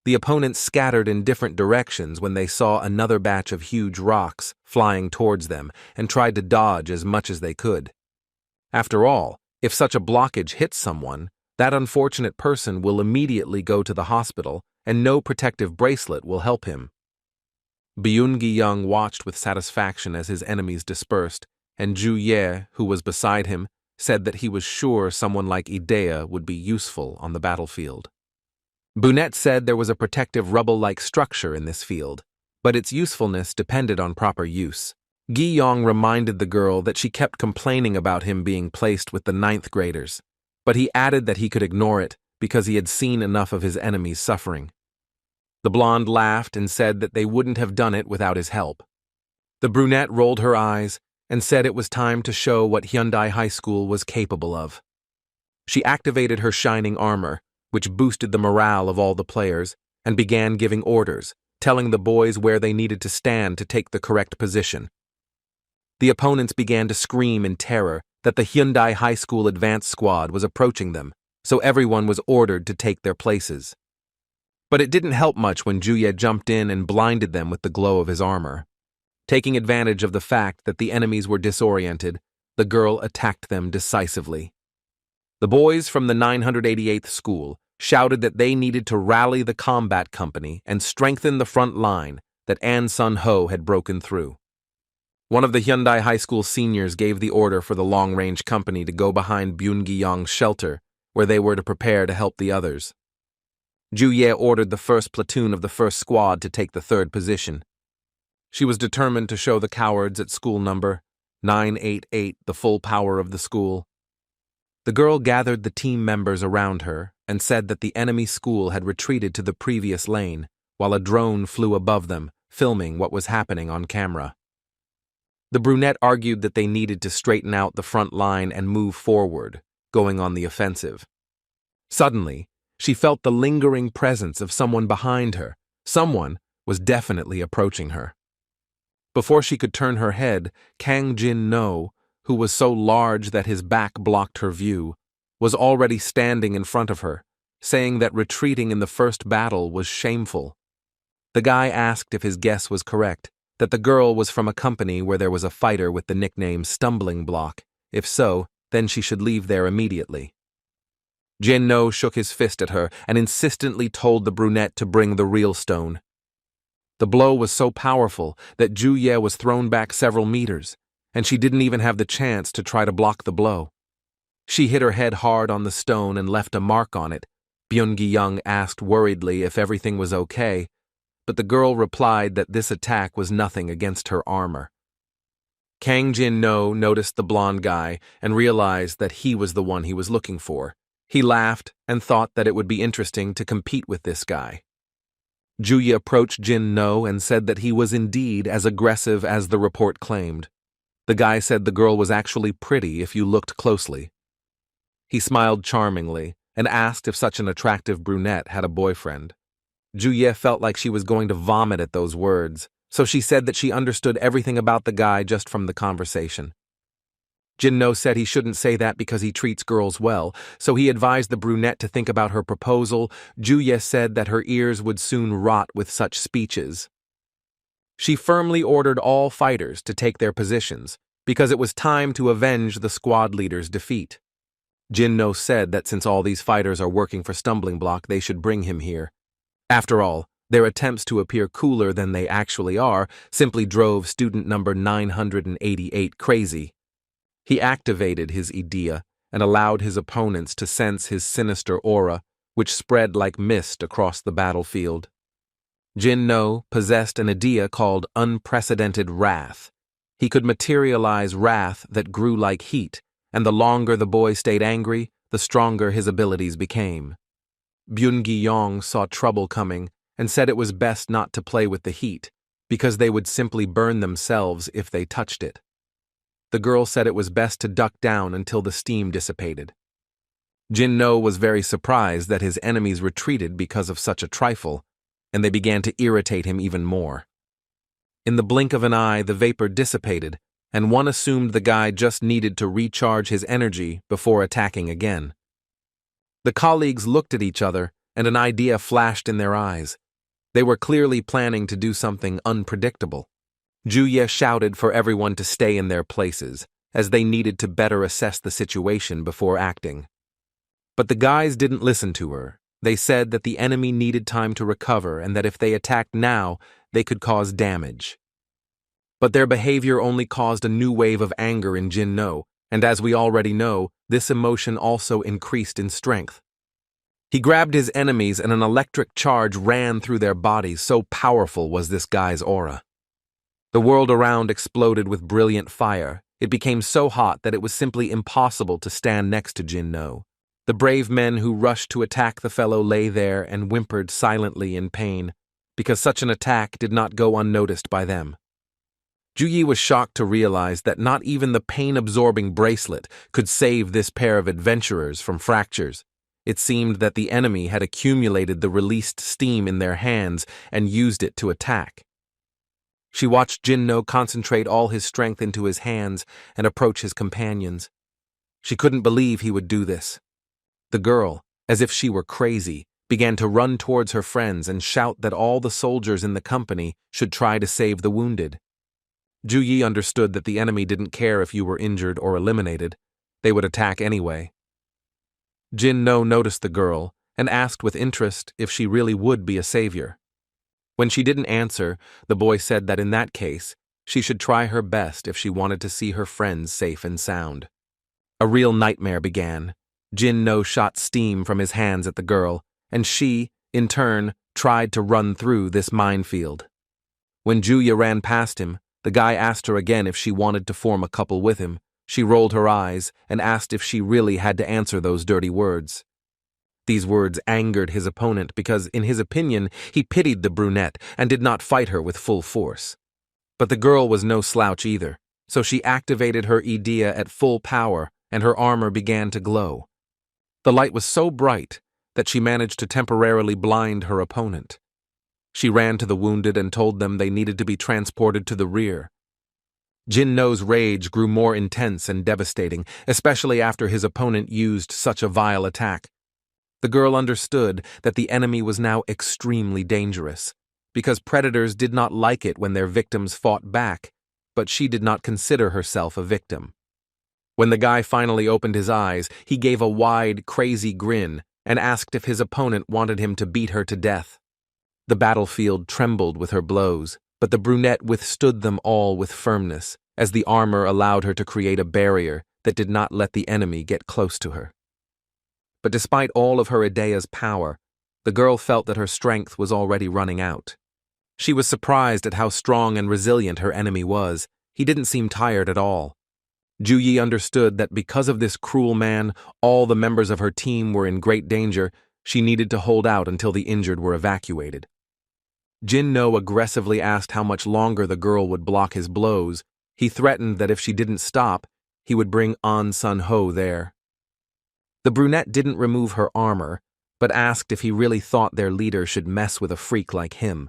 The opponents scattered in different directions when they saw another batch of huge rocks flying towards them and tried to dodge as much as they could. After all, if such a blockage hits someone, that unfortunate person will immediately go to the hospital and no protective bracelet will help him. Byun-gi-young watched with satisfaction as his enemies dispersed, and Ju-ye, who was beside him, said that he was sure someone like Idea would be useful on the battlefield. Brunette said there was a protective rubble-like structure in this field, but its usefulness depended on proper use. Gi-yong reminded the girl that she kept complaining about him being placed with the ninth graders, but he added that he could ignore it because he had seen enough of his enemies suffering. The blonde laughed and said that they wouldn't have done it without his help. The brunette rolled her eyes and said it was time to show what Hyundai High School was capable of. She activated her shining armor, which boosted the morale of all the players, and began giving orders, telling the boys where they needed to stand to take the correct position. The opponents began to scream in terror that the Hyundai High School advance squad was approaching them, so everyone was ordered to take their places. But it didn't help much when Ju-ye jumped in and blinded them with the glow of his armor. Taking advantage of the fact that the enemies were disoriented, the girl attacked them decisively. The boys from the 988th school shouted that they needed to rally the combat company and strengthen the front line that An Sun-ho had broken through. One of the Hyundai High School seniors gave the order for the long-range company to go behind Byun-gi-young's shelter, where they were to prepare to help the others. Ju-ye ordered the first platoon of the first squad to take the third position. She was determined to show the cowards at school number 988 the full power of the school. The girl gathered the team members around her and said that the enemy school had retreated to the previous lane, while a drone flew above them, filming what was happening on camera. The brunette argued that they needed to straighten out the front line and move forward, going on the offensive. Suddenly, she felt the lingering presence of someone behind her. Someone was definitely approaching her. Before she could turn her head, Kang Jin-no, who was so large that his back blocked her view, was already standing in front of her, saying that retreating in the first battle was shameful. The guy asked if his guess was correct, that the girl was from a company where there was a fighter with the nickname Stumbling Block. If so, then she should leave there immediately. Jin-no shook his fist at her and insistently told the brunette to bring the real stone. The blow was so powerful that Ju-ye was thrown back several meters, and she didn't even have the chance to try to block the blow. She hit her head hard on the stone and left a mark on it. Byun-gi-young asked worriedly if everything was okay, but the girl replied that this attack was nothing against her armor. Kang Jin-no noticed the blonde guy and realized that he was the one he was looking for. He laughed and thought that it would be interesting to compete with this guy. Ju-ye approached Jin-no and said that he was indeed as aggressive as the report claimed. The guy said the girl was actually pretty if you looked closely. He smiled charmingly and asked if such an attractive brunette had a boyfriend. Ju-ye felt like she was going to vomit at those words, so she said that she understood everything about the guy just from the conversation. Jin-no said he shouldn't say that because he treats girls well, so he advised the brunette to think about her proposal. Ju-ye said that her ears would soon rot with such speeches. She firmly ordered all fighters to take their positions, because it was time to avenge the squad leader's defeat. Jin-no said that since all these fighters are working for Stumbling Block, they should bring him here. After all, their attempts to appear cooler than they actually are simply drove student number 988 crazy. He activated his idea and allowed his opponents to sense his sinister aura, which spread like mist across the battlefield. Jin-no possessed an idea called unprecedented wrath. He could materialize wrath that grew like heat, and the longer the boy stayed angry, the stronger his abilities became. Byun-gi-yong saw trouble coming and said it was best not to play with the heat, because they would simply burn themselves if they touched it. The girl said it was best to duck down until the steam dissipated. Jin-no was very surprised that his enemies retreated because of such a trifle, and they began to irritate him even more. In the blink of an eye, the vapor dissipated, and one assumed the guy just needed to recharge his energy before attacking again. The colleagues looked at each other, and an idea flashed in their eyes. They were clearly planning to do something unpredictable. Juye shouted for everyone to stay in their places, as they needed to better assess the situation before acting. But the guys didn't listen to her. They said that the enemy needed time to recover and that if they attacked now, they could cause damage. But their behavior only caused a new wave of anger in Jin-no, and as we already know, this emotion also increased in strength. He grabbed his enemies and an electric charge ran through their bodies, so powerful was this guy's aura. The world around exploded with brilliant fire. It became so hot that it was simply impossible to stand next to Jin-no. The brave men who rushed to attack the fellow lay there and whimpered silently in pain, because such an attack did not go unnoticed by them. Juyi was shocked to realize that not even the pain-absorbing bracelet could save this pair of adventurers from fractures. It seemed that the enemy had accumulated the released steam in their hands and used it to attack. She watched Jin-no concentrate all his strength into his hands and approach his companions. She couldn't believe he would do this. The girl, as if she were crazy, began to run towards her friends and shout that all the soldiers in the company should try to save the wounded. Juyi understood that the enemy didn't care if you were injured or eliminated. They would attack anyway. Jin-no noticed the girl and asked with interest if she really would be a savior. When she didn't answer, the boy said that in that case, she should try her best if she wanted to see her friends safe and sound. A real nightmare began. Jin-no shot steam from his hands at the girl, and she, in turn, tried to run through this minefield. When Juya ran past him, the guy asked her again if she wanted to form a couple with him. She rolled her eyes and asked if she really had to answer those dirty words. These words angered his opponent because, in his opinion, he pitied the brunette and did not fight her with full force. But the girl was no slouch either, so she activated her idea at full power and her armor began to glow. The light was so bright that she managed to temporarily blind her opponent. She ran to the wounded and told them they needed to be transported to the rear. Jin-no's rage grew more intense and devastating, especially after his opponent used such a vile attack. The girl understood that the enemy was now extremely dangerous, because predators did not like it when their victims fought back, but she did not consider herself a victim. When the guy finally opened his eyes, he gave a wide, crazy grin and asked if his opponent wanted him to beat her to death. The battlefield trembled with her blows, but the brunette withstood them all with firmness, as the armor allowed her to create a barrier that did not let the enemy get close to her. But despite all of her idea's power, the girl felt that her strength was already running out. She was surprised at how strong and resilient her enemy was. He didn't seem tired at all. Juyi understood that because of this cruel man, all the members of her team were in great danger. She needed to hold out until the injured were evacuated. Jin-no aggressively asked how much longer the girl would block his blows. He threatened that if she didn't stop, he would bring An Sun-ho there. The brunette didn't remove her armor, but asked if he really thought their leader should mess with a freak like him.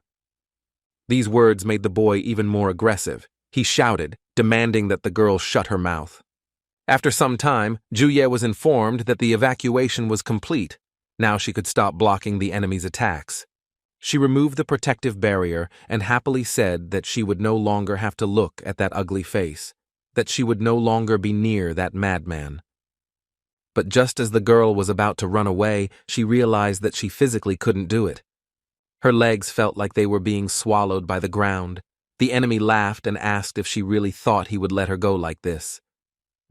These words made the boy even more aggressive. He shouted, demanding that the girl shut her mouth. After some time, Juye was informed that the evacuation was complete. Now she could stop blocking the enemy's attacks. She removed the protective barrier and happily said that she would no longer have to look at that ugly face, that she would no longer be near that madman. But just as the girl was about to run away, she realized that she physically couldn't do it. Her legs felt like they were being swallowed by the ground. The enemy laughed and asked if she really thought he would let her go like this.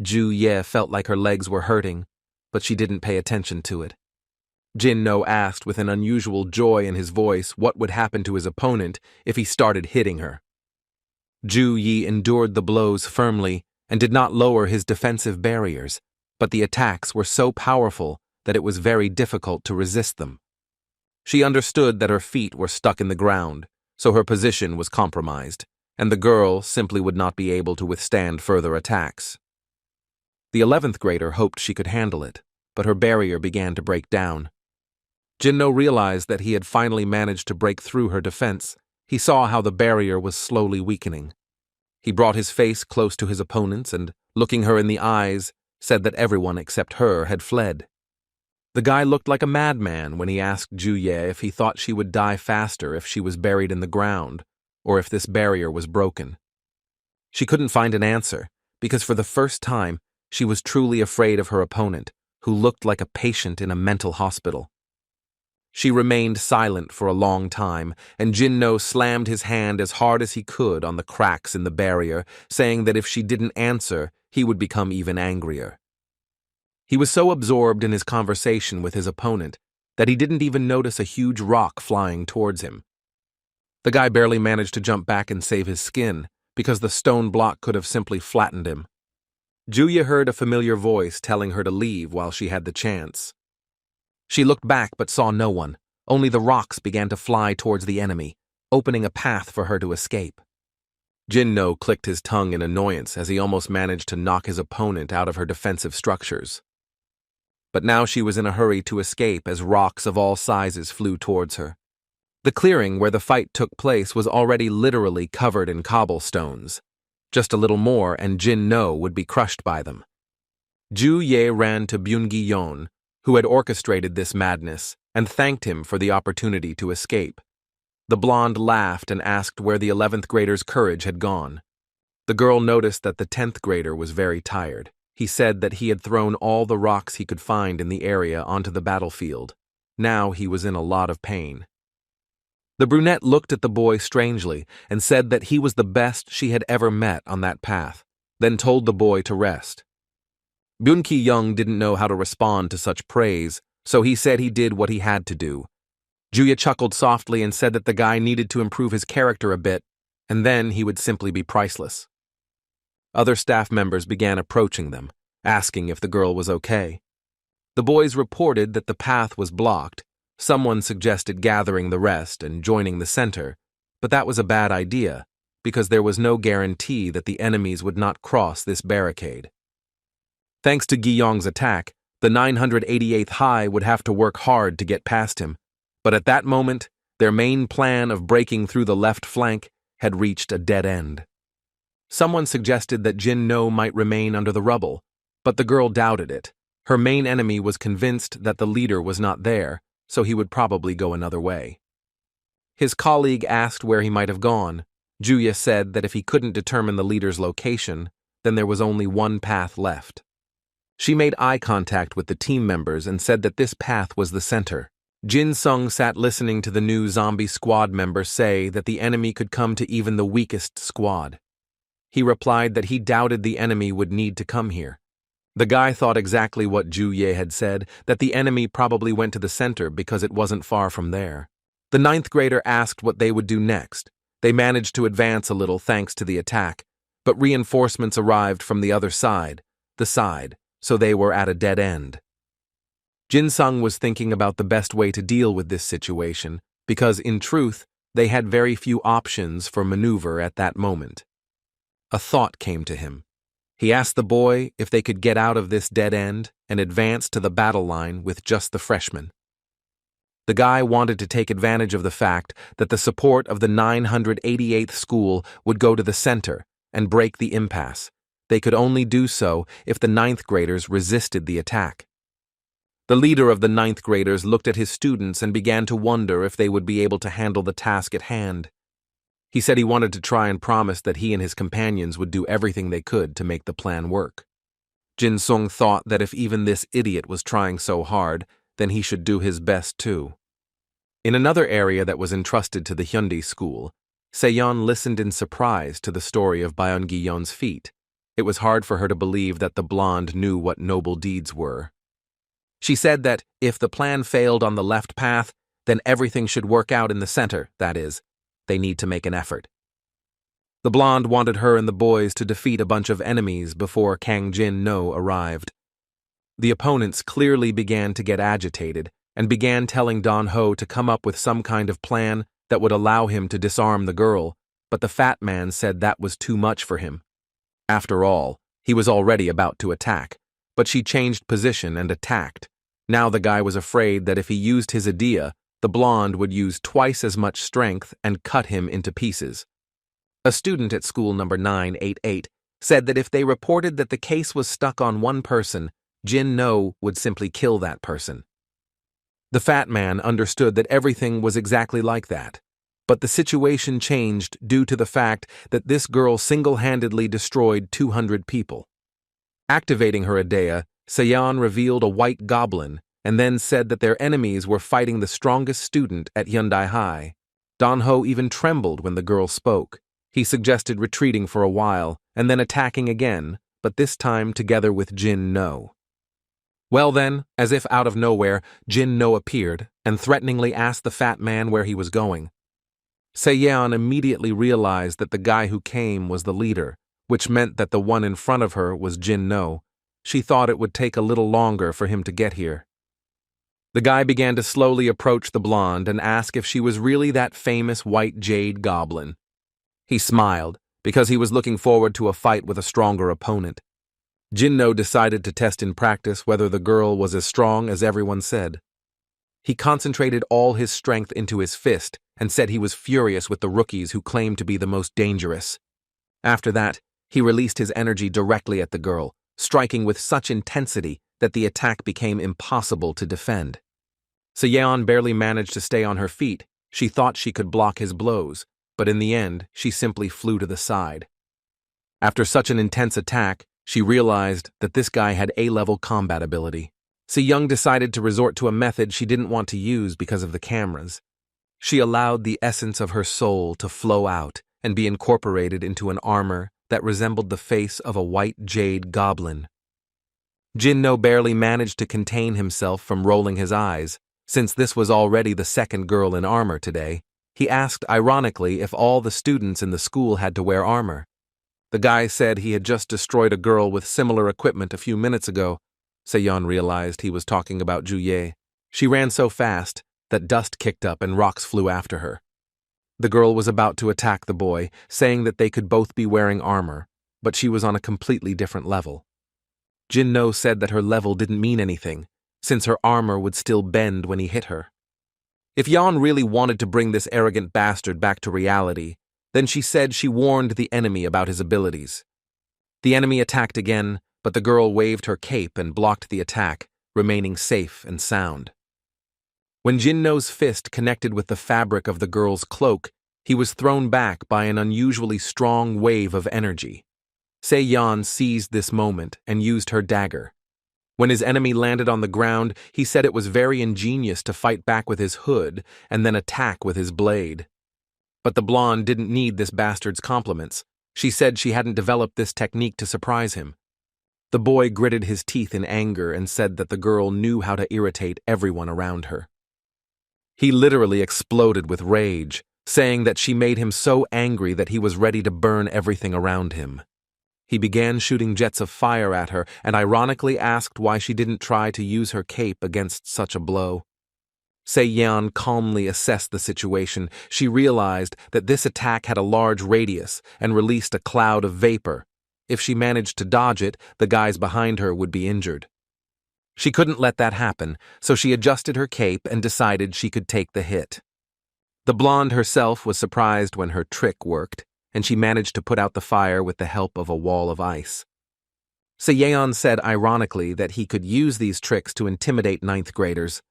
Ju-ye felt like her legs were hurting, but she didn't pay attention to it. Jin-no asked with an unusual joy in his voice what would happen to his opponent if he started hitting her. Ju-yi endured the blows firmly and did not lower his defensive barriers. but the attacks were so powerful that it was very difficult to resist them. She understood that her feet were stuck in the ground, so her position was compromised, and the girl simply would not be able to withstand further attacks. The 11th grader hoped she could handle it, but her barrier began to break down. Jynoon realized that he had finally managed to break through her defense. He saw how the barrier was slowly weakening. He brought his face close to his opponent's and, looking her in the eyes, said that everyone except her had fled. The guy looked like a madman when he asked Juye if he thought she would die faster if she was buried in the ground, or if this barrier was broken. She couldn't find an answer, because for the first time, she was truly afraid of her opponent, who looked like a patient in a mental hospital. She remained silent for a long time, and Jynoon slammed his hand as hard as he could on the cracks in the barrier, saying that if she didn't answer, he would become even angrier. He was so absorbed in his conversation with his opponent that he didn't even notice a huge rock flying towards him. The guy barely managed to jump back and save his skin, because the stone block could have simply flattened him. Juye heard a familiar voice telling her to leave while she had the chance. She looked back but saw no one. Only the rocks began to fly towards the enemy, opening a path for her to escape. Jynoon clicked his tongue in annoyance as he almost managed to knock his opponent out of her defensive structures. But now she was in a hurry to escape as rocks of all sizes flew towards her. The clearing where the fight took place was already literally covered in cobblestones. Just a little more and Jynoon would be crushed by them. Juye ran to Jynoon, who had orchestrated this madness, and thanked him for the opportunity to escape. The blonde laughed and asked where the 11th grader's courage had gone. The girl noticed that the 10th grader was very tired. He said that he had thrown all the rocks he could find in the area onto the battlefield. Now he was in a lot of pain. The brunette looked at the boy strangely and said that he was the best she had ever met on that path, then told the boy to rest. Young didn't know how to respond to such praise, so he said he did what he had to do. Juye chuckled softly and said that the guy needed to improve his character a bit, and then he would simply be priceless. Other staff members began approaching them, asking if the girl was okay. The boys reported that the path was blocked. Someone suggested gathering the rest and joining the center, but that was a bad idea, because there was no guarantee that the enemies would not cross this barricade. Thanks to Giyong's attack, the 988th High would have to work hard to get past him, but at that moment, their main plan of breaking through the left flank had reached a dead end. Someone suggested that Jynoon might remain under the rubble, but the girl doubted it. Her main enemy was convinced that the leader was not there, so he would probably go another way. His colleague asked where he might have gone. Juye said that if he couldn't determine the leader's location, then there was only one path left. She made eye contact with the team members and said that this path was the center. Jin Sung sat listening to the new zombie squad member say that the enemy could come to even the weakest squad. He replied that he doubted the enemy would need to come here. The guy thought exactly what Juye had said, that the enemy probably went to the center because it wasn't far from there. The 9th grader asked what they would do next. They managed to advance a little thanks to the attack, but reinforcements arrived from the other side, so they were at a dead end. Jin Sung was thinking about the best way to deal with this situation, because in truth, they had very few options for maneuver at that moment. A thought came to him. He asked the boy if they could get out of this dead end and advance to the battle line with just the freshmen. The guy wanted to take advantage of the fact that the support of the 988th school would go to the center and break the impasse. They could only do so if the 9th graders resisted the attack. The leader of the 9th graders looked at his students and began to wonder if they would be able to handle the task at hand. He said he wanted to try and promise that he and his companions would do everything they could to make the plan work. Jin Sung thought that if even this idiot was trying so hard, then he should do his best too. In another area that was entrusted to the Hyundai school, Seon listened in surprise to the story of Byung-gi-yeon's feat. It was hard for her to believe that the blonde knew what noble deeds were. She said that if the plan failed on the left path, then everything should work out in the center, that is, they need to make an effort. The blonde wanted her and the boys to defeat a bunch of enemies before Kang Jin-no arrived. The opponents clearly began to get agitated and began telling Don Ho to come up with some kind of plan that would allow him to disarm the girl, but the fat man said that was too much for him. After all, he was already about to attack, but she changed position and attacked. Now the guy was afraid that if he used his idea, the blonde would use twice as much strength and cut him into pieces. A student at school number 988 said that if they reported that the case was stuck on one person, Jynoon would simply kill that person. The fat man understood that everything was exactly like that, but the situation changed due to the fact that this girl single-handedly destroyed 200 people. Activating her idea, Seon revealed a white goblin and then said that their enemies were fighting the strongest student at Hyundai High. Don Ho even trembled when the girl spoke. He suggested retreating for a while and then attacking again, but this time together with Jynoon. Well then, as if out of nowhere, Jynoon appeared and threateningly asked the fat man where he was going. Seon immediately realized that the guy who came was the leader, which meant that the one in front of her was Jynoon. She thought it would take a little longer for him to get here. The guy began to slowly approach the blonde and ask if she was really that famous white Jade Goblin. He smiled, because he was looking forward to a fight with a stronger opponent. Jynoon decided to test in practice whether the girl was as strong as everyone said. He concentrated all his strength into his fist and said he was furious with the rookies who claimed to be the most dangerous. After that, he released his energy directly at the girl, striking with such intensity that the attack became impossible to defend. Seon barely managed to stay on her feet. She thought she could block his blows, but in the end, she simply flew to the side. After such an intense attack, she realized that this guy had A-level combat ability. Seon decided to resort to a method she didn't want to use because of the cameras. She allowed the essence of her soul to flow out and be incorporated into an armor that resembled the face of a white Jade Goblin. Jynoon barely managed to contain himself from rolling his eyes. Since this was already the second girl in armor today, he asked ironically if all the students in the school had to wear armor. The guy said he had just destroyed a girl with similar equipment a few minutes ago. Seon realized he was talking about Juye. She ran so fast that dust kicked up and rocks flew after her. The girl was about to attack the boy, saying that they could both be wearing armor, but she was on a completely different level. Jynoon said that her level didn't mean anything, since her armor would still bend when he hit her. If Yeon really wanted to bring this arrogant bastard back to reality, then she said she warned the enemy about his abilities. The enemy attacked again, but the girl waved her cape and blocked the attack, remaining safe and sound. When Jynoon's fist connected with the fabric of the girl's cloak, he was thrown back by an unusually strong wave of energy. Seon seized this moment and used her dagger. When his enemy landed on the ground, he said it was very ingenious to fight back with his hood and then attack with his blade. But the blonde didn't need this bastard's compliments. She said she hadn't developed this technique to surprise him. The boy gritted his teeth in anger and said that the girl knew how to irritate everyone around her. He literally exploded with rage, saying that she made him so angry that he was ready to burn everything around him. He began shooting jets of fire at her and ironically asked why she didn't try to use her cape against such a blow. Seon calmly assessed the situation. She realized that this attack had a large radius and released a cloud of vapor. If she managed to dodge it, the guys behind her would be injured. She couldn't let that happen, so she adjusted her cape and decided she could take the hit. The blonde herself was surprised when her trick worked, and she managed to put out the fire with the help of a wall of ice. Seon said ironically that he could use these tricks to intimidate ninth graders,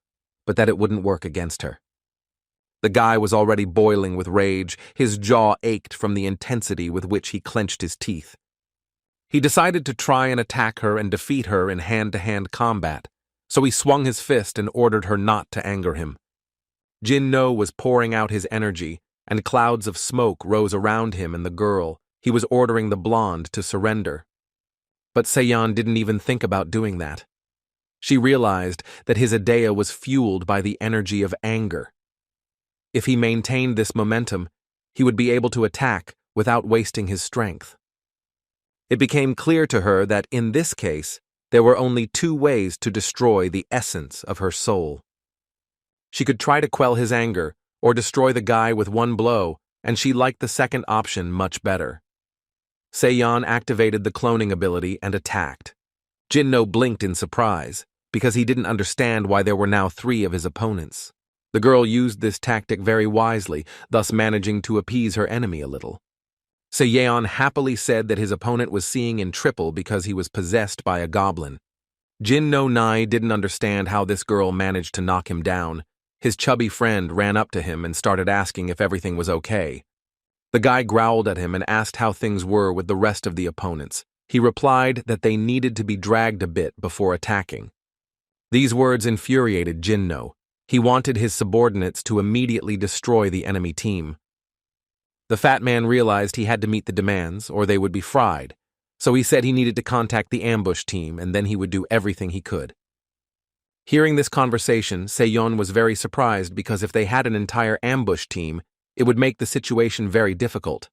but that it wouldn't work against her. The guy was already boiling with rage. His jaw ached from the intensity with which he clenched his teeth. He decided to try and attack her and defeat her in hand-to-hand combat, so he swung his fist and ordered her not to anger him. Jynoon was pouring out his energy, and clouds of smoke rose around him and the girl. He was ordering the blonde to surrender. But Seon didn't even think about doing that. She realized that his idea was fueled by the energy of anger. If he maintained this momentum, he would be able to attack without wasting his strength. It became clear to her that, in this case, There were only two ways to destroy the essence of her soul. She could try to quell his anger, or destroy the guy with one blow, and she liked the second option much better. Seon activated the cloning ability and attacked. Jynoon blinked in surprise, because he didn't understand why there were now three of his opponents. The girl used this tactic very wisely, thus managing to appease her enemy a little. Seon happily said that his opponent was seeing in triple because he was possessed by a goblin. Jynoon didn't understand how this girl managed to knock him down. His chubby friend ran up to him and started asking if everything was okay. The guy growled at him and asked how things were with the rest of the opponents. He replied that they needed to be dragged a bit before attacking. These words infuriated Jynoon. He wanted his subordinates to immediately destroy the enemy team. The fat man realized he had to meet the demands, or they would be fried, so he said he needed to contact the ambush team and then he would do everything he could. Hearing this conversation, Seon was very surprised because if they had an entire ambush team, it would make the situation very difficult.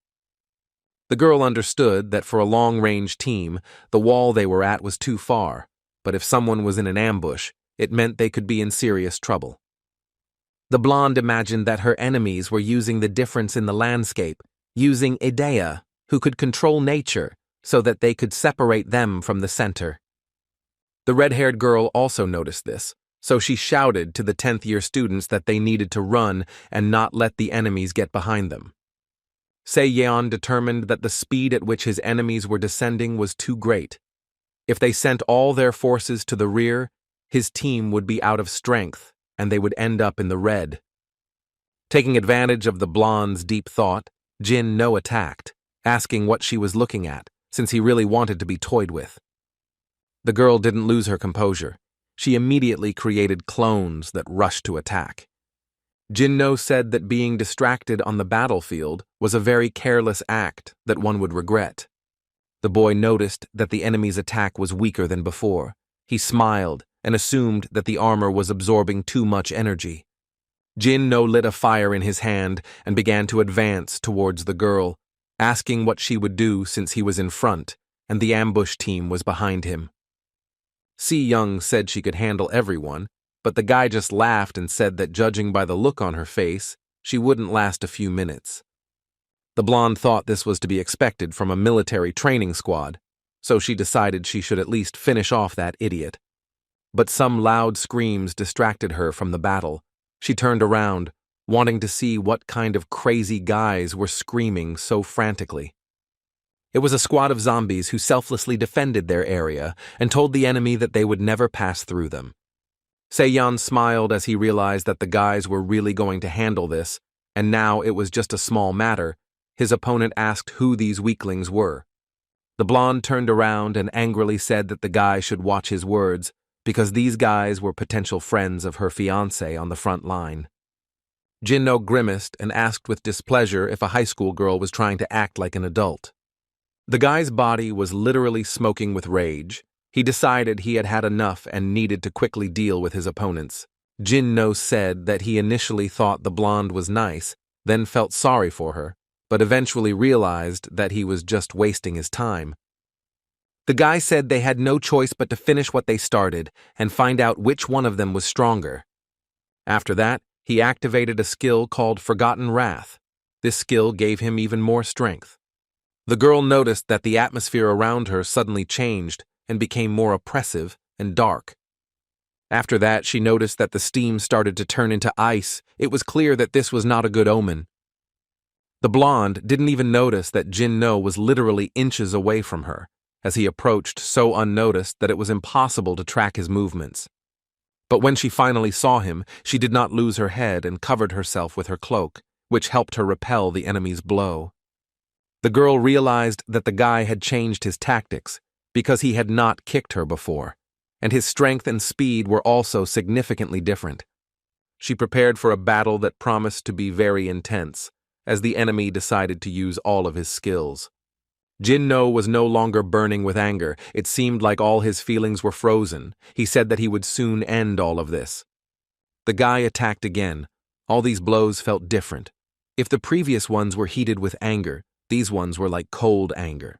The girl understood that for a long-range team, the wall they were at was too far, but if someone was in an ambush, it meant they could be in serious trouble. The blonde imagined that her enemies were using the difference in the landscape, using Idea, who could control nature, so that they could separate them from the center. The red-haired girl also noticed this, so she shouted to the 10th-year students that they needed to run and not let the enemies get behind them. Seon determined that the speed at which his enemies were descending was too great. If they sent all their forces to the rear, his team would be out of strength, and they would end up in the red. Taking advantage of the blonde's deep thought, Jynoon attacked, asking what she was looking at, since he really wanted to be toyed with. The girl didn't lose her composure. She immediately created clones that rushed to attack. Jynoon said that being distracted on the battlefield was a very careless act that one would regret. The boy noticed that the enemy's attack was weaker than before. He smiled and assumed that the armor was absorbing too much energy. Jynoon lit a fire in his hand and began to advance towards the girl, asking what she would do since he was in front and the ambush team was behind him. Seon said she could handle everyone, but the guy just laughed and said that judging by the look on her face, she wouldn't last a few minutes. The blonde thought this was to be expected from a military training squad, so she decided she should at least finish off that idiot. But some loud screams distracted her from the battle. She turned around, wanting to see what kind of crazy guys were screaming so frantically. It was a squad of zombies who selflessly defended their area and told the enemy that they would never pass through them. Seon smiled as he realized that the guys were really going to handle this, and now it was just a small matter. His opponent asked who these weaklings were. The blonde turned around and angrily said that the guy should watch his words, because these guys were potential friends of her fiancé on the front line. Jynoon grimaced and asked with displeasure if a high school girl was trying to act like an adult. The guy's body was literally smoking with rage. He decided he had had enough and needed to quickly deal with his opponents. Jynoon said that he initially thought the blonde was nice, then felt sorry for her, but eventually realized that he was just wasting his time. The guy said they had no choice but to finish what they started and find out which one of them was stronger. After that, he activated a skill called Forgotten Wrath. This skill gave him even more strength. The girl noticed that the atmosphere around her suddenly changed and became more oppressive and dark. After that, she noticed that the steam started to turn into ice. It was clear that this was not a good omen. The blonde didn't even notice that Jynoon was literally inches away from her, as he approached so unnoticed that it was impossible to track his movements. But when she finally saw him, she did not lose her head and covered herself with her cloak, which helped her repel the enemy's blow. The girl realized that the guy had changed his tactics because he had not kicked her before, and his strength and speed were also significantly different. She prepared for a battle that promised to be very intense, as the enemy decided to use all of his skills. Jynoon was no longer burning with anger. It seemed like all his feelings were frozen. He said that he would soon end all of this. The guy attacked again. All these blows felt different. If the previous ones were heated with anger, these ones were like cold anger.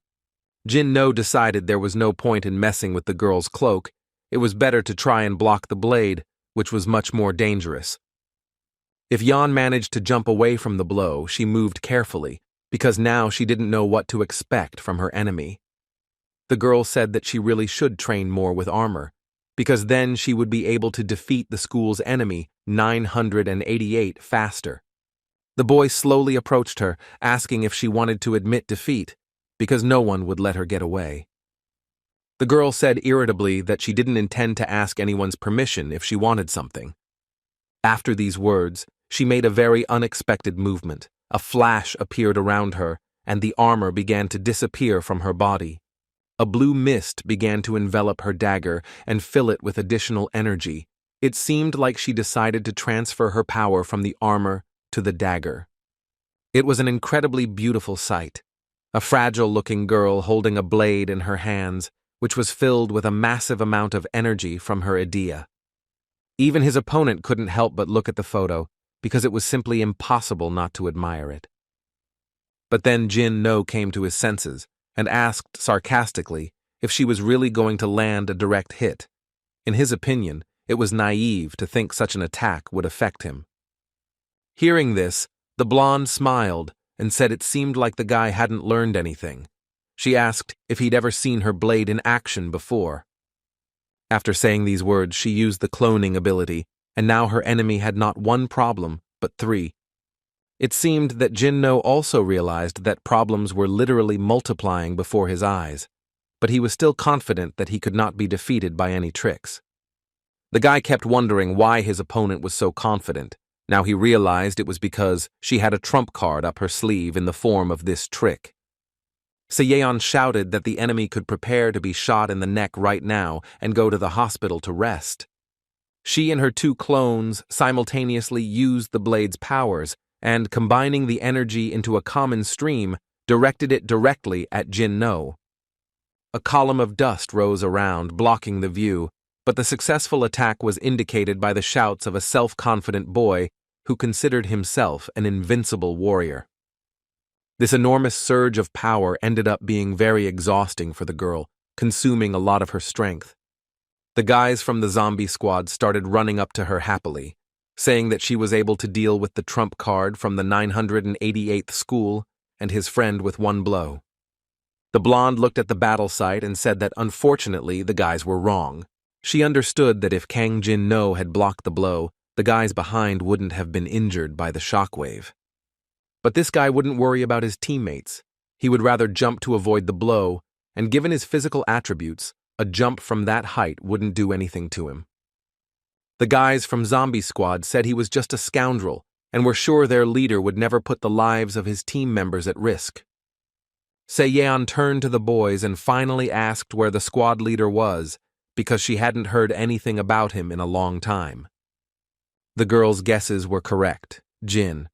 Jin-no decided there was no point in messing with the girl's cloak. It was better to try and block the blade, which was much more dangerous. If Yeon managed to jump away from the blow, she moved carefully, because now she didn't know what to expect from her enemy. The girl said that she really should train more with armor, because then she would be able to defeat the school's enemy, 988, faster. The boy slowly approached her, asking if she wanted to admit defeat, because no one would let her get away. The girl said irritably that she didn't intend to ask anyone's permission if she wanted something. After these words, she made a very unexpected movement. A flash appeared around her, and the armor began to disappear from her body. A blue mist began to envelop her dagger and fill it with additional energy. It seemed like she decided to transfer her power from the armor to the dagger. It was an incredibly beautiful sight. A fragile-looking girl holding a blade in her hands, which was filled with a massive amount of energy from her idea. Even his opponent couldn't help but look at the photo, because it was simply impossible not to admire it. But then Jin-no came to his senses and asked sarcastically if she was really going to land a direct hit. In his opinion, it was naive to think such an attack would affect him. Hearing this, the blonde smiled and said it seemed like the guy hadn't learned anything. She asked if he'd ever seen her blade in action before. After saying these words, she used the cloning ability, and now her enemy had not one problem, but three. It seemed that Jin-no also realized that problems were literally multiplying before his eyes, but he was still confident that he could not be defeated by any tricks. The guy kept wondering why his opponent was so confident. Now he realized it was because she had a trump card up her sleeve in the form of this trick. Seon shouted that the enemy could prepare to be shot in the neck right now and go to the hospital to rest. She and her two clones simultaneously used the blade's powers and, combining the energy into a common stream, directed it directly at Jin-no. A column of dust rose around, blocking the view, but the successful attack was indicated by the shouts of a self-confident boy who considered himself an invincible warrior. This enormous surge of power ended up being very exhausting for the girl, consuming a lot of her strength. The guys from the zombie squad started running up to her happily, saying that she was able to deal with the trump card from the 988th school and his friend with one blow. The blonde looked at the battle site and said that unfortunately the guys were wrong. She understood that if Kang Jin-no had blocked the blow, the guys behind wouldn't have been injured by the shockwave. But this guy wouldn't worry about his teammates. He would rather jump to avoid the blow, and given his physical attributes, a jump from that height wouldn't do anything to him. The guys from Zombie Squad said he was just a scoundrel and were sure their leader would never put the lives of his team members at risk. Seon turned to the boys and finally asked where the squad leader was, because she hadn't heard anything about him in a long time. The girls' guesses were correct. Jin-no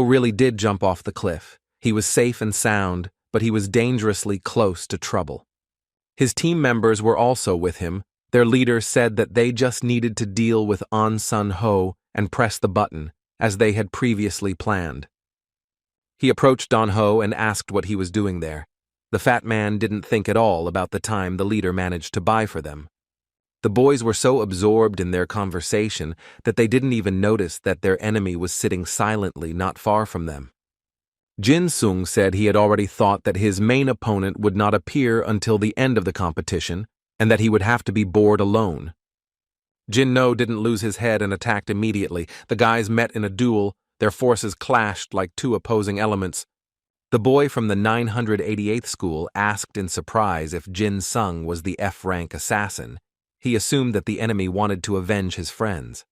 really did jump off the cliff. He was safe and sound, but he was dangerously close to trouble. His team members were also with him. Their leader said that they just needed to deal with An Sun-ho and press the button, as they had previously planned. He approached Don-ho and asked what he was doing there. The fat man didn't think at all about the time the leader managed to buy for them. The boys were so absorbed in their conversation that they didn't even notice that their enemy was sitting silently not far from them. Jin-sung said he had already thought that his main opponent would not appear until the end of the competition, and that he would have to be bored alone. Jin-no didn't lose his head and attacked immediately. The guys met in a duel. Their forces clashed like two opposing elements. The boy from the 988th school asked in surprise if Jin-sung was the F-rank assassin. He assumed that the enemy wanted to avenge his friends.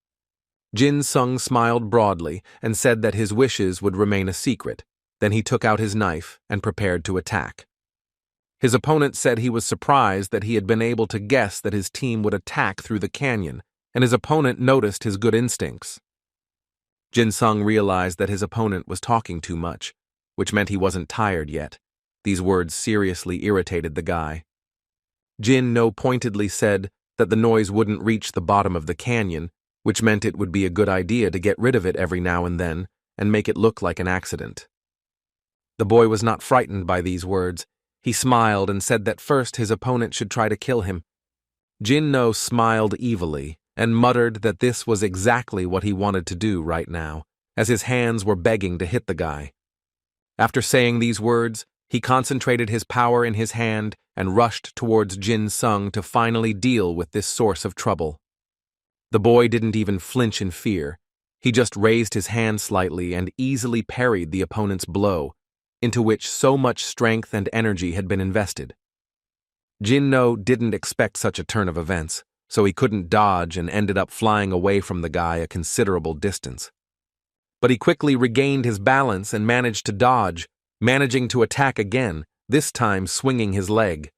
Jin-sung smiled broadly and said that his wishes would remain a secret. Then he took out his knife and prepared to attack. His opponent said he was surprised that he had been able to guess that his team would attack through the canyon, and his opponent noticed his good instincts. Jin-sung realized that his opponent was talking too much, which meant he wasn't tired yet. These words seriously irritated the guy. Jin-no pointedly said that the noise wouldn't reach the bottom of the canyon, which meant it would be a good idea to get rid of it every now and then and make it look like an accident. The boy was not frightened by these words. He smiled and said that first his opponent should try to kill him. Jynoon smiled evilly and muttered that this was exactly what he wanted to do right now, as his hands were begging to hit the guy. After saying these words, he concentrated his power in his hand and rushed towards Jin-sung to finally deal with this source of trouble. The boy didn't even flinch in fear. He just raised his hand slightly and easily parried the opponent's blow, into which so much strength and energy had been invested. Jynoon didn't expect such a turn of events, so he couldn't dodge and ended up flying away from the guy a considerable distance. But he quickly regained his balance and managed to dodge, managing to attack again, this time swinging his leg.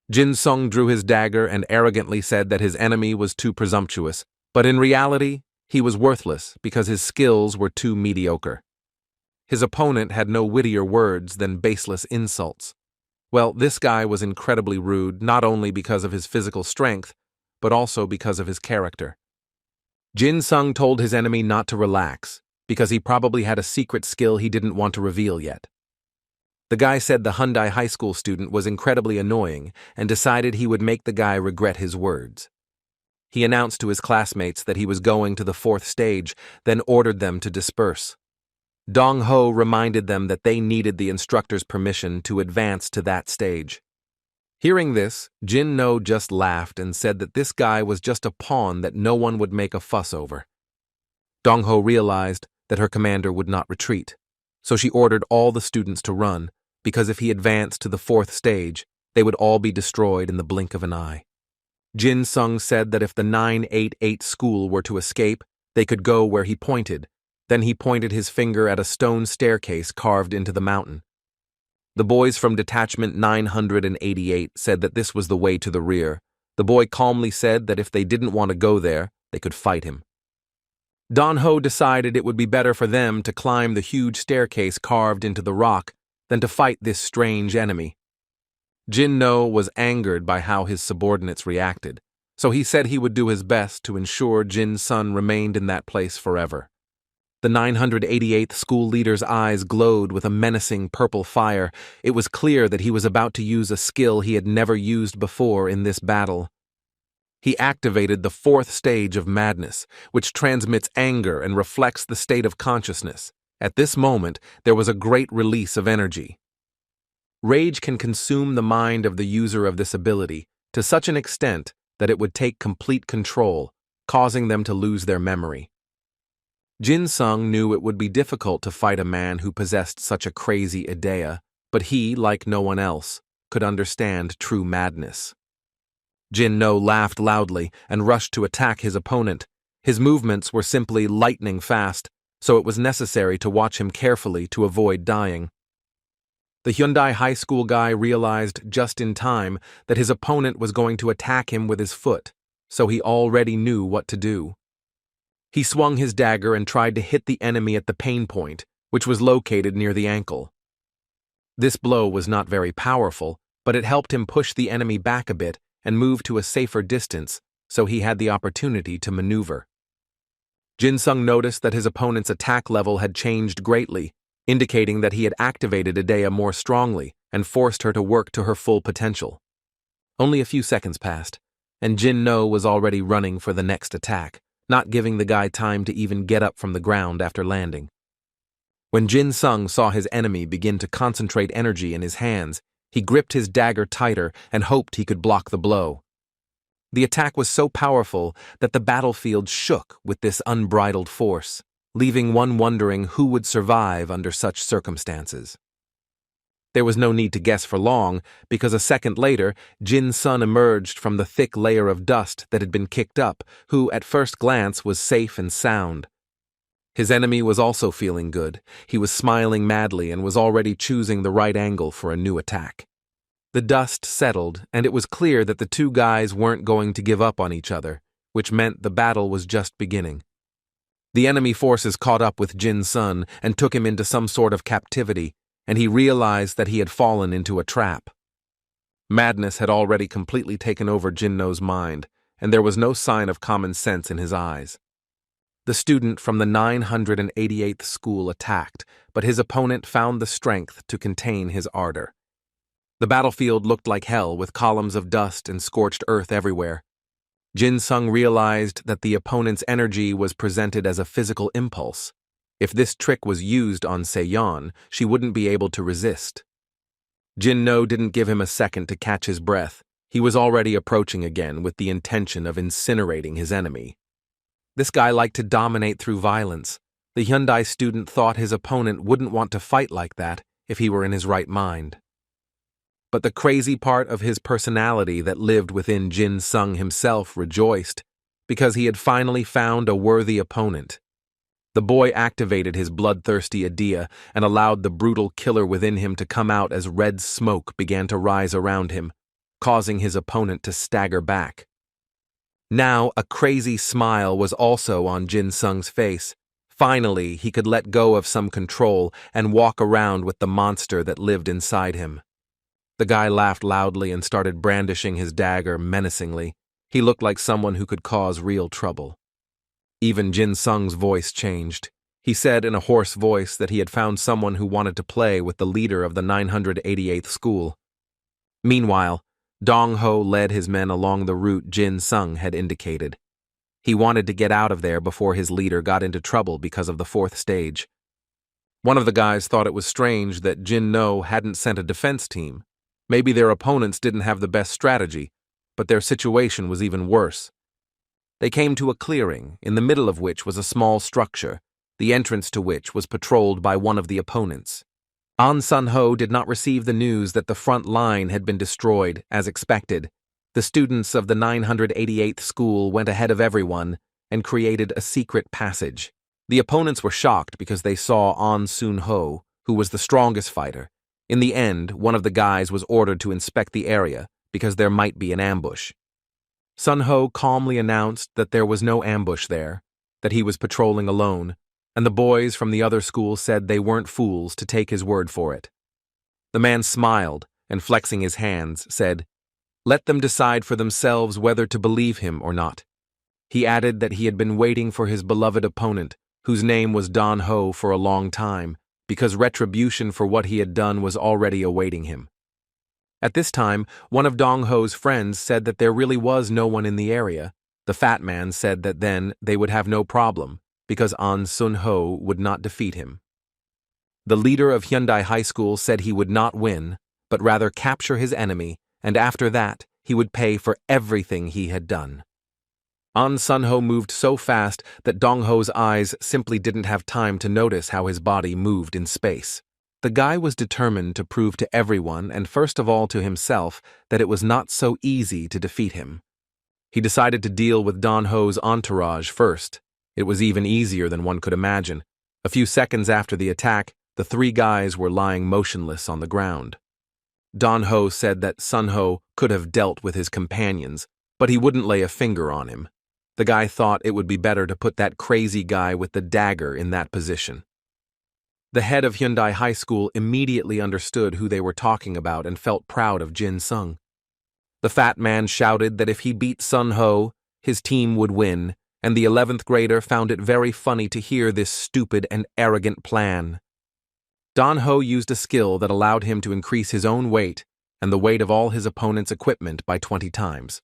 Jin-sung drew his dagger and arrogantly said that his enemy was too presumptuous, but in reality, he was worthless because his skills were too mediocre. His opponent had no wittier words than baseless insults. Well, this guy was incredibly rude not only because of his physical strength, but also because of his character. Jin-sung told his enemy not to relax, because he probably had a secret skill he didn't want to reveal yet. The guy said the Hyundai high school student was incredibly annoying and decided he would make the guy regret his words. He announced to his classmates that he was going to the 4th stage, then ordered them to disperse. Dong-ho reminded them that they needed the instructor's permission to advance to that stage. Hearing this, Jynoon just laughed and said that this guy was just a pawn that no one would make a fuss over. Dong-ho realized that her commander would not retreat, so she ordered all the students to run, because if he advanced to the 4th stage, they would all be destroyed in the blink of an eye. Jin-sung said that if the 988 school were to escape, they could go where he pointed. Then he pointed his finger at a stone staircase carved into the mountain. The boys from Detachment 988 said that this was the way to the rear. The boy calmly said that if they didn't want to go there, they could fight him. Dong-ho decided it would be better for them to climb the huge staircase carved into the rock than to fight this strange enemy. Jynoon was angered by how his subordinates reacted, so he said he would do his best to ensure Jin-sun remained in that place forever. The 988th school leader's eyes glowed with a menacing purple fire. It was clear that he was about to use a skill he had never used before in this battle. He activated the 4th stage of madness, which transmits anger and reflects the state of consciousness. At this moment, there was a great release of energy. Rage can consume the mind of the user of this ability to such an extent that it would take complete control, causing them to lose their memory. Jin-sung knew it would be difficult to fight a man who possessed such a crazy idea, but he, like no one else, could understand true madness. Jynoon laughed loudly and rushed to attack his opponent. His movements were simply lightning fast, so it was necessary to watch him carefully to avoid dying. The Hyundai high school guy realized just in time that his opponent was going to attack him with his foot, so he already knew what to do. He swung his dagger and tried to hit the enemy at the pain point, which was located near the ankle. This blow was not very powerful, but it helped him push the enemy back a bit and move to a safer distance, so he had the opportunity to maneuver. Jin-sung noticed that his opponent's attack level had changed greatly, indicating that he had activated Idea more strongly and forced her to work to her full potential. Only a few seconds passed, and Jynoon was already running for the next attack, not giving the guy time to even get up from the ground after landing. When Jin-sung saw his enemy begin to concentrate energy in his hands, he gripped his dagger tighter and hoped he could block the blow. The attack was so powerful that the battlefield shook with this unbridled force, leaving one wondering who would survive under such circumstances. There was no need to guess for long, because a second later, Jin-sun emerged from the thick layer of dust that had been kicked up, who at first glance was safe and sound. His enemy was also feeling good. He was smiling madly and was already choosing the right angle for a new attack. The dust settled, and it was clear that the two guys weren't going to give up on each other, which meant the battle was just beginning. The enemy forces caught up with Jin-sun and took him into some sort of captivity, and he realized that he had fallen into a trap. Madness had already completely taken over Jynoon's mind, and there was no sign of common sense in his eyes. The student from the 988th school attacked, but his opponent found the strength to contain his ardor. The battlefield looked like hell with columns of dust and scorched earth everywhere. Jin Sung realized that the opponent's energy was presented as a physical impulse. If this trick was used on Seon, she wouldn't be able to resist. Jin-no didn't give him a second to catch his breath. He was already approaching again with the intention of incinerating his enemy. This guy liked to dominate through violence. The Hyundai student thought his opponent wouldn't want to fight like that if he were in his right mind. But the crazy part of his personality that lived within Jin Sung himself rejoiced, because he had finally found a worthy opponent. The boy activated his bloodthirsty idea and allowed the brutal killer within him to come out as red smoke began to rise around him, causing his opponent to stagger back. Now a crazy smile was also on Jin Sung's face. Finally, he could let go of some control and walk around with the monster that lived inside him. The guy laughed loudly and started brandishing his dagger menacingly. He looked like someone who could cause real trouble. Even Jin Sung's voice changed. He said in a hoarse voice that he had found someone who wanted to play with the leader of the 988th school. Meanwhile, Dong Ho led his men along the route Jin Sung had indicated. He wanted to get out of there before his leader got into trouble because of the fourth stage. One of the guys thought it was strange that Jin-no hadn't sent a defense team. Maybe their opponents didn't have the best strategy, but their situation was even worse. They came to a clearing, in the middle of which was a small structure, the entrance to which was patrolled by one of the opponents. An Sun-ho did not receive the news that the front line had been destroyed, as expected. The students of the 988th school went ahead of everyone and created a secret passage. The opponents were shocked because they saw An Sun-ho, who was the strongest fighter. In the end, one of the guys was ordered to inspect the area because there might be an ambush. Sun-ho calmly announced that there was no ambush there, that he was patrolling alone, and the boys from the other school said they weren't fools to take his word for it. The man smiled and, flexing his hands, said, "Let them decide for themselves whether to believe him or not." He added that he had been waiting for his beloved opponent, whose name was Don Ho, for a long time, because retribution for what he had done was already awaiting him. At this time, one of Dong Ho's friends said that there really was no one in the area. The fat man said that then they would have no problem, because An Sun-ho would not defeat him. The leader of Hyundai High School said he would not win, but rather capture his enemy, and after that, he would pay for everything he had done. An Sun-ho moved so fast that Dong Ho's eyes simply didn't have time to notice how his body moved in space. The guy was determined to prove to everyone, and first of all to himself, that it was not so easy to defeat him. He decided to deal with Don Ho's entourage first. It was even easier than one could imagine. A few seconds after the attack, the three guys were lying motionless on the ground. Don Ho said that Sun-ho could have dealt with his companions, but he wouldn't lay a finger on him. The guy thought it would be better to put that crazy guy with the dagger in that position. The head of Hyundai High School immediately understood who they were talking about and felt proud of Jin Sung. The fat man shouted that if he beat Sun-ho, his team would win, and the 11th grader found it very funny to hear this stupid and arrogant plan. Don Ho used a skill that allowed him to increase his own weight and the weight of all his opponent's equipment by 20 times.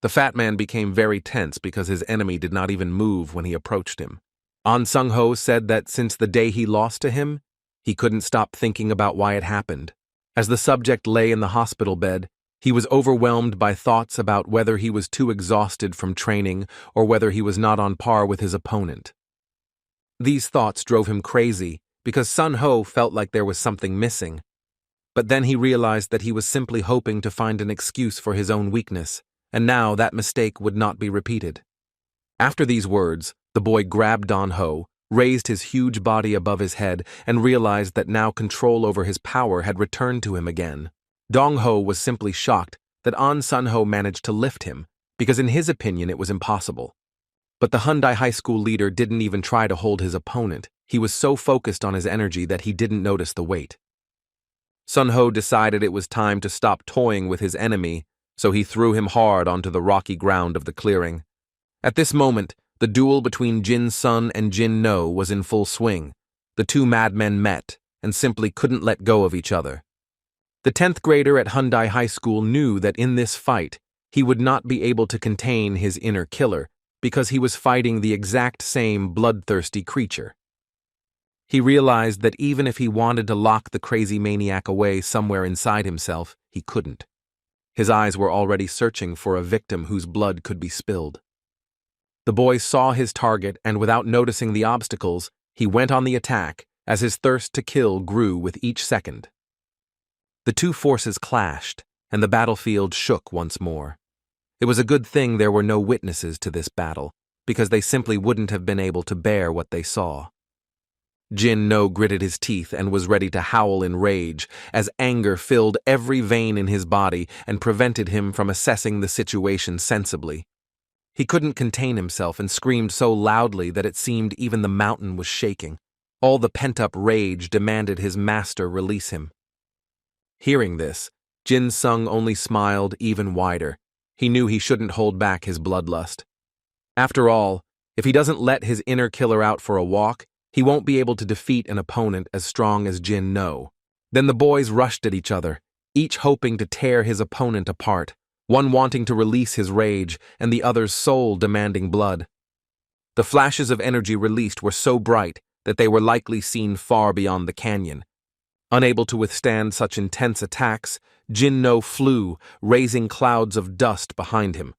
The fat man became very tense because his enemy did not even move when he approached him. An Sun-ho said that since the day he lost to him, he couldn't stop thinking about why it happened. As the subject lay in the hospital bed, he was overwhelmed by thoughts about whether he was too exhausted from training or whether he was not on par with his opponent. These thoughts drove him crazy because Sun-ho felt like there was something missing. But then he realized that he was simply hoping to find an excuse for his own weakness, and now that mistake would not be repeated. After these words, the boy grabbed Don Ho, raised his huge body above his head, and realized that now control over his power had returned to him again. Dong Ho was simply shocked that An Sun-ho managed to lift him, because in his opinion it was impossible. But the Hyundai High School leader didn't even try to hold his opponent. He was so focused on his energy that he didn't notice the weight. Sun-ho decided it was time to stop toying with his enemy, so he threw him hard onto the rocky ground of the clearing. At this moment, the duel between Jin Sun and Jin-no was in full swing. The two madmen met and simply couldn't let go of each other. The 10th grader at Hyundai High School knew that in this fight, he would not be able to contain his inner killer because he was fighting the exact same bloodthirsty creature. He realized that even if he wanted to lock the crazy maniac away somewhere inside himself, he couldn't. His eyes were already searching for a victim whose blood could be spilled. The boy saw his target, and without noticing the obstacles, he went on the attack as his thirst to kill grew with each second. The two forces clashed, and the battlefield shook once more. It was a good thing there were no witnesses to this battle, because they simply wouldn't have been able to bear what they saw. Jynoon gritted his teeth and was ready to howl in rage, as anger filled every vein in his body and prevented him from assessing the situation sensibly. He couldn't contain himself and screamed so loudly that it seemed even the mountain was shaking. All the pent-up rage demanded his master release him. Hearing this, Jin-sung only smiled even wider. He knew he shouldn't hold back his bloodlust. After all, if he doesn't let his inner killer out for a walk, he won't be able to defeat an opponent as strong as Jynoon. Then the boys rushed at each other, each hoping to tear his opponent apart, one wanting to release his rage and the other's soul demanding blood. The flashes of energy released were so bright that they were likely seen far beyond the canyon. Unable to withstand such intense attacks, Jynoon flew, raising clouds of dust behind him.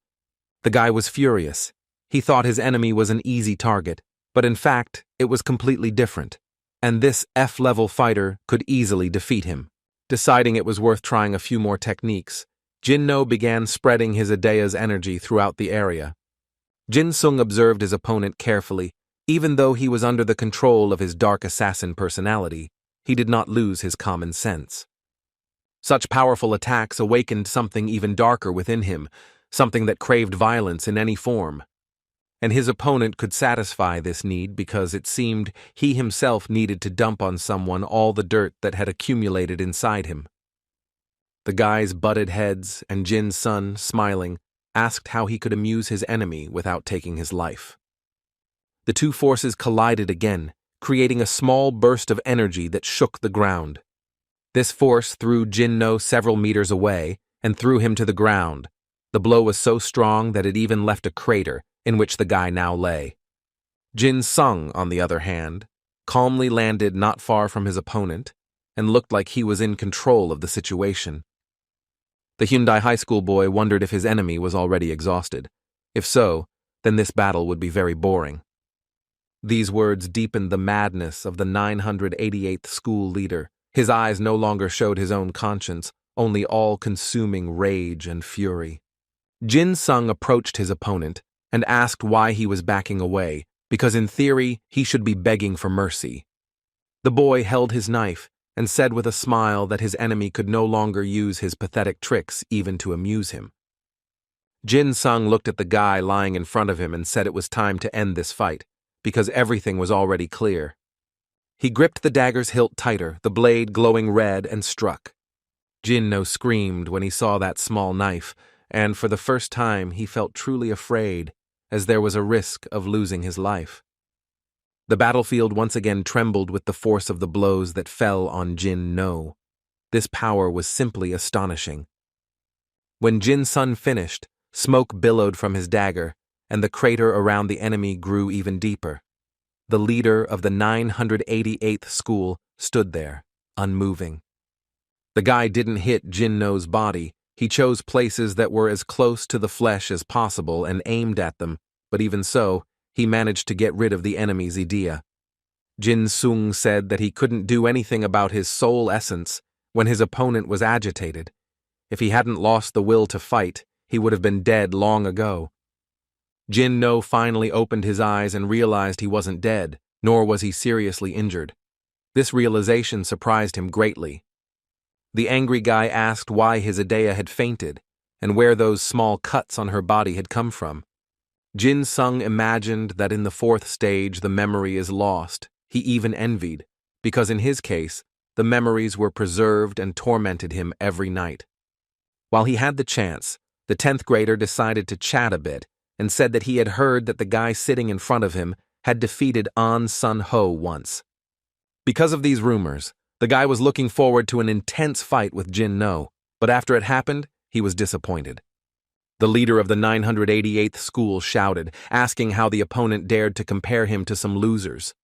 The guy was furious. He thought his enemy was an easy target, but in fact, it was completely different, and this F-level fighter could easily defeat him. Deciding it was worth trying a few more techniques, Jynoon began spreading his Adea's energy throughout the area. Jin-sung observed his opponent carefully. Even though he was under the control of his dark assassin personality, he did not lose his common sense. Such powerful attacks awakened something even darker within him, something that craved violence in any form. And his opponent could satisfy this need because it seemed he himself needed to dump on someone all the dirt that had accumulated inside him. The guys butted heads, and Jin-sun, smiling, asked how he could amuse his enemy without taking his life. The two forces collided again, creating a small burst of energy that shook the ground. This force threw Jynoon several meters away and threw him to the ground. The blow was so strong that it even left a crater, in which the guy now lay. Jin-sung, on the other hand, calmly landed not far from his opponent and looked like he was in control of the situation. The Hyundai High School boy wondered if his enemy was already exhausted. If so, then this battle would be very boring. These words deepened the madness of the 988th school leader. His eyes no longer showed his own conscience, only all-consuming rage and fury. Jin-sung approached his opponent and asked why he was backing away, because in theory he should be begging for mercy. The boy held his knife and said with a smile that his enemy could no longer use his pathetic tricks even to amuse him. Jin-sung looked at the guy lying in front of him and said it was time to end this fight, because everything was already clear. He gripped the dagger's hilt tighter, the blade glowing red, and struck. Jynoon screamed when he saw that small knife, and for the first time he felt truly afraid, as there was a risk of losing his life. The battlefield once again trembled with the force of the blows that fell on Jynoon. This power was simply astonishing. When Jin-sun finished, smoke billowed from his dagger, and the crater around the enemy grew even deeper. The leader of the 988th school stood there, unmoving. The guy didn't hit Jynoon's body. He chose places that were as close to the flesh as possible and aimed at them, but even so, he managed to get rid of the enemy's idea. Jin-sung said that he couldn't do anything about his soul essence when his opponent was agitated. If he hadn't lost the will to fight, he would have been dead long ago. Jynoon finally opened his eyes and realized he wasn't dead, nor was he seriously injured. This realization surprised him greatly. The angry guy asked why his Adea had fainted, and where those small cuts on her body had come from. Jin-sung imagined that in the fourth stage the memory is lost. He even envied, because in his case, the memories were preserved and tormented him every night. While he had the chance, the 10th grader decided to chat a bit and said that he had heard that the guy sitting in front of him had defeated An Sun-ho once. Because of these rumors, The guy was looking forward to an intense fight with Jynoon, but after it happened, he was disappointed. The leader of the 988th school shouted, asking how the opponent dared to compare him to some losers.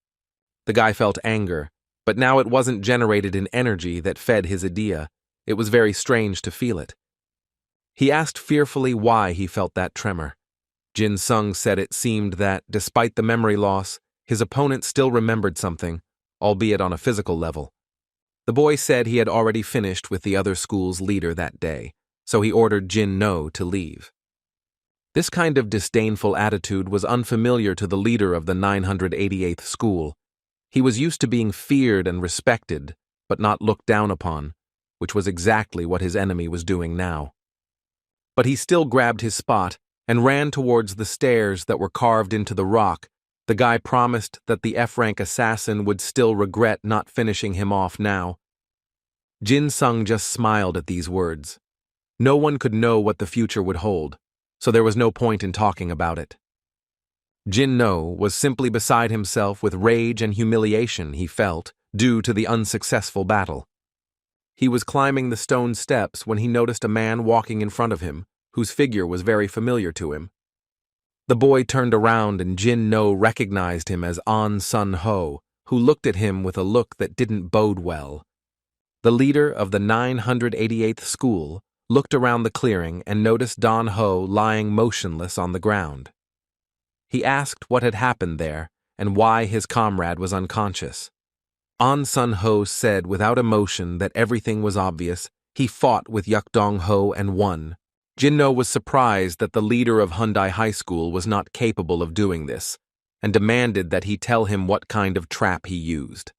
The guy felt anger, but now it wasn't generated in energy that fed his idea. It was very strange to feel it. He asked fearfully why he felt that tremor. Jin Sung said it seemed that, despite the memory loss, his opponent still remembered something, albeit on a physical level. The boy said he had already finished with the other school's leader that day, so he ordered Jynoon to leave. This kind of disdainful attitude was unfamiliar to the leader of the 988th school. He was used to being feared and respected, but not looked down upon, which was exactly what his enemy was doing now. But he still grabbed his spot and ran towards the stairs that were carved into the rock. The guy promised that the F-rank assassin would still regret not finishing him off now. Jin Sung just smiled at these words. No one could know what the future would hold, so there was no point in talking about it. Jynoon was simply beside himself with rage and humiliation he felt due to the unsuccessful battle. He was climbing the stone steps when he noticed a man walking in front of him, whose figure was very familiar to him. The boy turned around and Jynoon recognized him as An Sun-ho, who looked at him with a look that didn't bode well. The leader of the 988th school looked around the clearing and noticed Don Ho lying motionless on the ground. He asked what had happened there and why his comrade was unconscious. An Sun-ho said without emotion that everything was obvious. He fought with Yukdong Ho and won. Jynoon was surprised that the leader of Hyundai High School was not capable of doing this, and demanded that he tell him what kind of trap he used.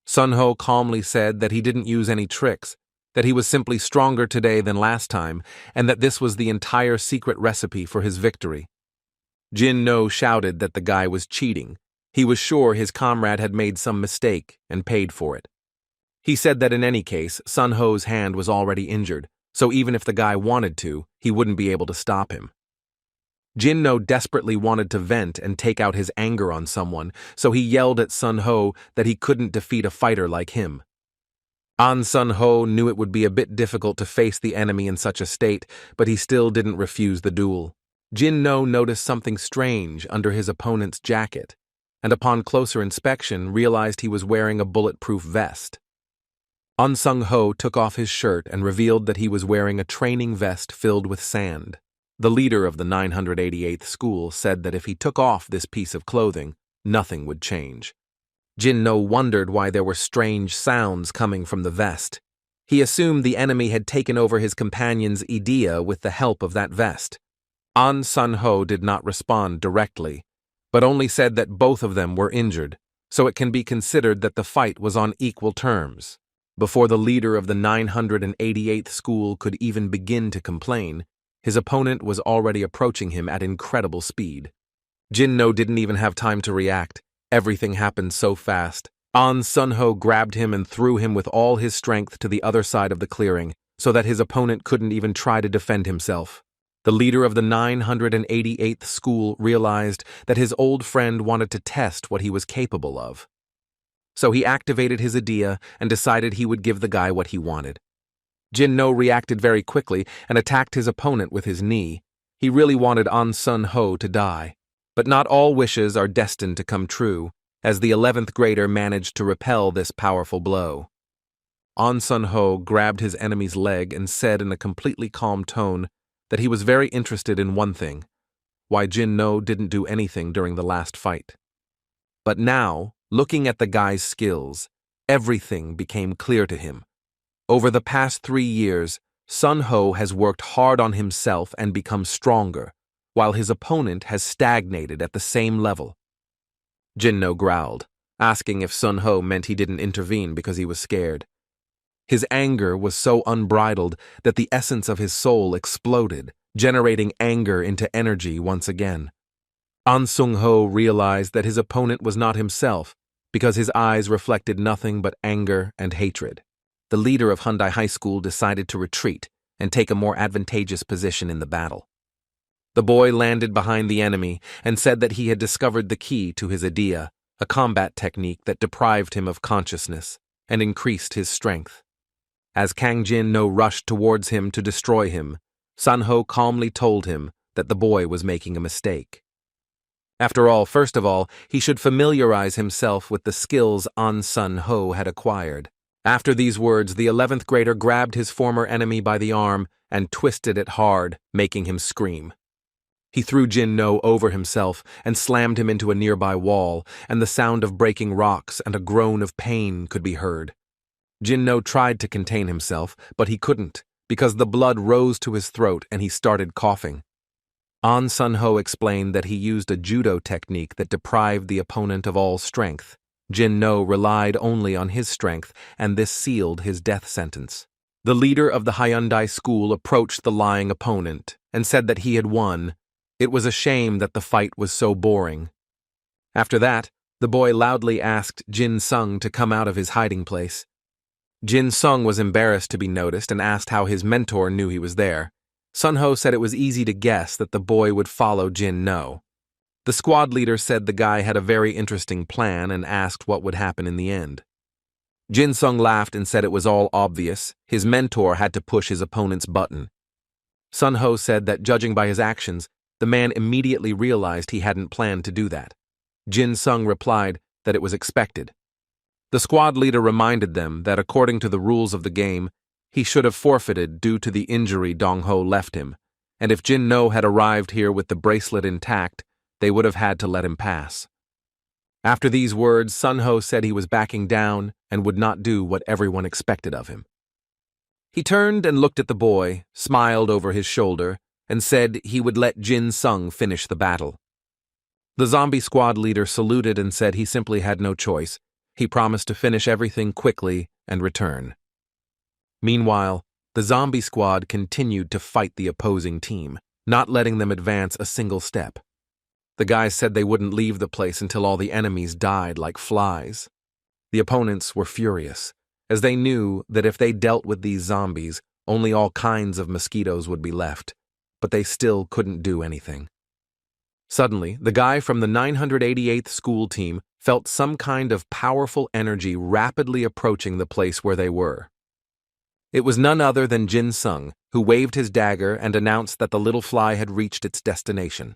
Sun-ho calmly said that he didn't use any tricks, that he was simply stronger today than last time, and that this was the entire secret recipe for his victory. Jynoon shouted that the guy was cheating. He was sure his comrade had made some mistake and paid for it. He said that in any case, Sun-ho's hand was already injured, so even if the guy wanted to, he wouldn't be able to stop him. Jynoon desperately wanted to vent and take out his anger on someone, so he yelled at Sun-ho that he couldn't defeat a fighter like him. An Sun-ho knew it would be a bit difficult to face the enemy in such a state, but he still didn't refuse the duel. Jynoon noticed something strange under his opponent's jacket, and upon closer inspection realized he was wearing a bulletproof vest. An Sun-ho took off his shirt and revealed that he was wearing a training vest filled with sand. The leader of the 988th school said that if he took off this piece of clothing, nothing would change. Jynoon wondered why there were strange sounds coming from the vest. He assumed the enemy had taken over his companion's idea with the help of that vest. An Sun-ho did not respond directly, but only said that both of them were injured, so it can be considered that the fight was on equal terms. Before the leader of the 988th school could even begin to complain, his opponent was already approaching him at incredible speed. Jynoon didn't even have time to react. Everything happened so fast. An Sun-ho grabbed him and threw him with all his strength to the other side of the clearing, so that his opponent couldn't even try to defend himself. The leader of the 988th school realized that his old friend wanted to test what he was capable of. So he activated his idea and decided he would give the guy what he wanted. Jynoon reacted very quickly and attacked his opponent with his knee. He really wanted An Sun-ho to die. But not all wishes are destined to come true, as the 11th grader managed to repel this powerful blow. An Sun-ho grabbed his enemy's leg and said in a completely calm tone that he was very interested in one thing: why Jynoon didn't do anything during the last fight. But now, looking at the guy's skills, everything became clear to him. Over the past 3 years, Sun-ho has worked hard on himself and become stronger, while his opponent has stagnated at the same level. Jynoon growled, asking if Sun-ho meant he didn't intervene because he was scared. His anger was so unbridled that the essence of his soul exploded, generating anger into energy once again. An Sun-ho realized that his opponent was not himself, because his eyes reflected nothing but anger and hatred. The leader of Hyundai High School decided to retreat and take a more advantageous position in the battle. The boy landed behind the enemy and said that he had discovered the key to his idea, a combat technique that deprived him of consciousness. and increased his strength. As Kang Jin-no rushed towards him to destroy him, Sun-ho calmly told him that the boy was making a mistake. After all, first of all, he should familiarize himself with the skills An Sun-ho had acquired. After these words, the 11th grader grabbed his former enemy by the arm and twisted it hard, making him scream. He threw Jin-no over himself and slammed him into a nearby wall, and the sound of breaking rocks and a groan of pain could be heard. Jin-no tried to contain himself, but he couldn't, because the blood rose to his throat and he started coughing. An Sun-ho explained that he used a judo technique that deprived the opponent of all strength. Jin-no relied only on his strength, and this sealed his death sentence. The leader of the Hyundai school approached the lying opponent and said that he had won. It was a shame that the fight was so boring. After that, the boy loudly asked Jin-sung to come out of his hiding place. Jin-sung was embarrassed to be noticed and asked how his mentor knew he was there. Sun-ho said it was easy to guess that the boy would follow Jin-no. The squad leader said the guy had a very interesting plan and asked what would happen in the end. Jin-sung laughed and said it was all obvious. His mentor had to push his opponent's button. Sun-ho said that judging by his actions, the man immediately realized he hadn't planned to do that. Jin-sung replied that it was expected. The squad leader reminded them that according to the rules of the game, he should have forfeited due to the injury Dong-ho left him, and if Jin-no had arrived here with the bracelet intact, they would have had to let him pass. After these words, Sun-ho said he was backing down and would not do what everyone expected of him. He turned and looked at the boy, smiled over his shoulder, and said he would let Jin-sung finish the battle. The zombie squad leader saluted and said he simply had no choice. He promised to finish everything quickly and return. Meanwhile, the zombie squad continued to fight the opposing team, not letting them advance a single step. The guys said they wouldn't leave the place until all the enemies died like flies. The opponents were furious, as they knew that if they dealt with these zombies, only all kinds of mosquitoes would be left, but they still couldn't do anything. Suddenly, the guy from the 988th school team felt some kind of powerful energy rapidly approaching the place where they were. It was none other than Jin-sung, who waved his dagger and announced that the little fly had reached its destination.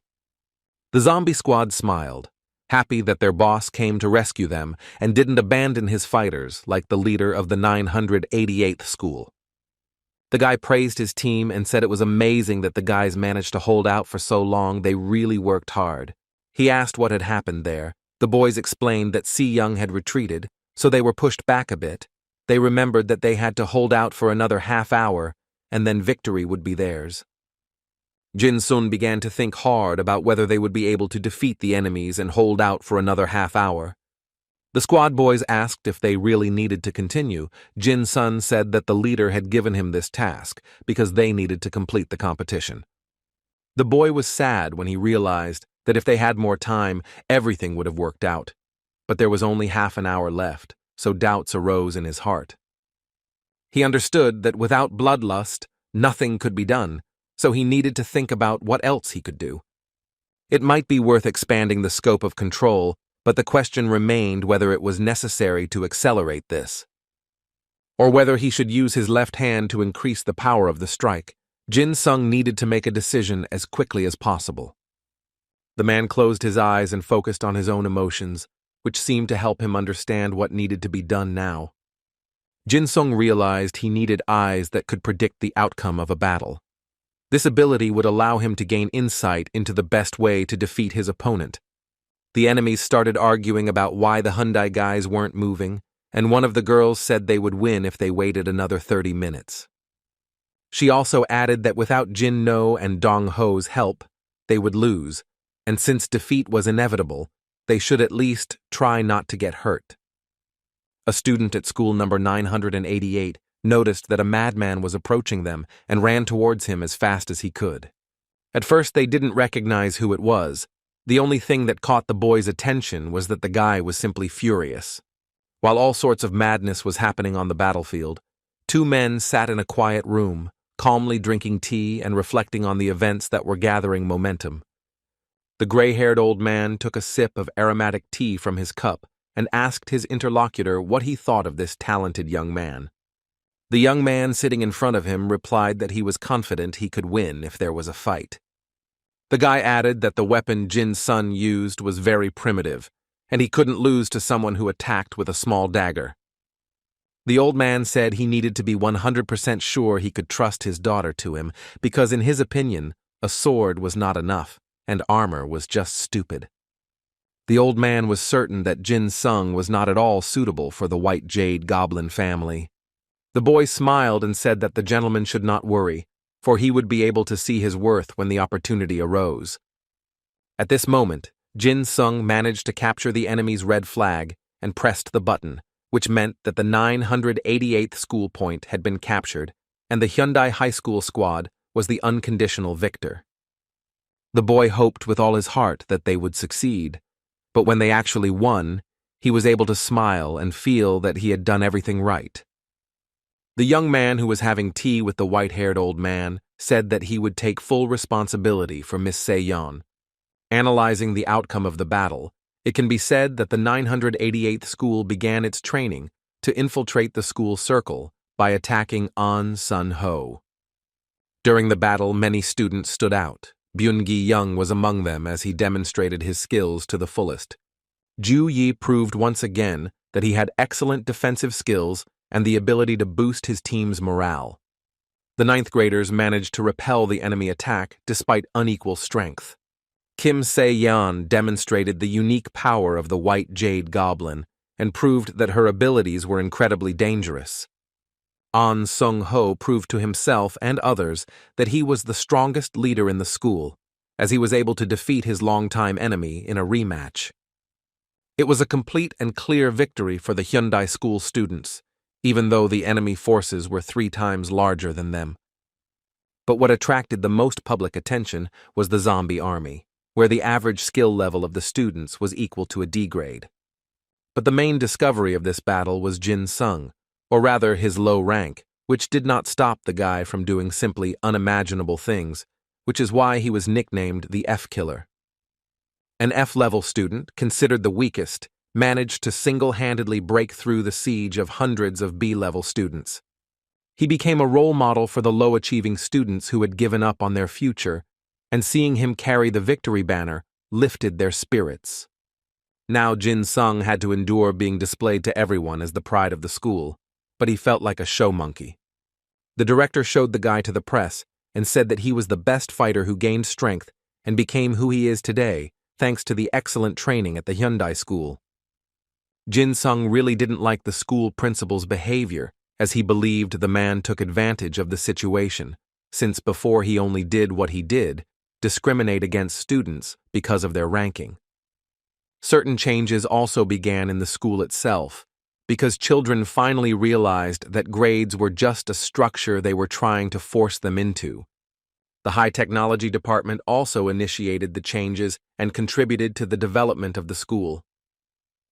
The zombie squad smiled, happy that their boss came to rescue them and didn't abandon his fighters like the leader of the 988th school. The guy praised his team and said it was amazing that the guys managed to hold out for so long. They really worked hard. He asked what had happened there. The boys explained that Seon had retreated, so they were pushed back a bit. They remembered that they had to hold out for another half hour, and then victory would be theirs. Jin-sun began to think hard about whether they would be able to defeat the enemies and hold out for another half hour. The squad boys asked if they really needed to continue. Jin-sun said that the leader had given him this task because they needed to complete the competition. The boy was sad when he realized that if they had more time, everything would have worked out. But there was only half an hour left, so doubts arose in his heart. He understood that without bloodlust, nothing could be done, so he needed to think about what else he could do. It might be worth expanding the scope of control, but the question remained whether it was necessary to accelerate this, or whether he should use his left hand to increase the power of the strike. Jin-sung needed to make a decision as quickly as possible. The man closed his eyes and focused on his own emotions, which seemed to help him understand what needed to be done now. Jin-sung realized he needed eyes that could predict the outcome of a battle. This ability would allow him to gain insight into the best way to defeat his opponent. The enemies started arguing about why the Hyundai guys weren't moving, and one of the girls said they would win if they waited another 30 minutes. She also added that without Jin-no and Dong-ho's help, they would lose, and since defeat was inevitable, they should at least try not to get hurt. A student at school number 988 noticed that a madman was approaching them and ran towards him as fast as he could. At first, they didn't recognize who it was. The only thing that caught the boys' attention was that the guy was simply furious. While all sorts of madness was happening on the battlefield, two men sat in a quiet room, calmly drinking tea and reflecting on the events that were gathering momentum. The gray-haired old man took a sip of aromatic tea from his cup and asked his interlocutor what he thought of this talented young man. The young man sitting in front of him replied that he was confident he could win if there was a fight. The guy added that the weapon Jin-sun used was very primitive, and he couldn't lose to someone who attacked with a small dagger. The old man said he needed to be 100% sure he could trust his daughter to him, because in his opinion, a sword was not enough, and armor was just stupid. The old man was certain that Jin-sung was not at all suitable for the white Jade Goblin family. The boy smiled and said that the gentleman should not worry, for he would be able to see his worth when the opportunity arose. At this moment, Jin-sung managed to capture the enemy's red flag and pressed the button, which meant that the 988th school point had been captured, and the Hyundai High School squad was the unconditional victor. The boy hoped with all his heart that they would succeed, but when they actually won, he was able to smile and feel that he had done everything right. The young man who was having tea with the white-haired old man said that he would take full responsibility for Miss Seon. Analyzing the outcome of the battle, it can be said that the 988th school began its training to infiltrate the school circle by attacking An Sun-ho. During the battle, many students stood out. Byun-gi-young was among them as he demonstrated his skills to the fullest. Ju-yi proved once again that he had excellent defensive skills and the ability to boost his team's morale. The ninth graders managed to repel the enemy attack despite unequal strength. Kim Se-yeon demonstrated the unique power of the white Jade Goblin and proved that her abilities were incredibly dangerous. An Sung-ho proved to himself and others that he was the strongest leader in the school, as he was able to defeat his longtime enemy in a rematch. It was a complete and clear victory for the Hyundai school students, even though the enemy forces were 3 times larger than them. But what attracted the most public attention was the zombie army, where the average skill level of the students was equal to a D grade. But the main discovery of this battle was Jin-sung, or rather his low rank, which did not stop the guy from doing simply unimaginable things, which is why he was nicknamed the F-Killer. An F-level student, considered the weakest, managed to single-handedly break through the siege of hundreds of B-level students. He became a role model for the low-achieving students who had given up on their future, and seeing him carry the victory banner lifted their spirits. Now Jin-sung had to endure being displayed to everyone as the pride of the school, but he felt like a show monkey. The director showed the guy to the press and said that he was the best fighter who gained strength and became who he is today, thanks to the excellent training at the Hyundai school. Jin-sung really didn't like the school principal's behavior, as he believed the man took advantage of the situation, since before he only did what he did, discriminate against students because of their ranking. Certain changes also began in the school itself, because children finally realized that grades were just a structure they were trying to force them into. The high technology department also initiated the changes and contributed to the development of the school.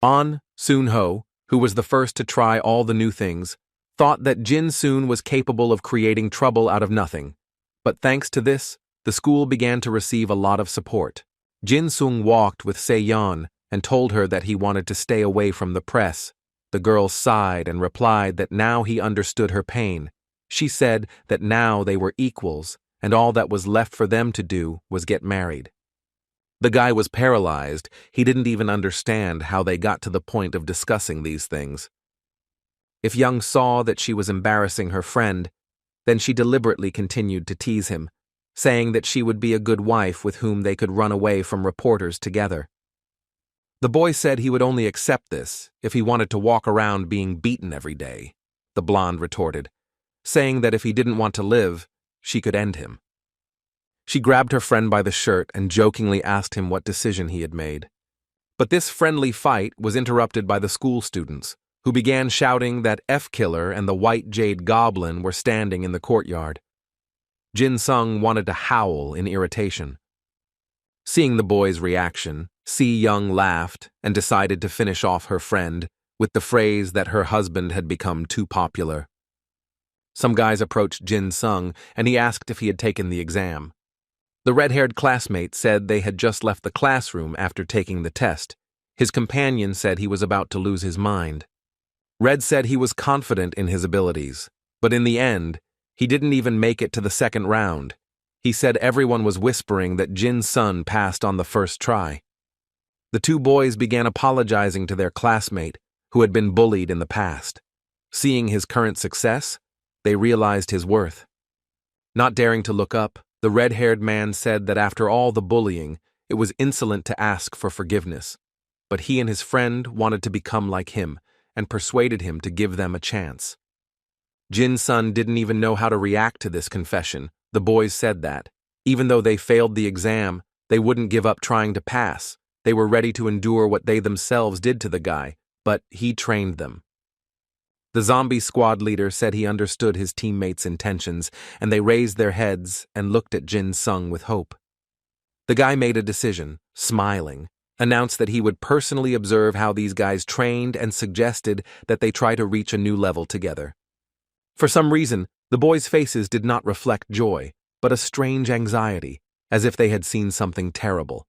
An Sun-ho, who was the first to try all the new things, thought that Jin-soon was capable of creating trouble out of nothing. But thanks to this, the school began to receive a lot of support. Jin-sung walked with Se-yeon and told her that he wanted to stay away from the press. The girl sighed and replied that now he understood her pain. She said that now they were equals, and all that was left for them to do was get married. The guy was paralyzed. He didn't even understand how they got to the point of discussing these things. If Young saw that she was embarrassing her friend, then she deliberately continued to tease him, saying that she would be a good wife with whom they could run away from reporters together. The boy said he would only accept this if he wanted to walk around being beaten every day, the blonde retorted, saying that if he didn't want to live, she could end him. She grabbed her friend by the shirt and jokingly asked him what decision he had made. But this friendly fight was interrupted by the school students, who began shouting that F-Killer and the white Jade Goblin were standing in the courtyard. Jin-sung wanted to howl in irritation. Seeing the boy's reaction, Si-young laughed and decided to finish off her friend with the phrase that her husband had become too popular. Some guys approached Jin-sung and he asked if he had taken the exam. The red-haired classmate said they had just left the classroom after taking the test. His companion said he was about to lose his mind. Red said he was confident in his abilities, but in the end, he didn't even make it to the second round. He said everyone was whispering that Jin-sun passed on the first try. The two boys began apologizing to their classmate, who had been bullied in the past. Seeing his current success, they realized his worth. Not daring to look up, the red-haired man said that after all the bullying, it was insolent to ask for forgiveness. But he and his friend wanted to become like him, and persuaded him to give them a chance. Jin-sun didn't even know how to react to this confession. The boys said that, even though they failed the exam, they wouldn't give up trying to pass. They were ready to endure what they themselves did to the guy, but he trained them. The zombie squad leader said he understood his teammates' intentions, and they raised their heads and looked at Jin-sung with hope. The guy made a decision, smiling, announced that he would personally observe how these guys trained and suggested that they try to reach a new level together. For some reason, the boys' faces did not reflect joy, but a strange anxiety, as if they had seen something terrible.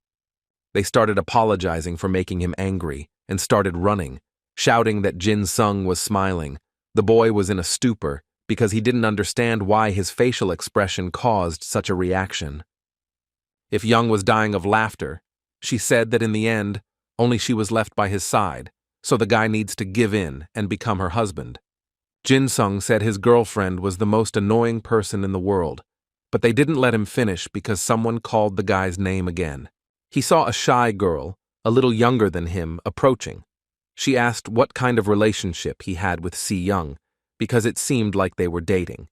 They started apologizing for making him angry and started running, shouting that Jin-sung was smiling. The boy was in a stupor because he didn't understand why his facial expression caused such a reaction. If Young was dying of laughter, she said that in the end, only she was left by his side, so the guy needs to give in and become her husband. Jin-sung said his girlfriend was the most annoying person in the world, but they didn't let him finish because someone called the guy's name again. He saw a shy girl, a little younger than him, approaching. She asked what kind of relationship he had with Seon, because it seemed like they were dating.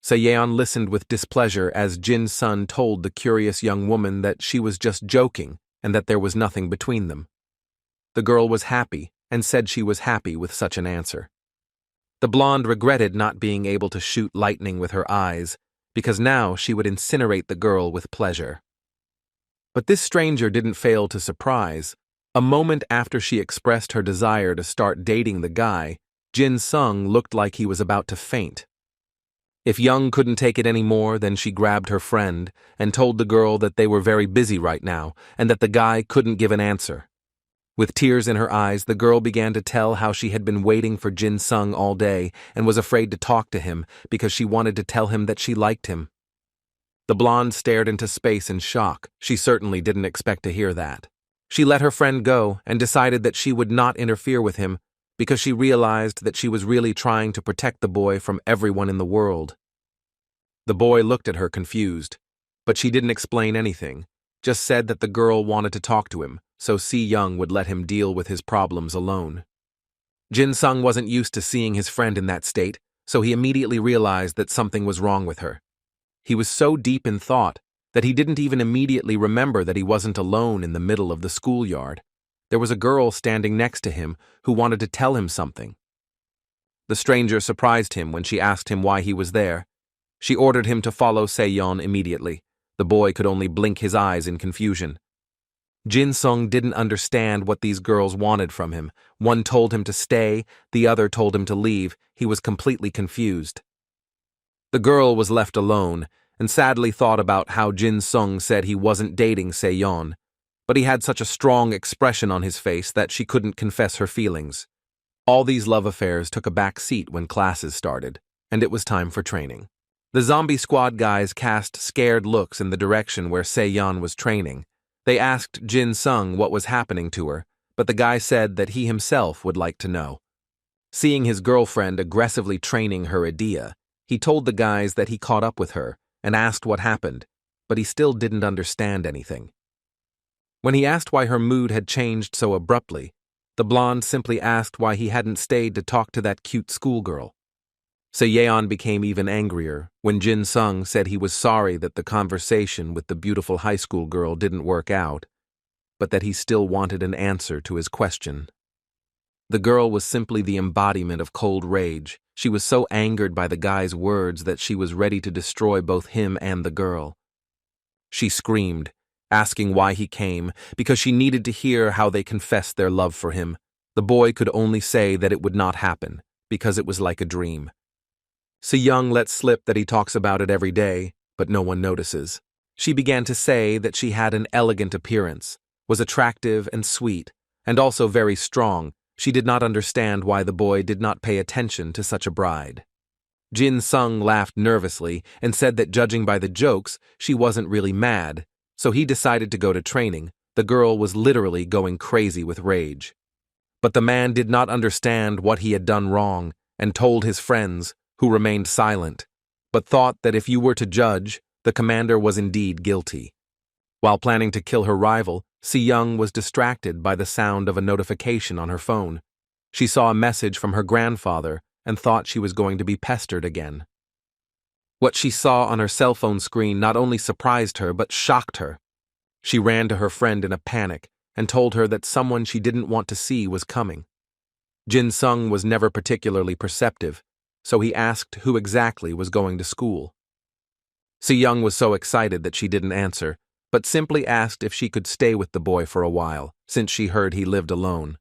Seon listened with displeasure as Jin-sun told the curious young woman that she was just joking and that there was nothing between them. The girl was happy and said she was happy with such an answer. The blonde regretted not being able to shoot lightning with her eyes, because now she would incinerate the girl with pleasure. But this stranger didn't fail to surprise. A moment after she expressed her desire to start dating the guy, Jin-sung looked like he was about to faint. If Young couldn't take it anymore, then she grabbed her friend and told the girl that they were very busy right now and that the guy couldn't give an answer. With tears in her eyes, the girl began to tell how she had been waiting for Jin-sung all day and was afraid to talk to him because she wanted to tell him that she liked him. The blonde stared into space in shock. She certainly didn't expect to hear that. She let her friend go and decided that she would not interfere with him because she realized that she was really trying to protect the boy from everyone in the world. The boy looked at her confused, but she didn't explain anything, just said that the girl wanted to talk to him, so Si-young would let him deal with his problems alone. Jin-sung wasn't used to seeing his friend in that state, so he immediately realized that something was wrong with her. He was so deep in thought that he didn't even immediately remember that he wasn't alone in the middle of the schoolyard. There was a girl standing next to him who wanted to tell him something. The stranger surprised him when she asked him why he was there. She ordered him to follow Seon immediately. The boy could only blink his eyes in confusion. Jin-sung didn't understand what these girls wanted from him. One told him to stay, the other told him to leave. He was completely confused. The girl was left alone and sadly thought about how Jin-sung said he wasn't dating Seon, but he had such a strong expression on his face that she couldn't confess her feelings. All these love affairs took a back seat when classes started, and it was time for training. The zombie squad guys cast scared looks in the direction where Seon was training. They asked Jin-sung what was happening to her, but the guy said that he himself would like to know. Seeing his girlfriend aggressively training her idea, he told the guys that he caught up with her and asked what happened, but he still didn't understand anything. When he asked why her mood had changed so abruptly, the blonde simply asked why he hadn't stayed to talk to that cute schoolgirl. Seon became even angrier when Jin-sung said he was sorry that the conversation with the beautiful high school girl didn't work out, but that he still wanted an answer to his question. The girl was simply the embodiment of cold rage. She was so angered by the guy's words that she was ready to destroy both him and the girl. She screamed, asking why he came, because she needed to hear how they confessed their love for him. The boy could only say that it would not happen, because it was like a dream. Se-young let slip that he talks about it every day, but no one notices. She began to say that she had an elegant appearance, was attractive and sweet, and also very strong. She did not understand why the boy did not pay attention to such a bride. Jin Sung laughed nervously and said that judging by the jokes, she wasn't really mad, so he decided to go to training. The girl was literally going crazy with rage. But the man did not understand what he had done wrong and told his friends, who remained silent, but thought that if you were to judge, the commander was indeed guilty. While planning to kill her rival, Seon was distracted by the sound of a notification on her phone. She saw a message from her grandfather and thought she was going to be pestered again. What she saw on her cell phone screen not only surprised her but shocked her. She ran to her friend in a panic and told her that someone she didn't want to see was coming. Jin Sung was never particularly perceptive, so he asked who exactly was going to school. Seon was so excited that she didn't answer, but simply asked if she could stay with the boy for a while, since she heard he lived alone.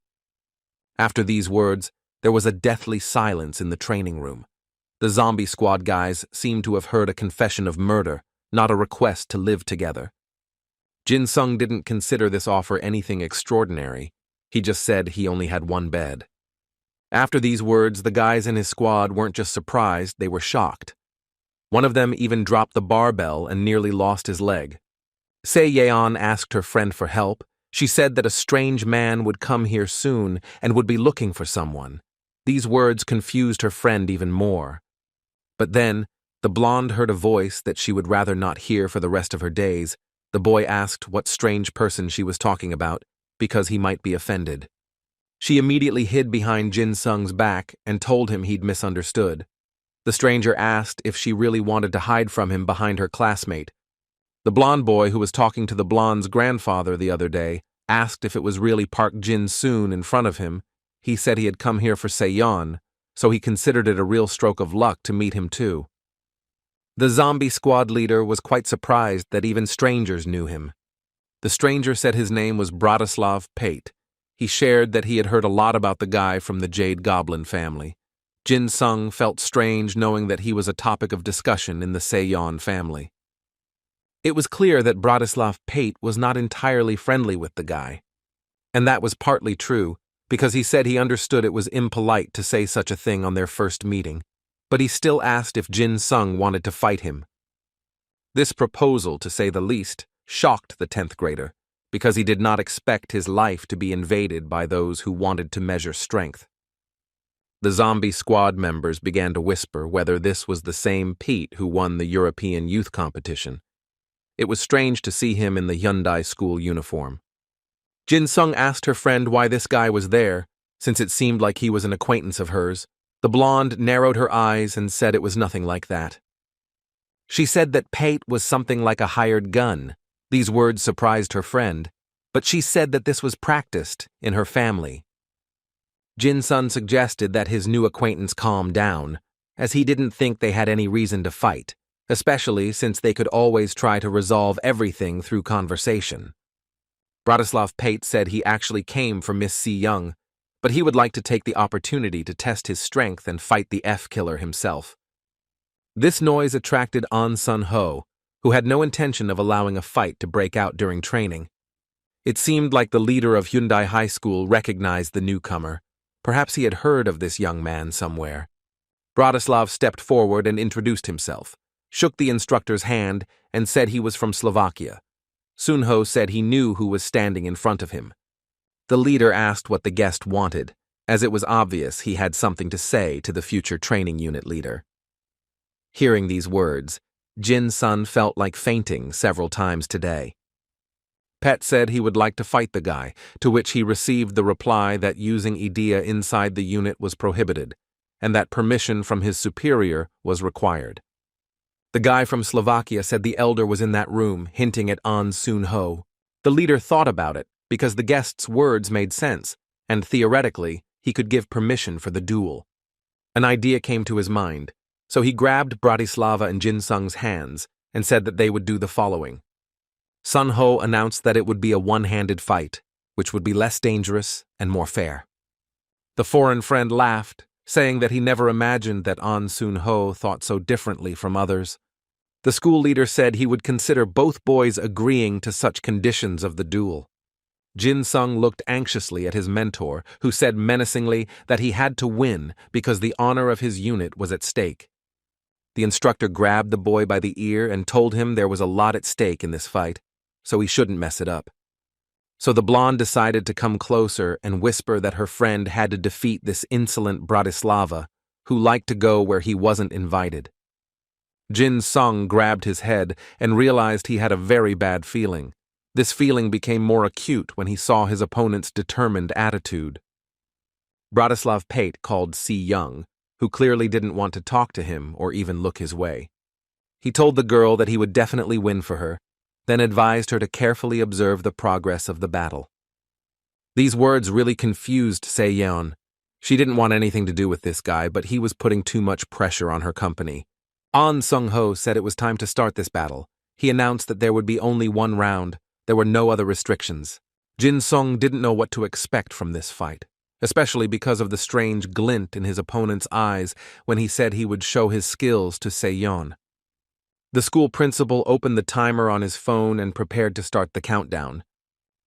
After these words, there was a deathly silence in the training room. The zombie squad guys seemed to have heard a confession of murder, not a request to live together. Jin Sung didn't consider this offer anything extraordinary. He just said he only had one bed. After these words, the guys in his squad weren't just surprised, they were shocked. One of them even dropped the barbell and nearly lost his leg. Seon asked her friend for help. She said that a strange man would come here soon and would be looking for someone. These words confused her friend even more. But then, the blonde heard a voice that she would rather not hear for the rest of her days. The boy asked what strange person she was talking about, because he might be offended. She immediately hid behind Jin Sung's back and told him he'd misunderstood. The stranger asked if she really wanted to hide from him behind her classmate. The blonde boy who was talking to the blonde's grandfather the other day asked if it was really Park Jin-soon in front of him. He said he had come here for Seon, so he considered it a real stroke of luck to meet him too. The zombie squad leader was quite surprised that even strangers knew him. The stranger said his name was Bratislav Pate. He shared that he had heard a lot about the guy from the Jade Goblin family. Jin Sung felt strange knowing that he was a topic of discussion in the Seon family. It was clear that Bratislav Pate was not entirely friendly with the guy. And that was partly true, because he said he understood it was impolite to say such a thing on their first meeting, but he still asked if Jin Sung wanted to fight him. This proposal, to say the least, shocked the 10th grader, because he did not expect his life to be invaded by those who wanted to measure strength. The zombie squad members began to whisper whether this was the same Pete who won the European youth competition. It was strange to see him in the Hyundai school uniform. Jin Sung asked her friend why this guy was there, since it seemed like he was an acquaintance of hers. The blonde narrowed her eyes and said it was nothing like that. She said that Pate was something like a hired gun. These words surprised her friend, but she said that this was practiced in her family. Jin Sung suggested that his new acquaintance calm down, as he didn't think they had any reason to fight, especially since they could always try to resolve everything through conversation. Bratislav Pate said he actually came for Miss Si-young, but he would like to take the opportunity to test his strength and fight the F-killer himself. This noise attracted An Sun-ho, who had no intention of allowing a fight to break out during training. It seemed like the leader of Hyundai High School recognized the newcomer. Perhaps he had heard of this young man somewhere. Bratislav stepped forward and introduced himself, shook the instructor's hand, and said he was from Slovakia. Sunho said he knew who was standing in front of him. The leader asked what the guest wanted, as it was obvious he had something to say to the future training unit leader. Hearing these words, Jin Sun felt like fainting several times today. Pet said he would like to fight the guy, to which he received the reply that using idea inside the unit was prohibited, and that permission from his superior was required. The guy from Slovakia said the elder was in that room, hinting at An Sun-ho. The leader thought about it, because the guest's words made sense, and theoretically, he could give permission for the duel. An idea came to his mind, so he grabbed Bratislava and Jin Sung's hands and said that they would do the following. Sun-ho announced that it would be a one-handed fight, which would be less dangerous and more fair. The foreign friend laughed, saying that he never imagined that An Sun-ho thought so differently from others. The school leader said he would consider both boys agreeing to such conditions of the duel. Jin-sung looked anxiously at his mentor, who said menacingly that he had to win because the honor of his unit was at stake. The instructor grabbed the boy by the ear and told him there was a lot at stake in this fight, so he shouldn't mess it up. So the blonde decided to come closer and whisper that her friend had to defeat this insolent Bratislava, who liked to go where he wasn't invited. Jin-sung grabbed his head and realized he had a very bad feeling. This feeling became more acute when he saw his opponent's determined attitude. Bratislav Pate called Seon, who clearly didn't want to talk to him or even look his way. He told the girl that he would definitely win for her, then advised her to carefully observe the progress of the battle. These words really confused Seon. She didn't want anything to do with this guy, but he was putting too much pressure on her company. An Sung-ho said it was time to start this battle. He announced that there would be only one round. There were no other restrictions. Jin-sung didn't know what to expect from this fight, especially because of the strange glint in his opponent's eyes when he said he would show his skills to Seon. The school principal opened the timer on his phone and prepared to start the countdown.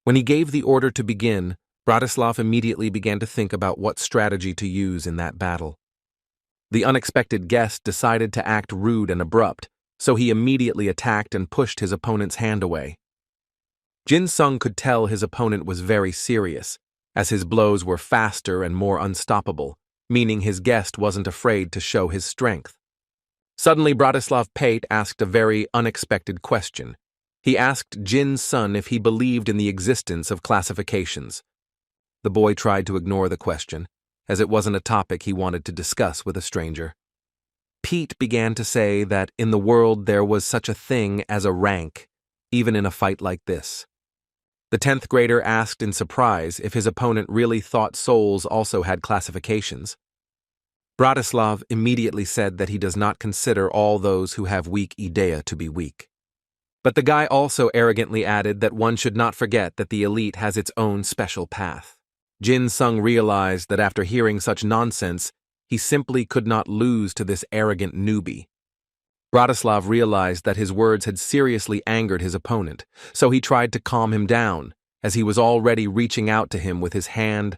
When he gave the order to begin, Bratislav immediately began to think about what strategy to use in that battle. The unexpected guest decided to act rude and abrupt, so he immediately attacked and pushed his opponent's hand away. Jin-sung could tell his opponent was very serious, as his blows were faster and more unstoppable, meaning his guest wasn't afraid to show his strength. Suddenly, Bratislav Pate asked a very unexpected question. He asked Jin-sun if he believed in the existence of classifications. The boy tried to ignore the question, as it wasn't a topic he wanted to discuss with a stranger. Pete began to say that in the world there was such a thing as a rank, even in a fight like this. The 10th grader asked in surprise if his opponent really thought souls also had classifications. Bratislav immediately said that he does not consider all those who have weak idea to be weak. But the guy also arrogantly added that one should not forget that the elite has its own special path. Jin-sung realized that after hearing such nonsense, he simply could not lose to this arrogant newbie. Bratislav realized that his words had seriously angered his opponent, so he tried to calm him down, as he was already reaching out to him with his hand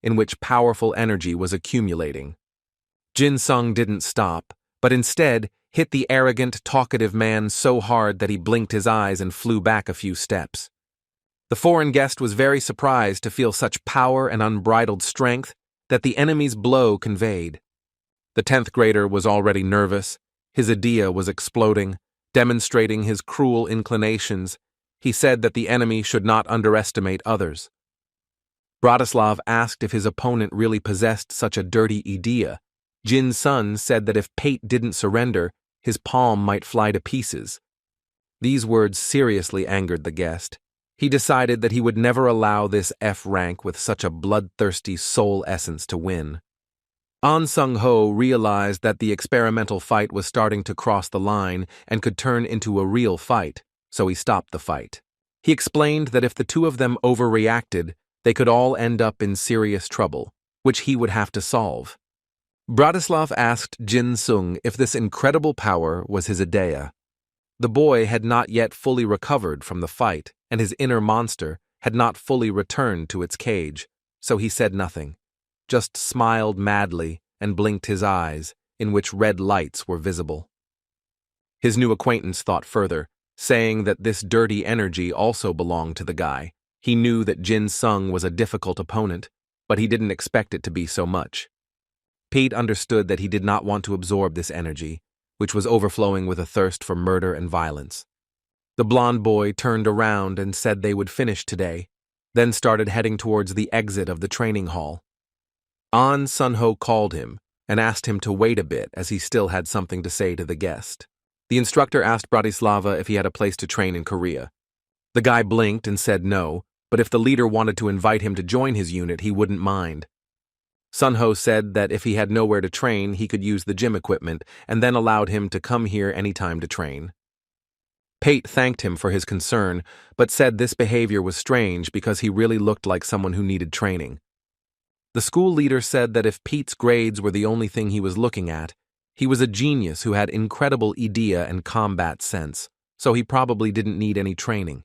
in which powerful energy was accumulating. Jin-sung didn't stop, but instead hit the arrogant, talkative man so hard that he blinked his eyes and flew back a few steps. The foreign guest was very surprised to feel such power and unbridled strength that the enemy's blow conveyed. The 10th grader was already nervous. His idea was exploding, demonstrating his cruel inclinations. He said that the enemy should not underestimate others. Bratislav asked if his opponent really possessed such a dirty idea. Jin-sun said that if Pate didn't surrender, his palm might fly to pieces. These words seriously angered the guest. He decided that he would never allow this F rank with such a bloodthirsty soul essence to win. An Sung-ho realized that the experimental fight was starting to cross the line and could turn into a real fight, so he stopped the fight. He explained that if the two of them overreacted, they could all end up in serious trouble, which he would have to solve. Bratislav asked Jin-sung if this incredible power was his idea. The boy had not yet fully recovered from the fight, and his inner monster had not fully returned to its cage, so he said nothing, just smiled madly and blinked his eyes, in which red lights were visible. His new acquaintance thought further, saying that this dirty energy also belonged to the guy. He knew that Jin-sung was a difficult opponent, but he didn't expect it to be so much. Pete understood that he did not want to absorb this energy, which was overflowing with a thirst for murder and violence. The blonde boy turned around and said they would finish today, then started heading towards the exit of the training hall. An Sun-ho called him and asked him to wait a bit as he still had something to say to the guest. The instructor asked Bratislava if he had a place to train in Korea. The guy blinked and said no, but if the leader wanted to invite him to join his unit, he wouldn't mind. Sun-ho said that if he had nowhere to train, he could use the gym equipment, and then allowed him to come here anytime to train. Pate thanked him for his concern, but said this behavior was strange because he really looked like someone who needed training. The school leader said that if Pete's grades were the only thing he was looking at, he was a genius who had incredible idea and combat sense, so he probably didn't need any training.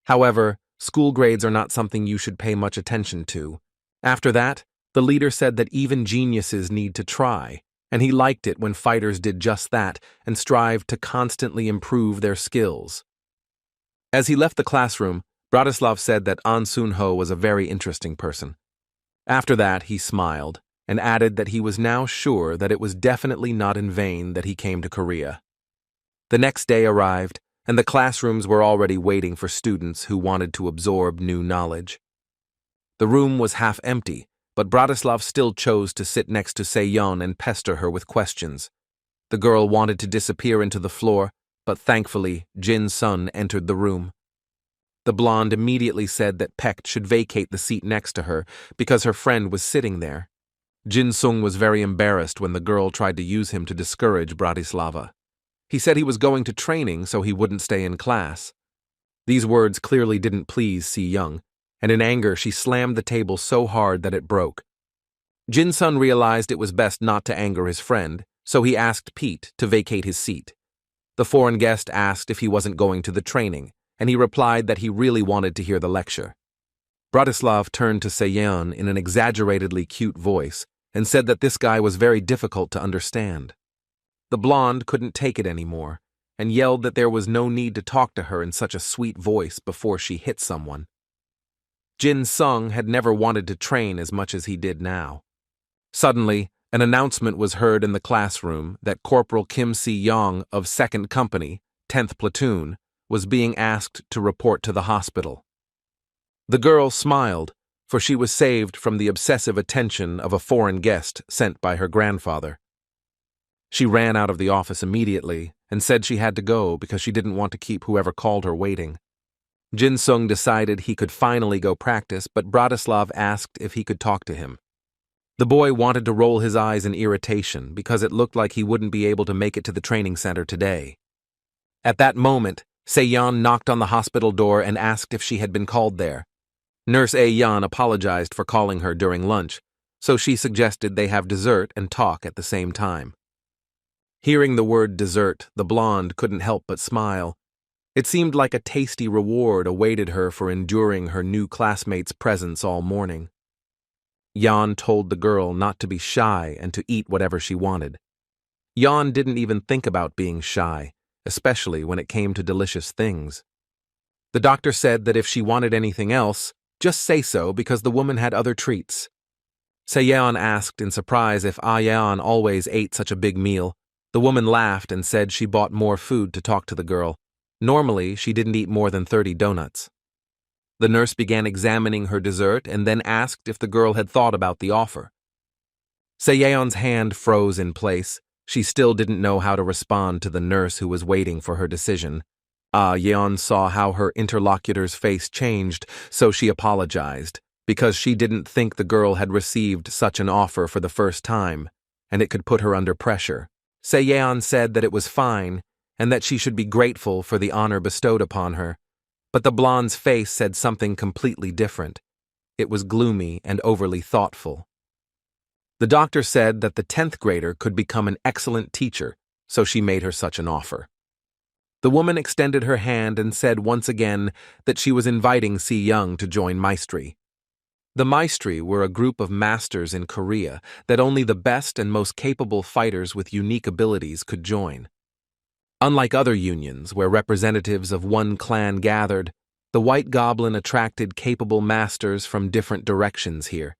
However, School grades are not something you should pay much attention to. After that, the leader said that even geniuses need to try, and he liked it when fighters did just that and strived to constantly improve their skills. As he left the classroom, Bratislav said that An Sun-ho was a very interesting person. After that, he smiled and added that he was now sure that it was definitely not in vain that he came to Korea. The next day arrived, and the classrooms were already waiting for students who wanted to absorb new knowledge. The room was half empty, but Bratislav still chose to sit next to Seon and pester her with questions. The girl wanted to disappear into the floor, but thankfully, Jin-sun entered the room. The blonde immediately said that Peck should vacate the seat next to her because her friend was sitting there. Jin-sung was very embarrassed when the girl tried to use him to discourage Bratislava. He said he was going to training so he wouldn't stay in class. These words clearly didn't please Si-young, and in anger she slammed the table so hard that it broke. Jin-sun realized it was best not to anger his friend, so he asked Pete to vacate his seat. The foreign guest asked if he wasn't going to the training, and he replied that he really wanted to hear the lecture. Bratislav turned to Seon in an exaggeratedly cute voice and said that this guy was very difficult to understand. The blonde couldn't take it anymore and yelled that there was no need to talk to her in such a sweet voice before she hit someone. Jin-sung had never wanted to train as much as he did now. Suddenly, an announcement was heard in the classroom that Corporal Kim Si-young of 2nd Company, 10th Platoon, was being asked to report to the hospital. The girl smiled, for she was saved from the obsessive attention of a foreign guest sent by her grandfather. She ran out of the office immediately and said she had to go because she didn't want to keep whoever called her waiting. Jin-sung decided he could finally go practice, but Bratislav asked if he could talk to him. The boy wanted to roll his eyes in irritation because it looked like he wouldn't be able to make it to the training center today. At that moment, Seon knocked on the hospital door and asked if she had been called there. Nurse A-yeon apologized for calling her during lunch, so she suggested they have dessert and talk at the same time. Hearing the word dessert, the blonde couldn't help but smile. It seemed like a tasty reward awaited her for enduring her new classmate's presence all morning. Yeon told the girl not to be shy and to eat whatever she wanted. Yeon didn't even think about being shy, especially when it came to delicious things. The doctor said that if she wanted anything else, just say so because the woman had other treats. Seon asked in surprise if Yeon always ate such a big meal. The woman laughed and said she bought more food to talk to the girl. Normally, she didn't eat more than 30 donuts. The nurse began examining her dessert and then asked if the girl had thought about the offer. Seyeon's hand froze in place. She still didn't know how to respond to the nurse who was waiting for her decision. Yeon saw how her interlocutor's face changed, so she apologized, because she didn't think the girl had received such an offer for the first time, and it could put her under pressure. Seyeon said that it was fine, and that she should be grateful for the honor bestowed upon her, but the blonde's face said something completely different. It was gloomy and overly thoughtful. The doctor said that the 10th grader could become an excellent teacher, so she made her such an offer. The woman extended her hand and said once again that she was inviting Si-young to join Maestri. The Maestri were a group of masters in Korea that only the best and most capable fighters with unique abilities could join. Unlike other unions where representatives of one clan gathered, the White Goblin attracted capable masters from different directions here.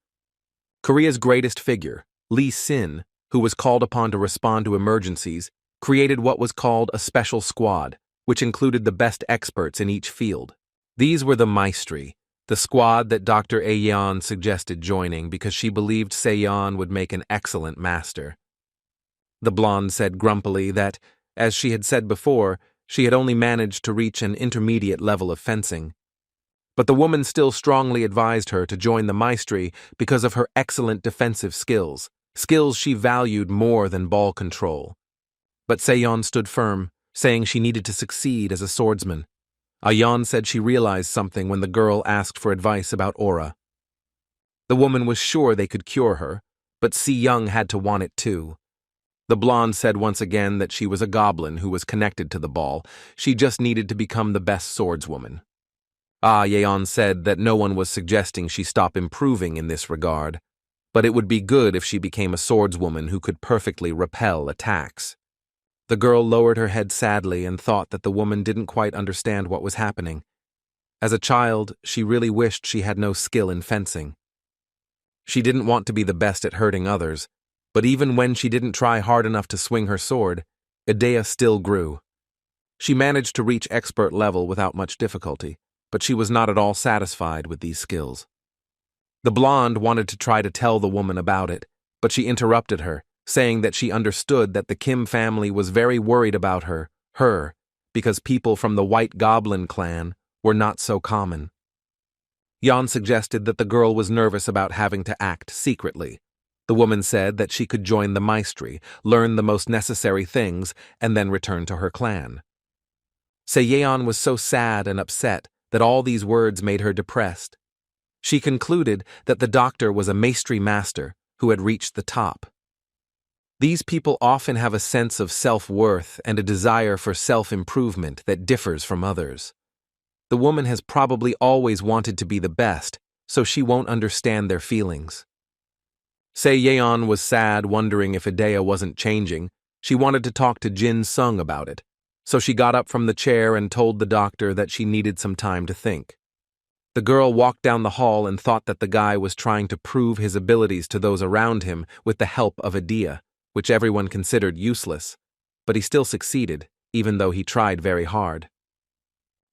Korea's greatest figure, Lee Sin, who was called upon to respond to emergencies, created what was called a special squad, which included the best experts in each field. These were the Maestri, the squad that Dr. A-yeon suggested joining because she believed Seon would make an excellent master. The blonde said grumpily that, as she had said before, she had only managed to reach an intermediate level of fencing. But the woman still strongly advised her to join the Maestri because of her excellent defensive skills she valued more than ball control. But Seon stood firm, saying she needed to succeed as a swordsman. Yeon said she realized something when the girl asked for advice about aura. The woman was sure they could cure her, but Si-young had to want it too. The blonde said once again that she was a goblin who was connected to the ball. She just needed to become the best swordswoman. Yeon said that no one was suggesting she stop improving in this regard, but it would be good if she became a swordswoman who could perfectly repel attacks. The girl lowered her head sadly and thought that the woman didn't quite understand what was happening. As a child, she really wished she had no skill in fencing. She didn't want to be the best at hurting others, but even when she didn't try hard enough to swing her sword, Idea still grew. She managed to reach expert level without much difficulty, but she was not at all satisfied with these skills. The blonde wanted to try to tell the woman about it, but she interrupted her, saying that she understood that the Kim family was very worried about her, because people from the White Goblin clan were not so common. Yeon suggested that the girl was nervous about having to act secretly. The woman said that she could join the maestri, learn the most necessary things, and then return to her clan. Yeon was so sad and upset that all these words made her depressed. She concluded that the doctor was a maestri master who had reached the top. These people often have a sense of self-worth and a desire for self-improvement that differs from others. The woman has probably always wanted to be the best, so she won't understand their feelings. Yeon was sad, wondering if Idea wasn't changing. She wanted to talk to Jin Sung about it, so she got up from the chair and told the doctor that she needed some time to think. The girl walked down the hall and thought that the guy was trying to prove his abilities to those around him with the help of Idea, which everyone considered useless, but he still succeeded, even though he tried very hard.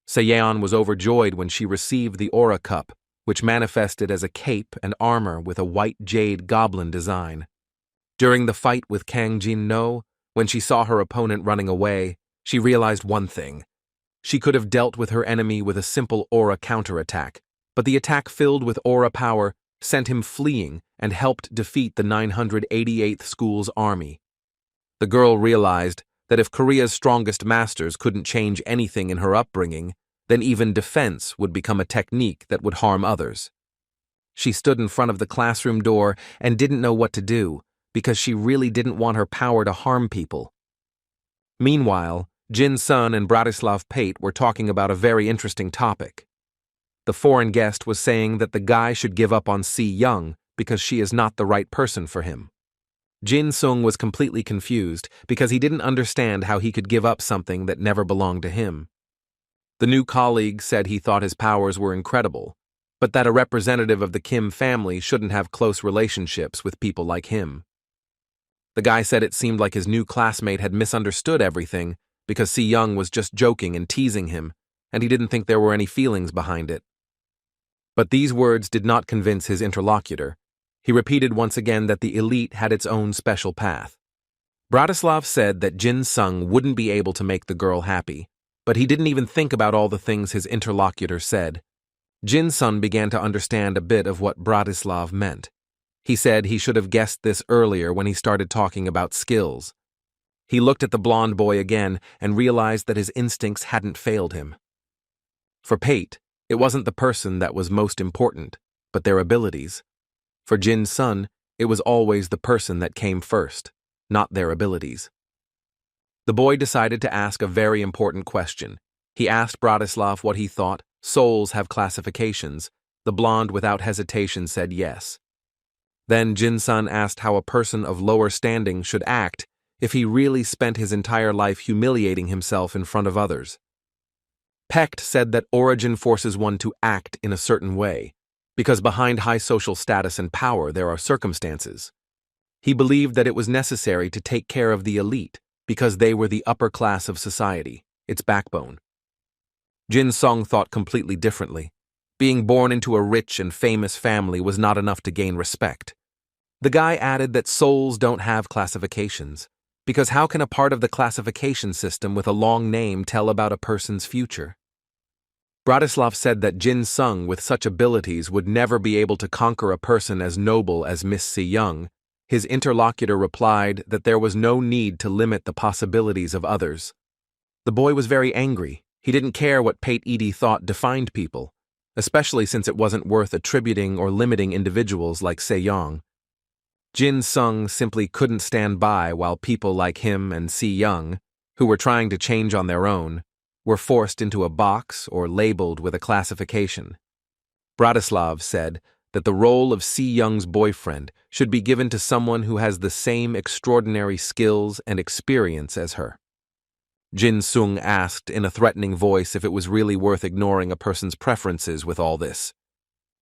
Yeon was overjoyed when she received the Aura Cup, which manifested as a cape and armor with a white Jade Goblin design. During the fight with Kang Jin-no, when she saw her opponent running away, she realized one thing. She could have dealt with her enemy with a simple aura counterattack, but the attack filled with aura power sent him fleeing and helped defeat the 988th School's army. The girl realized that if Korea's strongest masters couldn't change anything in her upbringing, then even defense would become a technique that would harm others. She stood in front of the classroom door and didn't know what to do, because she really didn't want her power to harm people. Meanwhile, Jin Sun and Bratislav Pate were talking about a very interesting topic. The foreign guest was saying that the guy should give up on Si-young because she is not the right person for him. Jin Sung was completely confused because he didn't understand how he could give up something that never belonged to him. The new colleague said he thought his powers were incredible, but that a representative of the Kim family shouldn't have close relationships with people like him. The guy said it seemed like his new classmate had misunderstood everything because Si-young was just joking and teasing him, and he didn't think there were any feelings behind it. But these words did not convince his interlocutor. He repeated once again that the elite had its own special path. Bratislav said that Jin Sung wouldn't be able to make the girl happy, but he didn't even think about all the things his interlocutor said. Jin Sung began to understand a bit of what Bratislav meant. He said he should have guessed this earlier when he started talking about skills. He looked at the blonde boy again and realized that his instincts hadn't failed him. For Pate, it wasn't the person that was most important, but their abilities. For Jin Sun, it was always the person that came first, not their abilities. The boy decided to ask a very important question. He asked Bratislav what he thought. Souls have classifications. The blonde without hesitation said yes. Then Jin Sun asked how a person of lower standing should act if he really spent his entire life humiliating himself in front of others. Pecht said that origin forces one to act in a certain way, because behind high social status and power there are circumstances. He believed that it was necessary to take care of the elite because they were the upper class of society, its backbone. Jin Sung thought completely differently. Being born into a rich and famous family was not enough to gain respect. The guy added that souls don't have classifications, because how can a part of the classification system with a long name tell about a person's future? Bratislav said that Jin Sung with such abilities would never be able to conquer a person as noble as Miss Si-young. His interlocutor replied that there was no need to limit the possibilities of others. The boy was very angry. He didn't care what Pate Edie thought defined people, especially since it wasn't worth attributing or limiting individuals like Se-young. Jin Sung simply couldn't stand by while people like him and Si-young, who were trying to change on their own, were forced into a box or labeled with a classification. Bratislav said that the role of Seon's boyfriend should be given to someone who has the same extraordinary skills and experience as her. Jin-sung asked in a threatening voice if it was really worth ignoring a person's preferences with all this.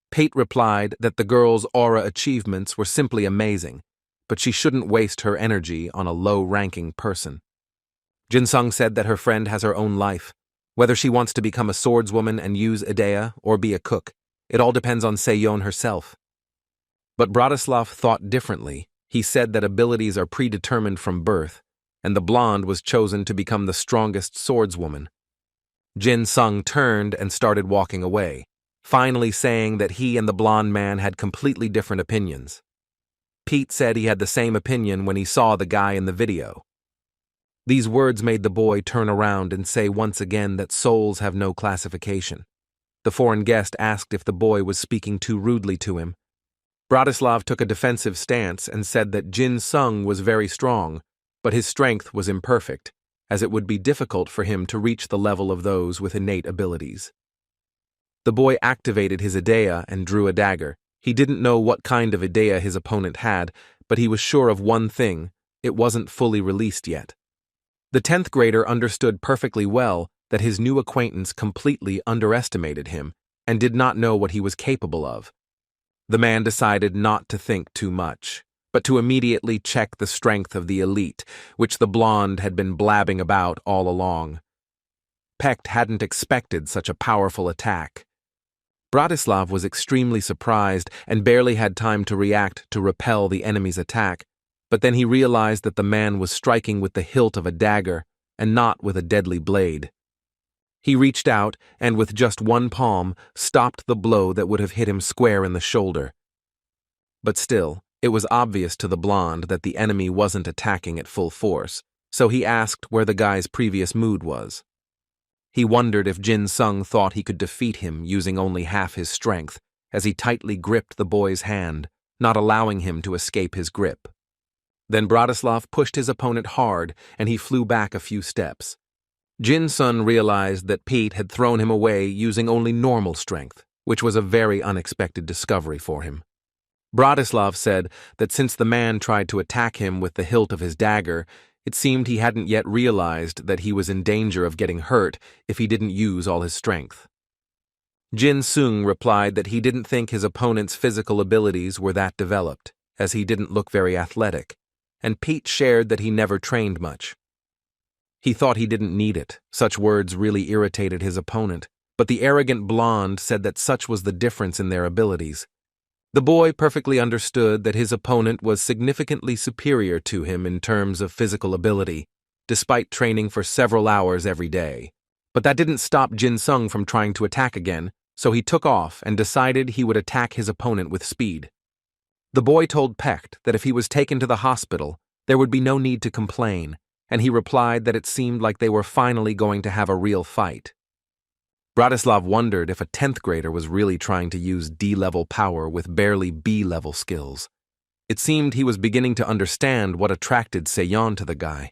Pate replied that the girl's aura achievements were simply amazing, but she shouldn't waste her energy on a low-ranking person. Jin-sung said that her friend has her own life. Whether she wants to become a swordswoman and use Idea or be a cook, it all depends on Seon herself. But Bratislav thought differently. He said that abilities are predetermined from birth, and the blonde was chosen to become the strongest swordswoman. Jin-sung turned and started walking away, finally saying that he and the blonde man had completely different opinions. Pete said he had the same opinion when he saw the guy in the video. These words made the boy turn around and say once again that souls have no classification. The foreign guest asked if the boy was speaking too rudely to him. Bratislav took a defensive stance and said that Jin-sung was very strong, but his strength was imperfect, as it would be difficult for him to reach the level of those with innate abilities. The boy activated his Idea and drew a dagger. He didn't know what kind of Idea his opponent had, but he was sure of one thing: it wasn't fully released yet. The 10th grader understood perfectly well that his new acquaintance completely underestimated him and did not know what he was capable of. The man decided not to think too much, but to immediately check the strength of the elite, which the blonde had been blabbing about all along. Pecht hadn't expected such a powerful attack. Bratislav was extremely surprised and barely had time to react to repel the enemy's attack, but then he realized that the man was striking with the hilt of a dagger and not with a deadly blade. He reached out and, with just one palm, stopped the blow that would have hit him square in the shoulder. But still, it was obvious to the blonde that the enemy wasn't attacking at full force, so he asked where the guy's previous mood was. He wondered if Jin-sung thought he could defeat him using only half his strength, as he tightly gripped the boy's hand, not allowing him to escape his grip. Then Bratislav pushed his opponent hard, and he flew back a few steps. Jin-sung realized that Pete had thrown him away using only normal strength, which was a very unexpected discovery for him. Bratislav said that since the man tried to attack him with the hilt of his dagger, it seemed he hadn't yet realized that he was in danger of getting hurt if he didn't use all his strength. Jin-sung replied that he didn't think his opponent's physical abilities were that developed, as he didn't look very athletic, and Pete shared that he never trained much. He thought he didn't need it. Such words really irritated his opponent, but the arrogant blonde said that such was the difference in their abilities. The boy perfectly understood that his opponent was significantly superior to him in terms of physical ability, despite training for several hours every day. But that didn't stop Jin-sung from trying to attack again, so he took off and decided he would attack his opponent with speed. The boy told Pecht that if he was taken to the hospital, there would be no need to complain, and he replied that it seemed like they were finally going to have a real fight. Bratislav wondered if a 10th grader was really trying to use D-level power with barely B-level skills. It seemed he was beginning to understand what attracted Seon to the guy.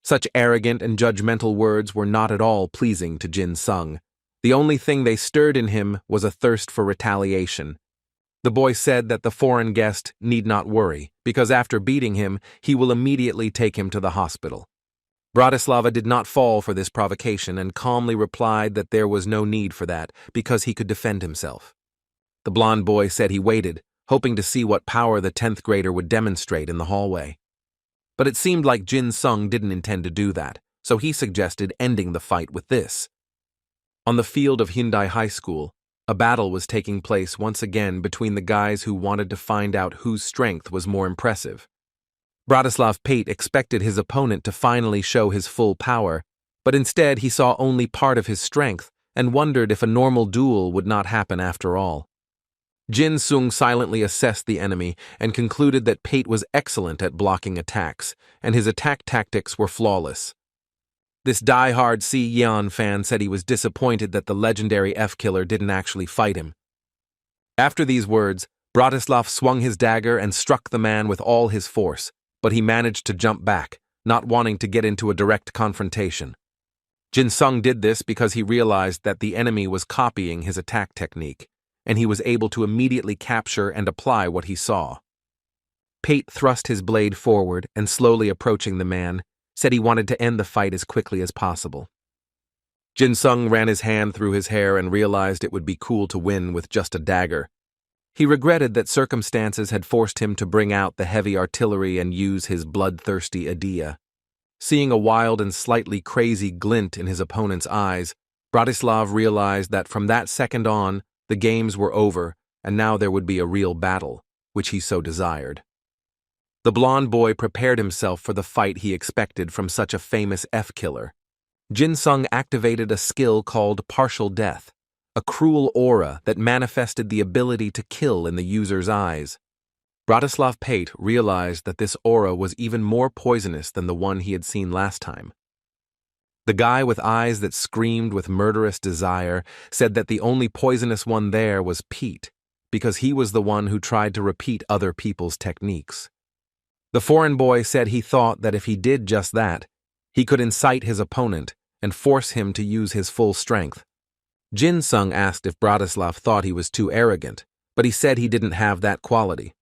Such arrogant and judgmental words were not at all pleasing to Jin-sung. The only thing they stirred in him was a thirst for retaliation. The boy said that the foreign guest need not worry, because after beating him, he will immediately take him to the hospital. Bratislava did not fall for this provocation and calmly replied that there was no need for that, because he could defend himself. The blond boy said he waited, hoping to see what power the 10th grader would demonstrate in the hallway. But it seemed like Jin-sung didn't intend to do that, so he suggested ending the fight with this. On the field of Hyundai High School, a battle was taking place once again between the guys who wanted to find out whose strength was more impressive. Bratislav Pate expected his opponent to finally show his full power, but instead he saw only part of his strength and wondered if a normal duel would not happen after all. Jin-sung silently assessed the enemy and concluded that Pate was excellent at blocking attacks, and his attack tactics were flawless. This die-hard Seon fan said he was disappointed that the legendary F-killer didn't actually fight him. After these words, Bratislav swung his dagger and struck the man with all his force, but he managed to jump back, not wanting to get into a direct confrontation. Jin Sung did this because he realized that the enemy was copying his attack technique, and he was able to immediately capture and apply what he saw. Pate thrust his blade forward and, slowly approaching the man, said he wanted to end the fight as quickly as possible. Jin Sung ran his hand through his hair and realized it would be cool to win with just a dagger. He regretted that circumstances had forced him to bring out the heavy artillery and use his bloodthirsty idea. Seeing a wild and slightly crazy glint in his opponent's eyes, Bratislav realized that from that second on, the games were over and now there would be a real battle, which he so desired. The blonde boy prepared himself for the fight he expected from such a famous F-killer. Jin Sung activated a skill called Partial Death, a cruel aura that manifested the ability to kill in the user's eyes. Bratislav Pate realized that this aura was even more poisonous than the one he had seen last time. The guy with eyes that screamed with murderous desire said that the only poisonous one there was Pete, because he was the one who tried to repeat other people's techniques. The foreign boy said he thought that if he did just that, he could incite his opponent and force him to use his full strength. Jin Sung asked if Bratislav thought he was too arrogant, but he said he didn't have that quality.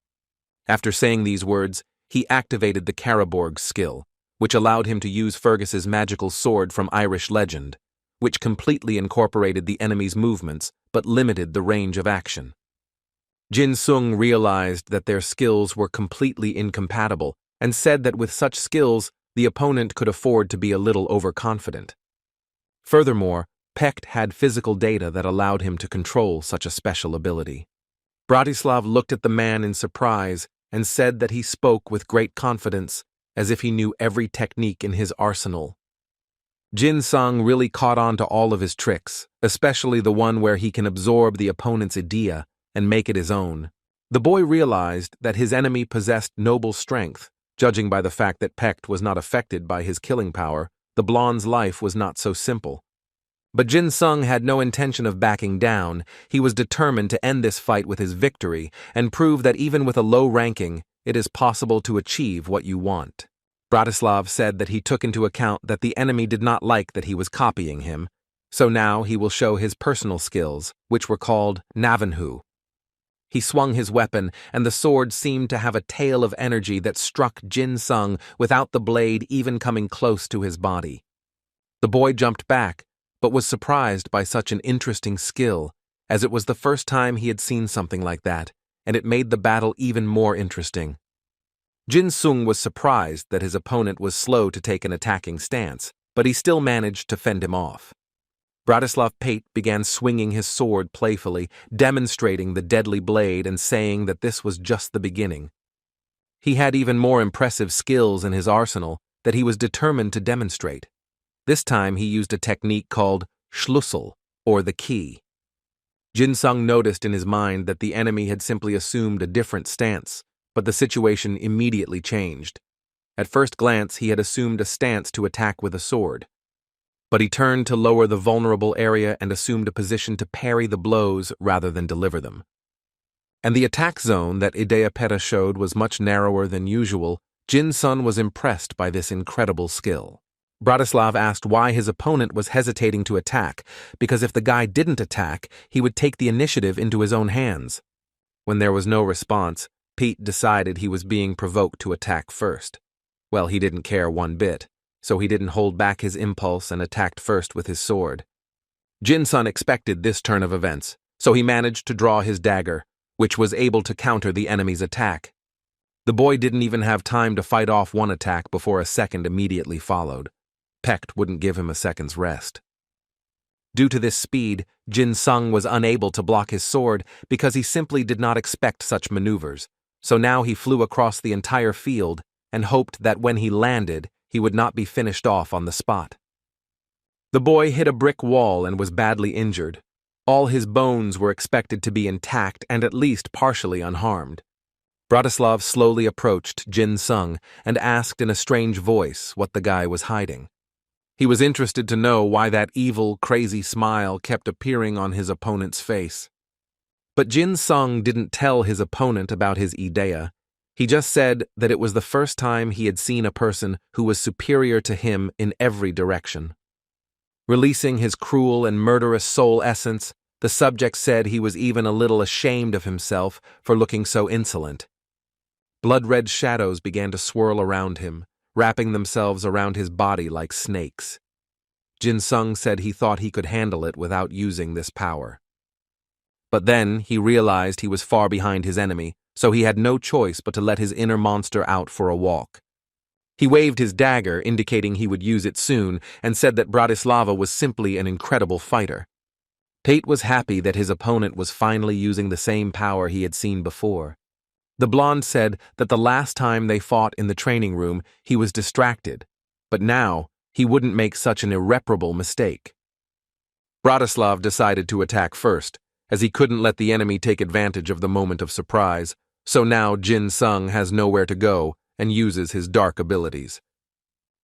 After saying these words, he activated the Karaborg skill, which allowed him to use Fergus's magical sword from Irish legend, which completely incorporated the enemy's movements but limited the range of action. Jin Sung realized that their skills were completely incompatible and said that with such skills, the opponent could afford to be a little overconfident. Furthermore, Pecht had physical data that allowed him to control such a special ability. Bratislav looked at the man in surprise and said that he spoke with great confidence, as if he knew every technique in his arsenal. Jin Sung really caught on to all of his tricks, especially the one where he can absorb the opponent's idea and make it his own. The boy realized that his enemy possessed noble strength. Judging by the fact that Pecht was not affected by his killing power, the blonde's life was not so simple. But Jin Sung had no intention of backing down. He was determined to end this fight with his victory and prove that even with a low ranking, it is possible to achieve what you want. Bratislav said that he took into account that the enemy did not like that he was copying him, so now he will show his personal skills, which were called Navanhu. He swung his weapon, and the sword seemed to have a tail of energy that struck Jin Sung without the blade even coming close to his body. The boy jumped back, but was surprised by such an interesting skill, as it was the first time he had seen something like that, and it made the battle even more interesting. Jin Sung was surprised that his opponent was slow to take an attacking stance, but he still managed to fend him off. Bratislav Pate began swinging his sword playfully, demonstrating the deadly blade and saying that this was just the beginning. He had even more impressive skills in his arsenal that he was determined to demonstrate. This time he used a technique called Schlüssel, or the key. Jin Sung noticed in his mind that the enemy had simply assumed a different stance, but the situation immediately changed. At first glance, he had assumed a stance to attack with a sword. But he turned to lower the vulnerable area and assumed a position to parry the blows rather than deliver them. And the attack zone that Ideapeta showed was much narrower than usual. Jin Sung was impressed by this incredible skill. Bratislav asked why his opponent was hesitating to attack, because if the guy didn't attack, he would take the initiative into his own hands. When there was no response, Pete decided he was being provoked to attack first. Well, he didn't care one bit, so he didn't hold back his impulse and attacked first with his sword. Jin Sung expected this turn of events, so he managed to draw his dagger, which was able to counter the enemy's attack. The boy didn't even have time to fight off one attack before a second immediately followed. Pecht wouldn't give him a second's rest. Due to this speed, Jin Sung was unable to block his sword because he simply did not expect such maneuvers, so now he flew across the entire field and hoped that when he landed, he would not be finished off on the spot. The boy hit a brick wall and was badly injured. All his bones were expected to be intact and at least partially unharmed. Bratislav slowly approached Jin Sung and asked in a strange voice what the guy was hiding. He was interested to know why that evil, crazy smile kept appearing on his opponent's face. But Jin Sung didn't tell his opponent about his idea. He just said that it was the first time he had seen a person who was superior to him in every direction. Releasing his cruel and murderous soul essence, the subject said he was even a little ashamed of himself for looking so insolent. Blood-red shadows began to swirl around him, wrapping themselves around his body like snakes. Jin-sung said he thought he could handle it without using this power. But then he realized he was far behind his enemy, so he had no choice but to let his inner monster out for a walk. He waved his dagger, indicating he would use it soon, and said that Bratislava was simply an incredible fighter. Pate was happy that his opponent was finally using the same power he had seen before. The blonde said that the last time they fought in the training room, he was distracted, but now he wouldn't make such an irreparable mistake. Bratislav decided to attack first, as he couldn't let the enemy take advantage of the moment of surprise, so now Jin-sung has nowhere to go and uses his dark abilities.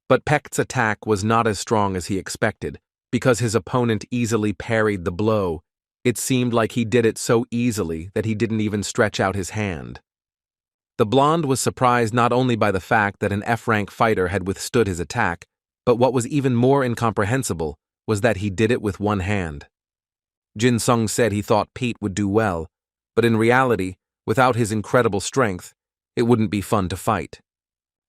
But Pate's attack was not as strong as he expected, because his opponent easily parried the blow. It seemed like he did it so easily that he didn't even stretch out his hand. The blonde was surprised not only by the fact that an F-rank fighter had withstood his attack, but what was even more incomprehensible was that he did it with one hand. Jin-sung said he thought Pate would do well, but in reality, without his incredible strength, it wouldn't be fun to fight.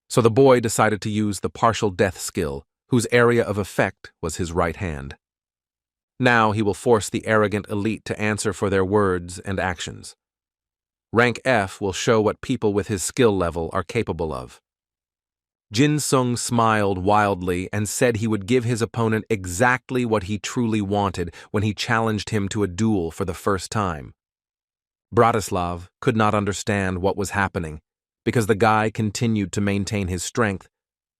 So the boy decided to use the partial death skill, whose area of effect was his right hand. Now he will force the arrogant elite to answer for their words and actions. Rank F will show what people with his skill level are capable of. Jin-sung smiled wildly and said he would give his opponent exactly what he truly wanted when he challenged him to a duel for the first time. Bratislav could not understand what was happening, because the guy continued to maintain his strength,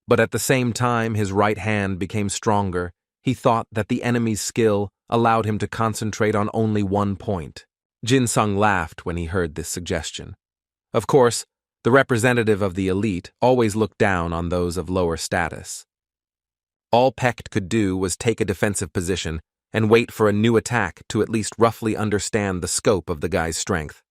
but at the same time his right hand became stronger. He thought that the enemy's skill allowed him to concentrate on only one point. Jin-sung laughed when he heard this suggestion. Of course, the representative of the elite always looked down on those of lower status. All Pect could do was take a defensive position and wait for a new attack to at least roughly understand the scope of the guy's strength.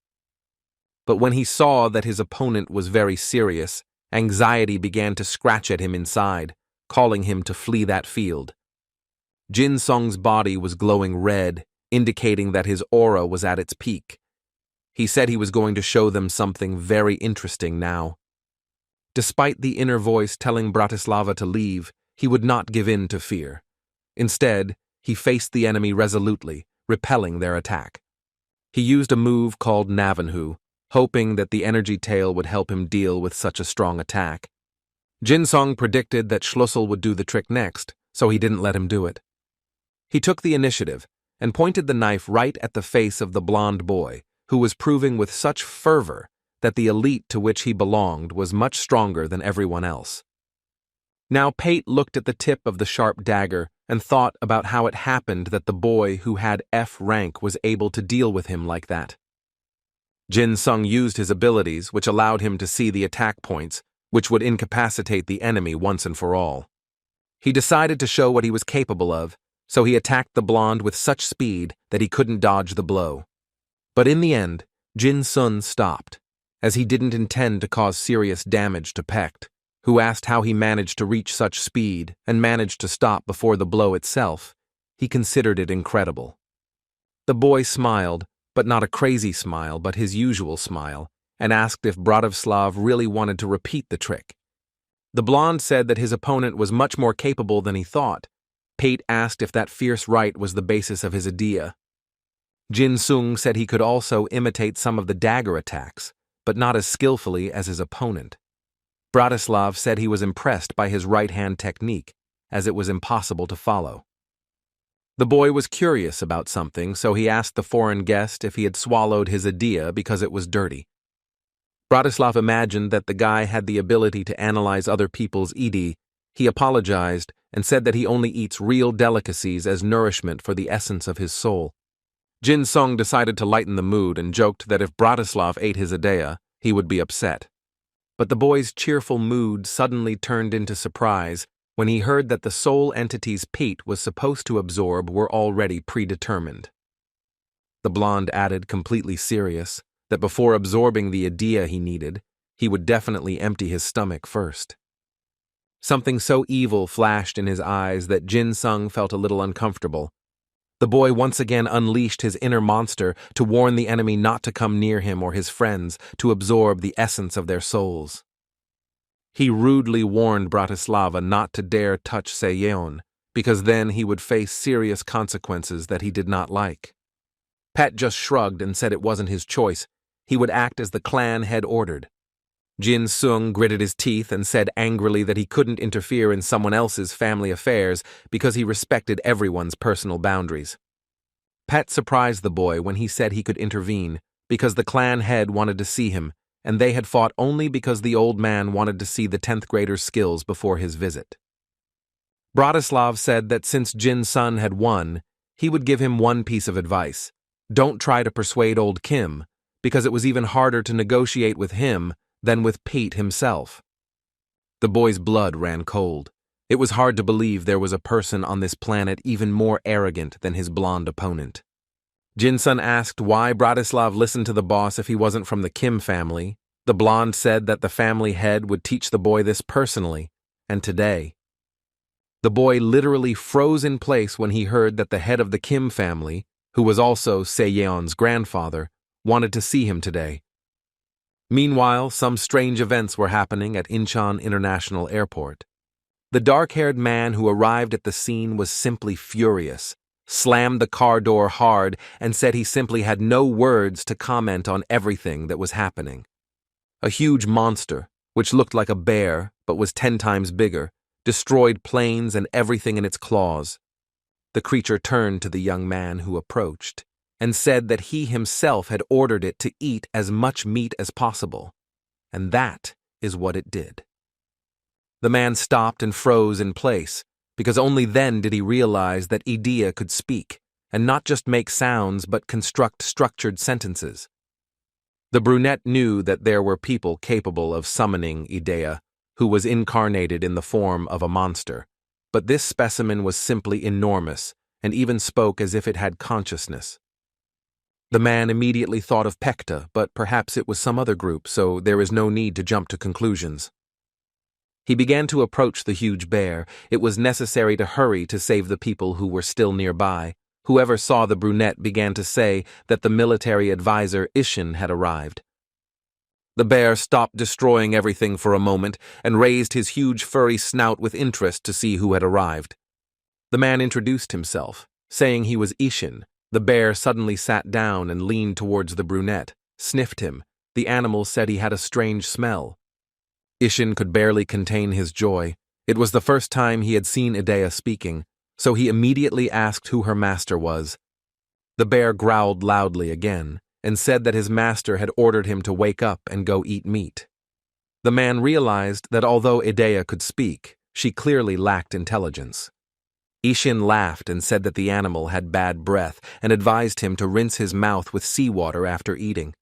But when he saw that his opponent was very serious, anxiety began to scratch at him inside, calling him to flee that field. Jin-sung's body was glowing red, indicating that his aura was at its peak. He said he was going to show them something very interesting now. Despite the inner voice telling Bratislava to leave, he would not give in to fear. Instead, he faced the enemy resolutely, repelling their attack. He used a move called Navanhu, hoping that the energy tail would help him deal with such a strong attack. Jin-sung predicted that Schlussel would do the trick next, so he didn't let him do it. He took the initiative and pointed the knife right at the face of the blonde boy, who was proving with such fervor that the elite to which he belonged was much stronger than everyone else. Now Pate looked at the tip of the sharp dagger and thought about how it happened that the boy who had F rank was able to deal with him like that. Jin-sung used his abilities, which allowed him to see the attack points, which would incapacitate the enemy once and for all. He decided to show what he was capable of, so he attacked the blonde with such speed that he couldn't dodge the blow. But in the end, Jin-sung stopped, as he didn't intend to cause serious damage to Pecht, who asked how he managed to reach such speed and managed to stop before the blow itself. He considered it incredible. The boy smiled, but not a crazy smile, but his usual smile, and asked if Bratislav really wanted to repeat the trick. The blonde said that his opponent was much more capable than he thought. Pate asked if that fierce right was the basis of his idea. Jin-sung said he could also imitate some of the dagger attacks, but not as skillfully as his opponent. Bratislav said he was impressed by his right-hand technique, as it was impossible to follow. The boy was curious about something, so he asked the foreign guest if he had swallowed his idea because it was dirty. Bratislav imagined that the guy had the ability to analyze other people's ed. He apologized and said that he only eats real delicacies as nourishment for the essence of his soul. Jin-sung decided to lighten the mood and joked that if Bratislav ate his idea, he would be upset. But the boy's cheerful mood suddenly turned into surprise when he heard that the soul entities Pate was supposed to absorb were already predetermined. The blonde added, completely serious, that before absorbing the idea he needed, he would definitely empty his stomach first. Something so evil flashed in his eyes that Jin Sung felt a little uncomfortable. The boy once again unleashed his inner monster to warn the enemy not to come near him or his friends to absorb the essence of their souls. He rudely warned Bratislava not to dare touch Seon, because then he would face serious consequences that he did not like. Pat just shrugged and said it wasn't his choice. He would act as the clan had ordered. Jin Sung gritted his teeth and said angrily that he couldn't interfere in someone else's family affairs because he respected everyone's personal boundaries. Pat surprised the boy when he said he could intervene because the clan head wanted to see him, and they had fought only because the old man wanted to see the 10th grader's skills before his visit. Bratislav said that since Jin Sun had won, he would give him one piece of advice. Don't try to persuade old Kim, because it was even harder to negotiate with him than with Pete himself. The boy's blood ran cold. It was hard to believe there was a person on this planet even more arrogant than his blonde opponent. Jinsun asked why Bratislav listened to the boss if he wasn't from the Kim family. The blonde said that the family head would teach the boy this personally, and today. The boy literally froze in place when he heard that the head of the Kim family, who was also Seyeon's grandfather, wanted to see him today. Meanwhile, some strange events were happening at Incheon International Airport. The dark-haired man who arrived at the scene was simply furious, slammed the car door hard, and said he simply had no words to comment on everything that was happening. A huge monster, which looked like a bear but was 10 times bigger, destroyed planes and everything in its claws. The creature turned to the young man who approached and said that he himself had ordered it to eat as much meat as possible, and that is what it did. The man stopped and froze in place, because only then did he realize that Idea could speak, and not just make sounds but construct structured sentences. The brunette knew that there were people capable of summoning Idea, who was incarnated in the form of a monster, but this specimen was simply enormous, and even spoke as if it had consciousness. The man immediately thought of Pekta, but perhaps it was some other group, so there is no need to jump to conclusions. He began to approach the huge bear. It was necessary to hurry to save the people who were still nearby. Whoever saw the brunette began to say that the military advisor Ishin had arrived. The bear stopped destroying everything for a moment and raised his huge furry snout with interest to see who had arrived. The man introduced himself, saying he was Ishin. The bear suddenly sat down and leaned towards the brunette, sniffed him. The animal said he had a strange smell. Ishin could barely contain his joy. It was the first time he had seen Idea speaking, so he immediately asked who her master was. The bear growled loudly again and said that his master had ordered him to wake up and go eat meat. The man realized that although Idea could speak, she clearly lacked intelligence. Ishin laughed and said that the animal had bad breath and advised him to rinse his mouth with seawater after eating.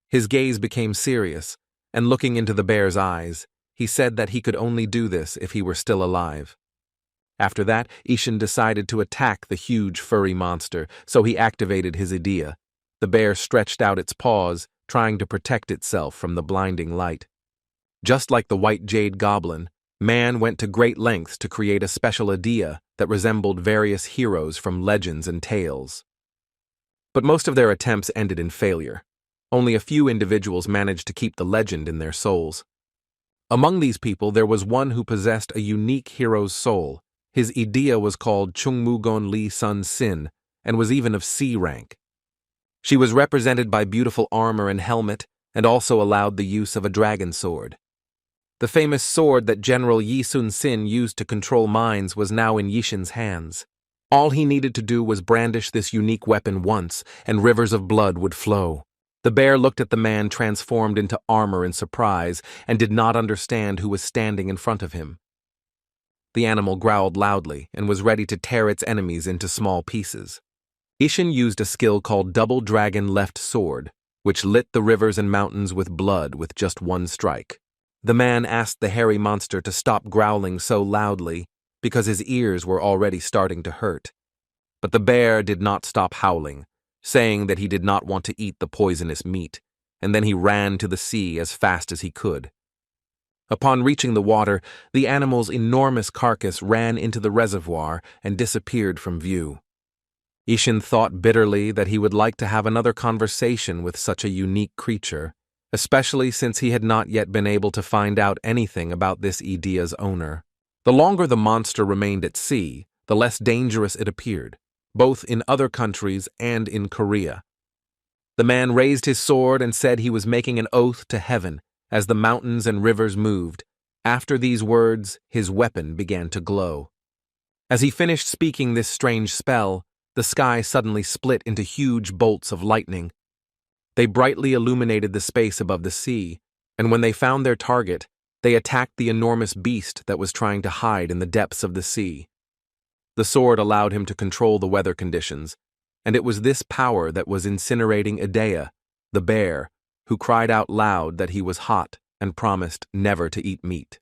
His gaze became serious, and looking into the bear's eyes, he said that he could only do this if he were still alive. After that, Ishin decided to attack the huge furry monster, so he activated his idea. The bear stretched out its paws, trying to protect itself from the blinding light. Just like the white Jade Goblin, man went to great lengths to create a special idea that resembled various heroes from legends and tales. But most of their attempts ended in failure. Only a few individuals managed to keep the legend in their souls. Among these people, there was one who possessed a unique hero's soul. His idea was called Chungmugon Lee Sun Sin and was even of C rank. She was represented by beautiful armor and helmet and also allowed the use of a dragon sword. The famous sword that General Yi Sun Sin used to control minds was now in Yishin's hands. All he needed to do was brandish this unique weapon once, and rivers of blood would flow. The bear looked at the man transformed into armor in surprise and did not understand who was standing in front of him. The animal growled loudly and was ready to tear its enemies into small pieces. Ishin used a skill called Double Dragon Left Sword, which lit the rivers and mountains with blood with just one strike. The man asked the hairy monster to stop growling so loudly because his ears were already starting to hurt. But the bear did not stop howling, saying that he did not want to eat the poisonous meat, and then he ran to the sea as fast as he could. Upon reaching the water, the animal's enormous carcass ran into the reservoir and disappeared from view. Ishin thought bitterly that he would like to have another conversation with such a unique creature, especially since he had not yet been able to find out anything about this idea's owner. The longer the monster remained at sea, the less dangerous it appeared, both in other countries and in Korea. The man raised his sword and said he was making an oath to heaven as the mountains and rivers moved. After these words, his weapon began to glow. As he finished speaking this strange spell, the sky suddenly split into huge bolts of lightning. They brightly illuminated the space above the sea, and when they found their target, they attacked the enormous beast that was trying to hide in the depths of the sea. The sword allowed him to control the weather conditions, and it was this power that was incinerating Idea, the bear, who cried out loud that he was hot and promised never to eat meat.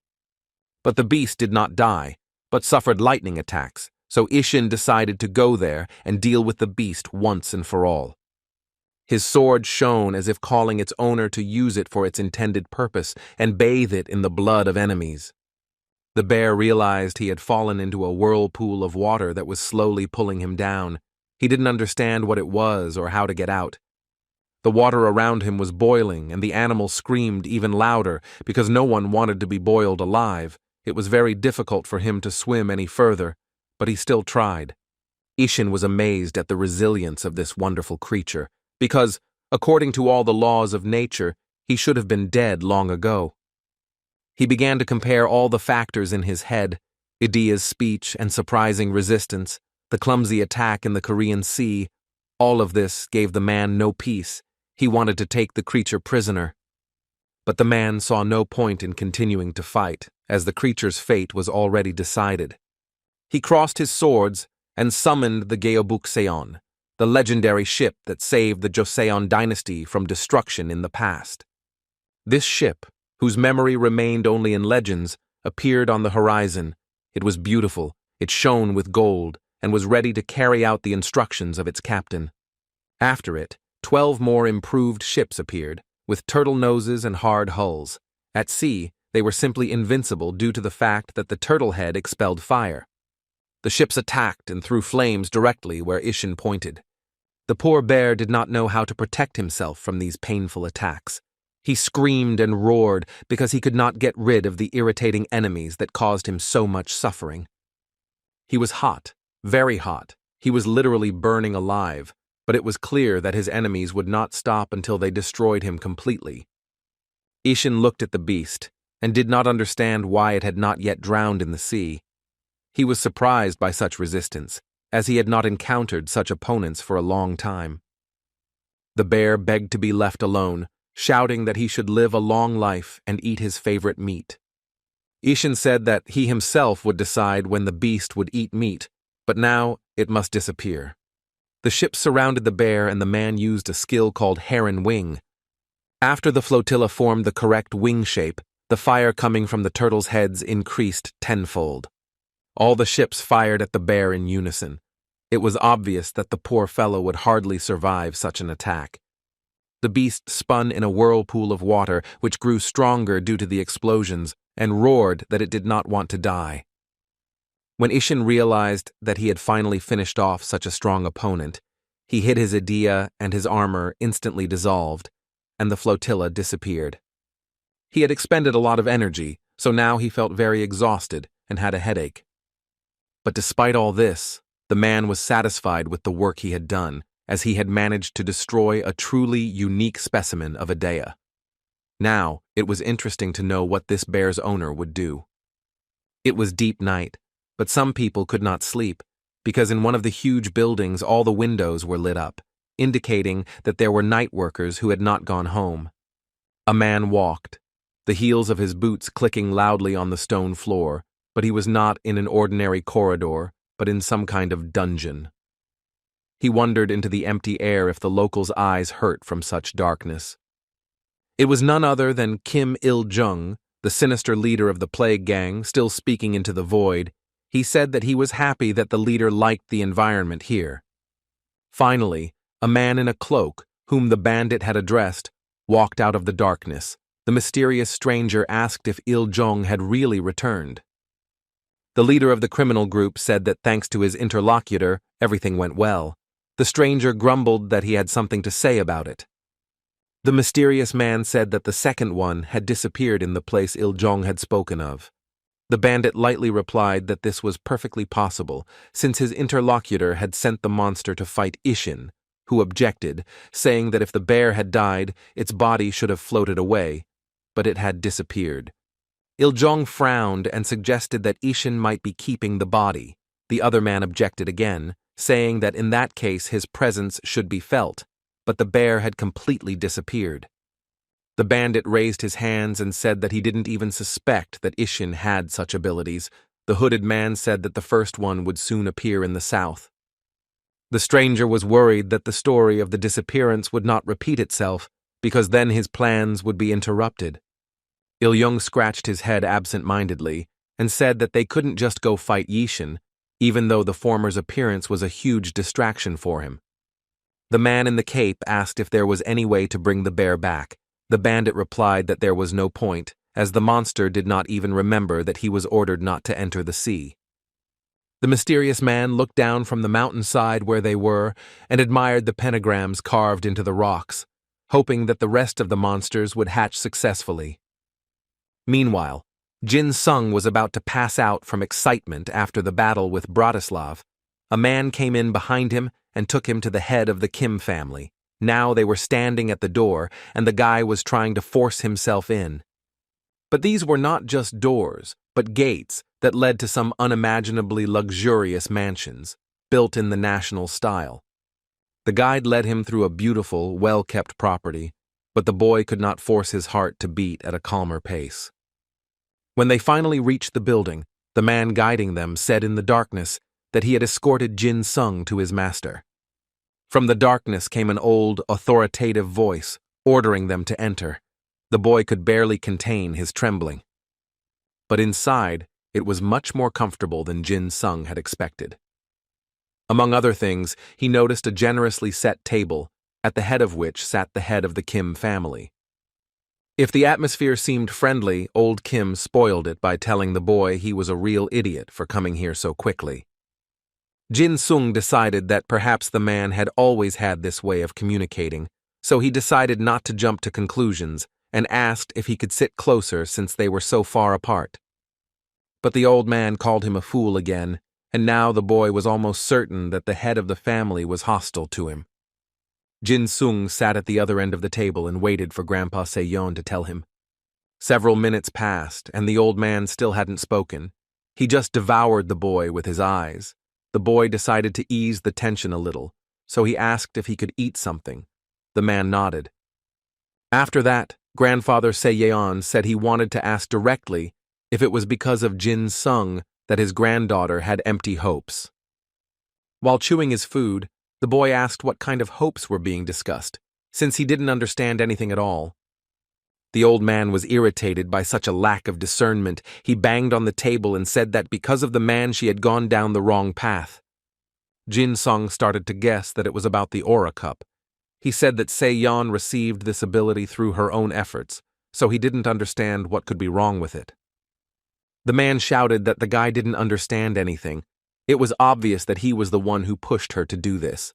But the beast did not die, but suffered lightning attacks, so Ishin decided to go there and deal with the beast once and for all. His sword shone as if calling its owner to use it for its intended purpose and bathe it in the blood of enemies. The bear realized he had fallen into a whirlpool of water that was slowly pulling him down. He didn't understand what it was or how to get out. The water around him was boiling, and the animal screamed even louder because no one wanted to be boiled alive. It was very difficult for him to swim any further, but he still tried. Ishin was amazed at the resilience of this wonderful creature, because, according to all the laws of nature, he should have been dead long ago. He began to compare all the factors in his head: Idea's speech and surprising resistance, the clumsy attack in the Korean Sea. All of this gave the man no peace. He wanted to take the creature prisoner. But the man saw no point in continuing to fight, as the creature's fate was already decided. He crossed his swords and summoned the Geobuk Seon, the legendary ship that saved the Joseon dynasty from destruction in the past. This ship, whose memory remained only in legends, appeared on the horizon. It was beautiful, it shone with gold, and was ready to carry out the instructions of its captain. After it, 12 more improved ships appeared, with turtle noses and hard hulls. At sea, they were simply invincible due to the fact that the turtle head expelled fire. The ships attacked and threw flames directly where Ishin pointed. The poor bear did not know how to protect himself from these painful attacks. He screamed and roared because he could not get rid of the irritating enemies that caused him so much suffering. He was hot, very hot. He was literally burning alive, but it was clear that his enemies would not stop until they destroyed him completely. Ishin looked at the beast and did not understand why it had not yet drowned in the sea. He was surprised by such resistance, as he had not encountered such opponents for a long time. The bear begged to be left alone, shouting that he should live a long life and eat his favorite meat. Ishin said that he himself would decide when the beast would eat meat, but now it must disappear. The ship surrounded the bear, and the man used a skill called heron wing. After the flotilla formed the correct wing shape, the fire coming from the turtles' heads increased tenfold. All the ships fired at the bear in unison. It was obvious that the poor fellow would hardly survive such an attack. The beast spun in a whirlpool of water, which grew stronger due to the explosions, and roared that it did not want to die. When Ishin realized that he had finally finished off such a strong opponent, he hid his idea, and his armor instantly dissolved, and the flotilla disappeared. He had expended a lot of energy, so now he felt very exhausted and had a headache. But despite all this, the man was satisfied with the work he had done, as he had managed to destroy a truly unique specimen of Idea. Now, it was interesting to know what this bear's owner would do. It was deep night, but some people could not sleep, because in one of the huge buildings all the windows were lit up, indicating that there were night workers who had not gone home. A man walked, the heels of his boots clicking loudly on the stone floor, but he was not in an ordinary corridor, but in some kind of dungeon. He wondered into the empty air if the locals' eyes hurt from such darkness. It was none other than Kim Il-jung, the sinister leader of the plague gang, still speaking into the void. He said that he was happy that the leader liked the environment here. Finally, a man in a cloak, whom the bandit had addressed, walked out of the darkness, The mysterious stranger asked if Il-jong had really returned. The leader of the criminal group said that thanks to his interlocutor, everything went well. The stranger grumbled that he had something to say about it. The mysterious man said that the second one had disappeared in the place Il-jong had spoken of. The bandit lightly replied that this was perfectly possible, since his interlocutor had sent the monster to fight Ishin, who objected, saying that if the bear had died, its body should have floated away, but it had disappeared. Il-jong frowned and suggested that Ishin might be keeping the body. The other man objected again, saying that in that case his presence should be felt, but the bear had completely disappeared. The bandit raised his hands and said that he didn't even suspect that Ishin had such abilities. The hooded man said that the first one would soon appear in the south. The stranger was worried that the story of the disappearance would not repeat itself, because then his plans would be interrupted. Il-jong scratched his head absent-mindedly and said that they couldn't just go fight Yishin, even though the former's appearance was a huge distraction for him. The man in the cape asked if there was any way to bring the bear back. The bandit replied that there was no point, as the monster did not even remember that he was ordered not to enter the sea. The mysterious man looked down from the mountainside where they were and admired the pentagrams carved into the rocks, hoping that the rest of the monsters would hatch successfully. Meanwhile, Jin-sung was about to pass out from excitement after the battle with Bratislav. A man came in behind him and took him to the head of the Kim family. Now they were standing at the door, and the guy was trying to force himself in. But these were not just doors, but gates that led to some unimaginably luxurious mansions, built in the national style. The guide led him through a beautiful, well-kept property, but the boy could not force his heart to beat at a calmer pace. When they finally reached the building, the man guiding them said in the darkness that he had escorted Jin-sung to his master. From the darkness came an old, authoritative voice, ordering them to enter. The boy could barely contain his trembling. But inside, it was much more comfortable than Jin-sung had expected. Among other things, he noticed a generously set table, at the head of which sat the head of the Kim family. If the atmosphere seemed friendly, old Kim spoiled it by telling the boy he was a real idiot for coming here so quickly. Jin-sung decided that perhaps the man had always had this way of communicating, so he decided not to jump to conclusions and asked if he could sit closer since they were so far apart. But the old man called him a fool again, and now the boy was almost certain that the head of the family was hostile to him. Jin-sung sat at the other end of the table and waited for Grandpa Seon to tell him. Several minutes passed, and the old man still hadn't spoken. He just devoured the boy with his eyes. The boy decided to ease the tension a little, so he asked if he could eat something. The man nodded. After that, Grandfather Seon said he wanted to ask directly if it was because of Jin-sung that his granddaughter had empty hopes. While chewing his food, the boy asked what kind of hopes were being discussed, since he didn't understand anything at all. The old man was irritated by such a lack of discernment. He banged on the table and said that because of the man she had gone down the wrong path. Jin-sung started to guess that it was about the Aura Cup. He said that Seon received this ability through her own efforts, so he didn't understand what could be wrong with it. The man shouted that the guy didn't understand anything. It was obvious that he was the one who pushed her to do this.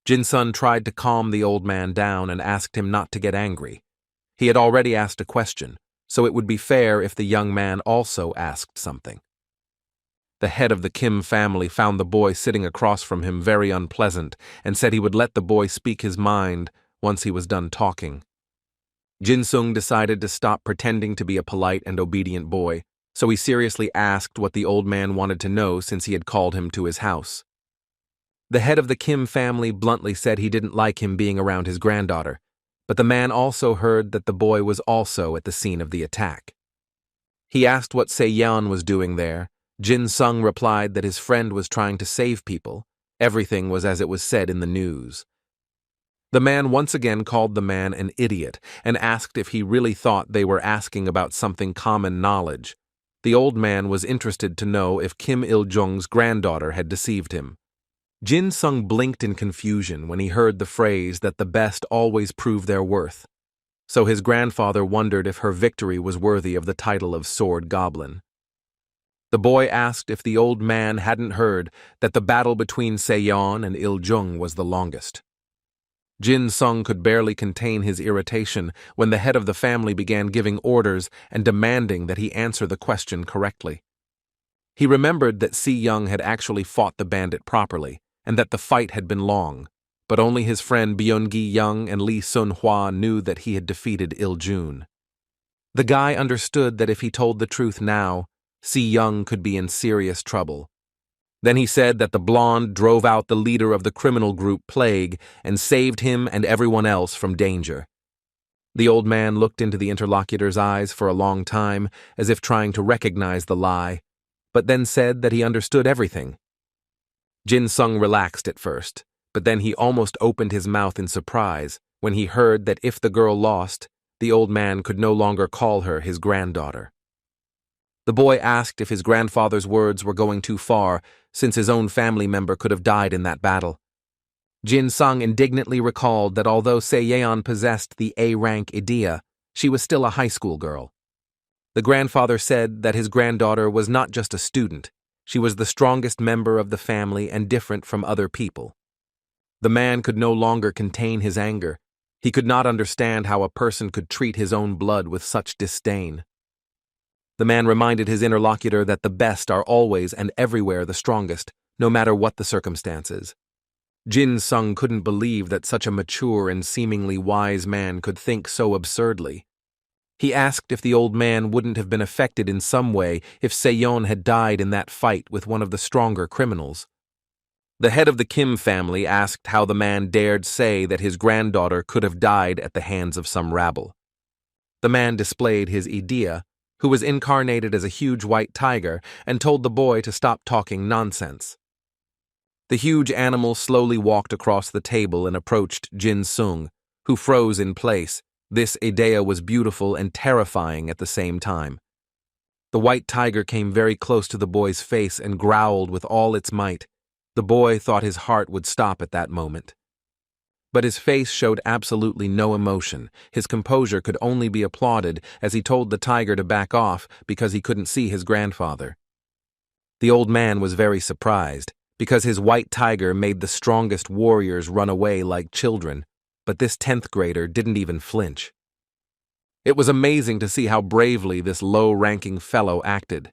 Jin-sung tried to calm the old man down and asked him not to get angry. He had already asked a question, so it would be fair if the young man also asked something. The head of the Kim family found the boy sitting across from him very unpleasant and said he would let the boy speak his mind once he was done talking. Jin-sung decided to stop pretending to be a polite and obedient boy, so he seriously asked what the old man wanted to know since he had called him to his house. The head of the Kim family bluntly said he didn't like him being around his granddaughter, but the man also heard that the boy was also at the scene of the attack. He asked what Seon was doing there. Jin-sung replied that his friend was trying to save people. Everything was as it was said in the news. The man once again called the man an idiot and asked if he really thought they were asking about something common knowledge. The old man was interested to know if Kim Il-jung's granddaughter had deceived him. Jin-sung blinked in confusion when he heard the phrase that the best always prove their worth. so his grandfather wondered if her victory was worthy of the title of Sword Goblin. The boy asked if the old man hadn't heard that the battle between Seon and Il-jung was the longest. Jin-sung could barely contain his irritation when the head of the family began giving orders and demanding that he answer the question correctly. He remembered that Si-young had actually fought the bandit properly, and that the fight had been long, but only his friend Byung-gi-young and Lee Sun-hwa knew that he had defeated Il-jun. The guy understood that if he told the truth now, Si-young could be in serious trouble. Then he said that the blonde drove out the leader of the criminal group Plague and saved him and everyone else from danger. The old man looked into the interlocutor's eyes for a long time, as if trying to recognize the lie, but then said that he understood everything. Jin-sung relaxed at first, but then he almost opened his mouth in surprise when he heard that if the girl lost, the old man could no longer call her his granddaughter. The boy asked if his grandfather's words were going too far, since his own family member could have died in that battle. Jin-sung indignantly recalled that although Seyeon possessed the A-rank idea, she was still a high school girl. The grandfather said that his granddaughter was not just a student, she was the strongest member of the family and different from other people. The man could no longer contain his anger. He could not understand how a person could treat his own blood with such disdain. The man reminded his interlocutor that the best are always and everywhere the strongest, no matter what the circumstances. Jin-sung couldn't believe that such a mature and seemingly wise man could think so absurdly. He asked if the old man wouldn't have been affected in some way if Seon had died in that fight with one of the stronger criminals. The head of the Kim family asked how the man dared say that his granddaughter could have died at the hands of some rabble. The man displayed his idea, who was incarnated as a huge white tiger, and told the boy to stop talking nonsense. The huge animal slowly walked across the table and approached Jin-sung, who froze in place. This idea was beautiful and terrifying at the same time. The white tiger came very close to the boy's face and growled with all its might. The boy thought his heart would stop at that moment. But his face showed absolutely no emotion. His composure could only be applauded as he told the tiger to back off because he couldn't see his grandfather. The old man was very surprised because his white tiger made the strongest warriors run away like children, but this 10th grader didn't even flinch. It was amazing to see how bravely this low-ranking fellow acted.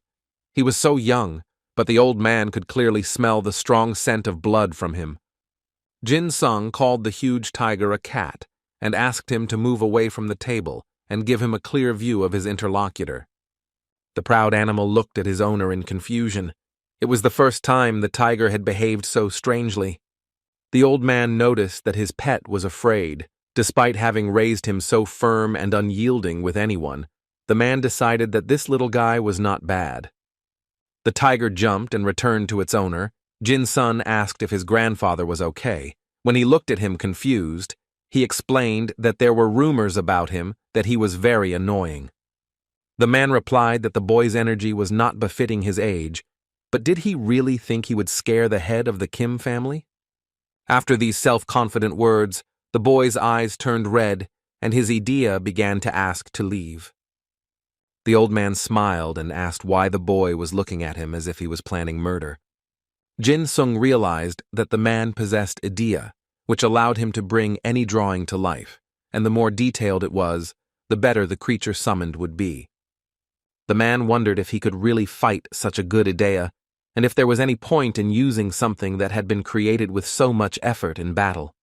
He was so young, but the old man could clearly smell the strong scent of blood from him. Jin-sung called the huge tiger a cat and asked him to move away from the table and give him a clear view of his interlocutor. The proud animal looked at his owner in confusion. It was the first time the tiger had behaved so strangely. The old man noticed that his pet was afraid. Despite having raised him so firm and unyielding with anyone, the man decided that this little guy was not bad. The tiger jumped and returned to its owner. Jin-sung asked if his grandfather was okay. When he looked at him confused, he explained that there were rumors about him that he was very annoying. The man replied that the boy's energy was not befitting his age, but did he really think he would scare the head of the Kim family? After these self-confident words, the boy's eyes turned red, and his idea began to ask to leave. The old man smiled and asked why the boy was looking at him as if he was planning murder. Jin-sung realized that the man possessed idea, which allowed him to bring any drawing to life, and the more detailed it was, the better the creature summoned would be. The man wondered if he could really fight such a good idea, and if there was any point in using something that had been created with so much effort in battle.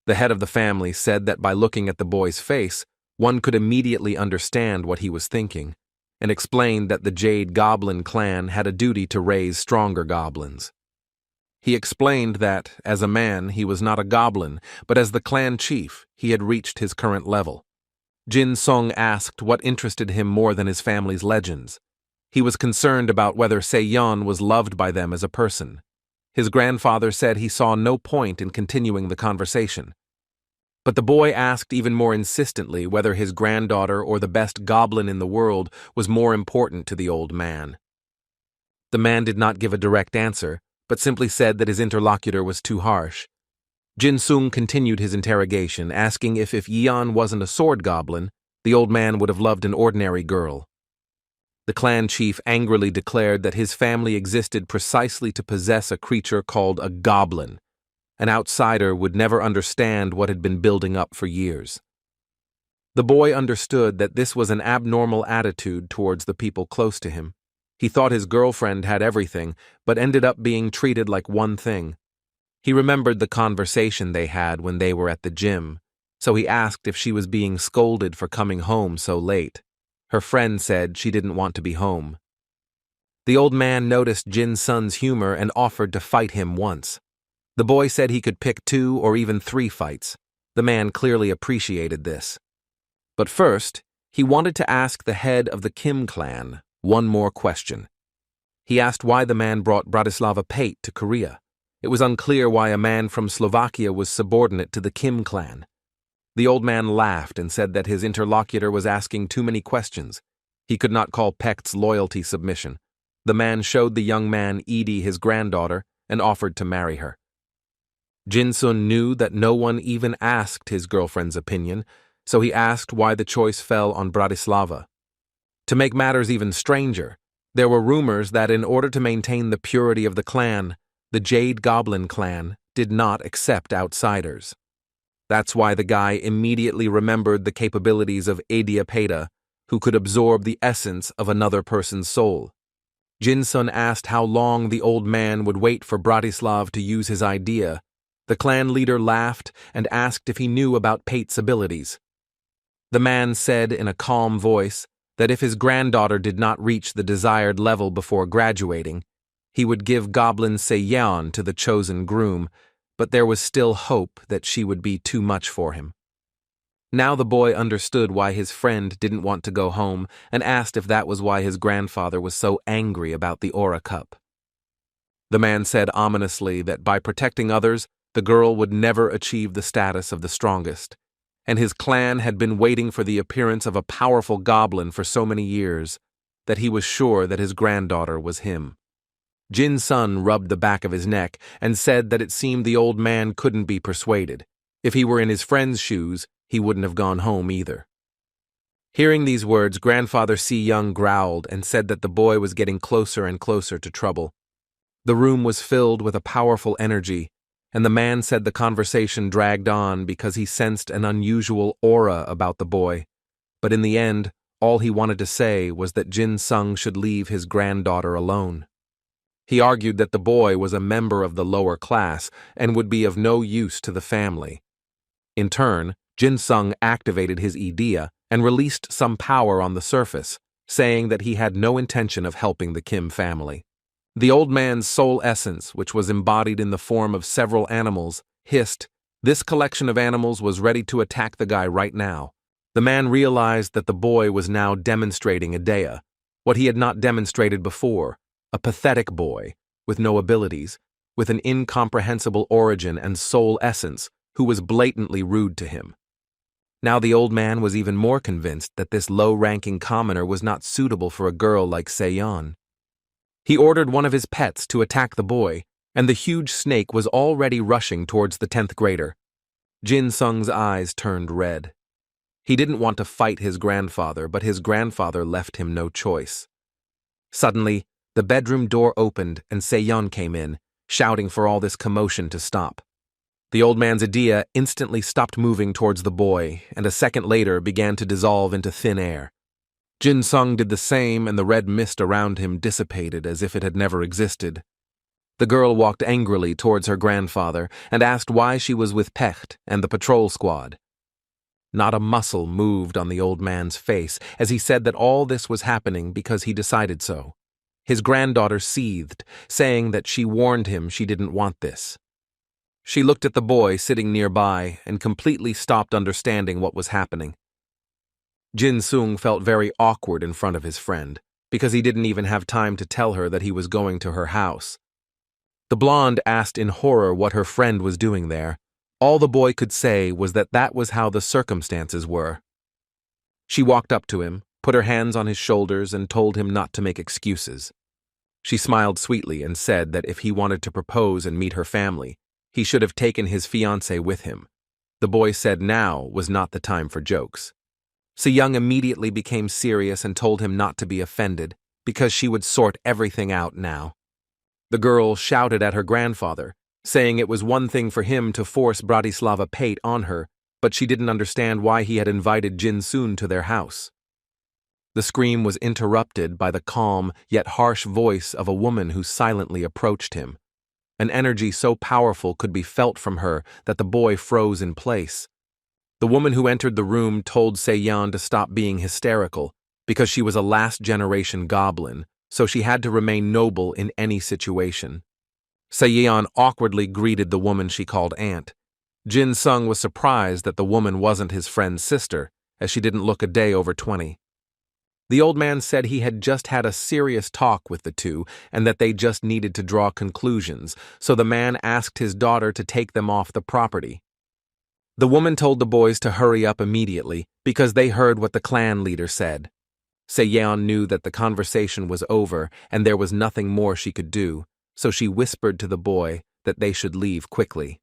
The head of the family said that by looking at the boy's face, one could immediately understand what he was thinking, and explained that the Jade Goblin clan had a duty to raise stronger goblins. He explained that, as a man, he was not a goblin, but as the clan chief, he had reached his current level. Jin-sung asked what interested him more than his family's legends. He was concerned about whether Seon was loved by them as a person. His grandfather said he saw no point in continuing the conversation. But the boy asked even more insistently whether his granddaughter or the best goblin in the world was more important to the old man. The man did not give a direct answer, but simply said that his interlocutor was too harsh. Jin-sung continued his interrogation, asking if Yeon wasn't a sword goblin, the old man would have loved an ordinary girl. The clan chief angrily declared that his family existed precisely to possess a creature called a goblin. An outsider would never understand what had been building up for years. The boy understood that this was an abnormal attitude towards the people close to him. He thought his girlfriend had everything, but ended up being treated like one thing. He remembered the conversation they had when they were at the gym, so he asked if she was being scolded for coming home so late. Her friend said she didn't want to be home. The old man noticed Jin-sun's humor and offered to fight him once. The boy said he could pick 2 or even 3 fights. The man clearly appreciated this. But first, he wanted to ask the head of the Kim clan one more question. He asked why the man brought Bratislava Pate to Korea. It was unclear why a man from Slovakia was subordinate to the Kim clan. The old man laughed and said that his interlocutor was asking too many questions. He could not call Pecht's loyalty submission. The man showed the young man Edie his granddaughter and offered to marry her. Jin-sun knew that no one even asked his girlfriend's opinion, so he asked why the choice fell on Bratislava. To make matters even stranger, there were rumors that in order to maintain the purity of the clan, the Jade Goblin clan did not accept outsiders. That's why the guy immediately remembered the capabilities of Adiapeta, who could absorb the essence of another person's soul. Jin-sun asked how long the old man would wait for Bratislav to use his idea. The clan leader laughed and asked if he knew about Pate's abilities. The man said in a calm voice that if his granddaughter did not reach the desired level before graduating, he would give Goblin Seon to the chosen groom, but there was still hope that she would be too much for him. Now the boy understood why his friend didn't want to go home and asked if that was why his grandfather was so angry about the Aura Cup. The man said ominously that by protecting others, the girl would never achieve the status of the strongest, and his clan had been waiting for the appearance of a powerful goblin for so many years that he was sure that his granddaughter was him. Jin-sun rubbed the back of his neck and said that it seemed the old man couldn't be persuaded. If he were in his friend's shoes, he wouldn't have gone home either. Hearing these words, Grandfather Seon growled and said that the boy was getting closer and closer to trouble. The room was filled with a powerful energy, and the man said the conversation dragged on because he sensed an unusual aura about the boy. But in the end, all he wanted to say was that Jin-sung should leave his granddaughter alone. He argued that the boy was a member of the lower class and would be of no use to the family. In turn, Jin-sung activated his idea and released some power on the surface, saying that he had no intention of helping the Kim family. The old man's soul essence, which was embodied in the form of several animals, hissed. This collection of animals was ready to attack the guy right now. The man realized that the boy was now demonstrating Idea, what he had not demonstrated before, a pathetic boy, with no abilities, with an incomprehensible origin and soul essence, who was blatantly rude to him. Now the old man was even more convinced that this low-ranking commoner was not suitable for a girl like Seon. He ordered one of his pets to attack the boy, and the huge snake was already rushing towards the 10th grader. Jin-sung's eyes turned red. He didn't want to fight his grandfather, but his grandfather left him no choice. Suddenly, the bedroom door opened and Seon came in, shouting for all this commotion to stop. The old man's idea instantly stopped moving towards the boy, and a second later began to dissolve into thin air. Jin-sung did the same, and the red mist around him dissipated as if it had never existed. The girl walked angrily towards her grandfather and asked why she was with Pecht and the patrol squad. Not a muscle moved on the old man's face as he said that all this was happening because he decided so. His granddaughter seethed, saying that she warned him she didn't want this. She looked at the boy sitting nearby and completely stopped understanding what was happening. Jin-sung felt very awkward in front of his friend, because he didn't even have time to tell her that he was going to her house. The blonde asked in horror what her friend was doing there. All the boy could say was that that was how the circumstances were. She walked up to him, put her hands on his shoulders, and told him not to make excuses. She smiled sweetly and said that if he wanted to propose and meet her family, He should have taken his fiancée with him. The boy said now was not the time for jokes. Seon immediately became serious and told him not to be offended, because she would sort everything out now. The girl shouted at her grandfather, saying it was one thing for him to force Bratislava Pate on her, but she didn't understand why he had invited Jynoon to their house. The scream was interrupted by the calm yet harsh voice of a woman who silently approached him. An energy so powerful could be felt from her that the boy froze in place. The woman who entered the room told Seon to stop being hysterical, because she was a last-generation goblin, so she had to remain noble in any situation. Seon awkwardly greeted the woman she called aunt. Jin-sung was surprised that the woman wasn't his friend's sister, as she didn't look a day over 20. The old man said he had just had a serious talk with the two and that they just needed to draw conclusions, so the man asked his daughter to take them off the property. The woman told the boys to hurry up immediately because they heard what the clan leader said. Seon knew that the conversation was over and there was nothing more she could do, so she whispered to the boy that they should leave quickly.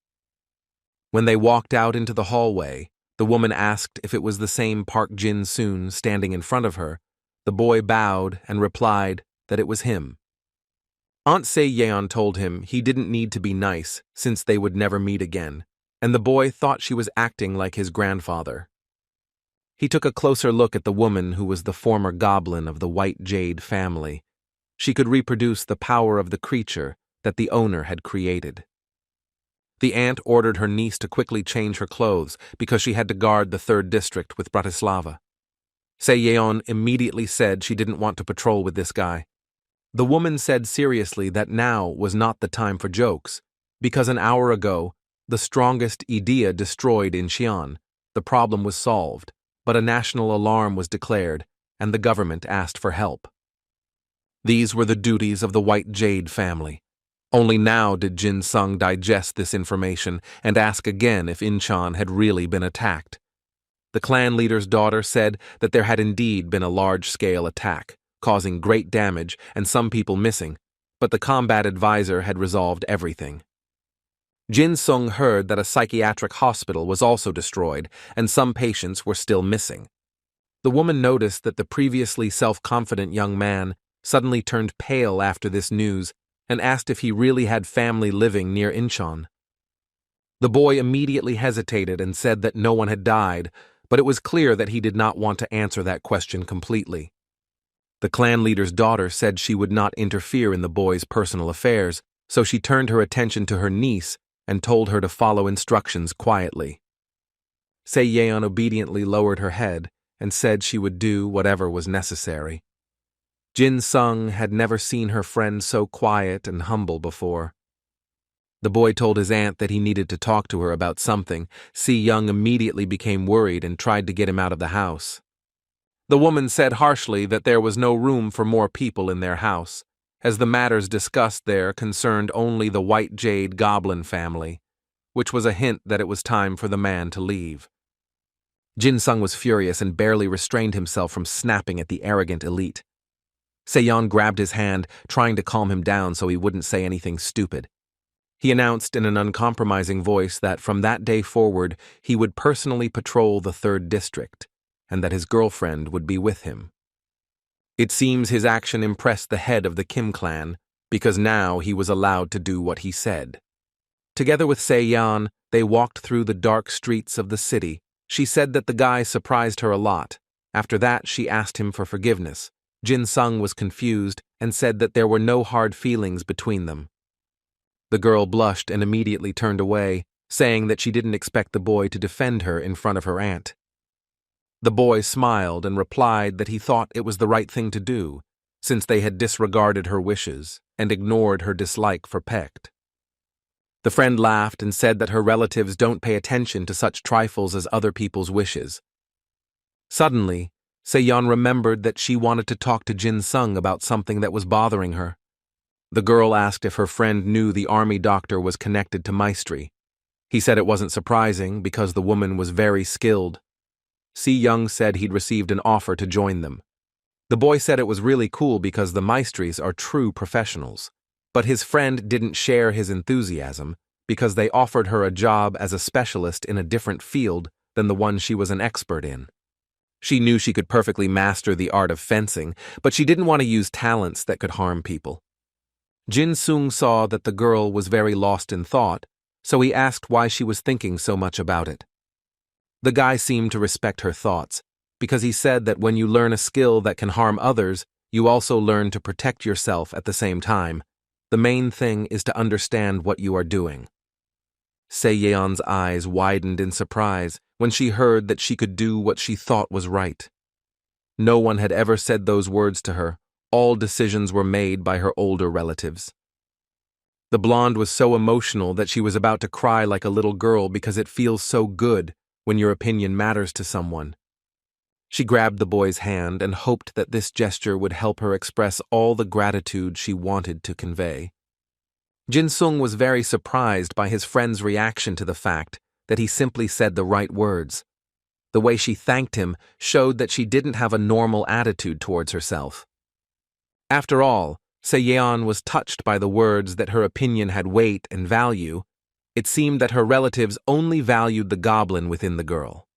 When they walked out into the hallway, the woman asked if it was the same Park Jin-soon standing in front of her. The boy bowed and replied that it was him. Aunt Se-yeon told him he didn't need to be nice since they would never meet again, and the boy thought she was acting like his grandfather. He took a closer look at the woman who was the former goblin of the White Jade family. She could reproduce the power of the creature that the owner had created. The aunt ordered her niece to quickly change her clothes because she had to guard the 3rd district with Bratislava. Se-yeon immediately said she didn't want to patrol with this guy. The woman said seriously that now was not the time for jokes, because an hour ago, the strongest idea destroyed in Seon. The problem was solved, but a national alarm was declared, and the government asked for help. These were the duties of the White Jade family. Only now did Jin-sung digest this information and ask again if Incheon had really been attacked. The clan leader's daughter said that there had indeed been a large-scale attack, causing great damage and some people missing, but the combat advisor had resolved everything. Jin-sung heard that a psychiatric hospital was also destroyed and some patients were still missing. The woman noticed that the previously self-confident young man suddenly turned pale after this news and asked if he really had family living near Incheon. The boy immediately hesitated and said that no one had died, but it was clear that he did not want to answer that question completely. The clan leader's daughter said she would not interfere in the boy's personal affairs, so she turned her attention to her niece and told her to follow instructions quietly. Se-yeon obediently lowered her head and said she would do whatever was necessary. Jin-sung had never seen her friend so quiet and humble before. The boy told his aunt that he needed to talk to her about something. Si-young immediately became worried and tried to get him out of the house. The woman said harshly that there was no room for more people in their house, as the matters discussed there concerned only the White Jade Goblin family, which was a hint that it was time for the man to leave. Jin-sung was furious and barely restrained himself from snapping at the arrogant elite. Seon grabbed his hand, trying to calm him down so he wouldn't say anything stupid. He announced in an uncompromising voice that from that day forward he would personally patrol the 3rd district, and that his girlfriend would be with him. It seems his action impressed the head of the Kim clan, because now he was allowed to do what he said. Together with Se-yeon, they walked through the dark streets of the city. She said that the guy surprised her a lot. After that, she asked him for forgiveness. Jin-sung was confused and said that there were no hard feelings between them. The girl blushed and immediately turned away, saying that she didn't expect the boy to defend her in front of her aunt. The boy smiled and replied that he thought it was the right thing to do, since they had disregarded her wishes and ignored her dislike for Pecht. The friend laughed and said that her relatives don't pay attention to such trifles as other people's wishes. Suddenly, Se-yeon remembered that she wanted to talk to Jin-sung about something that was bothering her. The girl asked if her friend knew the army doctor was connected to Maestri. He said it wasn't surprising because the woman was very skilled. Si-young said he'd received an offer to join them. The boy said it was really cool because the Maestris are true professionals, but his friend didn't share his enthusiasm because they offered her a job as a specialist in a different field than the one she was an expert in. She knew she could perfectly master the art of fencing, but she didn't want to use talents that could harm people. Jin-sung saw that the girl was very lost in thought, so he asked why she was thinking so much about it. The guy seemed to respect her thoughts, because he said that when you learn a skill that can harm others, you also learn to protect yourself at the same time. The main thing is to understand what you are doing. Se-yeon's eyes widened in surprise when she heard that she could do what she thought was right. No one had ever said those words to her. All decisions were made by her older relatives. The blonde was so emotional that she was about to cry like a little girl because it feels so good when your opinion matters to someone. She grabbed the boy's hand and hoped that this gesture would help her express all the gratitude she wanted to convey. Jin-sung was very surprised by his friend's reaction to the fact that he simply said the right words. The way she thanked him showed that she didn't have a normal attitude towards herself. After all, Se-yeon was touched by the words that her opinion had weight and value. It seemed that her relatives only valued the goblin within the girl.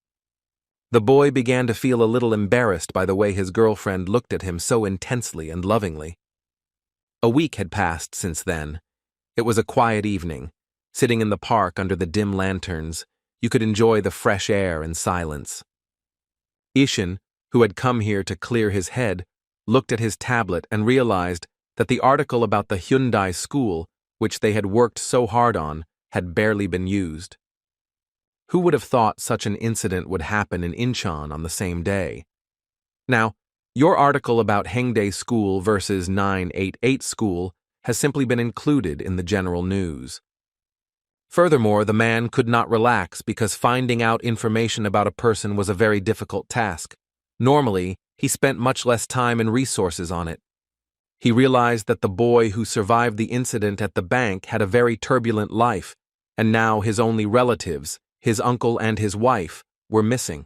The boy began to feel a little embarrassed by the way his girlfriend looked at him so intensely and lovingly. A week had passed since then. It was a quiet evening. Sitting in the park under the dim lanterns, you could enjoy the fresh air and silence. Ishin, who had come here to clear his head, looked at his tablet and realized that the article about the Hyundai school, which they had worked so hard on, had barely been used. Who would have thought such an incident would happen in Incheon on the same day? Now, your article about Hengdae School versus 988 School has simply been included in the general news. Furthermore, the man could not relax because finding out information about a person was a very difficult task. Normally, he spent much less time and resources on it. He realized that the boy who survived the incident at the bank had a very turbulent life, and now his only relatives, his uncle and his wife, were missing.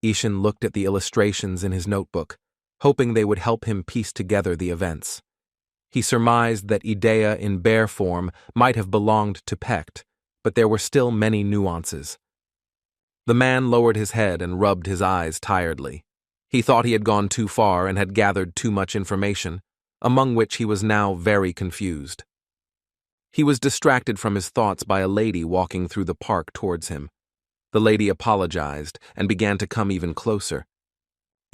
Ishin looked at the illustrations in his notebook, hoping they would help him piece together the events. He surmised that Idea in bear form might have belonged to Pecht, but there were still many nuances. The man lowered his head and rubbed his eyes tiredly. He thought he had gone too far and had gathered too much information, among which he was now very confused. He was distracted from his thoughts by a lady walking through the park towards him. The lady apologized and began to come even closer.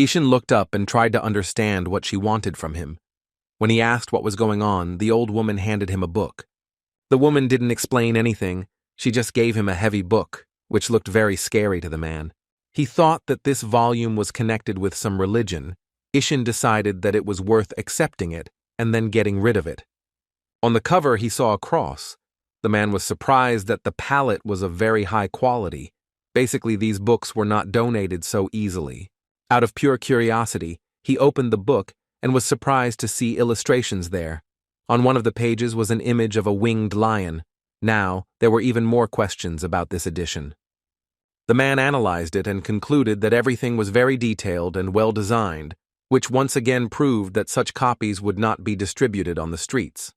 Ishin looked up and tried to understand what she wanted from him. When he asked what was going on, the old woman handed him a book. The woman didn't explain anything, she just gave him a heavy book, which looked very scary to the man. He thought that this volume was connected with some religion. Ishin decided that it was worth accepting it and then getting rid of it. On the cover, he saw a cross. The man was surprised that the palette was of very high quality. Basically, these books were not donated so easily. Out of pure curiosity, he opened the book and was surprised to see illustrations there. On one of the pages was an image of a winged lion. Now, there were even more questions about this edition. The man analyzed it and concluded that everything was very detailed and well designed, which once again proved that such copies would not be distributed on the streets.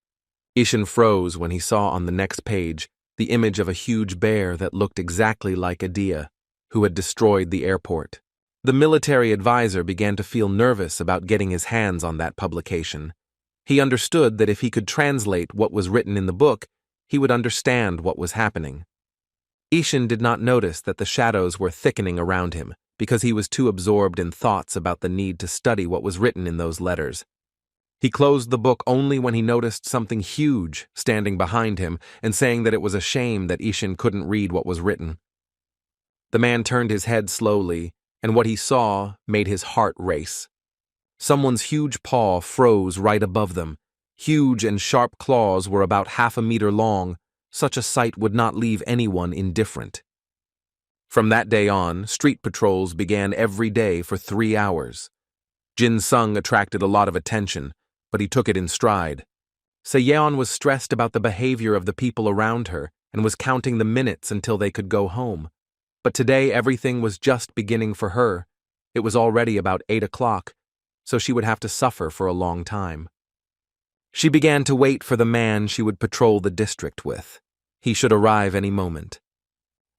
Ishin froze when he saw on the next page the image of a huge bear that looked exactly like Adia, who had destroyed the airport. The military advisor began to feel nervous about getting his hands on that publication. He understood that if he could translate what was written in the book, he would understand what was happening. Ishin did not notice that the shadows were thickening around him because he was too absorbed in thoughts about the need to study what was written in those letters. He closed the book only when he noticed something huge standing behind him and saying that it was a shame that Ishin couldn't read what was written. The man turned his head slowly, and what he saw made his heart race. Someone's huge paw froze right above them. Huge and sharp claws were about 1/2 meter long. Such a sight would not leave anyone indifferent. From that day on, street patrols began every day for 3 hours. Jin-sung attracted a lot of attention, but he took it in stride. Se-yeon was stressed about the behavior of the people around her and was counting the minutes until they could go home. But today everything was just beginning for her. It was already about 8 o'clock, so she would have to suffer for a long time. She began to wait for the man she would patrol the district with. He should arrive any moment.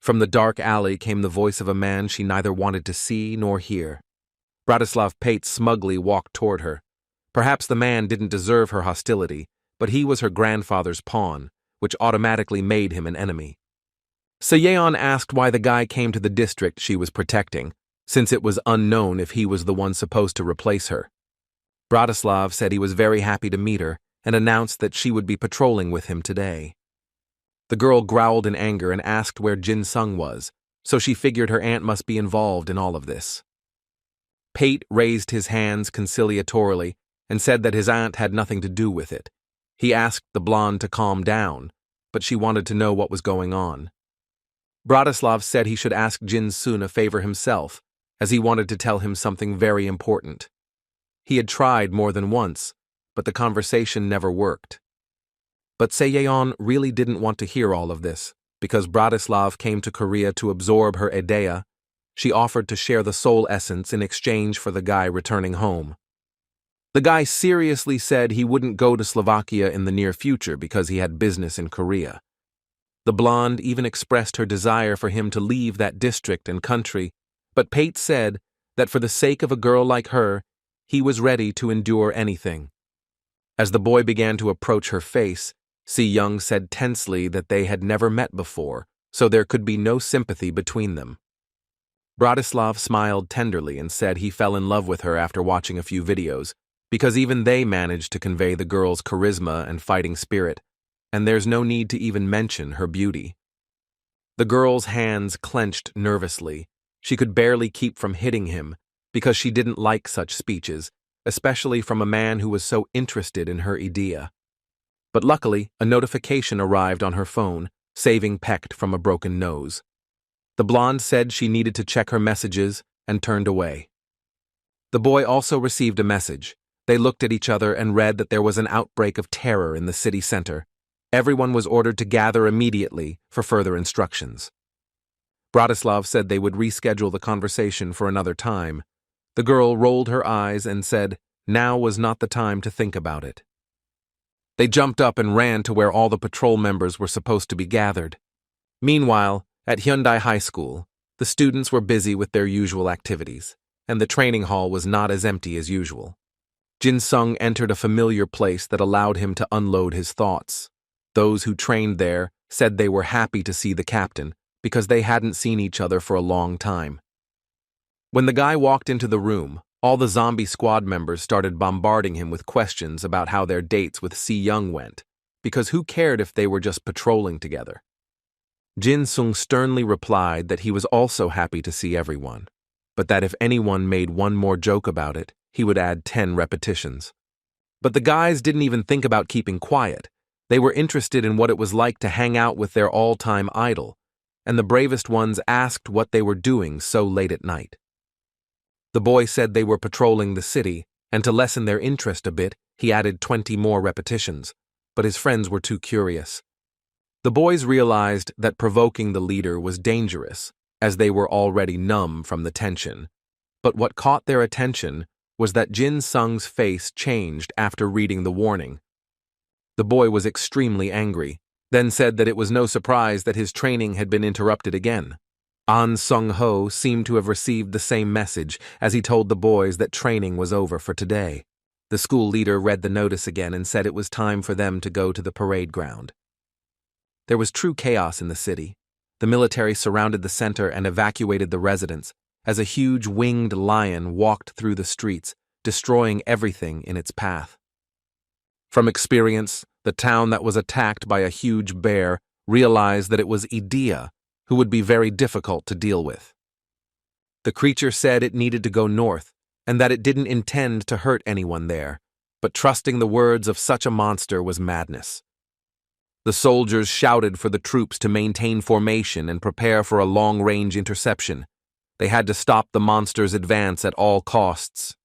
From the dark alley came the voice of a man she neither wanted to see nor hear. Bratislav Pate smugly walked toward her. Perhaps the man didn't deserve her hostility, but he was her grandfather's pawn, which automatically made him an enemy. Seon asked why the guy came to the district she was protecting, since it was unknown if he was the one supposed to replace her. Bratislav said he was very happy to meet her and announced that she would be patrolling with him today. The girl growled in anger and asked where Jin-sung was, so she figured her aunt must be involved in all of this. Pate raised his hands conciliatorily and said that his aunt had nothing to do with it. He asked the blonde to calm down, but she wanted to know what was going on. Bratislav said he should ask Jin-sun a favor himself, as he wanted to tell him something very important. He had tried more than once, but the conversation never worked. But Seon really didn't want to hear all of this, because Bratislav came to Korea to absorb her idea. She offered to share the soul essence in exchange for the guy returning home. The guy seriously said he wouldn't go to Slovakia in the near future because he had business in Korea. The blonde even expressed her desire for him to leave that district and country, but Pate said that for the sake of a girl like her, he was ready to endure anything. As the boy began to approach her face, Si-young said tensely that they had never met before, so there could be no sympathy between them. Bratislav smiled tenderly and said he fell in love with her after watching a few videos, because even they managed to convey the girl's charisma and fighting spirit, and there's no need to even mention her beauty. The girl's hands clenched nervously. She could barely keep from hitting him, because she didn't like such speeches, especially from a man who was so interested in her idea. But luckily, a notification arrived on her phone, saving Pecht from a broken nose. The blonde said she needed to check her messages and turned away. The boy also received a message. They looked at each other and read that there was an outbreak of terror in the city center. Everyone was ordered to gather immediately for further instructions. Bratislav said they would reschedule the conversation for another time. The girl rolled her eyes and said now was not the time to think about it. They jumped up and ran to where all the patrol members were supposed to be gathered. Meanwhile, at Hyundai High School, the students were busy with their usual activities, and the training hall was not as empty as usual. Jin-sung entered a familiar place that allowed him to unload his thoughts. Those who trained there said they were happy to see the captain because they hadn't seen each other for a long time. When the guy walked into the room, all the zombie squad members started bombarding him with questions about how their dates with Si-young went, because who cared if they were just patrolling together? Jin-sung sternly replied that he was also happy to see everyone, but that if anyone made one more joke about it, he would add 10 repetitions. But the guys didn't even think about keeping quiet. They were interested in what it was like to hang out with their all-time idol, and the bravest ones asked what they were doing so late at night. The boy said they were patrolling the city, and to lessen their interest a bit, he added 20 more repetitions, but his friends were too curious. The boys realized that provoking the leader was dangerous, as they were already numb from the tension. But what caught their attention was that Jin-sung's face changed after reading the warning. The boy was extremely angry, then said that it was no surprise that his training had been interrupted again. An Sung-ho seemed to have received the same message as he told the boys that training was over for today. The school leader read the notice again and said it was time for them to go to the parade ground. There was true chaos in the city. The military surrounded the center and evacuated the residents, as a huge winged lion walked through the streets, destroying everything in its path. From experience, the town that was attacked by a huge bear realized that it was Idea, who would be very difficult to deal with. The creature said it needed to go north, and that it didn't intend to hurt anyone there, but trusting the words of such a monster was madness. The soldiers shouted for the troops to maintain formation and prepare for a long-range interception. They had to stop the monster's advance at all costs.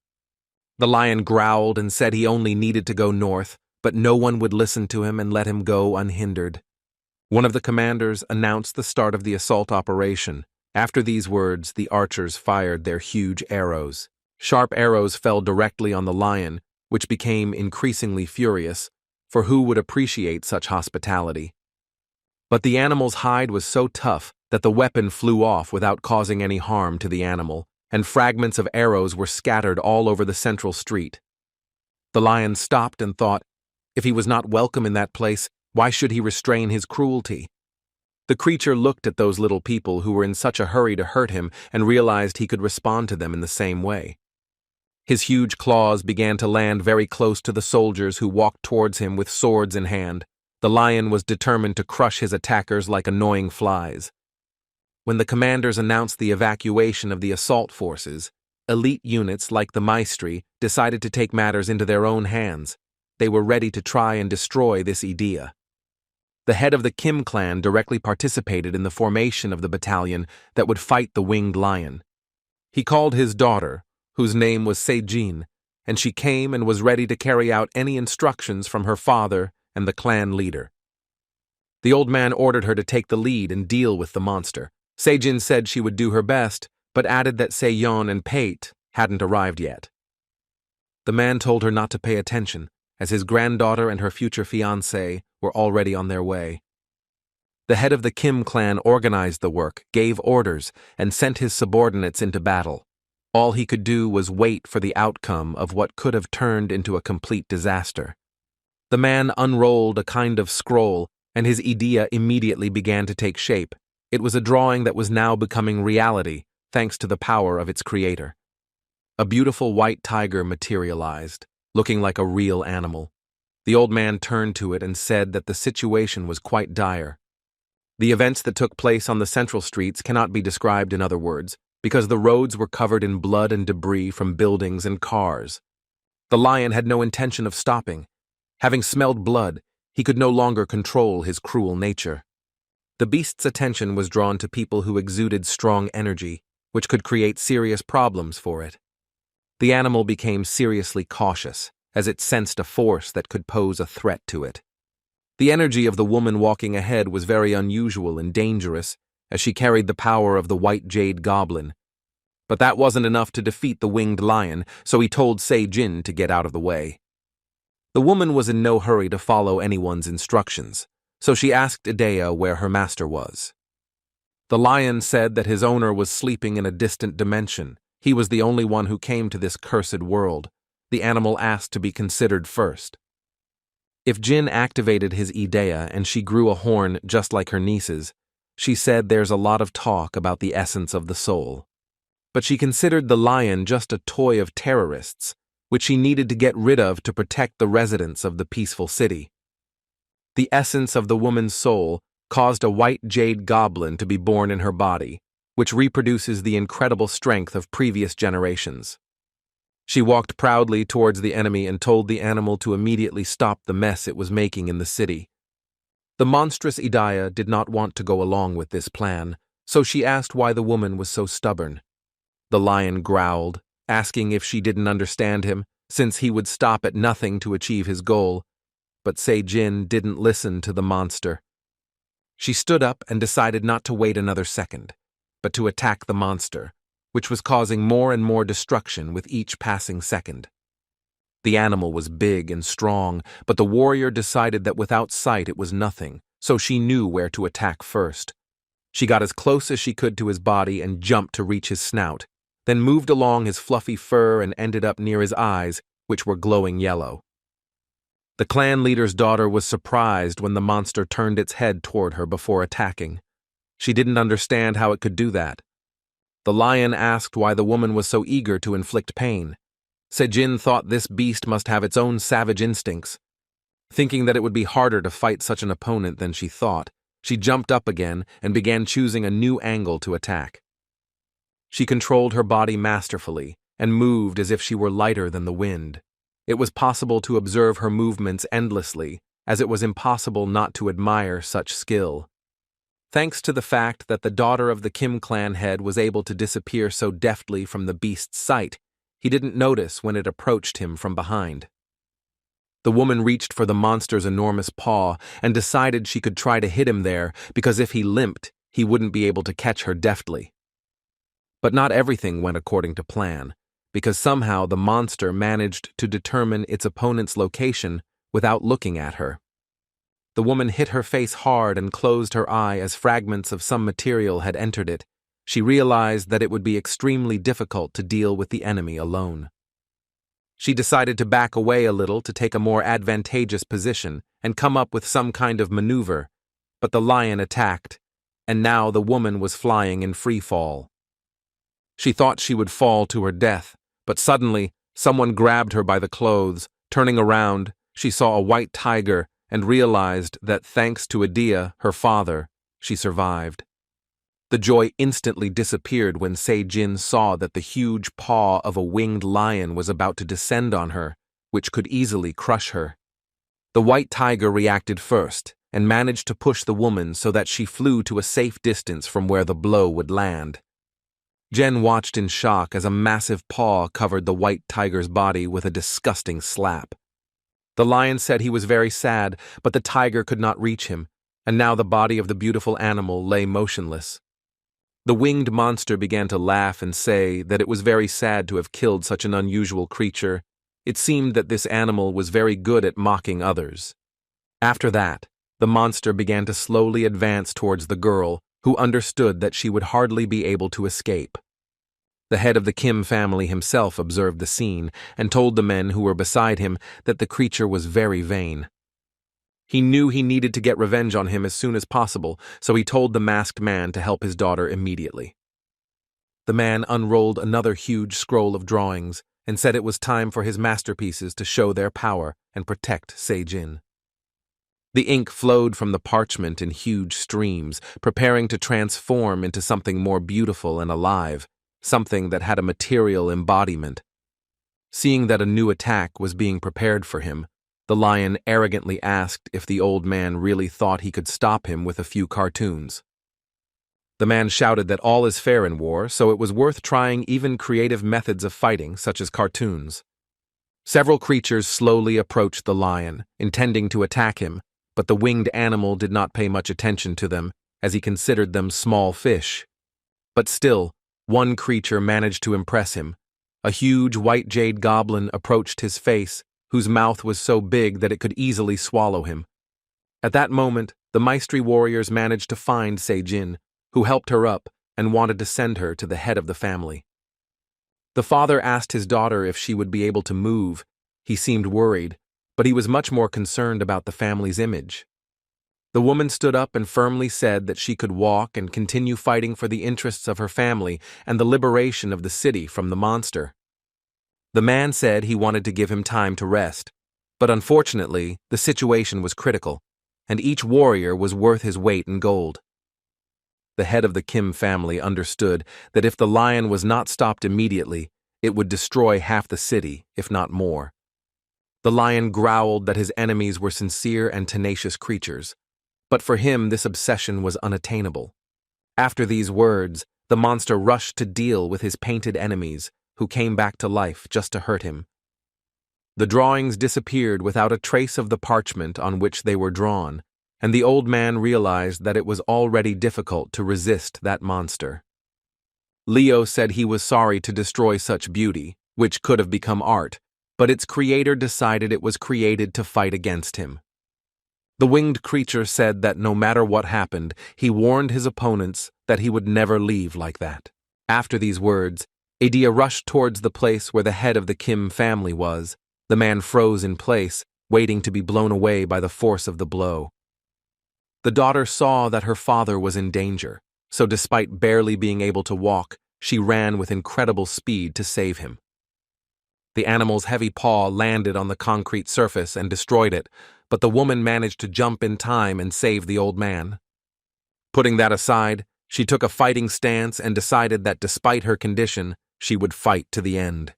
The lion growled and said he only needed to go north, but no one would listen to him and let him go unhindered. One of the commanders announced the start of the assault operation. After these words, the archers fired their huge arrows. Sharp arrows fell directly on the lion, which became increasingly furious, for who would appreciate such hospitality? But the animal's hide was so tough that the weapon flew off without causing any harm to the animal, and fragments of arrows were scattered all over the central street. The lion stopped and thought, if he was not welcome in that place, why should he restrain his cruelty? The creature looked at those little people who were in such a hurry to hurt him and realized he could respond to them in the same way. His huge claws began to land very close to the soldiers who walked towards him with swords in hand. The lion was determined to crush his attackers like annoying flies. When the commanders announced the evacuation of the assault forces, elite units like the Maestri decided to take matters into their own hands. They were ready to try and destroy this idea. The head of the Kim clan directly participated in the formation of the battalion that would fight the winged lion. He called his daughter, whose name was Sejin, and she came and was ready to carry out any instructions from her father and the clan leader. The old man ordered her to take the lead and deal with the monster. Sejin said she would do her best, but added that Seon and Pate hadn't arrived yet. The man told her not to pay attention, as his granddaughter and her future fiancé were already on their way. The head of the Kim clan organized the work, gave orders, and sent his subordinates into battle. All he could do was wait for the outcome of what could have turned into a complete disaster. The man unrolled a kind of scroll, and his idea immediately began to take shape. It was a drawing that was now becoming reality, thanks to the power of its creator. A beautiful white tiger materialized, looking like a real animal. The old man turned to it and said that the situation was quite dire. The events that took place on the central streets cannot be described in other words, because the roads were covered in blood and debris from buildings and cars. The lion had no intention of stopping. Having smelled blood, he could no longer control his cruel nature. The beast's attention was drawn to people who exuded strong energy, which could create serious problems for it. The animal became seriously cautious, as it sensed a force that could pose a threat to it. The energy of the woman walking ahead was very unusual and dangerous, as she carried the power of the white Jade Goblin. But that wasn't enough to defeat the winged lion, so he told Sejin to get out of the way. The woman was in no hurry to follow anyone's instructions, so she asked Idea where her master was. The lion said that his owner was sleeping in a distant dimension. He was the only one who came to this cursed world. The animal asked to be considered first. If Jin activated his Idea and she grew a horn just like her nieces, she said there's a lot of talk about the essence of the soul. But she considered the lion just a toy of terrorists, which she needed to get rid of to protect the residents of the peaceful city. The essence of the woman's soul caused a white Jade Goblin to be born in her body, which reproduces the incredible strength of previous generations. She walked proudly towards the enemy and told the animal to immediately stop the mess it was making in the city. The monstrous Idea did not want to go along with this plan, so she asked why the woman was so stubborn. The lion growled, asking if she didn't understand him, since he would stop at nothing to achieve his goal. But Sejin didn't listen to the monster. She stood up and decided not to wait another second, but to attack the monster, which was causing more and more destruction with each passing second. The animal was big and strong, but the warrior decided that without sight it was nothing, so she knew where to attack first. She got as close as she could to his body and jumped to reach his snout, then moved along his fluffy fur and ended up near his eyes, which were glowing yellow. The clan leader's daughter was surprised when the monster turned its head toward her before attacking. She didn't understand how it could do that. The lion asked why the woman was so eager to inflict pain. Sejin thought this beast must have its own savage instincts. Thinking that it would be harder to fight such an opponent than she thought, she jumped up again and began choosing a new angle to attack. She controlled her body masterfully and moved as if she were lighter than the wind. It was possible to observe her movements endlessly, as it was impossible not to admire such skill. Thanks to the fact that the daughter of the Kim clan head was able to disappear so deftly from the beast's sight, he didn't notice when it approached him from behind. The woman reached for the monster's enormous paw and decided she could try to hit him there because if he limped, he wouldn't be able to catch her deftly. But not everything went according to plan, because somehow the monster managed to determine its opponent's location without looking at her. The woman hit her face hard and closed her eye as fragments of some material had entered it. She realized that it would be extremely difficult to deal with the enemy alone. She decided to back away a little to take a more advantageous position and come up with some kind of maneuver, but the lion attacked, and now the woman was flying in free fall. She thought she would fall to her death, but suddenly someone grabbed her by the clothes. Turning around, she saw a white tiger and realized that thanks to Idea, her father, she survived. The joy instantly disappeared when Se-jin saw that the huge paw of a winged lion was about to descend on her, which could easily crush her. The white tiger reacted first and managed to push the woman so that she flew to a safe distance from where the blow would land. Jen watched in shock as a massive paw covered the white tiger's body with a disgusting slap. The lion said he was very sad, but the tiger could not reach him, and now the body of the beautiful animal lay motionless. The winged monster began to laugh and say that it was very sad to have killed such an unusual creature. It seemed that this animal was very good at mocking others. After that, the monster began to slowly advance towards the girl, who understood that she would hardly be able to escape. The head of the Kim family himself observed the scene and told the men who were beside him that the creature was very vain. He knew he needed to get revenge on him as soon as possible, so he told the masked man to help his daughter immediately. The man unrolled another huge scroll of drawings and said it was time for his masterpieces to show their power and protect Se-jin. The ink flowed from the parchment in huge streams, preparing to transform into something more beautiful and alive, something that had a material embodiment. Seeing that a new attack was being prepared for him, the lion arrogantly asked if the old man really thought he could stop him with a few cartoons. The man shouted that all is fair in war, so it was worth trying even creative methods of fighting, such as cartoons. Several creatures slowly approached the lion, intending to attack him, but the winged animal did not pay much attention to them, as he considered them small fish. But still, one creature managed to impress him. A huge white Jade Goblin approached his face, whose mouth was so big that it could easily swallow him. At that moment, the Maestri warriors managed to find Se-jin, who helped her up and wanted to send her to the head of the family. The father asked his daughter if she would be able to move. He seemed worried, but he was much more concerned about the family's image. The woman stood up and firmly said that she could walk and continue fighting for the interests of her family and the liberation of the city from the monster. The man said he wanted to give him time to rest, but unfortunately, the situation was critical, and each warrior was worth his weight in gold. The head of the Kim family understood that if the lion was not stopped immediately, it would destroy half the city, if not more. The lion growled that his enemies were sincere and tenacious creatures, but for him this obsession was unattainable. After these words, the monster rushed to deal with his painted enemies, who came back to life just to hurt him. The drawings disappeared without a trace of the parchment on which they were drawn, and the old man realized that it was already difficult to resist that monster. Leo said he was sorry to destroy such beauty, which could have become art, but its creator decided it was created to fight against him. The winged creature said that no matter what happened, he warned his opponents that he would never leave like that. After these words, Idea rushed towards the place where the head of the Kim family was. The man froze in place, waiting to be blown away by the force of the blow. The daughter saw that her father was in danger, so despite barely being able to walk, she ran with incredible speed to save him. The animal's heavy paw landed on the concrete surface and destroyed it, but the woman managed to jump in time and save the old man. Putting that aside, she took a fighting stance and decided that despite her condition, she would fight to the end.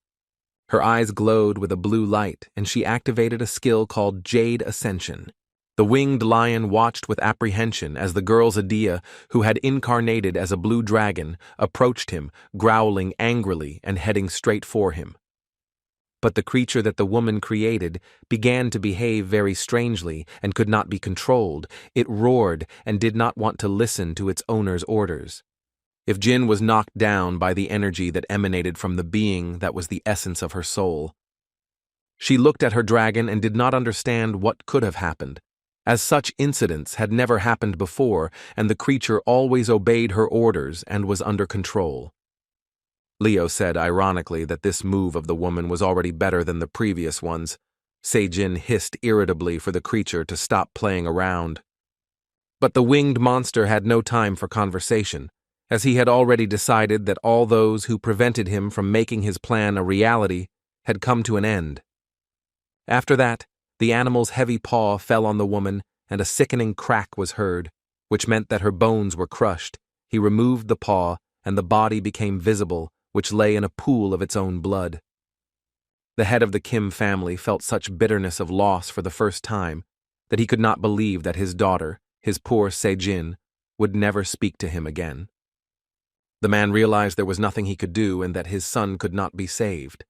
Her eyes glowed with a blue light, and she activated a skill called Jade Ascension. The winged lion watched with apprehension as the girl's Idea, who had incarnated as a blue dragon, approached him, growling angrily and heading straight for him. But the creature that the woman created began to behave very strangely and could not be controlled. It roared and did not want to listen to its owner's orders. If Jin was knocked down by the energy that emanated from the being that was the essence of her soul. She looked at her dragon and did not understand what could have happened. as such incidents had never happened before, and the creature always obeyed her orders and was under control. Leo said ironically that this move of the woman was already better than the previous ones. Sejin hissed irritably for the creature to stop playing around. But the winged monster had no time for conversation, as he had already decided that all those who prevented him from making his plan a reality had come to an end. After that, the animal's heavy paw fell on the woman, and a sickening crack was heard, which meant that her bones were crushed. He removed the paw, and the body became visible, which lay in a pool of its own blood. The head of the Kim family felt such bitterness of loss for the first time that he could not believe that his daughter, his poor Sejin, would never speak to him again. The man realized there was nothing he could do and that his son could not be saved.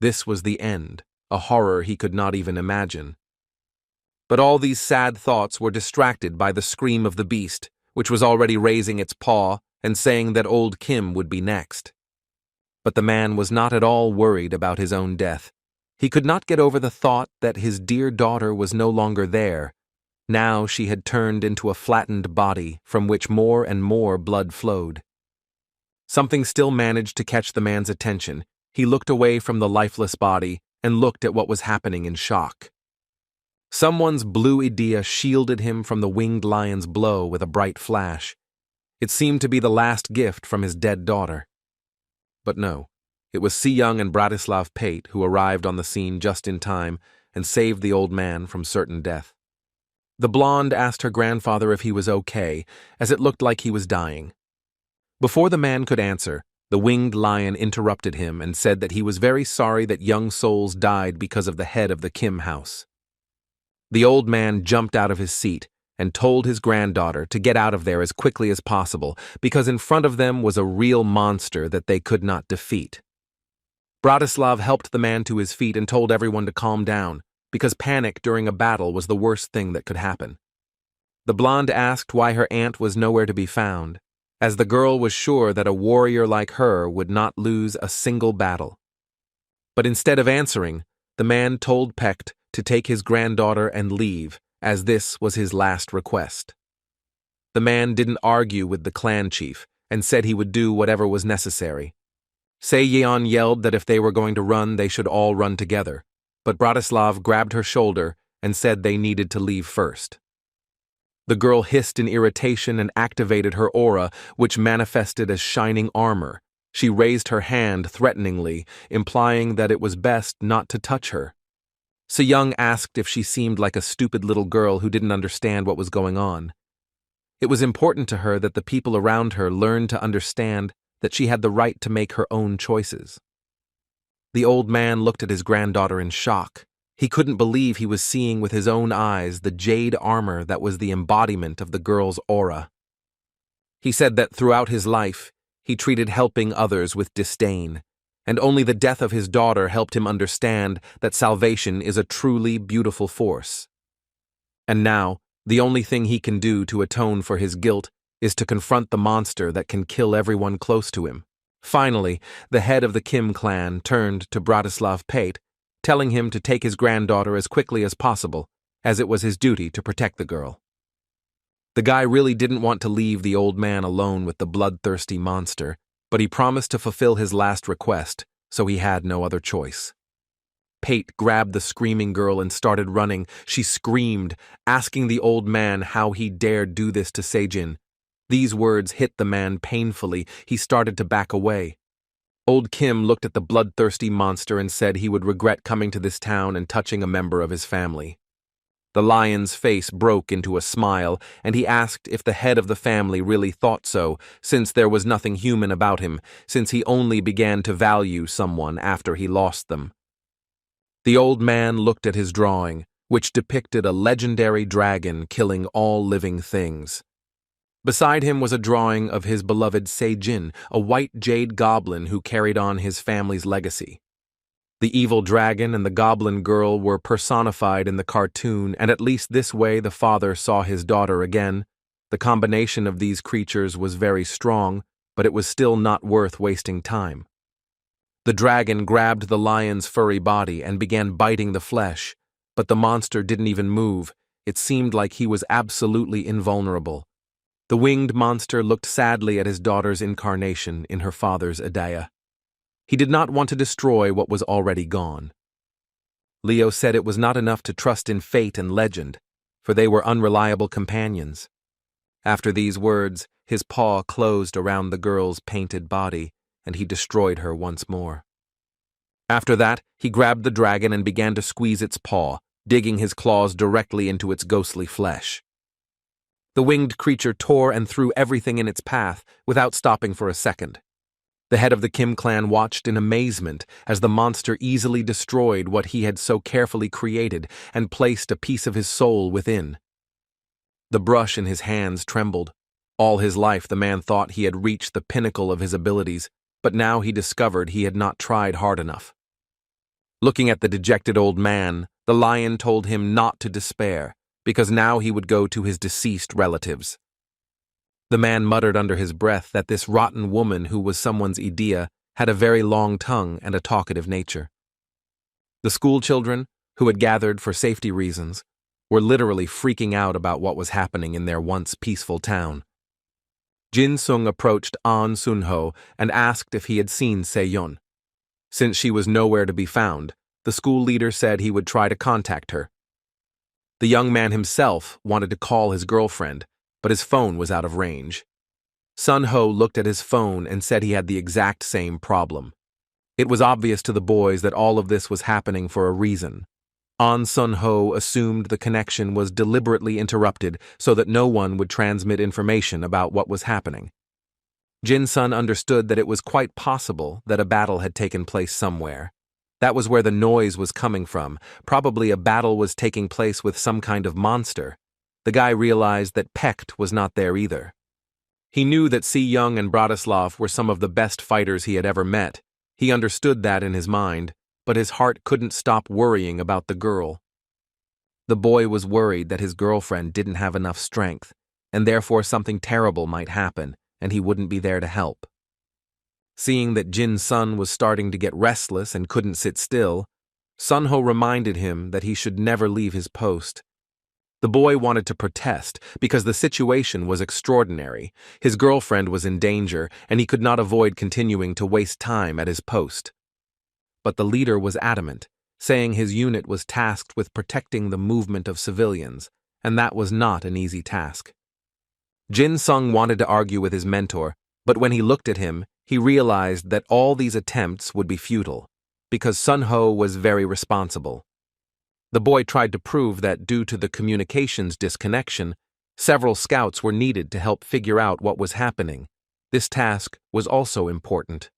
This was the end, a horror he could not even imagine. But all these sad thoughts were distracted by the scream of the beast, which was already raising its paw and saying that old Kim would be next. But the man was not at all worried about his own death. He could not get over the thought that his dear daughter was no longer there. Now she had turned into a flattened body from which more and more blood flowed. Something still managed to catch the man's attention. He looked away from the lifeless body and looked at what was happening in shock. Someone's blue idea shielded him from the winged lion's blow with a bright flash. It seemed to be the last gift from his dead daughter. But no, it was Seon and Bratislav Pate who arrived on the scene just in time and saved the old man from certain death. The blonde asked her grandfather if he was okay, as it looked like he was dying. Before the man could answer, the winged lion interrupted him and said that he was very sorry that young souls died because of the head of the Kim house. The old man jumped out of his seat and told his granddaughter to get out of there as quickly as possible because in front of them was a real monster that they could not defeat. Bratislav helped the man to his feet and told everyone to calm down because panic during a battle was the worst thing that could happen. The blonde asked why her aunt was nowhere to be found, as the girl was sure that a warrior like her would not lose a single battle. But instead of answering, the man told Pecht to take his granddaughter and leave, as this was his last request. The man didn't argue with the clan chief and said he would do whatever was necessary. Seon yelled that if they were going to run, they should all run together, but Bratislav grabbed her shoulder and said they needed to leave first. The girl hissed in irritation and activated her aura, which manifested as shining armor. She raised her hand threateningly, implying that it was best not to touch her. Seon asked if she seemed like a stupid little girl who didn't understand what was going on. It was important to her that the people around her learned to understand that she had the right to make her own choices. The old man looked at his granddaughter in shock. He couldn't believe he was seeing with his own eyes the jade armor that was the embodiment of the girl's aura. He said that throughout his life, he treated helping others with disdain, and only the death of his daughter helped him understand that salvation is a truly beautiful force. And now, the only thing he can do to atone for his guilt is to confront the monster that can kill everyone close to him. Finally, the head of the Kim clan turned to Bratislav Pate, telling him to take his granddaughter as quickly as possible, as it was his duty to protect the girl. The guy really didn't want to leave the old man alone with the bloodthirsty monster, but he promised to fulfill his last request, so he had no other choice. Pate grabbed the screaming girl and started running. She screamed, asking the old man how he dared do this to Sejin. These words hit the man painfully. He started to back away. Old Kim looked at the bloodthirsty monster and said he would regret coming to this town and touching a member of his family. The lion's face broke into a smile, and he asked if the head of the family really thought so, since there was nothing human about him, since he only began to value someone after he lost them. The old man looked at his drawing, which depicted a legendary dragon killing all living things. Beside him was a drawing of his beloved Sejin, a white Jade Goblin who carried on his family's legacy. The evil dragon and the goblin girl were personified in the cartoon, and at least this way the father saw his daughter again. The combination of these creatures was very strong, but it was still not worth wasting time. The dragon grabbed the lion's furry body and began biting the flesh, but the monster didn't even move. It seemed like he was absolutely invulnerable. The winged monster looked sadly at his daughter's incarnation in her father's idea. He did not want to destroy what was already gone. Leo said it was not enough to trust in fate and legend, for they were unreliable companions. After these words, his paw closed around the girl's painted body, and he destroyed her once more. After that, he grabbed the dragon and began to squeeze its paw, digging his claws directly into its ghostly flesh. The winged creature tore and threw everything in its path without stopping for a second. The head of the Kim clan watched in amazement as the monster easily destroyed what he had so carefully created and placed a piece of his soul within. The brush in his hands trembled. All his life the man thought he had reached the pinnacle of his abilities, but now he discovered he had not tried hard enough. Looking at the dejected old man, the lion told him not to despair, because now he would go to his deceased relatives. The man muttered under his breath that this rotten woman who was someone's idea had a very long tongue and a talkative nature. The school children, who had gathered for safety reasons, were literally freaking out about what was happening in their once peaceful town. Jin Sung approached An Sunho and asked if he had seen Seon. Since she was nowhere to be found, the school leader said he would try to contact her. The young man himself wanted to call his girlfriend, but his phone was out of range. Sun Ho looked at his phone and said he had the exact same problem. It was obvious to the boys that all of this was happening for a reason. An Sun Ho assumed the connection was deliberately interrupted so that no one would transmit information about what was happening. Jin Sun understood that it was quite possible that a battle had taken place somewhere. That was where the noise was coming from. Probably a battle was taking place with some kind of monster. The guy realized that Pecht was not there either. He knew that Seon and Bratislav were some of the best fighters he had ever met. He understood that in his mind, but his heart couldn't stop worrying about the girl. The boy was worried that his girlfriend didn't have enough strength, and therefore something terrible might happen, and he wouldn't be there to help. Seeing that Jin Sun was starting to get restless and couldn't sit still, Sun Ho reminded him that he should never leave his post. The boy wanted to protest because the situation was extraordinary. His girlfriend was in danger, and he could not avoid continuing to waste time at his post. But the leader was adamant, saying his unit was tasked with protecting the movement of civilians, and that was not an easy task. Jin Sung wanted to argue with his mentor, but when he looked at him, he realized that all these attempts would be futile, because Sun Ho was very responsible. The boy tried to prove that due to the communications disconnection, several scouts were needed to help figure out what was happening. This task was also important.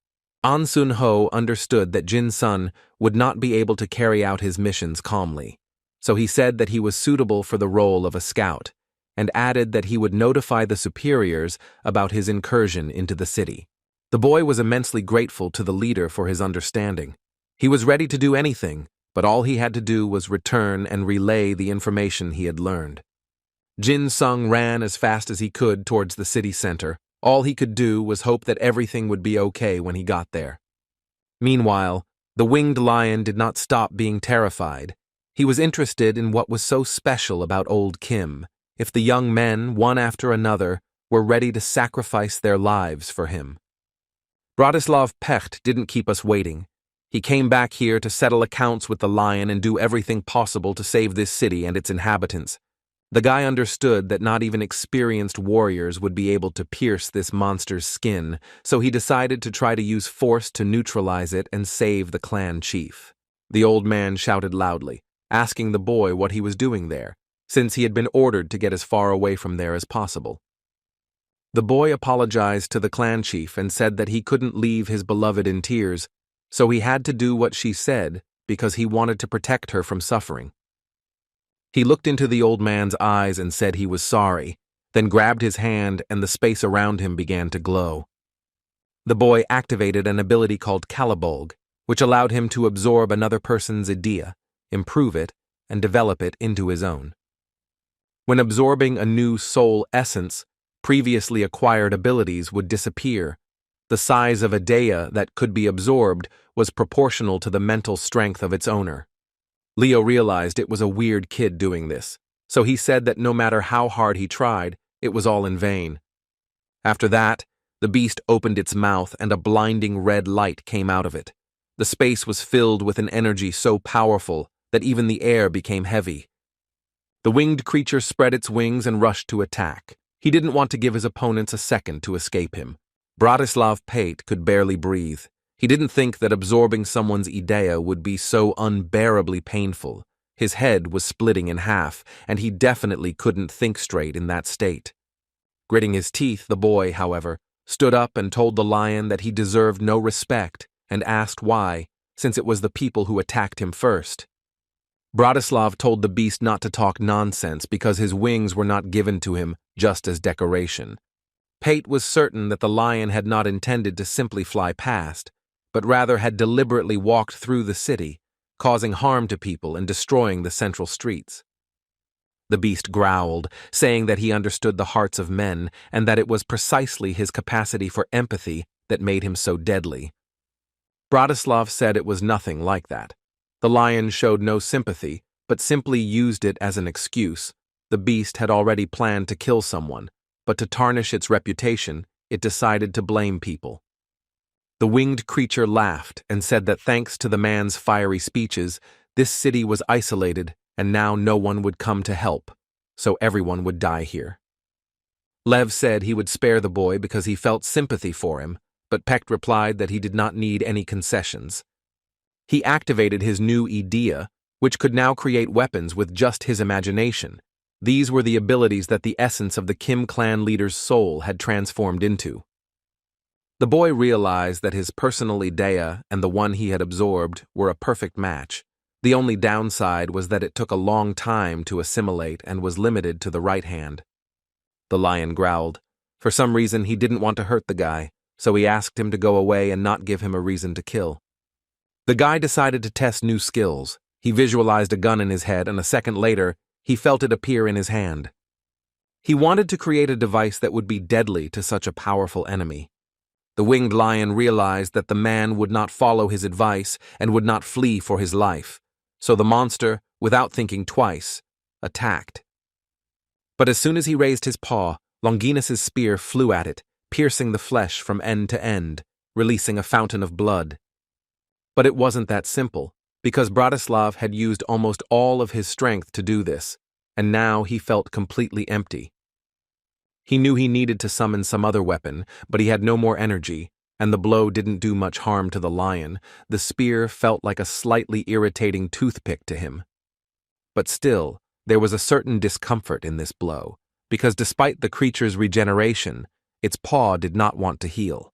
An Sun Ho understood that Jin Sun would not be able to carry out his missions calmly, so he said that he was suitable for the role of a scout, and added that he would notify the superiors about his incursion into the city. The boy was immensely grateful to the leader for his understanding. He was ready to do anything, but all he had to do was return and relay the information he had learned. Jin Sung ran as fast as he could towards the city center. All he could do was hope that everything would be okay when he got there. Meanwhile, the winged lion did not stop being terrified. He was interested in what was so special about old Kim, if the young men, one after another, were ready to sacrifice their lives for him. Bratislav Pecht didn't keep us waiting. He came back here to settle accounts with the lion and do everything possible to save this city and its inhabitants. The guy understood that not even experienced warriors would be able to pierce this monster's skin, so he decided to try to use force to neutralize it and save the clan chief. The old man shouted loudly, asking the boy what he was doing there, since he had been ordered to get as far away from there as possible. The boy apologized to the clan chief and said that he couldn't leave his beloved in tears, so he had to do what she said because he wanted to protect her from suffering. He looked into the old man's eyes and said he was sorry, then grabbed his hand and the space around him began to glow. The boy activated an ability called Calibolg, which allowed him to absorb another person's idea, improve it, and develop it into his own. When absorbing a new soul essence, previously acquired abilities would disappear. The size of a dea that could be absorbed was proportional to the mental strength of its owner. Leo realized it was a weird kid doing this. so he said that no matter how hard he tried, it was all in vain. After that, the beast opened its mouth and a blinding red light came out of it. The space was filled with an energy so powerful that even the air became heavy. The winged creature spread its wings and rushed to attack. He didn't want to give his opponents a second to escape him. Bratislav Pate could barely breathe. He didn't think that absorbing someone's idea would be so unbearably painful. His head was splitting in half, and he definitely couldn't think straight in that state. Gritting his teeth, the boy, however, stood up and told the lion that he deserved no respect and asked why, since it was the people who attacked him first. Bratislav told the beast not to talk nonsense because his wings were not given to him just as decoration. Pate was certain that the lion had not intended to simply fly past, but rather had deliberately walked through the city, causing harm to people and destroying the central streets. The beast growled, saying that he understood the hearts of men and that it was precisely his capacity for empathy that made him so deadly. Bratislav said it was nothing like that. The lion showed no sympathy, but simply used it as an excuse. The beast had already planned to kill someone, but to tarnish its reputation, it decided to blame people. The winged creature laughed and said that thanks to the man's fiery speeches, this city was isolated and now no one would come to help, so everyone would die here. Lev said he would spare the boy because he felt sympathy for him, but Pecht replied that he did not need any concessions. He activated his new idea, which could now create weapons with just his imagination. These were the abilities that the essence of the Kim clan leader's soul had transformed into. The boy realized that his personal idea and the one he had absorbed were a perfect match. The only downside was that it took a long time to assimilate and was limited to the right hand. The lion growled. For some reason, he didn't want to hurt the guy, so he asked him to go away and not give him a reason to kill. The guy decided to test new skills. He visualized a gun in his head, and a second later, he felt it appear in his hand. He wanted to create a device that would be deadly to such a powerful enemy. The winged lion realized that the man would not follow his advice and would not flee for his life, so the monster, without thinking twice, attacked. But as soon as he raised his paw, Longinus's spear flew at it, piercing the flesh from end to end, releasing a fountain of blood. But it wasn't that simple, because Bratislav had used almost all of his strength to do this, and now he felt completely empty. He knew he needed to summon some other weapon, but he had no more energy, and the blow didn't do much harm to the lion. The spear felt like a slightly irritating toothpick to him. But still, there was a certain discomfort in this blow, because despite the creature's regeneration, its paw did not want to heal.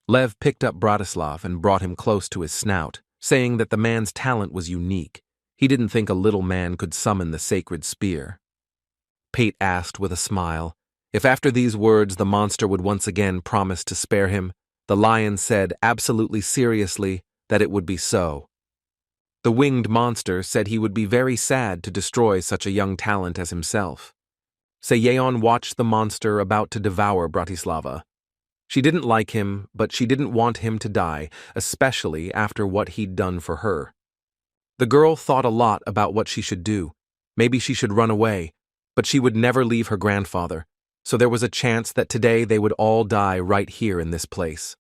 Lev picked up Bratislav and brought him close to his snout, saying that the man's talent was unique. He didn't think a little man could summon the sacred spear. Pate asked with a smile if after these words the monster would once again promise to spare him. The lion said absolutely seriously that it would be so. The winged monster said he would be very sad to destroy such a young talent as himself. Seon watched the monster about to devour Bratislava. She didn't like him, but she didn't want him to die, especially after what he'd done for her. The girl thought a lot about what she should do. Maybe she should run away, but she would never leave her grandfather, so there was a chance that today they would all die right here in this place.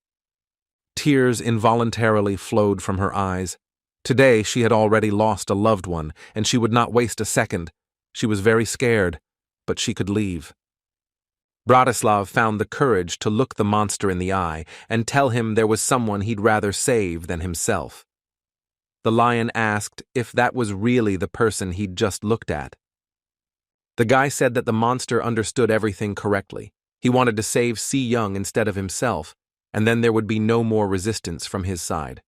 Tears involuntarily flowed from her eyes. Today she had already lost a loved one, and she would not waste a second. She was very scared, but she could leave. Bratislav found the courage to look the monster in the eye and tell him there was someone he'd rather save than himself. The lion asked if that was really the person he'd just looked at. The guy said that the monster understood everything correctly. He wanted to save Seon instead of himself, and then there would be no more resistance from his side.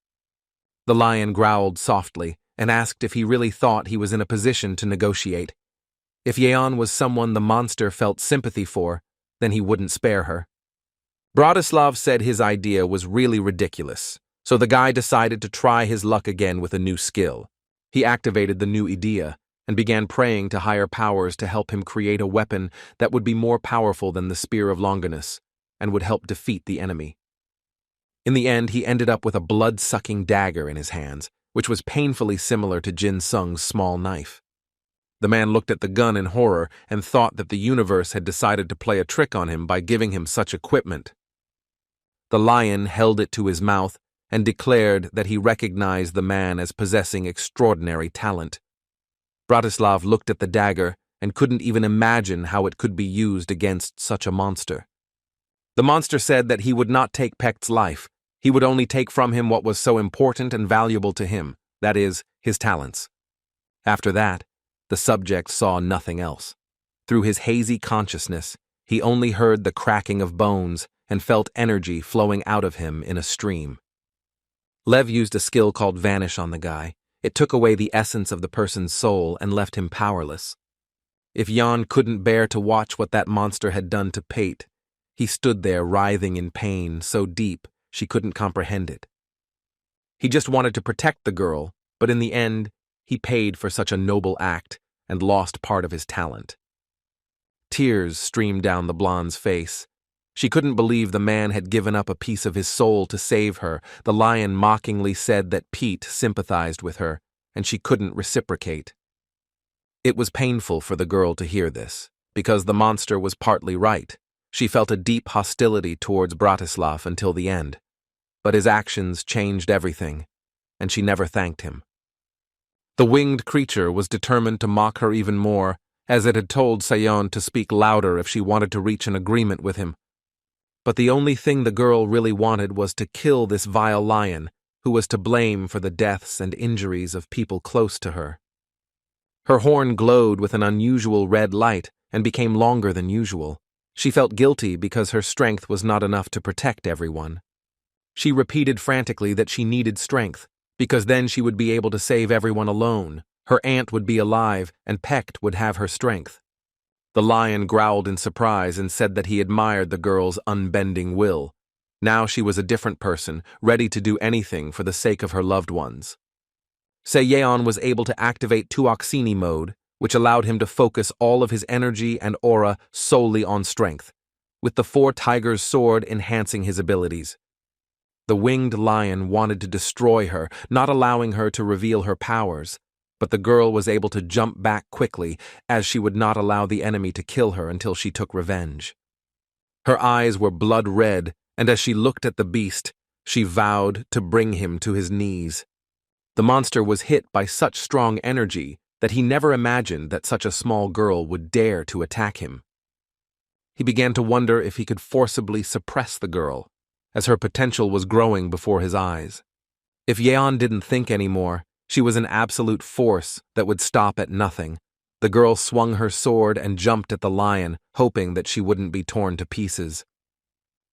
The lion growled softly and asked if he really thought he was in a position to negotiate. If Yeon was someone the monster felt sympathy for, then he wouldn't spare her. Bratislav said his idea was really ridiculous, so the guy decided to try his luck again with a new skill. He activated the new idea and began praying to higher powers to help him create a weapon that would be more powerful than the Spear of Longinus and would help defeat the enemy. In the end, he ended up with a blood-sucking dagger in his hands, which was painfully similar to Jin Sung's small knife. The man looked at the gun in horror and thought that the universe had decided to play a trick on him by giving him such equipment. The lion held it to his mouth and declared that he recognized the man as possessing extraordinary talent. Bratislav looked at the dagger and couldn't even imagine how it could be used against such a monster. The monster said that he would not take Pecht's life. He would only take from him what was so important and valuable to him, that is, his talents. After that, the subject saw nothing else. Through his hazy consciousness, he only heard the cracking of bones and felt energy flowing out of him in a stream. Lev used a skill called Vanish on the guy. It took away the essence of the person's soul and left him powerless. If Jan couldn't bear to watch what that monster had done to Pate, he stood there writhing in pain so deep she couldn't comprehend it. He just wanted to protect the girl, but in the end, he paid for such a noble act and lost part of his talent. Tears streamed down the blonde's face. She couldn't believe the man had given up a piece of his soul to save her. The lion mockingly said that Pete sympathized with her, and she couldn't reciprocate. It was painful for the girl to hear this, because the monster was partly right. She felt a deep hostility towards Bratislav until the end. But his actions changed everything, and she never thanked him. The winged creature was determined to mock her even more, as it had told Seon to speak louder if she wanted to reach an agreement with him. But the only thing the girl really wanted was to kill this vile lion, who was to blame for the deaths and injuries of people close to her. Her horn glowed with an unusual red light and became longer than usual. She felt guilty because her strength was not enough to protect everyone. She repeated frantically that she needed strength, because then she would be able to save everyone alone. Her aunt would be alive, and Pecht would have her strength. The lion growled in surprise and said that he admired the girl's unbending will. Now she was a different person, ready to do anything for the sake of her loved ones. Seon was able to activate Tuoxini mode, which allowed him to focus all of his energy and aura solely on strength, with the Four Tigers sword enhancing his abilities. The winged lion wanted to destroy her, not allowing her to reveal her powers, but the girl was able to jump back quickly, as she would not allow the enemy to kill her until she took revenge. Her eyes were blood red, and as she looked at the beast, she vowed to bring him to his knees. The monster was hit by such strong energy that he never imagined that such a small girl would dare to attack him. He began to wonder if he could forcibly suppress the girl, as her potential was growing before his eyes. If Yeon didn't think anymore, she was an absolute force that would stop at nothing. The girl swung her sword and jumped at the lion, hoping that she wouldn't be torn to pieces.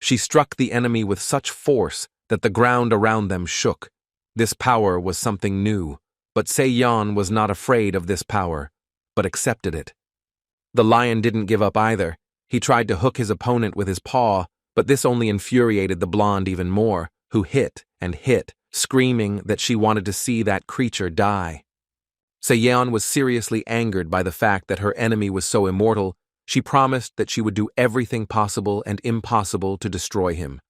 She struck the enemy with such force that the ground around them shook. This power was something new, but Seon was not afraid of this power, but accepted it. The lion didn't give up either. He tried to hook his opponent with his paw, but this only infuriated the blonde even more, who hit and hit, screaming that she wanted to see that creature die. Seon was seriously angered by the fact that her enemy was so immortal. She promised that she would do everything possible and impossible to destroy him.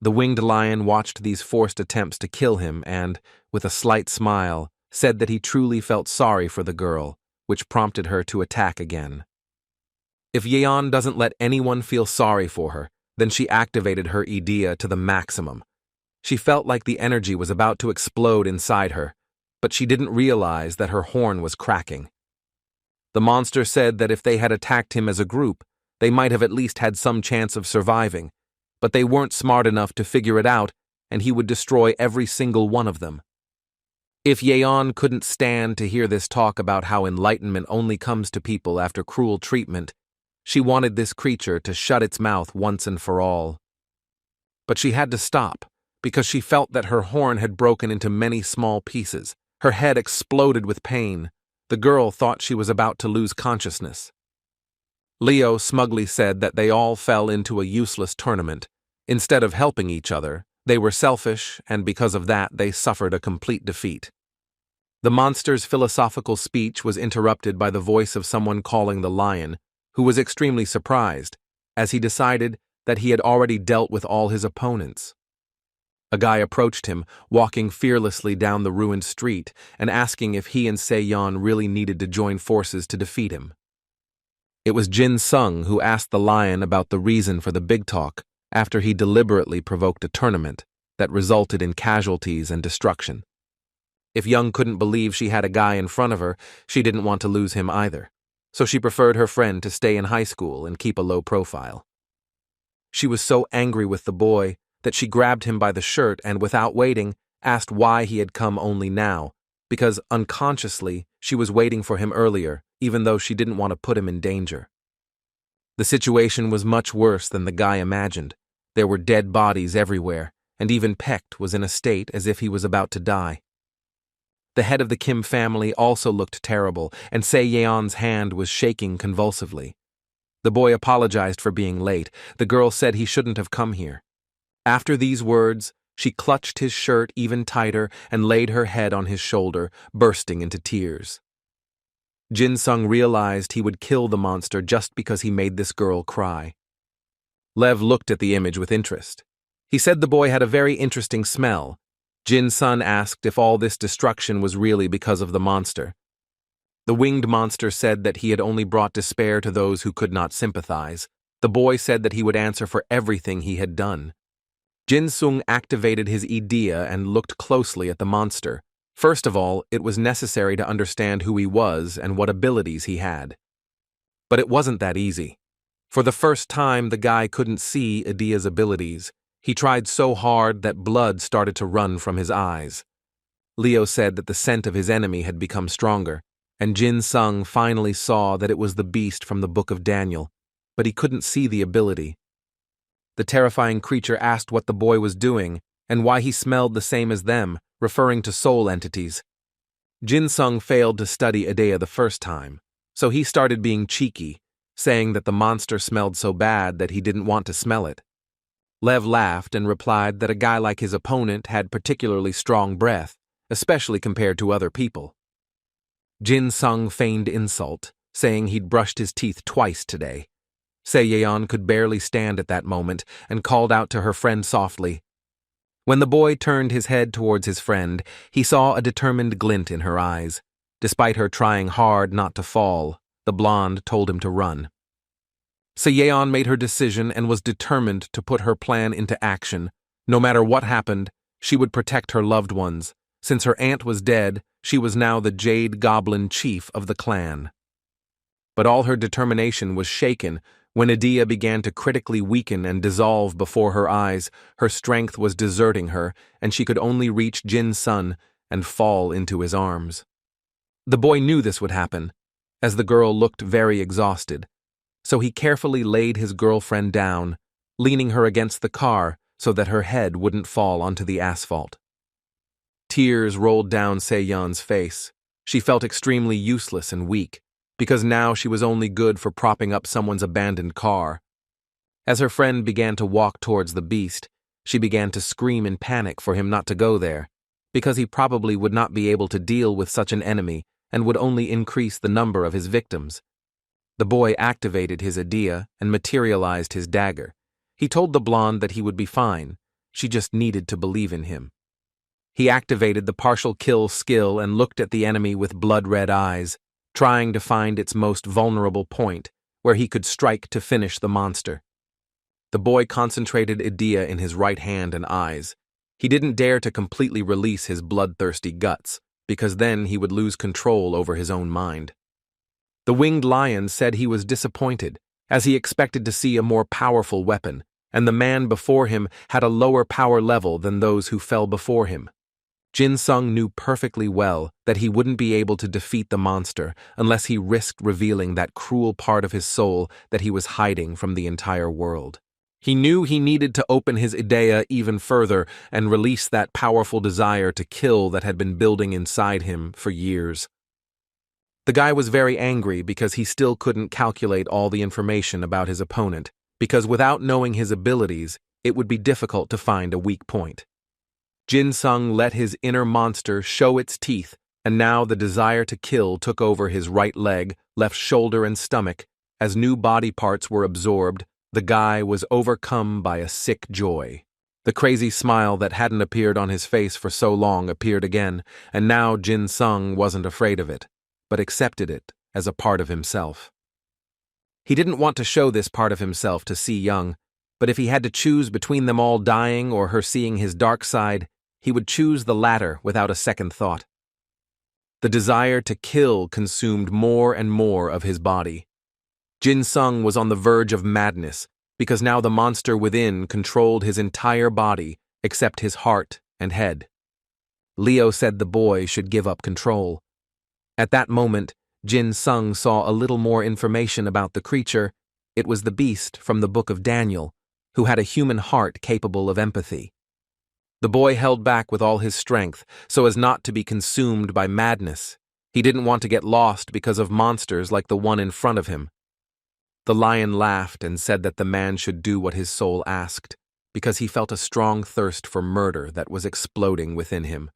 The winged lion watched these forced attempts to kill him and, with a slight smile, said that he truly felt sorry for the girl, which prompted her to attack again. If Yeon doesn't let anyone feel sorry for her, then she activated her idea to the maximum. She felt like the energy was about to explode inside her, but she didn't realize that her horn was cracking. The monster said that if they had attacked him as a group, they might have at least had some chance of surviving, but they weren't smart enough to figure it out, and he would destroy every single one of them. If Yeon couldn't stand to hear this talk about how enlightenment only comes to people after cruel treatment, she wanted this creature to shut its mouth once and for all. But she had to stop, because she felt that her horn had broken into many small pieces. Her head exploded with pain. The girl thought she was about to lose consciousness. Leo smugly said that they all fell into a useless tournament. Instead of helping each other, they were selfish, and because of that, they suffered a complete defeat. The monster's philosophical speech was interrupted by the voice of someone calling the lion, who was extremely surprised, as he decided that he had already dealt with all his opponents. A guy approached him, walking fearlessly down the ruined street and asking if he and Seon really needed to join forces to defeat him. It was Jin Sung who asked the lion about the reason for the big talk after he deliberately provoked a tournament that resulted in casualties and destruction. If Young couldn't believe she had a guy in front of her, she didn't want to lose him either, so she preferred her friend to stay in high school and keep a low profile. She was so angry with the boy that she grabbed him by the shirt and, without waiting, asked why he had come only now, because unconsciously she was waiting for him earlier, even though she didn't want to put him in danger. The situation was much worse than the guy imagined. There were dead bodies everywhere, and even Pecht was in a state as if he was about to die. The head of the Kim family also looked terrible, and Se-yeon's hand was shaking convulsively. The boy apologized for being late. The girl said he shouldn't have come here. After these words, she clutched his shirt even tighter and laid her head on his shoulder, bursting into tears. Jin Sung realized he would kill the monster just because he made this girl cry. Lev looked at the image with interest. He said the boy had a very interesting smell. Jin Sun asked if all this destruction was really because of the monster. The winged monster said that he had only brought despair to those who could not sympathize. The boy said that he would answer for everything he had done. Jin Sung activated his idea and looked closely at the monster. First of all, it was necessary to understand who he was and what abilities he had. But it wasn't that easy. For the first time, the guy couldn't see Idea's abilities. He tried so hard that blood started to run from his eyes. Leo said that the scent of his enemy had become stronger, and Jin Sung finally saw that it was the beast from the Book of Daniel, but he couldn't see the ability. The terrifying creature asked what the boy was doing and why he smelled the same as them, referring to soul entities. Jin Sung failed to study Idea the first time, so he started being cheeky, saying that the monster smelled so bad that he didn't want to smell it. Lev laughed and replied that a guy like his opponent had particularly strong breath, especially compared to other people. Jin Sung feigned insult, saying he'd brushed his teeth twice today. Se-yeon could barely stand at that moment and called out to her friend softly. When the boy turned his head towards his friend, he saw a determined glint in her eyes. Despite her trying hard not to fall, the blonde told him to run. Se-yeon made her decision and was determined to put her plan into action. No matter what happened, she would protect her loved ones. Since her aunt was dead, she was now the Jade Goblin chief of the clan. But all her determination was shaken when Idea began to critically weaken and dissolve before her eyes. Her strength was deserting her, and she could only reach Jin Sun and fall into his arms. The boy knew this would happen, as the girl looked very exhausted, so he carefully laid his girlfriend down, leaning her against the car so that her head wouldn't fall onto the asphalt. Tears rolled down Se-yeon's face. She felt extremely useless and weak, because now she was only good for propping up someone's abandoned car. As her friend began to walk towards the beast, she began to scream in panic for him not to go there, because he probably would not be able to deal with such an enemy and would only increase the number of his victims. The boy activated his idea and materialized his dagger. He told the blonde that he would be fine. She just needed to believe in him. He activated the partial kill skill and looked at the enemy with blood-red eyes, trying to find its most vulnerable point, where he could strike to finish the monster. The boy concentrated Idea in his right hand and eyes. He didn't dare to completely release his bloodthirsty guts, because then he would lose control over his own mind. The winged lion said he was disappointed, as he expected to see a more powerful weapon, and the man before him had a lower power level than those who fell before him. Jin Sung knew perfectly well that he wouldn't be able to defeat the monster unless he risked revealing that cruel part of his soul that he was hiding from the entire world. He knew he needed to open his idea even further and release that powerful desire to kill that had been building inside him for years. The guy was very angry because he still couldn't calculate all the information about his opponent, because without knowing his abilities, it would be difficult to find a weak point. Jin Sung let his inner monster show its teeth, and now the desire to kill took over his right leg, left shoulder, and stomach. As new body parts were absorbed, the guy was overcome by a sick joy. The crazy smile that hadn't appeared on his face for so long appeared again, and now Jin Sung wasn't afraid of it, but accepted it as a part of himself. He didn't want to show this part of himself to Si Young, but if he had to choose between them all dying or her seeing his dark side, he would choose the latter without a second thought. The desire to kill consumed more and more of his body. Jin Sung was on the verge of madness, because now the monster within controlled his entire body except his heart and head. Leo said the boy should give up control. At that moment, Jin Sung saw a little more information about the creature. It was the beast from the Book of Daniel, who had a human heart capable of empathy. The boy held back with all his strength so as not to be consumed by madness. He didn't want to get lost because of monsters like the one in front of him. The lion laughed and said that the man should do what his soul asked, because he felt a strong thirst for murder that was exploding within him.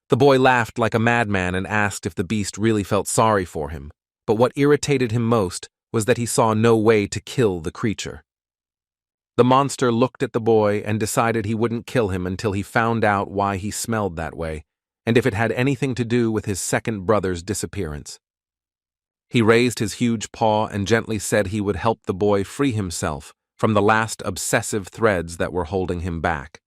The boy laughed like a madman and asked if the beast really felt sorry for him, but what irritated him most was that he saw no way to kill the creature. The monster looked at the boy and decided he wouldn't kill him until he found out why he smelled that way, and if it had anything to do with his second brother's disappearance. He raised his huge paw and gently said he would help the boy free himself from the last obsessive threads that were holding him back.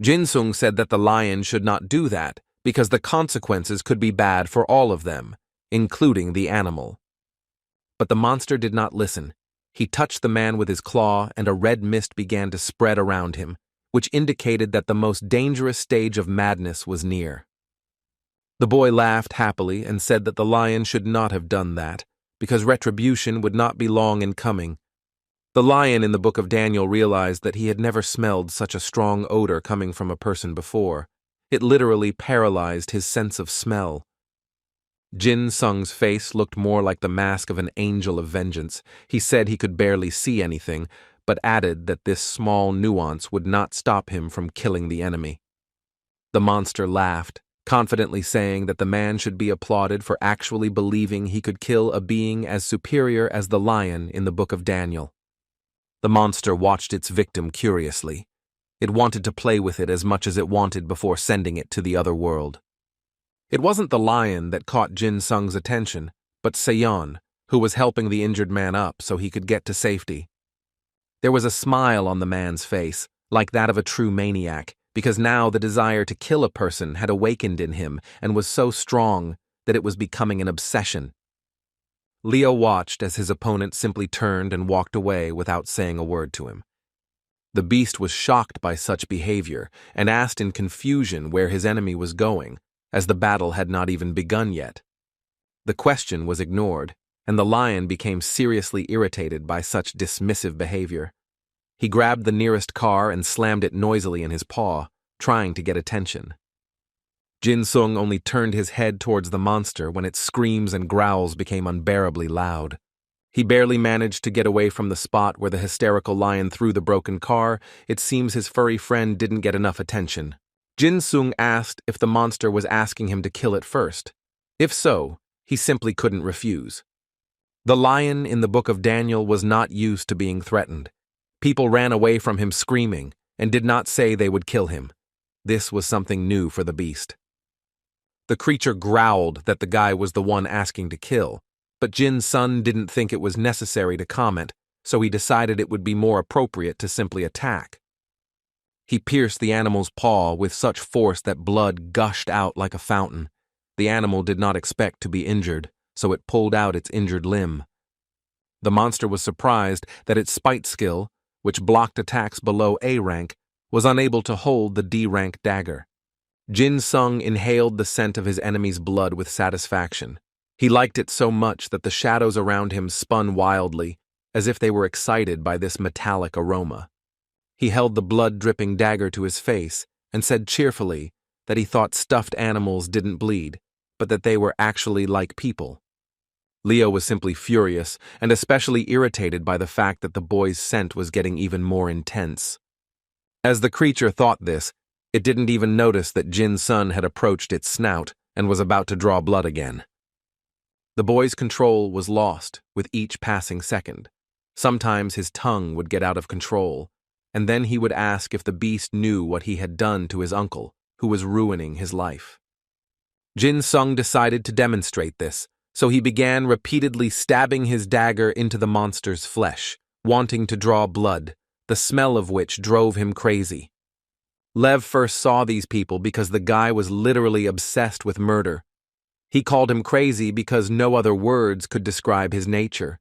Jin Sung said that the lion should not do that because the consequences could be bad for all of them, including the animal. But the monster did not listen. He touched the man with his claw and a red mist began to spread around him, which indicated that the most dangerous stage of madness was near. The boy laughed happily and said that the lion should not have done that, because retribution would not be long in coming. The lion in the Book of Daniel realized that he had never smelled such a strong odor coming from a person before. It literally paralyzed his sense of smell. Jin Sung's face looked more like the mask of an angel of vengeance. He said he could barely see anything, but added that this small nuance would not stop him from killing the enemy. The monster laughed, confidently saying that the man should be applauded for actually believing he could kill a being as superior as the lion in the Book of Daniel. The monster watched its victim curiously. It wanted to play with it as much as it wanted before sending it to the other world. It wasn't the lion that caught Jin Sung's attention, but Seon, who was helping the injured man up so he could get to safety. There was a smile on the man's face, like that of a true maniac, because now the desire to kill a person had awakened in him and was so strong that it was becoming an obsession. Leo watched as his opponent simply turned and walked away without saying a word to him. The beast was shocked by such behavior and asked in confusion where his enemy was going, as the battle had not even begun yet. The question was ignored, and the lion became seriously irritated by such dismissive behavior. He grabbed the nearest car and slammed it noisily in his paw, trying to get attention. Jin Sung only turned his head towards the monster when its screams and growls became unbearably loud. He barely managed to get away from the spot where the hysterical lion threw the broken car. It seems his furry friend didn't get enough attention. Jin Sung asked if the monster was asking him to kill it first. If so, he simply couldn't refuse. The lion in the Book of Daniel was not used to being threatened. People ran away from him screaming and did not say they would kill him. This was something new for the beast. The creature growled that the guy was the one asking to kill, but Jin Sun didn't think it was necessary to comment, so he decided it would be more appropriate to simply attack. He pierced the animal's paw with such force that blood gushed out like a fountain. The animal did not expect to be injured, so it pulled out its injured limb. The monster was surprised that its spite skill, which blocked attacks below A rank, was unable to hold the D rank dagger. Jin Sung inhaled the scent of his enemy's blood with satisfaction. He liked it so much that the shadows around him spun wildly, as if they were excited by this metallic aroma. He held the blood-dripping dagger to his face and said cheerfully that he thought stuffed animals didn't bleed, but that they were actually like people. Leo was simply furious and especially irritated by the fact that the boy's scent was getting even more intense. As the creature thought this, it didn't even notice that Jin Sun had approached its snout and was about to draw blood again. The boy's control was lost with each passing second. Sometimes his tongue would get out of control, and then he would ask if the beast knew what he had done to his uncle, who was ruining his life. Jin-sung decided to demonstrate this, so he began repeatedly stabbing his dagger into the monster's flesh, wanting to draw blood, the smell of which drove him crazy. Lev first saw these people because the guy was literally obsessed with murder. He called him crazy because no other words could describe his nature.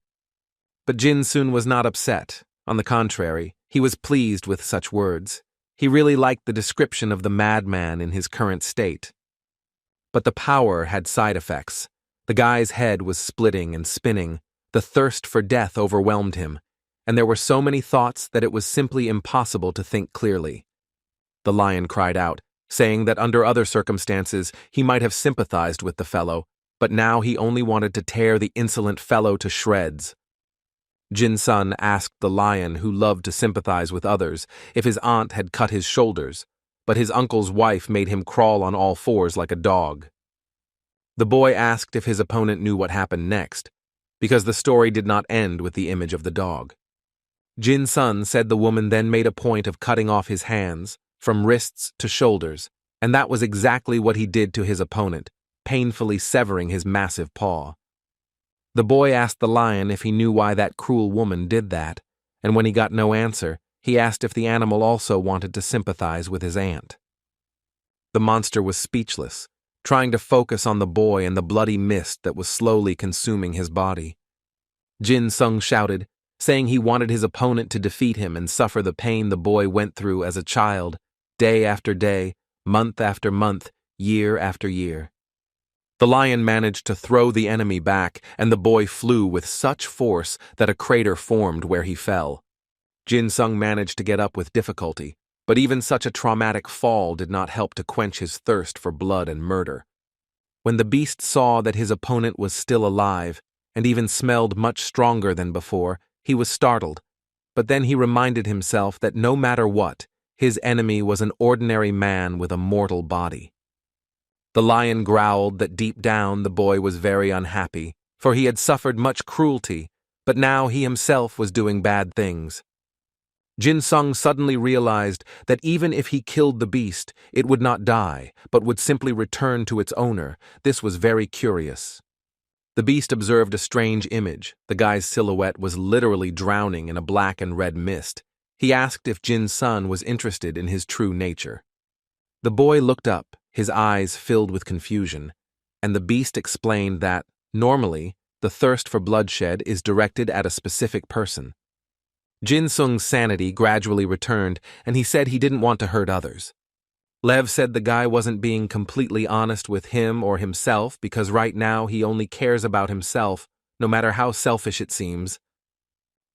But Jin-sun was not upset. On the contrary, he was pleased with such words. He really liked the description of the madman in his current state. But the power had side effects. The guy's head was splitting and spinning. The thirst for death overwhelmed him, and there were so many thoughts that it was simply impossible to think clearly. The lion cried out, saying that under other circumstances he might have sympathized with the fellow, but now he only wanted to tear the insolent fellow to shreds. Jin-sun asked the lion, who loved to sympathize with others, if his aunt had cut his shoulders, but his uncle's wife made him crawl on all fours like a dog. The boy asked if his opponent knew what happened next, because the story did not end with the image of the dog. Jin-sun said the woman then made a point of cutting off his hands, from wrists to shoulders, and that was exactly what he did to his opponent, painfully severing his massive paw. The boy asked the lion if he knew why that cruel woman did that, and when he got no answer, he asked if the animal also wanted to sympathize with his aunt. The monster was speechless, trying to focus on the boy and the bloody mist that was slowly consuming his body. Jin-sung shouted, saying he wanted his opponent to defeat him and suffer the pain the boy went through as a child, day after day, month after month, year after year. The lion managed to throw the enemy back, and the boy flew with such force that a crater formed where he fell. Jin-sung managed to get up with difficulty, but even such a traumatic fall did not help to quench his thirst for blood and murder. When the beast saw that his opponent was still alive, and even smelled much stronger than before, he was startled, but then he reminded himself that no matter what, his enemy was an ordinary man with a mortal body. The lion growled that deep down the boy was very unhappy, for he had suffered much cruelty, but now he himself was doing bad things. Jin-sung suddenly realized that even if he killed the beast, it would not die, but would simply return to its owner. This was very curious. The beast observed a strange image. The guy's silhouette was literally drowning in a black and red mist. He asked if Jin-sun was interested in his true nature. The boy looked up, his eyes filled with confusion, and the beast explained that, normally, the thirst for bloodshed is directed at a specific person. Jin-sung's sanity gradually returned, and he said he didn't want to hurt others. Lev said the guy wasn't being completely honest with him or himself because right now he only cares about himself, no matter how selfish it seems.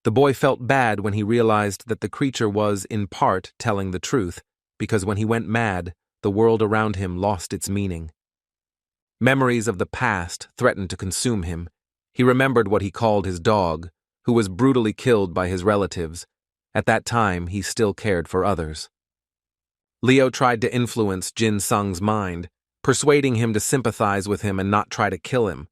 The boy felt bad when he realized that the creature was, in part, telling the truth, because when he went mad, the world around him lost its meaning. Memories of the past threatened to consume him. He remembered what he called his dog, who was brutally killed by his relatives. At that time, he still cared for others. Leo tried to influence Jin-sung's mind, persuading him to sympathize with him and not try to kill him.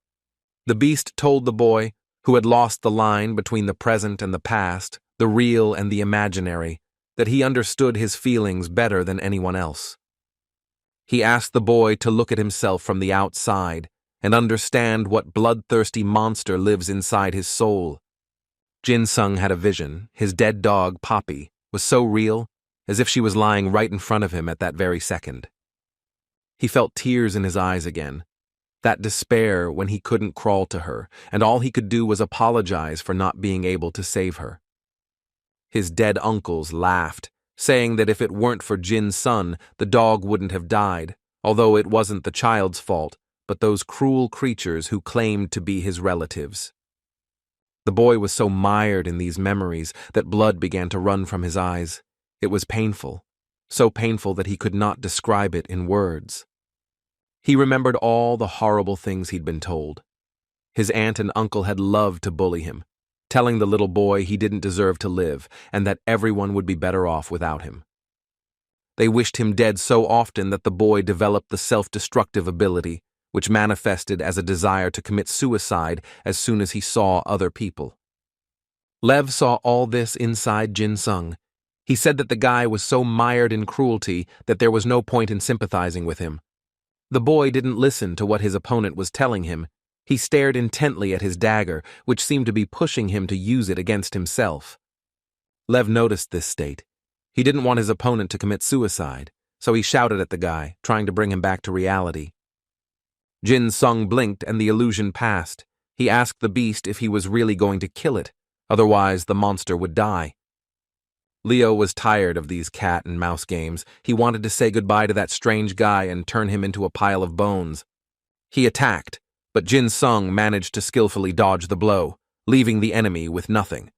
The beast told the boy, who had lost the line between the present and the past, the real and the imaginary, that he understood his feelings better than anyone else. He asked the boy to look at himself from the outside and understand what bloodthirsty monster lives inside his soul. Jin-sung had a vision. His dead dog, Poppy, was so real, as if she was lying right in front of him at that very second. He felt tears in his eyes again, that despair when he couldn't crawl to her, and all he could do was apologize for not being able to save her. His dead uncles laughed, saying that if it weren't for Jin-sun, the dog wouldn't have died, although it wasn't the child's fault, but those cruel creatures who claimed to be his relatives. The boy was so mired in these memories that blood began to run from his eyes. It was painful, so painful that he could not describe it in words. He remembered all the horrible things he'd been told. His aunt and uncle had loved to bully him, telling the little boy he didn't deserve to live and that everyone would be better off without him. They wished him dead so often that the boy developed the self-destructive ability, which manifested as a desire to commit suicide as soon as he saw other people. Lev saw all this inside Jin-sung. He said that the guy was so mired in cruelty that there was no point in sympathizing with him. The boy didn't listen to what his opponent was telling him. He stared intently at his dagger, which seemed to be pushing him to use it against himself. Lev noticed this state. He didn't want his opponent to commit suicide, so he shouted at the guy, trying to bring him back to reality. Jin Sung blinked and the illusion passed. He asked the beast if he was really going to kill it, otherwise the monster would die. Leo was tired of these cat and mouse games. He wanted to say goodbye to that strange guy and turn him into a pile of bones. He attacked, but Jin Sung managed to skillfully dodge the blow, leaving the enemy with nothing.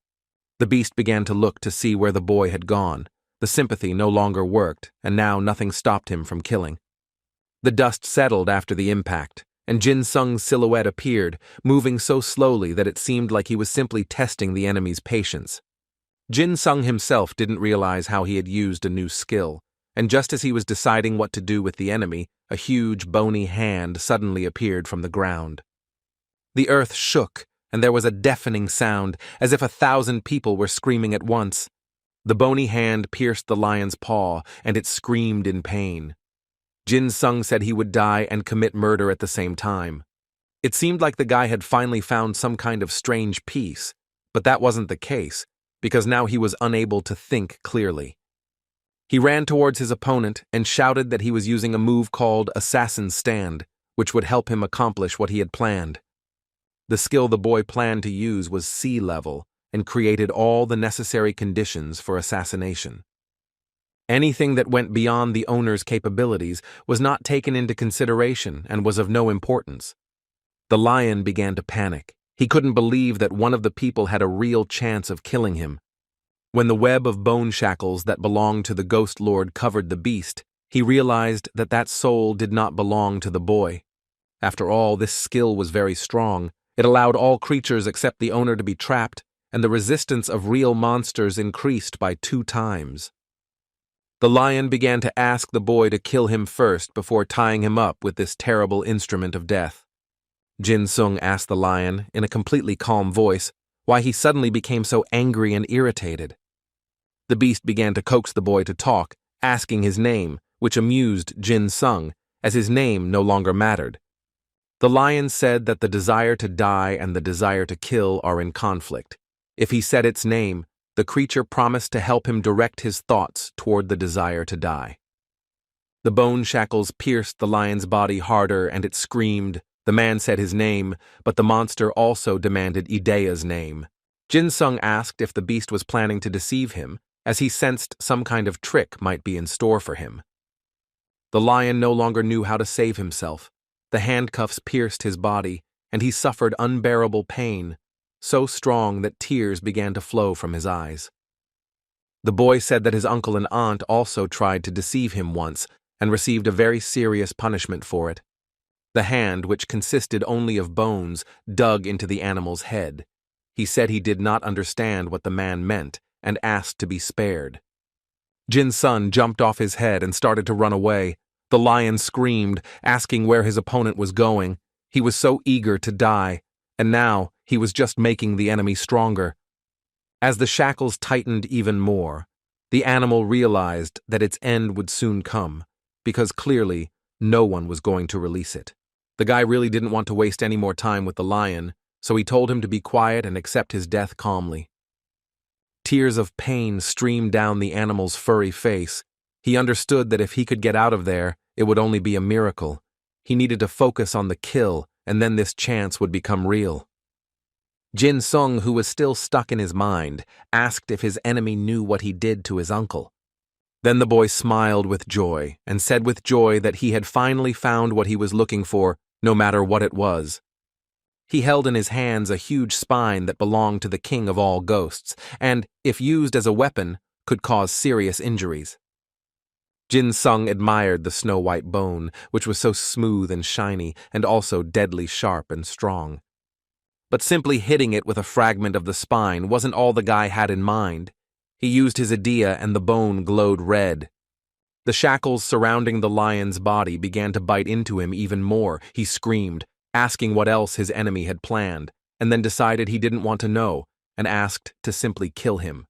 The beast began to look to see where the boy had gone. The sympathy no longer worked, and now nothing stopped him from killing. The dust settled after the impact, and Jin Sung's silhouette appeared, moving so slowly that it seemed like he was simply testing the enemy's patience. Jin Sung himself didn't realize how he had used a new skill, and just as he was deciding what to do with the enemy, a huge, bony hand suddenly appeared from the ground. The earth shook, and there was a deafening sound, as if 1,000 people were screaming at once. The bony hand pierced the lion's paw, and it screamed in pain. Jin Sung said he would die and commit murder at the same time. It seemed like the guy had finally found some kind of strange peace, but that wasn't the case, because now he was unable to think clearly. He ran towards his opponent and shouted that he was using a move called Assassin's Stand, which would help him accomplish what he had planned. The skill the boy planned to use was sea level and created all the necessary conditions for assassination. Anything that went beyond the owner's capabilities was not taken into consideration and was of no importance. The lion began to panic. He couldn't believe that one of the people had a real chance of killing him. When the web of bone shackles that belonged to the Ghost Lord covered the beast, he realized that that soul did not belong to the boy. After all, this skill was very strong. It allowed all creatures except the owner to be trapped, and the resistance of real monsters increased by 2 times. The lion began to ask the boy to kill him first before tying him up with this terrible instrument of death. Jin Sung asked the lion, in a completely calm voice, why he suddenly became so angry and irritated. The beast began to coax the boy to talk, asking his name, which amused Jin Sung, as his name no longer mattered. The lion said that the desire to die and the desire to kill are in conflict. If he said its name, the creature promised to help him direct his thoughts toward the desire to die. The bone shackles pierced the lion's body harder and it screamed. The man said his name, but the monster also demanded Idea's name. Jin Sung asked if the beast was planning to deceive him, as he sensed some kind of trick might be in store for him. The lion no longer knew how to save himself. The handcuffs pierced his body, and he suffered unbearable pain, so strong that tears began to flow from his eyes. The boy said that his uncle and aunt also tried to deceive him once, and received a very serious punishment for it. The hand, which consisted only of bones, dug into the animal's head. He said he did not understand what the man meant, and asked to be spared. Jin Sung jumped off his head and started to run away. The lion screamed, asking where his opponent was going. He was so eager to die, and now he was just making the enemy stronger. As the shackles tightened even more, the animal realized that its end would soon come, because clearly no one was going to release it. The guy really didn't want to waste any more time with the lion, so he told him to be quiet and accept his death calmly. Tears of pain streamed down the animal's furry face. He understood that if he could get out of there, it would only be a miracle. He needed to focus on the kill, and then this chance would become real. Jin Sung, who was still stuck in his mind, asked if his enemy knew what he did to his uncle. Then the boy smiled with joy, and said with joy that he had finally found what he was looking for, no matter what it was. He held in his hands a huge spine that belonged to the king of all ghosts, and, if used as a weapon, could cause serious injuries. Jin Sung admired the snow-white bone, which was so smooth and shiny, and also deadly sharp and strong. But simply hitting it with a fragment of the spine wasn't all the guy had in mind. He used his idea and the bone glowed red. The shackles surrounding the lion's body began to bite into him even more. He screamed, asking what else his enemy had planned, and then decided he didn't want to know, and asked to simply kill him.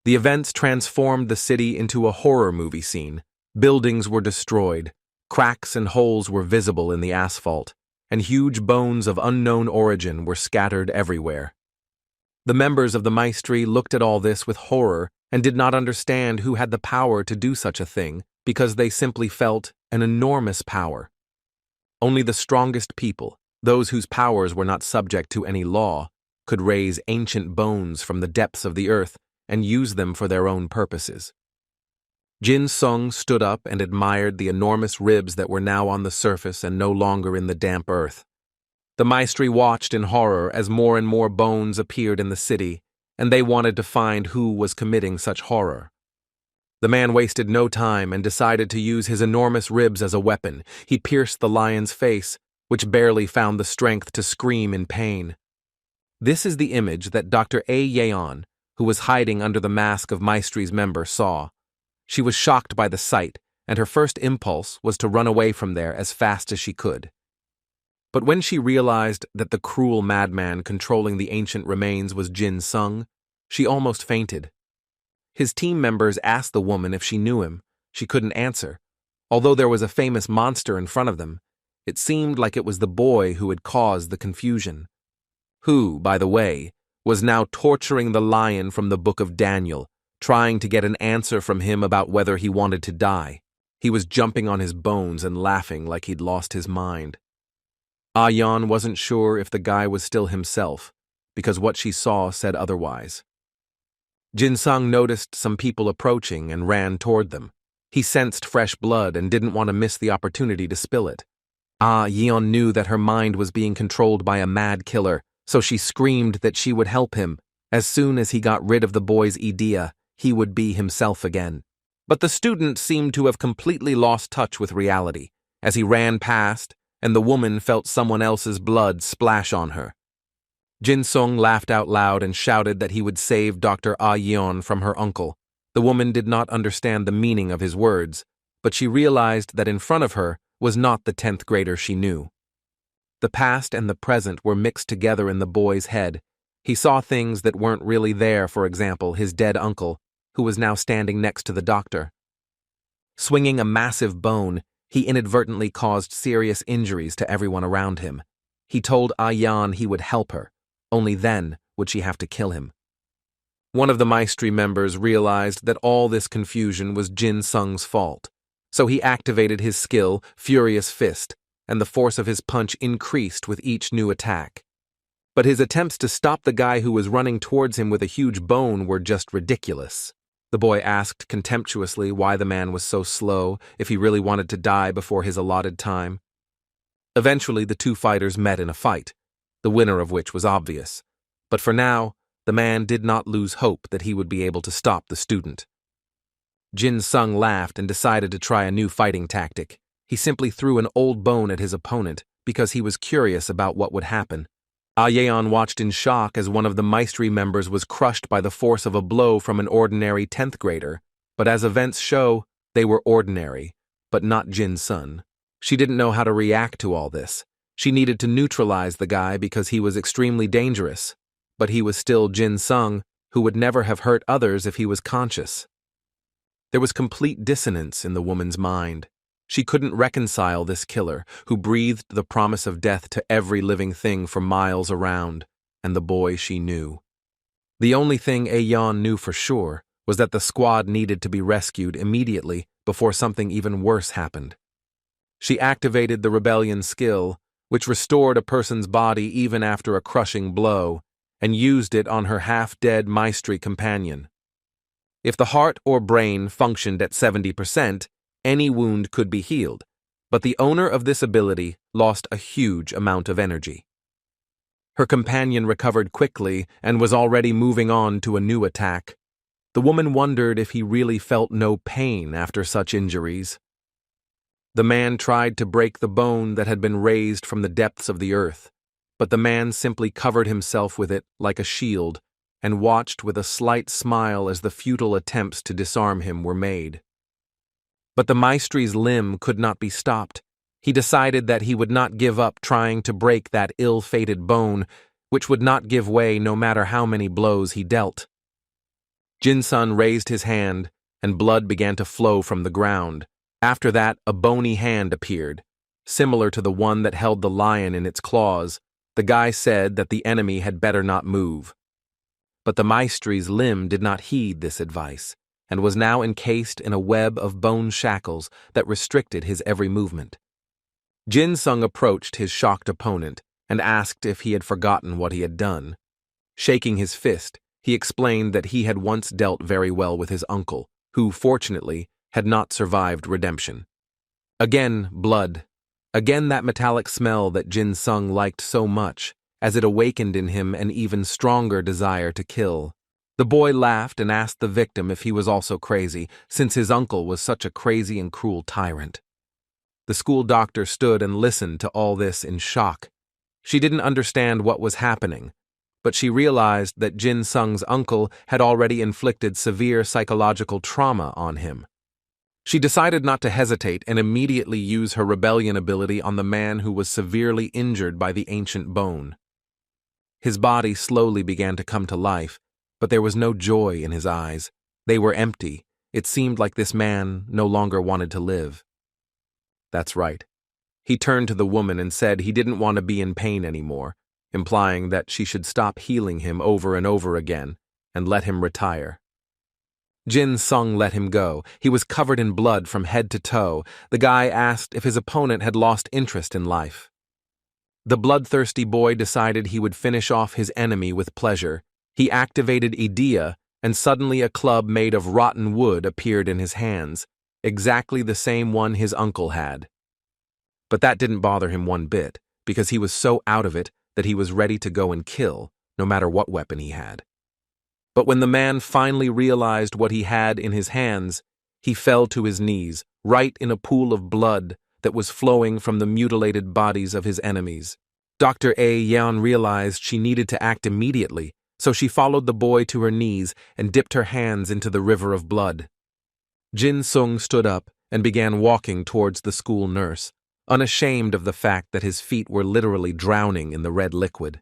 The events transformed the city into a horror movie scene. Buildings were destroyed, cracks and holes were visible in the asphalt, and huge bones of unknown origin were scattered everywhere. The members of the Maestri looked at all this with horror and did not understand who had the power to do such a thing because they simply felt an enormous power. Only the strongest people, those whose powers were not subject to any law, could raise ancient bones from the depths of the earth and use them for their own purposes. Jin Sung stood up and admired the enormous ribs that were now on the surface and no longer in the damp earth. The Maestri watched in horror as more and more bones appeared in the city, and they wanted to find who was committing such horror. The man wasted no time and decided to use his enormous ribs as a weapon. He pierced the lion's face, which barely found the strength to scream in pain. This is the image that Dr. A. Yeon, who was hiding under the mask of Maestri's member, saw. She was shocked by the sight, and her first impulse was to run away from there as fast as she could. But when she realized that the cruel madman controlling the ancient remains was Jin Sung, she almost fainted. His team members asked the woman if she knew him. She couldn't answer. Although there was a famous monster in front of them, it seemed like it was the boy who had caused the confusion. Who, by the way, was now torturing the lion from the Book of Daniel, trying to get an answer from him about whether he wanted to die. He was jumping on his bones and laughing like he'd lost his mind. Ayan wasn't sure if the guy was still himself, because what she saw said otherwise. Jin Sung noticed some people approaching and ran toward them. He sensed fresh blood and didn't want to miss the opportunity to spill it. Yeon knew that her mind was being controlled by a mad killer, so she screamed that she would help him. As soon as he got rid of the boy's idea, he would be himself again. But the student seemed to have completely lost touch with reality, as he ran past, and the woman felt someone else's blood splash on her. Jin Sung laughed out loud and shouted that he would save Dr. Ah Yeon from her uncle. The woman did not understand the meaning of his words, but she realized that in front of her was not the 10th grader she knew. The past and the present were mixed together in the boy's head. He saw things that weren't really there, for example, his dead uncle, who was now standing next to the doctor. Swinging a massive bone, he inadvertently caused serious injuries to everyone around him. He told Ayan he would help her. Only then would she have to kill him. One of the Maestri members realized that all this confusion was Jin Sung's fault, so he activated his skill, Furious Fist, and the force of his punch increased with each new attack. But his attempts to stop the guy who was running towards him with a huge bone were just ridiculous. The boy asked contemptuously why the man was so slow, if he really wanted to die before his allotted time. Eventually, the two fighters met in a fight, the winner of which was obvious. But for now, the man did not lose hope that he would be able to stop the student. Jin Sung laughed and decided to try a new fighting tactic. He simply threw an old bone at his opponent because he was curious about what would happen. Yeon watched in shock as one of the Maestri members was crushed by the force of a blow from an ordinary 10th grader, but as events show, they were ordinary, but not Jin Sung. She didn't know how to react to all this. She needed to neutralize the guy because he was extremely dangerous, but he was still Jin Sung, who would never have hurt others if he was conscious. There was complete dissonance in the woman's mind. She couldn't reconcile this killer, who breathed the promise of death to every living thing for miles around, and the boy she knew. The only thing Ayan knew for sure was that the squad needed to be rescued immediately before something even worse happened. She activated the rebellion skill, which restored a person's body even after a crushing blow, and used it on her half-dead Maestri companion. If the heart or brain functioned at 70%, any wound could be healed, but the owner of this ability lost a huge amount of energy. Her companion recovered quickly and was already moving on to a new attack. The woman wondered if he really felt no pain after such injuries. The man tried to break the bone that had been raised from the depths of the earth, but the man simply covered himself with it like a shield and watched with a slight smile as the futile attempts to disarm him were made. But the Maestri's limb could not be stopped. He decided that he would not give up trying to break that ill-fated bone, which would not give way no matter how many blows he dealt. Jin-sun raised his hand, and blood began to flow from the ground. After that, a bony hand appeared, similar to the one that held the lion in its claws. The guy said that the enemy had better not move. But the maestri's limb did not heed this advice, and was now encased in a web of bone shackles that restricted his every movement. Jin-sung approached his shocked opponent and asked if he had forgotten what he had done. Shaking his fist, he explained that he had once dealt very well with his uncle, who, fortunately, had not survived redemption. Again, blood. Again that metallic smell that Jin-sung liked so much, as it awakened in him an even stronger desire to kill. The boy laughed and asked the victim if he was also crazy, since his uncle was such a crazy and cruel tyrant. The school doctor stood and listened to all this in shock. She didn't understand what was happening, but she realized that Jin-sung's uncle had already inflicted severe psychological trauma on him. She decided not to hesitate and immediately use her rebellion ability on the man who was severely injured by the ancient bone. His body slowly began to come to life, but there was no joy in his eyes. They were empty. It seemed like this man no longer wanted to live. That's right. He turned to the woman and said he didn't want to be in pain anymore, implying that she should stop healing him over and over again and let him retire. Jin-sung let him go. He was covered in blood from head to toe. The guy asked if his opponent had lost interest in life. The bloodthirsty boy decided he would finish off his enemy with pleasure. He activated Idea, and suddenly a club made of rotten wood appeared in his hands, exactly the same one his uncle had. But that didn't bother him one bit, because he was so out of it that he was ready to go and kill, no matter what weapon he had. But when the man finally realized what he had in his hands, he fell to his knees, right in a pool of blood that was flowing from the mutilated bodies of his enemies. Dr. Yeon realized she needed to act immediately, so she followed the boy to her knees and dipped her hands into the river of blood. Jin-sung stood up and began walking towards the school nurse, unashamed of the fact that his feet were literally drowning in the red liquid.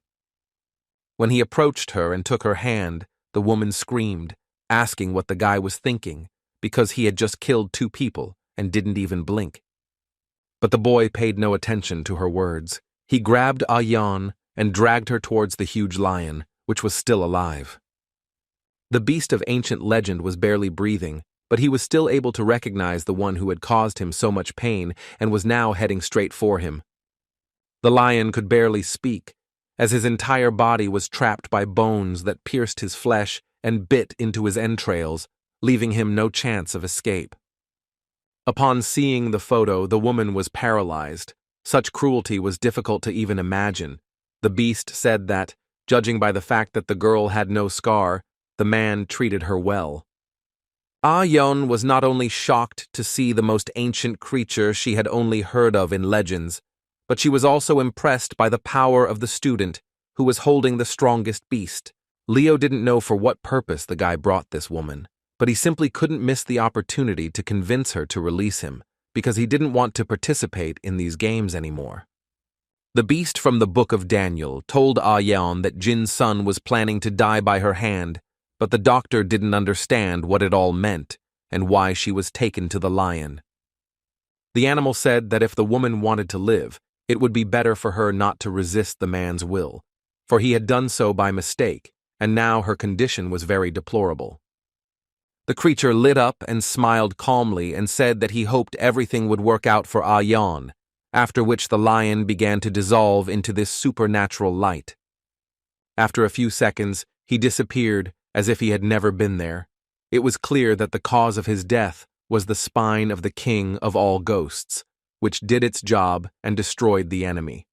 When he approached her and took her hand, the woman screamed, asking what the guy was thinking, because he had just killed 2 people and didn't even blink. But the boy paid no attention to her words. He grabbed Yeon and dragged her towards the huge lion, which was still alive. The beast of ancient legend was barely breathing, but he was still able to recognize the one who had caused him so much pain and was now heading straight for him. The lion could barely speak, as his entire body was trapped by bones that pierced his flesh and bit into his entrails, leaving him no chance of escape. Upon seeing the photo, the woman was paralyzed. Such cruelty was difficult to even imagine. The beast said that, judging by the fact that the girl had no scar, the man treated her well. Yeon was not only shocked to see the most ancient creature she had only heard of in legends, but she was also impressed by the power of the student who was holding the strongest beast. Leo didn't know for what purpose the guy brought this woman, but he simply couldn't miss the opportunity to convince her to release him, because he didn't want to participate in these games anymore. The beast from the Book of Daniel told Yeon that Jin's son was planning to die by her hand, but the doctor didn't understand what it all meant and why she was taken to the lion. The animal said that if the woman wanted to live, it would be better for her not to resist the man's will, for he had done so by mistake, and now her condition was very deplorable. The creature lit up and smiled calmly and said that he hoped everything would work out for Yeon, after which the lion began to dissolve into this supernatural light. After a few seconds, he disappeared as if he had never been there. It was clear that the cause of his death was the spine of the king of all ghosts, which did its job and destroyed the enemy.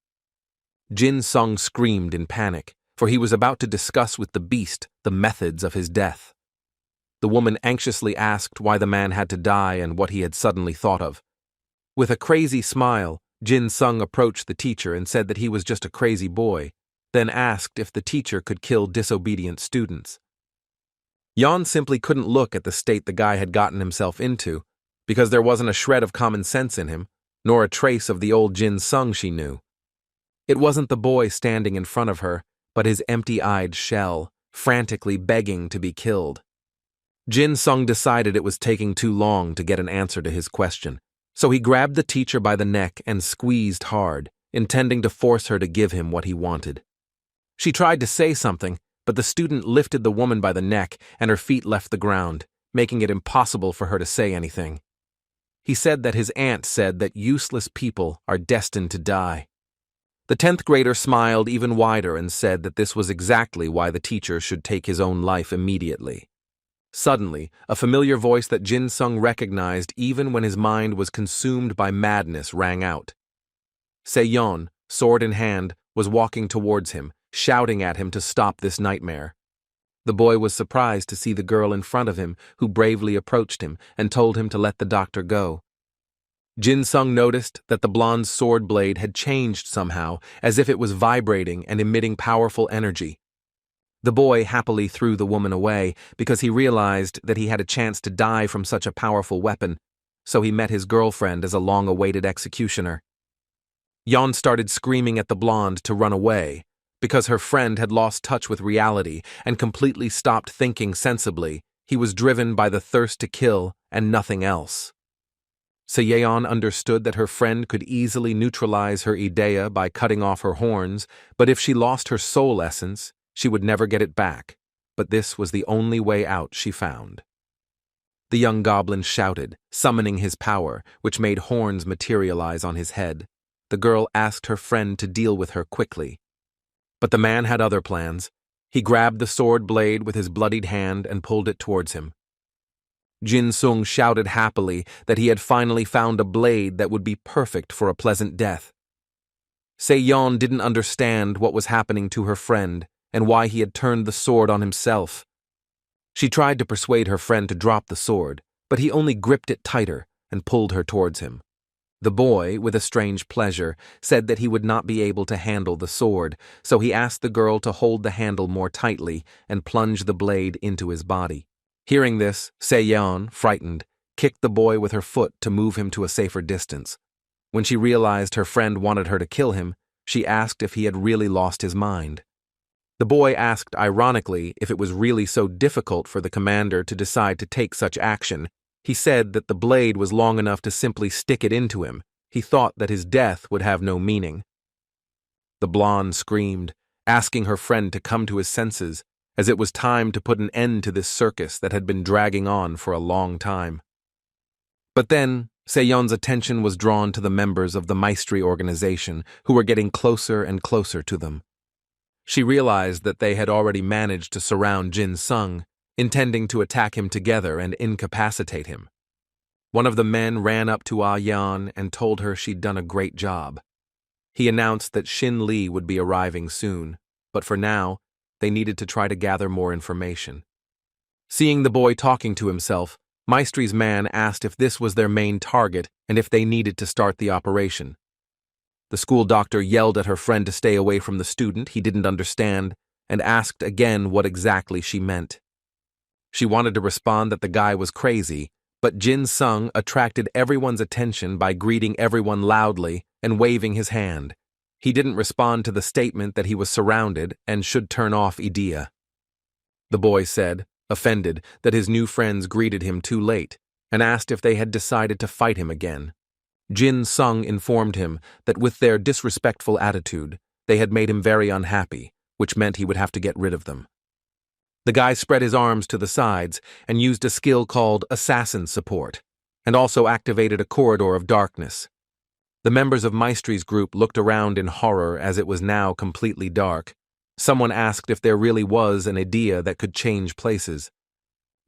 Jin-sung screamed in panic, for he was about to discuss with the beast the methods of his death. The woman anxiously asked why the man had to die and what he had suddenly thought of. With a crazy smile, Jin-sung approached the teacher and said that he was just a crazy boy, then asked if the teacher could kill disobedient students. Yeon simply couldn't look at the state the guy had gotten himself into, because there wasn't a shred of common sense in him, nor a trace of the old Jin-sung she knew. It wasn't the boy standing in front of her, but his empty-eyed shell, frantically begging to be killed. Jin Sung decided it was taking too long to get an answer to his question, so he grabbed the teacher by the neck and squeezed hard, intending to force her to give him what he wanted. She tried to say something, but the student lifted the woman by the neck and her feet left the ground, making it impossible for her to say anything. He said that his aunt said that useless people are destined to die. The 10th grader smiled even wider and said that this was exactly why the teacher should take his own life immediately. Suddenly, a familiar voice that Jin Sung recognized even when his mind was consumed by madness rang out. Seon, sword in hand, was walking towards him, shouting at him to stop this nightmare. The boy was surprised to see the girl in front of him, who bravely approached him and told him to let the doctor go. Jin Sung noticed that the blonde's sword blade had changed somehow, as if it was vibrating and emitting powerful energy. The boy happily threw the woman away because he realized that he had a chance to die from such a powerful weapon, so he met his girlfriend as a long-awaited executioner. Yeon started screaming at the blonde to run away, because her friend had lost touch with reality and completely stopped thinking sensibly. He was driven by the thirst to kill and nothing else. Seon understood that her friend could easily neutralize her idea by cutting off her horns, but if she lost her soul essence, she would never get it back. But this was the only way out she found. The young goblin shouted, summoning his power, which made horns materialize on his head. The girl asked her friend to deal with her quickly. But the man had other plans. He grabbed the sword blade with his bloodied hand and pulled it towards him. Jin Sung shouted happily that he had finally found a blade that would be perfect for a pleasant death. Seon didn't understand what was happening to her friend and why he had turned the sword on himself. She tried to persuade her friend to drop the sword, but he only gripped it tighter and pulled her towards him. The boy, with a strange pleasure, said that he would not be able to handle the sword, so he asked the girl to hold the handle more tightly and plunge the blade into his body. Hearing this, Seon, frightened, kicked the boy with her foot to move him to a safer distance. When she realized her friend wanted her to kill him, she asked if he had really lost his mind. The boy asked ironically if it was really so difficult for the commander to decide to take such action. He said that the blade was long enough to simply stick it into him. He thought that his death would have no meaning. The blonde screamed, asking her friend to come to his senses, as it was time to put an end to this circus that had been dragging on for a long time. But then, Seon's attention was drawn to the members of the Maestri organization, who were getting closer and closer to them. She realized that they had already managed to surround Jin Sung, intending to attack him together and incapacitate him. One of the men ran up to Ah Yan and told her she'd done a great job. He announced that Shin Lee would be arriving soon, but for now, they needed to try to gather more information. Seeing the boy talking to himself, Maestri's man asked if this was their main target and if they needed to start the operation. The school doctor yelled at her friend to stay away from the student he didn't understand and asked again what exactly she meant. She wanted to respond that the guy was crazy, but Jin Sung attracted everyone's attention by greeting everyone loudly and waving his hand. He didn't respond to the statement that he was surrounded and should turn off idea. The boy said, offended, that his new friends greeted him too late and asked if they had decided to fight him again. Jin Sung informed him that with their disrespectful attitude, they had made him very unhappy, which meant he would have to get rid of them. The guy spread his arms to the sides and used a skill called assassin support, and also activated a corridor of darkness. The members of Maestri's group looked around in horror as it was now completely dark. Someone asked if there really was an idea that could change places.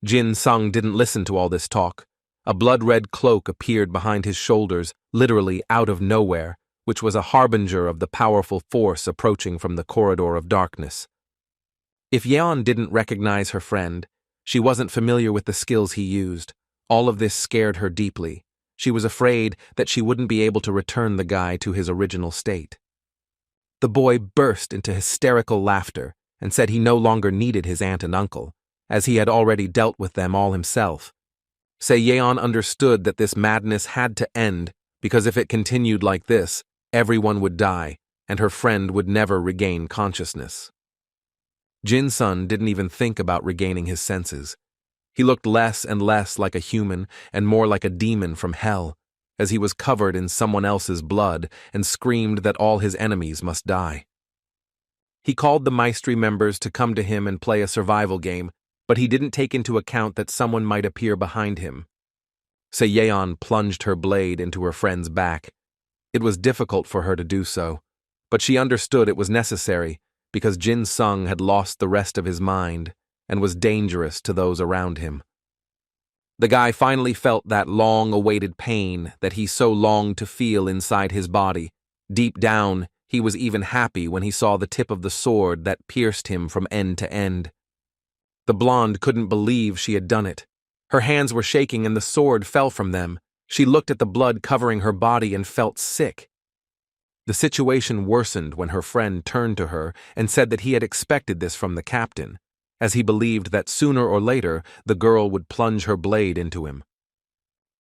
Jin Sung didn't listen to all this talk. A blood-red cloak appeared behind his shoulders, literally out of nowhere, which was a harbinger of the powerful force approaching from the corridor of darkness. If Yeon didn't recognize her friend, she wasn't familiar with the skills he used. All of this scared her deeply. She was afraid that she wouldn't be able to return the guy to his original state. The boy burst into hysterical laughter and said he no longer needed his aunt and uncle, as he had already dealt with them all himself. Seon understood that this madness had to end because if it continued like this, everyone would die and her friend would never regain consciousness. Jin Sun didn't even think about regaining his senses. He looked less and less like a human and more like a demon from hell, as he was covered in someone else's blood and screamed that all his enemies must die. He called the Maestri members to come to him and play a survival game, but he didn't take into account that someone might appear behind him. Seon plunged her blade into her friend's back. It was difficult for her to do so, but she understood it was necessary because Jin Sung had lost the rest of his mind and was dangerous to those around him. The guy finally felt that long-awaited pain that he so longed to feel inside his body. Deep down, he was even happy when he saw the tip of the sword that pierced him from end to end. The blonde couldn't believe she had done it. Her hands were shaking and the sword fell from them. She looked at the blood covering her body and felt sick. The situation worsened when her friend turned to her and said that he had expected this from the captain, as he believed that sooner or later the girl would plunge her blade into him.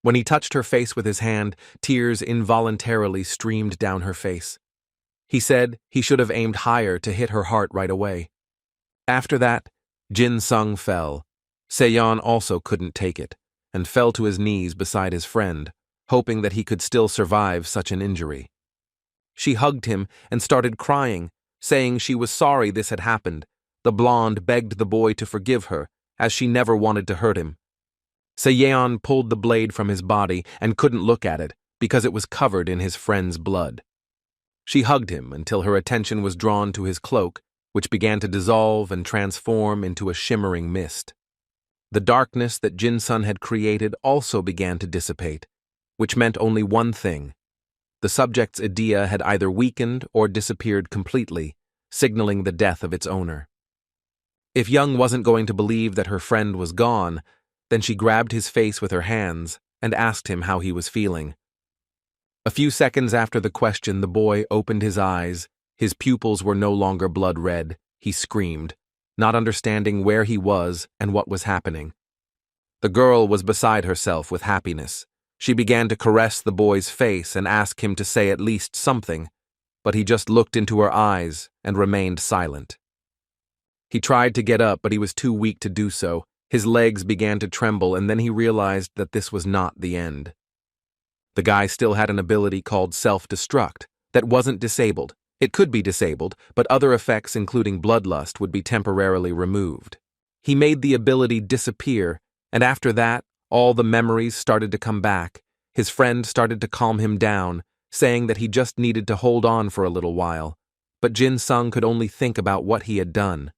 When he touched her face with his hand, tears involuntarily streamed down her face. He said he should have aimed higher to hit her heart right away. After that, Jin Sung fell. Seon also couldn't take it, and fell to his knees beside his friend, hoping that he could still survive such an injury. She hugged him and started crying, saying she was sorry this had happened. The blonde begged the boy to forgive her, as she never wanted to hurt him. Seon pulled the blade from his body and couldn't look at it because it was covered in his friend's blood. She hugged him until her attention was drawn to his cloak, which began to dissolve and transform into a shimmering mist. The darkness that Jin Sun had created also began to dissipate, which meant only one thing. The subject's idea had either weakened or disappeared completely, signaling the death of its owner. If Young wasn't going to believe that her friend was gone, then she grabbed his face with her hands and asked him how he was feeling. A few seconds after the question, the boy opened his eyes. His pupils were no longer blood red. He screamed, not understanding where he was and what was happening. The girl was beside herself with happiness. She began to caress the boy's face and ask him to say at least something, but he just looked into her eyes and remained silent. He tried to get up, but he was too weak to do so. His legs began to tremble, and then he realized that this was not the end. The guy still had an ability called self-destruct that wasn't disabled. It could be disabled, but other effects including bloodlust would be temporarily removed. He made the ability disappear, and after that, all the memories started to come back. His friend started to calm him down, saying that he just needed to hold on for a little while, but Jin Sung could only think about what he had done.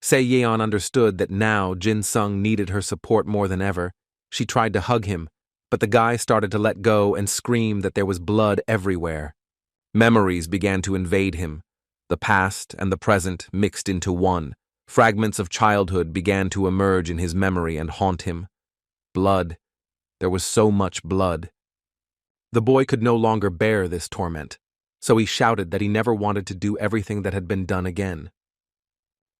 Se-yeon understood that now Jin Sung needed her support more than ever. She tried to hug him, but the guy started to let go and scream that there was blood everywhere. Memories began to invade him. The past and the present mixed into one. Fragments of childhood began to emerge in his memory and haunt him. Blood. There was so much blood. The boy could no longer bear this torment, so he shouted that he never wanted to do everything that had been done again.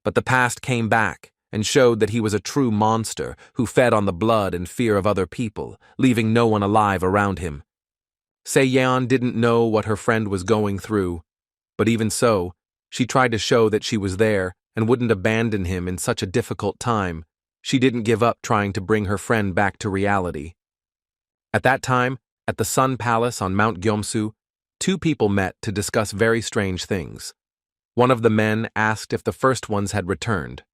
But the past came back and showed that he was a true monster who fed on the blood and fear of other people, leaving no one alive around him. Se-yeon didn't know what her friend was going through, but even so, she tried to show that she was there and wouldn't abandon him in such a difficult time. She didn't give up trying to bring her friend back to reality. At that time, at the Sun Palace on Mount Gyeomsu, two people met to discuss very strange things. One of the men asked if the first ones had returned.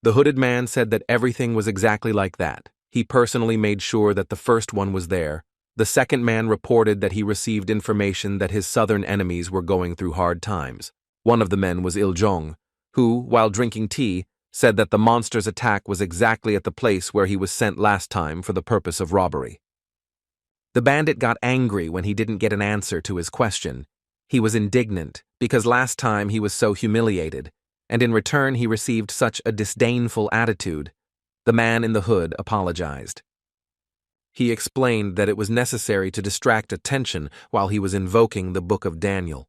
The hooded man said that everything was exactly like that. He personally made sure that the first one was there. The second man reported that he received information that his southern enemies were going through hard times. One of the men was Il-jong, who, while drinking tea, said that the monster's attack was exactly at the place where he was sent last time for the purpose of robbery. The bandit got angry when he didn't get an answer to his question. He was indignant because last time he was so humiliated, and in return he received such a disdainful attitude. The man in the hood apologized. He explained that it was necessary to distract attention while he was invoking the Book of Daniel.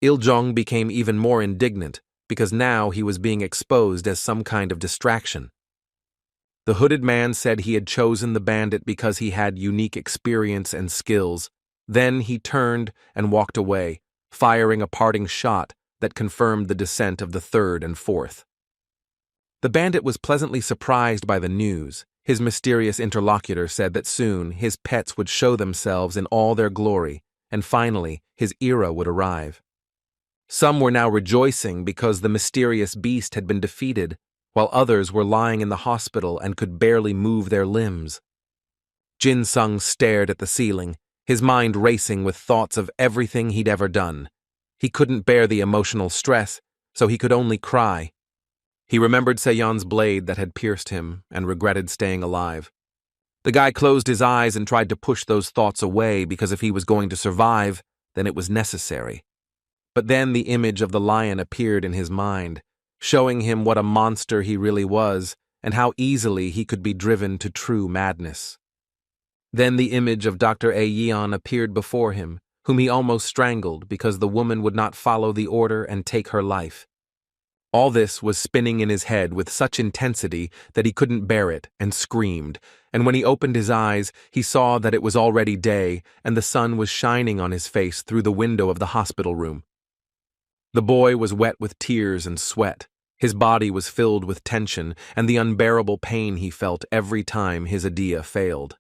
Il-jong became even more indignant because now he was being exposed as some kind of distraction. The hooded man said he had chosen the bandit because he had unique experience and skills. Then he turned and walked away, firing a parting shot that confirmed the descent of the third and fourth. The bandit was pleasantly surprised by the news. His mysterious interlocutor said that soon his pets would show themselves in all their glory, and finally his era would arrive. Some were now rejoicing because the mysterious beast had been defeated, while others were lying in the hospital and could barely move their limbs. Jin-sung stared at the ceiling, his mind racing with thoughts of everything he'd ever done. He couldn't bear the emotional stress, so he could only cry. He remembered Seon's blade that had pierced him and regretted staying alive. The guy closed his eyes and tried to push those thoughts away because if he was going to survive, then it was necessary. But then the image of the lion appeared in his mind, showing him what a monster he really was and how easily he could be driven to true madness. Then the image of Dr. Yeon appeared before him, whom he almost strangled because the woman would not follow the order and take her life. All this was spinning in his head with such intensity that he couldn't bear it and screamed, and when he opened his eyes, he saw that it was already day and the sun was shining on his face through the window of the hospital room. The boy was wet with tears and sweat. His body was filled with tension and the unbearable pain he felt every time his idea failed.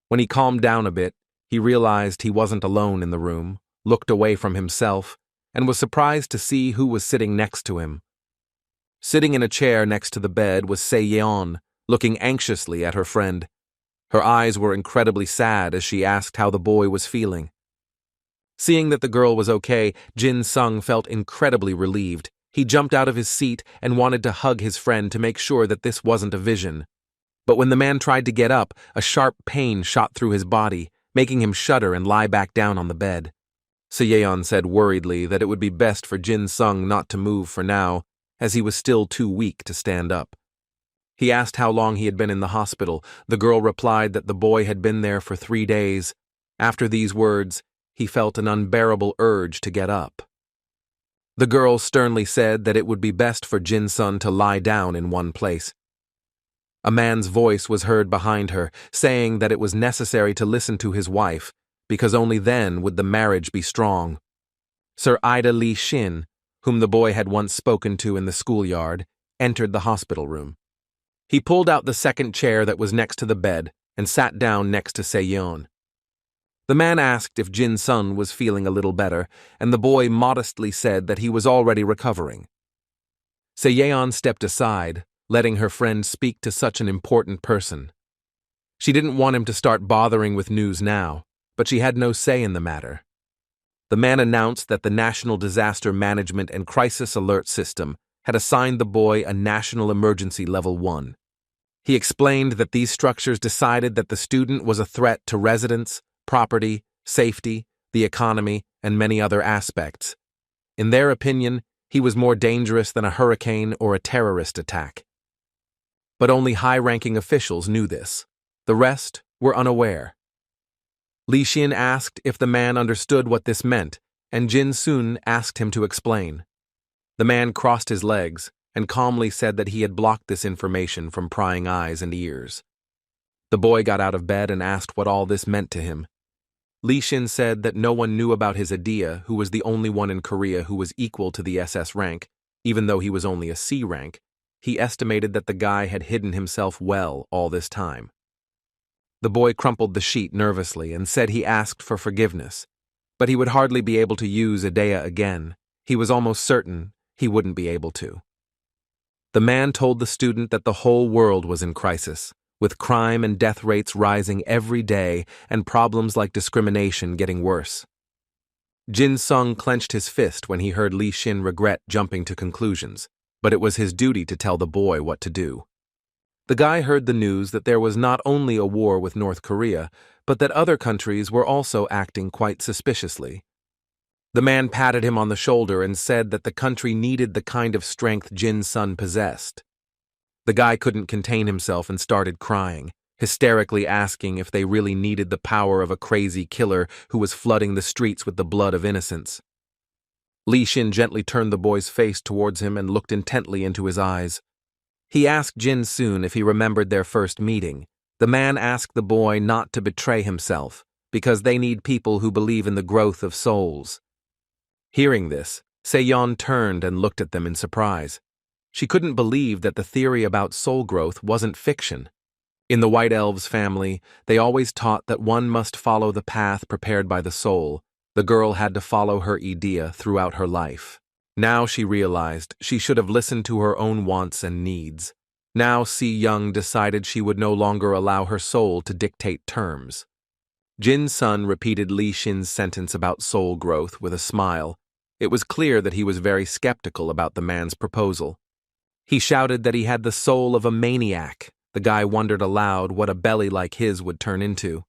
When he calmed down a bit, he realized he wasn't alone in the room, looked away from himself, and was surprised to see who was sitting next to him. Sitting in a chair next to the bed was Seon, looking anxiously at her friend. Her eyes were incredibly sad as she asked how the boy was feeling. Seeing that the girl was okay, Jin-sung felt incredibly relieved. He jumped out of his seat and wanted to hug his friend to make sure that this wasn't a vision. But when the man tried to get up, a sharp pain shot through his body, making him shudder and lie back down on the bed. Seon said worriedly that it would be best for Jin-sung not to move for now, as he was still too weak to stand up. He asked how long he had been in the hospital. The girl replied that the boy had been there for 3 days. After these words, he felt an unbearable urge to get up. The girl sternly said that it would be best for Jin-sung to lie down in one place. A man's voice was heard behind her, saying that it was necessary to listen to his wife, because only then would the marriage be strong. Sir Ida Lee Shin, whom the boy had once spoken to in the schoolyard, entered the hospital room. He pulled out the second chair that was next to the bed and sat down next to Seon. The man asked if Jin-sung was feeling a little better, and the boy modestly said that he was already recovering. Seon stepped aside, letting her friend speak to such an important person. She didn't want him to start bothering with news now, but she had no say in the matter. The man announced that the National Disaster Management and Crisis Alert System had assigned the boy a National Emergency Level 1. He explained that these structures decided that the student was a threat to residents, property, safety, the economy, and many other aspects. In their opinion, he was more dangerous than a hurricane or a terrorist attack. But only high-ranking officials knew this. The rest were unaware. Lee Xin asked if the man understood what this meant, and Jin-sung asked him to explain. The man crossed his legs and calmly said that he had blocked this information from prying eyes and ears. The boy got out of bed and asked what all this meant to him. Lee Xin said that no one knew about his idea, who was the only one in Korea who was equal to the SS rank, even though he was only a C rank. He estimated that the guy had hidden himself well all this time. The boy crumpled the sheet nervously and said he asked for forgiveness, but he would hardly be able to use Idea again. He was almost certain he wouldn't be able to. The man told the student that the whole world was in crisis, with crime and death rates rising every day and problems like discrimination getting worse. Jin-sung clenched his fist when he heard Lee Xin regret jumping to conclusions, but it was his duty to tell the boy what to do. The guy heard the news that there was not only a war with North Korea, but that other countries were also acting quite suspiciously. The man patted him on the shoulder and said that the country needed the kind of strength Jin-sung possessed. The guy couldn't contain himself and started crying, hysterically asking if they really needed the power of a crazy killer who was flooding the streets with the blood of innocents. Lee Xin gently turned the boy's face towards him and looked intently into his eyes. He asked Jin-sung if he remembered their first meeting. The man asked the boy not to betray himself, because they need people who believe in the growth of souls. Hearing this, Seon turned and looked at them in surprise. She couldn't believe that the theory about soul growth wasn't fiction. In the White Elves family, they always taught that one must follow the path prepared by the soul. The girl had to follow her idea throughout her life. Now she realized she should have listened to her own wants and needs. Now Seon decided she would no longer allow her soul to dictate terms. Jin-sun repeated Li Xin's sentence about soul growth with a smile. It was clear that he was very skeptical about the man's proposal. He shouted that he had the soul of a maniac. The guy wondered aloud what a belly like his would turn into.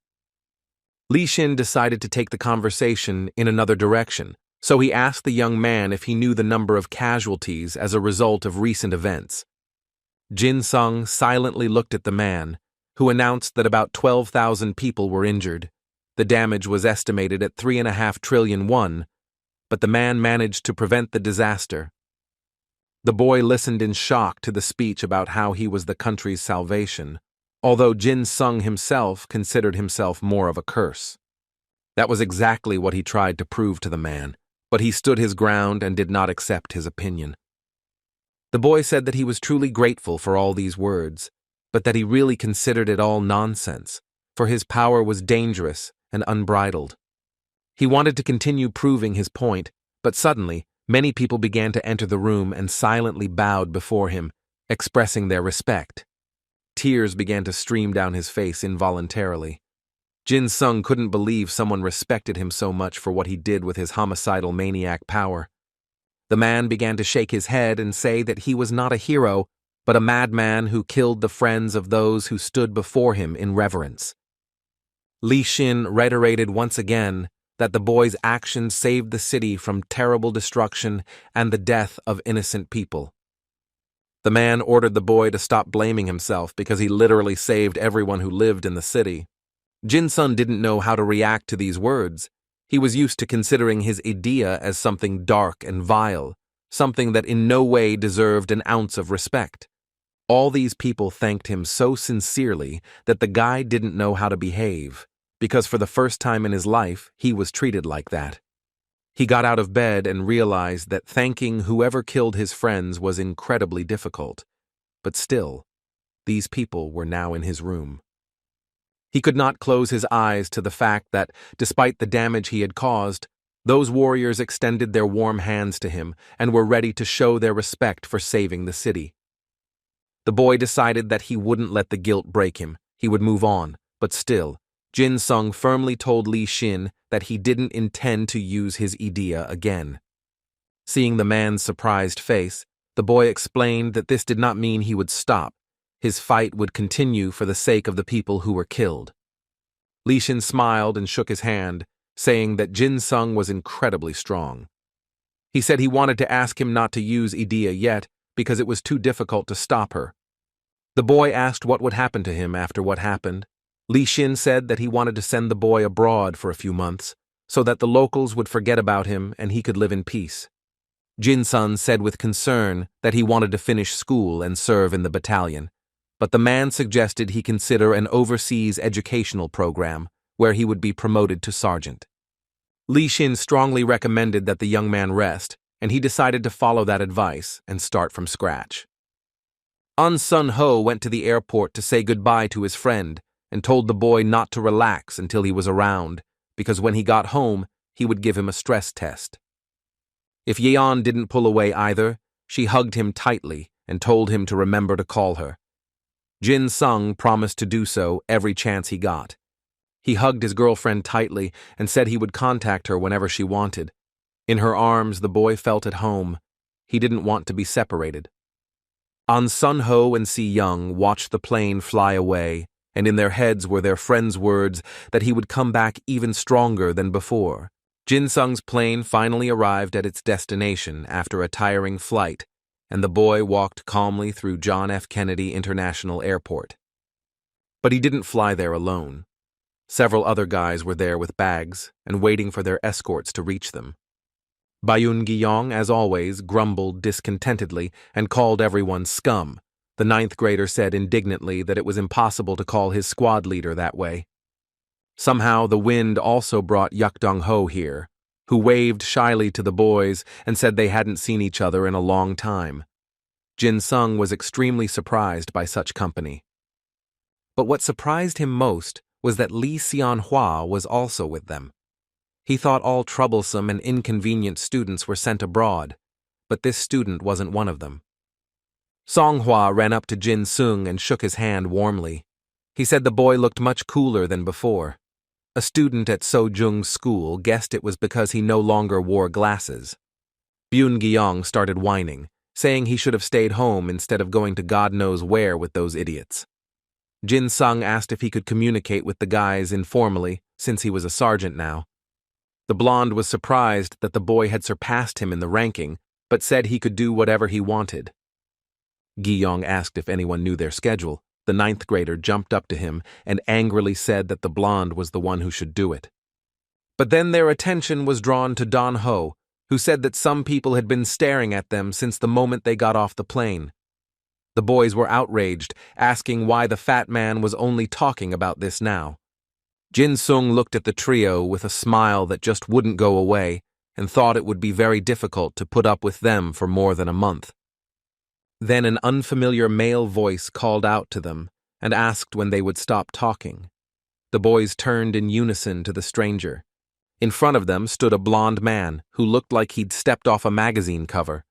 Li Xin decided to take the conversation in another direction, so he asked the young man if he knew the number of casualties as a result of recent events. Jin-sung silently looked at the man, who announced that about 12,000 people were injured. The damage was estimated at 3.5 trillion won, but the man managed to prevent the disaster. The boy listened in shock to the speech about how he was the country's salvation, although Jin-sung himself considered himself more of a curse. That was exactly what he tried to prove to the man, but he stood his ground and did not accept his opinion. The boy said that he was truly grateful for all these words, but that he really considered it all nonsense, for his power was dangerous and unbridled. He wanted to continue proving his point, but suddenly, many people began to enter the room and silently bowed before him, expressing their respect. Tears began to stream down his face involuntarily. Jin-sung couldn't believe someone respected him so much for what he did with his homicidal maniac power. The man began to shake his head and say that he was not a hero, but a madman who killed the friends of those who stood before him in reverence. Li Xin reiterated once again that the boy's actions saved the city from terrible destruction and the death of innocent people. The man ordered the boy to stop blaming himself because he literally saved everyone who lived in the city. Jin-sun didn't know how to react to these words. He was used to considering his idea as something dark and vile, something that in no way deserved an ounce of respect. All these people thanked him so sincerely that the guy didn't know how to behave, because for the first time in his life, he was treated like that. He got out of bed and realized that thanking whoever killed his friends was incredibly difficult. But still, these people were now in his room. He could not close his eyes to the fact that, despite the damage he had caused, those warriors extended their warm hands to him and were ready to show their respect for saving the city. The boy decided that he wouldn't let the guilt break him. He would move on, but still, Jin-sung firmly told Li Xin that he didn't intend to use his idea again. Seeing the man's surprised face, the boy explained that this did not mean he would stop. His fight would continue for the sake of the people who were killed. Li Xin smiled and shook his hand, saying that Jin-sung was incredibly strong. He said he wanted to ask him not to use idea yet because it was too difficult to stop her. The boy asked what would happen to him after what happened. Li Xin said that he wanted to send the boy abroad for a few months, so that the locals would forget about him and he could live in peace. Jin-sun said with concern that he wanted to finish school and serve in the battalion, but the man suggested he consider an overseas educational program where he would be promoted to sergeant. Li Xin strongly recommended that the young man rest, and he decided to follow that advice and start from scratch. Sun-ho went to the airport to say goodbye to his friend and told the boy not to relax until he was around, because when he got home, he would give him a stress test. If Yeon didn't pull away either, she hugged him tightly and told him to remember to call her. Jin-sung promised to do so every chance he got. He hugged his girlfriend tightly and said he would contact her whenever she wanted. In her arms, the boy felt at home. He didn't want to be separated. Sun-ho and Si-young watched the plane fly away, and in their heads were their friend's words that he would come back even stronger than before. Jin-sung's plane finally arrived at its destination after a tiring flight, and the boy walked calmly through John F. Kennedy International Airport. But he didn't fly there alone. Several other guys were there with bags and waiting for their escorts to reach them. Bayun-gyeong, as always, grumbled discontentedly and called everyone scum. The ninth grader said indignantly that it was impossible to call his squad leader that way. Somehow the wind also brought Yuk-dong-ho here, who waved shyly to the boys and said they hadn't seen each other in a long time. Jin Sung was extremely surprised by such company. But what surprised him most was that Seon was also with them. He thought all troublesome and inconvenient students were sent abroad, but this student wasn't one of them. Songhua ran up to Jin Sung and shook his hand warmly. He said the boy looked much cooler than before. A student at Sojung's school guessed it was because he no longer wore glasses. Byun Gyong started whining, saying he should have stayed home instead of going to God knows where with those idiots. Jin Sung asked if he could communicate with the guys informally, since he was a sergeant now. The blonde was surprised that the boy had surpassed him in the ranking, but said he could do whatever he wanted. Gyong asked if anyone knew their schedule. The 9th grader jumped up to him and angrily said that the blonde was the one who should do it. But then their attention was drawn to Don Ho, who said that some people had been staring at them since the moment they got off the plane. The boys were outraged, asking why the fat man was only talking about this now. Jin Sung looked at the trio with a smile that just wouldn't go away and thought it would be very difficult to put up with them for more than a month. Then an unfamiliar male voice called out to them and asked when they would stop talking. The boys turned in unison to the stranger. In front of them stood a blond man who looked like he'd stepped off a magazine cover.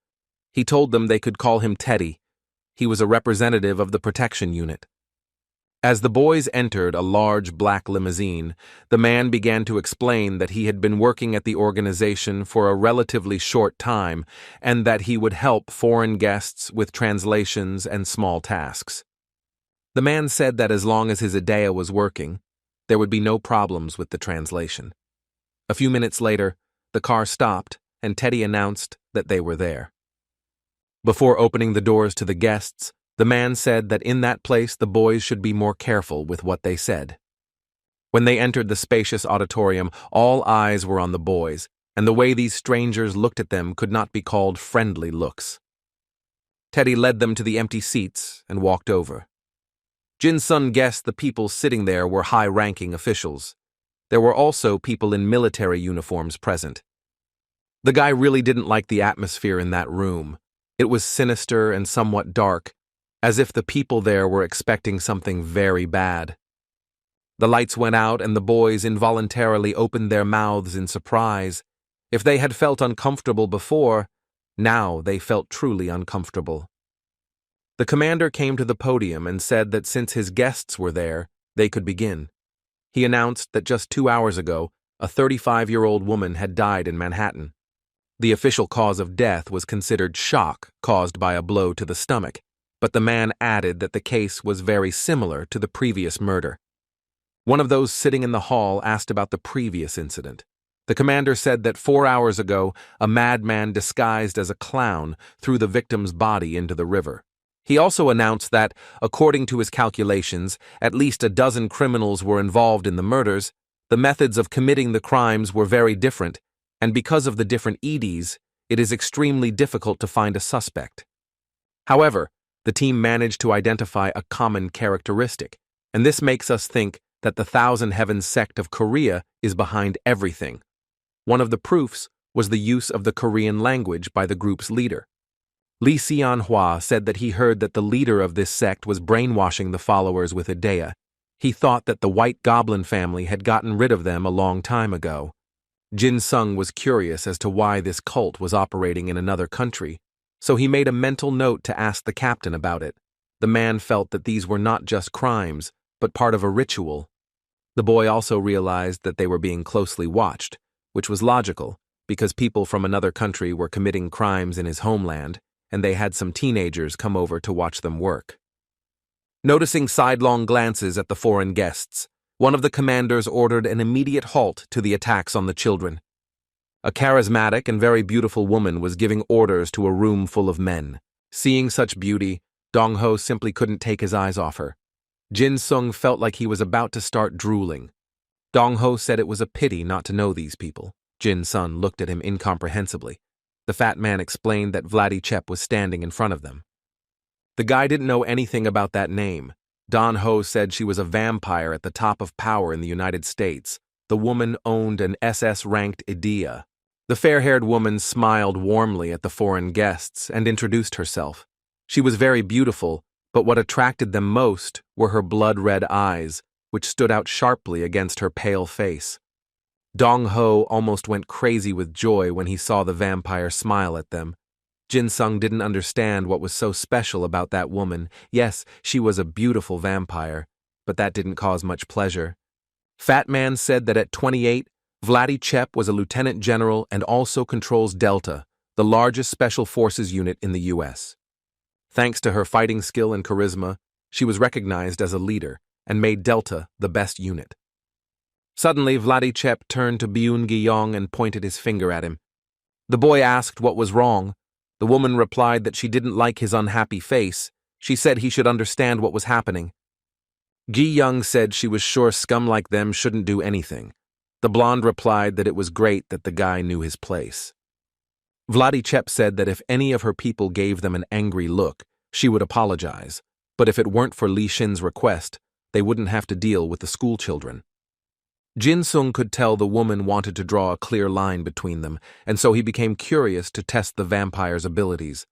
He told them they could call him Teddy. He was a representative of the protection unit. As the boys entered a large black limousine, the man began to explain that he had been working at the organization for a relatively short time and that he would help foreign guests with translations and small tasks. The man said that as long as his idea was working, there would be no problems with the translation. A few minutes later, the car stopped and Teddy announced that they were there. Before opening the doors to the guests, the man said that in that place the boys should be more careful with what they said. When they entered the spacious auditorium, all eyes were on the boys, and the way these strangers looked at them could not be called friendly looks. Teddy led them to the empty seats and walked over. Jin Sung guessed the people sitting there were high-ranking officials. There were also people in military uniforms present. The guy really didn't like the atmosphere in that room. It was sinister and somewhat dark, as if the people there were expecting something very bad. The lights went out and the boys involuntarily opened their mouths in surprise. If they had felt uncomfortable before, now they felt truly uncomfortable. The commander came to the podium and said that since his guests were there, they could begin. He announced that just 2 hours ago, a 35-year-old woman had died in Manhattan. The official cause of death was considered shock caused by a blow to the stomach, but the man added that the case was very similar to the previous murder. One of those sitting in the hall asked about the previous incident. The commander said that 4 hours ago, a madman disguised as a clown threw the victim's body into the river. He also announced that, according to his calculations, at least a dozen criminals were involved in the murders. The methods of committing the crimes were very different, and because of the different EDs, it is extremely difficult to find a suspect. However, the team managed to identify a common characteristic, and this makes us think that the Thousand Heavens sect of Korea is behind everything. One of the proofs was the use of the Korean language by the group's leader. Seon said that he heard that the leader of this sect was brainwashing the followers with idea. He thought that the White Goblin family had gotten rid of them a long time ago. Jin Sung was curious as to why this cult was operating in another country, so he made a mental note to ask the captain about it. The man felt that these were not just crimes, but part of a ritual. The boy also realized that they were being closely watched, which was logical, because people from another country were committing crimes in his homeland, and they had some teenagers come over to watch them work. Noticing sidelong glances at the foreign guests, one of the commanders ordered an immediate halt to the attacks on the children. A charismatic and very beautiful woman was giving orders to a room full of men. Seeing such beauty, Dong Ho simply couldn't take his eyes off her. Jin Sung felt like he was about to start drooling. Dong Ho said it was a pity not to know these people. Jin Sung looked at him incomprehensibly. The fat man explained that Vladichep was standing in front of them. The guy didn't know anything about that name. Don Ho said she was a vampire at the top of power in the United States. The woman owned an SS-ranked idea. The fair-haired woman smiled warmly at the foreign guests and introduced herself. She was very beautiful, but what attracted them most were her blood-red eyes, which stood out sharply against her pale face. Dong-ho almost went crazy with joy when he saw the vampire smile at them. Jin-sung didn't understand what was so special about that woman. Yes, she was a beautiful vampire, but that didn't cause much pleasure. Fat Man said that at 28, Vladdy Chep was a lieutenant general and also controls Delta, the largest special forces unit in the U.S. Thanks to her fighting skill and charisma, she was recognized as a leader and made Delta the best unit. Suddenly, Vladdy Chep turned to Byun-gi and pointed his finger at him. The boy asked what was wrong. The woman replied that she didn't like his unhappy face. She said he should understand what was happening. Gi-young said she was sure scum like them shouldn't do anything. The blonde replied that it was great that the guy knew his place. Vladdy Chep said that if any of her people gave them an angry look, she would apologize, but if it weren't for Li Shin's request, they wouldn't have to deal with the school children. Jin-sung could tell the woman wanted to draw a clear line between them, and so he became curious to test the vampire's abilities.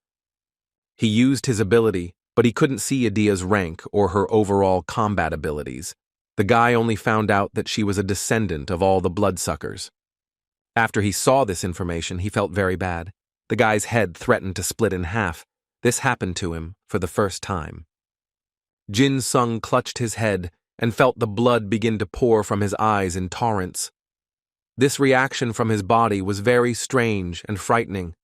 He used his ability, but he couldn't see Idea's rank or her overall combat abilities. The guy only found out that she was a descendant of all the bloodsuckers. After he saw this information, he felt very bad. The guy's head threatened to split in half. This happened to him for the first time. Jin-sung clutched his head and felt the blood begin to pour from his eyes in torrents. This reaction from his body was very strange and frightening.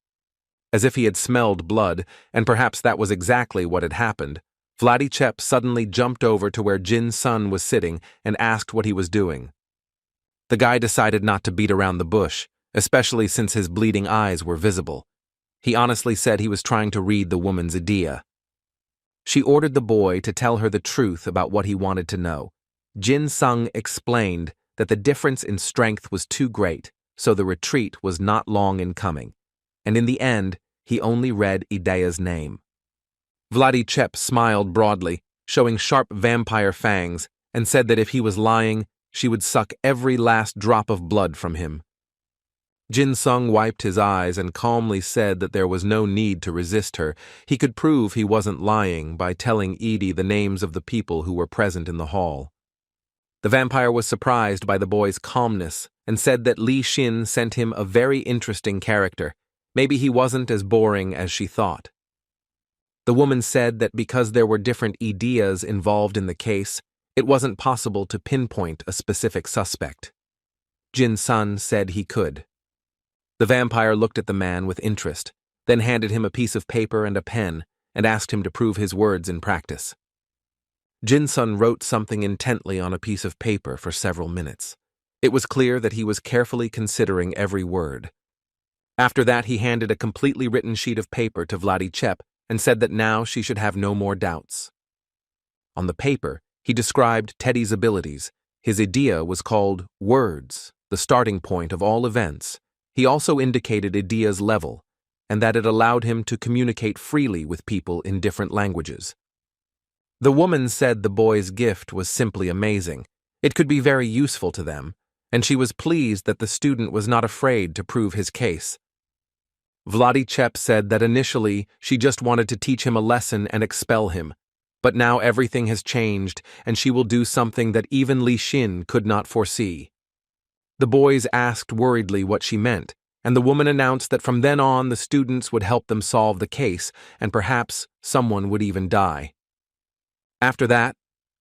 As if he had smelled blood, and perhaps that was exactly what had happened, Vladdy Chep suddenly jumped over to where Jin-sun was sitting and asked what he was doing. The guy decided not to beat around the bush, especially since his bleeding eyes were visible. He honestly said he was trying to read the woman's idea. She ordered the boy to tell her the truth about what he wanted to know. Jin-sung explained that the difference in strength was too great, so the retreat was not long in coming, and in the end, he only read Idea's name. Vladdy Chep smiled broadly, showing sharp vampire fangs, and said that if he was lying, she would suck every last drop of blood from him. Jin-sung wiped his eyes and calmly said that there was no need to resist her. He could prove he wasn't lying by telling Edie the names of the people who were present in the hall. The vampire was surprised by the boy's calmness and said that Li Shin sent him a very interesting character. Maybe he wasn't as boring as she thought. The woman said that because there were different ideas involved in the case, it wasn't possible to pinpoint a specific suspect. Jin-sun said he could. The vampire looked at the man with interest, then handed him a piece of paper and a pen and asked him to prove his words in practice. Jin-sun wrote something intently on a piece of paper for several minutes. It was clear that he was carefully considering every word. After that, he handed a completely written sheet of paper to Vladdy Chep and said that now she should have no more doubts. On the paper, he described Teddy's abilities. His idea was called words, the starting point of all events. He also indicated Idea's level, and that it allowed him to communicate freely with people in different languages. The woman said the boy's gift was simply amazing. It could be very useful to them, and she was pleased that the student was not afraid to prove his case. Vladdy Chep said that initially she just wanted to teach him a lesson and expel him, but now everything has changed and she will do something that even Li Shin could not foresee. The boys asked worriedly what she meant, and the woman announced that from then on the students would help them solve the case, and perhaps someone would even die. After that,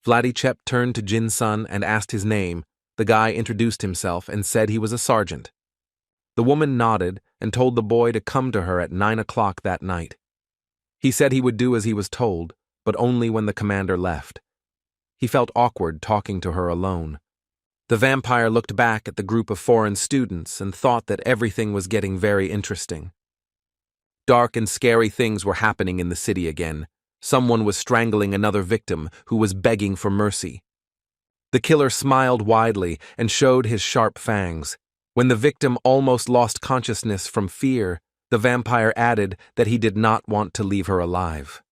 Vladdy Chep turned to Jin-sun and asked his name. The guy introduced himself and said he was a sergeant. The woman nodded and told the boy to come to her at 9 o'clock that night. He said he would do as he was told, but only when the commander left. He felt awkward talking to her alone. The vampire looked back at the group of foreign students and thought that everything was getting very interesting. Dark and scary things were happening in the city again. Someone was strangling another victim who was begging for mercy. The killer smiled widely and showed his sharp fangs. When the victim almost lost consciousness from fear, the vampire added that he did not want to leave her alive.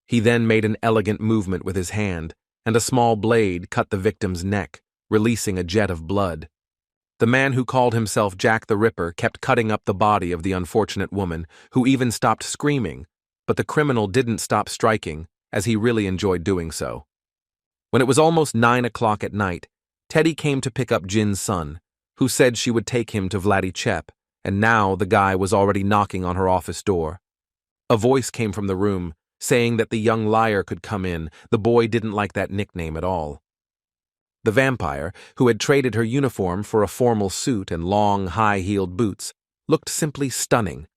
He then made an elegant movement with his hand, and a small blade cut the victim's neck, releasing a jet of blood. The man who called himself Jack the Ripper kept cutting up the body of the unfortunate woman, who even stopped screaming, but the criminal didn't stop striking, as he really enjoyed doing so. When it was almost 9 o'clock at night, Teddy came to pick up Jin's son, who said she would take him to Vladichep, and now the guy was already knocking on her office door. A voice came from the room, saying that the young liar could come in. The boy didn't like that nickname at all. The vampire, who had traded her uniform for a formal suit and long, high-heeled boots, looked simply stunning.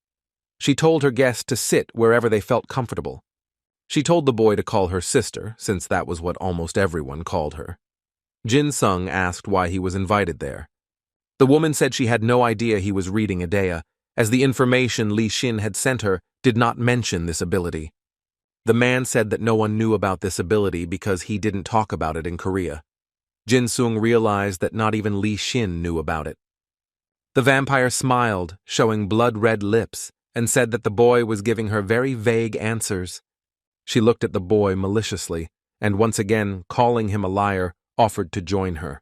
She told her guests to sit wherever they felt comfortable. She told the boy to call her sister, since that was what almost everyone called her. Jin Sung asked why he was invited there. The woman said she had no idea he was reading Idea, as the information Li Xin had sent her did not mention this ability. The man said that no one knew about this ability because he didn't talk about it in Korea. Jin Sung realized that not even Li Xin knew about it. The vampire smiled, showing blood-red lips, and said that the boy was giving her very vague answers. She looked at the boy maliciously, and once again, calling him a liar, offered to join her.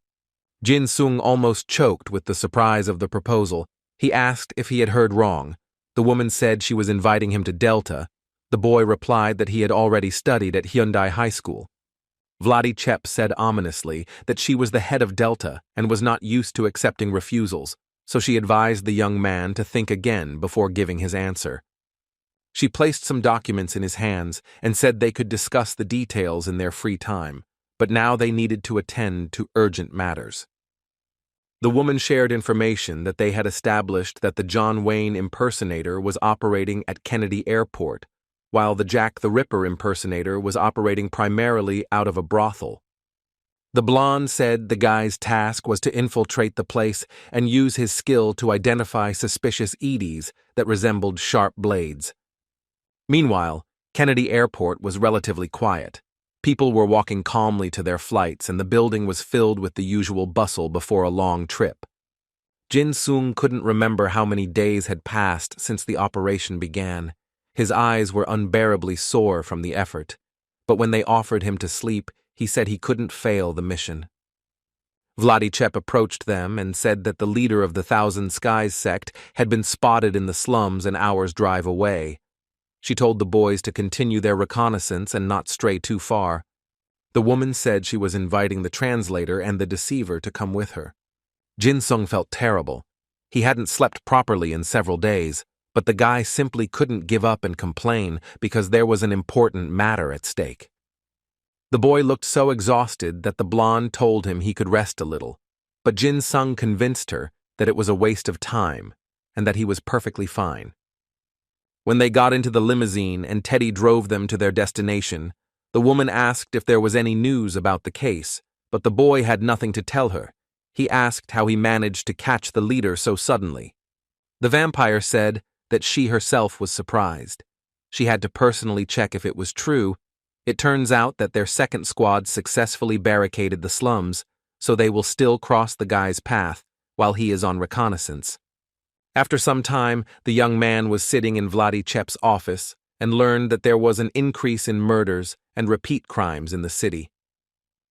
Jin Sung almost choked with the surprise of the proposal. He asked if he had heard wrong. The woman said she was inviting him to Delta. The boy replied that he had already studied at Hyundai High School. Vladichep said ominously that she was the head of Delta and was not used to accepting refusals, so she advised the young man to think again before giving his answer. She placed some documents in his hands and said they could discuss the details in their free time, but now they needed to attend to urgent matters. The woman shared information that they had established that the John Wayne impersonator was operating at Kennedy Airport, while the Jack the Ripper impersonator was operating primarily out of a brothel. The blonde said the guy's task was to infiltrate the place and use his skill to identify suspicious EDs that resembled sharp blades. Meanwhile, Kennedy Airport was relatively quiet. People were walking calmly to their flights, and the building was filled with the usual bustle before a long trip. Jin Sung couldn't remember how many days had passed since the operation began. His eyes were unbearably sore from the effort, but when they offered him to sleep, he said he couldn't fail the mission. Vladichep approached them and said that the leader of the Thousand Skies sect had been spotted in the slums an hour's drive away. She told the boys to continue their reconnaissance and not stray too far. The woman said she was inviting the translator and the deceiver to come with her. Jin Sung felt terrible. He hadn't slept properly in several days, but the guy simply couldn't give up and complain because there was an important matter at stake. The boy looked so exhausted that the blonde told him he could rest a little, but Jin Sung convinced her that it was a waste of time and that he was perfectly fine. When they got into the limousine and Teddy drove them to their destination, the woman asked if there was any news about the case, but the boy had nothing to tell her. He asked how he managed to catch the leader so suddenly. The vampire said that she herself was surprised. She had to personally check if it was true. It turns out that their second squad successfully barricaded the slums, so they will still cross the guy's path while he is on reconnaissance. After some time, the young man was sitting in Vladichep's office and learned that there was an increase in murders and repeat crimes in the city.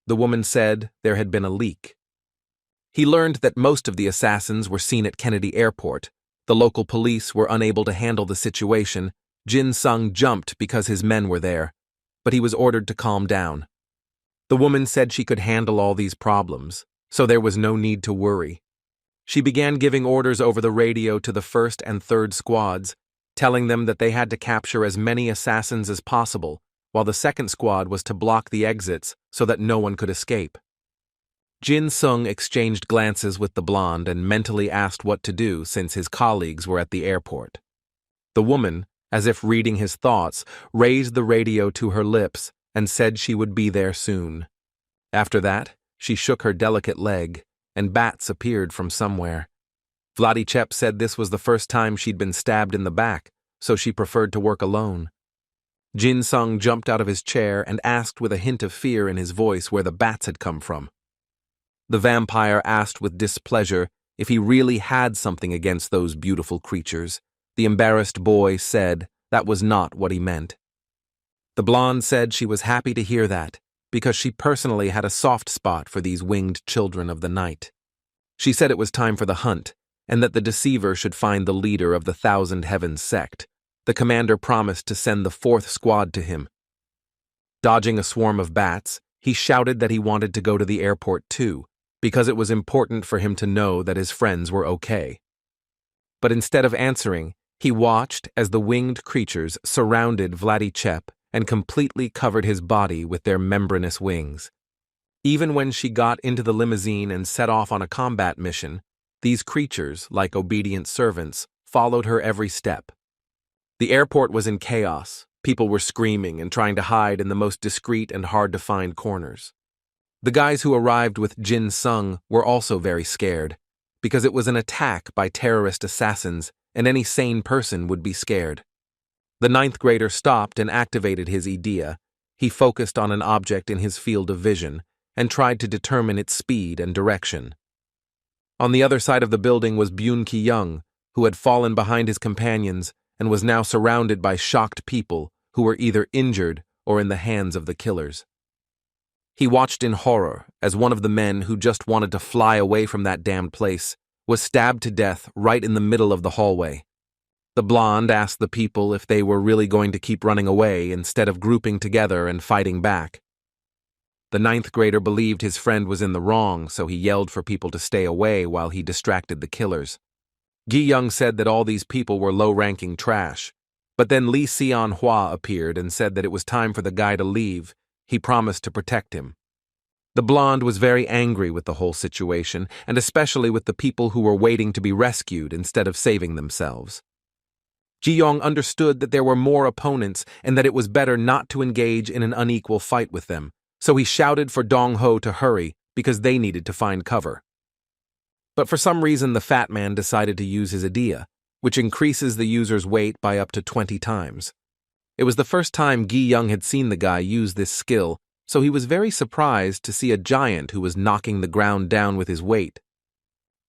The woman said there had been a leak. He learned that most of the assassins were seen at Kennedy Airport. The local police were unable to handle the situation. Jin Sung jumped because his men were there, but he was ordered to calm down. The woman said she could handle all these problems, so there was no need to worry. She began giving orders over the radio to the first and third squads, telling them that they had to capture as many assassins as possible, while the second squad was to block the exits so that no one could escape. Jin Sung exchanged glances with the blonde and mentally asked what to do since his colleagues were at the airport. The woman, as if reading his thoughts, raised the radio to her lips and said she would be there soon. After that, she shook her delicate leg, and bats appeared from somewhere. Vladichep said this was the first time she'd been stabbed in the back, so she preferred to work alone. Jin Sung jumped out of his chair and asked with a hint of fear in his voice where the bats had come from. The vampire asked with displeasure if he really had something against those beautiful creatures. The embarrassed boy said that was not what he meant. The blonde said she was happy to hear that, because she personally had a soft spot for these winged children of the night. She said it was time for the hunt, and that the deceiver should find the leader of the Thousand Heavens sect. the commander promised to send the fourth squad to him. Dodging a swarm of bats, he shouted that he wanted to go to the airport too, because it was important for him to know that his friends were okay. But instead of answering, he watched as the winged creatures surrounded Vladichep and completely covered his body with their membranous wings. Even when she got into the limousine and set off on a combat mission, these creatures, like obedient servants, followed her every step. The airport was in chaos. People were screaming and trying to hide in the most discreet and hard-to-find corners. The guys who arrived with Jin Sung were also very scared, because it was an attack by terrorist assassins, and any sane person would be scared. The ninth grader stopped and activated his idea. He focused on an object in his field of vision and tried to determine its speed and direction. On the other side of the building was Byun Ki-young, who had fallen behind his companions and was now surrounded by shocked people who were either injured or in the hands of the killers. He watched in horror as one of the men who just wanted to fly away from that damned place was stabbed to death right in the middle of the hallway. The blonde asked the people if they were really going to keep running away instead of grouping together and fighting back. The ninth grader believed his friend was in the wrong, so he yelled for people to stay away while he distracted the killers. Gi-young said that all these people were low-ranking trash, but then Lee Seon-hwa appeared and said that it was time for the guy to leave. He promised to protect him. The blonde was very angry with the whole situation, and especially with the people who were waiting to be rescued instead of saving themselves. Ji-young understood that there were more opponents and that it was better not to engage in an unequal fight with them, so he shouted for Dong-ho to hurry because they needed to find cover. But for some reason the fat man decided to use his idea, which increases the user's weight by up to 20 times. It was the first time Gi-young had seen the guy use this skill, so he was very surprised to see a giant who was knocking the ground down with his weight.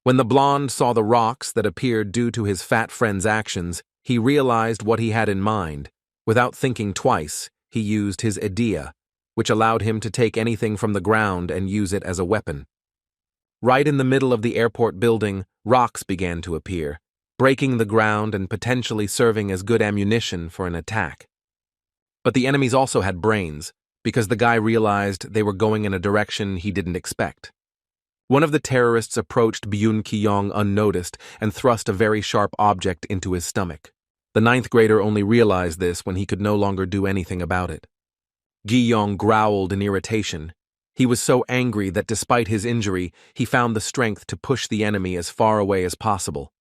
When the blonde saw the rocks that appeared due to his fat friend's actions, he realized what he had in mind. Without thinking twice, he used his idea, which allowed him to take anything from the ground and use it as a weapon. Right in the middle of the airport building, rocks began to appear, breaking the ground and potentially serving as good ammunition for an attack. But the enemies also had brains, because the guy realized they were going in a direction he didn't expect. One of the terrorists approached Byun Ki-young unnoticed and thrust a very sharp object into his stomach. The ninth grader only realized this when he could no longer do anything about it. Gi-young growled in irritation. He was so angry that despite his injury, he found the strength to push the enemy as far away as possible.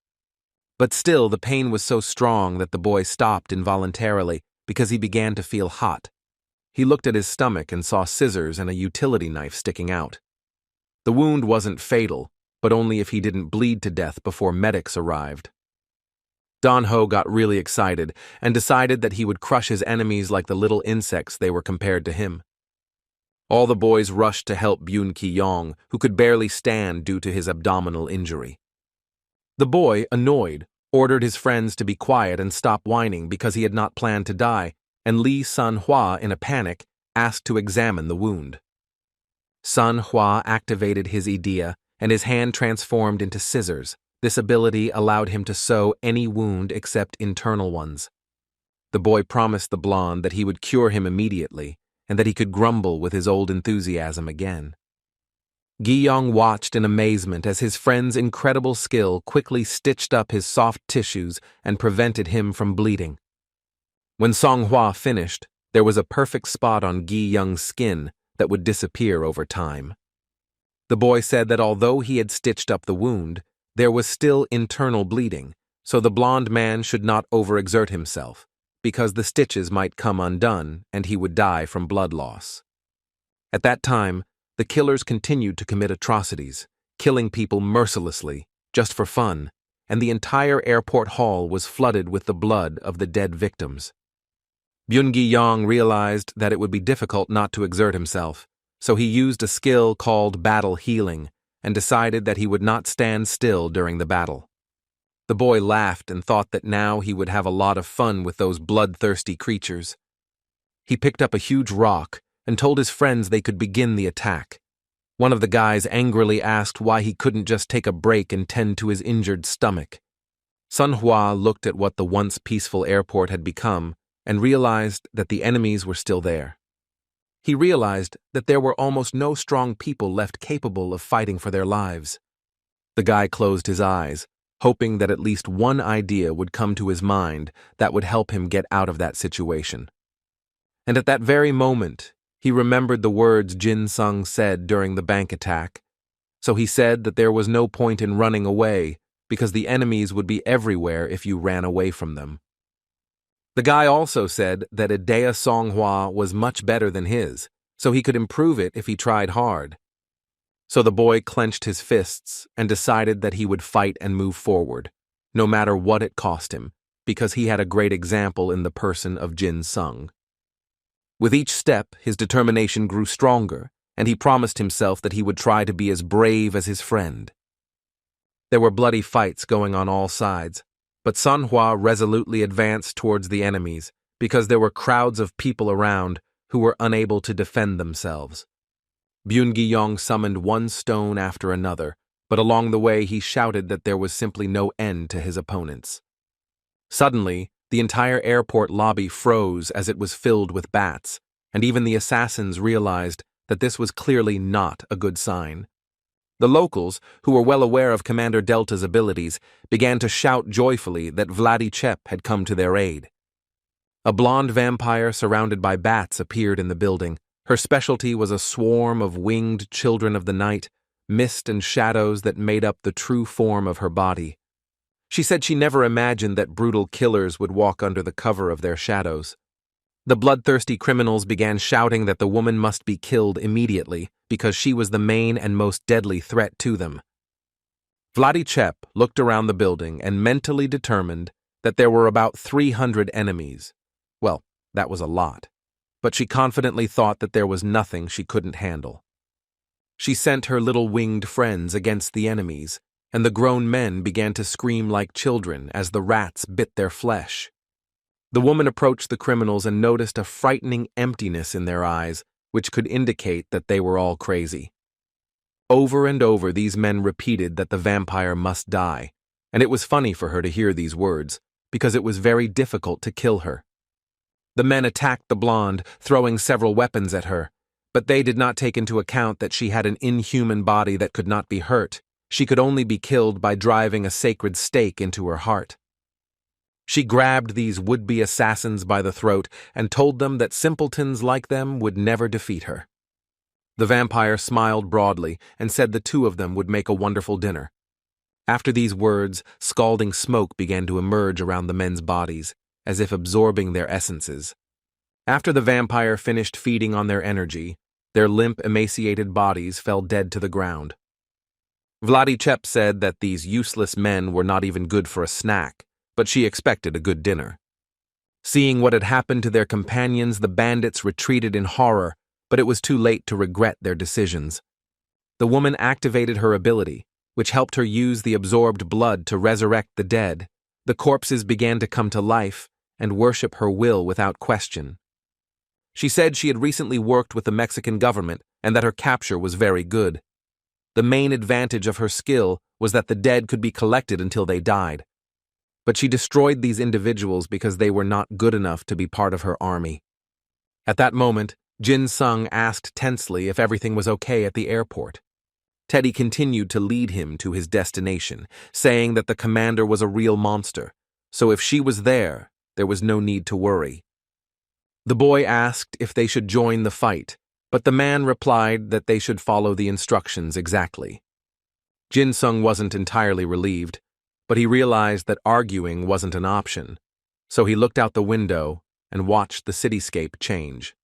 But still, the pain was so strong that the boy stopped involuntarily because he began to feel hot. He looked at his stomach and saw scissors and a utility knife sticking out. The wound wasn't fatal, but only if he didn't bleed to death before medics arrived. Dong-ho got really excited and decided that he would crush his enemies like the little insects they were compared to him. All the boys rushed to help Byun Ki-young, who could barely stand due to his abdominal injury. The boy, annoyed, ordered his friends to be quiet and stop whining because he had not planned to die, and Lee Sun-hwa, in a panic, asked to examine the wound. Sun-hwa activated his idea, and his hand transformed into scissors. This ability allowed him to sew any wound except internal ones. The boy promised the blonde that he would cure him immediately, and that he could grumble with his old enthusiasm again. Gi-young watched in amazement as his friend's incredible skill quickly stitched up his soft tissues and prevented him from bleeding. When Song-hwa finished, there was a perfect spot on Gi-young's skin that would disappear over time. The boy said that although he had stitched up the wound, there was still internal bleeding, so the blonde man should not overexert himself, because the stitches might come undone and he would die from blood loss. At that time, the killers continued to commit atrocities, killing people mercilessly, just for fun, and the entire airport hall was flooded with the blood of the dead victims. Byun Ki-young realized that it would be difficult not to exert himself, so he used a skill called battle healing and decided that he would not stand still during the battle. The boy laughed and thought that now he would have a lot of fun with those bloodthirsty creatures. He picked up a huge rock and told his friends they could begin the attack. One of the guys angrily asked why he couldn't just take a break and tend to his injured stomach. Sun Hua looked at what the once peaceful airport had become and realized that the enemies were still there. He realized that there were almost no strong people left capable of fighting for their lives. The guy closed his eyes, hoping that at least one idea would come to his mind that would help him get out of that situation. And at that very moment, he remembered the words Jin Sung said during the bank attack. So he said that there was no point in running away because the enemies would be everywhere if you ran away from them. The guy also said that Idea Songhua was much better than his, so he could improve it if he tried hard. So the boy clenched his fists and decided that he would fight and move forward, no matter what it cost him, because he had a great example in the person of Jin Sung. With each step, his determination grew stronger, and he promised himself that he would try to be as brave as his friend. There were bloody fights going on all sides, but Sun Hua resolutely advanced towards the enemies because there were crowds of people around who were unable to defend themselves. Byun-gi-yong summoned one stone after another, but along the way he shouted that there was simply no end to his opponents. Suddenly, the entire airport lobby froze as it was filled with bats, and even the assassins realized that this was clearly not a good sign. The locals, who were well aware of Commander Delta's abilities, began to shout joyfully that Vladichep had come to their aid. A blonde vampire surrounded by bats appeared in the building. Her specialty was a swarm of winged children of the night, mist and shadows that made up the true form of her body. She said she never imagined that brutal killers would walk under the cover of their shadows. The bloodthirsty criminals began shouting that the woman must be killed immediately because she was the main and most deadly threat to them. Vladichep looked around the building and mentally determined that there were about 300 enemies. Well, that was a lot, but she confidently thought that there was nothing she couldn't handle. She sent her little winged friends against the enemies, and the grown men began to scream like children as the rats bit their flesh. The woman approached the criminals and noticed a frightening emptiness in their eyes, which could indicate that they were all crazy. Over and over these men repeated that the vampire must die, and it was funny for her to hear these words, because it was very difficult to kill her. The men attacked the blonde, throwing several weapons at her, but they did not take into account that she had an inhuman body that could not be hurt. She could only be killed by driving a sacred stake into her heart. She grabbed these would-be assassins by the throat and told them that simpletons like them would never defeat her. The vampire smiled broadly and said the two of them would make a wonderful dinner. After these words, scalding smoke began to emerge around the men's bodies, as if absorbing their essences. After the vampire finished feeding on their energy, their limp, emaciated bodies fell dead to the ground. Vladichep said that these useless men were not even good for a snack, but she expected a good dinner. Seeing what had happened to their companions, the bandits retreated in horror, but it was too late to regret their decisions. The woman activated her ability, which helped her use the absorbed blood to resurrect the dead. The corpses began to come to life and worship her will without question. She said she had recently worked with the Mexican government and that her capture was very good. The main advantage of her skill was that the dead could be collected until they died. But she destroyed these individuals because they were not good enough to be part of her army. At that moment, Jin Sung asked tensely if everything was okay at the airport. Teddy continued to lead him to his destination, saying that the commander was a real monster, so if she was there was no need to worry. The boy asked if they should join the fight, but the man replied that they should follow the instructions exactly. Jin Sung wasn't entirely relieved, but he realized that arguing wasn't an option, so he looked out the window and watched the cityscape change.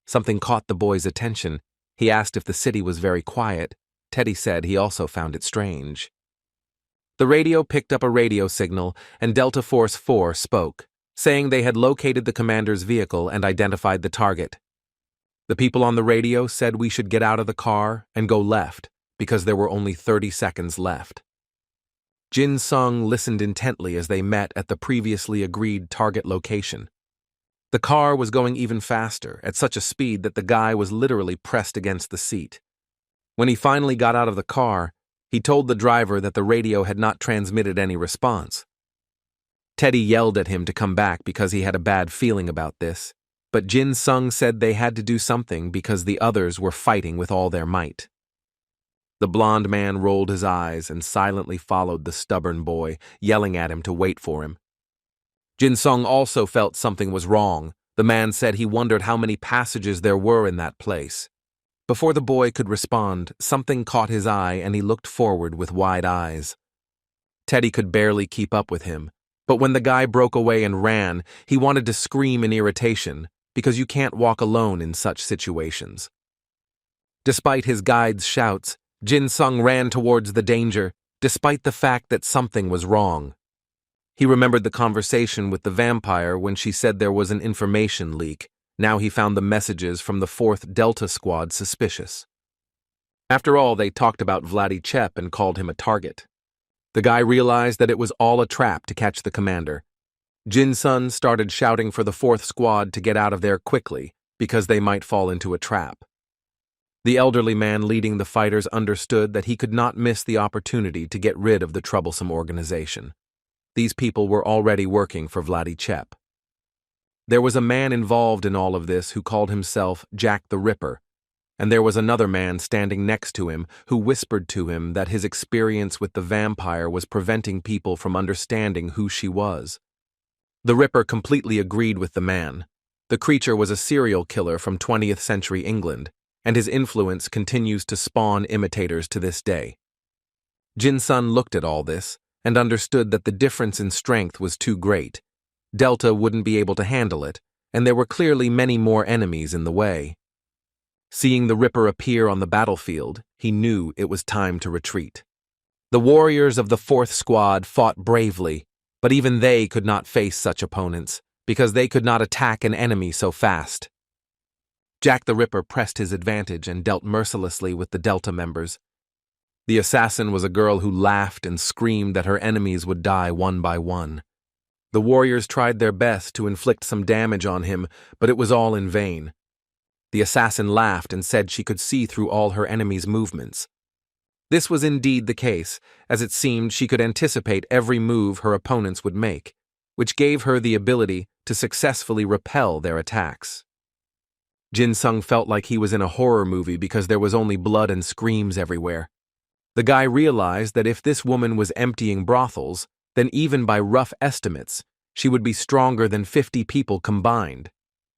Something caught the boy's attention. He asked if the city was very quiet. Teddy said he also found it strange. The radio picked up a radio signal, and Delta Force 4 spoke, saying they had located the commander's vehicle and identified the target. The people on the radio said we should get out of the car and go left, because there were only 30 seconds left. Jin Sung listened intently as they met at the previously agreed target location. The car was going even faster, at such a speed that the guy was literally pressed against the seat. When he finally got out of the car, He told the driver that the radio had not transmitted any response. Teddy yelled at him to come back because he had a bad feeling about this, but Jin Sung said they had to do something because the others were fighting with all their might. The blond man rolled his eyes and silently followed the stubborn boy, yelling at him to wait for him. Jin Sung also felt something was wrong. The man said he wondered how many passages there were in that place. Before the boy could respond, something caught his eye and he looked forward with wide eyes. Teddy could barely keep up with him, but when the guy broke away and ran, he wanted to scream in irritation, because you can't walk alone in such situations. Despite his guide's shouts, Jin Sung ran towards the danger, despite the fact that something was wrong. He remembered the conversation with the vampire when she said there was an information leak. Now he found the messages from the 4th Delta Squad suspicious. After all, they talked about Vladdy Chep and called him a target. The guy realized that it was all a trap to catch the commander. Jin Sung started shouting for the 4th Squad to get out of there quickly, because they might fall into a trap. The elderly man leading the fighters understood that he could not miss the opportunity to get rid of the troublesome organization. These people were already working for Vladdy Chep. There was a man involved in all of this who called himself Jack the Ripper, and there was another man standing next to him who whispered to him that his experience with the vampire was preventing people from understanding who she was. The Ripper completely agreed with the man. The creature was a serial killer from 20th century England, and his influence continues to spawn imitators to this day. Jin Sung looked at all this and understood that the difference in strength was too great. Delta wouldn't be able to handle it, and there were clearly many more enemies in the way. Seeing the Ripper appear on the battlefield, he knew it was time to retreat. The warriors of the 4th Squad fought bravely, but even they could not face such opponents, because they could not attack an enemy so fast. Jack the Ripper pressed his advantage and dealt mercilessly with the Delta members. The assassin was a girl who laughed and screamed that her enemies would die one by one. The warriors tried their best to inflict some damage on him, but it was all in vain. The assassin laughed and said she could see through all her enemies' movements. This was indeed the case, as it seemed she could anticipate every move her opponents would make, which gave her the ability to successfully repel their attacks. Jin Sung felt like he was in a horror movie because there was only blood and screams everywhere. The guy realized that if this woman was emptying brothels, then even by rough estimates, she would be stronger than 50 people combined,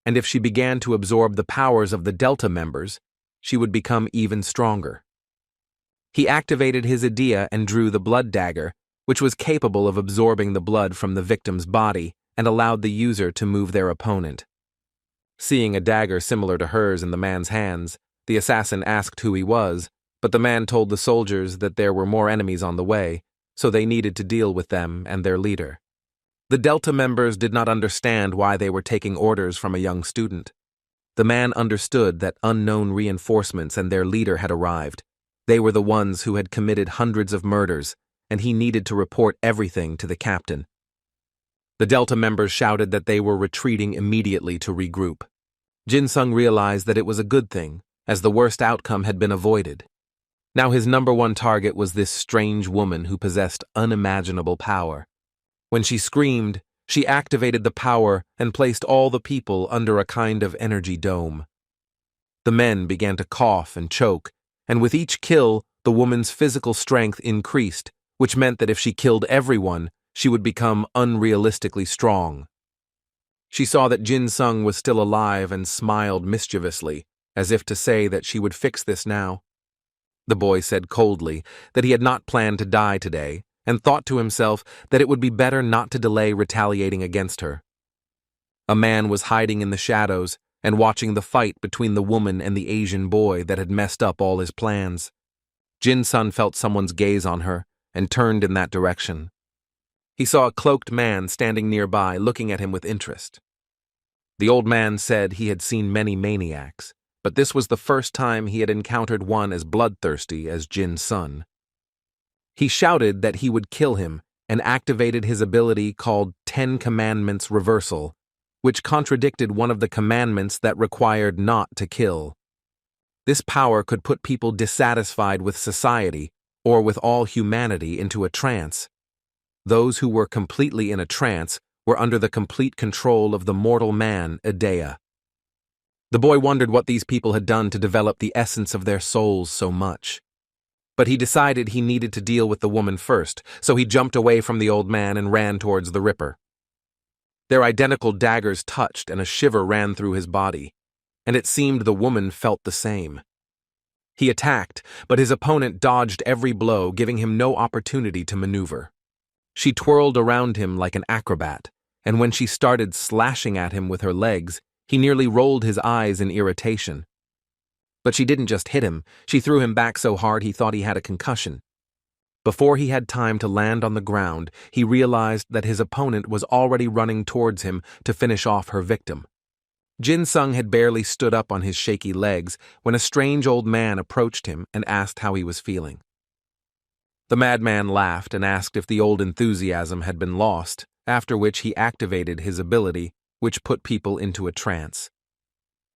and if she began to absorb the powers of the Delta members, she would become even stronger. He activated his idea and drew the blood dagger, which was capable of absorbing the blood from the victim's body and allowed the user to move their opponent. Seeing a dagger similar to hers in the man's hands, the assassin asked who he was, but the man told the soldiers that there were more enemies on the way, so they needed to deal with them and their leader. The Delta members did not understand why they were taking orders from a young student. The man understood that unknown reinforcements and their leader had arrived. They were the ones who had committed hundreds of murders, and he needed to report everything to the captain. The Delta members shouted that they were retreating immediately to regroup. Jin Sung realized that it was a good thing, as the worst outcome had been avoided. Now his #1 target was this strange woman who possessed unimaginable power. When she screamed, she activated the power and placed all the people under a kind of energy dome. The men began to cough and choke, and with each kill, the woman's physical strength increased, which meant that if she killed everyone, she would become unrealistically strong. She saw that Jin Sung was still alive and smiled mischievously, as if to say that she would fix this now. The boy said coldly that he had not planned to die today, and thought to himself that it would be better not to delay retaliating against her. A man was hiding in the shadows and watching the fight between the woman and the Asian boy that had messed up all his plans. Jin Sung felt someone's gaze on her and turned in that direction. He saw a cloaked man standing nearby looking at him with interest. The old man said he had seen many maniacs, but this was the first time he had encountered one as bloodthirsty as Jin Sung. He shouted that he would kill him and activated his ability called 10 Commandments Reversal, which contradicted one of the commandments that required not to kill. This power could put people dissatisfied with society, or with all humanity into a trance. Those who were completely in a trance were under the complete control of the mortal man, Idea. The boy wondered what these people had done to develop the essence of their souls so much. But he decided he needed to deal with the woman first, so he jumped away from the old man and ran towards the Ripper. Their identical daggers touched and a shiver ran through his body, and it seemed the woman felt the same. He attacked, but his opponent dodged every blow, giving him no opportunity to maneuver. She twirled around him like an acrobat, and when she started slashing at him with her legs, he nearly rolled his eyes in irritation. But she didn't just hit him, she threw him back so hard he thought he had a concussion. Before he had time to land on the ground, he realized that his opponent was already running towards him to finish off her victim. Jin-sung had barely stood up on his shaky legs when a strange old man approached him and asked how he was feeling. The madman laughed and asked if the old enthusiasm had been lost, after which he activated his ability, which put people into a trance.